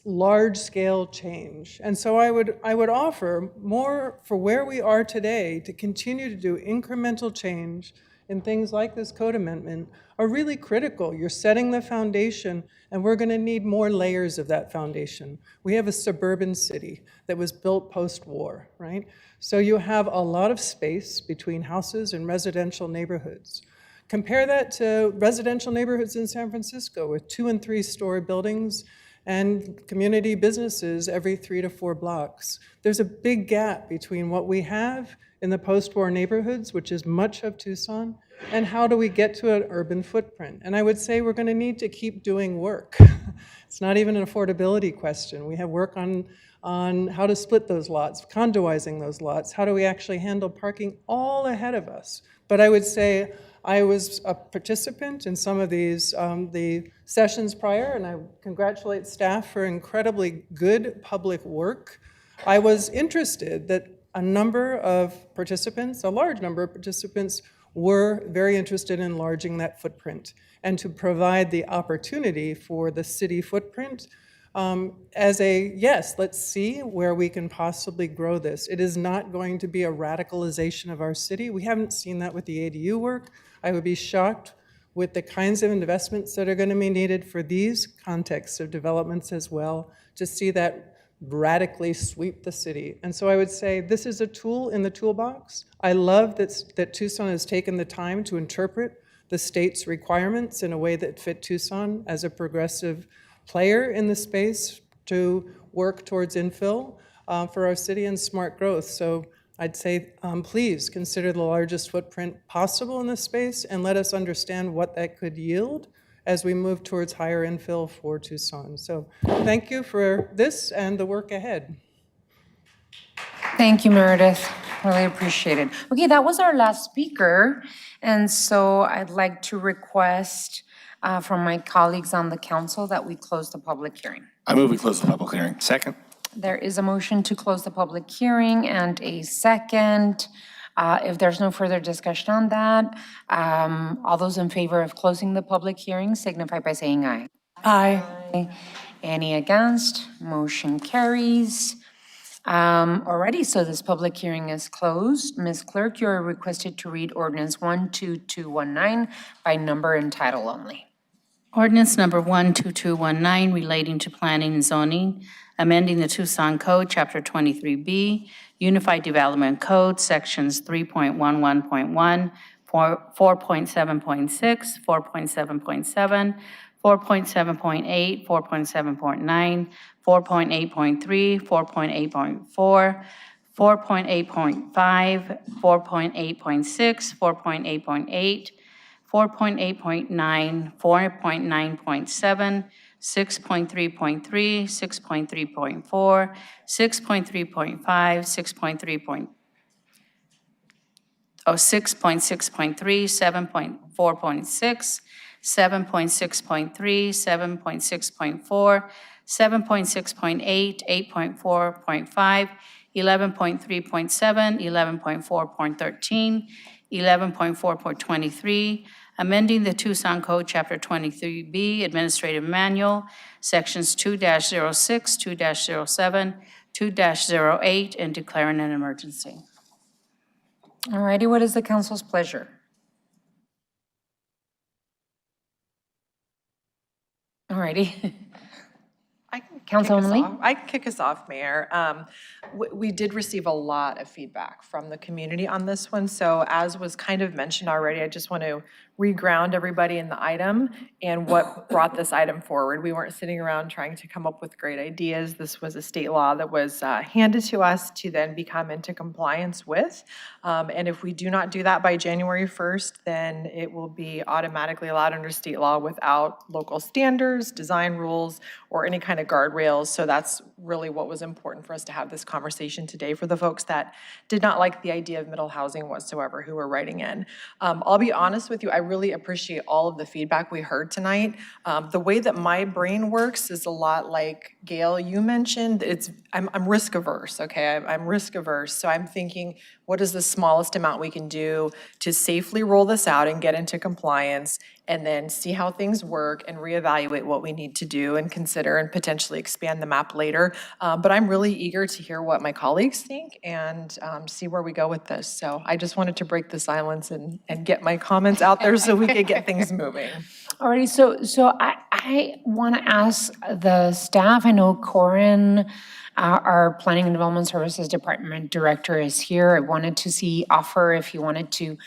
large-scale change. And so I would offer more for where we are today to continue to do incremental change in things like this code amendment are really critical. You're setting the foundation, and we're going to need more layers of that foundation. We have a suburban city that was built post-war, right? So you have a lot of space between houses and residential neighborhoods. Compare that to residential neighborhoods in San Francisco with 2- and 3-story buildings and community businesses every 3 to 4 blocks. There's a big gap between what we have in the post-war neighborhoods, which is much of Tucson, and how do we get to an urban footprint? And I would say we're going to need to keep doing work. It's not even an affordability question. We have work on how to split those lots, condoizing those lots. How do we actually handle parking all ahead of us? But I would say I was a participant in some of these, the sessions prior, and I congratulate staff for incredibly good public work. I was interested that a number of participants, a large number of participants, were very interested in enlarging that footprint and to provide the opportunity for the city footprint as a, yes, let's see where we can possibly grow this. It is not going to be a radicalization of our city. We haven't seen that with the ADU work. I would be shocked with the kinds of investments that are going to be needed for these contexts of developments as well, to see that radically sweep the city. And so I would say this is a tool in the toolbox. I love that Tucson has taken the time to interpret the state's requirements in a way that fit Tucson as a progressive player in the space to work towards infill for our city and smart growth. So I'd say please consider the largest footprint possible in this space and let us understand what that could yield as we move towards higher infill for Tucson. So thank you for this and the work ahead. Thank you, Meredith. Really appreciate it. Okay, that was our last speaker. And so I'd like to request from my colleagues on the council that we close the public hearing. I move we close the public hearing. Second. There is a motion to close the public hearing and a second. If there's no further discussion on that, all those in favor of closing the public hearing signify by saying aye. Aye. Any against? Motion carries. Alrighty, so this public hearing is closed. Ms. Clerk, you are requested to read ordinance 12219 by number and title only. Ordinance number 12219 relating to planning and zoning, amending the Tucson Code, Chapter 23B, Unified Development Code, Sections 3.11.1, 4.7.6, 4.7.7, 4.7.8, 4.7.9, 4.8.3, 4.8.4, 4.8.5, 4.8.6, 4.8.8, 4.8.9, 4.9.7, 6.3.3, 6.3.4, 6.3.5, 6.3. 6.6.3, 7.4.6, 7.6.3, 7.6.4, 7.6.8, 8.4.5, 11.3.7, 11.4.13, 11.4.23, amending the Tucson Code, Chapter 23B, Administrative Manual, Sections 2-06, 2-07, 2-08, and declaring an emergency. Alrighty, what is the council's pleasure? Alrighty. Councilwoman Lee? I can kick us off, Mayor. We did receive a lot of feedback from the community on this one, so as was kind of mentioned already, I just want to reground everybody in the item and what brought this item forward. We weren't sitting around trying to come up with great ideas. This was a state law that was handed to us to then become into compliance with. And if we do not do that by January 1st, then it will be automatically allowed under state law without local standards, design rules, or any kind of guardrails. So that's really what was important for us to have this conversation today for the folks that did not like the idea of middle housing whatsoever who were writing in. I'll be honest with you, I really appreciate all of the feedback we heard tonight. The way that my brain works is a lot like Gail, you mentioned. I'm risk averse, okay? I'm risk averse, so I'm thinking, what is the smallest amount we can do to safely roll this out and get into compliance, and then see how things work and reevaluate what we need to do and consider and potentially expand the map later. But I'm really eager to hear what my colleagues think and see where we go with this. So I just wanted to break the silence and get my comments out there so we could get things moving. Alrighty, so I want to ask the staff, I know Corin, our Planning and Development Services Department Director is here. I wanted to offer if you wanted to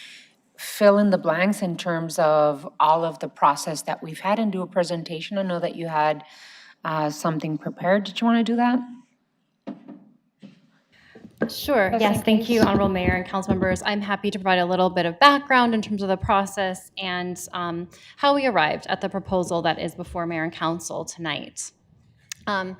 fill in the blanks in terms of all of the process that we've had and do a presentation. I know that you had something prepared. Did you want to do that? Sure, yes, thank you, Honorable Mayor and council members. I'm happy to provide a little bit of background in terms of the process and how we arrived at the proposal that is before Mayor and Council tonight. As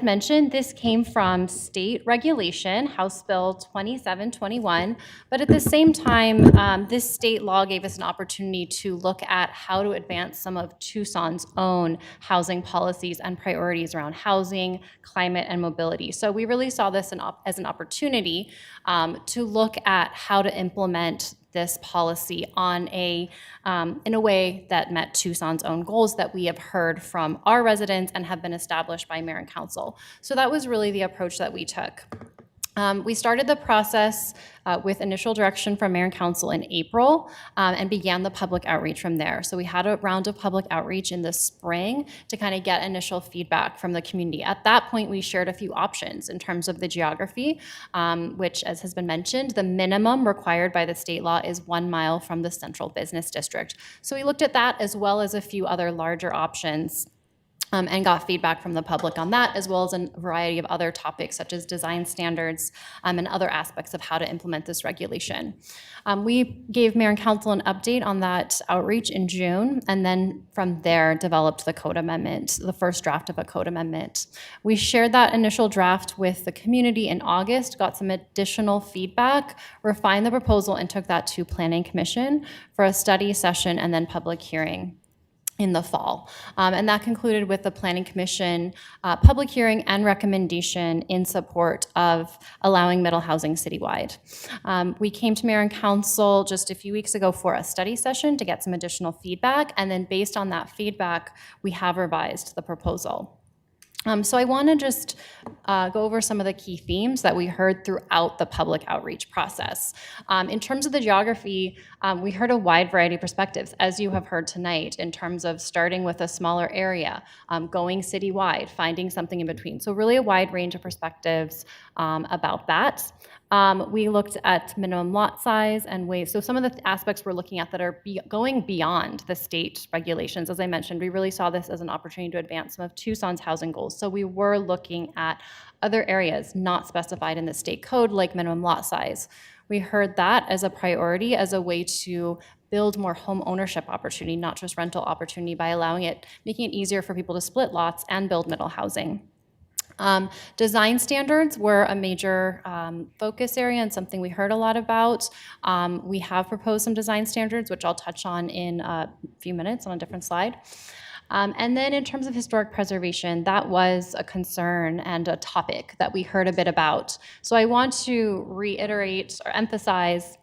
mentioned, this came from state regulation, House Bill 2721, but at the same time, this state law gave us an opportunity to look at how to advance some of Tucson's own housing policies and priorities around housing, climate, and mobility. So we really saw this as an opportunity to look at how to implement this policy in a way that met Tucson's own goals that we have heard from our residents and have been established by Mayor and Council. So that was really the approach that we took. We started the process with initial direction from Mayor and Council in April and began the public outreach from there. So we had a round of public outreach in the spring to kind of get initial feedback from the community. At that point, we shared a few options in terms of the geography, which, as has been mentioned, the minimum required by the state law is 1 mile from the central business district. So we looked at that as well as a few other larger options and got feedback from the public on that, as well as a variety of other topics such as design standards and other aspects of how to implement this regulation. We gave Mayor and Council an update on that outreach in June, and then from there developed the code amendment, the first draft of a code amendment. We shared that initial draft with the community in August, got some additional feedback, refined the proposal, and took that to Planning Commission for a study session and then public hearing in the fall. And that concluded with the Planning Commission public hearing and recommendation in support of allowing middle housing citywide. We came to Mayor and Council just a few weeks ago for a study session to get some additional feedback, and then based on that feedback, we have revised the proposal. So I want to just go over some of the key themes that we heard throughout the public outreach process. In terms of the geography, we heard a wide variety of perspectives, as you have heard tonight, in terms of starting with a smaller area, going citywide, finding something in between. So really a wide range of perspectives about that. We looked at minimum lot size and ways. So some of the aspects we're looking at that are going beyond the state regulations. As I mentioned, we really saw this as an opportunity to advance some of Tucson's housing goals. So we were looking at other areas not specified in the state code, like minimum lot size. We heard that as a priority, as a way to build more home ownership opportunity, not just rental opportunity, by making it easier for people to split lots and build middle housing. Design standards were a major focus area and something we heard a lot about. We have proposed some design standards, which I'll touch on in a few minutes on a different slide. And then in terms of historic preservation, that was a concern and a topic that we heard a bit about. So I want to reiterate or emphasize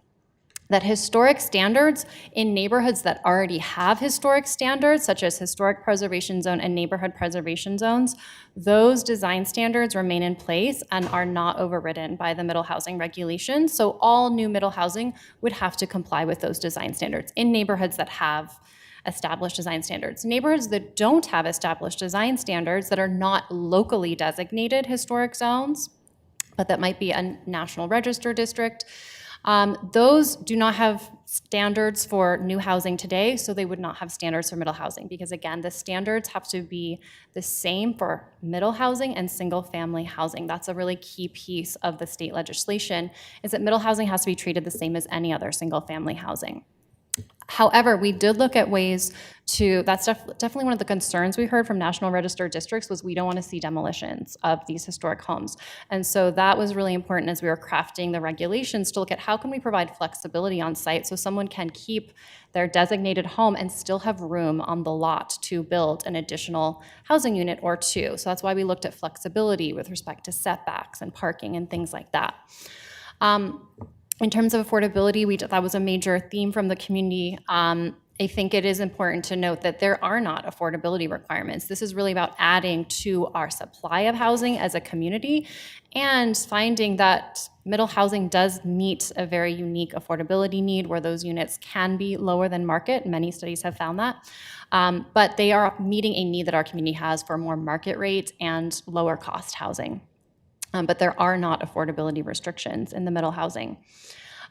that historic standards in neighborhoods that already have historic standards, such as historic preservation zone and neighborhood preservation zones, those design standards remain in place and are not overridden by the middle housing regulations. So all new middle housing would have to comply with those design standards in neighborhoods that have established design standards. Neighborhoods that don't have established design standards, that are not locally designated historic zones, but that might be a National Register district, those do not have standards for new housing today, so they would not have standards for middle housing, because again, the standards have to be the same for middle housing and single family housing. That's a really key piece of the state legislation, is that middle housing has to be treated the same as any other single family housing. However, we did look at ways to, that's definitely one of the concerns we heard from National Register districts, was we don't want to see demolitions of these historic homes. And so that was really important as we were crafting the regulations, to look at how can we provide flexibility on site so someone can keep their designated home and still have room on the lot to build an additional housing unit or two. So that's why we looked at flexibility with respect to setbacks and parking and things like that. In terms of affordability, that was a major theme from the community. I think it is important to note that there are not affordability requirements. This is really about adding to our supply of housing as a community and finding that middle housing does meet a very unique affordability need, where those units can be lower than market. Many studies have found that. But they are meeting a need that our community has for more market rate and lower cost housing. But there are not affordability restrictions in the middle housing.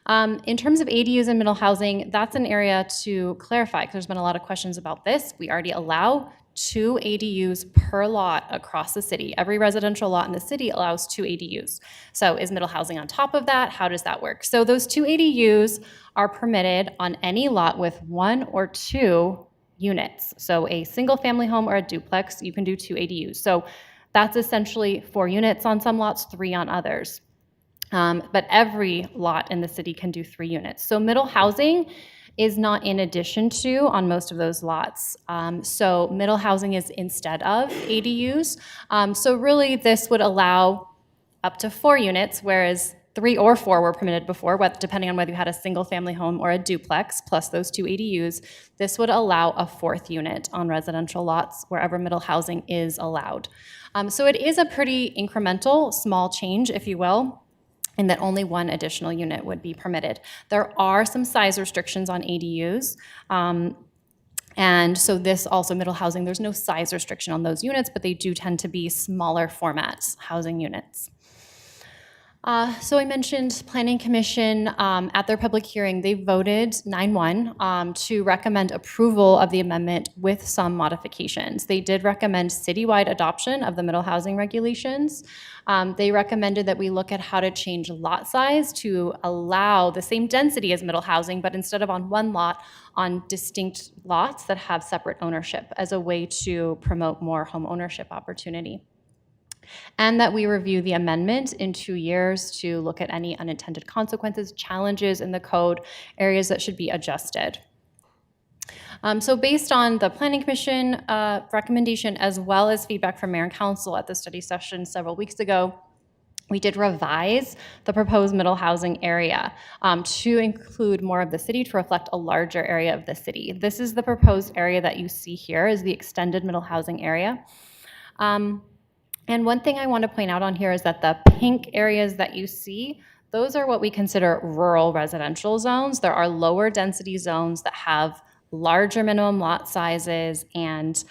In terms of ADUs in middle housing, that's an area to clarify, because there's been a lot of questions about this. We already allow 2 ADUs per lot across the city. Every residential lot in the city allows 2 ADUs. So is middle housing on top of that? How does that work? So those 2 ADUs are permitted on any lot with 1 or 2 units. So a single family home or a duplex, you can do 2 ADUs. So that's essentially 4 units on some lots, 3 on others. But every lot in the city can do 3 units. So middle housing is not in addition to on most of those lots. So middle housing is instead of ADUs. So really this would allow up to 4 units, whereas 3 or 4 were permitted before, depending on whether you had a single family home or a duplex, plus those 2 ADUs. This would allow a 4th unit on residential lots wherever middle housing is allowed. So it is a pretty incremental, small change, if you will, in that only 1 additional unit would be permitted. There are some size restrictions on ADUs. And so this also, middle housing, there's no size restriction on those units, but they do tend to be smaller formats housing units. So I mentioned Planning Commission at their public hearing, they voted 9-1 to recommend approval of the amendment with some modifications. They did recommend citywide adoption of the middle housing regulations. They recommended that we look at how to change lot size to allow the same density as middle housing, but instead of on 1 lot, on distinct lots that have separate ownership, as a way to promote more home ownership opportunity. And that we review the amendment in 2 years to look at any unintended consequences, challenges in the code, areas that should be adjusted. So based on the Planning Commission recommendation, as well as feedback from Mayor and Council at the study session several weeks ago, we did revise the proposed middle housing area to include more of the city, to reflect a larger area of the city. This is the proposed area that you see here, is the extended middle housing area. And one thing I want to point out on here is that the pink areas that you see, those are what we consider rural residential zones. There are lower density zones that have larger minimum lot sizes and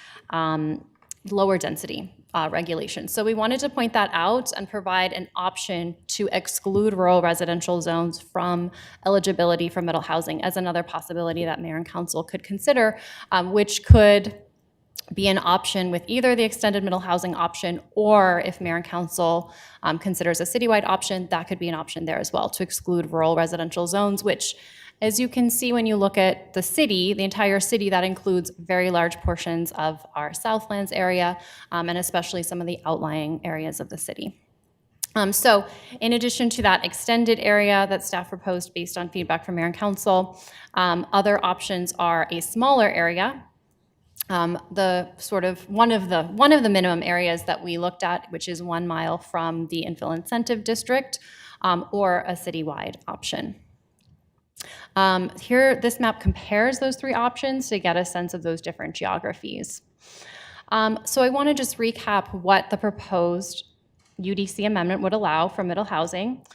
lower density regulations. So we wanted to point that out and provide an option to exclude rural residential zones from eligibility for middle housing as another possibility that mayor and council could consider, which could be an option with either the extended middle housing option, or if mayor and council considers a citywide option, that could be an option there as well, to exclude rural residential zones, which, as you can see when you look at the city, the entire city, that includes very large portions of our Southlands area, and especially some of the outlying areas of the city. So in addition to that extended area that staff proposed based on feedback from mayor and council, other options are a smaller area, the sort of one of the minimum areas that we looked at, which is 1 mile from the infill incentive district, or a citywide option. Here, this map compares those three options to get a sense of those different geographies. So I want to just recap what the proposed UDC amendment would allow for middle housing.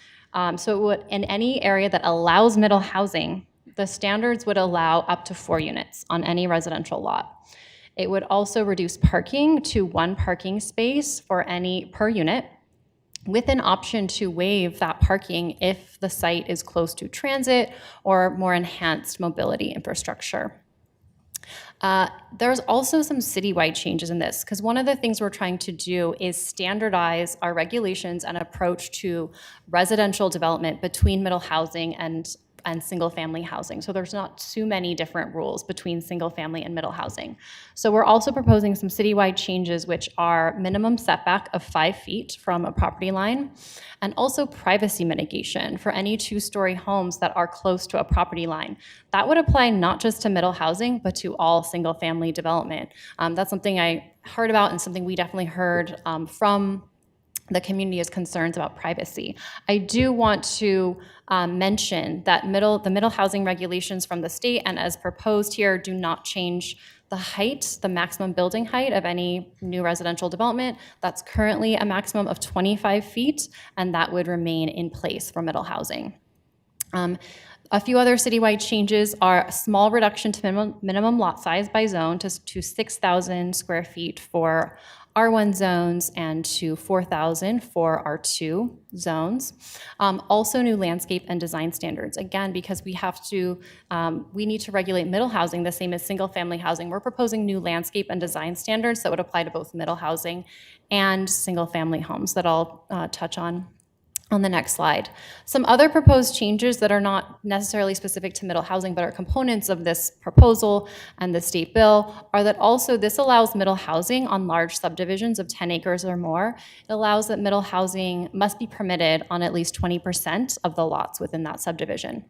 So it would, in any area that allows middle housing, the standards would allow up to 4 units on any residential lot. It would also reduce parking to 1 parking space per unit, with an option to waive that parking if the site is close to transit or more enhanced mobility infrastructure. There's also some citywide changes in this, because one of the things we're trying to do is standardize our regulations and approach to residential development between middle housing and single-family housing. So there's not too many different rules between single-family and middle housing. So we're also proposing some citywide changes, which are minimum setback of 5 feet from a property line, and also privacy mitigation for any 2-story homes that are close to a property line. That would apply not just to middle housing, but to all single-family development. That's something I heard about and something we definitely heard from the community is concerns about privacy. I do want to mention that the middle housing regulations from the state and as proposed here do not change the height, the maximum building height of any new residential development. That's currently a maximum of 25 feet, and that would remain in place for middle housing. A few other citywide changes are a small reduction to minimum lot size by zone to 6,000 square feet for R1 zones and to 4,000 for R2 zones. Also new landscape and design standards. Again, because we need to regulate middle housing the same as single family housing. We're proposing new landscape and design standards that would apply to both middle housing and single family homes that I'll touch on the next slide. Some other proposed changes that are not necessarily specific to middle housing but are components of this proposal and the state bill are that also this allows middle housing on large subdivisions of 10 acres or more. It allows that middle housing must be permitted on at least 20% of the lots within that subdivision.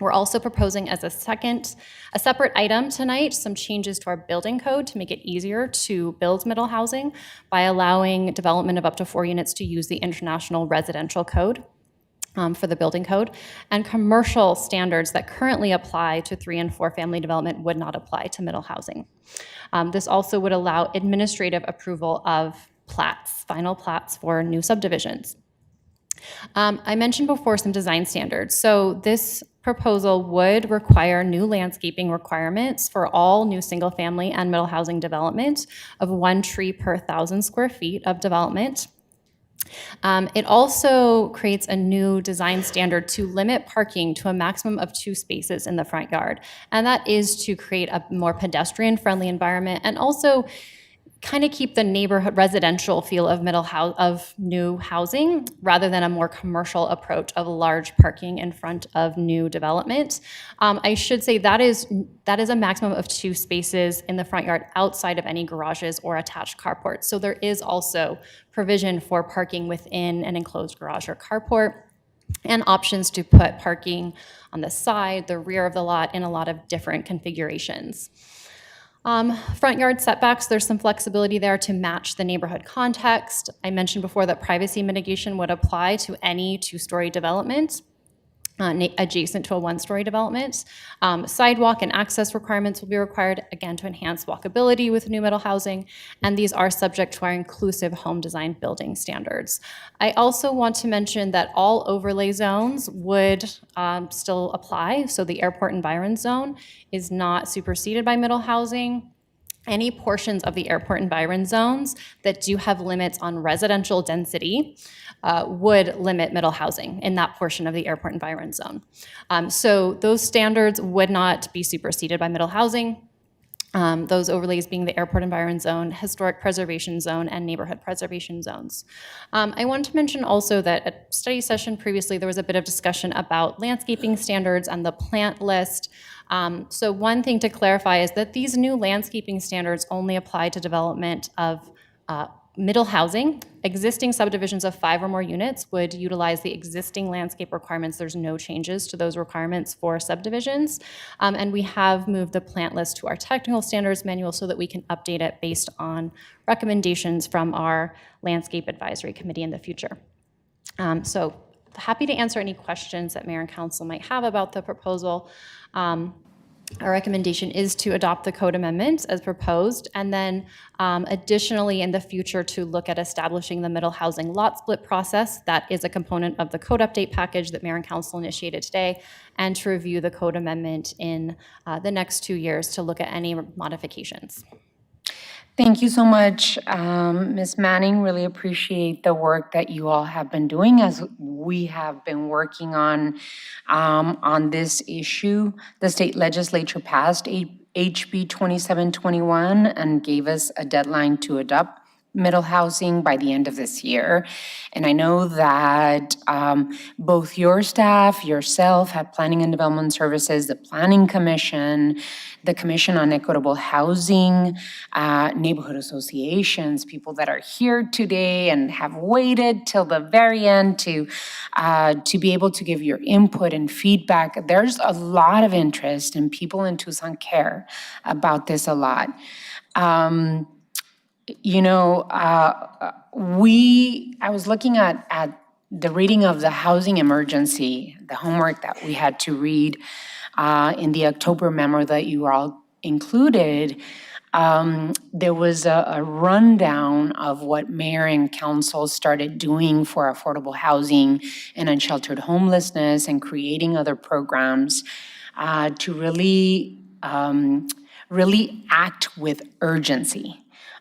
We're also proposing as a separate item tonight, some changes to our building code to make it easier to build middle housing by allowing development of up to 4 units to use the International Residential Code for the building code, and commercial standards that currently apply to 3 and 4 family development would not apply to middle housing. This also would allow administrative approval of plats, final plats for new subdivisions. I mentioned before some design standards. So this proposal would require new landscaping requirements for all new single family and middle housing development of 1 tree per 1,000 square feet of development. It also creates a new design standard to limit parking to a maximum of 2 spaces in the front yard. And that is to create a more pedestrian friendly environment and also kind of keep the neighborhood residential feel of new housing rather than a more commercial approach of large parking in front of new development. I should say that is a maximum of 2 spaces in the front yard outside of any garages or attached carports. So there is also provision for parking within an enclosed garage or carport, and options to put parking on the side, the rear of the lot in a lot of different configurations. Front yard setbacks, there's some flexibility there to match the neighborhood context. I mentioned before that privacy mitigation would apply to any 2-story development. adjacent to a one-story development. Sidewalk and access requirements will be required, again, to enhance walkability with new middle housing, and these are subject to our inclusive home design building standards. I also want to mention that all overlay zones would still apply, so the airport environment zone is not superseded by middle housing. Any portions of the airport environment zones that do have limits on residential density would limit middle housing in that portion of the airport environment zone. So those standards would not be superseded by middle housing. Those overlays being the airport environment zone, historic preservation zone, and neighborhood preservation zones. I want to mention also that at study session previously, there was a bit of discussion about landscaping standards and the plant list. So one thing to clarify is that these new landscaping standards only apply to development of middle housing. Existing subdivisions of 5 or more units would utilize the existing landscape requirements. There's no changes to those requirements for subdivisions. And we have moved the plant list to our technical standards manual so that we can update it based on recommendations from our landscape advisory committee in the future. So happy to answer any questions that Mayor and Council might have about the proposal. Our recommendation is to adopt the code amendments as proposed, and then additionally in the future to look at establishing the middle housing lot split process. That is a component of the code update package that Mayor and Council initiated today, and to review the code amendment in the next 2 years to look at any modifications. Thank you so much, Ms. Manning. Really appreciate the work that you all have been doing as we have been working on this issue. The state legislature passed HB 2721 and gave us a deadline to adopt middle housing by the end of this year. And I know that both your staff, yourself, have Planning and Development Services, the Planning Commission, the Commission on Equitable Housing, neighborhood associations, people that are here today and have waited till the very end to be able to give your input and feedback. There's a lot of interest, and people in Tucson care about this a lot. I was looking at the reading of the housing emergency, the homework that we had to read in the October memo that you all included. There was a rundown of what Mayor and Council started doing for affordable housing and unsheltered homelessness and creating other programs to really act with urgency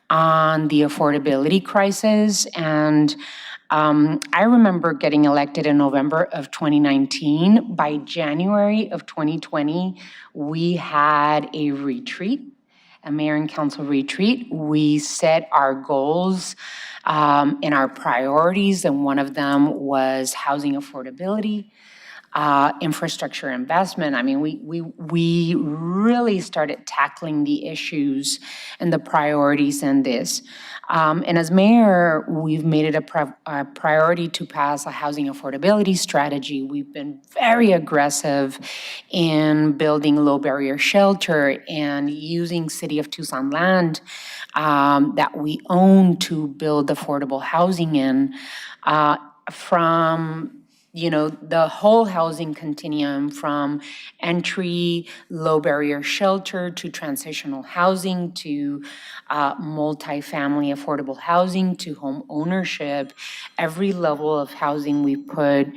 on the affordability crisis. And I remember getting elected in November of 2019. By January of 2020, we had a retreat, a mayor and council retreat. We set our goals and our priorities, and one of them was housing affordability, infrastructure investment. I mean, we really started tackling the issues and the priorities in this. And as mayor, we've made it a priority to pass a housing affordability strategy. We've been very aggressive in building low barrier shelter and using City of Tucson land that we own to build affordable housing in from the whole housing continuum, from entry, low barrier shelter to transitional housing to multifamily affordable housing to home ownership. Every level of housing we put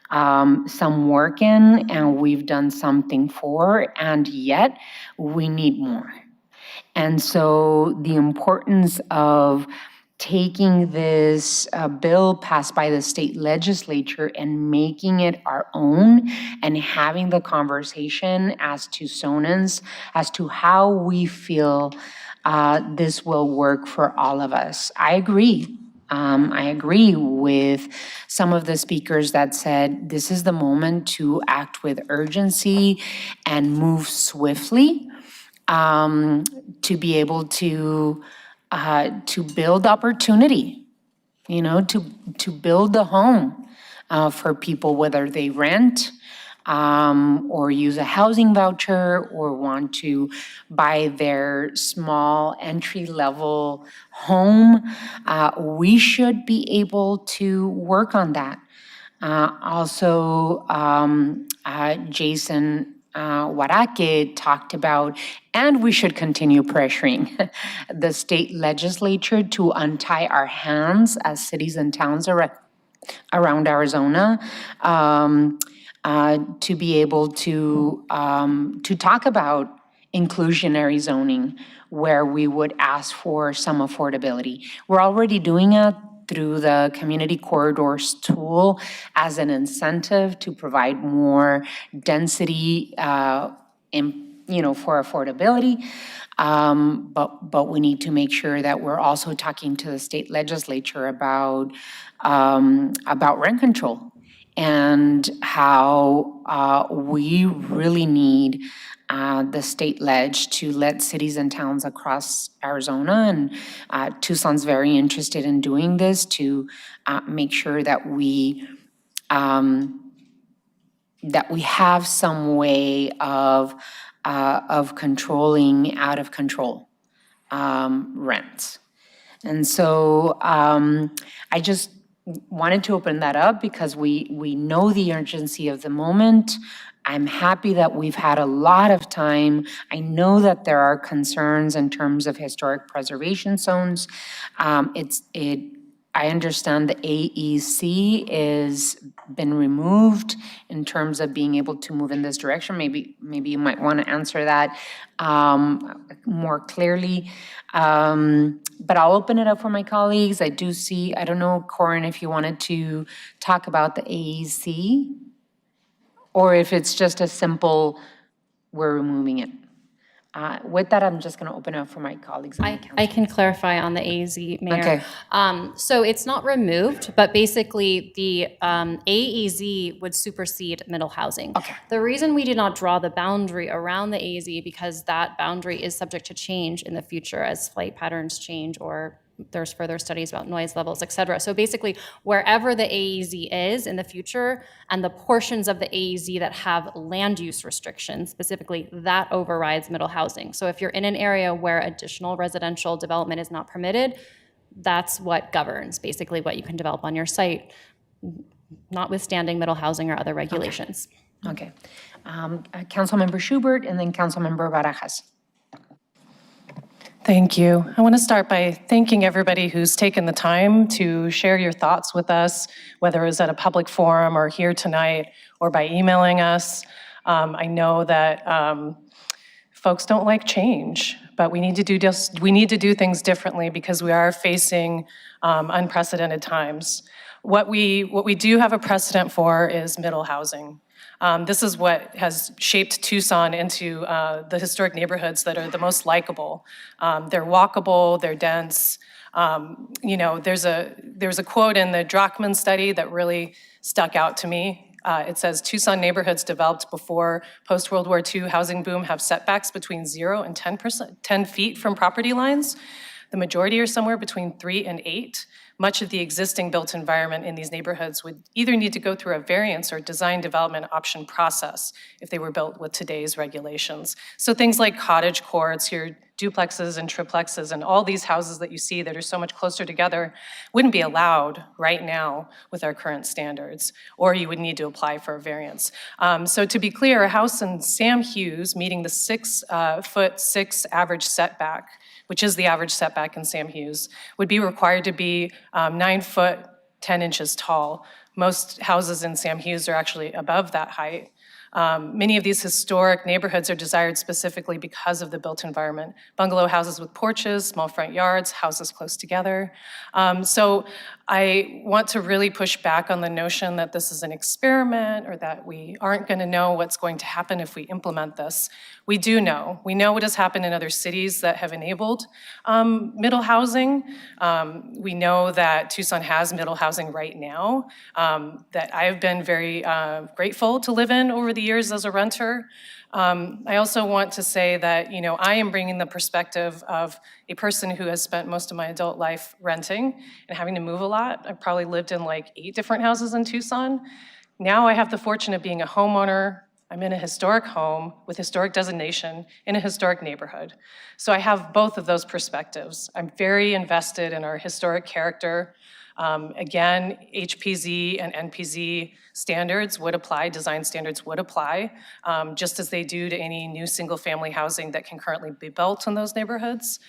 some work in and we've done something for, and yet we need more. And so the importance of taking this bill passed by the state legislature and making it our own and having the conversation as Tucsonans as to how we feel this will work for all of us. I agree. I agree with some of the speakers that said this is the moment to act with urgency and move swiftly to be able to build opportunity, to build a home for people, whether they rent or use a housing voucher or want to buy their small entry-level home. We should be able to work on that. Also, Jason Warake talked about, and we should continue pressuring the state legislature to untie our hands as cities and towns around Arizona, to be able to talk about inclusionary zoning, where we would ask for some affordability. We're already doing it through the community corridors tool as an incentive to provide more density for affordability. But we need to make sure that we're also talking to the state legislature about rent control and how we really need the state ledge to let cities and towns across Arizona, and Tucson's very interested in doing this, to make sure that we have some way of controlling out of control rents. And so I just wanted to open that up because we know the urgency of the moment. I'm happy that we've had a lot of time. I know that there are concerns in terms of historic preservation zones. I understand the AEC is been removed in terms of being able to move in this direction. Maybe you might want to answer that more clearly. But I'll open it up for my colleagues. I do see, I don't know, Corin, if you wanted to talk about the AEC, or if it's just a simple, we're removing it. With that, I'm just going to open it up for my colleagues. I can clarify on the AZ, Mayor. Okay. So it's not removed, but basically the AEZ would supersede middle housing. Okay. The reason we did not draw the boundary around the AEZ, because that boundary is subject to change in the future as flight patterns change, or there's further studies about noise levels, et cetera. So basically, wherever the AEZ is in the future, and the portions of the AEZ that have land use restrictions, specifically, that overrides middle housing. So if you're in an area where additional residential development is not permitted, that's what governs basically what you can develop on your site, notwithstanding middle housing or other regulations. Okay. Councilmember Schubert, and then Councilmember Barajas. Thank you. I want to start by thanking everybody who's taken the time to share your thoughts with us, whether it was at a public forum or here tonight or by emailing us. I know that folks don't like change, but we need to do things differently because we are facing unprecedented times. What we do have a precedent for is middle housing. This is what has shaped Tucson into the historic neighborhoods that are the most likable. They're walkable, they're dense. There's a quote in the Drachman study that really stuck out to me. It says, Tucson neighborhoods developed before post-World War II housing boom have setbacks between 0 and 10 feet from property lines. The majority are somewhere between 3 and 8. Much of the existing built environment in these neighborhoods would either need to go through a variance or design development option process if they were built with today's regulations. So things like cottage courts, here duplexes and triplexes, and all these houses that you see that are so much closer together wouldn't be allowed right now with our current standards, or you would need to apply for a variance. So to be clear, a house in Sam Hughes meeting the 6'6" average setback, which is the average setback in Sam Hughes, would be required to be 9 foot, 10 inches tall. Most houses in Sam Hughes are actually above that height. Many of these historic neighborhoods are desired specifically because of the built environment. Bungalow houses with porches, small front yards, houses close together. So I want to really push back on the notion that this is an experiment or that we aren't going to know what's going to happen if we implement this. We do know. We know what has happened in other cities that have enabled middle housing. We know that Tucson has middle housing right now that I've been very grateful to live in over the years as a renter. I also want to say that, I am bringing the perspective of a person who has spent most of my adult life renting and having to move a lot. I've probably lived in like 8 different houses in Tucson. Now I have the fortune of being a homeowner. I'm in a historic home with historic designation in a historic neighborhood. So I have both of those perspectives. I'm very invested in our historic character Again, HPZ and NPZ standards would apply, design standards would apply, just as they do to any new single-family housing that can currently be built in those neighborhoods.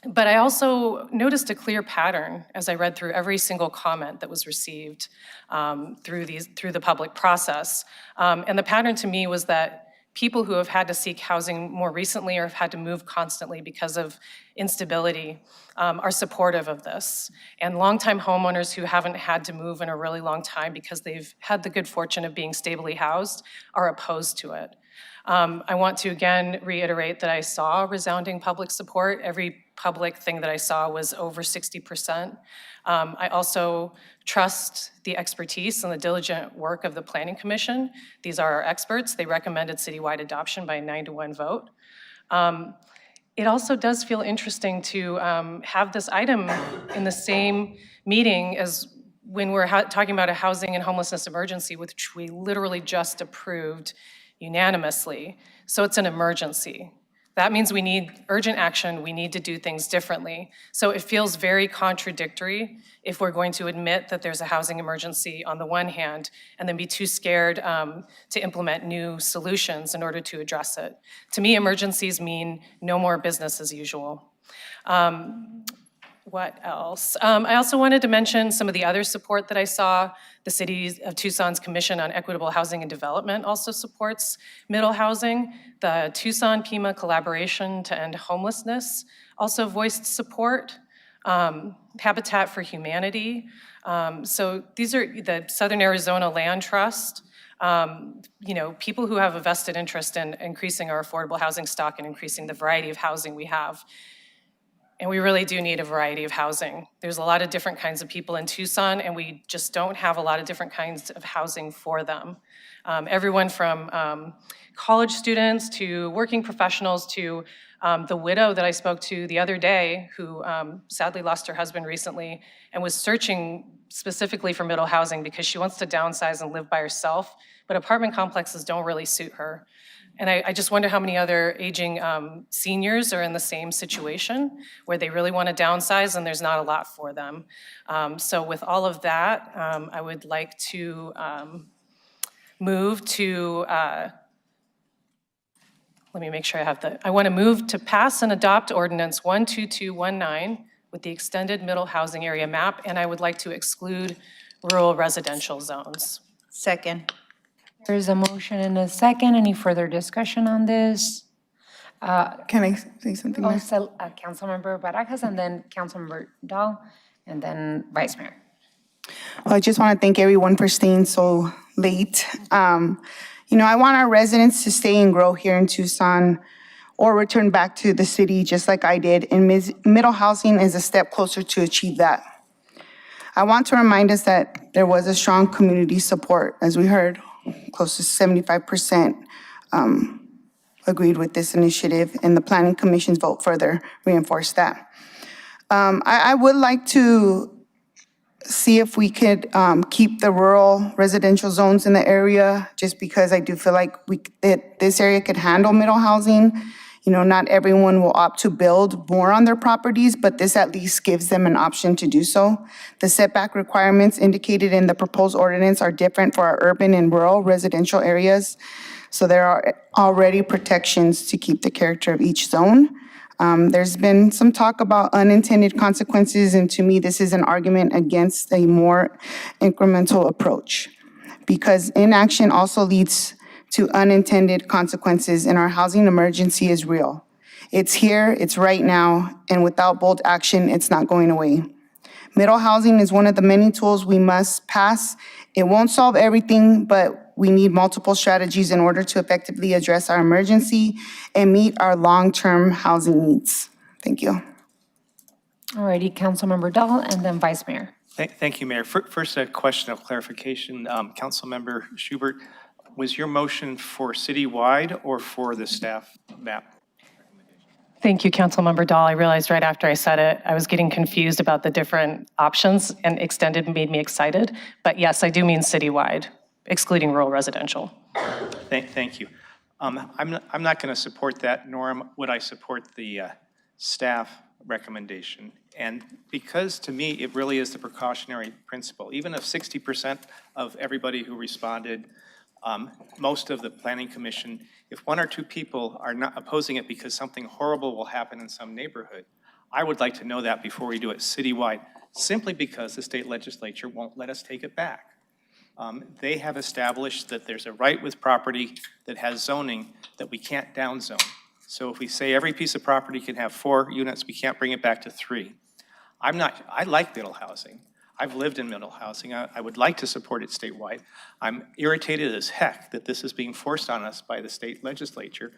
But I also noticed a clear pattern as I read through every single comment that was received through the public process. And the pattern to me was that people who have had to seek housing more recently or have had to move constantly because of instability are supportive of this. And longtime homeowners who haven't had to move in a really long time because they've had the good fortune of being stably housed are opposed to it. I want to again reiterate that I saw resounding public support. Every public thing that I saw was over 60%. I also trust the expertise and the diligent work of the Planning Commission. These are our experts. They recommended citywide adoption by a 9-to-1 vote. It also does feel interesting to have this item in the same meeting as when we're talking about a housing and homelessness emergency, which we literally just approved unanimously. So it's an emergency. That means we need urgent action. We need to do things differently. So it feels very contradictory if we're going to admit that there's a housing emergency on the one hand and then be too scared to implement new solutions in order to address it. To me, emergencies mean no more business as usual. What else? I also wanted to mention some of the other support that I saw. The City of Tucson's Commission on Equitable Housing and Development also supports middle housing. The Tucson Pima Collaboration to End Homelessness also voiced support. Habitat for Humanity. So these are the Southern Arizona Land Trust. People who have a vested interest in increasing our affordable housing stock and increasing the variety of housing we have. And we really do need a variety of housing. There's a lot of different kinds of people in Tucson, and we just don't have a lot of different kinds of housing for them. Everyone from college students to working professionals to the widow that I spoke to the other day who sadly lost her husband recently and was searching specifically for middle housing because she wants to downsize and live by herself, but apartment complexes don't really suit her. And I just wonder how many other aging seniors are in the same situation where they really want to downsize and there's not a lot for them. So with all of that, I would like to move to, let me make sure I have I want to move to pass and adopt ordinance 12219 with the extended middle housing area map, and I would like to exclude rural residential zones. Second. There's a motion and a second. Any further discussion on this? Can I say something? Mayor? Councilmember Barajas, and then Councilmember Dahl, and then Vice Mayor. Well, I just want to thank everyone for staying so late. I want our residents to stay and grow here in Tucson or return back to the city just like I did, and middle housing is a step closer to achieve that. I want to remind us that there was a strong community support, as we heard. Close to 75% agreed with this initiative, and the Planning Commission's vote further reinforced that. I would like to see if we could keep the rural residential zones in the area, just because I do feel like this area could handle middle housing. Not everyone will opt to build more on their properties, but this at least gives them an option to do so. The setback requirements indicated in the proposed ordinance are different for our urban and rural residential areas. So there are already protections to keep the character of each zone. There's been some talk about unintended consequences, and to me, this is an argument against a more incremental approach, because inaction also leads to unintended consequences, and our housing emergency is real. It's here, it's right now, and without bold action, it's not going away. Middle housing is one of the many tools we must pass. It won't solve everything, but we need multiple strategies in order to effectively address our emergency and meet our long-term housing needs. Thank you. All righty, Councilmember Dahl, and then Vice Mayor. Thank you, Mayor. First, a question of clarification. Councilmember Schubert, was your motion for citywide or for the staff map? Thank you, Councilmember Dahl. I realized right after I said it, I was getting confused about the different options, and extended made me excited. But yes, I do mean citywide, excluding rural residential. Thank you. I'm not going to support that, nor would I support the staff recommendation. And because to me, it really is the precautionary principle. Even if 60% of everybody who responded, most of the planning commission, if one or two people are not opposing it because something horrible will happen in some neighborhood, I would like to know that before we do it citywide, simply because the state legislature won't let us take it back. They have established that there's a right with property that has zoning that we can't downzone. So if we say every piece of property can have 4 units, we can't bring it back to 3. I like middle housing. I've lived in middle housing. I would like to support it statewide. I'm irritated as heck that this is being forced on us by the state legislature.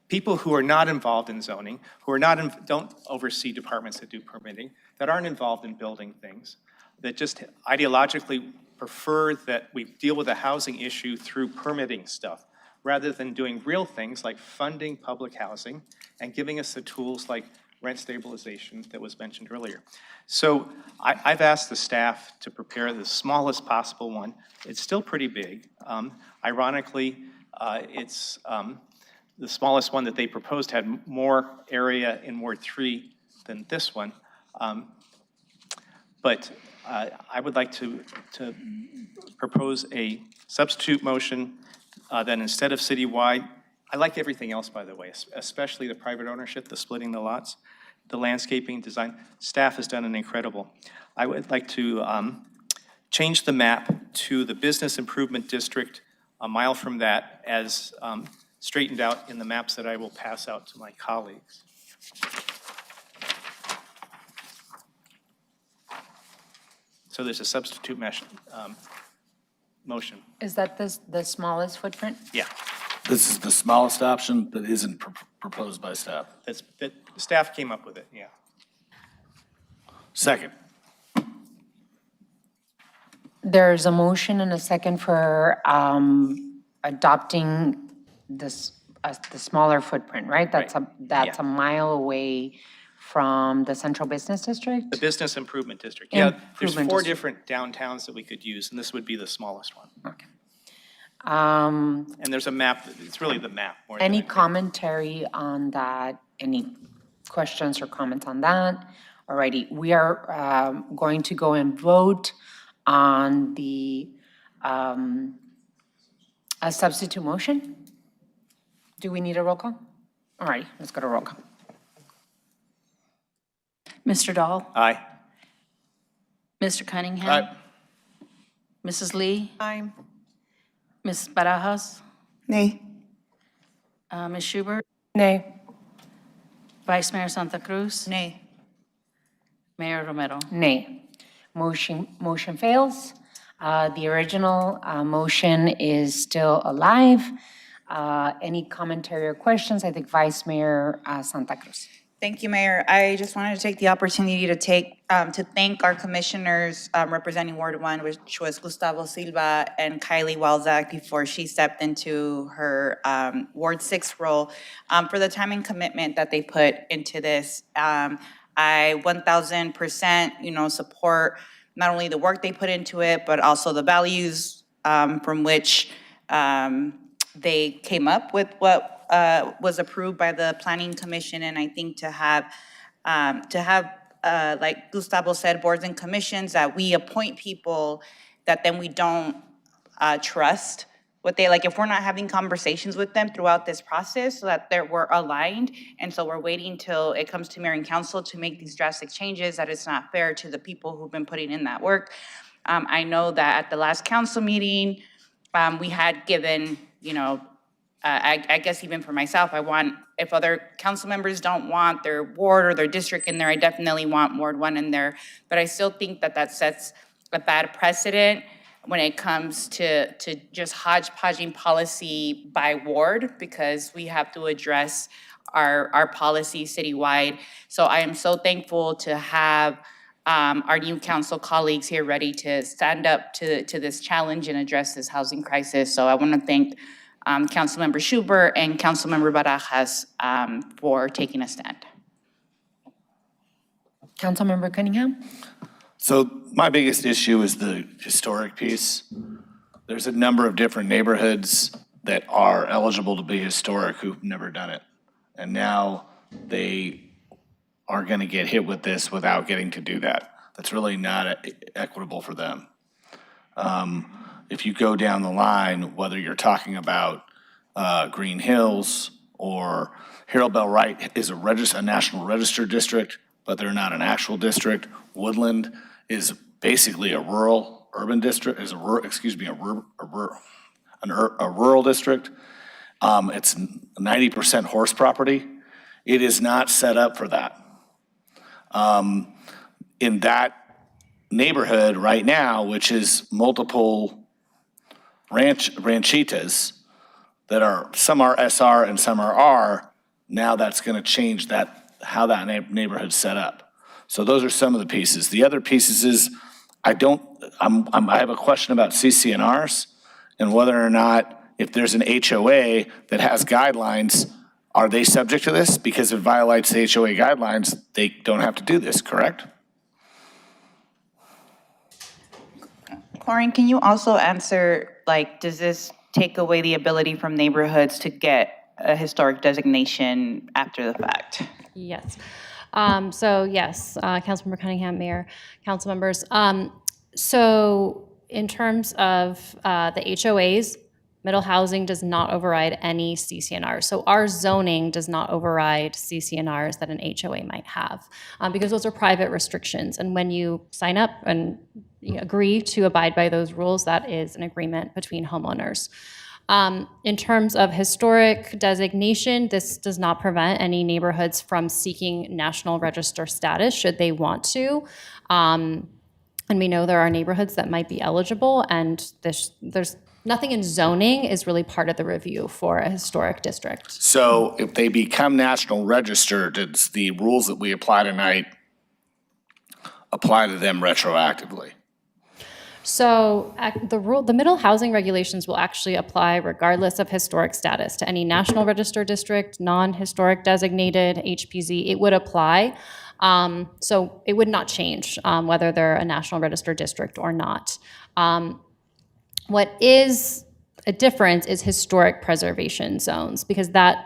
People who are not involved in zoning, who are don't oversee departments that do permitting, that aren't involved in building things, that just ideologically prefer that we deal with the housing issue through permitting stuff, rather than doing real things like funding public housing and giving us the tools like rent stabilization that was mentioned earlier. So I've asked the staff to prepare the smallest possible one. It's still pretty big. Ironically, it's the smallest one that they proposed had more area in Ward 3 than this one. But I would like to propose a substitute motion that instead of citywide, I like everything else, by the way, especially the private ownership, the splitting the lots, the landscaping design. Staff has done an incredible. I would like to change the map to the business improvement district a mile from that as straightened out in the maps that I will pass out to my colleagues. So there's a substitute motion. Is that the smallest footprint? Yeah. This is the smallest option that isn't proposed by staff. That staff came up with it, yeah. Second. There's a motion and a second for adopting this, the smaller footprint, right? That's a mile away from the central business district? The business improvement district. Yeah, there's 4 Improvement different downtowns that we could use, and this would be the smallest one. Okay. And there's a map, it's really the map. More than Any anything. commentary on that? Any questions or comments on that? Alrighty, we are going to go and vote on the a substitute motion. Do we need a roll call? Alrighty, let's go to roll call. Mr. Dahl? Aye. Mr. Cunningham? Aye. Mrs. Lee? Aye. Ms. Barajas? Nay. Ms. Schubert? Nay. Vice Mayor Santa Cruz? Nay. Mayor Romero? Nay. Motion fails. The original motion is still alive. Any commentary or questions? I think Vice Mayor Santa Cruz. Thank you, Mayor. I just wanted to take the opportunity to thank our commissioners representing Ward 1, which was Gustavo Silva and Kylie Walzak before she stepped into her Ward 6 role, for the time and commitment that they put into this. I 1,000%, support not only the work they put into it, but also the values from which they came up with what was approved by the Planning Commission. And I think to have, like Gustavo said, boards and commissions, that we appoint people that then we don't trust what they, like if we're not having conversations with them throughout this process so that we're aligned, and so we're waiting till it comes to mayor and council to make these drastic changes, that it's not fair to the people who've been putting in that work. I know that at the last council meeting, we had given, I guess even for myself, if other council members don't want their ward or their district in there, I definitely want Ward 1 in there. But I still think that sets a bad precedent when it comes to just hodgepodging policy by ward, because we have to address our policy citywide. So I am so thankful to have our new council colleagues here ready to stand up to this challenge and address this housing crisis. So I want to thank Councilmember Schubert and Councilmember Barajas for taking a stand. Councilmember Cunningham? So my biggest issue is the historic piece. There's a number of different neighborhoods that are eligible to be historic who've never done it. And now they are going to get hit with this without getting to do that. That's really not equitable for them. If you go down the line, whether you're talking about Green Hills or Harold Bell Wright is a National Register district, but they're not an actual district. Woodland is basically a rural urban district, is a rural district. It's 90% horse property. It is not set up for that. In that neighborhood right now, which is multiple ranchitas that are, some are SR and some are R, now that's going to change how that neighborhood's set up. So those are some of the pieces. The other pieces is I have a question about CCNRs and whether or not if there's an HOA that has guidelines, are they subject to this? Because if it violates the HOA guidelines, they don't have to do this, correct? Corinne, can you also answer, like, does this take away the ability from neighborhoods to get a historic designation after the fact? Yes. So yes, Councilmember Cunningham, Mayor, council members. So in terms of the HOAs, middle housing does not override any CCNRs. So our zoning does not override CCNRs that an HOA might have because those are private restrictions. And when you sign up and you agree to abide by those rules, that is an agreement between homeowners. In terms of historic designation, this does not prevent any neighborhoods from seeking National Register status should they want to. And we know there are neighborhoods that might be eligible, and there's nothing in zoning is really part of the review for a historic district. So if they become National Register, does the rules that we apply tonight apply to them retroactively? So the middle housing regulations will actually apply regardless of historic status to any National Register district, non-historic designated HPZ, it would apply. So it would not change whether they're a National Register district or not. What is a difference is historic preservation zones, because that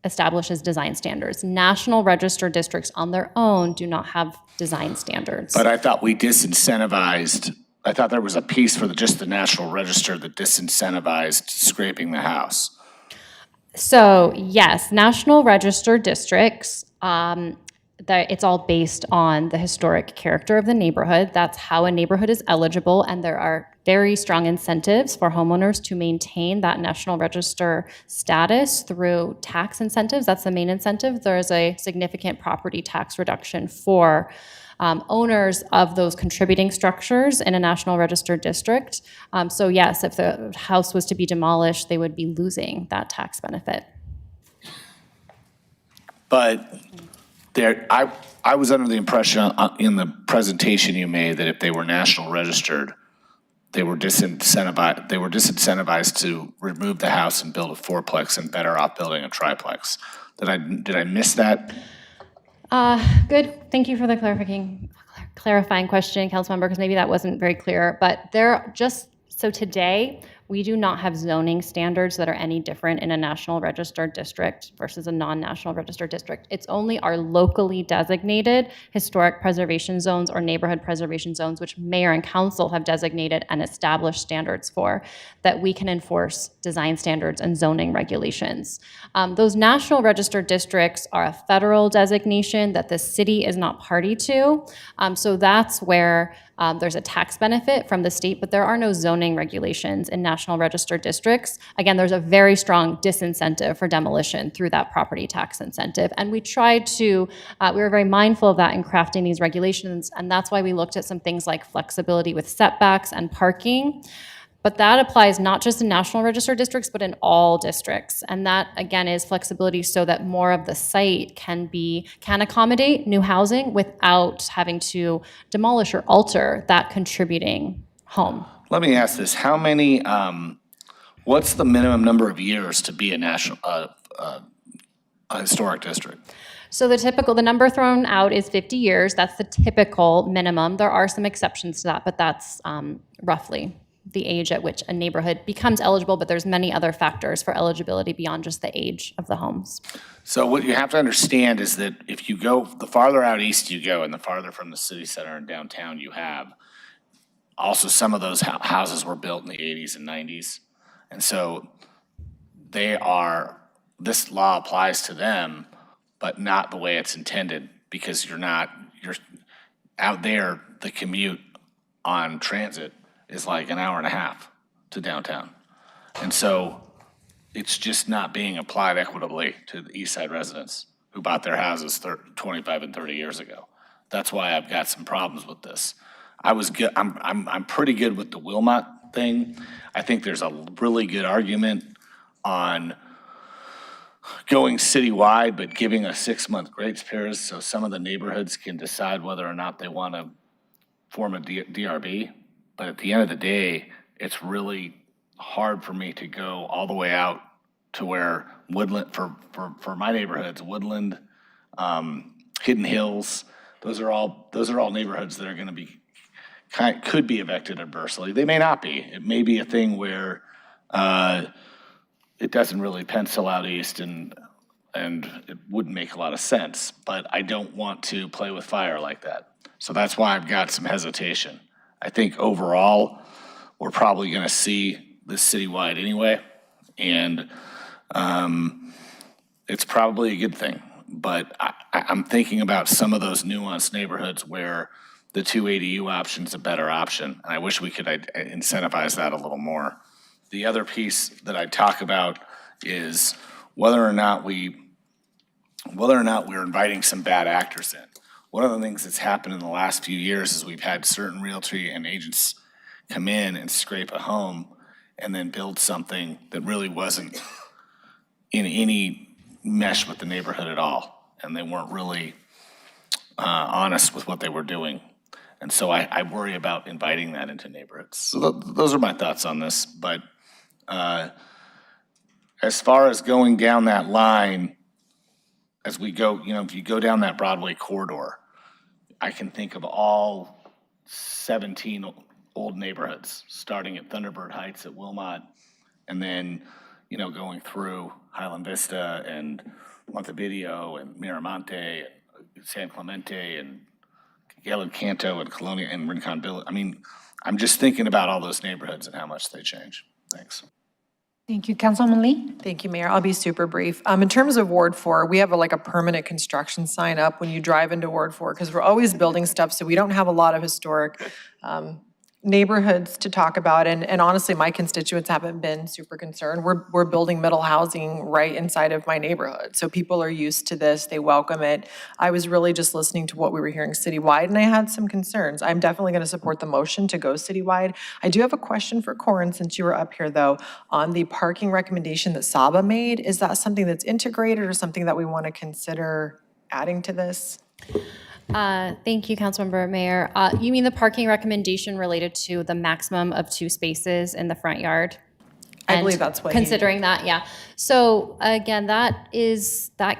establishes design standards. National Register districts on their own do not have design standards. But I thought we disincentivized, I thought there was a piece for just the National Register that disincentivized scraping the house. So yes, National Register districts, it's all based on the historic character of the neighborhood. That's how a neighborhood is eligible, and there are very strong incentives for homeowners to maintain that National Register status through tax incentives. That's the main incentive. There is a significant property tax reduction for owners of those contributing structures in a National Register district. So yes, if the house was to be demolished, they would be losing that tax benefit. But I was under the impression in the presentation you made that if they were National Registered, they were disincentivized to remove the house and build a fourplex and better off building a triplex. Did I miss that? Good. Thank you for the clarifying question, Councilmember, because maybe that wasn't very clear. But so today, we do not have zoning standards that are any different in a National Register district versus a non-National Register district. It's only our locally designated historic preservation zones or neighborhood preservation zones, which mayor and council have designated and established standards for, that we can enforce design standards and zoning regulations. Those National Register districts are a federal designation that the city is not party to. So that's where there's a tax benefit from the state, but there are no zoning regulations in National Register districts. Again, there's a very strong disincentive for demolition through that property tax incentive. And we tried to, we were very mindful of that in crafting these regulations, and that's why we looked at some things like flexibility with setbacks and parking. But that applies not just in National Register districts, but in all districts. And that, again, is flexibility so that more of the site can accommodate new housing without having to demolish or alter that contributing home. Let me ask this: how many? What's the minimum number of years to be a historic district? So the number thrown out is 50 years. That's the typical minimum. There are some exceptions to that, but that's roughly. the age at which a neighborhood becomes eligible, but there's many other factors for eligibility beyond just the age of the homes. So what you have to understand is that if you go, the farther out east you go and the farther from the city center and downtown you have, also some of those houses were built in the 80s and 90s. And so this law applies to them, but not the way it's intended, because you're out there, the commute on transit is like an hour and a half to downtown. And so it's just not being applied equitably to the East Side residents who bought their houses 25 and 30 years ago. That's why I've got some problems with this. I'm pretty good with the Wilmot thing. I think there's a really good argument on going citywide, but giving a 6-month grace period so some of the neighborhoods can decide whether or not they want to form a DRB. But at the end of the day, it's really hard for me to go all the way out to where Woodland, for my neighborhoods, Woodland, Hidden Hills, those are all neighborhoods that are going to be, could be affected adversely. They may not be. It may be a thing where it doesn't really pencil out east and it wouldn't make a lot of sense, but I don't want to play with fire like that. So that's why I've got some hesitation. I think overall, we're probably going to see this citywide anyway, and it's probably a good thing. But I'm thinking about some of those nuanced neighborhoods where the 2 ADU option is a better option, and I wish we could incentivize that a little more. The other piece that I talk about is whether or not we're inviting some bad actors in. One of the things that's happened in the last few years is we've had certain realty and agents come in and scrape a home and then build something that really wasn't in any mesh with the neighborhood at all. And they weren't really honest with what they were doing. And so I worry about inviting that into neighborhoods. So those are my thoughts on this. But as far as going down that line, as we go, if you go down that Broadway corridor, I can think of all 17 old neighborhoods, starting at Thunderbird Heights at Wilmot, and then, going through Highland Vista and Montevideo and Miramonte and San Clemente and Galen Canto and Colonia and Rincon Village. I mean, I'm just thinking about all those neighborhoods and how much they change. Thanks. Thank you, Councilwoman Lee. Thank you, Mayor. I'll be super brief. In terms of Ward 4, we have a permanent construction sign up when you drive into Ward 4, because we're always building stuff, so we don't have a lot of historic neighborhoods to talk about. And honestly, my constituents haven't been super concerned. We're building middle housing right inside of my neighborhood. So people are used to this, they welcome it. I was really just listening to what we were hearing citywide, and I had some concerns. I'm definitely gonna support the motion to go citywide. I do have a question for Corin, since you were up here though, on the parking recommendation that Saba made. Is that something that's integrated or something that we wanna consider adding to this? Thank you, Councilmember Mayor. You mean the parking recommendation related to the maximum of 2 spaces in the front yard? I believe that's what he- Considering that, yeah. So again, that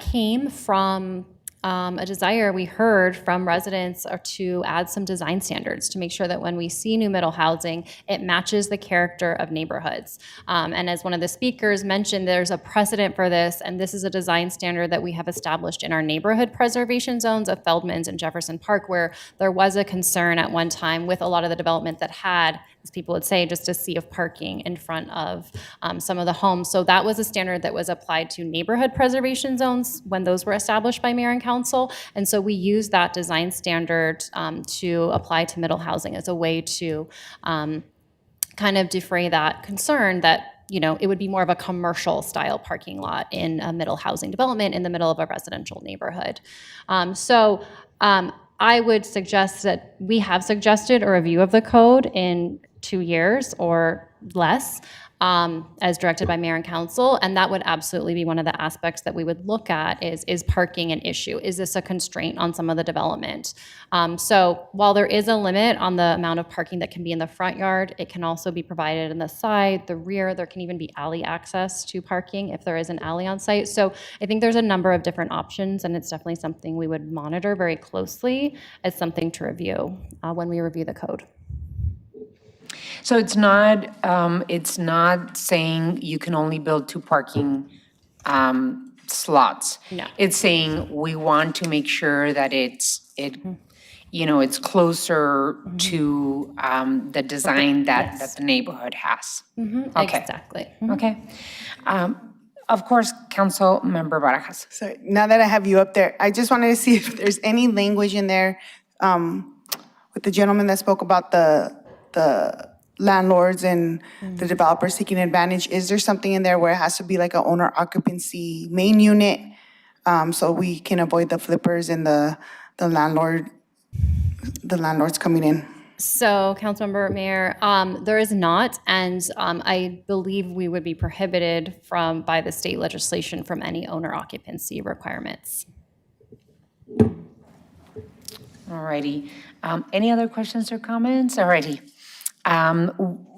came from a desire we heard from residents to add some design standards to make sure that when we see new middle housing, it matches the character of neighborhoods. And as one of the speakers mentioned, there's a precedent for this, and this is a design standard that we have established in our neighborhood preservation zones of Feldman's and Jefferson Park, where there was a concern at one time with a lot of the development that had, as people would say, just a sea of parking in front of some of the homes. So that was a standard that was applied to neighborhood preservation zones when those were established by mayor and council. And so we use that design standard to apply to middle housing as a way to kind of defray that concern that it would be more of a commercial style parking lot in a middle housing development in the middle of a residential neighborhood. I would suggest that we have suggested a review of the code in 2 years or less, as directed by mayor and council, and that would absolutely be one of the aspects that we would look at is parking an issue? Is this a constraint on some of the development? So while there is a limit on the amount of parking that can be in the front yard, it can also be provided in the side, the rear. There can even be alley access to parking if there is an alley on site. So I think there's a number of different options, and it's definitely something we would monitor very closely as something to review when we review the code. So it's not saying you can only build 2 parking slots. No. It's saying we want to make sure that it's closer to the design that the neighborhood has. Okay. Exactly. Okay. Of course, Councilmember Barajas. So now that I have you up there, I just wanted to see if there's any language in there with the gentleman that spoke about the landlords and the developers taking advantage. Is there something in there where it has to be like a owner occupancy main unit so we can avoid the flippers and the landlords coming in? So, Councilmember Mayor, there is not, and I believe we would be prohibited by the state legislation from any owner occupancy requirements. All righty. Any other questions or comments? All righty.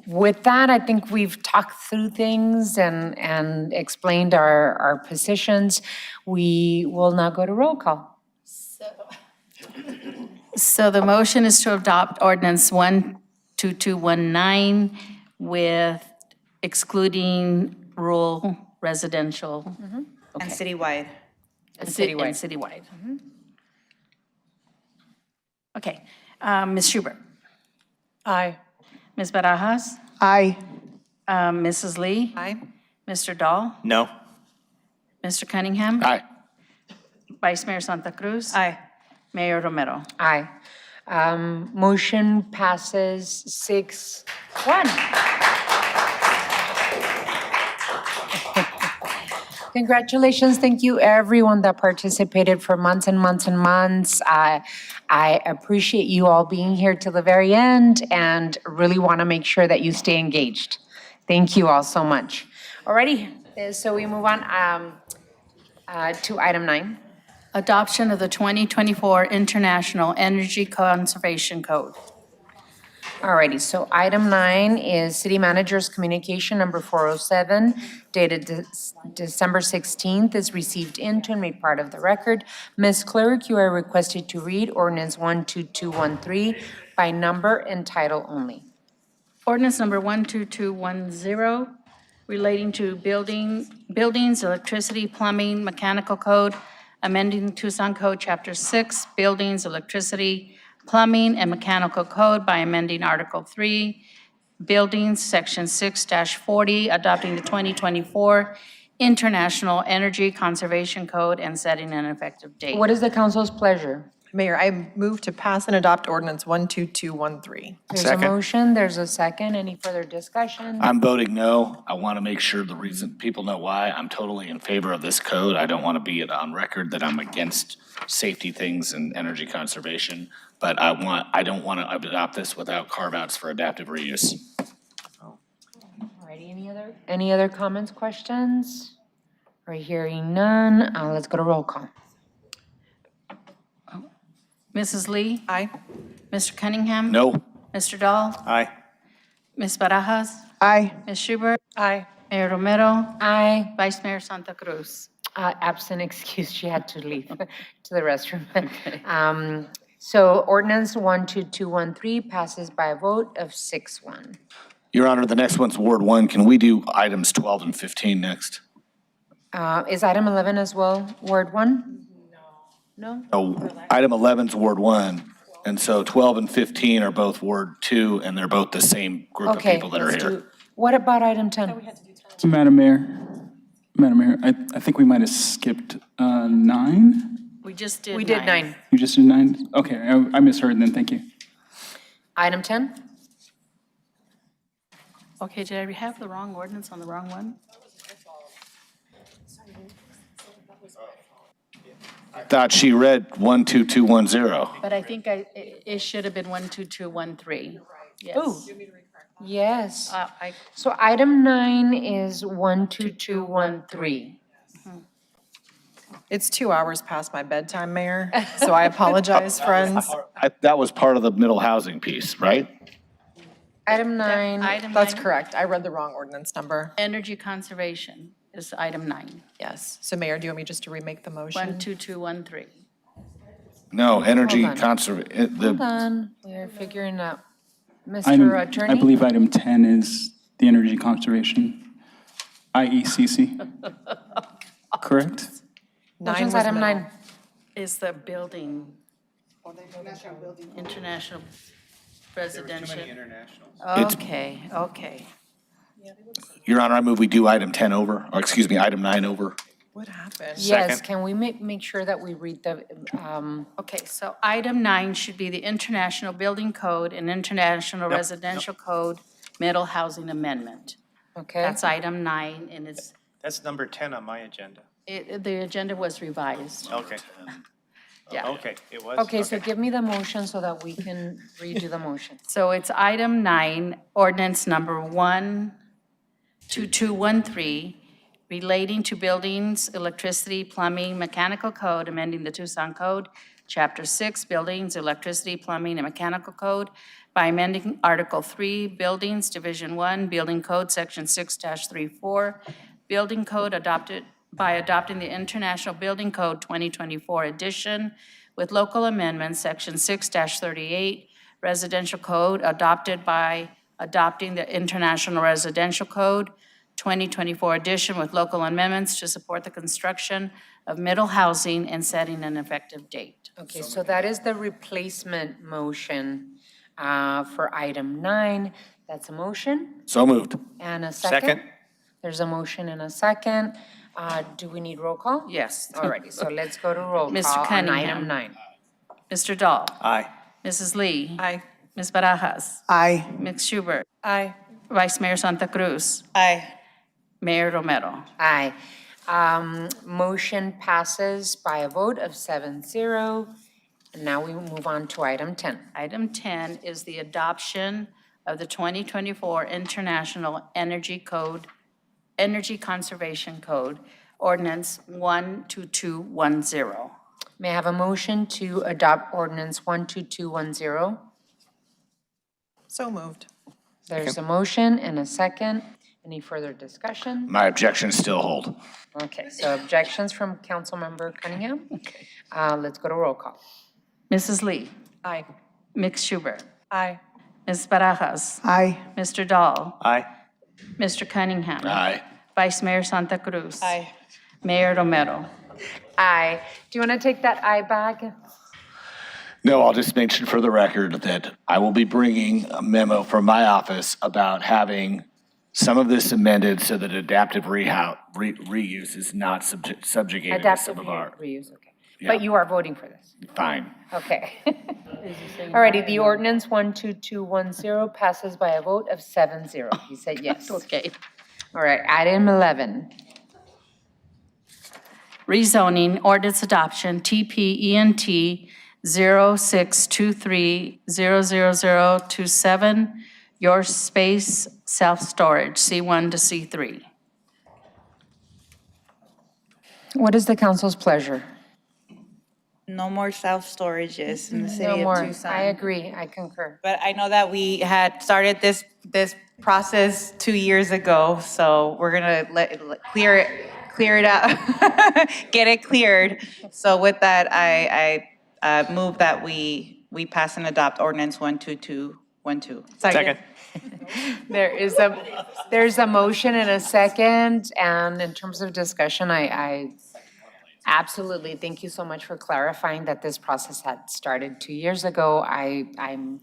With that, I think we've talked through things and explained our positions. We will now go to roll call. So the motion is to adopt ordinance 12219 with excluding rural residential. And citywide. And citywide. citywide. Okay. Ms. Schubert. Aye. Ms. Barajas. Aye. Mrs. Lee. Aye. Mr. Dahl. No. Mr. Cunningham. Aye. Vice Mayor Santa Cruz. Aye. Mayor Romero. Aye. Motion passes 6-1. Congratulations. Thank you, everyone that participated for months and months and months. I appreciate you all being here till the very end and really want to make sure that you stay engaged. Thank you all so much. Alrighty, so we move on to item 9. Adoption of the 2024 International Energy Conservation Code. Alrighty, so item 9 is City Manager's Communication number 407, dated December 16th, is received into and made part of the record. Ms. Clerk, you are requested to read ordinance 12213 by number and title only. Ordinance number 12210, relating to buildings, electricity, plumbing, mechanical code, amending Tucson Code Chapter 6, Buildings, Electricity, Plumbing, and Mechanical Code by amending Article 3, Buildings, Section 6-40, adopting the 2024 International Energy Conservation Code and setting an effective date. What is the council's pleasure? Mayor, I move to pass and adopt ordinance 12213. There's a motion, there's a second. Any further discussion? I'm voting no. I want to make sure the reason people know why I'm totally in favor of this code. I don't want to be it on record that I'm against safety things and energy conservation, but I don't want to adopt this without carve-outs for adaptive reuse. Alrighty, any other comments, questions? All right, hearing none, let's go to roll call. Mrs. Lee? Aye. Mr. Cunningham? No. Mr. Dahl? Aye. Ms. Barajas? Aye. Ms. Schubert? Aye. Mayor Romero? Aye. Vice Mayor Santa Cruz? Absent excuse, she had to leave to the restroom. So ordinance 12213 passes by a vote of 6-1. Your Honor, the next one's Ward 1. Can we do items 12 and 15 next? Is item 11 as well, Ward 1? No? Oh, item 11's Ward 1, and so 12 and 15 are both Ward 2, and they're both the same group of Okay, people that are let's here. do, what about item 10? Madam Mayor, I think we might have skipped 9. We just did We did 9. You just did 9? Okay, I misheard then, thank you. Item 10? Okay, did I have the wrong ordinance on the wrong one? I thought she read 12210. But I think it should have been 12213. Yes. Ooh. Yes. I So item 9 is 12213. It's 2 hours past my bedtime, Mayor, so I apologize, friends. That was part of the middle housing piece, right? Item 9. That's correct. I read the wrong ordinance number. Energy conservation is item 9. Yes. So Mayor, do you want me just to remake the motion? 12213. No, energy Hold on. conservation. Hold on, we're figuring out. Mr. Attorney? I believe item 10 is the energy conservation, IECC. Correct? Motion's item 9. Is the building. International residential. Okay, okay. Your Honor, I move we do item 10 over, or excuse me, item 9 over. What happened? Yes, can we make sure that we read the, Okay, so item 9 should be the International Building Code and International Residential Code Middle Housing Amendment. okay? That's item 9, and it's, That's number 10 on my agenda. the agenda was revised. Okay. Yeah. Okay, it was? Okay, so give me the motion so that we can redo the motion. So it's item 9, ordinance number 12213, relating to buildings, electricity, plumbing, mechanical code, amending the Tucson Code, Chapter 6, Buildings, Electricity, Plumbing, and Mechanical Code by amending Article 3, Buildings, Division 1, Building Code, Section 6-34, Building Code by adopting the International Building Code 2024 edition with local amendments, Section 6-38, Residential Code adopted by adopting the International Residential Code 2024 edition with local amendments to support the construction of middle housing and setting an effective date. Okay, so that is the replacement motion for item 9. That's a motion So moved. and a second. There's a motion and a second. Do we need roll call? Yes. Alrighty, so let's go to roll Mr. call on Cunningham. item 9. Mr. Dahl. Aye. Mrs. Lee. Aye. Ms. Barajas. Aye. Ms. Schubert. Aye. Vice Mayor Santa Cruz. Aye. Mayor Romero. Aye. Motion passes by a vote of 7-0. And now we move on to item 10. Item 10 is the adoption of the 2024 International Energy Code, Energy Conservation Code, Ordinance 12210. May I have a motion to adopt ordinance 12210? So moved. There's a motion and a second. Any further discussion? My objections still hold. Okay, so objections from Councilmember Cunningham? Okay. Let's go to roll call. Mrs. Lee. Aye. Ms. Schubert. Aye. Ms. Barajas. Aye. Mr. Dahl. Aye. Mr. Cunningham. Aye. Vice Mayor Santa Cruz. Aye. Mayor Romero. Aye. Do you want to take that aye back? No, I'll just mention for the record that I will be bringing a memo from my office about having some of this amended so that adaptive reuse is not subjugated to Adaptive some of our. reuse, okay. Yeah. But you are voting for this? Fine. Okay. Alrighty, the ordinance 12210 passes by a vote of 7-0. He said yes. Okay. All right, item 11. Rezoning, ordinance adoption, TPENT 0623000027, your space self-storage, C1 to C3. What is the council's pleasure? No more self-storages in the No city more. of Tucson. I agree, I concur. But I know that we had started this process 2 years ago, so we're gonna clear it out, get it cleared. So with that, I move that we pass and adopt ordinance 12212. Second. There's a motion and a second, and in terms of discussion, I absolutely thank you so much for clarifying that this process had started 2 years ago. I am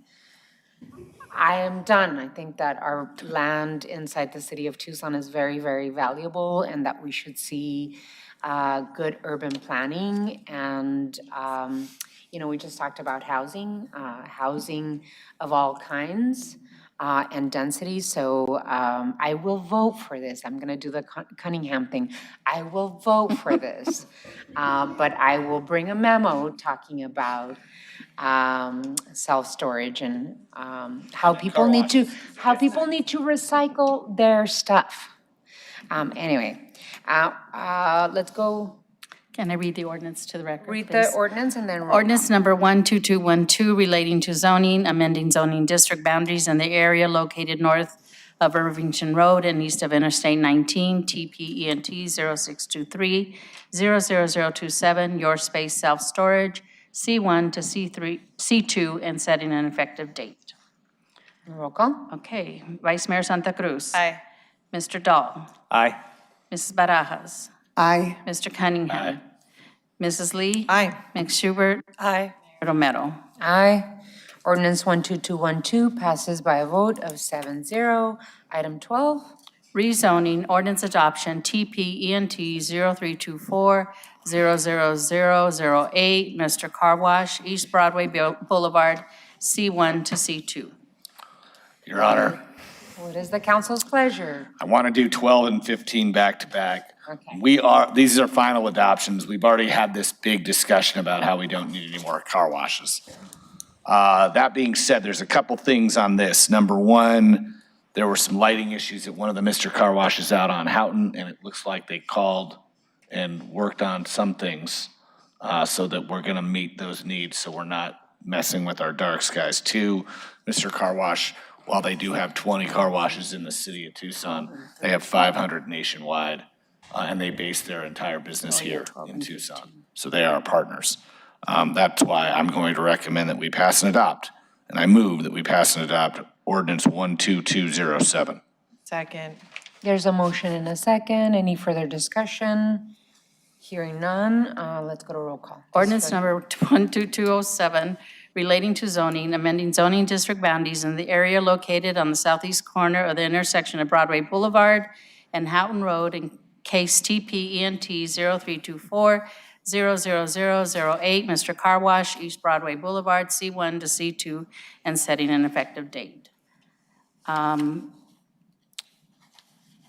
done. I think that our land inside the city of Tucson is very, very valuable, and that we should see good urban planning. And we just talked about housing of all kinds and density. So I will vote for this. I'm going to do the Cunningham thing. I will vote for this, but I will bring a memo talking about self-storage and how people need to recycle their stuff. Anyway, let's go. Can I read the ordinance to the record, Read please? the ordinance and then roll. Ordinance number 12212 relating to zoning, amending zoning district boundaries in the area located north of Irvington Road and east of Interstate 19, TPENT 0623-00027, your space self-storage, C1 to C2, and setting an effective date. Roll call. Okay, Vice Mayor Santa Cruz. Aye. Mr. Dahl. Aye. Mrs. Barajas. Aye. Mr. Cunningham. Aye. Mrs. Lee. Aye. Ms. Schubert. Aye. Romero. Aye. Ordinance 12212 passes by a vote of 7-0. Item 12. Rezoning, ordinance adoption, TPENT 0324-00008, Mr. Car Wash, East Broadway Boulevard, C1 to C2. Your Honor, What is the council's pleasure? I want to do 12 and 15 back to back. Okay. These are final adoptions. We've already had this big discussion about how we don't need any more car washes. That being said, there's a couple things on this. Number one, there were some lighting issues at one of the Mr. Car Washes out on Houghton, and it looks like they called and worked on some things so that we're going to meet those needs, so we're not messing with our dark skies. Two, Mr. Car Wash, while they do have 20 car washes in the city of Tucson, they have 500 nationwide, and they base their entire business here in Tucson. So they are partners. That's why I'm going to recommend that we pass and adopt, and I move that we pass and adopt ordinance 12207. Second. There's a motion and a second. Any further discussion? Hearing none, let's go to roll call. Ordinance number 12207, relating to zoning, amending zoning district boundaries in the area located on the southeast corner of the intersection of Broadway Boulevard and Houghton Road in case TPENT 0324-00008, Mr. Car Wash, East Broadway Boulevard, C1 to C2, and setting an effective date.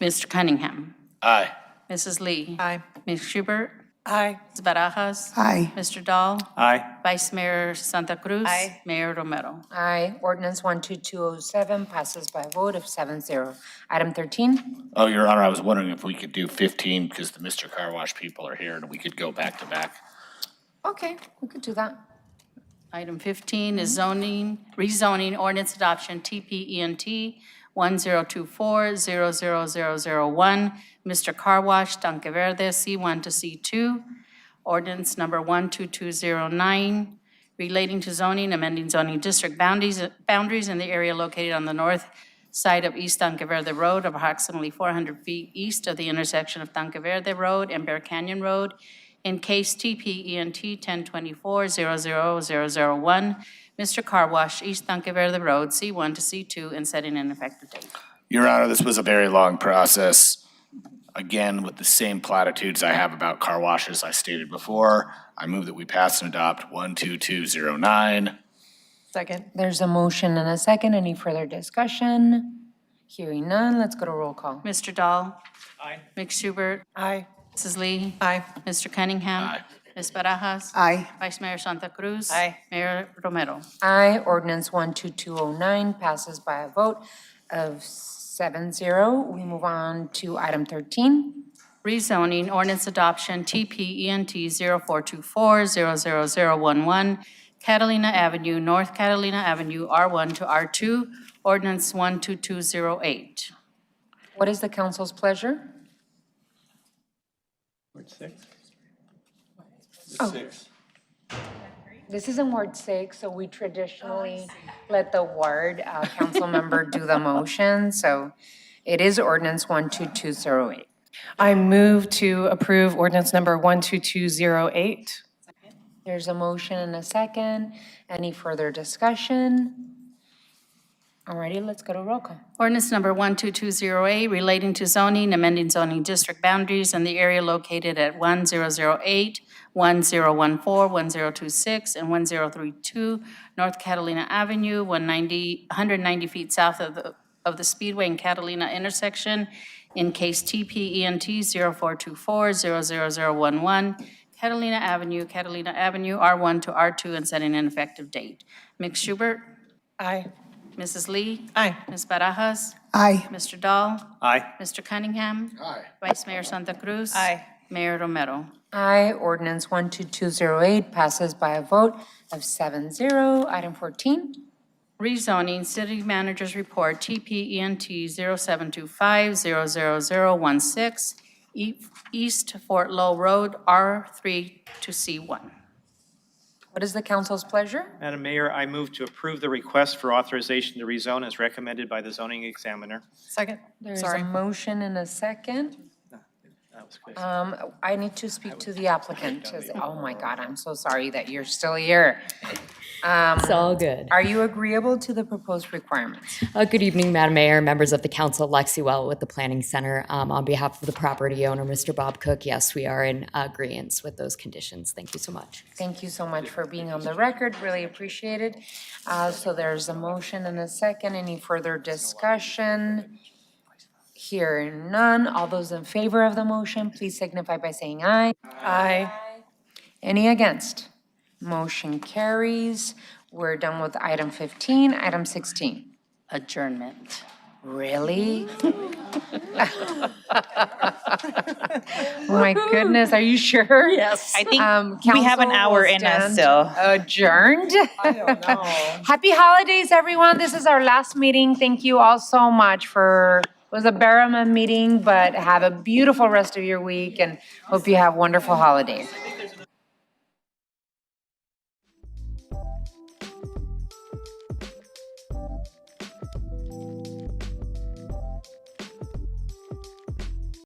Mr. Cunningham. Aye. Mrs. Lee. Aye. Ms. Schubert. Aye. Ms. Barajas. Aye. Mr. Dahl. Aye. Vice Mayor Santa Cruz. Aye. Mayor Romero. Aye. Ordinance 12207 passes by a vote of 7-0. Item 13. Oh, Your Honor, I was wondering if we could do 15 because the Mr. Car Wash people are here and we could go back to back. Okay, we could do that. Item 15 is zoning, rezoning ordinance adoption, TPENT 1024-00001, Mr. Car Wash, TANQUE Verde, C1 to C2. Ordinance number 12209, relating to zoning, amending zoning district boundaries in the area located on the north side of East TANQUE Verde Road, approximately 400 feet east of the intersection of TANQUE Verde Road and Bear Canyon Road, in case TPENT 1024-00001, Mr. Car Wash, East TANQUE Verde Road, C1 to C2, and setting an effective date. Your Honor, this was a very long process. Again, with the same platitudes I have about car washes I stated before, I move that we pass and adopt 12209. Second. There's a motion and a second. Any further discussion? Hearing none, let's go to roll call. Mr. Dahl. Aye. Ms. Schubert. Aye. Mrs. Lee. Aye. Mr. Cunningham. Aye. Ms. Barajas. Aye. Vice Mayor Santa Cruz. Aye. Mayor Romero. Aye. Ordinance 12209 passes by a vote of 7-0. We move on to item 13. Rezoning ordinance adoption, TPENT 0424-00011, Catalina Avenue, North Catalina Avenue, R1 to R2, ordinance 12208. What is the council's pleasure? Word 6? Oh. 6. This is in Ward 6, so we traditionally let the ward council member do the motion. So it is ordinance 12208. I move to approve ordinance number 12208. There's a motion and a second. Any further discussion? Alrighty, let's go to roll call. Ordinance number 12208, relating to zoning, amending zoning district boundaries in the area located at 1008, 1014, 1026, and 1032 North Catalina Avenue, 190 feet south of the Speedway and Catalina intersection, in case TPENT 0424-00011, Catalina Avenue, R1 to R2, and setting an effective date. Ms. Schubert? Aye. Mrs. Lee? Aye. Ms. Barajas? Aye. Mr. Dahl? Aye. Mr. Cunningham? Aye. Vice Mayor Santa Cruz? Aye. Mayor Romero. Aye. Ordinance 12208 passes by a vote of 7-0. Item 14. Rezoning City Manager's Report, TPENT 0725-00016, East Fort Low Road, R3 to C1. What is the council's pleasure? Madam Mayor, I move to approve the request for authorization to rezone as recommended by the zoning examiner. Second. There's Sorry. a motion and a second. That was quick. I need to speak to the applicant. Oh my God, I'm so sorry that you're still here. It's all good. Are you agreeable to the proposed requirements? Good evening, Madam Mayor, members of the council, Lexi Well with the Planning Center. On behalf of the property owner, Mr. Bob Cook, yes, we are in agreement with those conditions. Thank you so much. Thank you so much for being on the record, really appreciate it. So there's a motion and a second. Any further discussion? Hearing none, all those in favor of the motion, please signify by saying aye. Aye. Any against? Motion carries. We're done with item 15. Item 16. Adjournment. Really? My goodness, are you sure? Yes. I think we have an council hour will in us stand still. Adjourned? I don't know. Happy holidays, everyone. This is our last meeting. Thank you all so much for, it was a Barama meeting, but have a beautiful rest of your week and hope you have wonderful holidays.